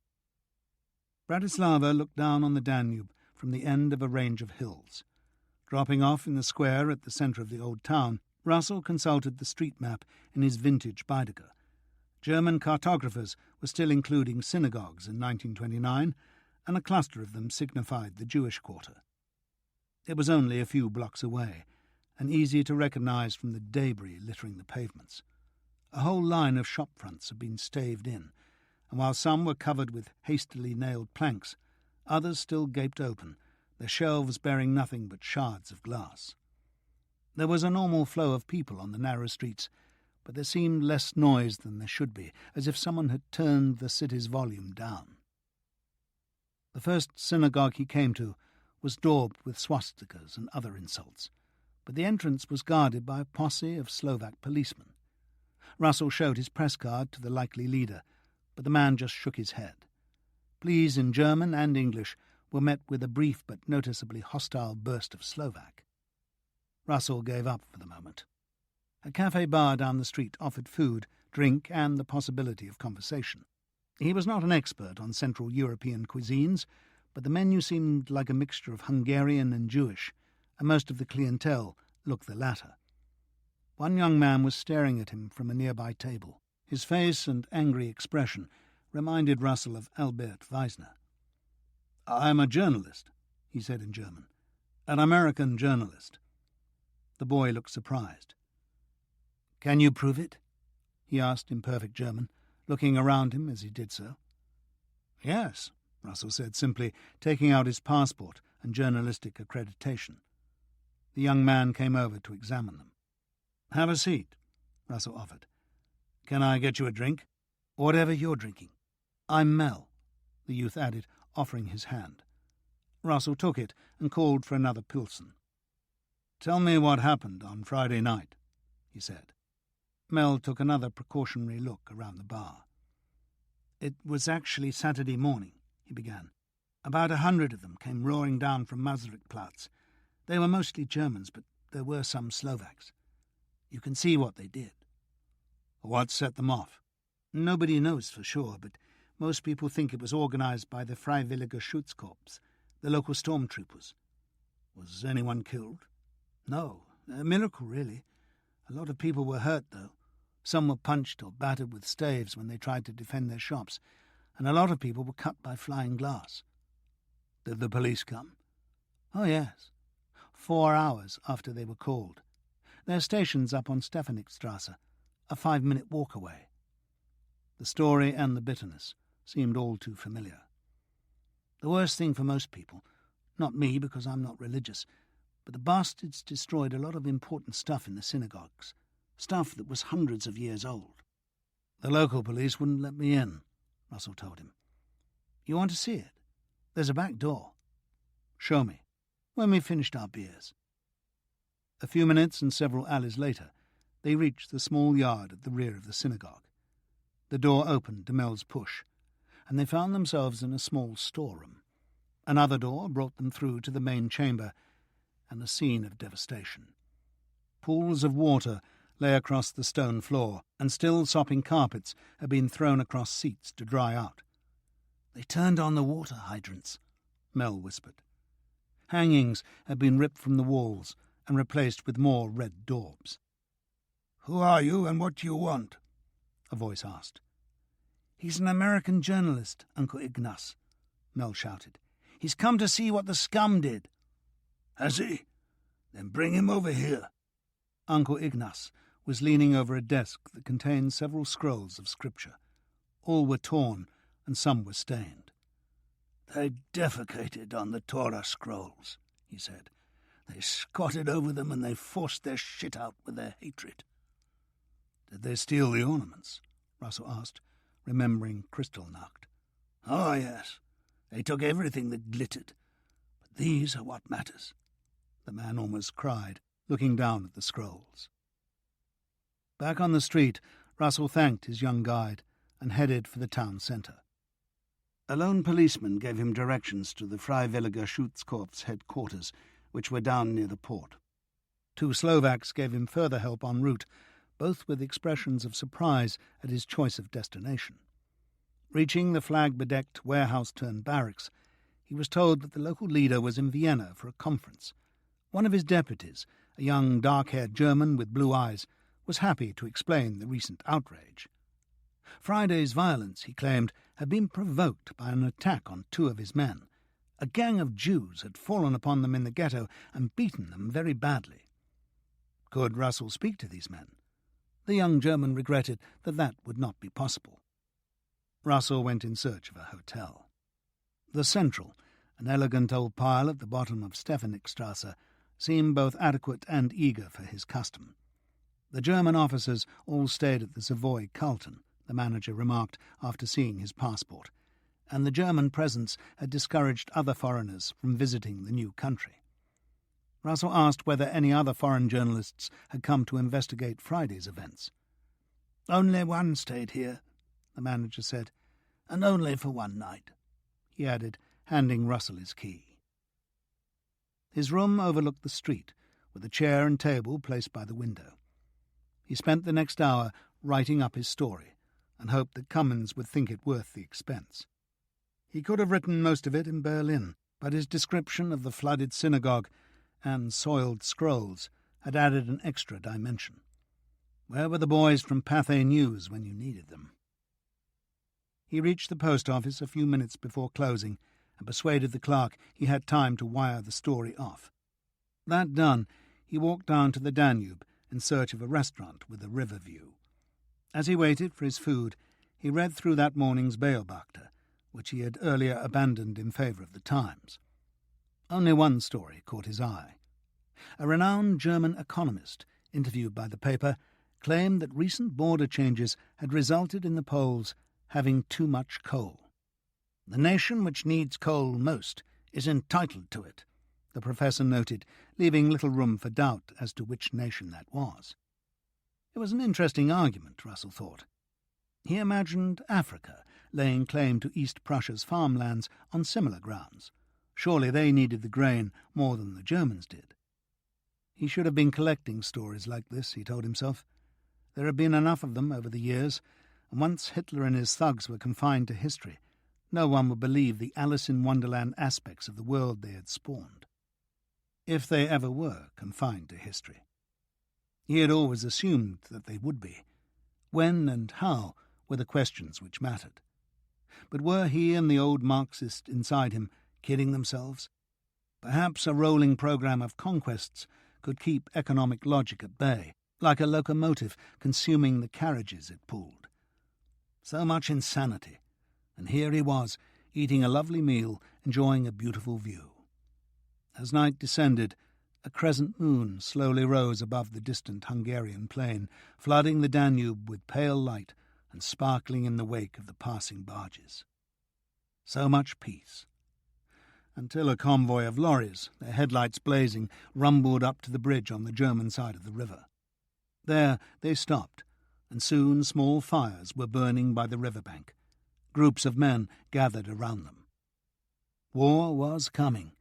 Bratislava looked down on the Danube from the end of a range of hills. Dropping off in the square at the centre of the old town, Russell consulted the street map in his vintage Baedeker. German cartographers were still including synagogues in 1929, and a cluster of them signified the Jewish quarter. It was only a few blocks away, and easy to recognise from the debris littering the pavements. A whole line of shop fronts had been staved in, and while some were covered with hastily nailed planks, others still gaped open, their shelves bearing nothing but shards of glass. There was a normal flow of people on the narrow streets, but there seemed less noise than there should be, as if someone had turned the city's volume down. The first synagogue he came to was daubed with swastikas and other insults, but the entrance was guarded by a posse of Slovak policemen. Russell showed his press card to the likely leader, but the man just shook his head. Pleas in German and English were met with a brief but noticeably hostile burst of Slovak. Russell gave up for the moment. A cafe-bar down the street offered food, drink, and the possibility of conversation. He was not an expert on Central European cuisines, but the menu seemed like a mixture of Hungarian and Jewish, and most of the clientele looked the latter. One young man was staring at him from a nearby table. His face and angry expression reminded Russell of Albert Weisner. "I am a journalist," he said in German. "An American journalist." The boy looked surprised. "Can you prove it?" he asked in perfect German, looking around him as he did so. "Yes," Russell said simply, taking out his passport and journalistic accreditation. The young man came over to examine them. "Have a seat," Russell offered. "Can I get you a drink?" "Whatever you're drinking." "I'm Mel," the youth added, offering his hand. Russell took it and called for another Pilsen. "Tell me what happened on Friday night," he said. Mel took another precautionary look around the bar. "It was actually Saturday morning," he began. "About 100 of them came roaring down from Masaryk-Platz. They were mostly Germans, but there were some Slovaks. You can see what they did." "What set them off?" "Nobody knows for sure, but most people think it was organised by the Freiwilliger Schutzkorps, the local stormtroopers." "Was anyone killed?" "No. A miracle, really. A lot of people were hurt, though. Some were punched or battered with staves when they tried to defend their shops, and a lot of people were cut by flying glass." "Did the police come?" "Oh, yes. 4 hours after they were called. Their station's up on Stefanikstrasse, a 5-minute walk away." The story and the bitterness seemed all too familiar. "The worst thing for most people, not me because I'm not religious, but the bastards destroyed a lot of important stuff in the synagogues, stuff that was hundreds of years old." "The local police wouldn't let me in," Russell told him. "You want to see it? There's a back door." "Show me." "When we finished our beers." A few minutes and several alleys later, they reached the small yard at the rear of the synagogue. The door opened to Mel's push, and they found themselves in a small storeroom. Another door brought them through to the main chamber and a scene of devastation. Pools of water lay across the stone floor, and still sopping carpets had been thrown across seats to dry out. "They turned on the water hydrants," Mel whispered. Hangings had been ripped from the walls and replaced with more red daubs. "Who are you and what do you want?" a voice asked. "He's an American journalist, Uncle Ignace," Mel shouted. "He's come to see what the scum did." "Has he? Then bring him over here." Uncle Ignace was leaning over a desk that contained several scrolls of scripture. All were torn and some were stained. "They defecated on the Torah scrolls," he said. "They squatted over them and they forced their shit out with their hatred." "Did they steal the ornaments?" Russell asked, remembering Kristallnacht. "Oh, yes. They took everything that glittered. But these are what matters." The man almost cried, looking down at the scrolls. Back on the street, Russell thanked his young guide and headed for the town centre. A lone policeman gave him directions to the Freiwilliger Schutzkorps headquarters, which were down near the port. 2 Slovaks gave him further help en route, both with expressions of surprise at his choice of destination. Reaching the flag-bedecked warehouse-turned-barracks, he was told that the local leader was in Vienna for a conference. One of his deputies, a young dark-haired German with blue eyes, was happy to explain the recent outrage. Friday's violence, he claimed, had been provoked by an attack on 2 of his men. A gang of Jews had fallen upon them in the ghetto and beaten them very badly. Could Russell speak to these men? The young German regretted that would not be possible. Russell went in search of a hotel. The Central, an elegant old pile at the bottom of Stefanikstrasse, seemed both adequate and eager for his custom. The German officers all stayed at the Savoy Carlton, the manager remarked after seeing his passport, and the German presence had discouraged other foreigners from visiting the new country. Russell asked whether any other foreign journalists had come to investigate Friday's events. "Only one stayed here," the manager said, "and only for one night," he added, handing Russell his key. His room overlooked the street, with a chair and table placed by the window. He spent the next hour writing up his story, and hoped that Cummins would think it worth the expense. He could have written most of it in Berlin, but his description of the flooded synagogue and soiled scrolls had added an extra dimension. Where were the boys from Pathé News when you needed them? He reached the post office a few minutes before closing and persuaded the clerk he had time to wire the story off. That done, he walked down to the Danube in search of a restaurant with a river view. As he waited for his food, he read through that morning's Beobachter, which he had earlier abandoned in favour of the Times. Only one story caught his eye. A renowned German economist, interviewed by the paper, claimed that recent border changes had resulted in the Poles having too much coal. "The nation which needs coal most is entitled to it," the professor noted, leaving little room for doubt as to which nation that was. It was an interesting argument, Russell thought. He imagined Africa laying claim to East Prussia's farmlands on similar grounds. Surely they needed the grain more than the Germans did. He should have been collecting stories like this, he told himself. There had been enough of them over the years, and once Hitler and his thugs were confined to history, no one would believe the Alice in Wonderland aspects of the world they had spawned. If they ever were confined to history. He had always assumed that they would be. When and how were the questions which mattered. But were he and the old Marxist inside him kidding themselves? Perhaps a rolling program of conquests could keep economic logic at bay, like a locomotive consuming the carriages it pulled. So much insanity, and here he was, eating a lovely meal, enjoying a beautiful view. As night descended, a crescent moon slowly rose above the distant Hungarian plain, flooding the Danube with pale light and sparkling in the wake of the passing barges. So much peace. Until a convoy of lorries, their headlights blazing, rumbled up to the bridge on the German side of the river. There they stopped, and soon small fires were burning by the riverbank. Groups of men gathered around them. War was coming,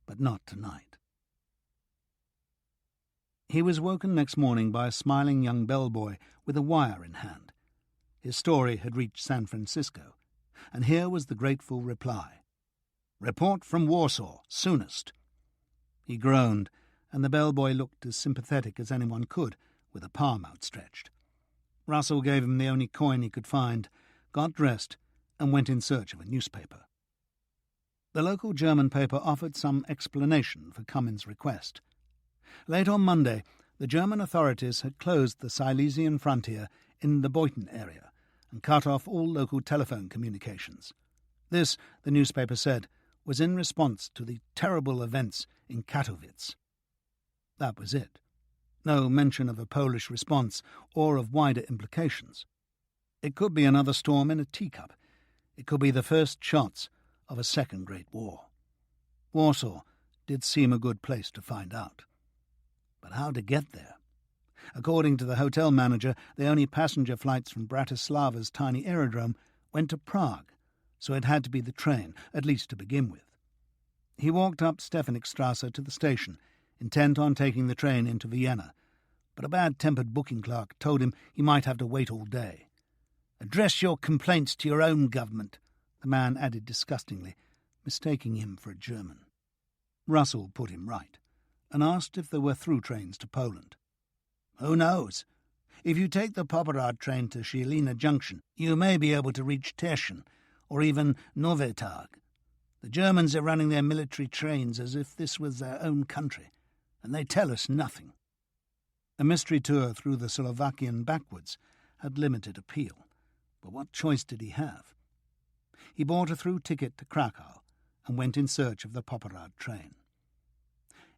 but not tonight. He was woken next morning by a smiling young bellboy with a wire in hand. His story had reached San Francisco, and here was the grateful reply. "Report from Warsaw, soonest." He groaned, and the bellboy looked as sympathetic as anyone could, with a palm outstretched. Russell gave him the only coin he could find, got dressed, and went in search of a newspaper. The local German paper offered some explanation for Cummins' request. Late on Monday, the German authorities had closed the Silesian frontier in the Beuthen area and cut off all local telephone communications. This, the newspaper said, was in response to the terrible events in Katowice. That was it. No mention of a Polish response or of wider implications. It could be another storm in a teacup. It could be the first shots of a second Great War. Warsaw did seem a good place to find out. But how to get there? According to the hotel manager, the only passenger flights from Bratislava's tiny aerodrome went to Prague, so it had to be the train, at least to begin with. He walked up Stefanikstrasse to the station, intent on taking the train into Vienna, but a bad-tempered booking clerk told him he might have to wait all day. "Address your complaints to your own government," the man added disgustingly, mistaking him for a German. Russell put him right, and asked if there were through trains to Poland. "Who knows? If you take the Poprad train to Žilina Junction, you may be able to reach Teschen, or even Nowy Targ. The Germans are running their military trains as if this was their own country, and they tell us nothing." A mystery tour through the Slovakian backwoods had limited appeal, but what choice did he have? He bought a through ticket to Krakow and went in search of the Poprad train.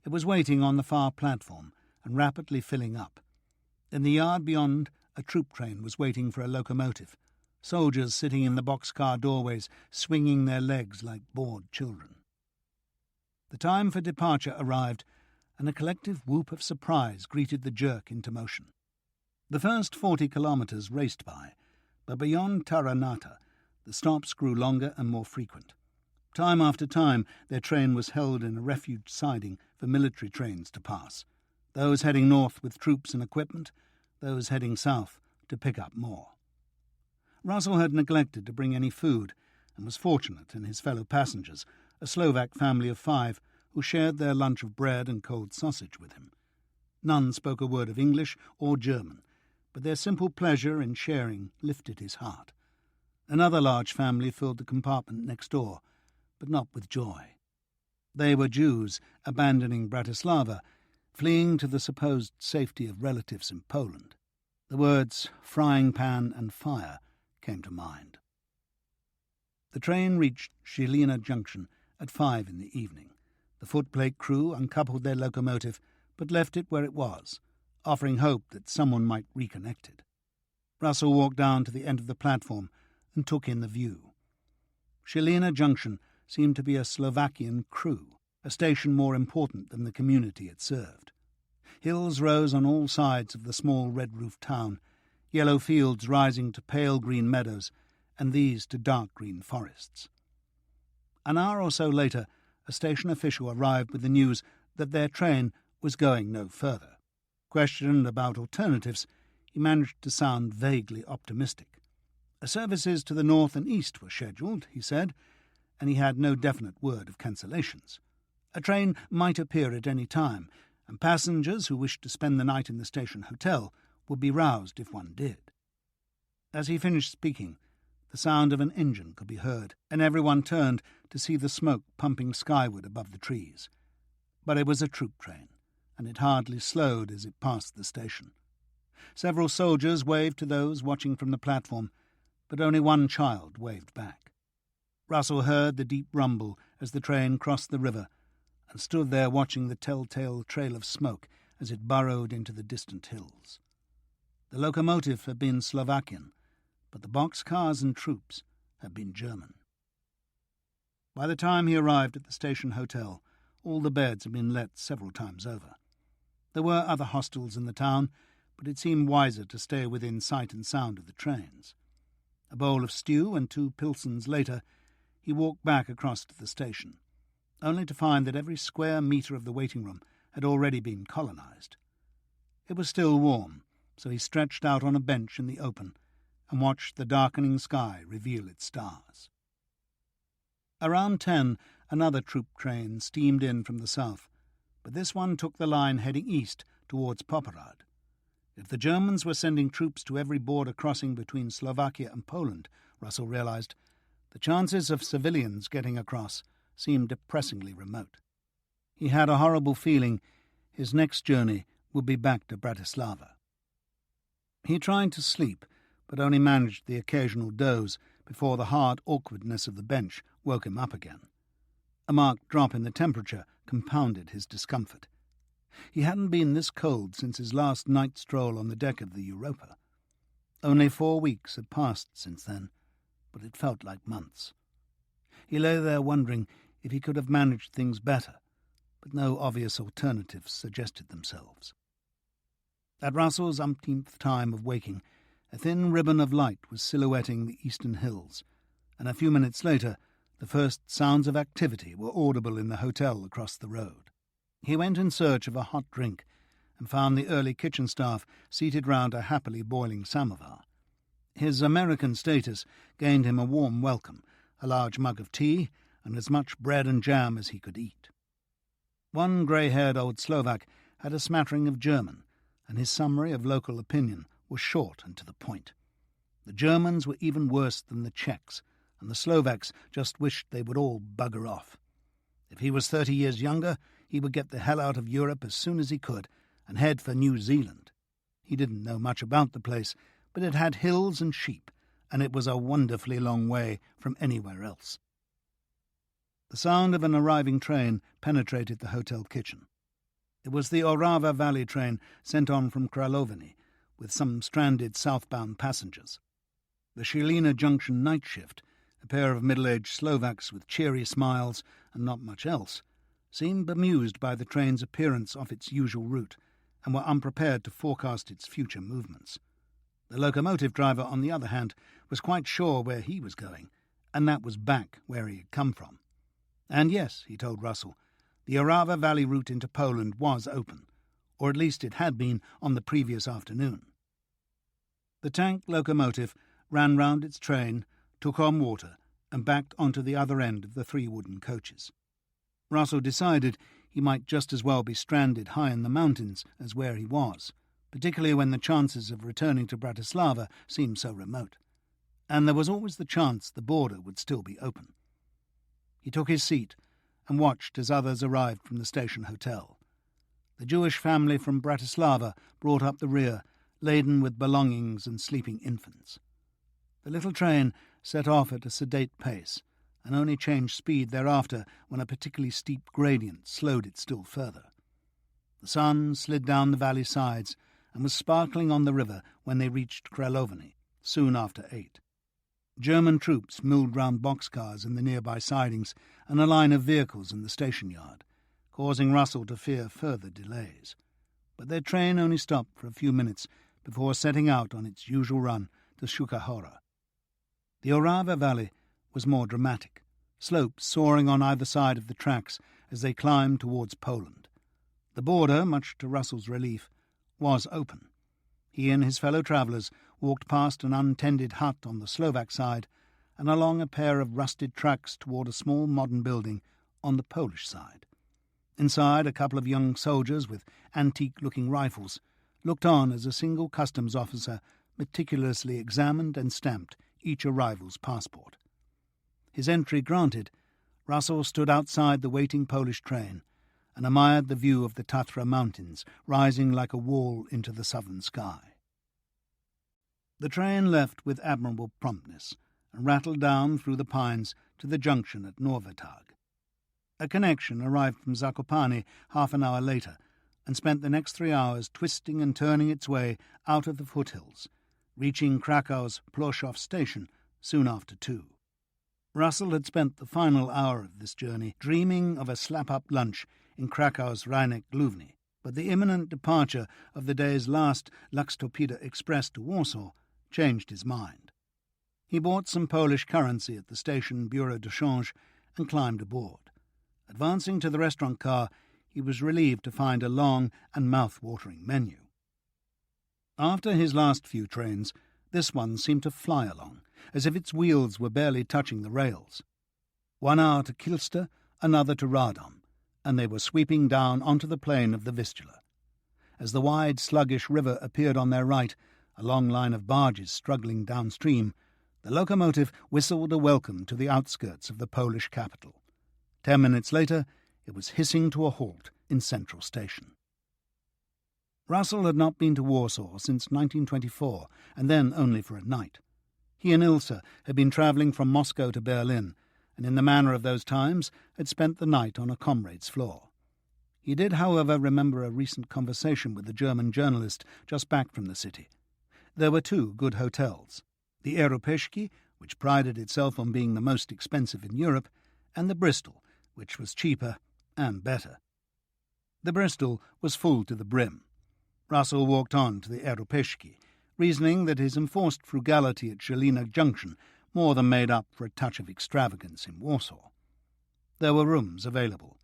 It was waiting on the far platform and rapidly filling up. In the yard beyond, a troop train was waiting for a locomotive, soldiers sitting in the boxcar doorways, swinging their legs like bored children. The time for departure arrived, and a collective whoop of surprise greeted the jerk into motion. The first 40 kilometres raced by, but beyond Taranata, the stops grew longer and more frequent. Time after time, their train was held in a refuge siding for military trains to pass, those heading north with troops and equipment, those heading south to pick up more. Russell had neglected to bring any food and was fortunate in his fellow passengers, a Slovak family of 5 who shared their lunch of bread and cold sausage with him. None spoke a word of English or German, but their simple pleasure in sharing lifted his heart. Another large family filled the compartment next door, but not with joy. They were Jews abandoning Bratislava, fleeing to the supposed safety of relatives in Poland. The words frying pan and fire came to mind. The train reached Žilina Junction at 5 in the evening. The footplate crew uncoupled their locomotive, but left it where it was, offering hope that someone might reconnect it. Russell walked down to the end of the platform and took in the view. Žilina Junction seemed to be a Slovakian crew, a station more important than the community it served. Hills rose on all sides of the small red-roofed town, yellow fields rising to pale green meadows, and these to dark green forests. An hour or so later, a station official arrived with the news that their train was going no further. Questioned about alternatives, he managed to sound vaguely optimistic. Services to the north and east were scheduled, he said, and he had no definite word of cancellations. A train might appear at any time, and passengers who wished to spend the night in the station hotel would be roused if one did. As he finished speaking, the sound of an engine could be heard, and everyone turned to see the smoke pumping skyward above the trees. But it was a troop train, and it hardly slowed as it passed the station. Several soldiers waved to those watching from the platform, but only one child waved back. Russell heard the deep rumble as the train crossed the river, and stood there watching the telltale trail of smoke as it burrowed into the distant hills. The locomotive had been Slovakian, but the boxcars and troops had been German. By the time he arrived at the station hotel, all the beds had been let several times over. There were other hostels in the town, but it seemed wiser to stay within sight and sound of the trains. A bowl of stew and 2 pilsens later, he walked back across to the station, only to find that every square metre of the waiting room had already been colonised. It was still warm, so he stretched out on a bench in the open and watched the darkening sky reveal its stars. Around 10, another troop train steamed in from the south, but this one took the line heading east towards Poprad. If the Germans were sending troops to every border crossing between Slovakia and Poland, Russell realised, the chances of civilians getting across seemed depressingly remote. He had a horrible feeling his next journey would be back to Bratislava. He tried to sleep, but only managed the occasional doze before the hard awkwardness of the bench woke him up again. A marked drop in the temperature compounded his discomfort. He hadn't been this cold since his last night stroll on the deck of the Europa. Only 4 weeks had passed since then, but it felt like months. He lay there wondering if he could have managed things better, but no obvious alternatives suggested themselves. At Russell's umpteenth time of waking, a thin ribbon of light was silhouetting the eastern hills, and a few minutes later the first sounds of activity were audible in the hotel across the road. He went in search of a hot drink and found the early kitchen staff seated round a happily boiling samovar. His American status gained him a warm welcome, a large mug of tea, and as much bread and jam as he could eat. One grey-haired old Slovak had a smattering of German, and his summary of local opinion was short and to the point. The Germans were even worse than the Czechs, and the Slovaks just wished they would all bugger off. If he was 30 years younger, he would get the hell out of Europe as soon as he could and head for New Zealand. He didn't know much about the place, but it had hills and sheep, and it was a wonderfully long way from anywhere else. The sound of an arriving train penetrated the hotel kitchen. It was the Orava Valley train sent on from Kralovany, with some stranded southbound passengers. The Šilina Junction night shift, a pair of middle-aged Slovaks with cheery smiles and not much else, seemed bemused by the train's appearance off its usual route, and were unprepared to forecast its future movements. The locomotive driver, on the other hand, was quite sure where he was going, and that was back where he had come from. And yes, he told Russell, the Orava Valley route into Poland was open, or at least it had been on the previous afternoon. The tank locomotive ran round its train, took on water, and backed onto the other end of the 3 wooden coaches. Russell decided he might just as well be stranded high in the mountains as where he was, particularly when the chances of returning to Bratislava seemed so remote. And there was always the chance the border would still be open. He took his seat and watched as others arrived from the station hotel. The Jewish family from Bratislava brought up the rear, laden with belongings and sleeping infants. The little train set off at a sedate pace, and only changed speed thereafter when a particularly steep gradient slowed it still further. The sun slid down the valley sides and was sparkling on the river when they reached Kralovany, soon after 8. German troops milled round boxcars in the nearby sidings and a line of vehicles in the station yard, causing Russell to fear further delays. But their train only stopped for a few minutes before setting out on its usual run to Shukahora. The Orava Valley was more dramatic, slopes soaring on either side of the tracks as they climbed towards Poland. The border, much to Russell's relief, was open. He and his fellow travellers walked past an untended hut on the Slovak side and along a pair of rusted tracks toward a small modern building on the Polish side. Inside, a couple of young soldiers with antique-looking rifles looked on as a single customs officer meticulously examined and stamped each arrival's passport. His entry granted, Russell stood outside the waiting Polish train and admired the view of the Tatra Mountains rising like a wall into the southern sky. The train left with admirable promptness and rattled down through the pines to the junction at Norvetag. A connection arrived from Zakopane half an hour later and spent the next 3 hours twisting and turning its way out of the foothills, reaching Krakow's Ploszów station soon after 2. Russell had spent the final hour of this journey dreaming of a slap-up lunch in Krakow's Rynek Główny, but the imminent departure of the day's last Lux-Torpeda Express to Warsaw changed his mind. He bought some Polish currency at the station bureau de change and climbed aboard. Advancing to the restaurant car, he was relieved to find a long and mouth-watering menu. After his last few trains, this one seemed to fly along, as if its wheels were barely touching the rails. 1 hour to Kielce, another to Radom, and they were sweeping down onto the plain of the Vistula. As the wide, sluggish river appeared on their right, a long line of barges struggling downstream, the locomotive whistled a welcome to the outskirts of the Polish capital. 10 minutes later, it was hissing to a halt in Central Station. Russell had not been to Warsaw since 1924, and then only for a night. He and Ilse had been travelling from Moscow to Berlin, and in the manner of those times had spent the night on a comrade's floor. He did, however, remember a recent conversation with a German journalist just back from the city. There were 2 good hotels, the Europejski, which prided itself on being the most expensive in Europe, and the Bristol, which was cheaper and better. The Bristol was full to the brim. Russell walked on to the Europejski, reasoning that his enforced frugality at Żelina Junction more than made up for a touch of extravagance in Warsaw. There were rooms available.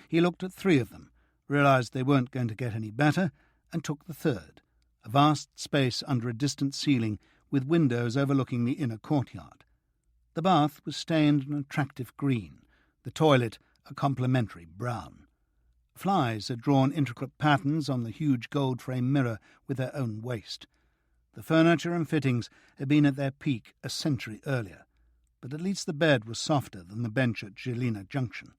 He looked at 3 of them, realized they weren't going to get any better, and took the third, a vast space under a distant ceiling with windows overlooking the inner courtyard. The bath was stained an attractive green, the toilet a complementary brown. Flies had drawn intricate patterns on the huge gold-frame mirror with their own waste. The furniture and fittings had been at their peak a century earlier, but at least the bed was softer than the bench at Żelina Junction.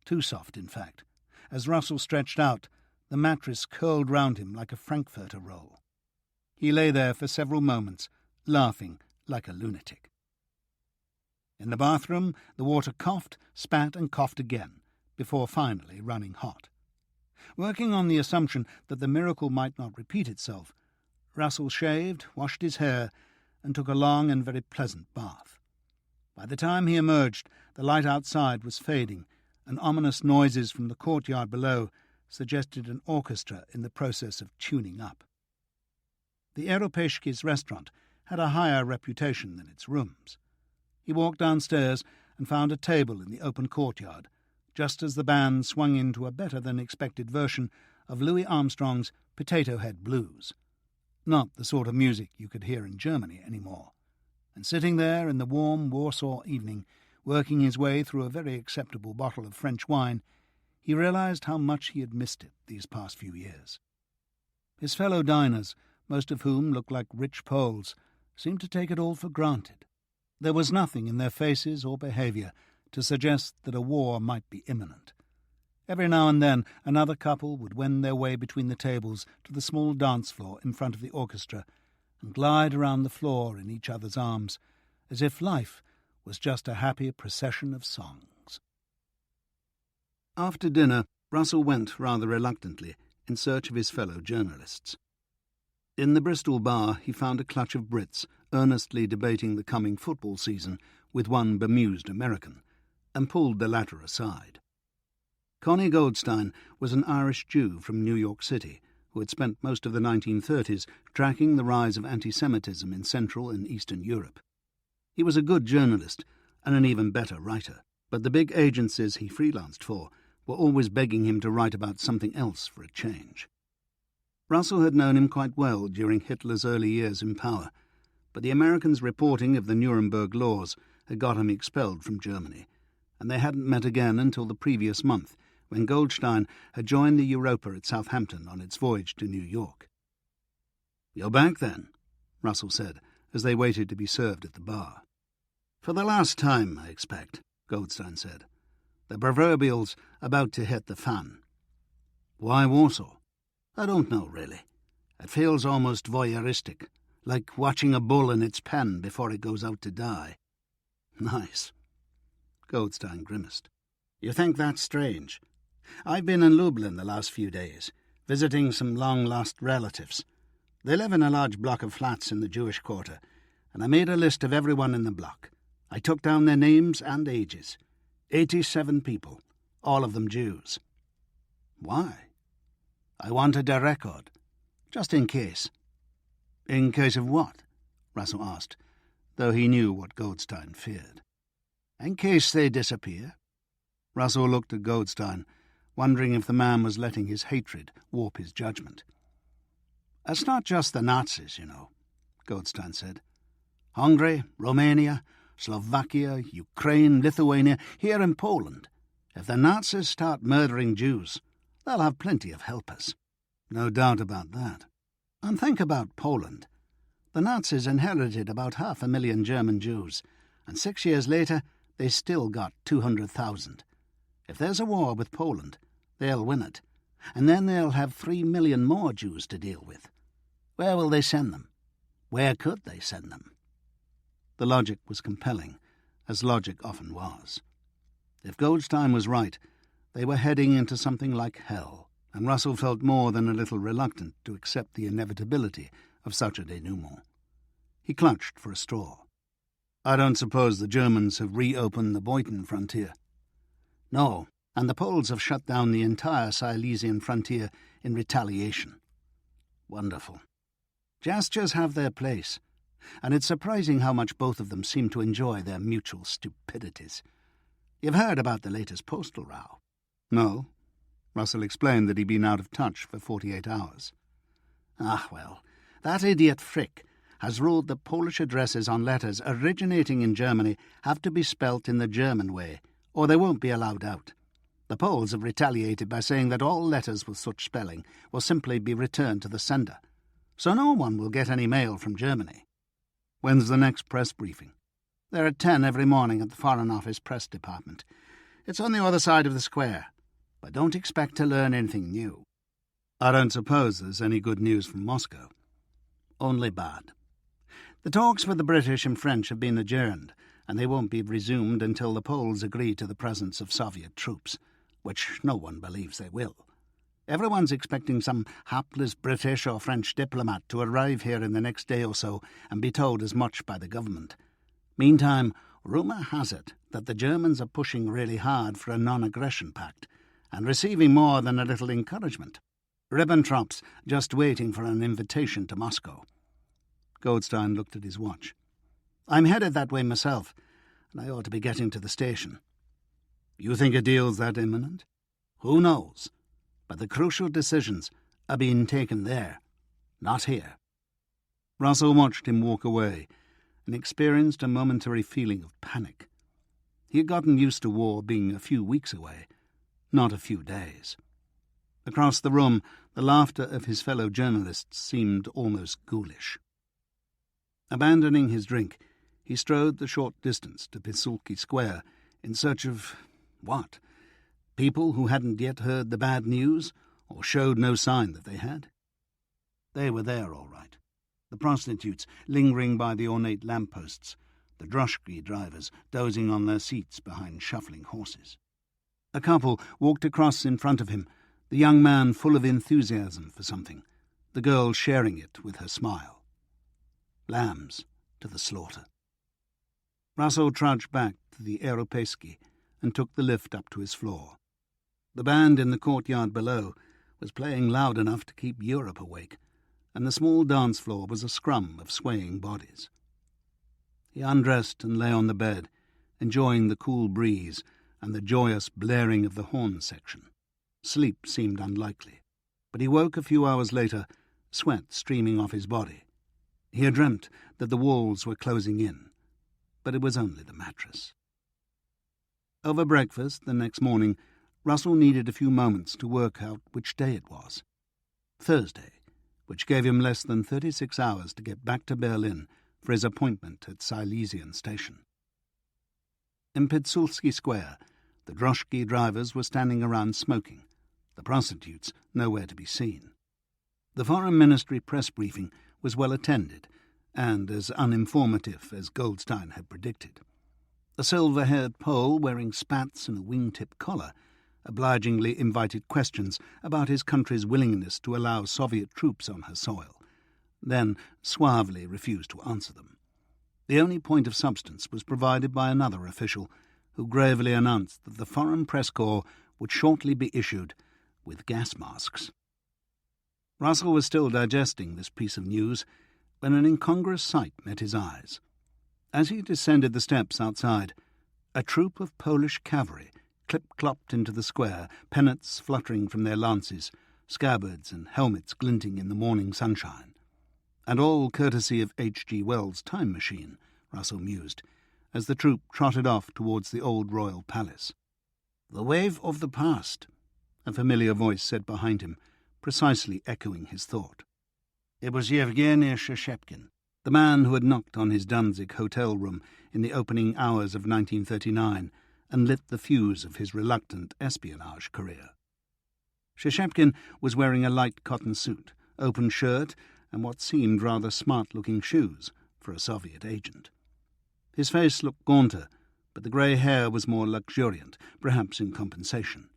Too soft, in fact. As Russell stretched out, the mattress curled round him like a frankfurter roll. He lay there for several moments, laughing like a lunatic. In the bathroom, the water coughed, spat and coughed again, before finally running hot. Working on the assumption that the miracle might not repeat itself, Russell shaved, washed his hair, and took a long and very pleasant bath. By the time he emerged, the light outside was fading, and ominous noises from the courtyard below suggested an orchestra in the process of tuning up. The Europejski's restaurant had a higher reputation than its rooms. He walked downstairs and found a table in the open courtyard, just as the band swung into a better-than-expected version of Louis Armstrong's Potato Head Blues. Not the sort of music you could hear in Germany anymore. And sitting there in the warm Warsaw evening, working his way through a very acceptable bottle of French wine, he realized how much he had missed it these past few years. His fellow diners, most of whom looked like rich Poles, seemed to take it all for granted. There was nothing in their faces or behaviour to suggest that a war might be imminent. Every now and then another couple would wend their way between the tables to the small dance floor in front of the orchestra and glide around the floor in each other's arms, as if life was just a happy procession of songs. After dinner, Russell went rather reluctantly in search of his fellow journalists. In the Bristol bar he found a clutch of Brits earnestly debating the coming football season with one bemused American, and pulled the latter aside. Connie Goldstein was an Irish Jew from New York City who had spent most of the 1930s tracking the rise of anti-Semitism in Central and Eastern Europe. He was a good journalist and an even better writer, but the big agencies he freelanced for were always begging him to write about something else for a change. Russell had known him quite well during Hitler's early years in power, but the Americans' reporting of the Nuremberg laws had got him expelled from Germany, and they hadn't met again until the previous month, when Goldstein had joined the Europa at Southampton on its voyage to New York. "You're back, then," Russell said, as they waited to be served at the bar. "For the last time, I expect," Goldstein said. "The proverbial's about to hit the fan." "Why Warsaw?" "I don't know, really. It feels almost voyeuristic, like watching a bull in its pen before it goes out to die." "Nice." Goldstein grimaced. "You think that's strange? I've been in Lublin the last few days, visiting some long-lost relatives. They live in a large block of flats in the Jewish quarter, and I made a list of everyone in the block. I took down their names and ages. 87 people, all of them Jews." "Why?" "I wanted a record, just in case." "In case of what?" Russell asked, though he knew what Goldstein feared. "In case they disappear." Russell looked at Goldstein, wondering if the man was letting his hatred warp his judgment. "It's not just the Nazis, you know," Goldstein said. "Hungary, Romania, Slovakia, Ukraine, Lithuania, here in Poland. If the Nazis start murdering Jews, they'll have plenty of helpers." "No doubt about that." "And think about Poland. The Nazis inherited about 500,000 German Jews, and 6 years later they still got 200,000. If there's a war with Poland, they'll win it, and then they'll have 3 million more Jews to deal with. Where will they send them? Where could they send them?" The logic was compelling, as logic often was. If Goldstein was right, they were heading into something like hell, and Russell felt more than a little reluctant to accept the inevitability of such a denouement. He clutched for a straw. "I don't suppose the Germans have reopened the Beuthen frontier?" "No, and the Poles have shut down the entire Silesian frontier in retaliation." "Wonderful. Gestures have their place, and it's surprising how much both of them seem to enjoy their mutual stupidities. You've heard about the latest postal row?" "No." Russell explained that he'd been out of touch for 48 hours. "Ah, well, that idiot Frick has ruled that Polish addresses on letters originating in Germany have to be spelt in the German way, or they won't be allowed out. The Poles have retaliated by saying that all letters with such spelling will simply be returned to the sender, so no one will get any mail from Germany." "When's the next press briefing?" "They're at 10 every morning at the Foreign Office press department. It's on the other side of the square, but don't expect to learn anything new." "I don't suppose there's any good news from Moscow?" "Only bad. The talks with the British and French have been adjourned, and they won't be resumed until the Poles agree to the presence of Soviet troops, which no one believes they will. Everyone's expecting some hapless British or French diplomat to arrive here in the next day or so and be told as much by the government. Meantime, rumour has it that the Germans are pushing really hard for a non-aggression pact and receiving more than a little encouragement. Ribbentrop's just waiting for an invitation to Moscow." Goldstein looked at his watch. "I'm headed that way myself, and I ought to be getting to the station." "You think a deal's that imminent?" "Who knows? But the crucial decisions are being taken there, not here." Russell watched him walk away and experienced a momentary feeling of panic. He had gotten used to war being a few weeks away, not a few days. Across the room, the laughter of his fellow journalists seemed almost ghoulish. Abandoning his drink, he strode the short distance to Pisulki Square in search of what? People who hadn't yet heard the bad news, or showed no sign that they had? They were there, all right. The prostitutes lingering by the ornate lampposts, the droshky drivers dozing on their seats behind shuffling horses. A couple walked across in front of him, the young man full of enthusiasm for something, the girl sharing it with her smile. Lambs to the slaughter. Russell trudged back to the Europejski and took the lift up to his floor. The band in the courtyard below was playing loud enough to keep Europe awake, and the small dance floor was a scrum of swaying bodies. He undressed and lay on the bed, enjoying the cool breeze and the joyous blaring of the horn section. Sleep seemed unlikely, but he woke a few hours later, sweat streaming off his body. He had dreamt that the walls were closing in, but it was only the mattress. Over breakfast the next morning, Russell needed a few moments to work out which day it was. Thursday, which gave him less than 36 hours to get back to Berlin for his appointment at Silesian station. In Pitsulski Square, the droshky drivers were standing around smoking, the prostitutes nowhere to be seen. The Foreign Ministry press briefing was well attended and as uninformative as Goldstein had predicted. A silver-haired Pole wearing spats and a wingtip collar obligingly invited questions about his country's willingness to allow Soviet troops on her soil, then suavely refused to answer them. The only point of substance was provided by another official, who gravely announced that the Foreign Press Corps would shortly be issued with gas masks. Russell was still digesting this piece of news when an incongruous sight met his eyes. As he descended the steps outside, a troop of Polish cavalry clip-clopped into the square, pennants fluttering from their lances, scabbards and helmets glinting in the morning sunshine. And all courtesy of H.G. Wells' time machine, Russell mused, as the troop trotted off towards the old royal palace. "The wave of the past," a familiar voice said behind him, precisely echoing his thought. It was Yevgeny Shishepkin, the man who had knocked on his Danzig hotel room in the opening hours of 1939 and lit the fuse of his reluctant espionage career. Shishepkin was wearing a light cotton suit, open shirt, and what seemed rather smart-looking shoes for a Soviet agent. His face looked gaunter, but the grey hair was more luxuriant, perhaps in compensation.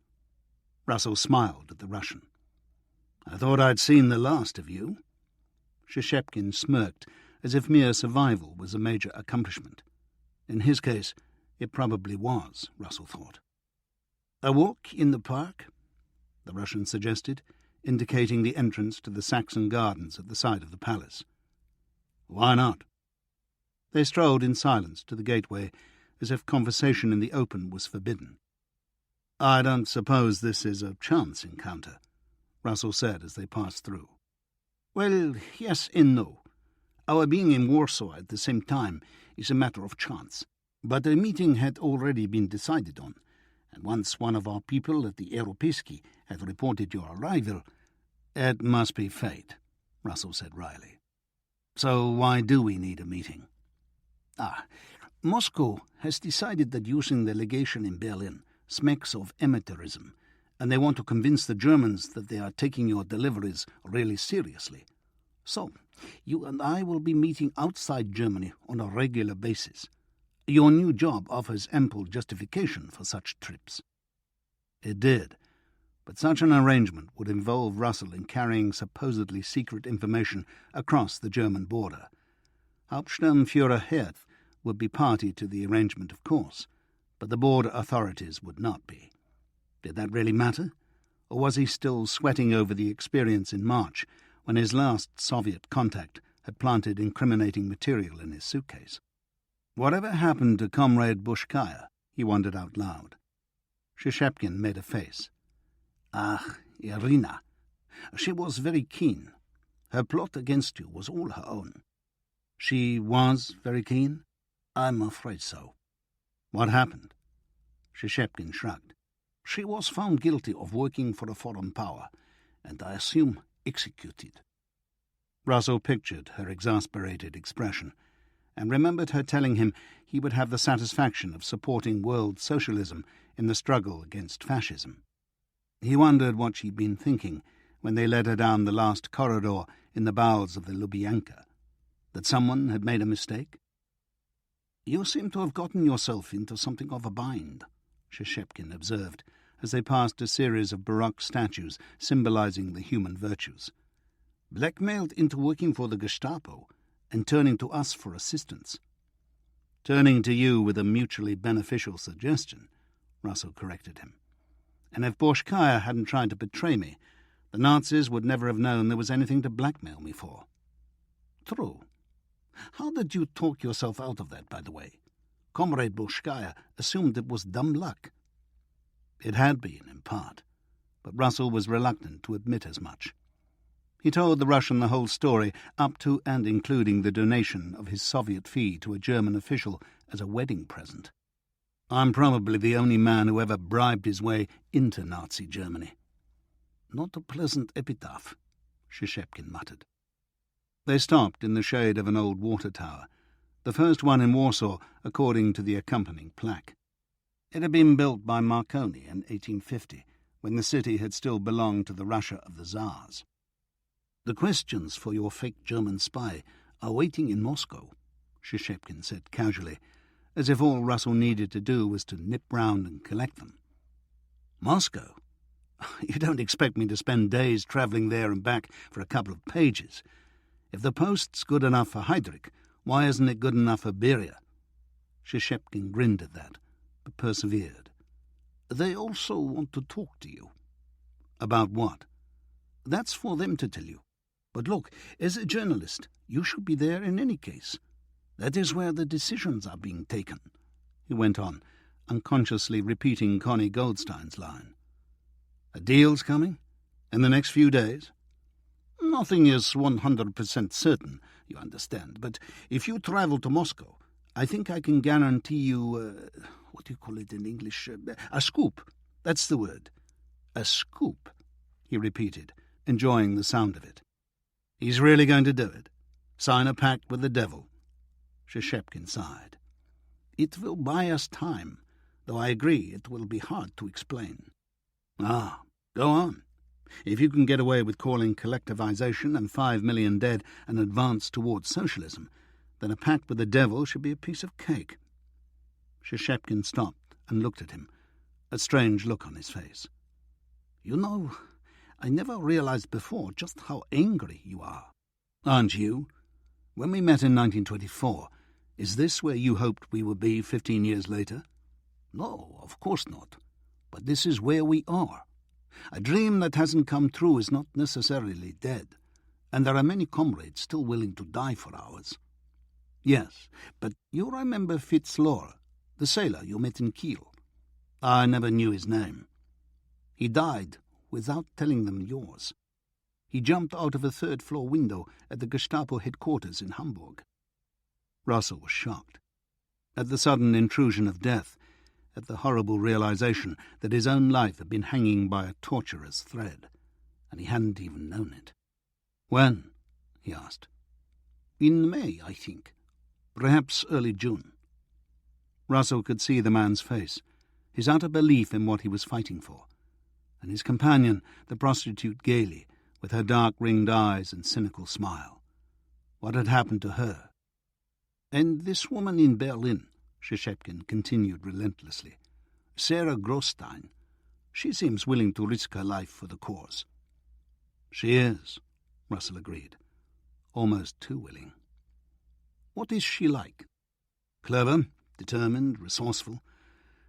Russell smiled at the Russian. "I thought I'd seen the last of you." Shishepkin smirked, as if mere survival was a major accomplishment. In his case, it probably was, Russell thought. "A walk in the park?" the Russian suggested, indicating the entrance to the Saxon gardens at the side of the palace. "Why not?" They strolled in silence to the gateway, as if conversation in the open was forbidden. "I don't suppose this is a chance encounter," Russell said as they passed through. "Well, yes and no. Our being in Warsaw at the same time is a matter of chance. But the meeting had already been decided on, and once one of our people at the Europejski had reported your arrival—" "It must be fate," Russell said wryly. "So why do we need a meeting?" Moscow has decided that using the legation in Berlin smacks of amateurism, and they want to convince the Germans that they are taking your deliveries really seriously. So, you and I will be meeting outside Germany on a regular basis. Your new job offers ample justification for such trips." It did, but such an arrangement would involve Russell in carrying supposedly secret information across the German border. Hauptsturmführer Herth would be party to the arrangement, of course, but the border authorities would not be. Did that really matter? Or was he still sweating over the experience in March, when his last Soviet contact had planted incriminating material in his suitcase? Whatever happened to Comrade Bushkaya? He wondered out loud. Shishepkin made a face. Irina. She was very keen. Her plot against you was all her own." "She was very keen?" "I'm afraid so." "What happened?" Shishepkin shrugged. "She was found guilty of working for a foreign power, and I assume executed." Russell pictured her exasperated expression, and remembered her telling him he would have the satisfaction of supporting world socialism in the struggle against fascism. He wondered what she'd been thinking when they led her down the last corridor in the bowels of the Lubyanka, that someone had made a mistake. "You seem to have gotten yourself into something of a bind," Shishepkin observed, as they passed a series of Baroque statues symbolizing the human virtues. "Blackmailed into working for the Gestapo and turning to us for assistance." "Turning to you with a mutually beneficial suggestion," Russell corrected him. "And if Borshkaya hadn't tried to betray me, the Nazis would never have known there was anything to blackmail me for." "True. How did you talk yourself out of that, by the way? Comrade Bushkaya assumed it was dumb luck. It had been, in part, but Russell was reluctant to admit as much. He told the Russian the whole story, up to and including the donation of his Soviet fee to a German official as a wedding present. I'm probably the only man who ever bribed his way into Nazi Germany. Not a pleasant epitaph, Shishepkin muttered. They stopped in the shade of an old water tower, the first one in Warsaw according to the accompanying plaque. It had been built by Marconi in 1850, when the city had still belonged to the Russia of the Tsars. The questions for your fake German spy are waiting in Moscow, Shishepkin said casually, as if all Russell needed to do was to nip round and collect them. Moscow? You don't expect me to spend days travelling there and back for a couple of pages. If the post's good enough for Heydrich, why isn't it good enough for Beria? Shishepkin grinned at that, but persevered. They also want to talk to you. About what? That's for them to tell you. But look, as a journalist, you should be there in any case. That is where the decisions are being taken, he went on, unconsciously repeating Connie Goldstein's line. A deal's coming? In the next few days? Nothing is 100% certain, you understand, but if you travel to Moscow, I think I can guarantee you, what do you call it in English? A scoop. That's the word. A scoop, he repeated, enjoying the sound of it. He's really going to do it? Sign a pact with the devil? Shishepkin sighed. It will buy us time, though I agree it will be hard to explain. Ah, go on. If you can get away with calling collectivization and 5 million dead an advance towards socialism, then a pact with the devil should be a piece of cake. Shishepkin stopped and looked at him, a strange look on his face. You know, I never realized before just how angry you are. Aren't you? When we met in 1924, is this where you hoped we would be 15 years later? No, of course not. But this is where we are. A dream that hasn't come true is not necessarily dead, and there are many comrades still willing to die for ours. Yes, but you remember Fitzlore, the sailor you met in Kiel? I never knew his name. He died without telling them yours. He jumped out of a third-floor window at the Gestapo headquarters in Hamburg. Russell was shocked. At the sudden intrusion of death, at the horrible realization that his own life had been hanging by a torturer's thread, and he hadn't even known it. When? He asked. In May, I think. Perhaps early June. Russell could see the man's face, his utter belief in what he was fighting for, and his companion, the prostitute Gailey, with her dark-ringed eyes and cynical smile. What had happened to her? And this woman in Berlin, Shishepkin continued relentlessly, Sarah Grosstein, she seems willing to risk her life for the cause. She is, Russell agreed, almost too willing. What is she like? Clever, determined, resourceful,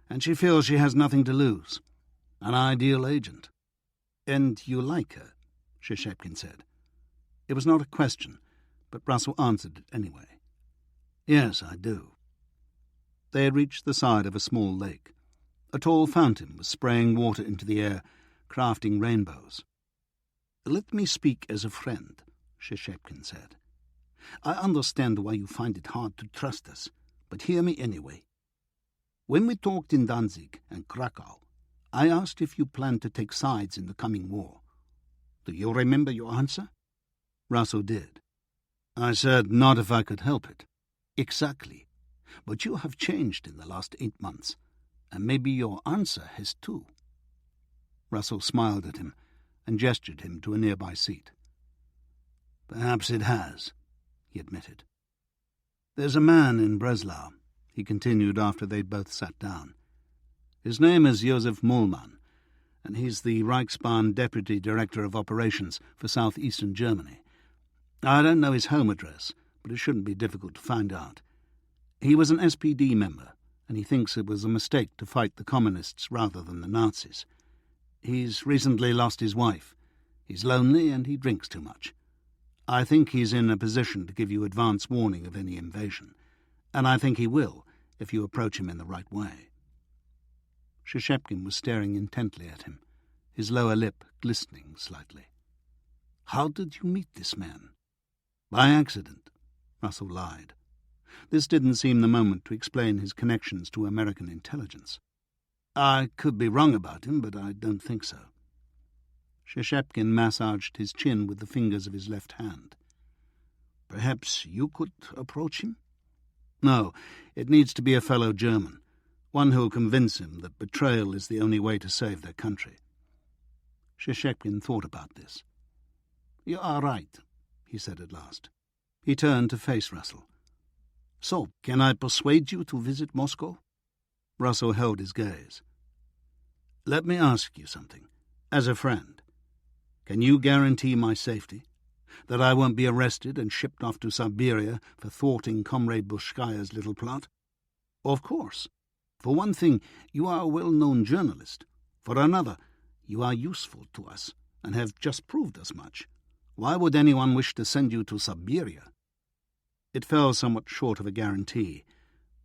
and she feels she has nothing to lose. An ideal agent. And you like her? Shishepkin said. It was not a question, but Russell answered it anyway. Yes, I do. They had reached the side of a small lake. A tall fountain was spraying water into the air, crafting rainbows. Let me speak as a friend, Shishepkin said. I understand why you find it hard to trust us, but hear me anyway. When we talked in Danzig and Krakow, I asked if you planned to take sides in the coming war. Do you remember your answer? Russell did. I said not if I could help it. Exactly. But you have changed in the last 8 months, and maybe your answer has too. Russell smiled at him and gestured him to a nearby seat. Perhaps it has, he admitted. There's a man in Breslau, he continued after they'd both sat down. His name is Josef Mullmann, and he's the Reichsbahn Deputy Director of Operations for southeastern Germany. I don't know his home address, but it shouldn't be difficult to find out. He was an SPD member, and he thinks it was a mistake to fight the communists rather than the Nazis. He's recently lost his wife. He's lonely and he drinks too much. I think he's in a position to give you advance warning of any invasion, and I think he will if you approach him in the right way." Shishepkin was staring intently at him, his lower lip glistening slightly. "How did you meet this man?" "By accident," Russell lied. This didn't seem the moment to explain his connections to American intelligence. "I could be wrong about him, but I don't think so." Shishepkin massaged his chin with the fingers of his left hand. "Perhaps you could approach him?" "No, it needs to be a fellow German, one who'll convince him that betrayal is the only way to save their country." Shishepkin thought about this. "You are right," he said at last. He turned to face Russell. "So, can I persuade you to visit Moscow?" Russell held his gaze. "Let me ask you something. As a friend, can you guarantee my safety? That I won't be arrested and shipped off to Siberia for thwarting Comrade Bushkaya's little plot?" "Of course. For one thing, you are a well-known journalist. For another, you are useful to us, and have just proved as much. Why would anyone wish to send you to Siberia?" It fell somewhat short of a guarantee,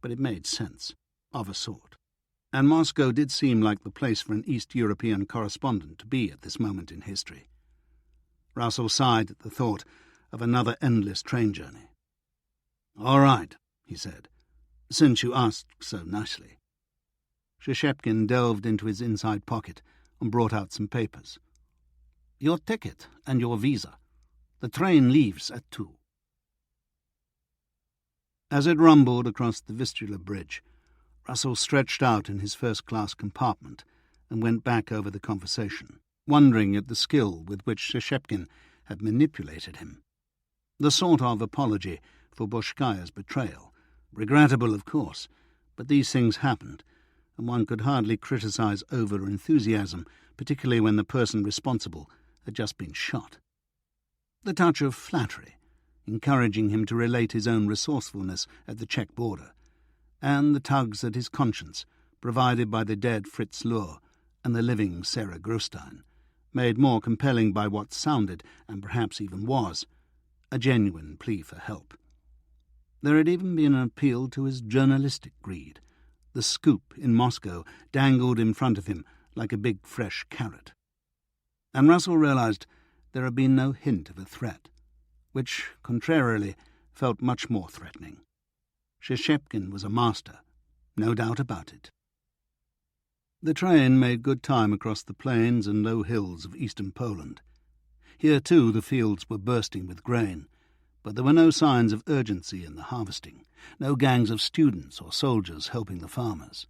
but it made sense, of a sort. And Moscow did seem like the place for an East European correspondent to be at this moment in history. Russell sighed at the thought of another endless train journey. "All right," he said, "since you asked so nicely." Shishepkin delved into his inside pocket and brought out some papers. "Your ticket and your visa. The train leaves at 2. As it rumbled across the Vistula Bridge, Russell stretched out in his first-class compartment and went back over the conversation, wondering at the skill with which Shishepkin had manipulated him. The sort of apology for Bushkaya's betrayal. Regrettable, of course, but these things happened, and one could hardly criticize over-enthusiasm, particularly when the person responsible had just been shot. The touch of flattery, encouraging him to relate his own resourcefulness at the Czech border, and the tugs at his conscience, provided by the dead Fritz Lohr and the living Sarah Grostein, made more compelling by what sounded, and perhaps even was, a genuine plea for help. There had even been an appeal to his journalistic greed. The scoop in Moscow dangled in front of him like a big fresh carrot. And Russell realized there had been no hint of a threat, which, contrarily, felt much more threatening. Shishepkin was a master, no doubt about it. The train made good time across the plains and low hills of eastern Poland. Here, too, the fields were bursting with grain, but there were no signs of urgency in the harvesting, no gangs of students or soldiers helping the farmers.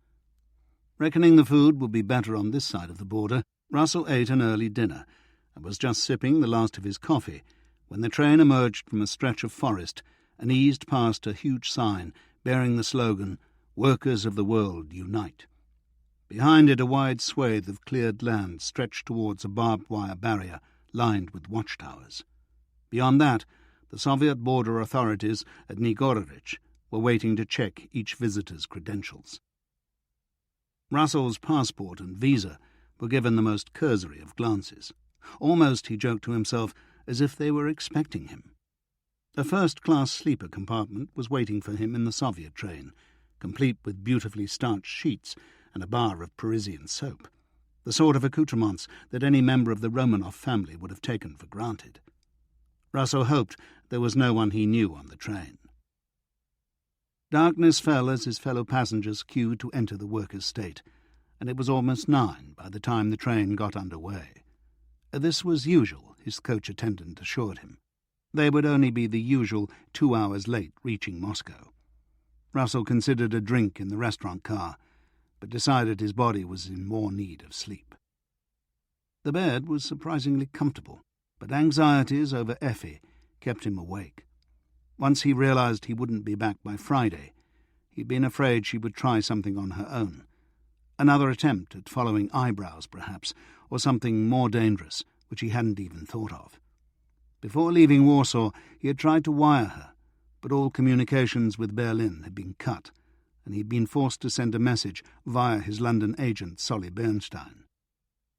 Reckoning the food would be better on this side of the border, Russell ate an early dinner and was just sipping the last of his coffee when the train emerged from a stretch of forest and eased past a huge sign bearing the slogan, "Workers of the World, Unite." Behind it a wide swathe of cleared land stretched towards a barbed wire barrier lined with watchtowers. Beyond that, the Soviet border authorities at Nigorovich were waiting to check each visitor's credentials. Russell's passport and visa were given the most cursory of glances. Almost, he joked to himself, as if they were expecting him. A first-class sleeper compartment was waiting for him in the Soviet train, complete with beautifully starched sheets and a bar of Parisian soap, the sort of accoutrements that any member of the Romanov family would have taken for granted. Russell hoped there was no one he knew on the train. Darkness fell as his fellow passengers queued to enter the workers' state, and it was almost 9 by the time the train got under way. This was usual, his coach attendant assured him. They would only be the usual 2 hours late reaching Moscow. Russell considered a drink in the restaurant car, but decided his body was in more need of sleep. The bed was surprisingly comfortable, but anxieties over Effi kept him awake. Once he realized he wouldn't be back by Friday, he'd been afraid she would try something on her own. Another attempt at following eyebrows, perhaps, or something more dangerous, which he hadn't even thought of. Before leaving Warsaw, he had tried to wire her, but all communications with Berlin had been cut, and he'd been forced to send a message via his London agent, Solly Bernstein.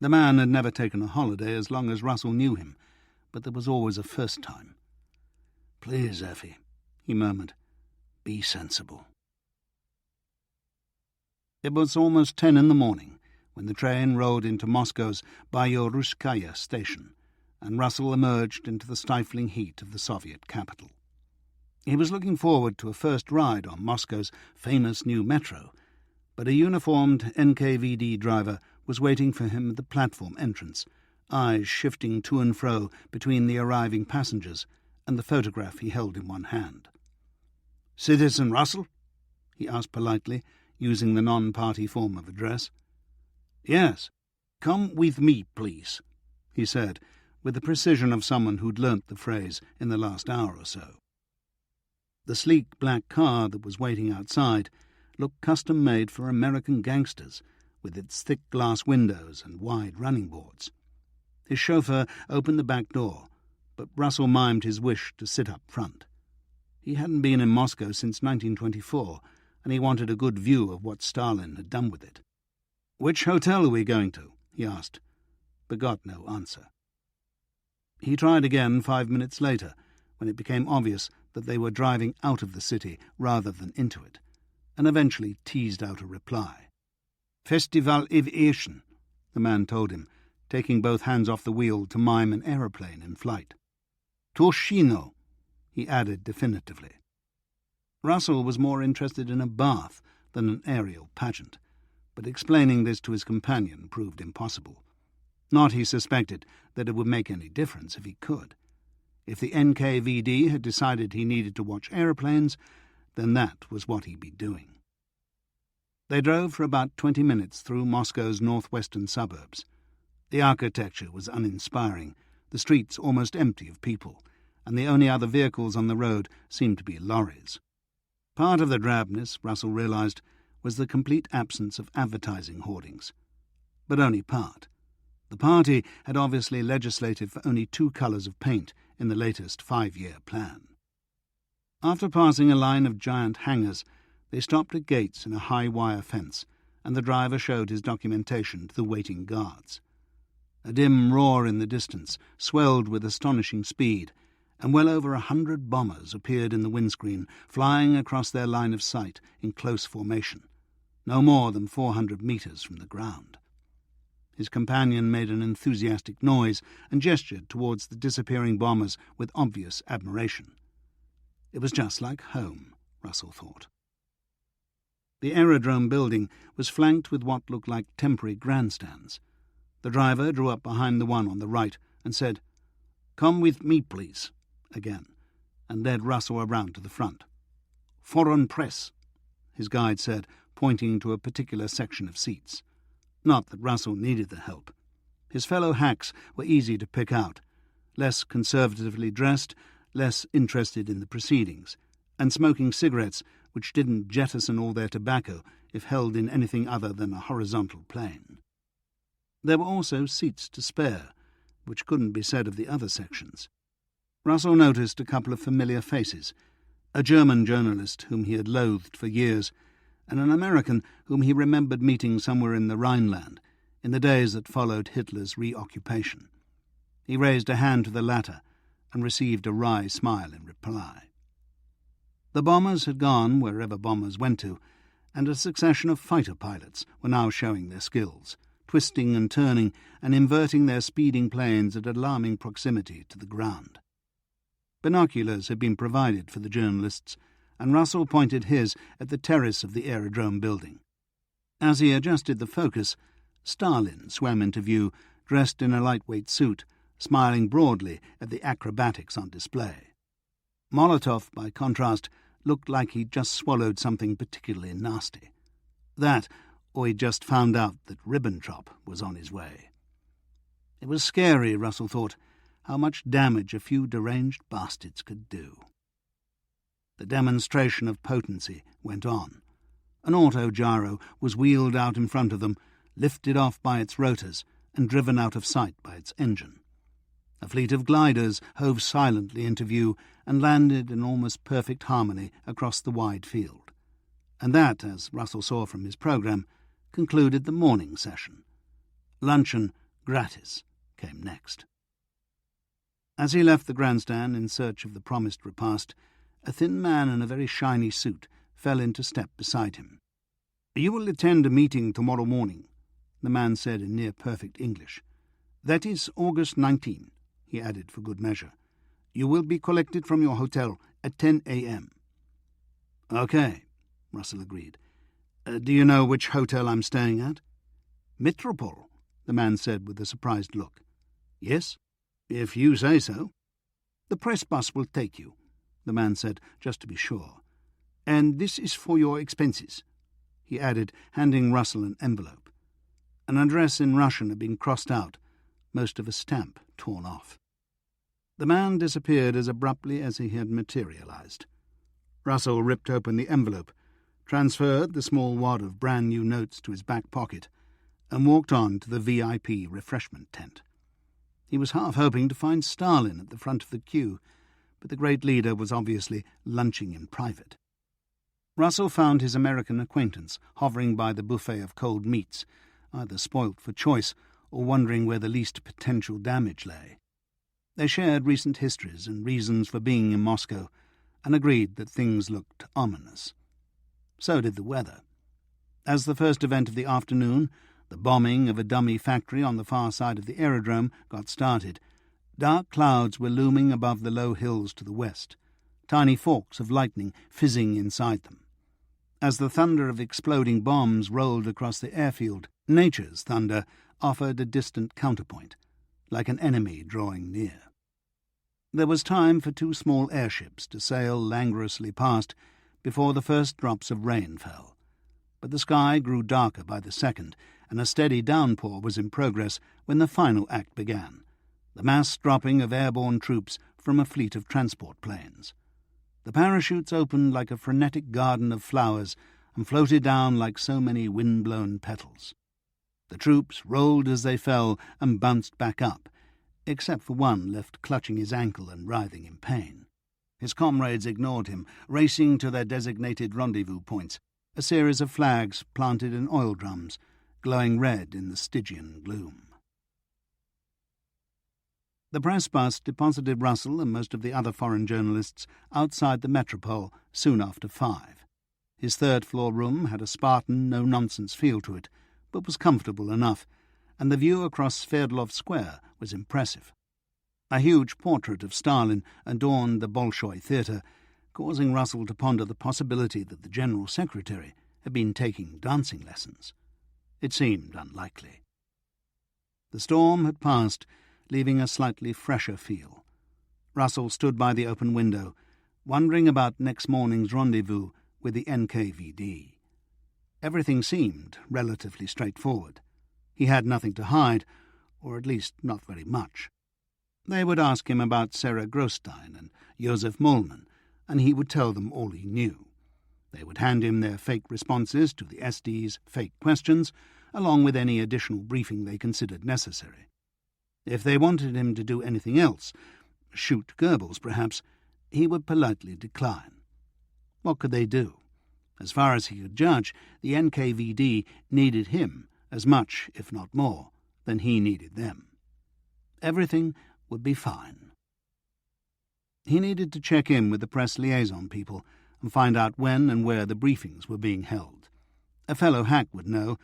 The man had never taken a holiday as long as Russell knew him, but there was always a first time. Please, Effi, he murmured. Be sensible. It was almost 10 in the morning when the train rolled into Moscow's Byeloruskaya station, and Russell emerged into the stifling heat of the Soviet capital. He was looking forward to a first ride on Moscow's famous new metro, but a uniformed NKVD driver was waiting for him at the platform entrance, eyes shifting to and fro between the arriving passengers and the photograph he held in one hand. "Citizen Russell?" he asked politely, using the non-party form of address. "Yes. Come with me, please," he said, with the precision of someone who'd learnt the phrase in the last hour or so. The sleek black car that was waiting outside looked custom-made for American gangsters, with its thick glass windows and wide running boards. His chauffeur opened the back door, but Russell mimed his wish to sit up front. He hadn't been in Moscow since 1924, and he wanted a good view of what Stalin had done with it. "Which hotel are we going to?" he asked, but got no answer. He tried again 5 minutes later, when it became obvious that they were driving out of the city rather than into it, and eventually teased out a reply. "Festival Aviation," the man told him, taking both hands off the wheel to mime an aeroplane in flight. "Toshino," he added definitively. Russell was more interested in a bath than an aerial pageant, but explaining this to his companion proved impossible. Not, he suspected, that it would make any difference if he could. If the NKVD had decided he needed to watch aeroplanes, then that was what he'd be doing. They drove for about 20 minutes through Moscow's northwestern suburbs. The architecture was uninspiring, the streets almost empty of people, and the only other vehicles on the road seemed to be lorries. Part of the drabness, Russell realised, was the complete absence of advertising hoardings. But only part. The party had obviously legislated for only 2 colours of paint in the latest 5-year plan. After passing a line of giant hangars, they stopped at gates in a high wire fence, and the driver showed his documentation to the waiting guards. A dim roar in the distance swelled with astonishing speed, and well over 100 bombers appeared in the windscreen, flying across their line of sight in close formation, no more than 400 metres from the ground. His companion made an enthusiastic noise and gestured towards the disappearing bombers with obvious admiration. It was just like home, Russell thought. The aerodrome building was flanked with what looked like temporary grandstands. The driver drew up behind the one on the right and said, "Come with me, please," again, and led Russell around to the front. "Foreign press," his guide said, pointing to a particular section of seats. Not that Russell needed the help. His fellow hacks were easy to pick out, less conservatively dressed, less interested in the proceedings, and smoking cigarettes which didn't jettison all their tobacco if held in anything other than a horizontal plane. There were also seats to spare, which couldn't be said of the other sections. Russell noticed a couple of familiar faces, a German journalist whom he had loathed for years, and an American whom he remembered meeting somewhere in the Rhineland in the days that followed Hitler's reoccupation. He raised a hand to the latter and received a wry smile in reply. The bombers had gone wherever bombers went to, and a succession of fighter pilots were now showing their skills, twisting and turning and inverting their speeding planes at alarming proximity to the ground. Binoculars had been provided for the journalists, and Russell pointed his at the terrace of the aerodrome building. As he adjusted the focus, Stalin swam into view, dressed in a lightweight suit, smiling broadly at the acrobatics on display. Molotov, by contrast, looked like he'd just swallowed something particularly nasty. That, or he'd just found out that Ribbentrop was on his way. It was scary, Russell thought, how much damage a few deranged bastards could do. The demonstration of potency went on. An autogyro was wheeled out in front of them, lifted off by its rotors, and driven out of sight by its engine. A fleet of gliders hove silently into view and landed in almost perfect harmony across the wide field. And that, as Russell saw from his programme, concluded the morning session. Luncheon, gratis, came next. As he left the grandstand in search of the promised repast, a thin man in a very shiny suit fell into step beside him. "You will attend a meeting tomorrow morning," the man said in near-perfect English. "That is August 19, he added for good measure. "You will be collected from your hotel at 10 a.m. "Okay," Russell agreed. "Do you know which hotel I'm staying at?" "Metropole," the man said with a surprised look. "Yes, if you say so." "The press bus will take you," the man said, just to be sure. "And this is for your expenses," he added, handing Russell an envelope. An address in Russian had been crossed out, most of a stamp torn off. The man disappeared as abruptly as he had materialized. Russell ripped open the envelope, transferred the small wad of brand-new notes to his back pocket, and walked on to the VIP refreshment tent. He was half hoping to find Stalin at the front of the queue, but the great leader was obviously lunching in private. Russell found his American acquaintance hovering by the buffet of cold meats, either spoilt for choice or wondering where the least potential damage lay. They shared recent histories and reasons for being in Moscow, and agreed that things looked ominous. So did the weather. As the first event of the afternoon, the bombing of a dummy factory on the far side of the aerodrome, got started, dark clouds were looming above the low hills to the west, tiny forks of lightning fizzing inside them. As the thunder of exploding bombs rolled across the airfield, nature's thunder offered a distant counterpoint, like an enemy drawing near. There was time for two small airships to sail languorously past before the first drops of rain fell, but the sky grew darker by the second, and a steady downpour was in progress when the final act began, the mass dropping of airborne troops from a fleet of transport planes. The parachutes opened like a frenetic garden of flowers and floated down like so many wind-blown petals. The troops rolled as they fell and bounced back up, except for one left clutching his ankle and writhing in pain. His comrades ignored him, racing to their designated rendezvous points, a series of flags planted in oil drums, glowing red in the Stygian gloom. The press bus deposited Russell and most of the other foreign journalists outside the Metropole soon after 5. His third-floor room had a Spartan, no-nonsense feel to it, but was comfortable enough, and the view across Sverdlov Square was impressive. A huge portrait of Stalin adorned the Bolshoi Theatre, causing Russell to ponder the possibility that the General Secretary had been taking dancing lessons. It seemed unlikely. The storm had passed, leaving a slightly fresher feel. Russell stood by the open window, wondering about next morning's rendezvous with the NKVD. Everything seemed relatively straightforward. He had nothing to hide, or at least not very much. They would ask him about Sarah Grostein and Josef Mollman, and he would tell them all he knew. They would hand him their fake responses to the SD's fake questions, along with any additional briefing they considered necessary. If they wanted him to do anything else, shoot Goebbels perhaps, he would politely decline. What could they do? As far as he could judge, the NKVD needed him as much, if not more, than he needed them. Everything would be fine. He needed to check in with the press liaison people and find out when and where the briefings were being held. A fellow hack would know,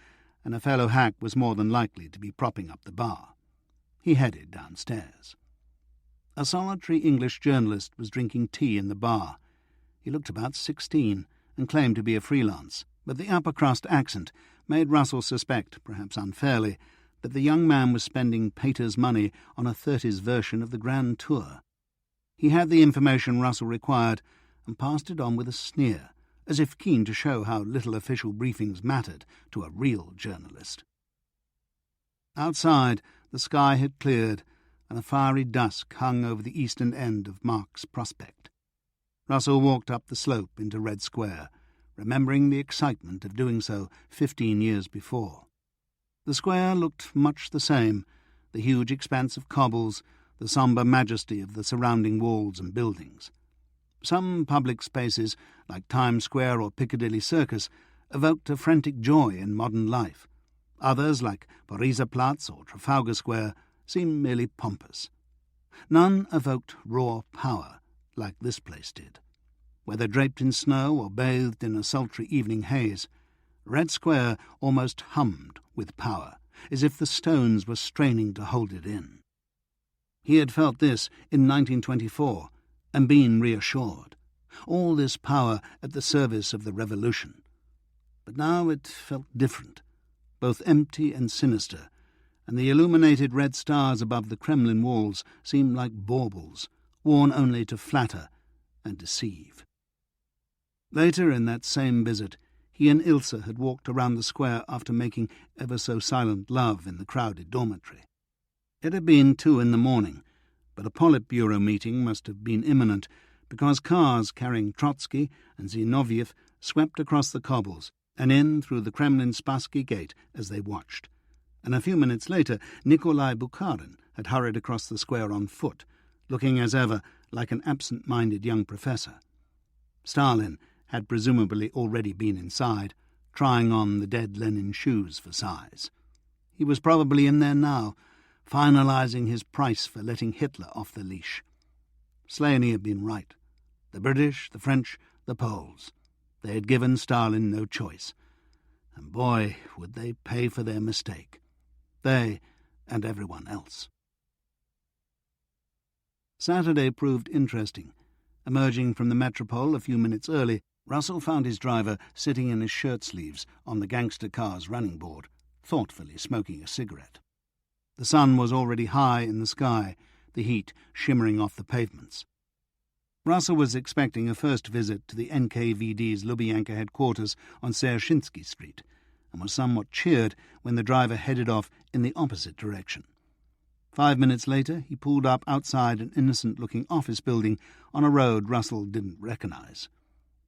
and a fellow hack was more than likely to be propping up the bar. He headed downstairs. A solitary English journalist was drinking tea in the bar. He looked about 16 and claimed to be a freelance, but the upper-crust accent made Russell suspect, perhaps unfairly, that the young man was spending Pater's money on a 30s version of the Grand Tour. He had the information Russell required and passed it on with a sneer, as if keen to show how little official briefings mattered to a real journalist. Outside, the sky had cleared, and a fiery dusk hung over the eastern end of Marx Prospect. Russell walked up the slope into Red Square, remembering the excitement of doing so 15 years before. The square looked much the same, the huge expanse of cobbles, the sombre majesty of the surrounding walls and buildings. Some public spaces, like Times Square or Piccadilly Circus, evoked a frantic joy in modern life. Others, like Pariser Platz or Trafalgar Square, seemed merely pompous. None evoked raw power like this place did. Whether draped in snow or bathed in a sultry evening haze, Red Square almost hummed with power, as if the stones were straining to hold it in. He had felt this in 1924 and been reassured. All this power at the service of the revolution. But now it felt different, both empty and sinister, and the illuminated red stars above the Kremlin walls seemed like baubles, worn only to flatter and deceive. Later in that same visit, he and Ilse had walked around the square after making ever so silent love in the crowded dormitory. It had been 2 a.m, but a Politburo meeting must have been imminent, because cars carrying Trotsky and Zinoviev swept across the cobbles and in through the Kremlin Spassky gate as they watched. And a few minutes later, Nikolai Bukharin had hurried across the square on foot, looking as ever like an absent-minded young professor. Stalin had presumably already been inside, trying on the dead Lenin shoes for size. He was probably in there now, finalising his price for letting Hitler off the leash. Slaney had been right. The British, the French, the Poles. They had given Stalin no choice. And boy, would they pay for their mistake. They and everyone else. Saturday proved interesting. Emerging from the Metropole a few minutes early, Russell found his driver sitting in his shirt-sleeves on the gangster car's running board, thoughtfully smoking a cigarette. The sun was already high in the sky, the heat shimmering off the pavements. Russell was expecting a first visit to the NKVD's Lubyanka headquarters on Sershinsky Street, and was somewhat cheered when the driver headed off in the opposite direction. 5 minutes later, he pulled up outside an innocent-looking office building on a road Russell didn't recognise.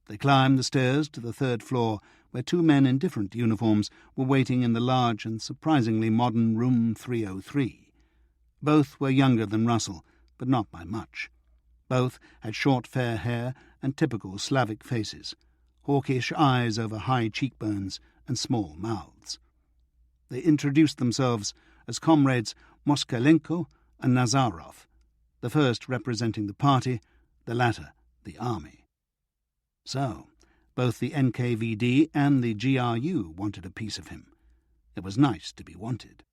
They climbed the stairs to the 3rd floor, where 2 men in different uniforms were waiting in the large and surprisingly modern room 303. Both were younger than Russell, but not by much. Both had short fair hair and typical Slavic faces, hawkish eyes over high cheekbones and small mouths. They introduced themselves as comrades Moskalenko and Nazarov, the first representing the party, the latter the army. So, both the NKVD and the GRU wanted a piece of him. It was nice to be wanted.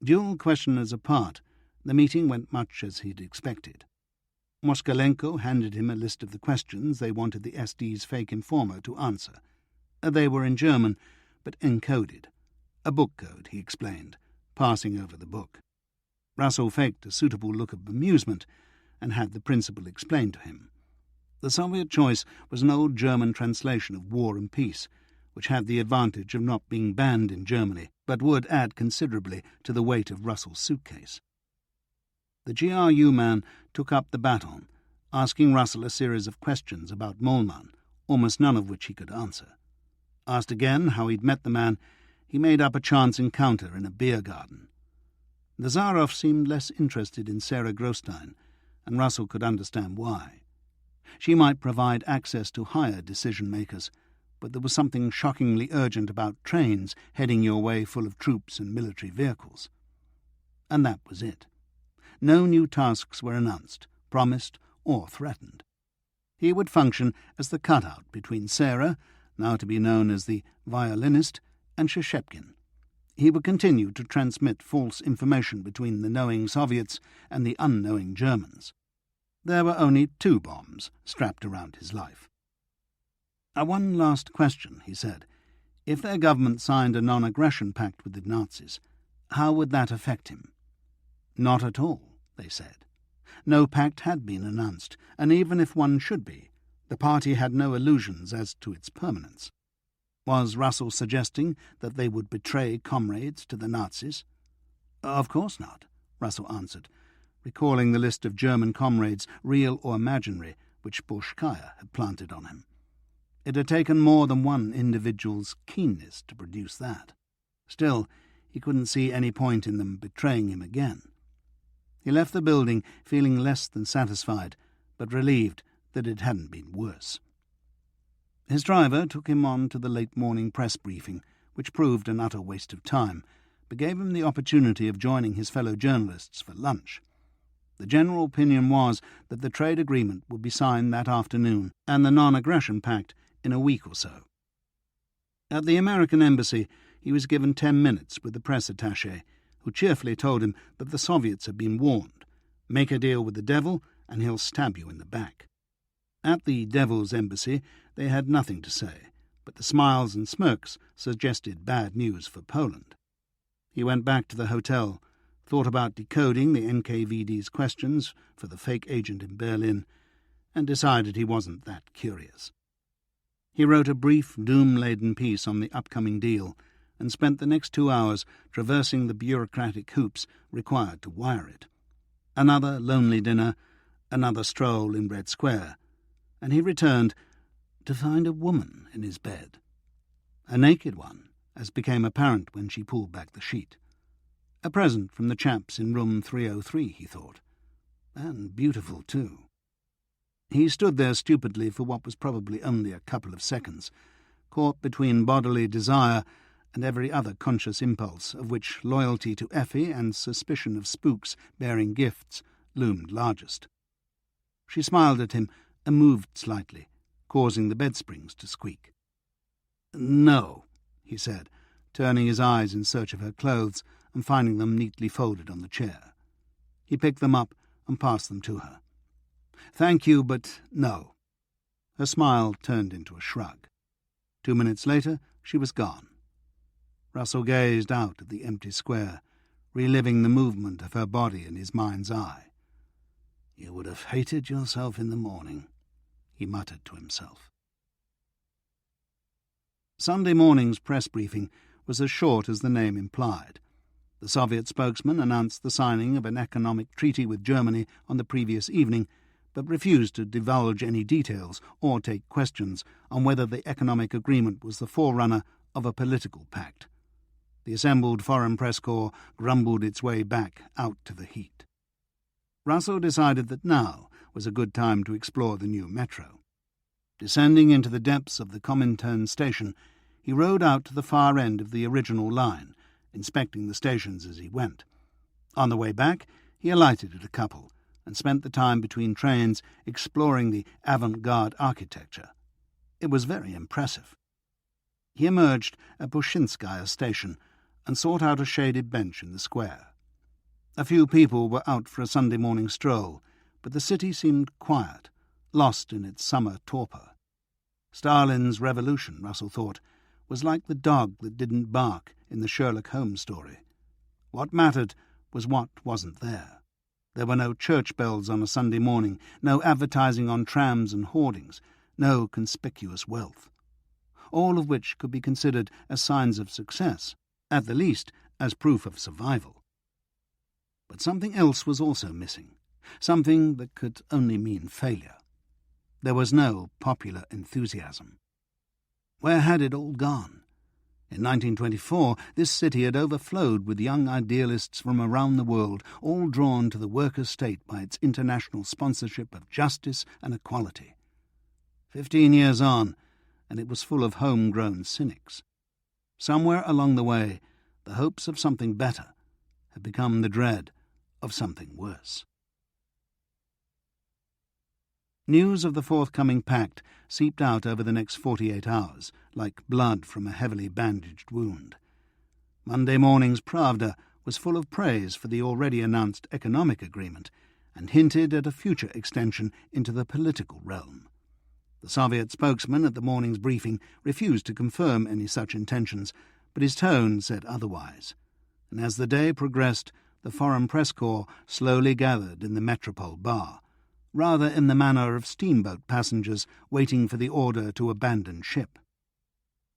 Dual questioners apart, the meeting went much as he'd expected. Moskalenko handed him a list of the questions they wanted the SD's fake informer to answer. They were in German, but encoded. A book code, he explained, passing over the book. Russell faked a suitable look of amusement and had the principle explained to him. The Soviet choice was an old German translation of War and Peace, which had the advantage of not being banned in Germany, but would add considerably to the weight of Russell's suitcase. The GRU man took up the baton, asking Russell a series of questions about Molman, almost none of which he could answer. Asked again how he'd met the man, he made up a chance encounter in a beer garden. Nazarov seemed less interested in Sarah Grostein, and Russell could understand why. She might provide access to higher decision-makers, but there was something shockingly urgent about trains heading your way full of troops and military vehicles. And that was it. No new tasks were announced, promised, or threatened. He would function as the cutout between Sarah, now to be known as the violinist, and Sheshepkin. He would continue to transmit false information between the knowing Soviets and the unknowing Germans. There were only 2 bombs strapped around his life. One last question, he said. If their government signed a non-aggression pact with the Nazis, how would that affect him? Not at all, they said. No pact had been announced, and even if one should be, the party had no illusions as to its permanence. Was Russell suggesting that they would betray comrades to the Nazis? Of course not, Russell answered, recalling the list of German comrades, real or imaginary, which Bolshkaya had planted on him. It had taken more than one individual's keenness to produce that. Still, he couldn't see any point in them betraying him again. He left the building feeling less than satisfied, but relieved that it hadn't been worse. His driver took him on to the late-morning press briefing, which proved an utter waste of time, but gave him the opportunity of joining his fellow journalists for lunch. The general opinion was that the trade agreement would be signed that afternoon and the non-aggression pact in a week or so. At the American embassy, he was given 10 minutes with the press attaché, who cheerfully told him that the Soviets had been warned. Make a deal with the devil and he'll stab you in the back. At the devil's embassy they had nothing to say, but the smiles and smirks suggested bad news for Poland. He went back to the hotel, thought about decoding the NKVD's questions for the fake agent in Berlin, and decided he wasn't that curious. He wrote a brief, doom-laden piece on the upcoming deal and spent the next 2 hours traversing the bureaucratic hoops required to wire it. Another lonely dinner, another stroll in Red Square, and he returned to find a woman in his bed. A naked one, as became apparent when she pulled back the sheet. A present from the chaps in room 303, he thought. And beautiful, too. He stood there stupidly for what was probably only a couple of seconds, caught between bodily desire and every other conscious impulse, of which loyalty to Effi and suspicion of spooks bearing gifts loomed largest. She smiled at him and moved slightly, causing the bedsprings to squeak. "No," he said, turning his eyes in search of her clothes and finding them neatly folded on the chair. He picked them up and passed them to her. "Thank you, but no." Her smile turned into a shrug. 2 minutes later, she was gone. Russell gazed out at the empty square, reliving the movement of her body in his mind's eye. "You would have hated yourself in the morning," he muttered to himself. Sunday morning's press briefing was as short as the name implied. The Soviet spokesman announced the signing of an economic treaty with Germany on the previous evening, but refused to divulge any details or take questions on whether the economic agreement was the forerunner of a political pact. The assembled foreign press corps grumbled its way back out to the heat. Russell decided that now was a good time to explore the new metro. Descending into the depths of the Comintern station, he rode out to the far end of the original line, inspecting the stations as he went. On the way back, he alighted at a couple and spent the time between trains exploring the avant-garde architecture. It was very impressive. He emerged at Pushinskaya station and sought out a shaded bench in the square. A few people were out for a Sunday morning stroll, but the city seemed quiet, lost in its summer torpor. Stalin's revolution, Russell thought, was like the dog that didn't bark in the Sherlock Holmes story. What mattered was what wasn't there. There were no church bells on a Sunday morning, no advertising on trams and hoardings, no conspicuous wealth, all of which could be considered as signs of success, at the least as proof of survival. But something else was also missing, something that could only mean failure. There was no popular enthusiasm. Where had it all gone? In 1924, this city had overflowed with young idealists from around the world, all drawn to the worker state by its international sponsorship of justice and equality. 15 years on, and it was full of homegrown cynics. Somewhere along the way, the hopes of something better had become the dread of something worse. News of the forthcoming pact seeped out over the next 48 hours, like blood from a heavily bandaged wound. Monday morning's Pravda was full of praise for the already announced economic agreement and hinted at a future extension into the political realm. The Soviet spokesman at the morning's briefing refused to confirm any such intentions, but his tone said otherwise. And as the day progressed, the foreign press corps slowly gathered in the Metropole bar, rather in the manner of steamboat passengers waiting for the order to abandon ship.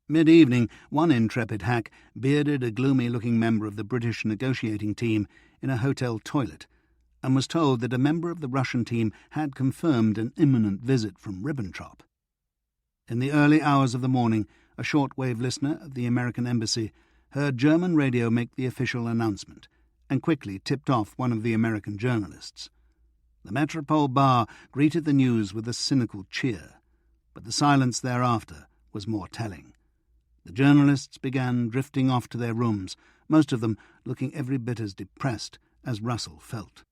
Mid-evening, one intrepid hack bearded a gloomy-looking member of the British negotiating team in a hotel toilet, and was told that a member of the Russian team had confirmed an imminent visit from Ribbentrop. In the early hours of the morning, a shortwave listener at the American embassy heard German radio make the official announcement, and quickly tipped off one of the American journalists. The Metropole bar greeted the news with a cynical cheer, but the silence thereafter was more telling. The journalists began drifting off to their rooms, most of them looking every bit as depressed as Russell felt.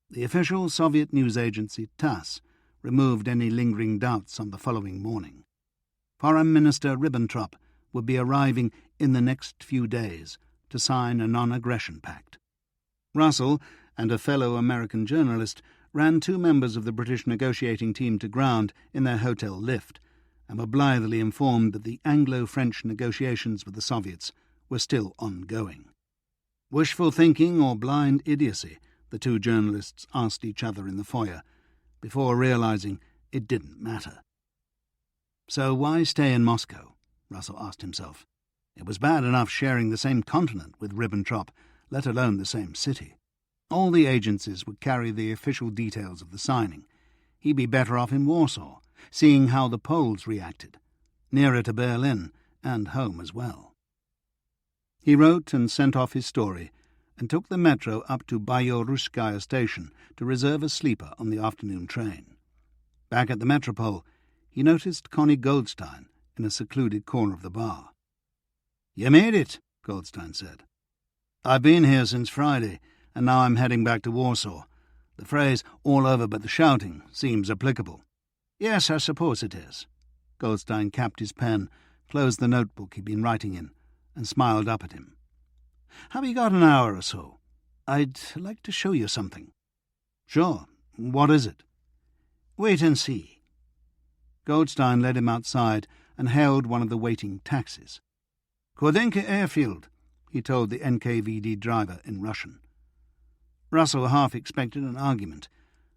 The official Soviet news agency TASS removed any lingering doubts on the following morning. Foreign Minister Ribbentrop would be arriving in the next few days to sign a non-aggression pact. Russell and a fellow American journalist ran 2 members of the British negotiating team to ground in their hotel lift and were blithely informed that the Anglo-French negotiations with the Soviets were still ongoing. Wishful thinking or blind idiocy, the 2 journalists asked each other in the foyer, before realizing it didn't matter. So why stay in Moscow? Russell asked himself. It was bad enough sharing the same continent with Ribbentrop, let alone the same city. All the agencies would carry the official details of the signing. He'd be better off in Warsaw, seeing how the Poles reacted, nearer to Berlin and home as well. He wrote and sent off his story and took the metro up to Byeloruskaya station to reserve a sleeper on the afternoon train. Back at the Metropole, he noticed Connie Goldstein in a secluded corner of the bar. "You made it," Goldstein said. "I've been here since Friday, and now I'm heading back to Warsaw. The phrase, 'all over but the shouting,' seems applicable." "Yes, I suppose it is." Goldstein capped his pen, closed the notebook he'd been writing in, and smiled up at him. "Have you got an hour or so? I'd like to show you something." "Sure. What is it?" "Wait and see." Goldstein led him outside and hailed one of the waiting taxis. "Kodenka Airfield," he told the NKVD driver in Russian. Russell half expected an argument.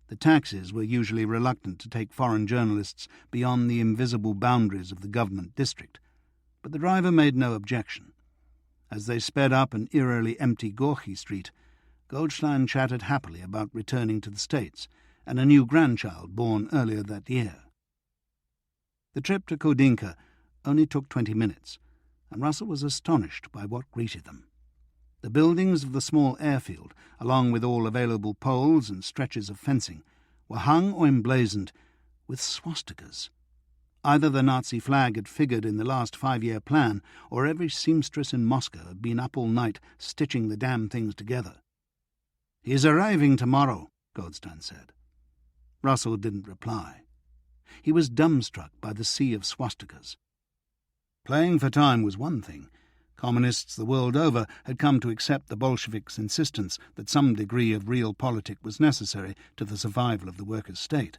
The taxis were usually reluctant to take foreign journalists beyond the invisible boundaries of the government district, but the driver made no objection. As they sped up an eerily empty Gorky Street, Goldstein chatted happily about returning to the States and a new grandchild born earlier that year. The trip to Kodinka only took 20 minutes, and Russell was astonished by what greeted them. The buildings of the small airfield, along with all available poles and stretches of fencing, were hung or emblazoned with swastikas. Either the Nazi flag had figured in the last 5-year plan, or every seamstress in Moscow had been up all night stitching the damn things together. "He's arriving tomorrow," Goldstein said. Russell didn't reply. He was dumbstruck by the sea of swastikas. Playing for time was one thing. Communists the world over had come to accept the Bolsheviks' insistence that some degree of real politic was necessary to the survival of the workers' state.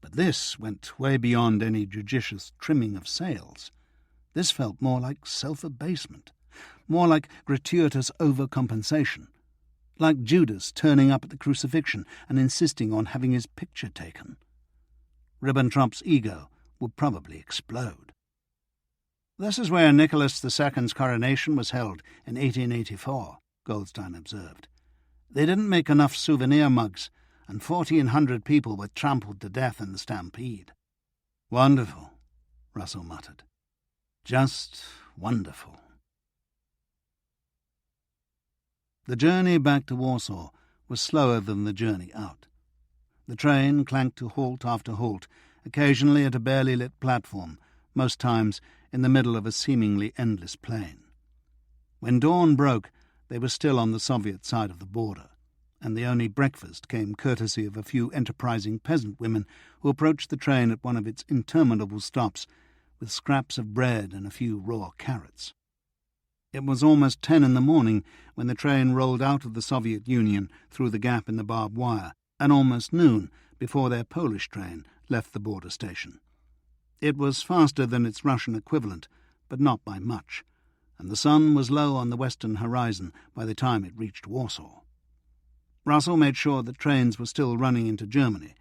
But this went way beyond any judicious trimming of sails. This felt more like self-abasement, more like gratuitous overcompensation, like Judas turning up at the crucifixion and insisting on having his picture taken. Ribbentrop's ego would probably explode. "This is where Nicholas II's coronation was held in 1884, Goldstein observed. "They didn't make enough souvenir mugs, and 1,400 people were trampled to death in the stampede." "Wonderful," Russell muttered. "Just wonderful." The journey back to Warsaw was slower than the journey out. The train clanked to halt after halt, occasionally at a barely lit platform, most times in the middle of a seemingly endless plain. When dawn broke, they were still on the Soviet side of the border, and the only breakfast came courtesy of a few enterprising peasant women who approached the train at one of its interminable stops with scraps of bread and a few raw carrots. It was almost 10 in the morning when the train rolled out of the Soviet Union through the gap in the barbed wire, and almost noon before their Polish train left the border station. It was faster than its Russian equivalent, but not by much, and the sun was low on the western horizon by the time it reached Warsaw. Russell made sure that trains were still running into Germany,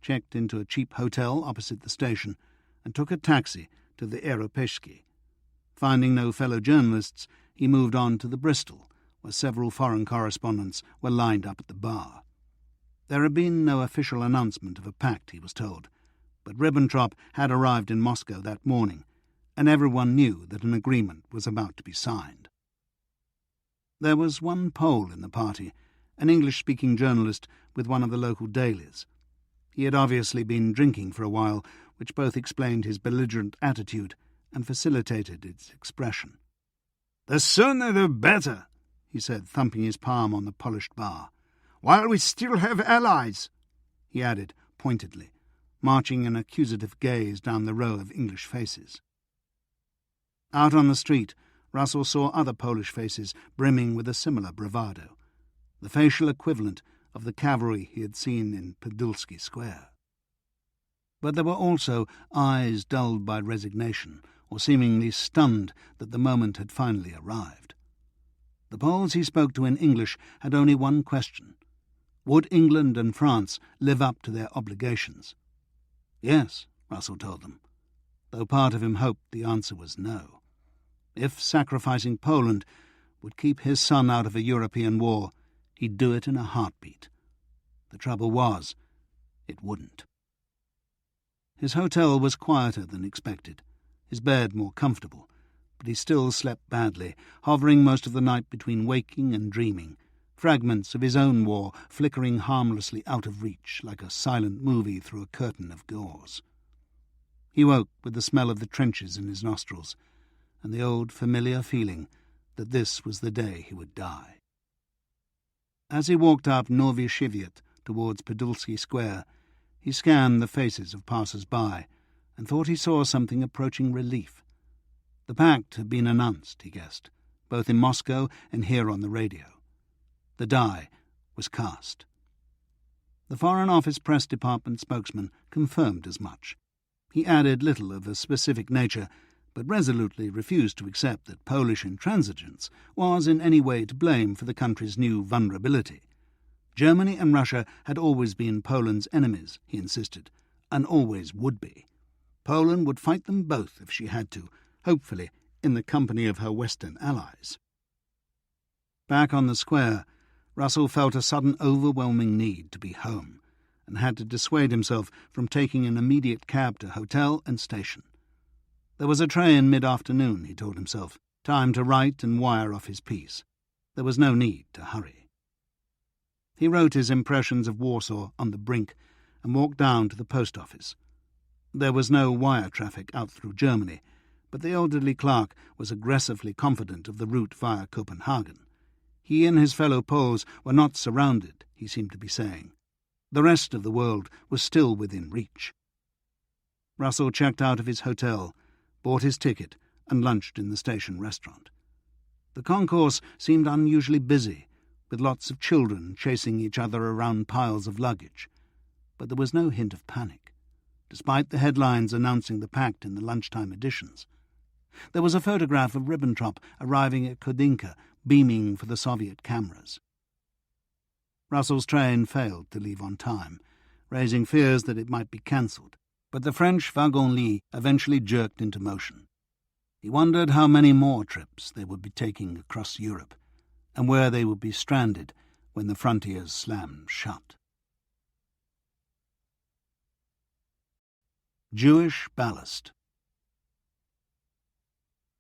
checked into a cheap hotel opposite the station, and took a taxi to the Europejski. Finding no fellow journalists, he moved on to the Bristol, where several foreign correspondents were lined up at the bar. There had been no official announcement of a pact, he was told, but Ribbentrop had arrived in Moscow that morning, and everyone knew that an agreement was about to be signed. There was one Pole in the party, an English-speaking journalist with one of the local dailies. He had obviously been drinking for a while, which both explained his belligerent attitude and facilitated its expression. "The sooner the better," he said, thumping his palm on the polished bar. while we still have allies," he added pointedly, marching an accusative gaze down the row of English faces. Out on the street, Russell saw other Polish faces brimming with a similar bravado, the facial equivalent of the cavalry he had seen in Podolsky Square. But there were also eyes dulled by resignation, or seemingly stunned that the moment had finally arrived. The Poles he spoke to in English had only one question: would England and France live up to their obligations? Yes, Russell told them, though part of him hoped the answer was no. If sacrificing Poland would keep his son out of a European war, he'd do it in a heartbeat. The trouble was, it wouldn't. His hotel was quieter than expected, his bed more comfortable, but he still slept badly, hovering most of the night between waking and dreaming, fragments of his own war flickering harmlessly out of reach like a silent movie through a curtain of gauze. He woke with the smell of the trenches in his nostrils, and the old familiar feeling that this was the day he would die. As he walked up Nowy Świat towards Podolsky Square, he scanned the faces of passers-by and thought he saw something approaching relief. The pact had been announced, he guessed, both in Moscow and here on the radio. The die was cast. The Foreign Office Press Department spokesman confirmed as much. He added little of a specific nature, but resolutely refused to accept that Polish intransigence was in any way to blame for the country's new vulnerability. Germany and Russia had always been Poland's enemies, he insisted, and always would be. Poland would fight them both if she had to, hopefully in the company of her Western allies. Back on the square, Russell felt a sudden overwhelming need to be home, and had to dissuade himself from taking an immediate cab to hotel and station. There was a train mid-afternoon, he told himself, time to write and wire off his piece. There was no need to hurry. He wrote his impressions of Warsaw on the brink and walked down to the post office. There was no wire traffic out through Germany, but the elderly clerk was aggressively confident of the route via Copenhagen. He and his fellow Poles were not surrounded, he seemed to be saying. The rest of the world was still within reach. Russell checked out of his hotel, bought his ticket, and lunched in the station restaurant. The concourse seemed unusually busy, with lots of children chasing each other around piles of luggage. But there was no hint of panic, despite the headlines announcing the pact in the lunchtime editions. There was a photograph of Ribbentrop arriving at Kodinka, beaming for the Soviet cameras. Russell's train failed to leave on time, raising fears that it might be cancelled, but the French wagon-lit eventually jerked into motion. He wondered how many more trips they would be taking across Europe, and where they would be stranded when the frontiers slammed shut. Jewish ballast.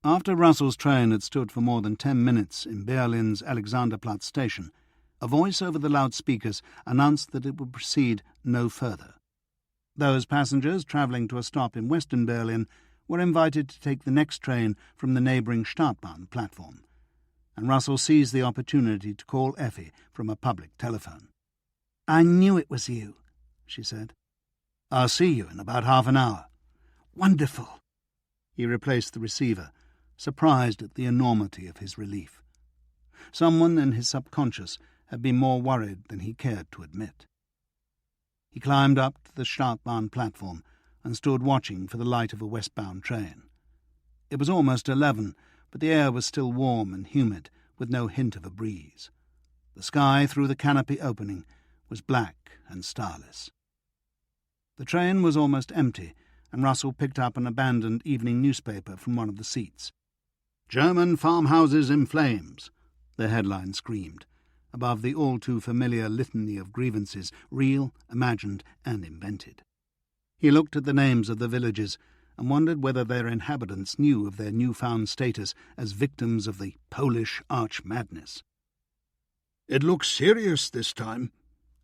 After Russell's train had stood for more than 10 minutes in Berlin's Alexanderplatz station, a voice over the loudspeakers announced that it would proceed no further. Those passengers travelling to a stop in Western Berlin were invited to take the next train from the neighbouring Startbahn platform, and Russell seized the opportunity to call Effi from a public telephone. "I knew it was you," she said. "I'll see you in about half an hour." "Wonderful." He replaced the receiver, surprised at the enormity of his relief. Someone in his subconscious had been more worried than he cared to admit. He climbed up to the Startbahn platform and stood watching for the light of a westbound train. It was almost 11, but the air was still warm and humid, with no hint of a breeze. The sky through the canopy opening was black and starless. The train was almost empty, and Russell picked up an abandoned evening newspaper from one of the seats. "German farmhouses in flames," the headline screamed, above the all-too-familiar litany of grievances, real, imagined, and invented. He looked at the names of the villages and wondered whether their inhabitants knew of their newfound status as victims of the Polish arch-madness. "It looks serious this time,"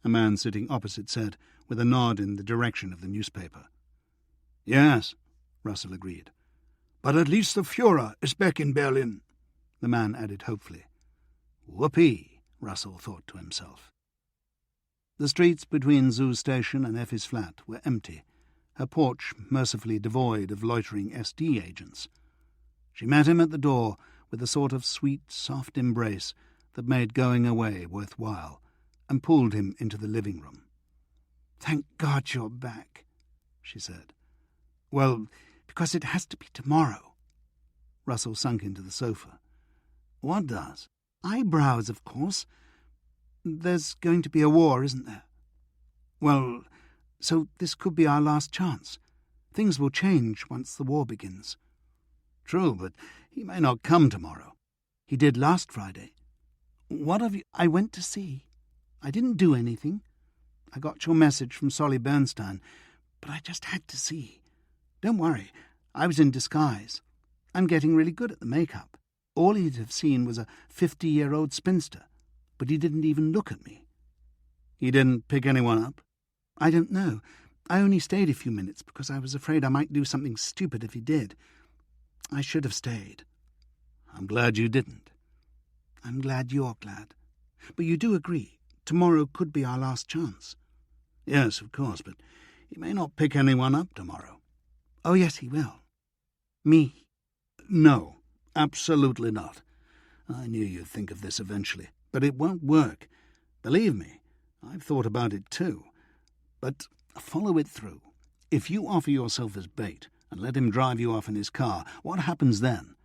a man sitting opposite said, with a nod in the direction of the newspaper. "Yes," Russell agreed. "But at least the Führer is back in Berlin," the man added hopefully. Whoopee, Russell thought to himself. The streets between Zoo Station and Effi's flat were empty, her porch mercifully devoid of loitering SD agents. She met him at the door with a sort of sweet, soft embrace that made going away worthwhile, and pulled him into the living room. "Thank God you're back," she said. "Well, because it has to be tomorrow." Russell sunk into the sofa. "What does?" "Eyebrows, of course. There's going to be a war, isn't there?" "Well, so this could be our last chance. Things will change once the war begins." "True, but he may not come tomorrow." "He did last Friday." "What have you—" "I went to see. I didn't do anything. I got your message from Solly Bernstein, but I just had to see. Don't worry, I was in disguise. I'm getting really good at the makeup. All he'd have seen was a 50-year-old spinster, but he didn't even look at me." "He didn't pick anyone up?" "I don't know. I only stayed a few minutes because I was afraid I might do something stupid if he did. I should have stayed." "I'm glad you didn't." "I'm glad you're glad. But you do agree, tomorrow could be our last chance?" "Yes, of course, but he may not pick anyone up tomorrow." "Oh, yes, he will." "Me?" "No, absolutely not. I knew you'd think of this eventually, but it won't work. Believe me, I've thought about it too. But follow it through. If you offer yourself as bait and let him drive you off in his car, what happens then?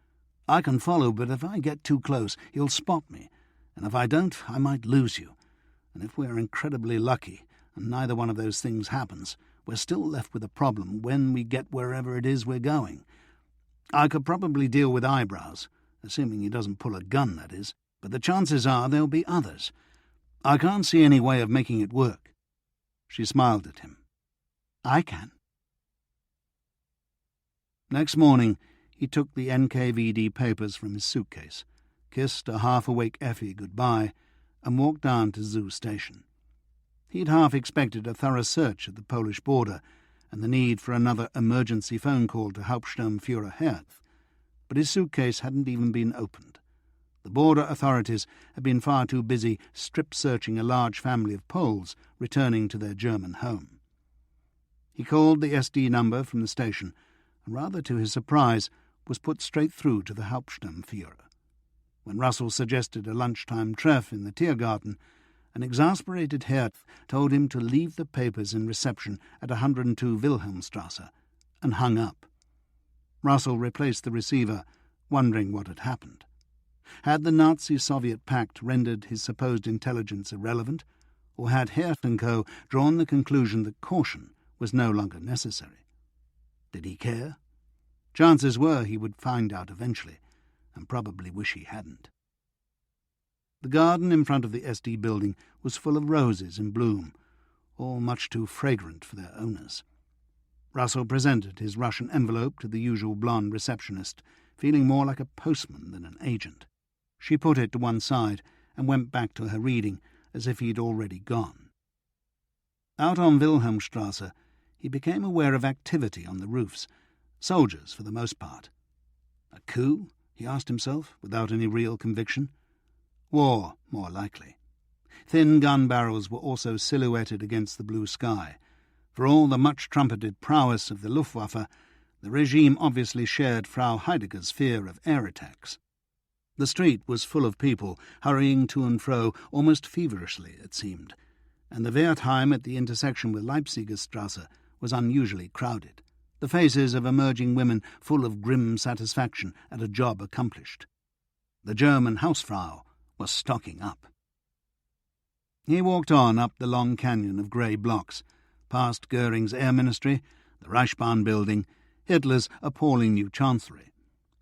I can follow, but if I get too close, he'll spot me, and if I don't, I might lose you. And if we're incredibly lucky, and neither one of those things happens, we're still left with a problem when we get wherever it is we're going. I could probably deal with eyebrows, assuming he doesn't pull a gun, that is, but the chances are there'll be others. I can't see any way of making it work." She smiled at him. "I can." Next morning, he took the NKVD papers from his suitcase, kissed a half-awake Effi goodbye, and walked down to Zoo Station. He'd half expected a thorough search at the Polish border and the need for another emergency phone call to Hauptsturmführer Herth, but his suitcase hadn't even been opened. The border authorities had been far too busy strip-searching a large family of Poles returning to their German home. He called the SD number from the station, and rather to his surprise was put straight through to the Hauptsturmführer. When Russell suggested a lunchtime treff in the Tiergarten, an exasperated Herth told him to leave the papers in reception at 102 Wilhelmstrasse, and hung up. Russell replaced the receiver, wondering what had happened. Had the Nazi-Soviet pact rendered his supposed intelligence irrelevant, or had Herth & Co. drawn the conclusion that caution was no longer necessary? Did he care? Chances were he would find out eventually, and probably wish he hadn't. The garden in front of the SD building was full of roses in bloom, all much too fragrant for their owners. Russell presented his Russian envelope to the usual blonde receptionist, feeling more like a postman than an agent. She put it to one side and went back to her reading as if he'd already gone. Out on Wilhelmstrasse, he became aware of activity on the roofs, soldiers for the most part. A coup? He asked himself, without any real conviction. War, more likely. Thin gun barrels were also silhouetted against the blue sky. For all the much-trumpeted prowess of the Luftwaffe, the regime obviously shared Frau Heidegger's fear of air attacks. The street was full of people, hurrying to and fro almost feverishly, it seemed, and the Wertheim at the intersection with Leipzigerstrasse was unusually crowded, the faces of emerging women full of grim satisfaction at a job accomplished. The German Hausfrau was stocking up. He walked on up the long canyon of grey blocks, past Goering's Air Ministry, the Reichsbahn building, Hitler's appalling new chancellery.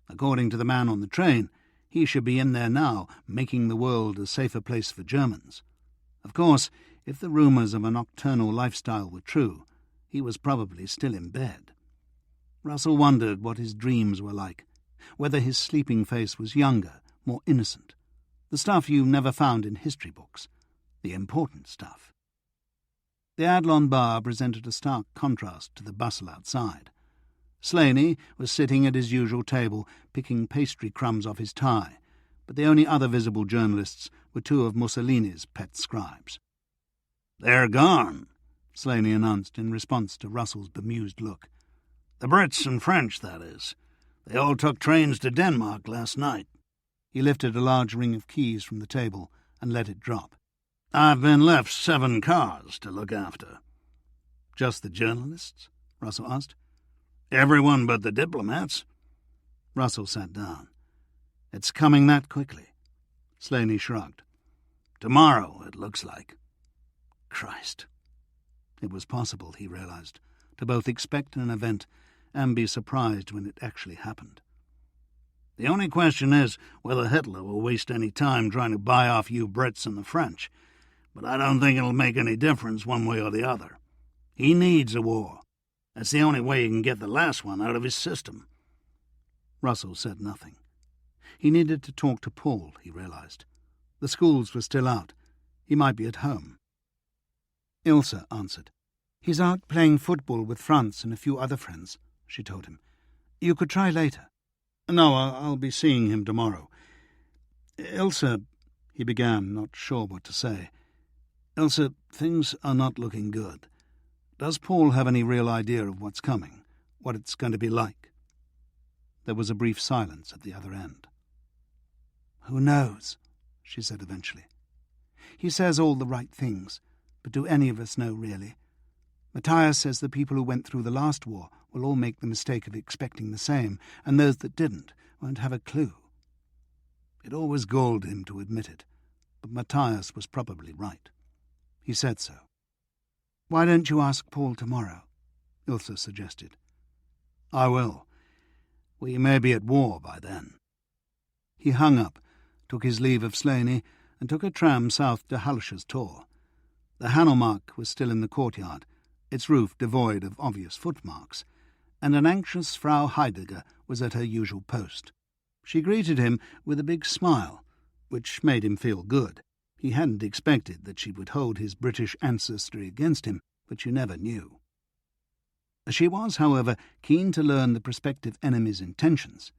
According to the man on the train, he should be in there now, making the world a safer place for Germans. Of course, if the rumours of a nocturnal lifestyle were true, he was probably still in bed. Russell wondered what his dreams were like, whether his sleeping face was younger, more innocent, the stuff you never found in history books, the important stuff. The Adlon bar presented a stark contrast to the bustle outside. Slaney was sitting at his usual table, picking pastry crumbs off his tie, but the only other visible journalists were two of Mussolini's pet scribes. "They're gone," Slaney announced in response to Russell's bemused look. "The Brits and French, that is. They all took trains to Denmark last night." He lifted a large ring of keys from the table and let it drop. "I've been left 7 cars to look after." "Just the journalists?" Russell asked. "Everyone but the diplomats." Russell sat down. "It's coming that quickly?" Slaney shrugged. "Tomorrow, it looks like." Christ. It was possible, he realized, to both expect an event and be surprised when it actually happened. "The only question is whether Hitler will waste any time trying to buy off you Brits and the French, but I don't think it'll make any difference one way or the other. He needs a war. That's the only way he can get the last one out of his system." Russell said nothing. He needed to talk to Paul, he realized. The schools were still out. He might be at home. Ilse answered. "He's out playing football with Franz and a few other friends," she told him. "You could try later." "No, I'll be seeing him tomorrow." "Ilse," he began, not sure what to say. "Ilse, things are not looking good. Does Paul have any real idea of what's coming, what it's going to be like?" There was a brief silence at the other end. "Who knows?" she said eventually. "He says all the right things, but do any of us know, really? Matthias says the people who went through the last war will all make the mistake of expecting the same, and those that didn't won't have a clue." It always galled him to admit it, but Matthias was probably right. He said so. "Why don't you ask Paul tomorrow?" Ilse suggested. "I will. We may be at war by then." He hung up, took his leave of Slaney, and took a tram south to Hallischer's Tor. The Hanomag was still in the courtyard, its roof devoid of obvious footmarks, and an anxious Frau Heidegger was at her usual post. She greeted him with a big smile, which made him feel good. He hadn't expected that she would hold his British ancestry against him, but you never knew. She was, however, keen to learn the prospective enemy's intentions.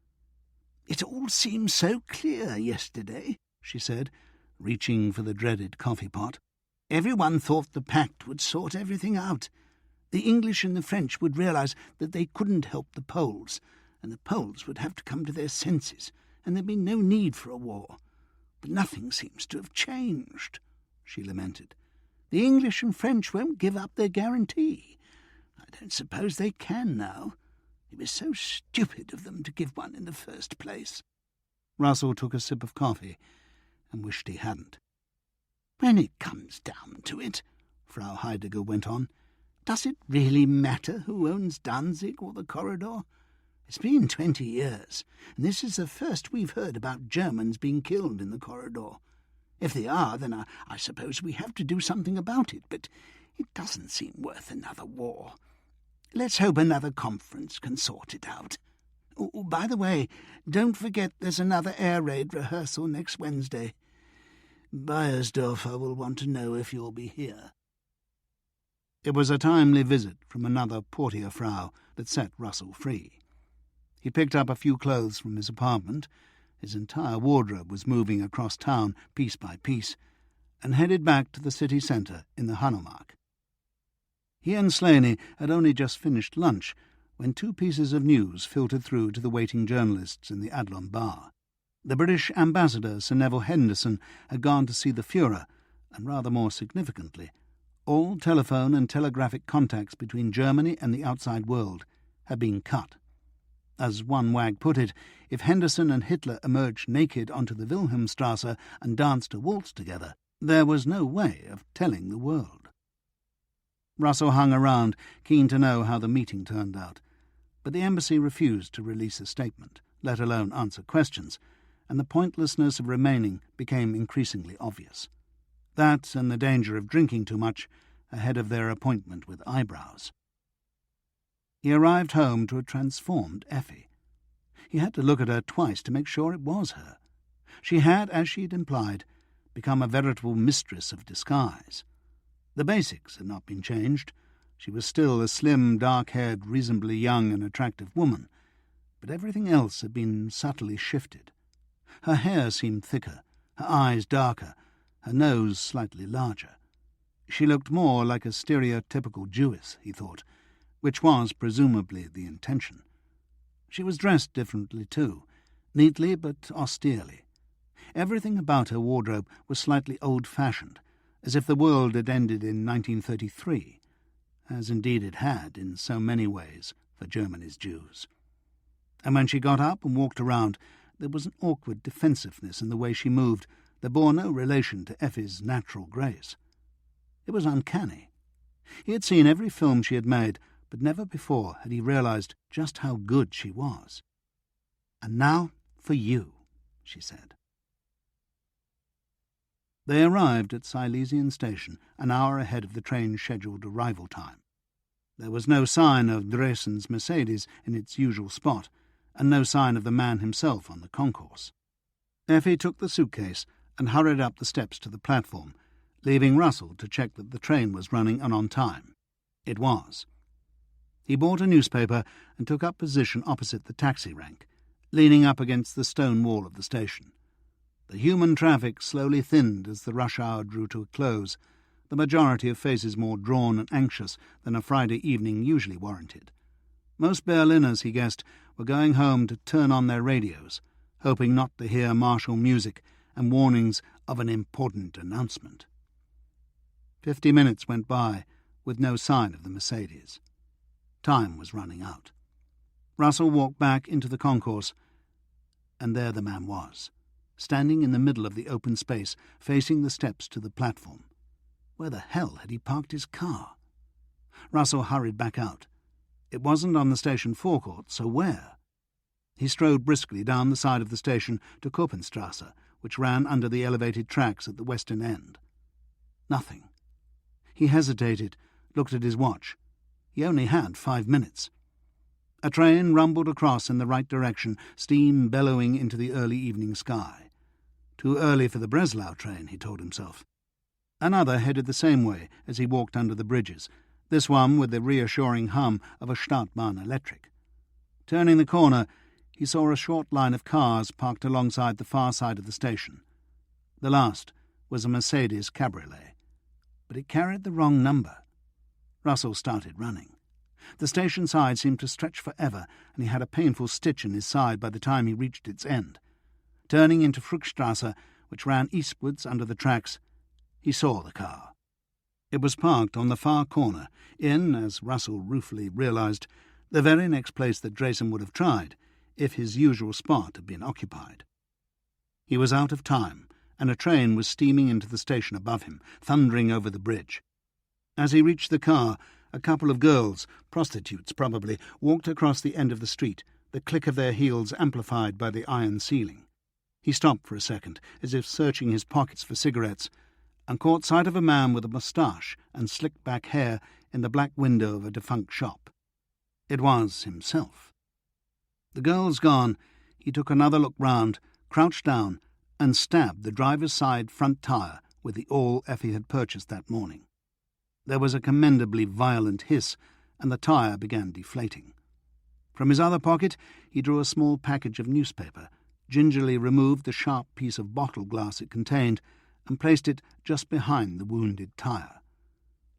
"It all seemed so clear yesterday," she said, reaching for the dreaded coffee pot. "Everyone thought the pact would sort everything out. The English and the French would realize that they couldn't help the Poles, and the Poles would have to come to their senses, and there'd be no need for a war. But nothing seems to have changed," she lamented. "The English and French won't give up their guarantee. I don't suppose they can now. It was so stupid of them to give one in the first place." Russell took a sip of coffee and wished he hadn't. "When it comes down to it," Frau Heidegger went on, "does it really matter who owns Danzig or the corridor? It's been 20 years, and this is the first we've heard about Germans being killed in the corridor. If they are, then I suppose we have to do something about it, but it doesn't seem worth another war. Let's hope another conference can sort it out. Oh, by the way, don't forget there's another air raid rehearsal next Wednesday. Beiersdorfer will want to know if you'll be here." It was a timely visit from another Portier Frau that set Russell free. He picked up a few clothes from his apartment — his entire wardrobe was moving across town piece by piece — and headed back to the city centre in the Hanomag. He and Slaney had only just finished lunch when 2 pieces of news filtered through to the waiting journalists in the Adlon bar. The British ambassador, Sir Neville Henderson, had gone to see the Führer, and rather more significantly, all telephone and telegraphic contacts between Germany and the outside world had been cut. As one wag put it, if Henderson and Hitler emerged naked onto the Wilhelmstrasse and danced a waltz together, there was no way of telling the world. Russell hung around, keen to know how the meeting turned out, but the embassy refused to release a statement, let alone answer questions, and the pointlessness of remaining became increasingly obvious. That and the danger of drinking too much ahead of their appointment with eyebrows. He arrived home to a transformed Effi. He had to look at her twice to make sure it was her. She had, as she'd implied, become a veritable mistress of disguise. The basics had not been changed. She was still a slim, dark-haired, reasonably young and attractive woman, but everything else had been subtly shifted. Her hair seemed thicker, her eyes darker, her nose slightly larger. She looked more like a stereotypical Jewess, he thought, which was presumably the intention. She was dressed differently too, neatly but austerely. Everything about her wardrobe was slightly old-fashioned, as if the world had ended in 1933, as indeed it had in so many ways for Germany's Jews. And when she got up and walked around, there was an awkward defensiveness in the way she moved that bore no relation to Effi's natural grace. It was uncanny. He had seen every film she had made, but never before had he realized just how good she was. "And now for you," she said. They arrived at Silesian station an hour ahead of the train's scheduled arrival time. There was no sign of Dressen's Mercedes in its usual spot, and no sign of the man himself on the concourse. Effi took the suitcase and hurried up the steps to the platform, leaving Russell to check that the train was running and on time. It was. He bought a newspaper and took up position opposite the taxi rank, leaning up against the stone wall of the station. The human traffic slowly thinned as the rush hour drew to a close, the majority of faces more drawn and anxious than a Friday evening usually warranted. Most Berliners, he guessed, were going home to turn on their radios, hoping not to hear martial music and warnings of an important announcement. 50 minutes went by, with no sign of the Mercedes. Time was running out. Russell walked back into the concourse, and there the man was, standing in the middle of the open space, facing the steps to the platform. Where the hell had he parked his car? Russell hurried back out. It wasn't on the station forecourt, so where? He strode briskly down the side of the station to Koppenstrasse, which ran under the elevated tracks at the western end. Nothing. He hesitated, looked at his watch. He only had 5 minutes. A train rumbled across in the right direction, steam bellowing into the early evening sky. Too early for the Breslau train, he told himself. Another headed the same way as he walked under the bridges, this one with the reassuring hum of a Stadtbahn electric. Turning the corner, he saw a short line of cars parked alongside the far side of the station. The last was a Mercedes cabriolet, but it carried the wrong number. Russell started running. The station side seemed to stretch forever, and he had a painful stitch in his side by the time he reached its end. Turning into Fruchtstrasse, which ran eastwards under the tracks, he saw the car. It was parked on the far corner, in, as Russell ruefully realized, the very next place that Dressen would have tried, if his usual spot had been occupied. He was out of time, and a train was steaming into the station above him, thundering over the bridge. As he reached the car, a couple of girls, prostitutes probably, walked across the end of the street, the click of their heels amplified by the iron ceiling. He stopped for a second, as if searching his pockets for cigarettes, and caught sight of a man with a moustache and slicked-back hair in the black window of a defunct shop. It was himself. The girls gone, he took another look round, crouched down, and stabbed the driver's side front tyre with the awl Effi had purchased that morning. There was a commendably violent hiss, and the tyre began deflating. From his other pocket he drew a small package of newspaper, gingerly removed the sharp piece of bottle glass it contained, and placed it just behind the wounded tyre.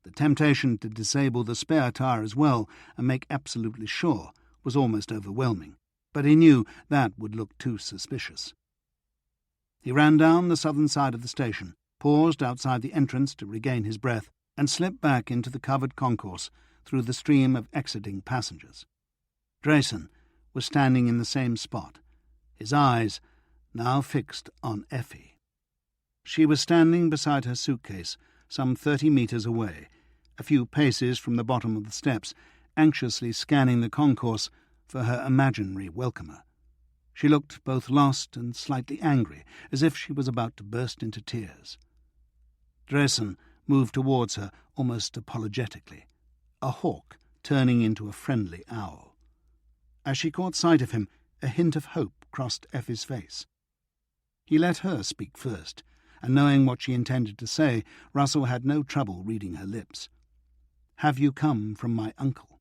The temptation to disable the spare tyre as well and make absolutely sure was almost overwhelming, but he knew that would look too suspicious. He ran down the southern side of the station, paused outside the entrance to regain his breath, and slipped back into the covered concourse through the stream of exiting passengers. Dressen was standing in the same spot, his eyes now fixed on Effi. She was standing beside her suitcase, some 30 metres away, a few paces from the bottom of the steps, anxiously scanning the concourse for her imaginary welcomer. She looked both lost and slightly angry, as if she was about to burst into tears. Dressen moved towards her almost apologetically, a hawk turning into a friendly owl. As she caught sight of him, a hint of hope crossed Effi's face. He let her speak first, and knowing what she intended to say, Russell had no trouble reading her lips. "Have you come from my uncle?"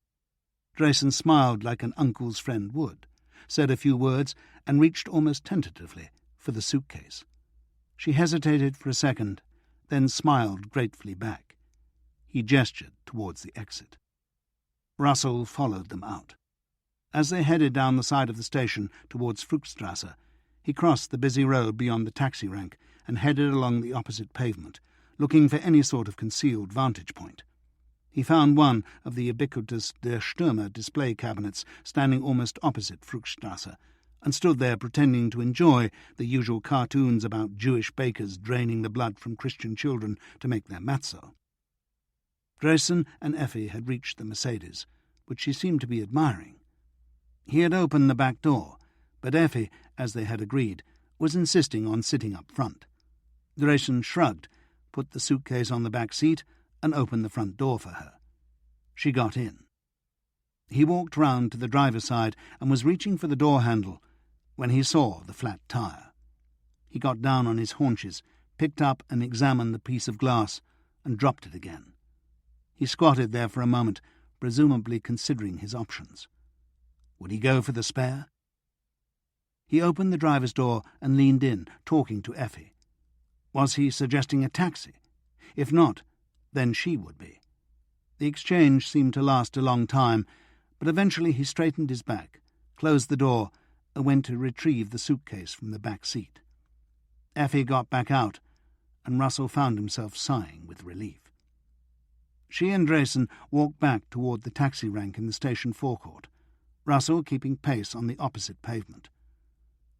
Dressen smiled like an uncle's friend would, said a few words, and reached almost tentatively for the suitcase. She hesitated for a second, then smiled gratefully back. He gestured towards the exit. Russell followed them out. As they headed down the side of the station towards Fruchtstrasse, he crossed the busy road beyond the taxi rank and headed along the opposite pavement, looking for any sort of concealed vantage point. He found one of the ubiquitous Der Stürmer display cabinets standing almost opposite Fruchtstrasse, and stood there pretending to enjoy the usual cartoons about Jewish bakers draining the blood from Christian children to make their matzo. Drayson and Effi had reached the Mercedes, which she seemed to be admiring. He had opened the back door, but Effi, as they had agreed, was insisting on sitting up front. Drayson shrugged, put the suitcase on the back seat, and opened the front door for her. She got in. He walked round to the driver's side and was reaching for the door handle when he saw the flat tire. He got down on his haunches, picked up and examined the piece of glass, and dropped it again. He squatted there for a moment, presumably considering his options. Would he go for the spare? He opened the driver's door and leaned in, talking to Effi. Was he suggesting a taxi? If not, then she would be. The exchange seemed to last a long time, but eventually he straightened his back, closed the door, and went to retrieve the suitcase from the back seat. Effi got back out, and Russell found himself sighing with relief. She and Drayson walked back toward the taxi rank in the station forecourt, Russell keeping pace on the opposite pavement.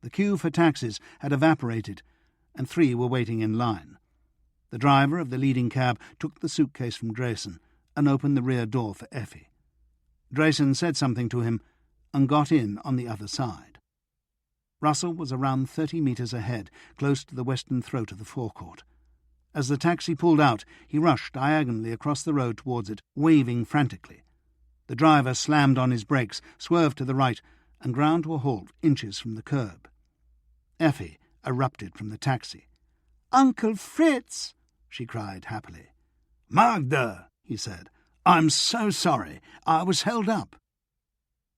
The queue for taxis had evaporated, and 3 were waiting in line. The driver of the leading cab took the suitcase from Drayson and opened the rear door for Effi. Drayson said something to him and got in on the other side. Russell was around 30 metres ahead, close to the western throat of the forecourt. As the taxi pulled out, he rushed diagonally across the road towards it, waving frantically. The driver slammed on his brakes, swerved to the right, and ground to a halt inches from the curb. Effi erupted from the taxi. "Uncle Fritz!" she cried happily. "Magda!" he said. "I'm so sorry. I was held up."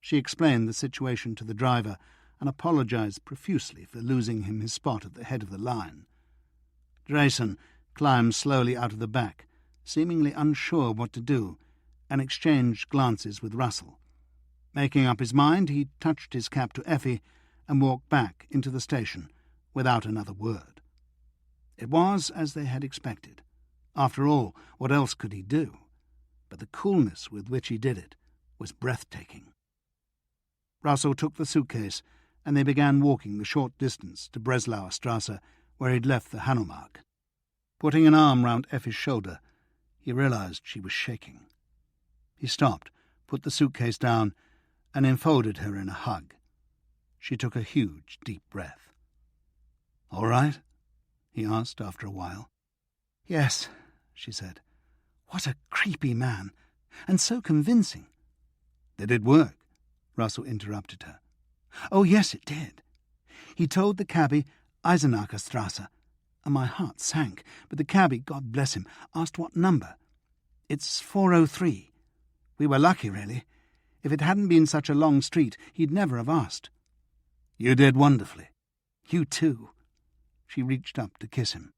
She explained the situation to the driver and apologized profusely for losing him his spot at the head of the line. Drayson climbed slowly out of the back, seemingly unsure what to do, and exchanged glances with Russell. Making up his mind, he touched his cap to Effi and walked back into the station without another word. It was as they had expected. After all, what else could he do? But the coolness with which he did it was breathtaking. Russell took the suitcase, and they began walking the short distance to Breslauer Strasse, where he'd left the Hanomag. Putting an arm round Effi's shoulder, he realized she was shaking. He stopped, put the suitcase down, and enfolded her in a hug. She took a huge, deep breath. "All right?" he asked after a while. "Yes," she said. "What a creepy man, and so convincing." "Did it work?" Russell interrupted her. "Oh, yes, it did. He told the cabbie Eisenacher Strasse, and my heart sank, but the cabbie, God bless him, asked what number. It's 403. We were lucky, really. If it hadn't been such a long street, he'd never have asked." "You did wonderfully." "You too." She reached up to kiss him.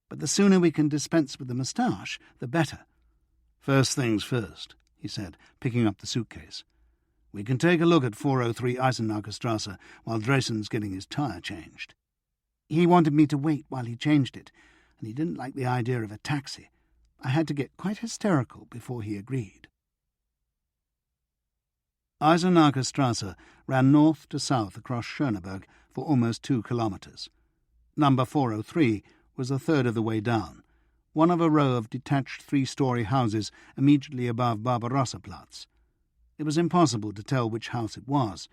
"But the sooner we can dispense with the moustache, the better." "First things first," he said, picking up the suitcase. "We can take a look at 403 Eisenacher Strasse while Drayson's getting his tire changed." He wanted me to wait while he changed it, and he didn't like the idea of a taxi. I had to get quite hysterical before he agreed. Eisenacher Strasse ran north to south across Schöneberg for almost 2 kilometres. Number 403 was a third of the way down, one of a row of detached 3-storey houses immediately above Barbarossaplatz. It was impossible to tell which house it was.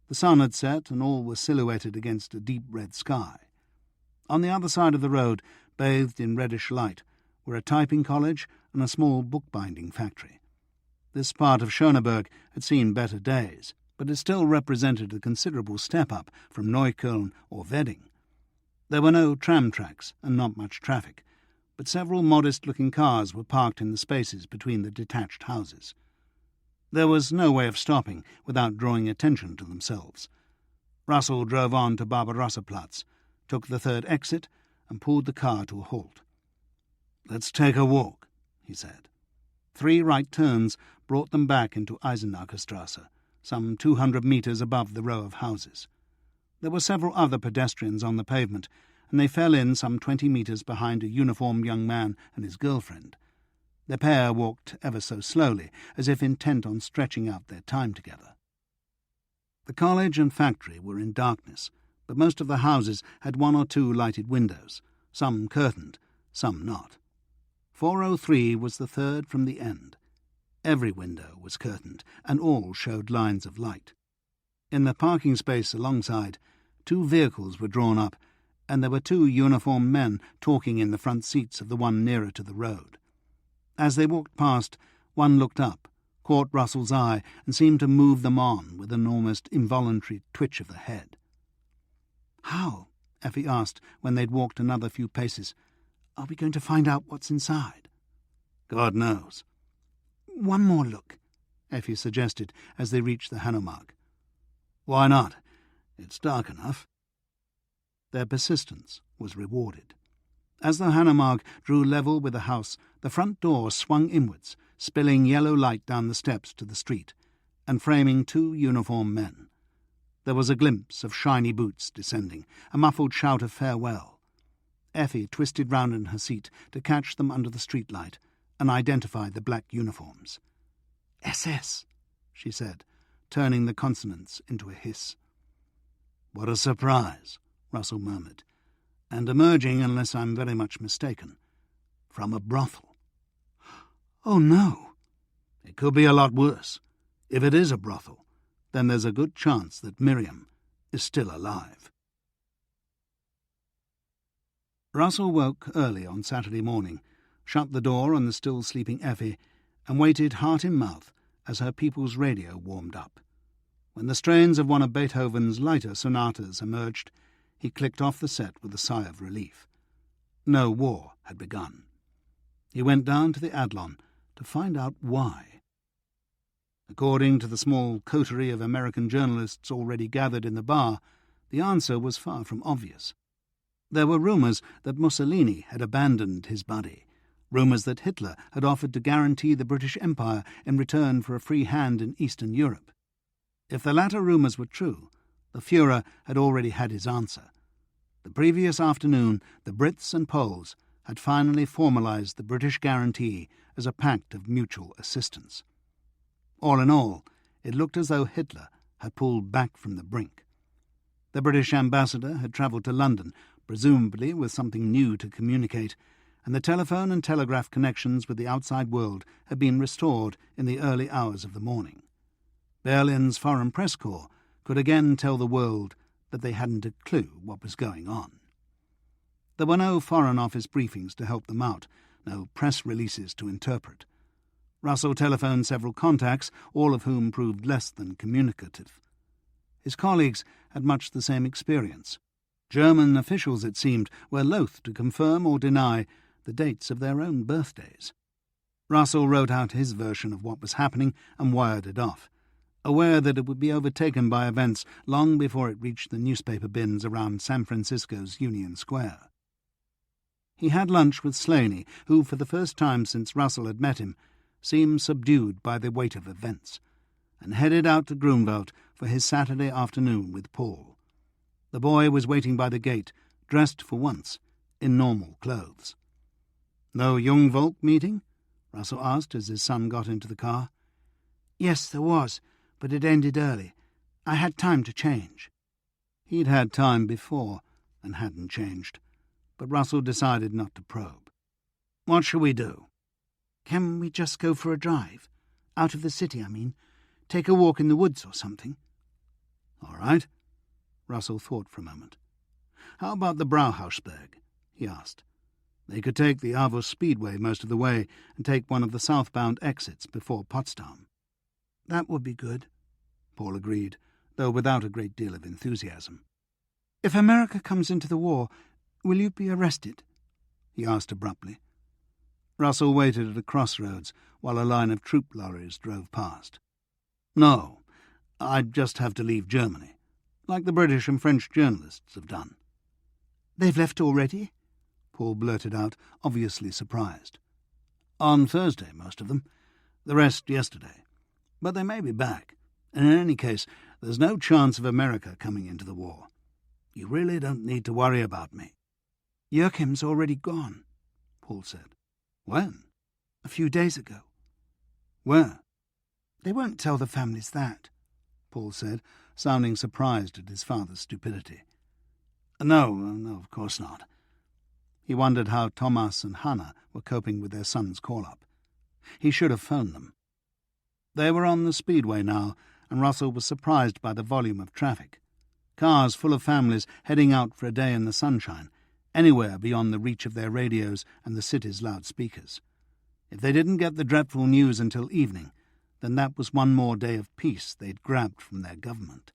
The sun had set, and all was silhouetted against a deep red sky. On the other side of the road, bathed in reddish light, were a typing college and a small bookbinding factory. This part of Schöneberg had seen better days, but it still represented a considerable step up from Neukölln or Wedding. There were no tram tracks and not much traffic, but several modest-looking cars were parked in the spaces between the detached houses. There was no way of stopping without drawing attention to themselves. Russell drove on to Barbarossaplatz, took the third exit, and pulled the car to a halt. "Let's take a walk," he said. 3 right turns brought them back into Eisenacherstrasse, some 200 metres above the row of houses. There were several other pedestrians on the pavement, and they fell in some 20 metres behind a uniformed young man and his girlfriend. The pair walked ever so slowly, as if intent on stretching out their time together. The college and factory were in darkness, but most of the houses had 1 or 2 lighted windows, some curtained, some not. 403 was the third from the end. Every window was curtained, and all showed lines of light. In the parking space alongside, 2 vehicles were drawn up, and there were 2 uniformed men talking in the front seats of the one nearer to the road. As they walked past, one looked up, caught Russell's eye, and seemed to move them on with an almost involuntary twitch of the head. "How," Effie asked when they'd walked another few paces, "are we going to find out what's inside?" "God knows." "One more look," Effie suggested as they reached the Hanomag. "Why not? It's dark enough." Their persistence was rewarded. As the Hanomag drew level with the house, the front door swung inwards, spilling yellow light down the steps to the street, and framing 2 uniformed men. There was a glimpse of shiny boots descending, a muffled shout of farewell. Effie twisted round in her seat to catch them under the streetlight and identified the black uniforms. "SS," she said, turning the consonants into a hiss. "What a surprise," Russell murmured, "and emerging, unless I'm very much mistaken, from a brothel." "Oh, no." "It could be a lot worse. If it is a brothel, then there's a good chance that Miriam is still alive." Russell woke early on Saturday morning, shut the door on the still sleeping Effie, and waited heart in mouth as her people's radio warmed up. When the strains of one of Beethoven's lighter sonatas emerged, he clicked off the set with a sigh of relief. No war had begun. He went down to the Adlon to find out why. According to the small coterie of American journalists already gathered in the bar, the answer was far from obvious. There were rumours that Mussolini had abandoned his buddy, rumours that Hitler had offered to guarantee the British Empire in return for a free hand in Eastern Europe. If the latter rumours were true, the Führer had already had his answer. The previous afternoon, the Brits and Poles had finally formalised the British guarantee as a pact of mutual assistance. All in all, it looked as though Hitler had pulled back from the brink. The British ambassador had travelled to London, presumably with something new to communicate, and the telephone and telegraph connections with the outside world had been restored in the early hours of the morning. Berlin's Foreign Press Corps could again tell the world that they hadn't a clue what was going on. There were no Foreign Office briefings to help them out, no press releases to interpret. Russell telephoned several contacts, all of whom proved less than communicative. His colleagues had much the same experience. German officials, it seemed, were loath to confirm or deny the dates of their own birthdays. Russell wrote out his version of what was happening and wired it off, aware that it would be overtaken by events long before it reached the newspaper bins around San Francisco's Union Square. He had lunch with Slaney, who, for the first time since Russell had met him, seemed subdued by the weight of events, and headed out to Grunwald for his Saturday afternoon with Paul. The boy was waiting by the gate, dressed for once, in normal clothes. "No Jungvolk meeting?" Russell asked as his son got into the car. "Yes, there was, but it ended early. I had time to change." He'd had time before and hadn't changed, but Russell decided not to probe. "What shall we do?" "Can we just go for a drive? Out of the city, I mean. Take a walk in the woods or something." "All right." Russell thought for a moment. "How about the Brauhausberg?" he asked. They could take the Avus Speedway most of the way and take one of the southbound exits before Potsdam. "That would be good," Paul agreed, though without a great deal of enthusiasm. "If America comes into the war, will you be arrested?" he asked abruptly. Russell waited at a crossroads while a line of troop lorries drove past. "No, I'd just have to leave Germany, like the British and French journalists have done." "They've left already?" Paul blurted out, obviously surprised. "On Thursday, most of them. The rest yesterday. But they may be back. And in any case, there's no chance of America coming into the war. You really don't need to worry about me." "Joachim's already gone," Paul said. "When?" "A few days ago." "Where?" "They won't tell the families that," Paul said, sounding surprised at his father's stupidity. No, of course not." He wondered how Thomas and Hannah were coping with their son's call-up. He should have phoned them. They were on the speedway now, and Russell was surprised by the volume of traffic. Cars full of families heading out for a day in the sunshine, anywhere beyond the reach of their radios and the city's loudspeakers. If they didn't get the dreadful news until evening, then that was one more day of peace they'd grabbed from their government.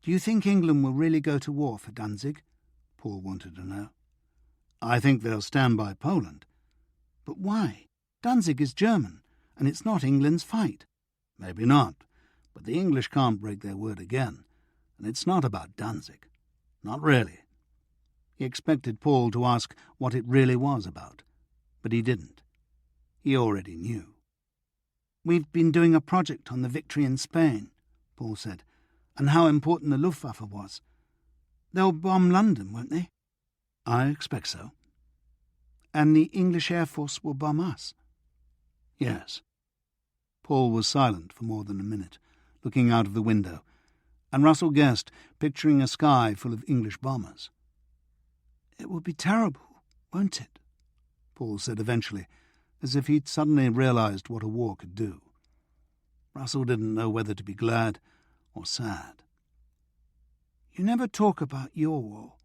"Do you think England will really go to war for Danzig?" Paul wanted to know. "I think they'll stand by Poland." "But why? Danzig is German, and it's not England's fight." "Maybe not, but the English can't break their word again, and it's not about Danzig. Not really." He expected Paul to ask what it really was about, but he didn't. He already knew. "We've been doing a project on the victory in Spain," Paul said, "and how important the Luftwaffe was. They'll bomb London, won't they?" "I expect so." "And the English Air Force will bomb us?" "Yes." Paul was silent for more than a minute, looking out of the window, and Russell guessed, picturing a sky full of English bombers. "It will be terrible, won't it?" Paul said eventually, as if he'd suddenly realized what a war could do. Russell didn't know whether to be glad or sad. "You never talk about your war,"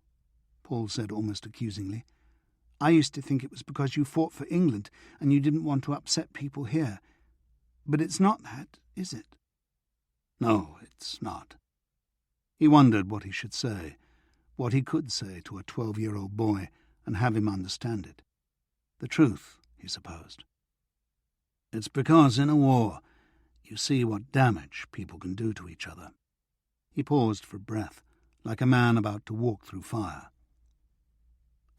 Paul said almost accusingly. "I used to think it was because you fought for England and you didn't want to upset people here. But it's not that, is it?" "No, it's not." He wondered what he should say, what he could say to a 12-year-old boy and have him understand it. The truth, he supposed. "It's because in a war you see what damage people can do to each other." He paused for breath, like a man about to walk through fire.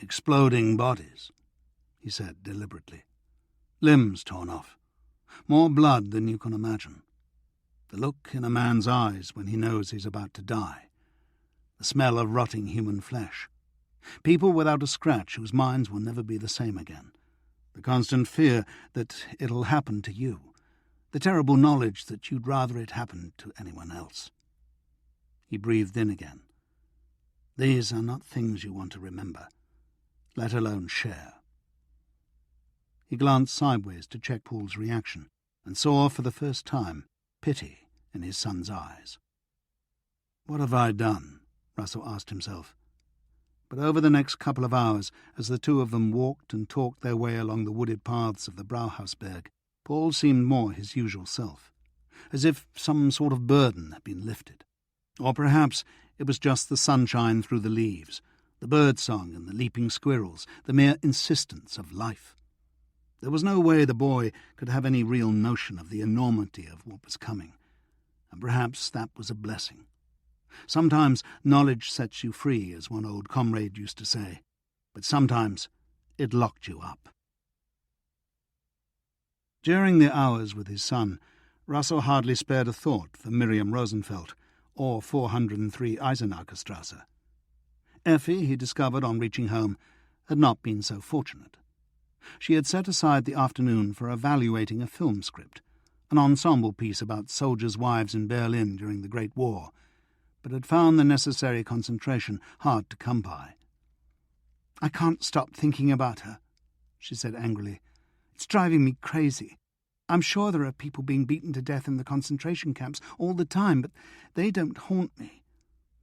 "Exploding bodies," he said deliberately. "Limbs torn off. More blood than you can imagine. The look in a man's eyes when he knows he's about to die. The smell of rotting human flesh. People without a scratch whose minds will never be the same again. The constant fear that it'll happen to you. The terrible knowledge that you'd rather it happened to anyone else." He breathed in again. "These are not things you want to remember, let alone share." He glanced sideways to check Paul's reaction and saw for the first time pity in his son's eyes. "What have I done?" Russell asked himself. But over the next couple of hours, as the two of them walked and talked their way along the wooded paths of the Brauhausberg, Paul seemed more his usual self, as if some sort of burden had been lifted. Or perhaps it was just the sunshine through the leaves, the bird-song and the leaping squirrels, the mere insistence of life. There was no way the boy could have any real notion of the enormity of what was coming, and perhaps that was a blessing. Sometimes knowledge sets you free, as one old comrade used to say, but sometimes it locked you up. During the hours with his son, Russell hardly spared a thought for Miriam Rosenfeld or 403 Eisenacherstrasse. Effi, he discovered on reaching home, had not been so fortunate. She had set aside the afternoon for evaluating a film script, an ensemble piece about soldiers' wives in Berlin during the Great War, but had found the necessary concentration hard to come by. "I can't stop thinking about her," she said angrily. "It's driving me crazy. I'm sure there are people being beaten to death in the concentration camps all the time, but they don't haunt me.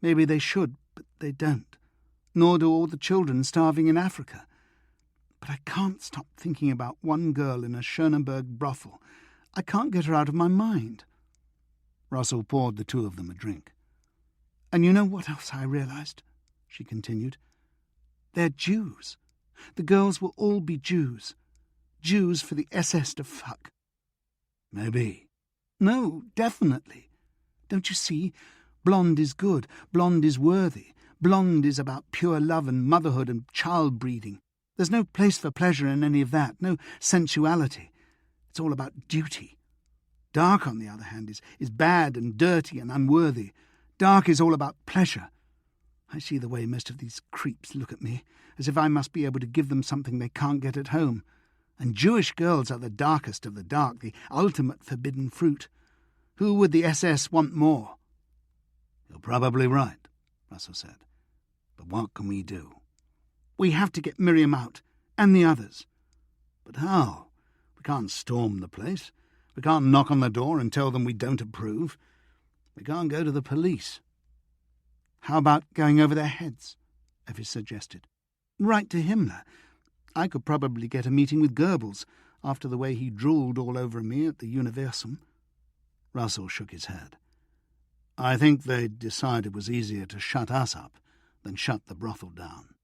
Maybe they should, but they don't. Nor do all the children starving in Africa. But I can't stop thinking about one girl in a Schöneberg brothel. I can't get her out of my mind." Russell poured the two of them a drink. "And you know what else I realized?" she continued. "They're Jews. The girls will all be Jews. Jews for the SS to fuck." "Maybe." "No, definitely. Don't you see? Blonde is good. Blonde is worthy. Blonde is about pure love and motherhood and child-breeding. There's no place for pleasure in any of that, no sensuality. It's all about duty. Dark, on the other hand, is bad and dirty and unworthy. Dark is all about pleasure. I see the way most of these creeps look at me, as if I must be able to give them something they can't get at home. And Jewish girls are the darkest of the dark, the ultimate forbidden fruit. Who would the SS want more? You're probably right, Russell said. But what can we do? We have to get Miriam out, and the others. But how? We can't storm the place. We can't knock on the door and tell them we don't approve. We can't go to the police. How about going over their heads? Effi suggested. Write to Himmler. I could probably get a meeting with Goebbels after the way he drooled all over me at the Universum. Russell shook his head. I think they'd decide it was easier to shut us up than shut the brothel down.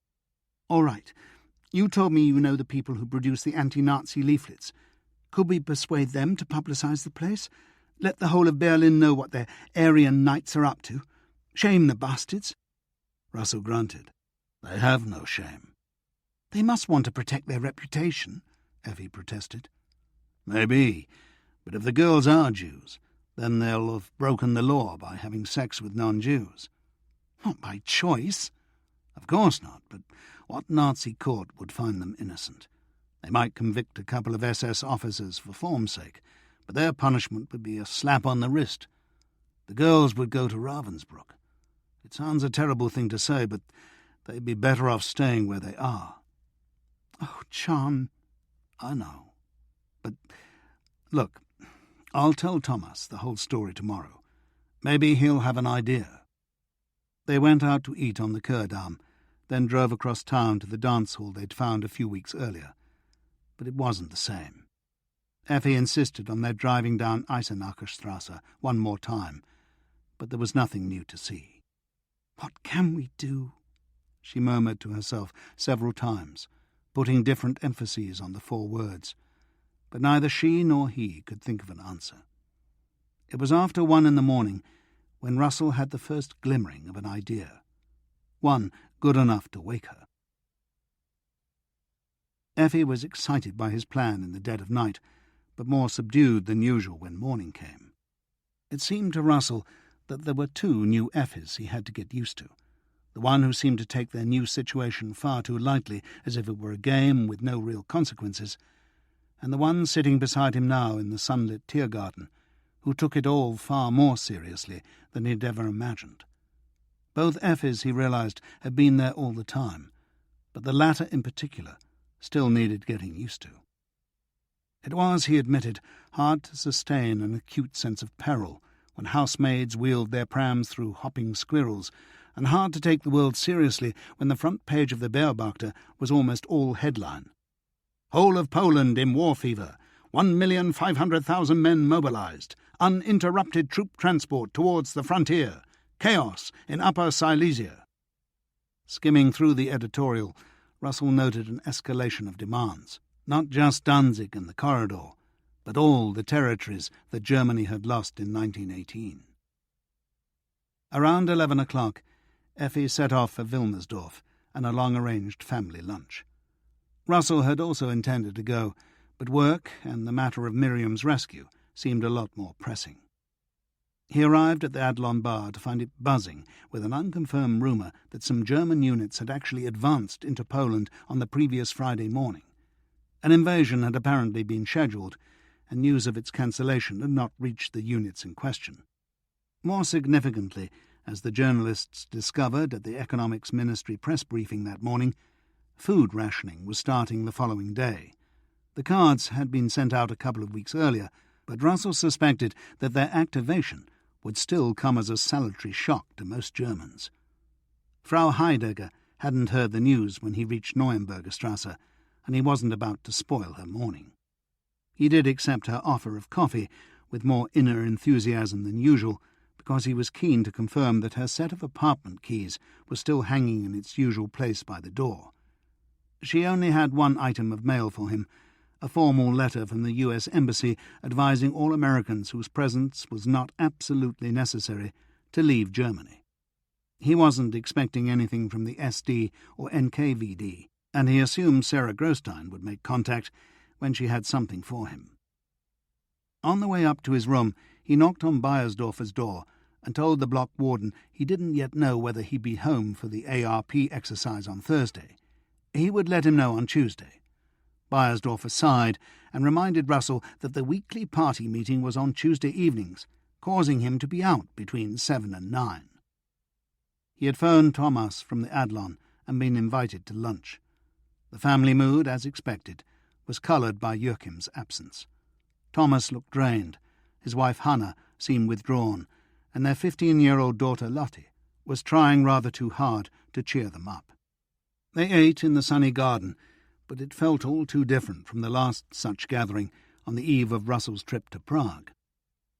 All right. You told me you know the people who produce the anti-Nazi leaflets. Could we persuade them to publicise the place? Let the whole of Berlin know what their Aryan knights are up to. Shame the bastards. Russell grunted. They have no shame. They must want to protect their reputation, Effi protested. Maybe, but if the girls are Jews, then they'll have broken the law by having sex with non-Jews. Not by choice. Of course not, but what Nazi court would find them innocent? They might convict a couple of SS officers for form's sake, but their punishment would be a slap on the wrist. The girls would go to Ravensbrück. It sounds a terrible thing to say, but they'd be better off staying where they are. Oh, John. I know. But, look, I'll tell Thomas the whole story tomorrow. Maybe he'll have an idea. They went out to eat on the Kurdamm, then drove across town to the dance hall they'd found a few weeks earlier. But it wasn't the same. Effi insisted on their driving down Eisenacher Strasse one more time, but there was nothing new to see. What can we do? She murmured to herself several times, putting different emphases on the 4 words, but neither she nor he could think of an answer. It was after 1 a.m. when Russell had the first glimmering of an idea, one good enough to wake her. Effi was excited by his plan in the dead of night, but more subdued than usual when morning came. It seemed to Russell that there were 2 new Effis he had to get used to, the one who seemed to take their new situation far too lightly, as if it were a game with no real consequences, and the one sitting beside him now in the sunlit Tiergarten, who took it all far more seriously than he had ever imagined. Both Effis, he realized, had been there all the time, but the latter in particular still needed getting used to. It was, he admitted, hard to sustain an acute sense of peril when housemaids wheeled their prams through hopping squirrels, and hard to take the world seriously when the front page of the Beobachter was almost all headline. Whole of Poland in war fever, 1,500,000 men mobilized, uninterrupted troop transport towards the frontier, chaos in Upper Silesia. Skimming through the editorial, Russell noted an escalation of demands, not just Danzig and the corridor, but all the territories that Germany had lost in 1918. Around 11 o'clock, Effi set off for Wilmersdorf and a long-arranged family lunch. Russell had also intended to go, but work and the matter of Miriam's rescue seemed a lot more pressing. He arrived at the Adlon bar to find it buzzing with an unconfirmed rumour that some German units had actually advanced into Poland on the previous Friday morning. An invasion had apparently been scheduled, and news of its cancellation had not reached the units in question. More significantly, as the journalists discovered at the Economics Ministry press briefing that morning, food rationing was starting the following day. The cards had been sent out a couple of weeks earlier, but Russell suspected that their activation would still come as a salutary shock to most Germans. Frau Heidegger hadn't heard the news when he reached Neuenberger Strasse, and he wasn't about to spoil her morning. He did accept her offer of coffee with more inner enthusiasm than usual, because he was keen to confirm that her set of apartment keys was still hanging in its usual place by the door. She only had one item of mail for him, a formal letter from the U.S. Embassy advising all Americans whose presence was not absolutely necessary to leave Germany. He wasn't expecting anything from the SD or NKVD, and he assumed Sarah Grostein would make contact when she had something for him. On the way up to his room, he knocked on Beiersdorfer's door and told the block warden he didn't yet know whether he'd be home for the ARP exercise on Thursday. He would let him know on Tuesday. Beiersdorfer sighed and reminded Russell that the weekly party meeting was on Tuesday evenings, causing him to be out between 7 and 9. He had phoned Thomas from the Adlon and been invited to lunch. The family mood, as expected, was coloured by Joachim's absence. Thomas looked drained, his wife Hannah seemed withdrawn, and their 15-year-old daughter Lottie was trying rather too hard to cheer them up. They ate in the sunny garden, but it felt all too different from the last such gathering on the eve of Russell's trip to Prague.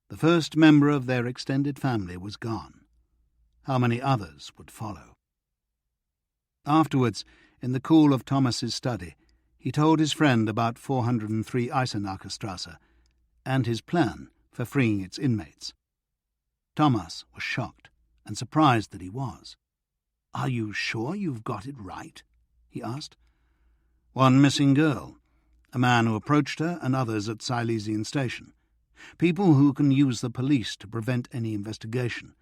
The first member of their extended family was gone. How many others would follow? Afterwards, in the cool of Thomas's study, he told his friend about 403 Eisenacherstrasse and his plan for freeing its inmates. Thomas was shocked and surprised that he was. "Are you sure you've got it right?" he asked. "One missing girl, a man who approached her and others at Silesian station. People who can use the police to prevent any investigation.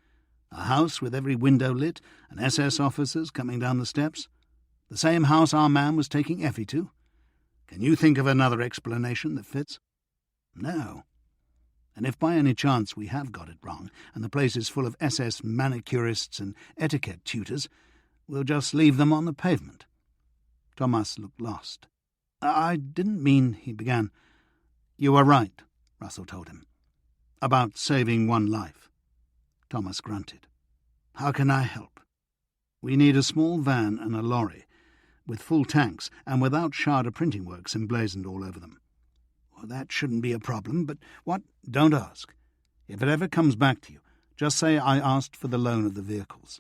A house with every window lit and SS officers coming down the steps. The same house our man was taking Effi to. Can you think of another explanation that fits?" "No. And if by any chance we have got it wrong, and the place is full of SS manicurists and etiquette tutors, we'll just leave them on the pavement." Thomas looked lost. "I didn't mean," he began. "You are right," Russell told him. "About saving one life." Thomas grunted. "How can I help?" "We need a small van and a lorry, with full tanks and without Sharda printing works emblazoned all over them." "Well, that shouldn't be a problem, but what—" "Don't ask. If it ever comes back to you, just say I asked for the loan of the vehicles."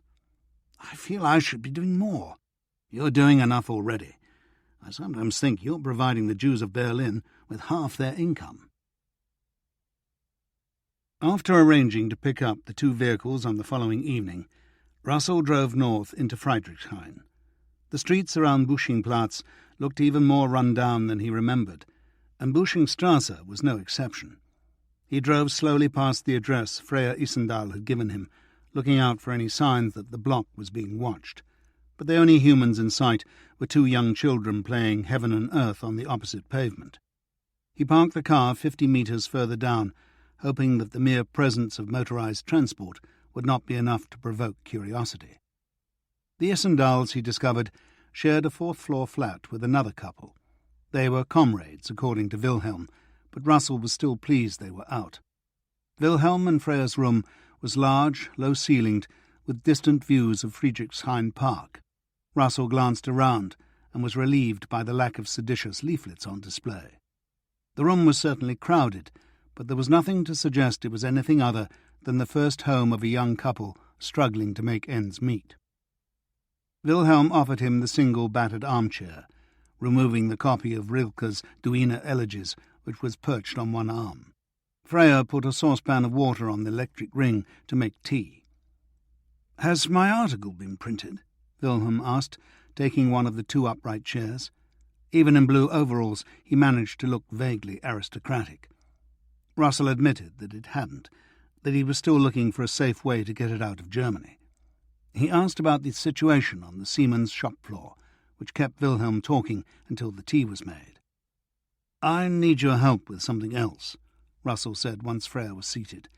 "I feel I should be doing more." "You're doing enough already. I sometimes think you're providing the Jews of Berlin with half their income." After arranging to pick up the two vehicles on the following evening, Russell drove north into Friedrichshain. The streets around Buschingplatz looked even more run down than he remembered, and Buschingstrasse was no exception. He drove slowly past the address Freya Isendal had given him, looking out for any signs that the block was being watched. But the only humans in sight were two young children playing heaven and earth on the opposite pavement. He parked the car 50 metres further down, hoping that the mere presence of motorised transport would not be enough to provoke curiosity. The Isendals, he discovered, shared a fourth-floor flat with another couple. They were comrades, according to Wilhelm, but Russell was still pleased they were out. Wilhelm and Freya's room was large, low-ceilinged, with distant views of Friedrichshain Park. Russell glanced around and was relieved by the lack of seditious leaflets on display. The room was certainly crowded, but there was nothing to suggest it was anything other than the first home of a young couple struggling to make ends meet. Wilhelm offered him the single battered armchair, removing the copy of Rilke's Duina Elegies, which was perched on one arm. Freya put a saucepan of water on the electric ring to make tea. "Has my article been printed?" Wilhelm asked, taking one of the two upright chairs. Even in blue overalls, he managed to look vaguely aristocratic. Russell admitted that it hadn't, that he was still looking for a safe way to get it out of Germany. He asked about the situation on the Siemens shop floor, which kept Wilhelm talking until the tea was made. "I need your help with something else," Russell said once Freya was seated.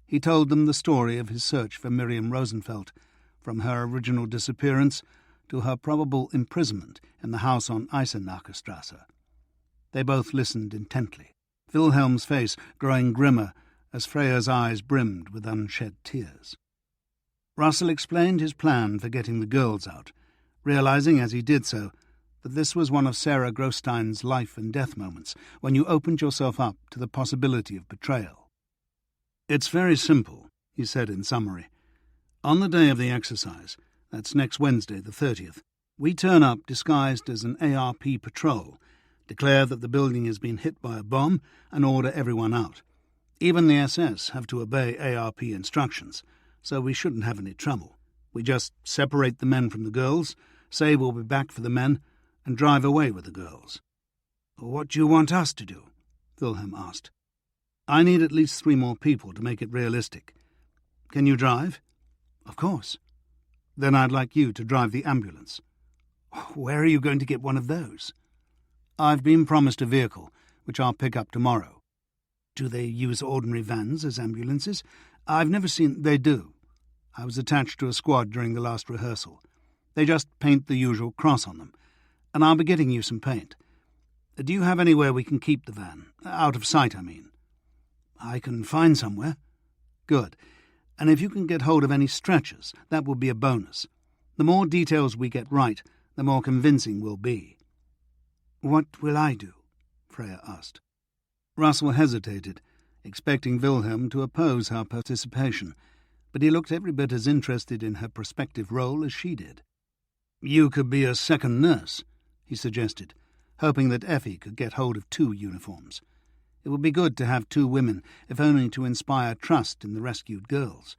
He told them the story of his search for Miriam Rosenfeld, from her original disappearance to her probable imprisonment in the house on Eisenacherstrasse. They both listened intently, Wilhelm's face growing grimmer as Freya's eyes brimmed with unshed tears. Russell explained his plan for getting the girls out, realizing as he did so that this was one of Sarah Grostein's life and death moments, when you opened yourself up to the possibility of betrayal. "It's very simple," he said in summary. "On the day of the exercise, that's next Wednesday the 30th, we turn up disguised as an ARP patrol, declare that the building has been hit by a bomb, and order everyone out. Even the SS have to obey ARP instructions, so we shouldn't have any trouble. We just separate the men from the girls, say we'll be back for the men, and drive away with the girls." "What do you want us to do?" Wilhelm asked. I need at least 3 more people to make it realistic. Can you drive? Of course. Then I'd like you to drive the ambulance. Where are you going to get one of those? I've been promised a vehicle, which I'll pick up tomorrow. Do they use ordinary vans as ambulances? I've never seen... They do. I was attached to a squad during the last rehearsal. They just paint the usual cross on them. And I'll be getting you some paint. Do you have anywhere we can keep the van? Out of sight, I mean. I can find somewhere. Good. And if you can get hold of any stretchers, that would be a bonus. The more details we get right, the more convincing we'll be. What will I do? Freya asked. Russell hesitated, expecting Wilhelm to oppose her participation, but he looked every bit as interested in her prospective role as she did. You could be a second nurse, he suggested, hoping that Effie could get hold of 2 uniforms. It would be good to have 2 women, if only to inspire trust in the rescued girls.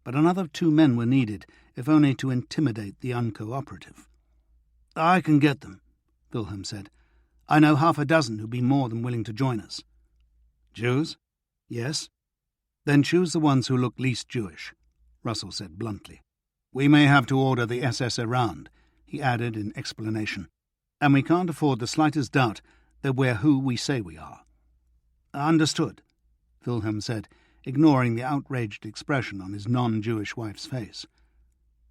But another 2 men were needed, if only to intimidate the uncooperative. I can get them, Wilhelm said. I know half a dozen who'd be more than willing to join us. Jews? Yes. Then choose the ones who look least Jewish, Russell said bluntly. We may have to order the SS around, he added in explanation, and we can't afford the slightest doubt that we're who we say we are. Understood, Wilhelm said, ignoring the outraged expression on his non-Jewish wife's face.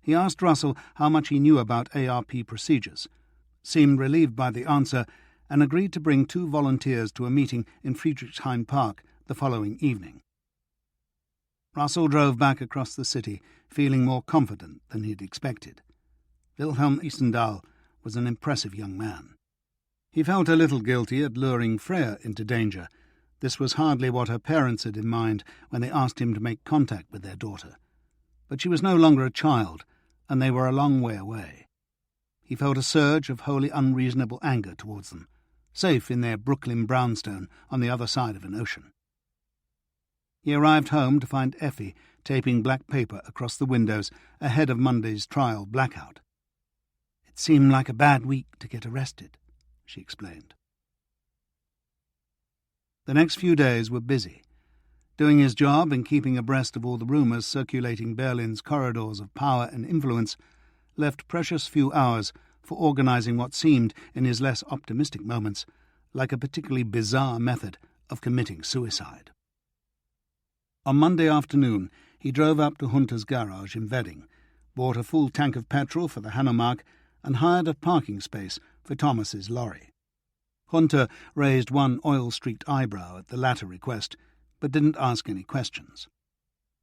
He asked Russell how much he knew about ARP procedures, seemed relieved by the answer, and agreed to bring 2 volunteers to a meeting in Friedrichshain Park the following evening. Russell drove back across the city, feeling more confident than he'd expected. Wilhelm Eastendahl was an impressive young man. He felt a little guilty at luring Freya into danger. This was hardly what her parents had in mind when they asked him to make contact with their daughter. But she was no longer a child, and they were a long way away. He felt a surge of wholly unreasonable anger towards them, safe in their Brooklyn brownstone on the other side of an ocean. He arrived home to find Effie taping black paper across the windows ahead of Monday's trial blackout. It seemed like a bad week to get arrested, she explained. The next few days were busy. Doing his job and keeping abreast of all the rumours circulating Berlin's corridors of power and influence left precious few hours for organising what seemed, in his less optimistic moments, like a particularly bizarre method of committing suicide. On Monday afternoon, he drove up to Hunter's garage in Wedding, bought a full tank of petrol for the Hanomag, and hired a parking space for Thomas's lorry. Hunter raised one oil-streaked eyebrow at the latter request, but didn't ask any questions.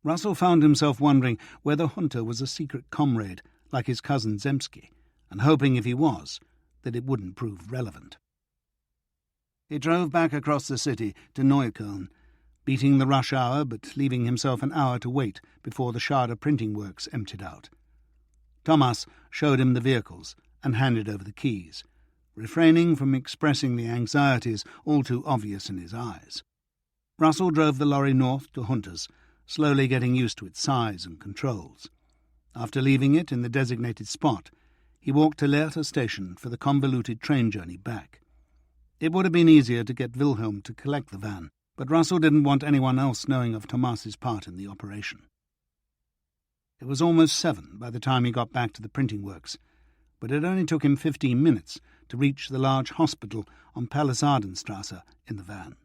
Russell found himself wondering whether Hunter was a secret comrade like his cousin Zemsky, and hoping if he was, that it wouldn't prove relevant. He drove back across the city to Neukölln, beating the rush hour but leaving himself an hour to wait before the Schade printing works emptied out. Thomas showed him the vehicles and handed over the keys, refraining from expressing the anxieties all too obvious in his eyes. Russell drove the lorry north to Hunter's, slowly getting used to its size and controls. After leaving it in the designated spot, he walked to Lehrter station for the convoluted train journey back. It would have been easier to get Wilhelm to collect the van, but Russell didn't want anyone else knowing of Thomas's part in the operation. It was almost 7 by the time he got back to the printing works, but it only took him 15 minutes to reach the large hospital on Palisadenstrasse in the van.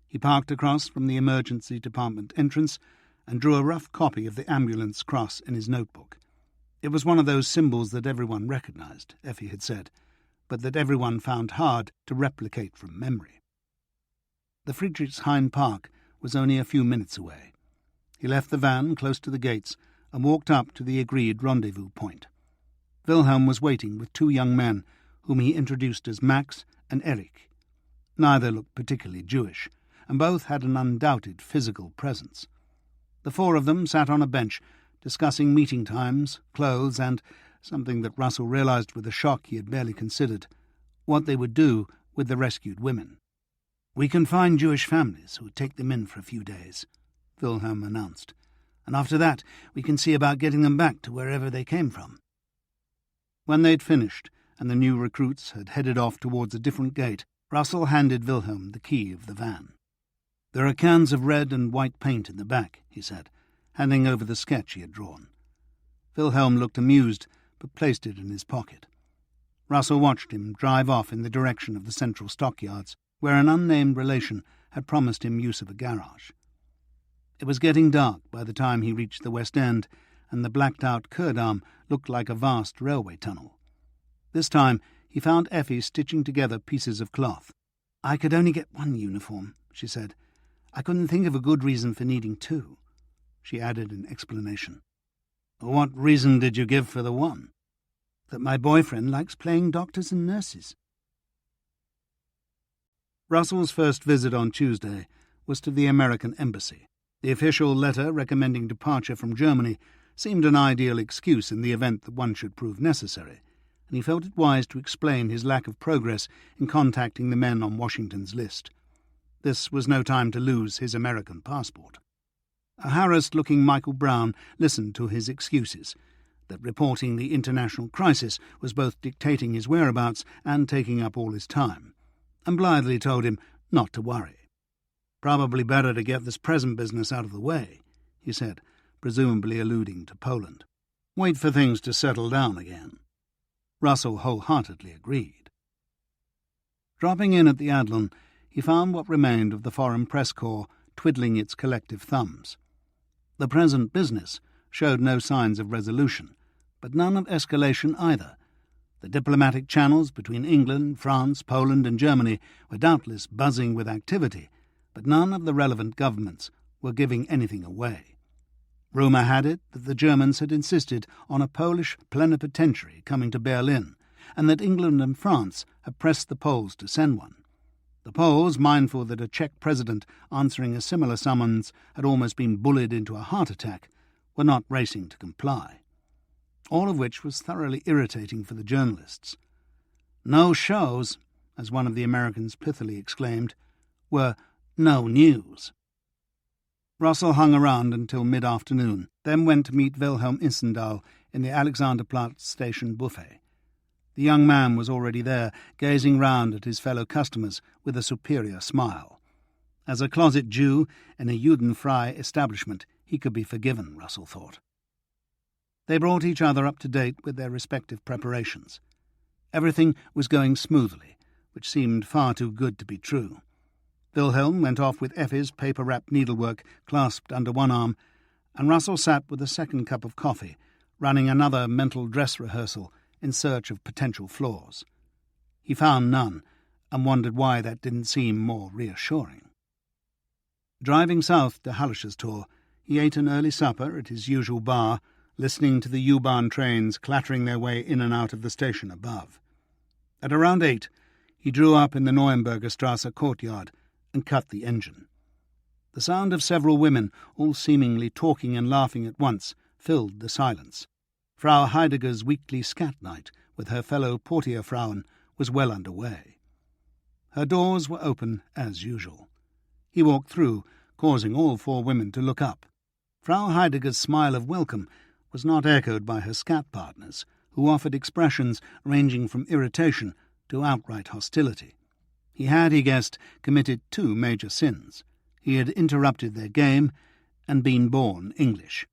He parked across from the emergency department entrance and drew a rough copy of the ambulance cross in his notebook. It was one of those symbols that everyone recognised, Effie had said, but that everyone found hard to replicate from memory. The Friedrichshain Park was only a few minutes away. He left the van close to the gates and walked up to the agreed rendezvous point. Wilhelm was waiting with 2 young men, whom he introduced as Max and Erich. Neither looked particularly Jewish, and both had an undoubted physical presence. The 4 of them sat on a bench, discussing meeting times, clothes, and, something that Russell realised with a shock he had barely considered, what they would do with the rescued women. "We can find Jewish families who take them in for a few days," Wilhelm announced, "and after that we can see about getting them back to wherever they came from." When they'd finished, and the new recruits had headed off towards a different gate, Russell handed Wilhelm the key of the van. "There are cans of red and white paint in the back," he said, handing over the sketch he had drawn. Wilhelm looked amused, but placed it in his pocket. Russell watched him drive off in the direction of the central stockyards, where an unnamed relation had promised him use of a garage. It was getting dark by the time he reached the West End, and the blacked-out Kurdarm looked like a vast railway tunnel. This time he found Effi stitching together pieces of cloth. "I could only get one uniform," she said. "I couldn't think of a good reason for needing two." She added in explanation. "What reason did you give for the one?" "That my boyfriend likes playing doctors and nurses." Russell's first visit on Tuesday was to the American embassy. The official letter recommending departure from Germany seemed an ideal excuse in the event that one should prove necessary, and he felt it wise to explain his lack of progress in contacting the men on Washington's list. This was no time to lose his American passport. A harassed-looking Michael Brown listened to his excuses, that reporting the international crisis was both dictating his whereabouts and taking up all his time, and blithely told him not to worry. "Probably better to get this present business out of the way," he said, presumably alluding to Poland. "Wait for things to settle down again." Russell wholeheartedly agreed. Dropping in at the Adlon, he found what remained of the Foreign Press Corps twiddling its collective thumbs. The present business showed no signs of resolution, but none of escalation either. The diplomatic channels between England, France, Poland and Germany were doubtless buzzing with activity, but none of the relevant governments were giving anything away. Rumour had it that the Germans had insisted on a Polish plenipotentiary coming to Berlin, and that England and France had pressed the Poles to send one. The Poles, mindful that a Czech president answering a similar summons had almost been bullied into a heart attack, were not racing to comply. All of which was thoroughly irritating for the journalists. "No shows," as one of the Americans pithily exclaimed, were no news. Russell hung around until mid-afternoon, then went to meet Wilhelm Issendahl in the Alexanderplatz station buffet. The young man was already there, gazing round at his fellow customers with a superior smile. As a closet Jew in a Judenfrei establishment, he could be forgiven, Russell thought. They brought each other up to date with their respective preparations. Everything was going smoothly, which seemed far too good to be true. Wilhelm went off with Effi's paper-wrapped needlework clasped under one arm, and Russell sat with a second cup of coffee, running another mental dress rehearsal in search of potential flaws. He found none, and wondered why that didn't seem more reassuring. Driving south to Halleschertor, he ate an early supper at his usual bar, listening to the U-Bahn trains clattering their way in and out of the station above. At around 8, he drew up in the Neuenberger Strasse courtyard and cut the engine. The sound of several women, all seemingly talking and laughing at once, filled the silence. Frau Heidegger's weekly scat night with her fellow Portierfrauen was well under way. Her doors were open as usual. He walked through, causing all 4 women to look up. Frau Heidegger's smile of welcome was not echoed by her scat partners, who offered expressions ranging from irritation to outright hostility. He had, he guessed, committed 2 major sins. He had interrupted their game and been born English.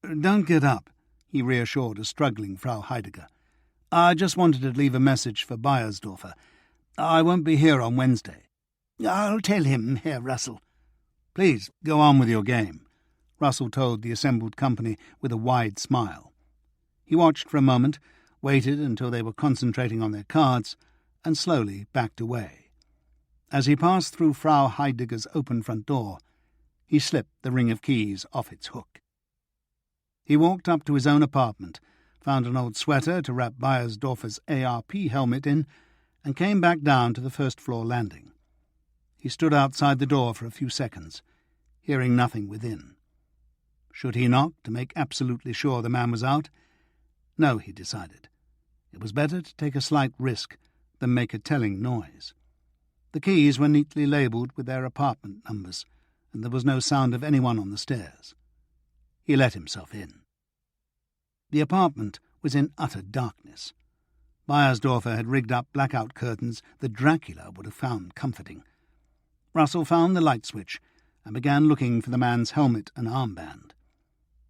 "Don't get up," he reassured a struggling Frau Heidegger. "I just wanted to leave a message for Beiersdorfer. I won't be here on Wednesday." "I'll tell him, Herr Russell." "Please, go on with your game," Russell told the assembled company with a wide smile. He watched for a moment, waited until they were concentrating on their cards, and slowly backed away. As he passed through Frau Heidegger's open front door, he slipped the ring of keys off its hook. He walked up to his own apartment, found an old sweater to wrap Beiersdorfer's ARP helmet in, and came back down to the first-floor landing. He stood outside the door for a few seconds, hearing nothing within. Should he knock to make absolutely sure the man was out? No, he decided. It was better to take a slight risk than make a telling noise. The keys were neatly labelled with their apartment numbers, and there was no sound of anyone on the stairs. He let himself in. The apartment was in utter darkness. Beiersdorfer had rigged up blackout curtains that Dracula would have found comforting. Russell found the light switch and began looking for the man's helmet and armband.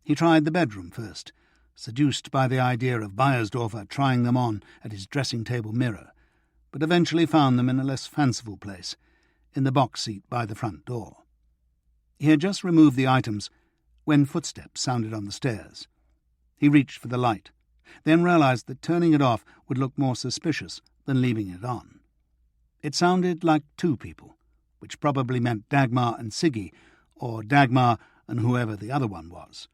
He tried the bedroom first, seduced by the idea of Beiersdorfer trying them on at his dressing-table mirror, but eventually found them in a less fanciful place, in the box seat by the front door. He had just removed the items when footsteps sounded on the stairs. He reached for the light, then realized that turning it off would look more suspicious than leaving it on. It sounded like two people, which probably meant Dagmar and Siggy, or Dagmar and whoever the other one was.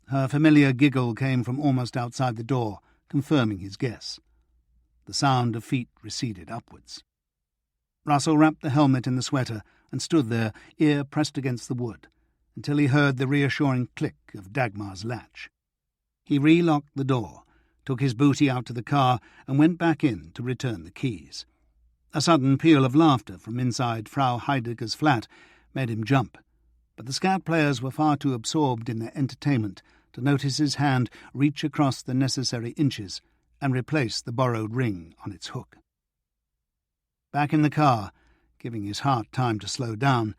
Her familiar giggle came from almost outside the door, confirming his guess. The sound of feet receded upwards. Russell wrapped the helmet in the sweater and stood there, ear pressed against the wood, until he heard the reassuring click of Dagmar's latch. He relocked the door, took his booty out to the car, and went back in to return the keys. A sudden peal of laughter from inside Frau Heidegger's flat made him jump, but the scat players were far too absorbed in their entertainment to notice his hand reach across the necessary inches and replace the borrowed ring on its hook. Back in the car, giving his heart time to slow down,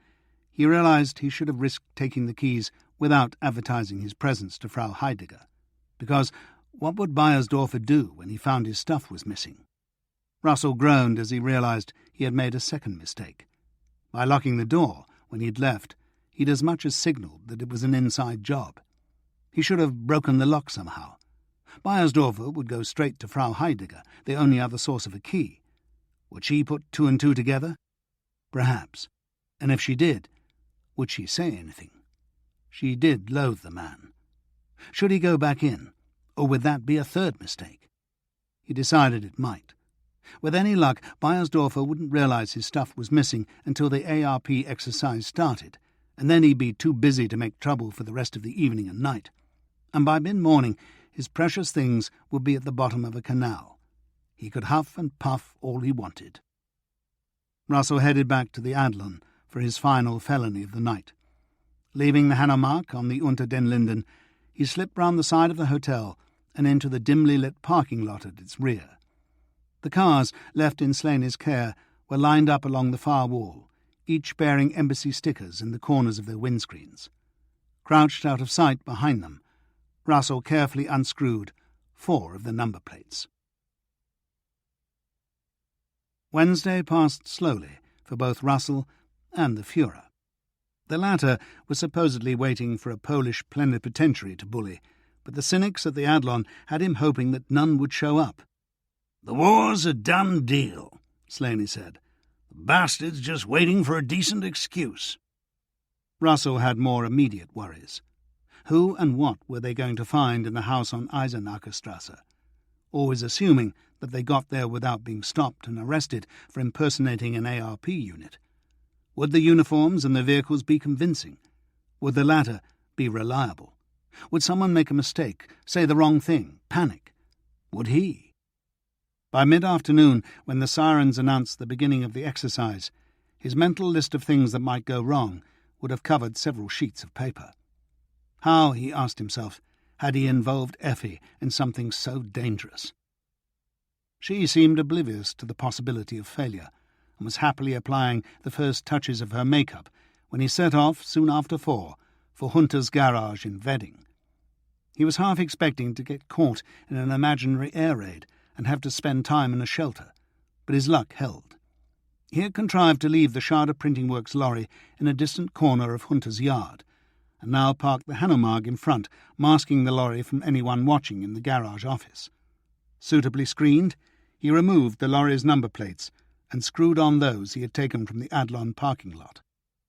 he realized he should have risked taking the keys without advertising his presence to Frau Heidegger, because what would Beiersdorfer do when he found his stuff was missing? Russell groaned as he realized he had made a second mistake. By locking the door when he'd left, he'd as much as signalled that it was an inside job. He should have broken the lock somehow. Beiersdorfer would go straight to Frau Heidegger, the only other source of a key. Would she put two and two together? Perhaps. And if she did, would she say anything? She did loathe the man. Should he go back in, or would that be a third mistake? He decided it might. With any luck, Beiersdorfer wouldn't realize his stuff was missing until the ARP exercise started, and then he'd be too busy to make trouble for the rest of the evening and night. And by mid-morning, his precious things would be at the bottom of a canal. He could huff and puff all he wanted. Russell headed back to the Adlon for his final felony of the night. Leaving the Hanomag on the Unter den Linden, he slipped round the side of the hotel and into the dimly lit parking lot at its rear. The cars left in Slaney's care were lined up along the far wall, each bearing embassy stickers in the corners of their windscreens. Crouched out of sight behind them, Russell carefully unscrewed 4 of the number plates. Wednesday passed slowly for both Russell and the Führer. The latter was supposedly waiting for a Polish plenipotentiary to bully, but the cynics at the Adlon had him hoping that none would show up. "The war's a done deal," Slaney said. "The bastard's just waiting for a decent excuse." Russell had more immediate worries. Who and what were they going to find in the house on Eisenacherstrasse? Always assuming that they got there without being stopped and arrested for impersonating an ARP unit. Would the uniforms and the vehicles be convincing? Would the latter be reliable? Would someone make a mistake, say the wrong thing, panic? Would he? By mid-afternoon, when the sirens announced the beginning of the exercise, his mental list of things that might go wrong would have covered several sheets of paper. How, he asked himself, had he involved Effi in something so dangerous? She seemed oblivious to the possibility of failure, and was happily applying the first touches of her makeup when he set off, soon after 4, for Hunter's garage in Wedding. He was half expecting to get caught in an imaginary air raid and have to spend time in a shelter, but his luck held. He had contrived to leave the Schade Printing Works lorry in a distant corner of Hunter's yard, and now parked the Hanomag in front, masking the lorry from anyone watching in the garage office. Suitably screened, he removed the lorry's number plates and screwed on those he had taken from the Adlon parking lot.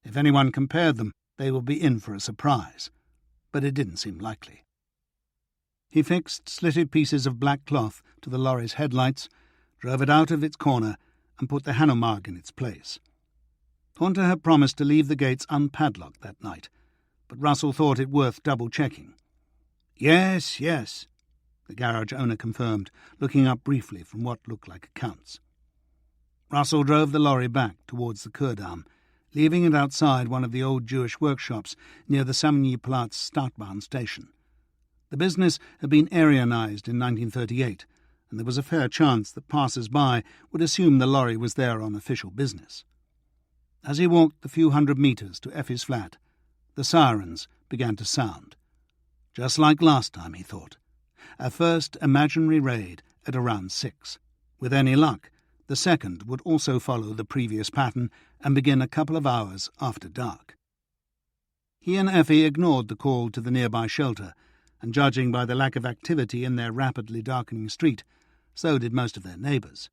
If anyone compared them, they would be in for a surprise, but it didn't seem likely. He fixed slitted pieces of black cloth to the lorry's headlights, drove it out of its corner, and put the Hanomag in its place. Hunter had promised to leave the gates unpadlocked that night, but Russell thought it worth double-checking. "Yes, the garage owner confirmed, looking up briefly from what looked like accounts. Russell drove the lorry back towards the Kurdamm, leaving it outside one of the old Jewish workshops near the Samniplatz Startbahn station. The business had been Aryanized in 1938, and there was a fair chance that passers-by would assume the lorry was there on official business. As he walked the few hundred metres to Effi's flat, the sirens began to sound. Just like last time, he thought. A first imaginary raid at around 6. With any luck, the second would also follow the previous pattern and begin a couple of hours after dark. He and Effi ignored the call to the nearby shelter, and judging by the lack of activity in their rapidly darkening street, so did most of their neighbours.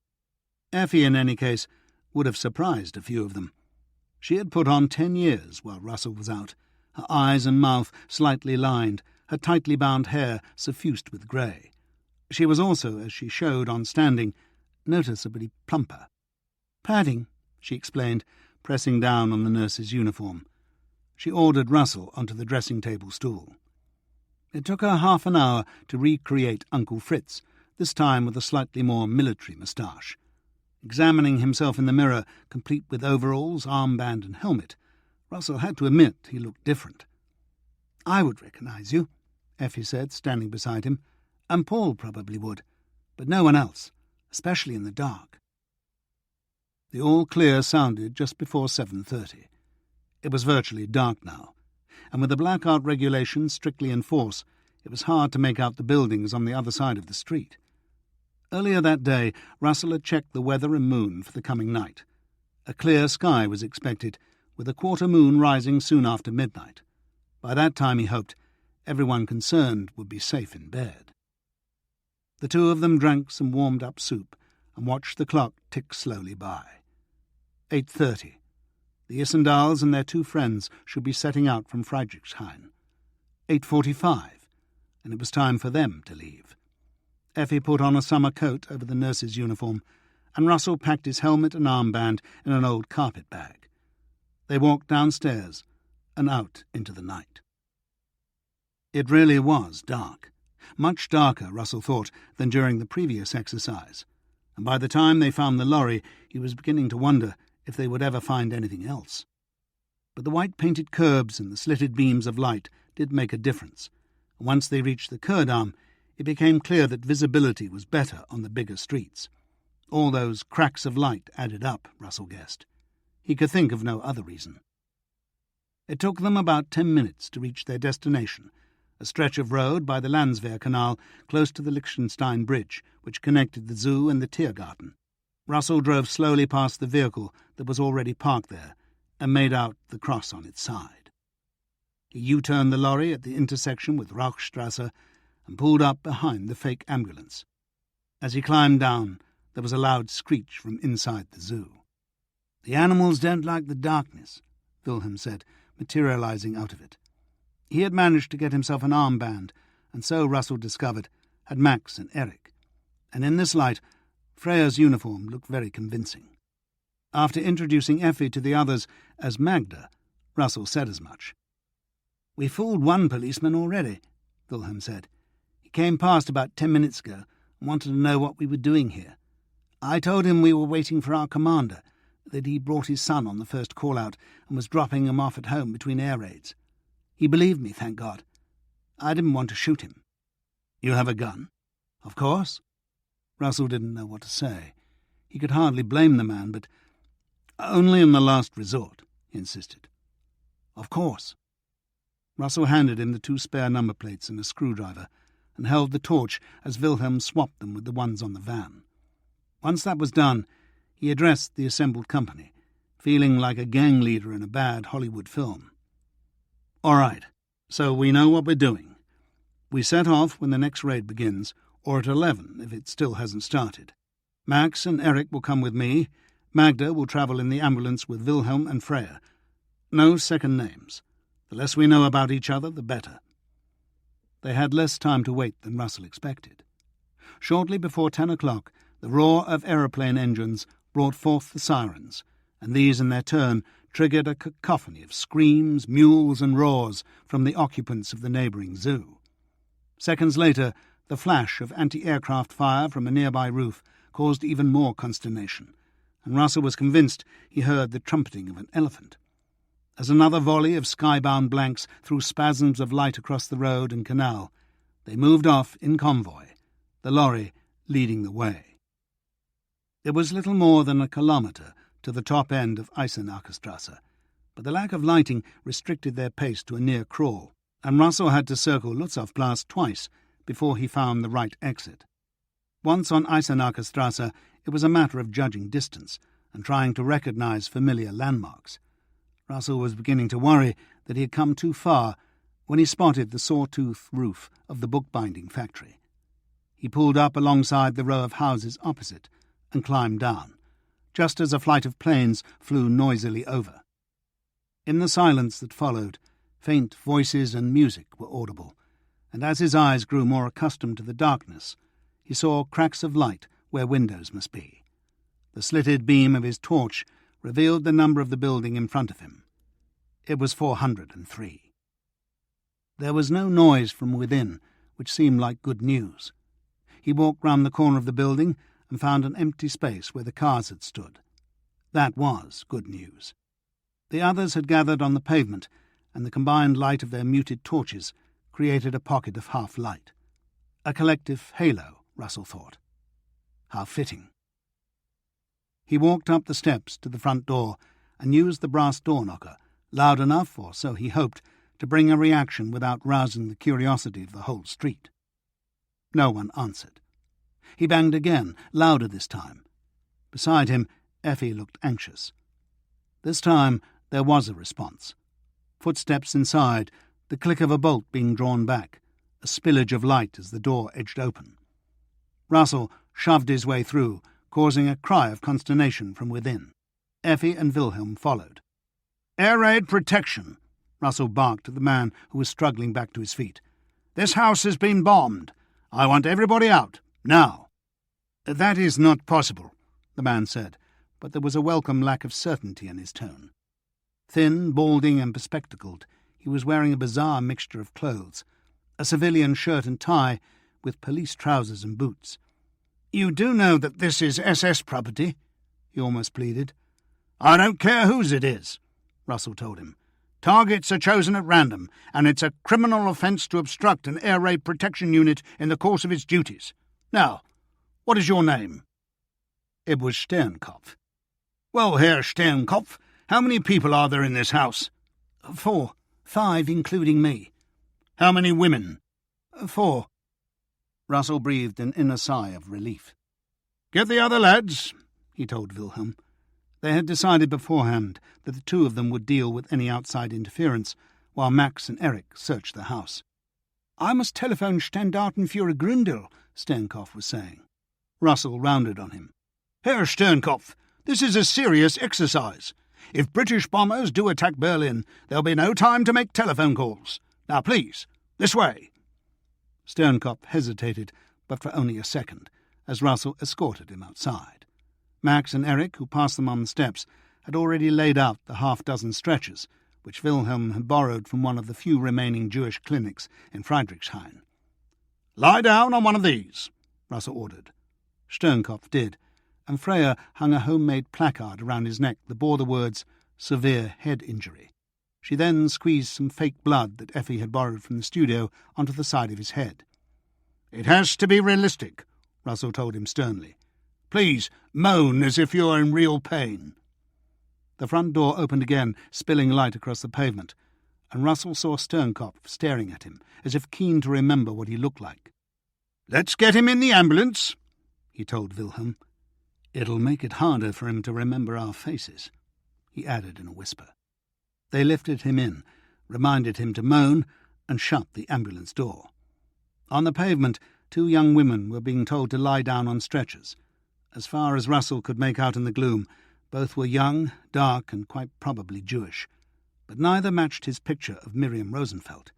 Effi, in any case, would have surprised a few of them. She had put on 10 years while Russell was out, her eyes and mouth slightly lined, her tightly bound hair suffused with grey. She was also, as she showed on standing, noticeably plumper. "Padding," she explained, pressing down on the nurse's uniform. She ordered Russell onto the dressing-table stool. It took her half an hour to recreate Uncle Fritz, this time with a slightly more military moustache. Examining himself in the mirror, complete with overalls, armband and helmet, Russell had to admit he looked different. "I would recognise you," Effi said, standing beside him, "and Paul probably would, but no one else, especially in the dark." The all-clear sounded just before 7:30. It was virtually dark now, and with the blackout regulations strictly in force, it was hard to make out the buildings on the other side of the street. Earlier that day, Russell had checked the weather and moon for the coming night. A clear sky was expected, with a quarter moon rising soon after midnight. By that time, he hoped, everyone concerned would be safe in bed. The two of them drank some warmed-up soup and watched the clock tick slowly by. 8:30. The Isendals and their 2 friends should be setting out from Friedrichshain. 8:45, and it was time for them to leave. Effi put on a summer coat over the nurse's uniform, and Russell packed his helmet and armband in an old carpet bag. They walked downstairs and out into the night. It really was dark. Much darker, Russell thought, than during the previous exercise, and by the time they found the lorry, he was beginning to wonder if they would ever find anything else. But the white-painted curbs and the slitted beams of light did make a difference, and once they reached the Kurdam, it became clear that visibility was better on the bigger streets. All those cracks of light added up, Russell guessed. He could think of no other reason. It took them about 10 minutes to reach their destination, a stretch of road by the Landswehr Canal close to the Liechtenstein Bridge, which connected the zoo and the Tiergarten. Russell drove slowly past the vehicle that was already parked there and made out the cross on its side. He U-turned the lorry at the intersection with Rauchstrasse and pulled up behind the fake ambulance. As he climbed down, there was a loud screech from inside the zoo. "The animals don't like the darkness," Wilhelm said, materializing out of it. He had managed to get himself an armband, and so, Russell discovered, had Max and Eric. And in this light, Freya's uniform looked very convincing. After introducing Effi to the others as Magda, Russell said as much. "We fooled one policeman already," Wilhelm said. "He came past about 10 minutes ago and wanted to know what we were doing here. I told him we were waiting for our commander, that he brought his son on the first call-out and was dropping him off at home between air raids. He believed me, thank God. I didn't want to shoot him." "You have a gun?" "Of course." Russell didn't know what to say. He could hardly blame the man, but "only in the last resort," he insisted. "Of course." Russell handed him the 2 spare number plates and a screwdriver, and held the torch as Wilhelm swapped them with the ones on the van. Once that was done, he addressed the assembled company, feeling like a gang leader in a bad Hollywood film. "All right, so we know what we're doing. We set off when the next raid begins, or at 11 if it still hasn't started. Max and Eric will come with me. Magda will travel in the ambulance with Wilhelm and Freya. No second names. The less we know about each other, the better." They had less time to wait than Russell expected. Shortly before 10 o'clock, the roar of aeroplane engines brought forth the sirens, and these in their turn triggered a cacophony of screams, mewls and roars from the occupants of the neighbouring zoo. Seconds later, the flash of anti-aircraft fire from a nearby roof caused even more consternation, and Russell was convinced he heard the trumpeting of an elephant. As another volley of skybound blanks threw spasms of light across the road and canal, they moved off in convoy, the lorry leading the way. It was little more than a kilometre to the top end of Eisenacherstrasse, but the lack of lighting restricted their pace to a near crawl, and Russell had to circle Lutzowplatz twice before he found the right exit. Once on Eisenacherstrasse, it was a matter of judging distance and trying to recognise familiar landmarks. Russell was beginning to worry that he had come too far when he spotted the sawtooth roof of the bookbinding factory. He pulled up alongside the row of houses opposite and climbed down, just as a flight of planes flew noisily over. In the silence that followed, faint voices and music were audible, and as his eyes grew more accustomed to the darkness, he saw cracks of light where windows must be. The slitted beam of his torch revealed the number of the building in front of him. It was 403. There was no noise from within, which seemed like good news. He walked round the corner of the building and found an empty space where the cars had stood. That was good news. The others had gathered on the pavement, and the combined light of their muted torches created a pocket of half-light. A collective halo, Russell thought. How fitting. He walked up the steps to the front door and used the brass door knocker, loud enough, or so he hoped, to bring a reaction without rousing the curiosity of the whole street. No one answered. He banged again, louder this time. Beside him, Effi looked anxious. This time there was a response. Footsteps inside, the click of a bolt being drawn back, a spillage of light as the door edged open. Russell shoved his way through, causing a cry of consternation from within. Effi and Wilhelm followed. "Air raid protection," Russell barked at the man who was struggling back to his feet. "This house has been bombed. I want everybody out, now." "That is not possible," the man said, but there was a welcome lack of certainty in his tone. Thin, balding and bespectacled, he was wearing a bizarre mixture of clothes, a civilian shirt and tie with police trousers and boots. "You do know that this is SS property?" he almost pleaded. "I don't care whose it is," Russell told him. "Targets are chosen at random, and it's a criminal offence to obstruct an air raid protection unit in the course of its duties. Now, what is your name?" It was Sternkopf. "Well, Herr Sternkopf, how many people are there in this house?" 4. 5, including me." "How many women?" 4. Russell breathed an inner sigh of relief. "Get the other lads," he told Wilhelm. They had decided beforehand that the two of them would deal with any outside interference, while Max and Eric searched the house. "I must telephone Standartenführer Gründel," Sternkopf was saying. Russell rounded on him. "Herr Sternkopf, this is a serious exercise. If British bombers do attack Berlin, there'll be no time to make telephone calls. Now, please, this way." Sternkopf hesitated, but for only a second, as Russell escorted him outside. Max and Eric, who passed them on the steps, had already laid out the half-dozen stretchers, which Wilhelm had borrowed from one of the few remaining Jewish clinics in Friedrichshain. "Lie down on one of these," Russell ordered. Sternkopf did, and Freya hung a homemade placard around his neck that bore the words, "Severe head injury." She then squeezed some fake blood that Effi had borrowed from the studio onto the side of his head. "It has to be realistic," Russell told him sternly. "Please moan as if you are in real pain." The front door opened again, spilling light across the pavement, and Russell saw Sternkopf staring at him, as if keen to remember what he looked like. "Let's get him in the ambulance," he told Wilhelm. "It'll make it harder for him to remember our faces," he added in a whisper. They lifted him in, reminded him to moan, and shut the ambulance door. On the pavement, 2 young women were being told to lie down on stretchers. As far as Russell could make out in the gloom, both were young, dark, and quite probably Jewish, but neither matched his picture of Miriam Rosenfeld.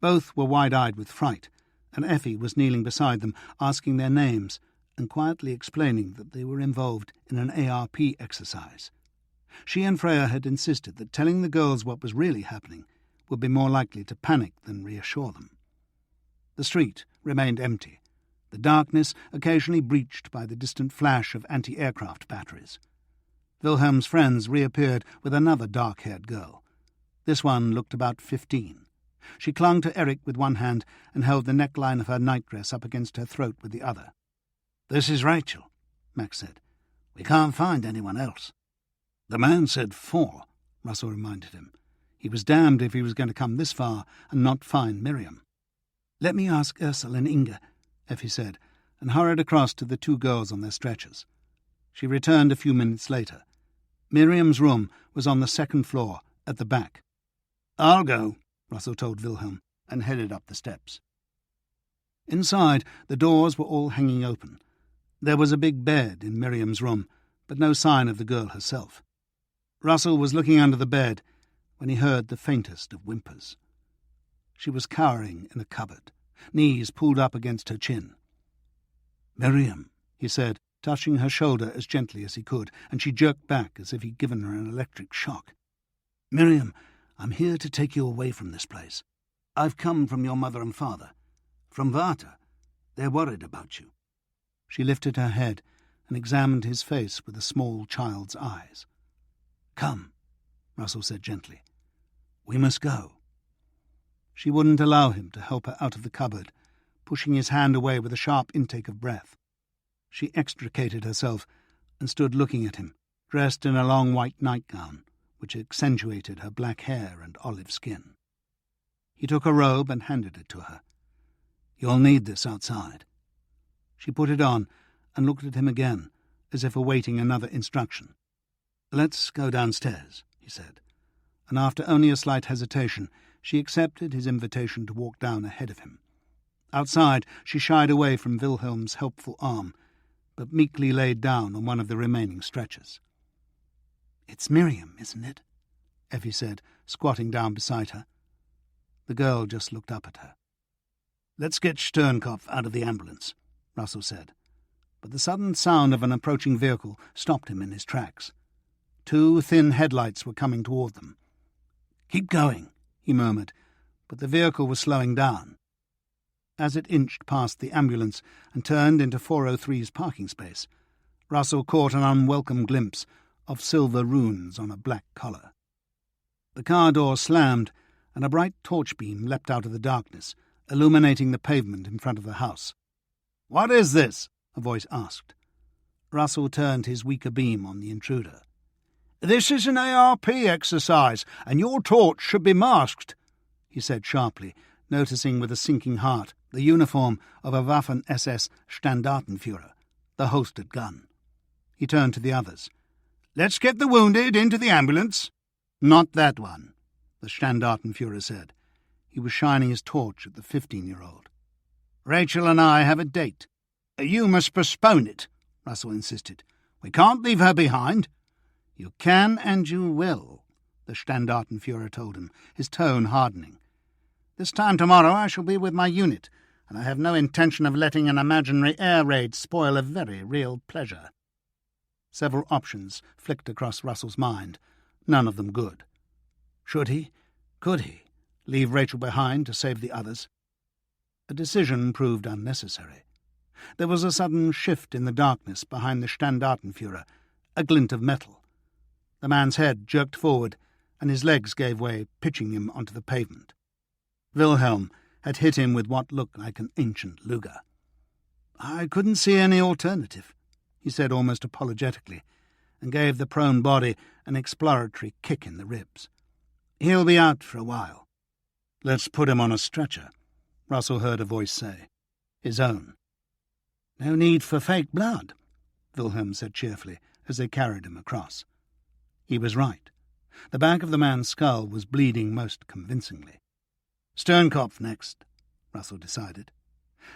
Both were wide-eyed with fright, and Effi was kneeling beside them, asking their names and quietly explaining that they were involved in an ARP exercise. She and Freya had insisted that telling the girls what was really happening would be more likely to panic than reassure them. The street remained empty, the darkness occasionally breached by the distant flash of anti-aircraft batteries. Wilhelm's friends reappeared with another dark-haired girl. This one looked about 15. She clung to Eric with one hand and held the neckline of her nightdress up against her throat with the other. "This is Rachel," Max said. "We can't find anyone else." "The man said 4, Russell reminded him. He was damned if he was going to come this far and not find Miriam. "Let me ask Ursel and Inga," Effie said, and hurried across to the 2 girls on their stretchers. She returned a few minutes later. Miriam's room was on the 2nd floor, at the back. "I'll go," Russell told Wilhelm, and headed up the steps. Inside, the doors were all hanging open. There was a big bed in Miriam's room, but no sign of the girl herself. Russell was looking under the bed when he heard the faintest of whimpers. She was cowering in a cupboard, knees pulled up against her chin. "Miriam," he said, touching her shoulder as gently as he could, and she jerked back as if he'd given her an electric shock. "Miriam, I'm here to take you away from this place. I've come from your mother and father. From Varta. They're worried about you." She lifted her head and examined his face with a small child's eyes. "Come," Russell said gently. "We must go." She wouldn't allow him to help her out of the cupboard, pushing his hand away with a sharp intake of breath. She extricated herself and stood looking at him, dressed in a long white nightgown, which accentuated her black hair and olive skin. He took a robe and handed it to her. "You'll need this outside." She put it on and looked at him again, as if awaiting another instruction. "Let's go downstairs," he said, and after only a slight hesitation, she accepted his invitation to walk down ahead of him. Outside, she shied away from Wilhelm's helpful arm, but meekly laid down on one of the remaining stretchers. "It's Miriam, isn't it?" Effie said, squatting down beside her. The girl just looked up at her. "Let's get Sternkopf out of the ambulance," Russell said, but the sudden sound of an approaching vehicle stopped him in his tracks. 2 thin headlights were coming toward them. "Keep going," he murmured, but the vehicle was slowing down. As it inched past the ambulance and turned into 403's parking space, Russell caught an unwelcome glimpse of silver runes on a black collar. The car door slammed, and a bright torch beam leapt out of the darkness, illuminating the pavement in front of the house. "What is this?" a voice asked. Russell turned his weaker beam on the intruder. "This is an ARP exercise, and your torch should be masked," he said sharply, noticing with a sinking heart the uniform of a Waffen-SS Standartenführer, the holstered gun. He turned to the others. "Let's get the wounded into the ambulance." "Not that one," the Standartenführer said. He was shining his torch at the 15-year-old. "Rachel and I have a date." "You must postpone it," Russell insisted. "We can't leave her behind." "You can and you will," the Standartenführer told him, his tone hardening. "This time tomorrow I shall be with my unit, and I have no intention of letting an imaginary air raid spoil a very real pleasure." Several options flicked across Russell's mind, none of them good. Should he, could he, leave Rachel behind to save the others? A decision proved unnecessary. There was a sudden shift in the darkness behind the Standartenführer, a glint of metal. The man's head jerked forward, and his legs gave way, pitching him onto the pavement. Wilhelm had hit him with what looked like an ancient Luger. "I couldn't see any alternative," he said almost apologetically, and gave the prone body an exploratory kick in the ribs. "He'll be out for a while." "Let's put him on a stretcher," Russell heard a voice say. His own. "No need for fake blood," Wilhelm said cheerfully as they carried him across. He was right. The back of the man's skull was bleeding most convincingly. "Sternkopf next," Russell decided.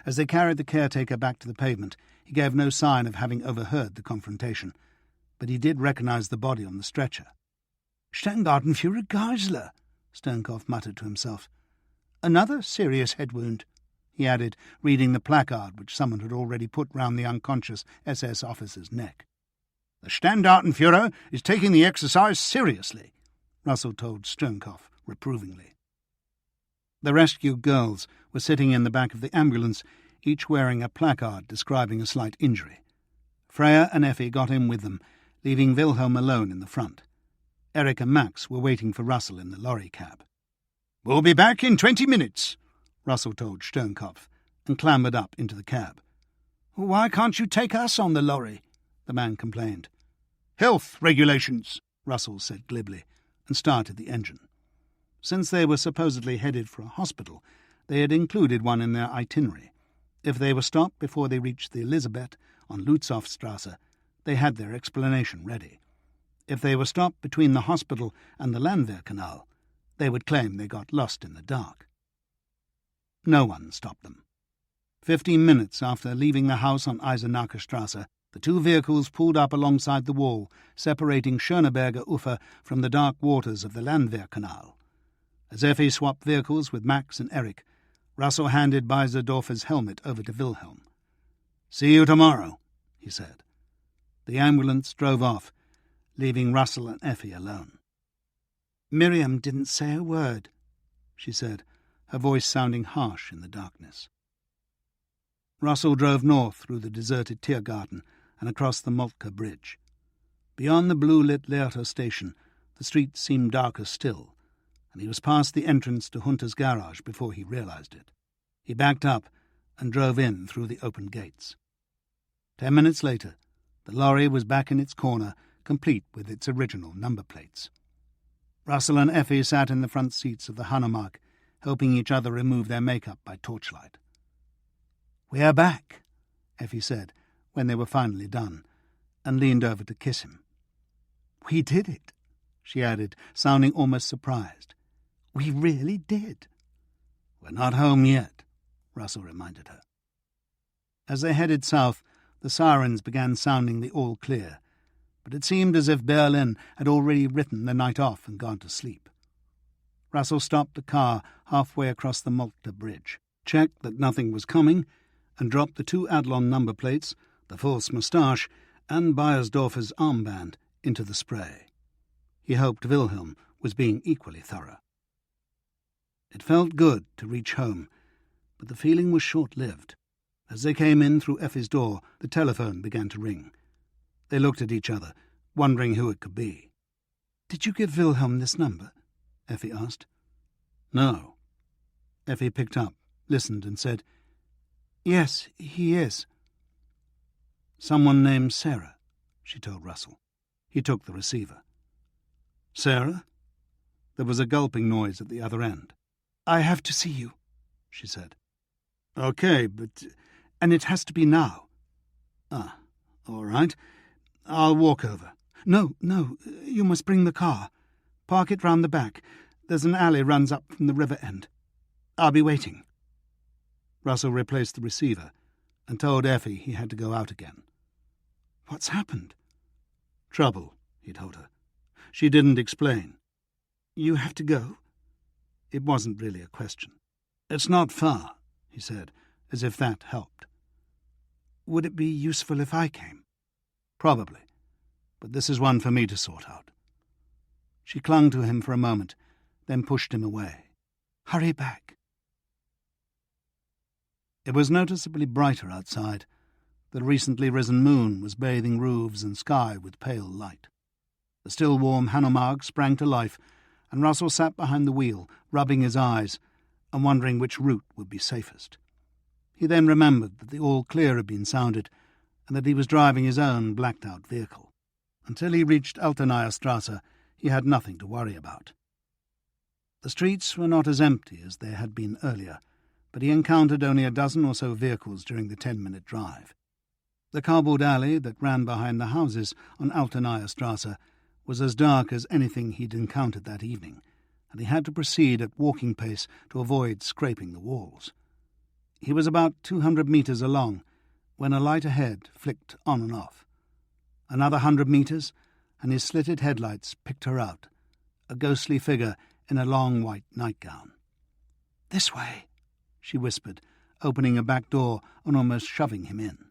As they carried the caretaker back to the pavement, he gave no sign of having overheard the confrontation, but he did recognize the body on the stretcher. "Standartenführer Geisler," Sternkopf muttered to himself. "Another serious head wound," he added, reading the placard which someone had already put round the unconscious SS officer's neck. "The Standartenführer is taking the exercise seriously," Russell told Sternkopf reprovingly. The rescued girls were sitting in the back of the ambulance, each wearing a placard describing a slight injury. Freya and Effie got in with them, leaving Wilhelm alone in the front. Eric and Max were waiting for Russell in the lorry cab. "We'll be back in 20 minutes, Russell told Sternkopf, and clambered up into the cab. "Why can't you take us on the lorry?" the man complained. "Health regulations," Russell said glibly, and started the engine. Since they were supposedly headed for a hospital, they had included one in their itinerary. If they were stopped before they reached the Elisabeth on Lutzhofstrasse, they had their explanation ready. If they were stopped between the hospital and the Landwehrkanal, they would claim they got lost in the dark. No one stopped them. 15 minutes after leaving the house on Eisenacher Strasse, the two vehicles pulled up alongside the wall, separating Schöneberger Ufer from the dark waters of the Landwehrkanal. As Effi swapped vehicles with Max and Eric, Russell handed Beiserdorfer's helmet over to Wilhelm. "See you tomorrow," he said. The ambulance drove off, leaving Russell and Effi alone. "Miriam didn't say a word," she said, her voice sounding harsh in the darkness. Russell drove north through the deserted Tiergarten and across the Moltke Bridge. Beyond the blue-lit Lehrter station, the street seemed darker still, and he was past the entrance to Hunter's garage before he realized it. He backed up and drove in through the open gates. 10 minutes later, the lorry was back in its corner, complete with its original number plates. Russell and Effi sat in the front seats of the Hanomag, helping each other remove their makeup by torchlight. "We are back," Effi said, when they were finally done, and leaned over to kiss him. "We did it," she added, sounding almost surprised. "We really did." "We're not home yet," Russell reminded her. As they headed south, the sirens began sounding the all clear, but it seemed as if Berlin had already written the night off and gone to sleep. Russell stopped the car halfway across the Moltke Bridge, checked that nothing was coming, and dropped the 2 Adlon number plates, the false moustache, and Beiersdorfer's armband into the spray. He hoped Wilhelm was being equally thorough. It felt good to reach home, but the feeling was short-lived. As they came in through Effi's door, the telephone began to ring. They looked at each other, wondering who it could be. "Did you give Wilhelm this number?" Effi asked. "No." Effi picked up, listened, and said, "Yes, he is." "Someone named Sarah," she told Russell. He took the receiver. "Sarah?" There was a gulping noise at the other end. "I have to see you," she said. "Okay, but... and it has to be now." "Ah, all right. I'll walk over." No, you must bring the car. Park it round the back. There's an alley runs up from the river end. I'll be waiting." Russell replaced the receiver and told Effi he had to go out again. "What's happened?" "Trouble," he told her. She didn't explain. "You have to go?" It wasn't really a question. "It's not far," he said, as if that helped. "Would it be useful if I came?" "Probably, but this is one for me to sort out." She clung to him for a moment, then pushed him away. "Hurry back." It was noticeably brighter outside. The recently risen moon was bathing roofs and sky with pale light. The still warm Hanomag sprang to life, and Russell sat behind the wheel, rubbing his eyes and wondering which route would be safest. He then remembered that the all clear had been sounded and that he was driving his own blacked-out vehicle. Until he reached Altenaer Strasse, he had nothing to worry about. The streets were not as empty as they had been earlier, but he encountered only a dozen or so vehicles during the 10-minute drive. The cardboard alley that ran behind the houses on Altenaer Strasse was as dark as anything he'd encountered that evening, and he had to proceed at walking pace to avoid scraping the walls. He was about 200 metres along when a light ahead flicked on and off. Another 100 metres, and his slitted headlights picked her out, a ghostly figure in a long white nightgown. "This way," she whispered, opening a back door and almost shoving him in.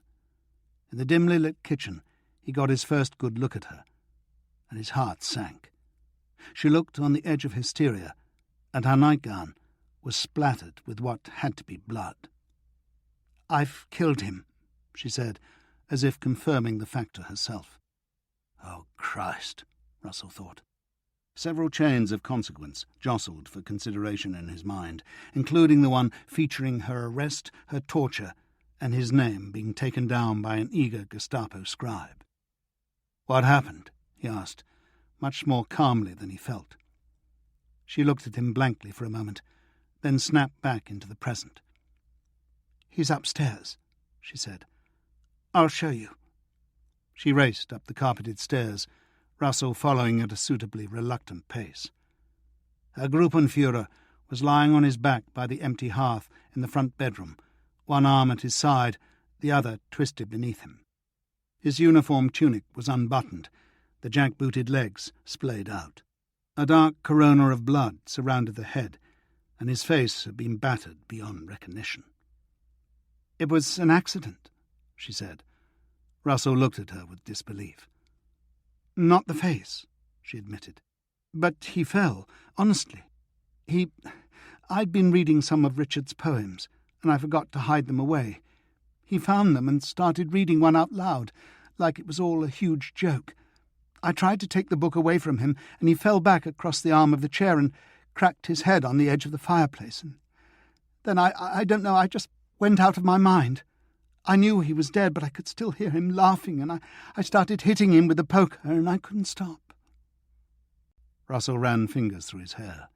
In the dimly lit kitchen, he got his first good look at her, and his heart sank. She looked on the edge of hysteria, and her nightgown was splattered with what had to be blood. "I've killed him," she said, as if confirming the fact to herself. Oh, Christ, Russell thought. Several chains of consequence jostled for consideration in his mind, including the one featuring her arrest, her torture, and his name being taken down by an eager Gestapo scribe. "What happened?" he asked, much more calmly than he felt. She looked at him blankly for a moment, then snapped back into the present. "He's upstairs," she said. "I'll show you." She raced up the carpeted stairs, Russell following at a suitably reluctant pace. Her Gruppenführer was lying on his back by the empty hearth in the front bedroom, one arm at his side, the other twisted beneath him. His uniform tunic was unbuttoned, the jack-booted legs splayed out. A dark corona of blood surrounded the head, and his face had been battered beyond recognition. "It was an accident," she said. Russell looked at her with disbelief. "Not the face," she admitted. "But he fell, honestly. I'd been reading some of Richard's poems, and I forgot to hide them away. He found them and started reading one out loud, like it was all a huge joke. I tried to take the book away from him, and he fell back across the arm of the chair and cracked his head on the edge of the fireplace. And then I don't know, I just went out of my mind. I knew he was dead, but I could still hear him laughing, and I started hitting him with the poker, and I couldn't stop." Russell ran fingers through his hair.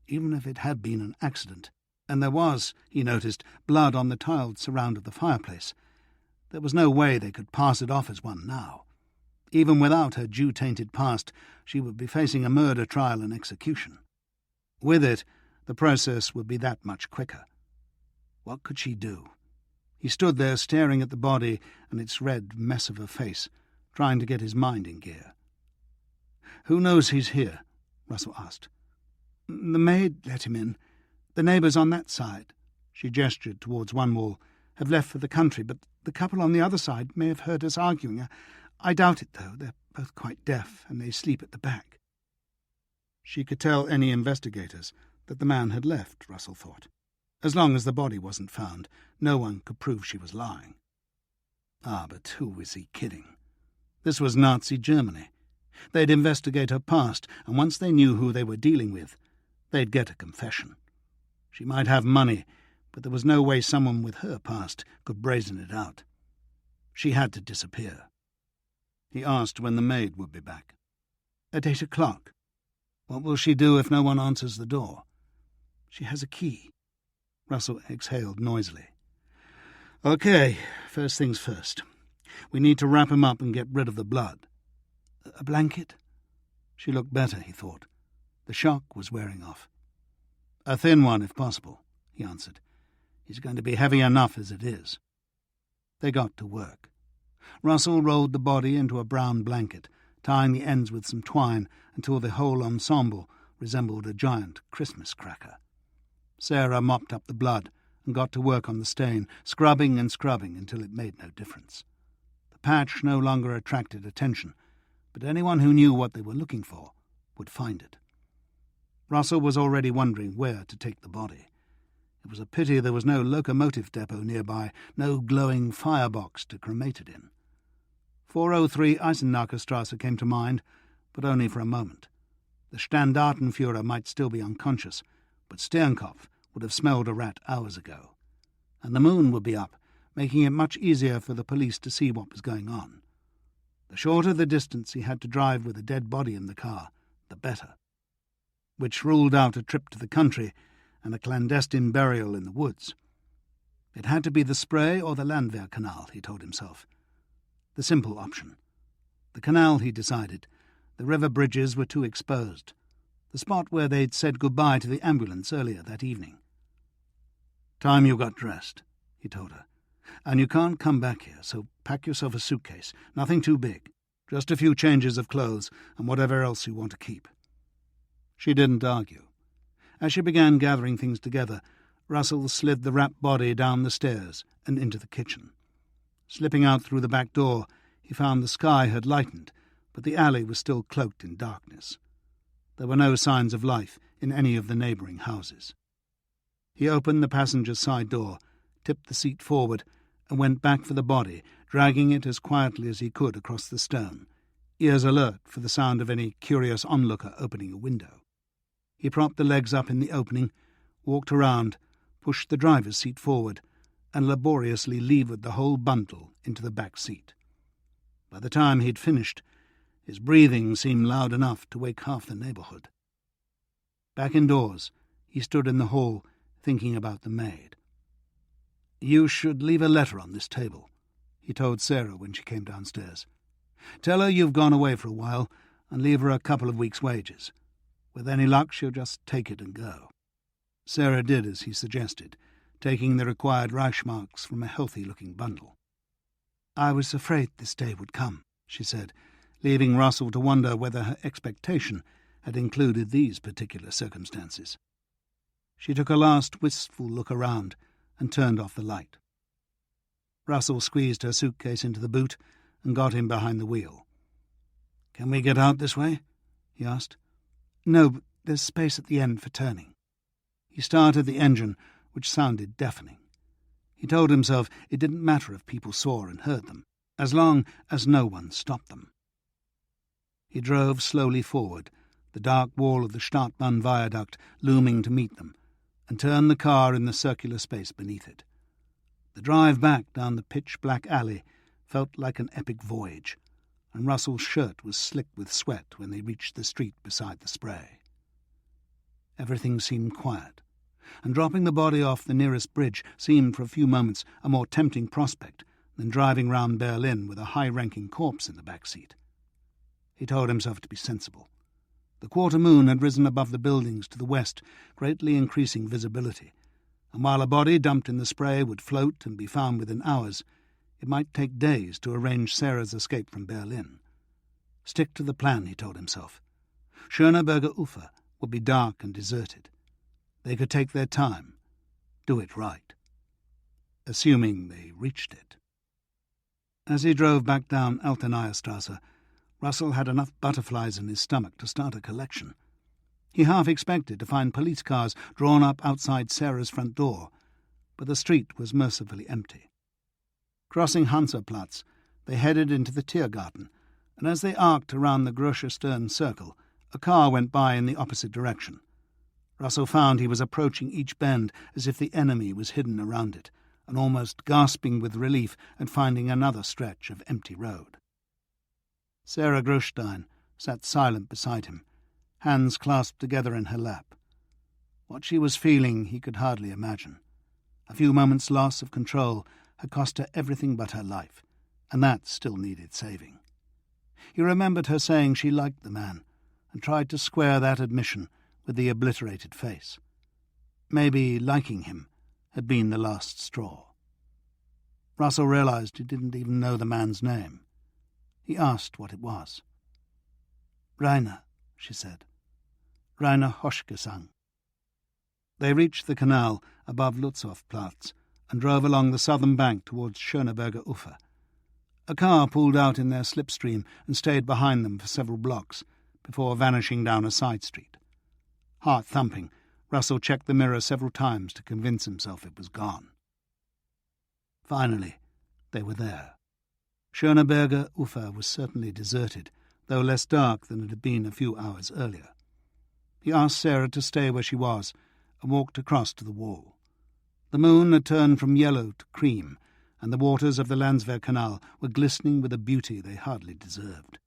Even if it had been an accident, and there was, he noticed, blood on the tiled surround of the fireplace, there was no way they could pass it off as one now. Even without her Jew-tainted past, she would be facing a murder trial and execution. With it, the process would be that much quicker. What could she do? He stood there staring at the body and its red mess of a face, trying to get his mind in gear. "Who knows he's here?" Russell asked. "The maid let him in. The neighbours on that side," she gestured towards one wall, "have left for the country, but the couple on the other side may have heard us arguing. I doubt it, though. They're both quite deaf, and they sleep at the back." She could tell any investigators that the man had left, Russell thought. As long as the body wasn't found, no one could prove she was lying. But who was he kidding? This was Nazi Germany. They'd investigate her past, and once they knew who they were dealing with, they'd get a confession. She might have money, but there was no way someone with her past could brazen it out. She had to disappear. He asked when the maid would be back. "At 8 o'clock. What will she do if no one answers the door?" "She has a key." Russell exhaled noisily. "Okay, first things first. We need to wrap him up and get rid of the blood." "A blanket?" She looked better, he thought. The shock was wearing off. "A thin one, if possible," he answered. "He's going to be heavy enough as it is." They got to work. Russell rolled the body into a brown blanket, tying the ends with some twine until the whole ensemble resembled a giant Christmas cracker. Sarah mopped up the blood and got to work on the stain, scrubbing and scrubbing until it made no difference. The patch no longer attracted attention, but anyone who knew what they were looking for would find it. Russell was already wondering where to take the body. It was a pity there was no locomotive depot nearby, no glowing firebox to cremate it in. 403 Eisenachterstrasse came to mind, but only for a moment. The Standartenführer might still be unconscious, but Sternkopf would have smelled a rat hours ago. And the moon would be up, making it much easier for the police to see what was going on. The shorter the distance he had to drive with a dead body in the car, the better. Which ruled out a trip to the country and a clandestine burial in the woods. It had to be the Spree or the Landwehr Canal, he told himself. The simple option. The canal, he decided. The river bridges were too exposed. The spot where they'd said goodbye to the ambulance earlier that evening. "Time you got dressed," he told her. "And you can't come back here, so pack yourself a suitcase. Nothing too big. Just a few changes of clothes and whatever else you want to keep." She didn't argue. As she began gathering things together, Russell slid the wrapped body down the stairs and into the kitchen. Slipping out through the back door, he found the sky had lightened, but the alley was still cloaked in darkness. There were no signs of life in any of the neighbouring houses. He opened the passenger's side door, tipped the seat forward, and went back for the body, dragging it as quietly as he could across the stone, ears alert for the sound of any curious onlooker opening a window. He propped the legs up in the opening, walked around, pushed the driver's seat forward, and laboriously levered the whole bundle into the back seat. By the time he'd finished, His breathing seemed loud enough to wake half the neighbourhood. Back indoors, he stood in the hall, thinking about the maid. "You should leave a letter on this table," he told Sarah when she came downstairs. "Tell her you've gone away for a while, and leave her a couple of weeks' wages. With any luck, she'll just take it and go." Sarah did as he suggested, taking the required Reichsmarks from a healthy-looking bundle. "I was afraid this day would come," she said, leaving Russell to wonder whether her expectation had included these particular circumstances. She took a last wistful look around and turned off the light. Russell squeezed her suitcase into the boot and got him behind the wheel. "Can we get out this way?" he asked. "No, but there's space at the end for turning." He started the engine, which sounded deafening. He told himself it didn't matter if people saw and heard them, as long as no one stopped them. He drove slowly forward, the dark wall of the Stadtbahn viaduct looming to meet them, and turned the car in the circular space beneath it. The drive back down the pitch-black alley felt like an epic voyage, and Russell's shirt was slick with sweat when they reached the street beside the Spree. Everything seemed quiet, and dropping the body off the nearest bridge seemed for a few moments a more tempting prospect than driving round Berlin with a high-ranking corpse in the back seat. He told himself to be sensible. The quarter moon had risen above the buildings to the west, greatly increasing visibility, and while a body dumped in the Spree would float and be found within hours, it might take days to arrange Sarah's escape from Berlin. Stick to the plan, he told himself. Schöneberger Ufer would be dark and deserted. They could take their time, do it right, assuming they reached it. As he drove back down Alteneierstrasse, Russell had enough butterflies in his stomach to start a collection. He half expected to find police cars drawn up outside Sarah's front door, but the street was mercifully empty. Crossing Hansaplatz, they headed into the Tiergarten, and as they arced around the Grosche Stern Circle, a car went by in the opposite direction. Russell found he was approaching each bend as if the enemy was hidden around it, and almost gasping with relief at finding another stretch of empty road. Sarah Großstein sat silent beside him, hands clasped together in her lap. What she was feeling he could hardly imagine. A few moments' loss of control had cost her everything but her life, and that still needed saving. He remembered her saying she liked the man, and tried to square that admission with the obliterated face. Maybe liking him had been the last straw. Russell realized he didn't even know the man's name. He asked what it was. "Rainer," she said. "Rainer Hoschgesang." They reached the canal above Lutzhofplatz and drove along the southern bank towards Schöneberger Ufer. A car pulled out in their slipstream and stayed behind them for several blocks before vanishing down a side street. Heart thumping, Russell checked the mirror several times to convince himself it was gone. Finally, they were there. Schöneberger Ufer was certainly deserted, though less dark than it had been a few hours earlier. He asked Sarah to stay where she was and walked across to the wall. The moon had turned from yellow to cream, and the waters of the Landswehr Canal were glistening with a beauty they hardly deserved.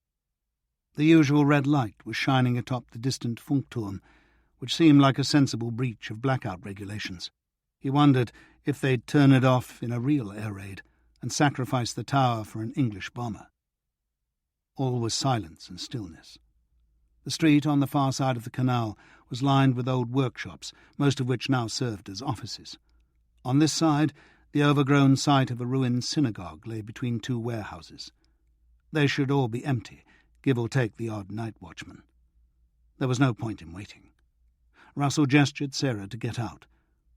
The usual red light was shining atop the distant Funkturm, which seemed like a sensible breach of blackout regulations. He wondered if they'd turn it off in a real air raid and sacrifice the tower for an English bomber. All was silence and stillness. The street on the far side of the canal was lined with old workshops, most of which now served as offices. On this side, the overgrown site of a ruined synagogue lay between two warehouses. They should all be empty, give or take the odd night watchman. There was no point in waiting. Russell gestured Sarah to get out,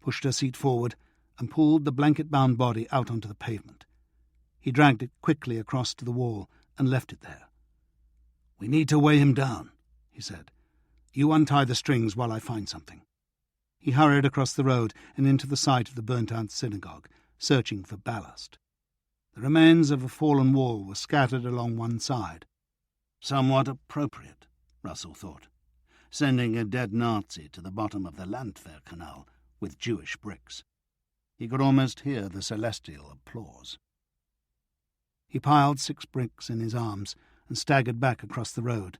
pushed her seat forward, and pulled the blanket-bound body out onto the pavement. He dragged it quickly across to the wall and left it there. "We need to weigh him down," he said. "You untie the strings while I find something." He hurried across the road and into the site of the burnt-out synagogue, searching for ballast. The remains of a fallen wall were scattered along one side. Somewhat appropriate, Russell thought, sending a dead Nazi to the bottom of the Landwehr Canal with Jewish bricks. He could almost hear the celestial applause. He piled 6 bricks in his arms and staggered back across the road,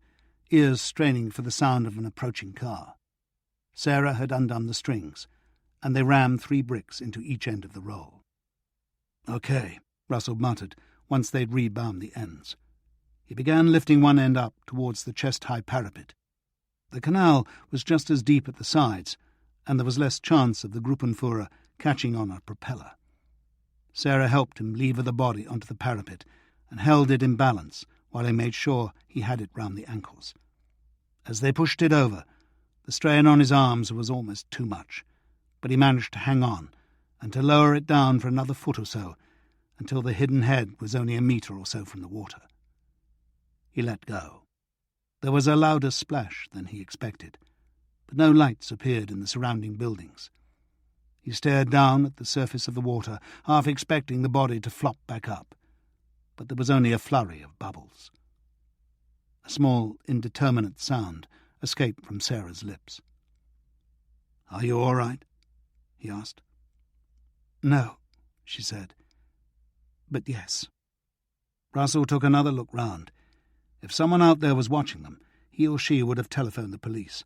ears straining for the sound of an approaching car. Sarah had undone the strings, and they rammed 3 bricks into each end of the roll. "Okay," Russell muttered, once they'd rebound the ends. He began lifting one end up towards the chest-high parapet. The canal was just as deep at the sides, and there was less chance of the Gruppenführer catching on a propeller. Sarah helped him lever the body onto the parapet and held it in balance while he made sure he had it round the ankles. As they pushed it over, the strain on his arms was almost too much, but he managed to hang on and to lower it down for another foot or so until the hidden head was only a metre or so from the water. He let go. There was a louder splash than he expected, but no lights appeared in the surrounding buildings. He stared down at the surface of the water, half expecting the body to flop back up, but there was only a flurry of bubbles. A small, indeterminate sound escaped from Sarah's lips. "Are you all right?" he asked. "No," she said, "but yes." Russell took another look round. If someone out there was watching them, he or she would have telephoned the police.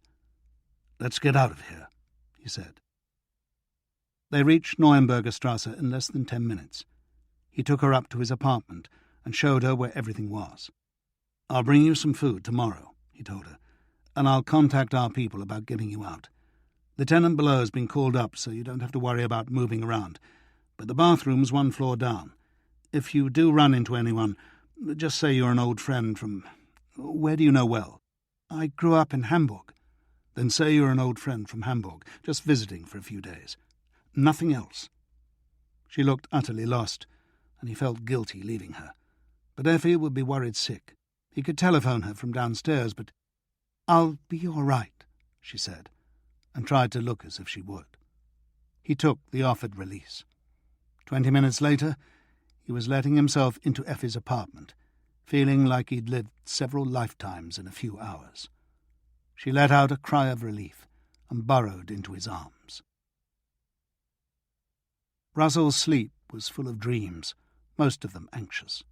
"Let's get out of here," he said. They reached Neuenberger Strasse in less than 10 minutes. He took her up to his apartment and showed her where everything was. "I'll bring you some food tomorrow," he told her, "and I'll contact our people about getting you out. The tenant below has been called up, so you don't have to worry about moving around, but the bathroom's 1 floor down. If you do run into anyone, just say you're an old friend from... Where do you know well?" "I grew up in Hamburg." "Then say you're an old friend from Hamburg, just visiting for a few days. Nothing else." She looked utterly lost, and he felt guilty leaving her. But Effie would be worried sick. He could telephone her from downstairs, but... "I'll be all right," she said, and tried to look as if she would. He took the offered release. 20 minutes later, he was letting himself into Effie's apartment, feeling like he'd lived several lifetimes in a few hours. She let out a cry of relief and burrowed into his arms. Russell's sleep was full of dreams, most of them anxious.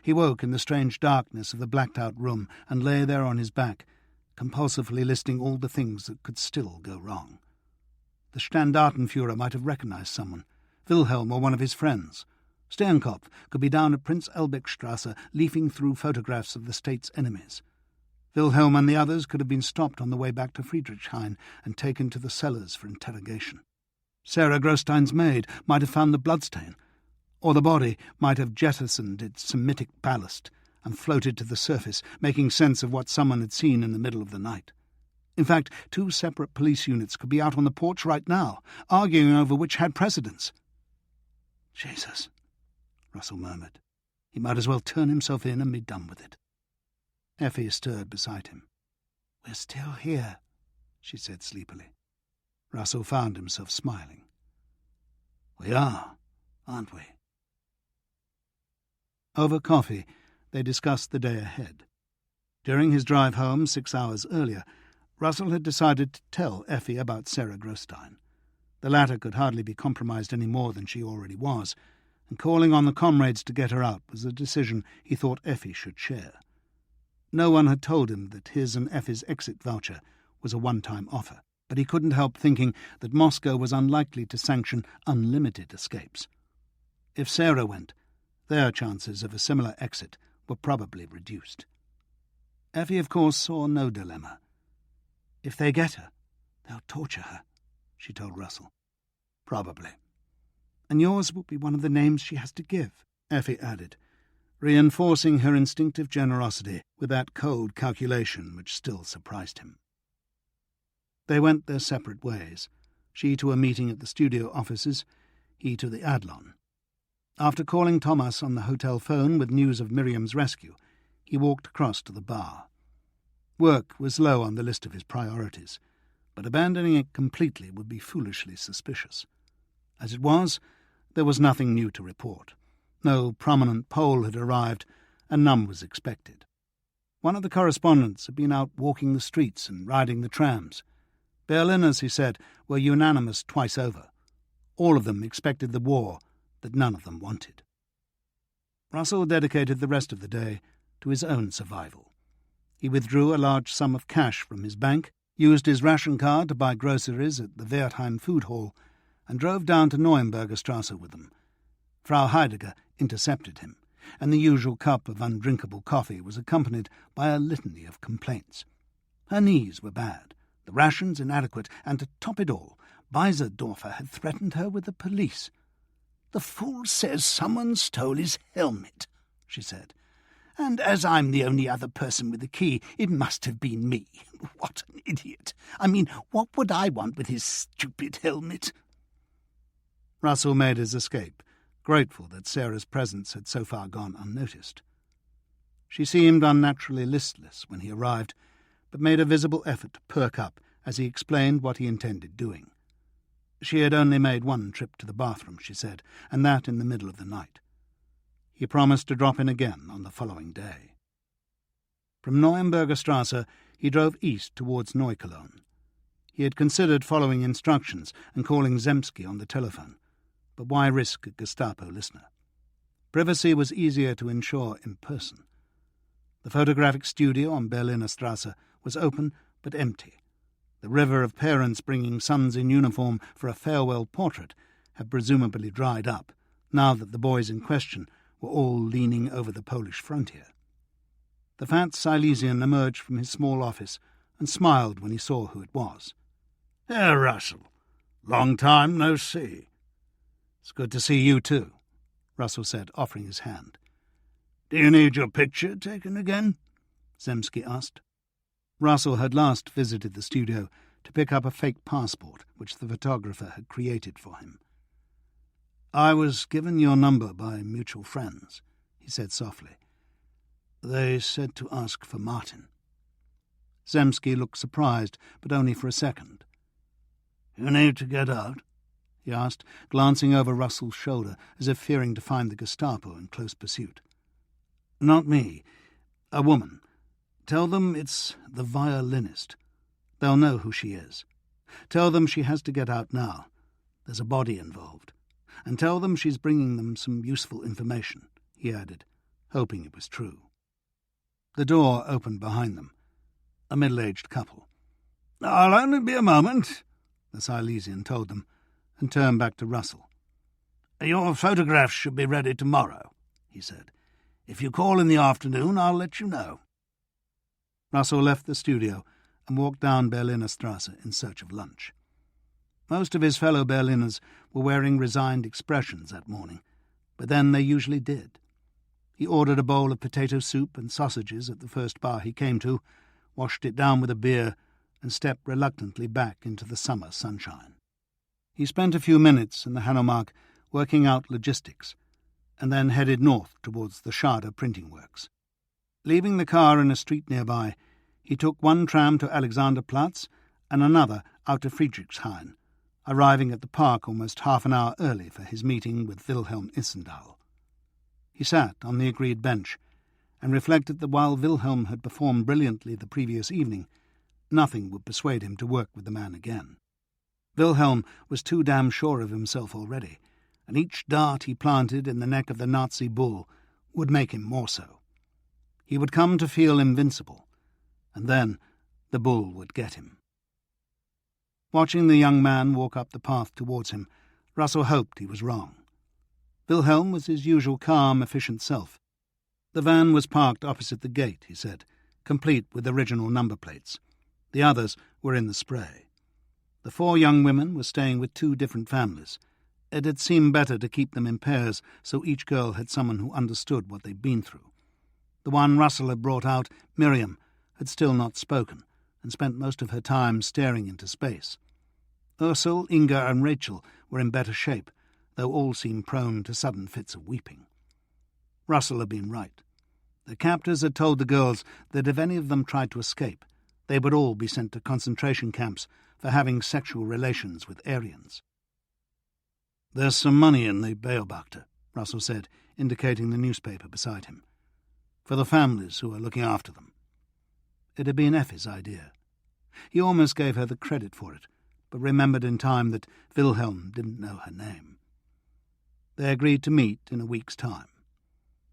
He woke in the strange darkness of the blacked-out room and lay there on his back, compulsively listing all the things that could still go wrong. The Standartenführer might have recognized someone, Wilhelm or one of his friends. Steenkopf could be down at Prince Elbeckstrasse leafing through photographs of the state's enemies. Wilhelm and the others could have been stopped on the way back to Friedrichshain and taken to the cellars for interrogation. Sarah Grostein's maid might have found the bloodstain, or the body might have jettisoned its Semitic ballast and floated to the surface, making sense of what someone had seen in the middle of the night. In fact, 2 separate police units could be out on the porch right now, arguing over which had precedence. "Jesus," Russell murmured. He might as well turn himself in and be done with it. Effie stirred beside him. "We're still here," she said sleepily. Russell found himself smiling. "We are, aren't we?" Over coffee, they discussed the day ahead. During his drive home 6 hours earlier, Russell had decided to tell Effie about Sarah Grostein. The latter could hardly be compromised any more than she already was, and calling on the comrades to get her out was a decision he thought Effie should share. No one had told him that his and Effie's exit voucher was a one-time offer, but he couldn't help thinking that Moscow was unlikely to sanction unlimited escapes. If Sarah went, their chances of a similar exit were probably reduced. Effie, of course, saw no dilemma. "If they get her, they'll torture her," she told Russell. "Probably." "And yours will be one of the names she has to give," Effie added, reinforcing her instinctive generosity with that cold calculation which still surprised him. They went their separate ways, she to a meeting at the studio offices, he to the Adlon. After calling Thomas on the hotel phone with news of Miriam's rescue, he walked across to the bar. Work was low on the list of his priorities, but abandoning it completely would be foolishly suspicious. As it was, there was nothing new to report. No prominent Pole had arrived, and none was expected. One of the correspondents had been out walking the streets and riding the trams. Berliners, he said, were unanimous twice over. All of them expected the war that none of them wanted. Russell dedicated the rest of the day to his own survival. He withdrew a large sum of cash from his bank, used his ration card to buy groceries at the Wertheim food hall, and drove down to Neuenberger Strasse with them. Frau Heidegger intercepted him, and the usual cup of undrinkable coffee was accompanied by a litany of complaints. Her knees were bad, the rations inadequate, and to top it all, Beiserdorfer had threatened her with the police. "The fool says someone stole his helmet," she said, "and as I'm the only other person with the key, it must have been me. What an idiot! I mean, what would I want with his stupid helmet?" Russell made his escape, grateful that Sarah's presence had so far gone unnoticed. She seemed unnaturally listless when he arrived, but made a visible effort to perk up as he explained what he intended doing. She had only made one trip to the bathroom, she said, and that in the middle of the night. He promised to drop in again on the following day. From Neuenberger Strasse he drove east towards Neukölln. He had considered following instructions and calling Zemski on the telephone, but why risk a Gestapo listener? Privacy was easier to ensure in person. The photographic studio on Berliner Strasse was open but empty. The river of parents bringing sons in uniform for a farewell portrait had presumably dried up, now that the boys in question were all leaning over the Polish frontier. The fat Silesian emerged from his small office and smiled when he saw who it was. "Herr Russell, long time no see." "It's good to see you too," Russell said, offering his hand. "Do you need your picture taken again?" Zemski asked. Russell had last visited the studio to pick up a fake passport which the photographer had created for him. "I was given your number by mutual friends," he said softly. "They said to ask for Martin." Zemski looked surprised, but only for a second. "You need to get out?" he asked, glancing over Russell's shoulder as if fearing to find the Gestapo in close pursuit. "Not me. A woman. Tell them it's the violinist. They'll know who she is. Tell them she has to get out now. There's a body involved. And tell them she's bringing them some useful information," he added, hoping it was true. The door opened behind them. A middle-aged couple. "I'll only be a moment," the Silesian told them, and turned back to Russell. "Your photographs should be ready tomorrow," he said. "If you call in the afternoon, I'll let you know." Russell left the studio and walked down Berliner Strasse in search of lunch. Most of his fellow Berliners were wearing resigned expressions that morning, but then they usually did. He ordered a bowl of potato soup and sausages at the first bar he came to, washed it down with a beer, and stepped reluctantly back into the summer sunshine. He spent a few minutes in the Hanomag working out logistics, and then headed north towards the Schade printing works. Leaving the car in a street nearby, he took one tram to Alexanderplatz and another out to Friedrichshain, arriving at the park almost half an hour early for his meeting with Wilhelm Issendahl. He sat on the agreed bench and reflected that while Wilhelm had performed brilliantly the previous evening, nothing would persuade him to work with the man again. Wilhelm was too damn sure of himself already, and each dart he planted in the neck of the Nazi bull would make him more so. He would come to feel invincible, and then the bull would get him. Watching the young man walk up the path towards him, Russell hoped he was wrong. Wilhelm was his usual calm, efficient self. The van was parked opposite the gate, he said, complete with original number plates. The others were in the spray. The 4 young women were staying with 2 different families. It had seemed better to keep them in pairs so each girl had someone who understood what they'd been through. The one Russell had brought out, Miriam, had still not spoken and spent most of her time staring into space. Ursel, Inga and Rachel were in better shape, though all seemed prone to sudden fits of weeping. Russell had been right. The captors had told the girls that if any of them tried to escape, they would all be sent to concentration camps for having sexual relations with Aryans. "There's some money in the Beobachter," Russell said, indicating the newspaper beside him, "for the families who are looking after them." It had been Effi's idea. He almost gave her the credit for it, but remembered in time that Wilhelm didn't know her name. They agreed to meet in a week's time.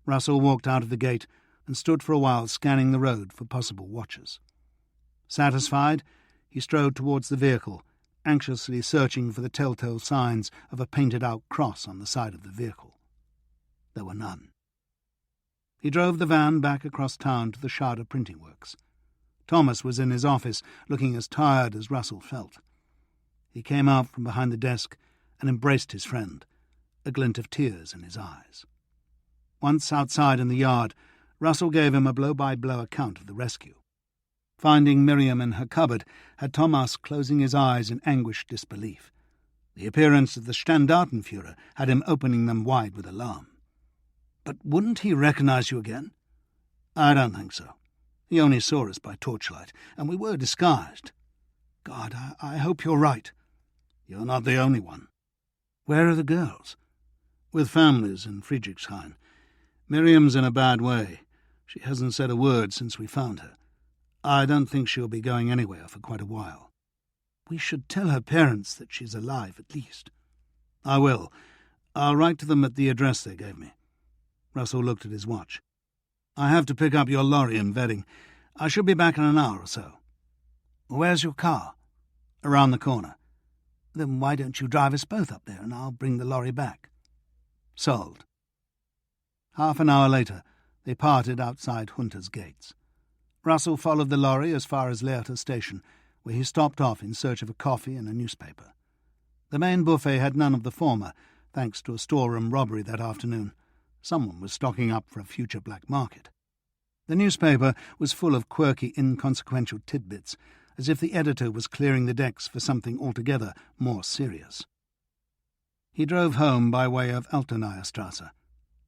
Russell walked out of the gate, and stood for a while scanning the road for possible watchers. Satisfied, he strode towards the vehicle, anxiously searching for the telltale signs of a painted-out cross on the side of the vehicle. There were none. He drove the van back across town to the Shada printing works. Thomas was in his office, looking as tired as Russell felt. He came out from behind the desk and embraced his friend, a glint of tears in his eyes. Once outside in the yard, Russell gave him a blow-by-blow account of the rescue. Finding Miriam in her cupboard had Thomas closing his eyes in anguished disbelief. The appearance of the Standartenführer had him opening them wide with alarm. "But wouldn't he recognize you again?" "I don't think so. He only saw us by torchlight, and we were disguised. God, I hope you're right." "You're not the only one." "Where are the girls?" "With families in Friedrichshain. Miriam's in a bad way. She hasn't said a word since we found her. I don't think she'll be going anywhere for quite a while." "We should tell her parents that she's alive, at least." "I will. I'll write to them at the address they gave me." Russell looked at his watch. "I have to pick up your lorry in Wedding. I should be back in an hour or so." "Where's your car?" "Around the corner." "Then why don't you drive us both up there, and I'll bring the lorry back?" "Sold." Half an hour later, they parted outside Hunter's gates. Russell followed the lorry as far as Lehrter station, where he stopped off in search of a coffee and a newspaper. The main buffet had none of the former, thanks to a storeroom robbery that afternoon. Someone was stocking up for a future black market. The newspaper was full of quirky, inconsequential tidbits, as if the editor was clearing the decks for something altogether more serious. He drove home by way of Altenayerstrasse.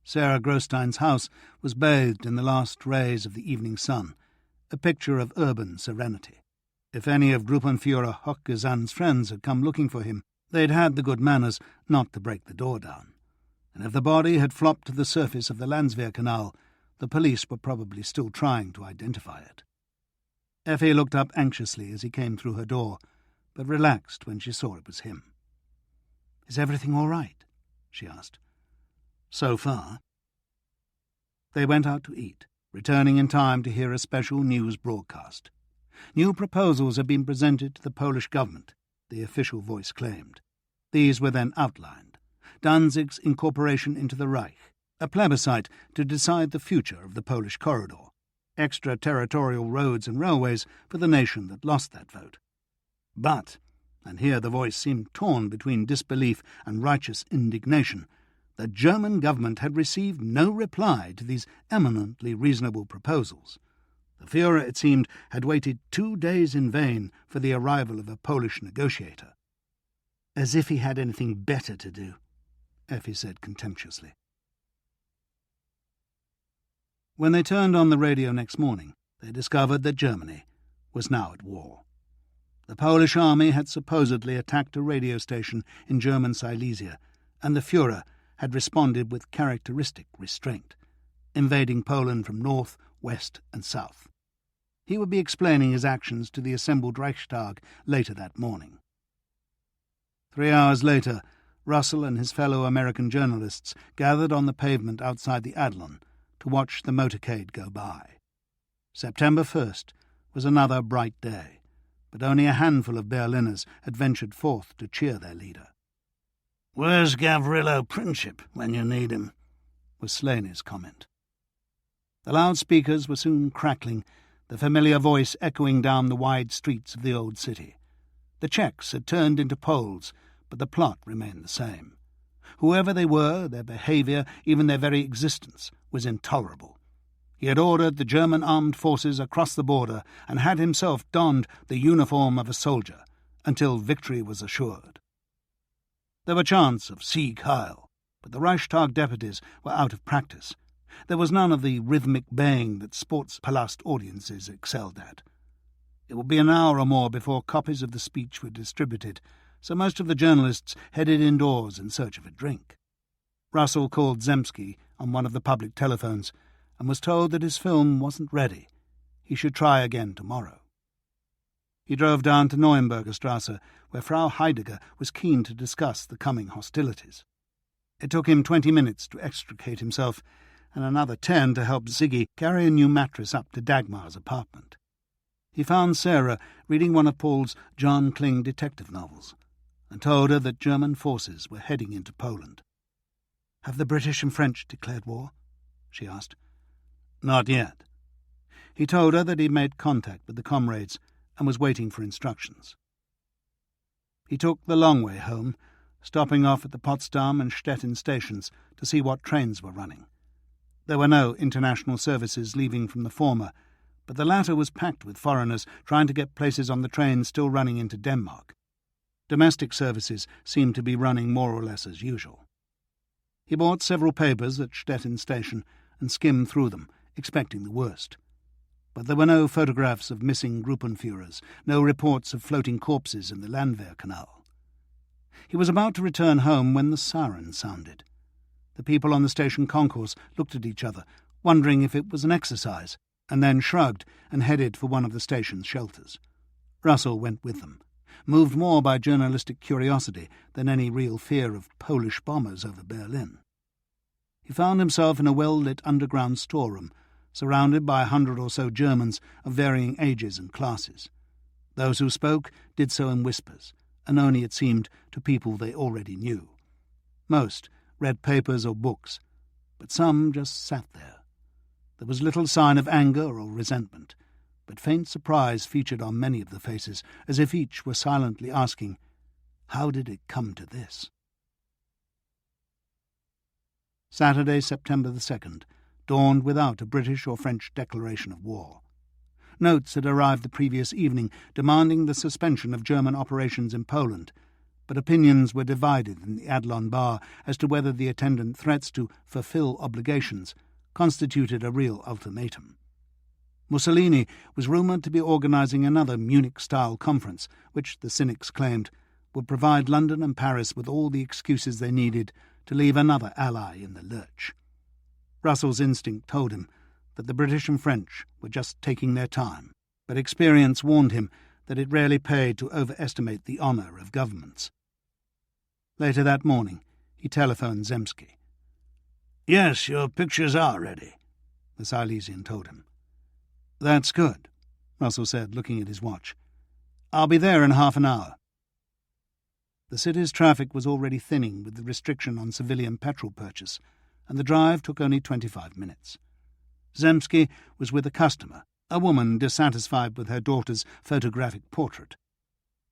Sarah Grostein's house was bathed in the last rays of the evening sun, a picture of urban serenity. If any of Gruppenführer Hochgesang's friends had come looking for him, they'd had the good manners not to break the door down. And if the body had flopped to the surface of the Landswehr Canal, the police were probably still trying to identify it. Effi looked up anxiously as he came through her door, but relaxed when she saw it was him. "Is everything all right?" she asked. "So far." They went out to eat, returning in time to hear a special news broadcast. New proposals had been presented to the Polish government, the official voice claimed. These were then outlined. Danzig's incorporation into the Reich, a plebiscite to decide the future of the Polish corridor, extraterritorial roads and railways for the nation that lost that vote. But, and here the voice seemed torn between disbelief and righteous indignation, the German government had received no reply to these eminently reasonable proposals. The Führer, it seemed, had waited 2 days in vain for the arrival of a Polish negotiator. "As if he had anything better to do," Effi said contemptuously. When they turned on the radio next morning, they discovered that Germany was now at war. The Polish army had supposedly attacked a radio station in German Silesia, and the Führer had responded with characteristic restraint, invading Poland from north, west and south. He would be explaining his actions to the assembled Reichstag later that morning. 3 hours later, Russell and his fellow American journalists gathered on the pavement outside the Adlon to watch the motorcade go by. September 1st was another bright day, but only a handful of Berliners had ventured forth to cheer their leader. "Where's Gavrilo Princip when you need him?" was Slaney's comment. The loudspeakers were soon crackling, the familiar voice echoing down the wide streets of the old city. The Czechs had turned into Poles, but the plot remained the same. Whoever they were, their behaviour, even their very existence, was intolerable. He had ordered the German armed forces across the border and had himself donned the uniform of a soldier until victory was assured. There were chants of Sieg Heil, but the Reichstag deputies were out of practice. There was none of the rhythmic baying that Sportspalast audiences excelled at. It would be an hour or more before copies of the speech were distributed, so most of the journalists headed indoors in search of a drink. Russell called Zemski on one of the public telephones and was told that his film wasn't ready. He should try again tomorrow. He drove down to Neuenberger Strasse, where Frau Heidegger was keen to discuss the coming hostilities. It took him 20 minutes to extricate himself, and another 10 to help Ziggy carry a new mattress up to Dagmar's apartment. He found Sarah reading one of Paul's John Kling detective novels and told her that German forces were heading into Poland. "Have the British and French declared war?" she asked. "Not yet." He told her that he'd made contact with the comrades and was waiting for instructions. He took the long way home, stopping off at the Potsdam and Stettin stations to see what trains were running. There were no international services leaving from the former, but the latter was packed with foreigners trying to get places on the trains still running into Denmark. Domestic services seemed to be running more or less as usual. He bought several papers at Stettin station and skimmed through them, expecting the worst. But there were no photographs of missing Gruppenführers, no reports of floating corpses in the Landwehr Canal. He was about to return home when the siren sounded. The people on the station concourse looked at each other, wondering if it was an exercise, and then shrugged and headed for one of the station's shelters. Russell went with them, moved more by journalistic curiosity than any real fear of Polish bombers over Berlin. He found himself in a well-lit underground storeroom, surrounded by 100 or so Germans of varying ages and classes. Those who spoke did so in whispers, and only, it seemed, to people they already knew. Most read papers or books, but some just sat there. There was little sign of anger or resentment, but faint surprise featured on many of the faces, as if each were silently asking, "How did it come to this?" Saturday, September the 2nd, dawned without a British or French declaration of war. Notes had arrived the previous evening demanding the suspension of German operations in Poland, but opinions were divided in the Adlon Bar as to whether the attendant threats to fulfill obligations constituted a real ultimatum. Mussolini was rumoured to be organising another Munich-style conference, which, the cynics claimed, would provide London and Paris with all the excuses they needed to leave another ally in the lurch. Russell's instinct told him that the British and French were just taking their time, but experience warned him that it rarely paid to overestimate the honour of governments. Later that morning, he telephoned Zemsky. "Yes, your pictures are ready," the Silesian told him. "That's good," Russell said, looking at his watch. "I'll be there in half an hour." The city's traffic was already thinning with the restriction on civilian petrol purchase, and the drive took only 25 minutes. Zemsky was with a customer, a woman dissatisfied with her daughter's photographic portrait.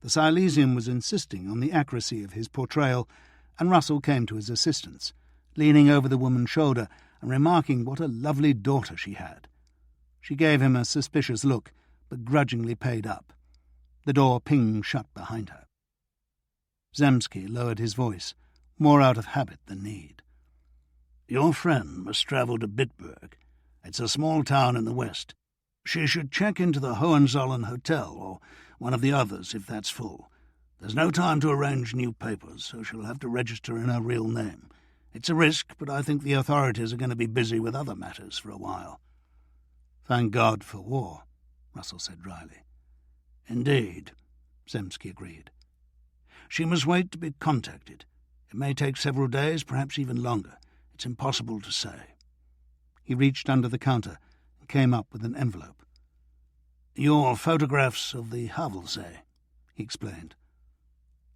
The Silesian was insisting on the accuracy of his portrayal, and Russell came to his assistance, leaning over the woman's shoulder and remarking what a lovely daughter she had. She gave him a suspicious look, but grudgingly paid up. The door pinged shut behind her. Zemsky lowered his voice, more out of habit than need. "Your friend must travel to Bitburg. It's a small town in the west. She should check into the Hohenzollern Hotel, or one of the others if that's full. There's no time to arrange new papers, so she'll have to register in her real name. It's a risk, but I think the authorities are going to be busy with other matters for a while." "Thank God for war," Russell said dryly. "Indeed," Zemsky agreed. "She must wait to be contacted. It may take several days, perhaps even longer. It's impossible to say." He reached under the counter and came up with an envelope. "Your photographs of the Havelsee," he explained.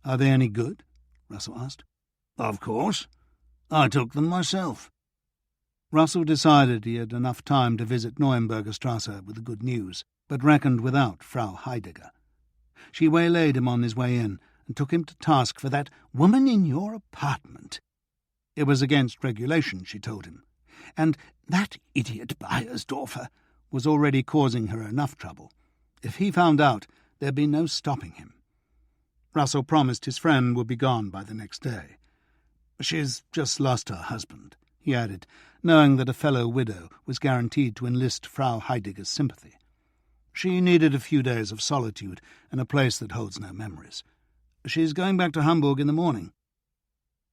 "Are they any good?" Russell asked. "Of course. I took them myself." Russell decided he had enough time to visit Neuenberger Strasse with the good news, but reckoned without Frau Heidegger. She waylaid him on his way in and took him to task for that woman in your apartment. It was against regulation, she told him, and that idiot Beiersdorfer was already causing her enough trouble. If he found out, there'd be no stopping him. Russell promised his friend would be gone by the next day. "She's just lost her husband," he added, knowing that a fellow widow was guaranteed to enlist Frau Heidegger's sympathy. "She needed a few days of solitude in a place that holds no memories. She's going back to Hamburg in the morning."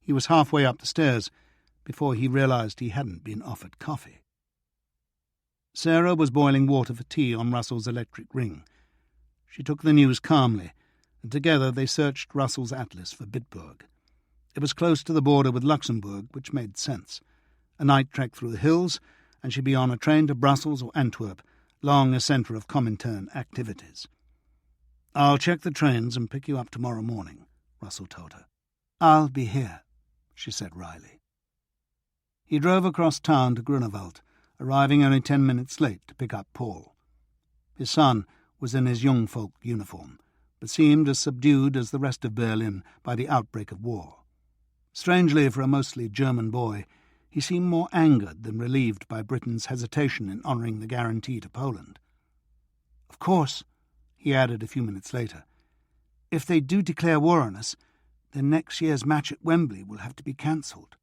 He was halfway up the stairs before he realized he hadn't been offered coffee. Sarah was boiling water for tea on Russell's electric ring. She took the news calmly, and together they searched Russell's atlas for Bitburg. It was close to the border with Luxembourg, which made sense. A night trek through the hills, and she'd be on a train to Brussels or Antwerp, long a centre of Comintern activities. "I'll check the trains and pick you up tomorrow morning," Russell told her. "I'll be here," she said wryly. He drove across town to Grunewald, arriving only 10 minutes late to pick up Paul. His son was in his young folk uniform, but seemed as subdued as the rest of Berlin by the outbreak of war. Strangely, for a mostly German boy, he seemed more angered than relieved by Britain's hesitation in honouring the guarantee to Poland. "Of course," he added a few minutes later, "if they do declare war on us, then next year's match at Wembley will have to be cancelled."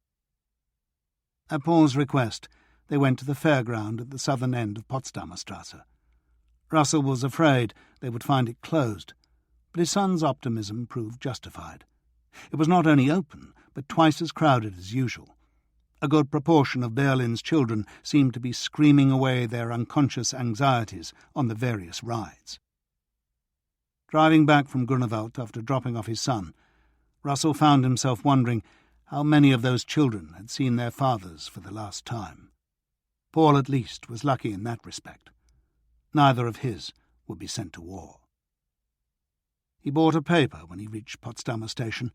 At Paul's request, they went to the fairground at the southern end of Potsdamer Strasse. Russell was afraid they would find it closed, but his son's optimism proved justified. It was not only open, but twice as crowded as usual. A good proportion of Berlin's children seemed to be screaming away their unconscious anxieties on the various rides. Driving back from Grunewald after dropping off his son, Russell found himself wondering how many of those children had seen their fathers for the last time. Paul, at least, was lucky in that respect. Neither of his would be sent to war. He bought a paper when he reached Potsdamer station,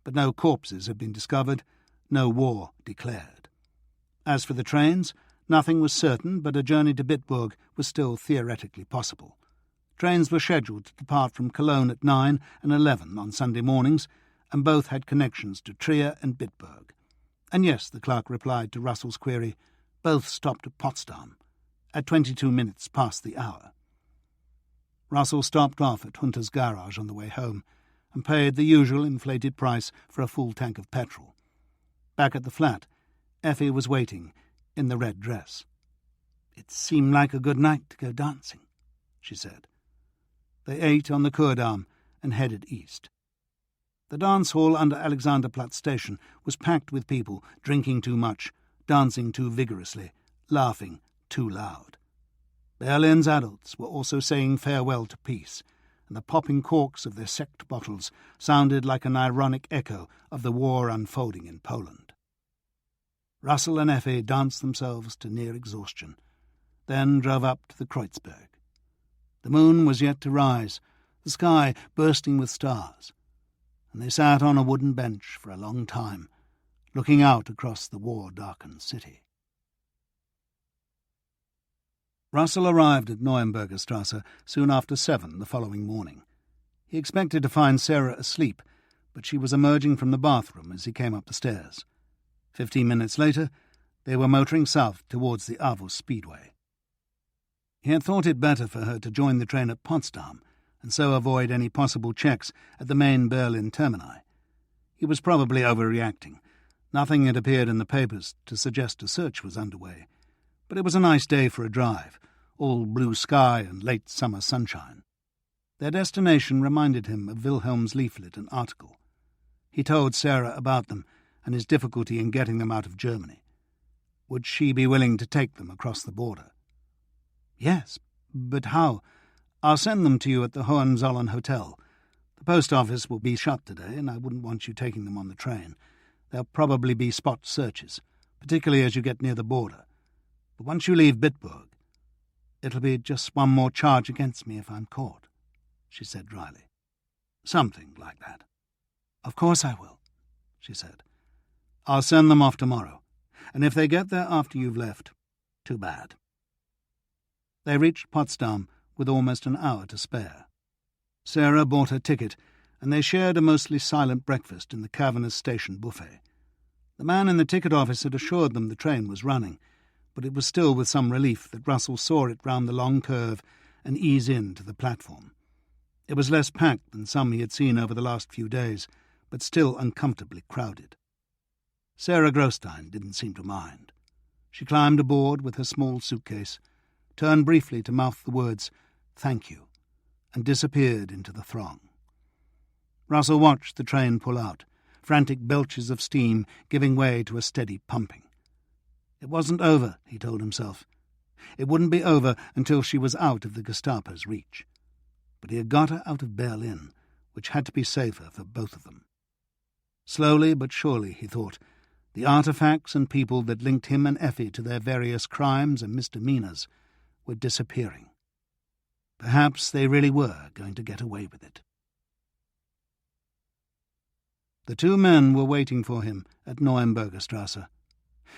but no corpses had been discovered, no war declared. As for the trains, nothing was certain, but a journey to Bitburg was still theoretically possible. Trains were scheduled to depart from Cologne at 9 and 11 on Sunday mornings, and both had connections to Trier and Bitburg. And yes, the clerk replied to Russell's query, both stopped at Potsdam, at 22 minutes past the hour. Russell stopped off at Hunter's garage on the way home, and paid the usual inflated price for a full tank of petrol. Back at the flat, Effi was waiting, in the red dress. "It seemed like a good night to go dancing," she said. They ate on the Kurdamm and headed east. The dance hall under Alexanderplatz station was packed with people drinking too much, dancing too vigorously, laughing too loud. Berlin's adults were also saying farewell to peace, and the popping corks of their sect bottles sounded like an ironic echo of the war unfolding in Poland. Russell and Effi danced themselves to near exhaustion, then drove up to the Kreuzberg. The moon was yet to rise, the sky bursting with stars, and they sat on a wooden bench for a long time, looking out across the war-darkened city. Russell arrived at Neuenberger Strasse soon after 7 the following morning. He expected to find Sarah asleep, but she was emerging from the bathroom as he came up the stairs. 15 minutes later, they were motoring south towards the Avus Speedway. He had thought it better for her to join the train at Potsdam, and so avoid any possible checks at the main Berlin termini. He was probably overreacting. Nothing had appeared in the papers to suggest a search was underway, but it was a nice day for a drive, all blue sky and late summer sunshine. Their destination reminded him of Wilhelm's leaflet and article. He told Sarah about them and his difficulty in getting them out of Germany. Would she be willing to take them across the border? "Yes, but how? I'll send them to you at the Hohenzollern Hotel. The post office will be shut today, and I wouldn't want you taking them on the train. There'll probably be spot searches, particularly as you get near the border. But once you leave Bitburg, it'll be just one more charge against me if I'm caught," she said dryly. "Something like that." "Of course I will," she said. "I'll send them off tomorrow, and if they get there after you've left, too bad." They reached Potsdam with almost an hour to spare. Sarah bought her ticket, and they shared a mostly silent breakfast in the cavernous station buffet. The man in the ticket office had assured them the train was running, but it was still with some relief that Russell saw it round the long curve and ease in to the platform. It was less packed than some he had seen over the last few days, but still uncomfortably crowded. Sarah Grostein didn't seem to mind. She climbed aboard with her small suitcase, turned briefly to mouth the words, "Thank you," and disappeared into the throng. Russell watched the train pull out, frantic belches of steam giving way to a steady pumping. It wasn't over, he told himself. It wouldn't be over until she was out of the Gestapo's reach. But he had got her out of Berlin, which had to be safer for both of them. Slowly but surely, he thought, The artifacts and people that linked him and Effi to their various crimes and misdemeanours were disappearing. Perhaps they really were going to get away with it. The two men were waiting for him at Neuenbergerstrasse.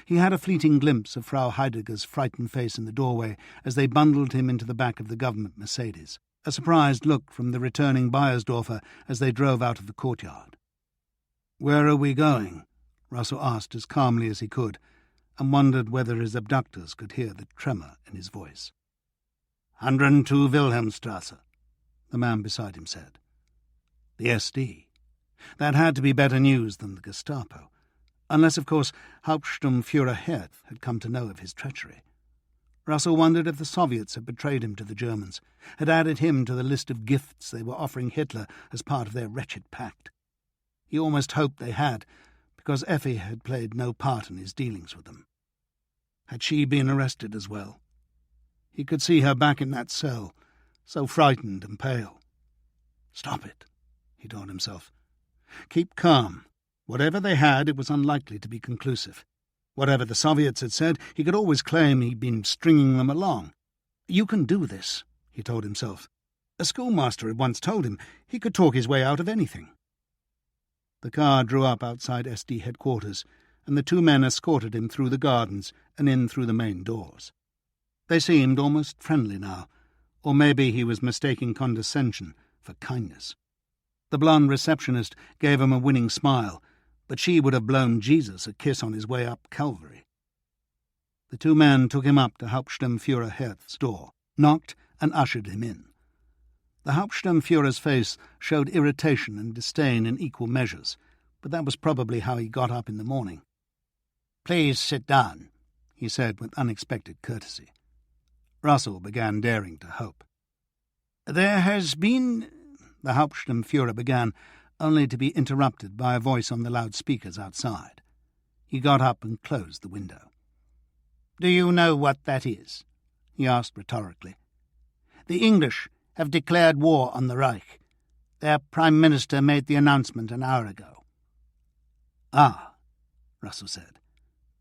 He had a fleeting glimpse of Frau Heidegger's frightened face in the doorway as they bundled him into the back of the government Mercedes, a surprised look from the returning Bayersdorfer as they drove out of the courtyard. "Where are we going?" Russell asked as calmly as he could, and wondered whether his abductors could hear the tremor in his voice. 102 Wilhelmstrasse, the man beside him said. The SD. That had to be better news than the Gestapo, unless, of course, Hauptsturmführer Herth had come to know of his treachery. Russell wondered if the Soviets had betrayed him to the Germans, had added him to the list of gifts they were offering Hitler as part of their wretched pact. He almost hoped they had, because Effi had played no part in his dealings with them. Had she been arrested as well? He could see her back in that cell, so frightened and pale. Stop it, he told himself. Keep calm. Whatever they had, it was unlikely to be conclusive. Whatever the Soviets had said, he could always claim he'd been stringing them along. You can do this, he told himself. A schoolmaster had once told him he could talk his way out of anything. The car drew up outside SD headquarters, and the two men escorted him through the gardens and in through the main doors. They seemed almost friendly now, or maybe he was mistaking condescension for kindness. The blonde receptionist gave him a winning smile, but she would have blown Jesus a kiss on his way up Calvary. The two men took him up to Hauptsturmführer Herth's door, knocked and ushered him in. The Hauptsturmführer's face showed irritation and disdain in equal measures, but that was probably how he got up in the morning. "Please sit down," he said with unexpected courtesy. Russell began daring to hope. "There has been—" the Hauptsturmführer began, only to be interrupted by a voice on the loudspeakers outside. He got up and closed the window. "Do you know what that is?" he asked rhetorically. "The English have declared war on the Reich. Their Prime Minister made the announcement an hour ago." "Ah," Russell said.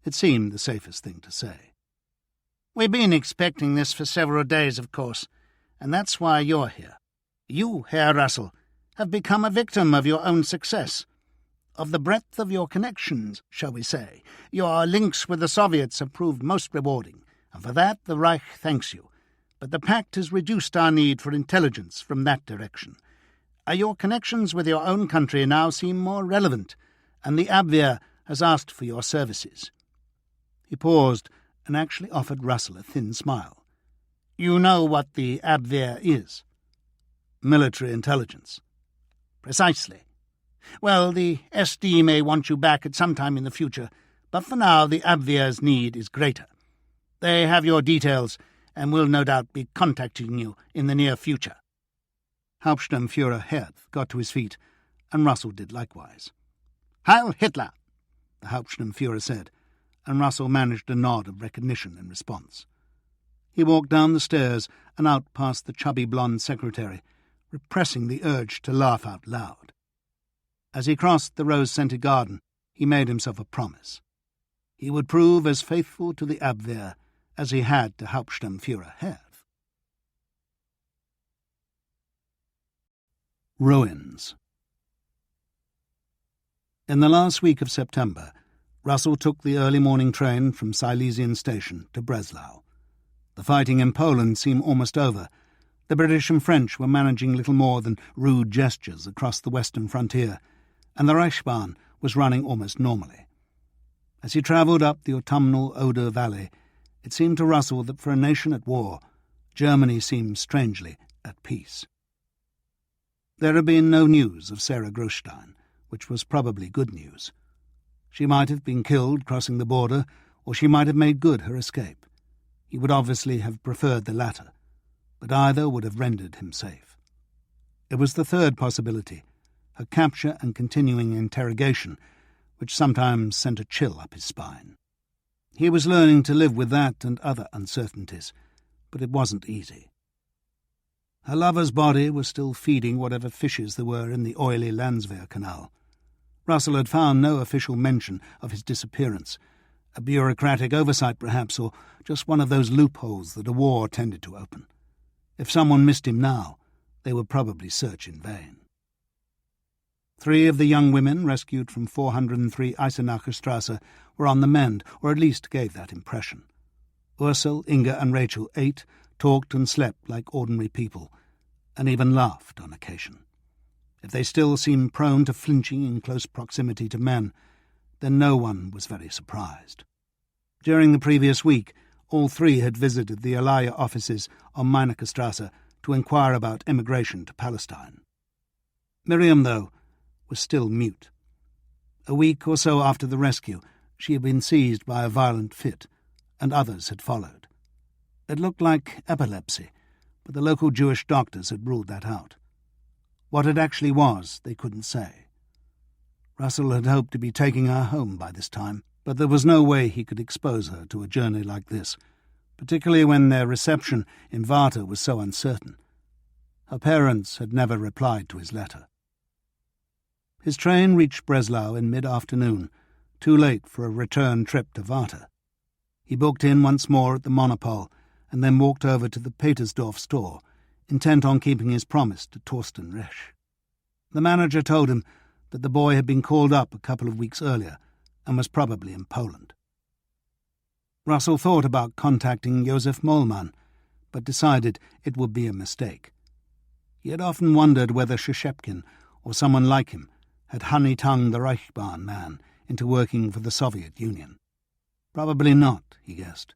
It seemed the safest thing to say. "We've been expecting this for several days, of course, and that's why you're here. You, Herr Russell, have become a victim of your own success, of the breadth of your connections, shall we say. Your links with the Soviets have proved most rewarding, and for that the Reich thanks you. But the pact has reduced our need for intelligence from that direction. Your connections with your own country now seem more relevant, and the Abwehr has asked for your services." He paused and actually offered Russell a thin smile. "You know what the Abwehr is?" "Military intelligence." "Precisely. Well, the SD may want you back at some time in the future, but for now the Abwehr's need is greater. They have your details and will no doubt be contacting you in the near future." Hauptsturmführer Herth got to his feet, and Russell did likewise. "Heil Hitler!" the Hauptsturmführer said, and Russell managed a nod of recognition in response. He walked down the stairs and out past the chubby blonde secretary, repressing the urge to laugh out loud. As he crossed the rose-scented garden, he made himself a promise. He would prove as faithful to the Abwehr as he had to Hauptsturmführer Herth. Ruins. In the last week of September, Russell took the early morning train from Silesian station to Breslau. The fighting in Poland seemed almost over. The British and French were managing little more than rude gestures across the western frontier, and the Reichsbahn was running almost normally. As he travelled up the autumnal Oder Valley, it seemed to Russell that for a nation at war, Germany seemed strangely at peace. There had been no news of Sarah Großstein, which was probably good news. She might have been killed crossing the border, or she might have made good her escape. He would obviously have preferred the latter, but either would have rendered him safe. It was the third possibility, her capture and continuing interrogation, which sometimes sent a chill up his spine. He was learning to live with that and other uncertainties, but it wasn't easy. Her lover's body was still feeding whatever fishes there were in the oily Landswehr canal. Russell had found no official mention of his disappearance. A bureaucratic oversight, perhaps, or just one of those loopholes that a war tended to open. If someone missed him now, they would probably search in vain. 3 of the young women rescued from 403 Eisenacher Strasse were on the mend, or at least gave that impression. Ursel, Inga and Rachel ate, talked and slept like ordinary people, and even laughed on occasion. If they still seemed prone to flinching in close proximity to men, then no one was very surprised. During the previous week, all 3 had visited the Alaya offices on Meinecker Strasse to inquire about emigration to Palestine. Miriam, though, was still mute. A week or so after the rescue, she had been seized by a violent fit, and others had followed. It looked like epilepsy, but the local Jewish doctors had ruled that out. What it actually was, they couldn't say. Russell had hoped to be taking her home by this time, but there was no way he could expose her to a journey like this, particularly when their reception in Varta was so uncertain. Her parents had never replied to his letter. His train reached Breslau in mid-afternoon, too late for a return trip to Varta. He booked in once more at the Monopol and then walked over to the Petersdorf store, intent on keeping his promise to Torsten Resch. The manager told him that the boy had been called up a couple of weeks earlier and was probably in Poland. Russell thought about contacting Josef Mollmann, but decided it would be a mistake. He had often wondered whether Shchepkin, or someone like him, had honey-tongued the Reichsbahn man into working for the Soviet Union. Probably not, he guessed.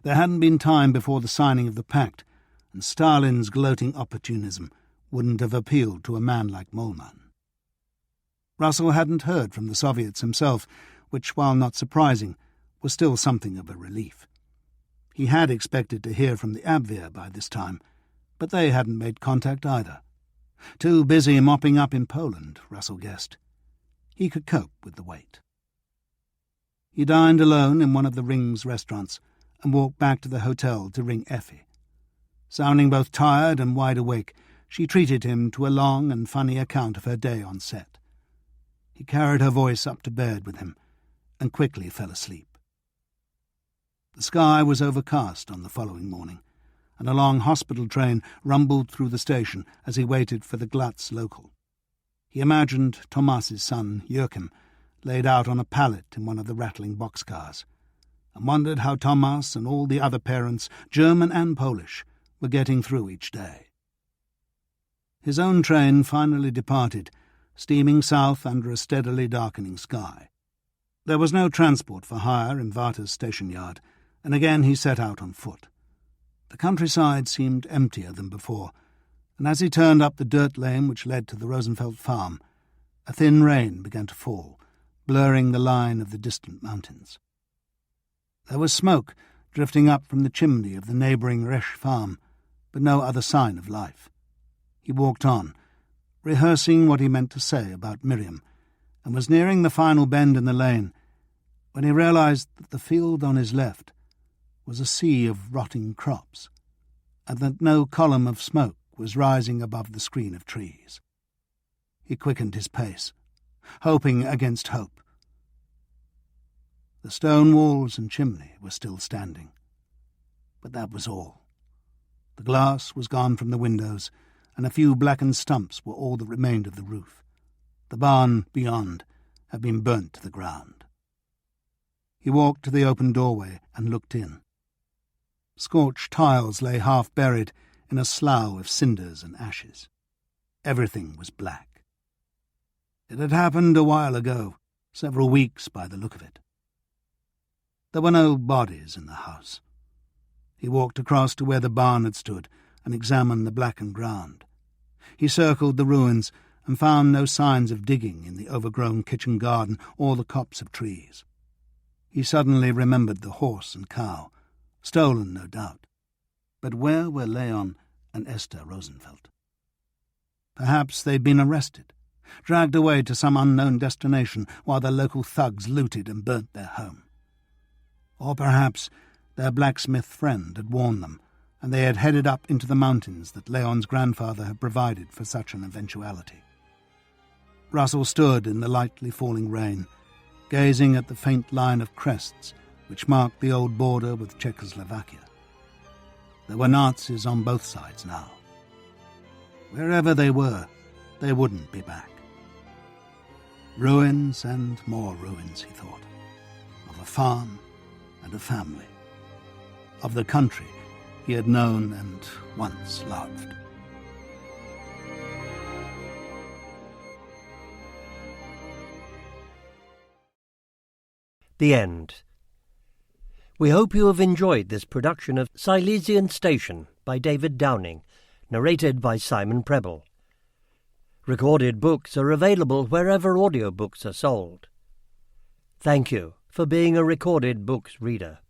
There hadn't been time before the signing of the pact, and Stalin's gloating opportunism wouldn't have appealed to a man like Mollmann. Russell hadn't heard from the Soviets himself, which, while not surprising, was still something of a relief. He had expected to hear from the Abwehr by this time, but they hadn't made contact either. Too busy mopping up in Poland, Russell guessed. He could cope with the wait. He dined alone in one of the Ring's restaurants and walked back to the hotel to ring Effi. Sounding both tired and wide awake, she treated him to a long and funny account of her day on set. He carried her voice up to bed with him and quickly fell asleep. The sky was overcast on the following morning, and a long hospital train rumbled through the station as he waited for the Glatz local. He imagined Thomas's son, Joachim, laid out on a pallet in one of the rattling boxcars, and wondered how Thomas and all the other parents, German and Polish, were getting through each day. His own train finally departed, steaming south under a steadily darkening sky. There was no transport for hire in Varta's station yard, and again he set out on foot. The countryside seemed emptier than before, and as he turned up the dirt lane which led to the Rosenfeld farm, a thin rain began to fall, blurring the line of the distant mountains. There was smoke drifting up from the chimney of the neighbouring Resch farm, but no other sign of life. He walked on, rehearsing what he meant to say about Miriam, and was nearing the final bend in the lane when he realised that the field on his left was a sea of rotting crops, and that no column of smoke was rising above the screen of trees. He quickened his pace, hoping against hope. The stone walls and chimney were still standing, but that was all. The glass was gone from the windows, and a few blackened stumps were all that remained of the roof. The barn beyond had been burnt to the ground. He walked to the open doorway and looked in. Scorched tiles lay half-buried in a slough of cinders and ashes. Everything was black. It had happened a while ago, several weeks by the look of it. There were no bodies in the house. He walked across to where the barn had stood and examined the blackened ground. He circled the ruins and found no signs of digging in the overgrown kitchen garden or the copse of trees. He suddenly remembered the horse and cow, stolen no doubt. But where were Leon and Esther Rosenfeld? Perhaps they'd been arrested, dragged away to some unknown destination while the local thugs looted and burnt their home. Or perhaps their blacksmith friend had warned them, and they had headed up into the mountains that Leon's grandfather had provided for such an eventuality. Russell stood in the lightly falling rain, gazing at the faint line of crests which marked the old border with Czechoslovakia. There were Nazis on both sides now. Wherever they were, they wouldn't be back. Ruins and more ruins, he thought, of a farm and a family, of the country he had known and once loved. The end. We hope you have enjoyed this production of Silesian Station by David Downing, narrated by Simon Preble. Recorded books are available wherever audiobooks are sold. Thank you for being a Recorded Books reader.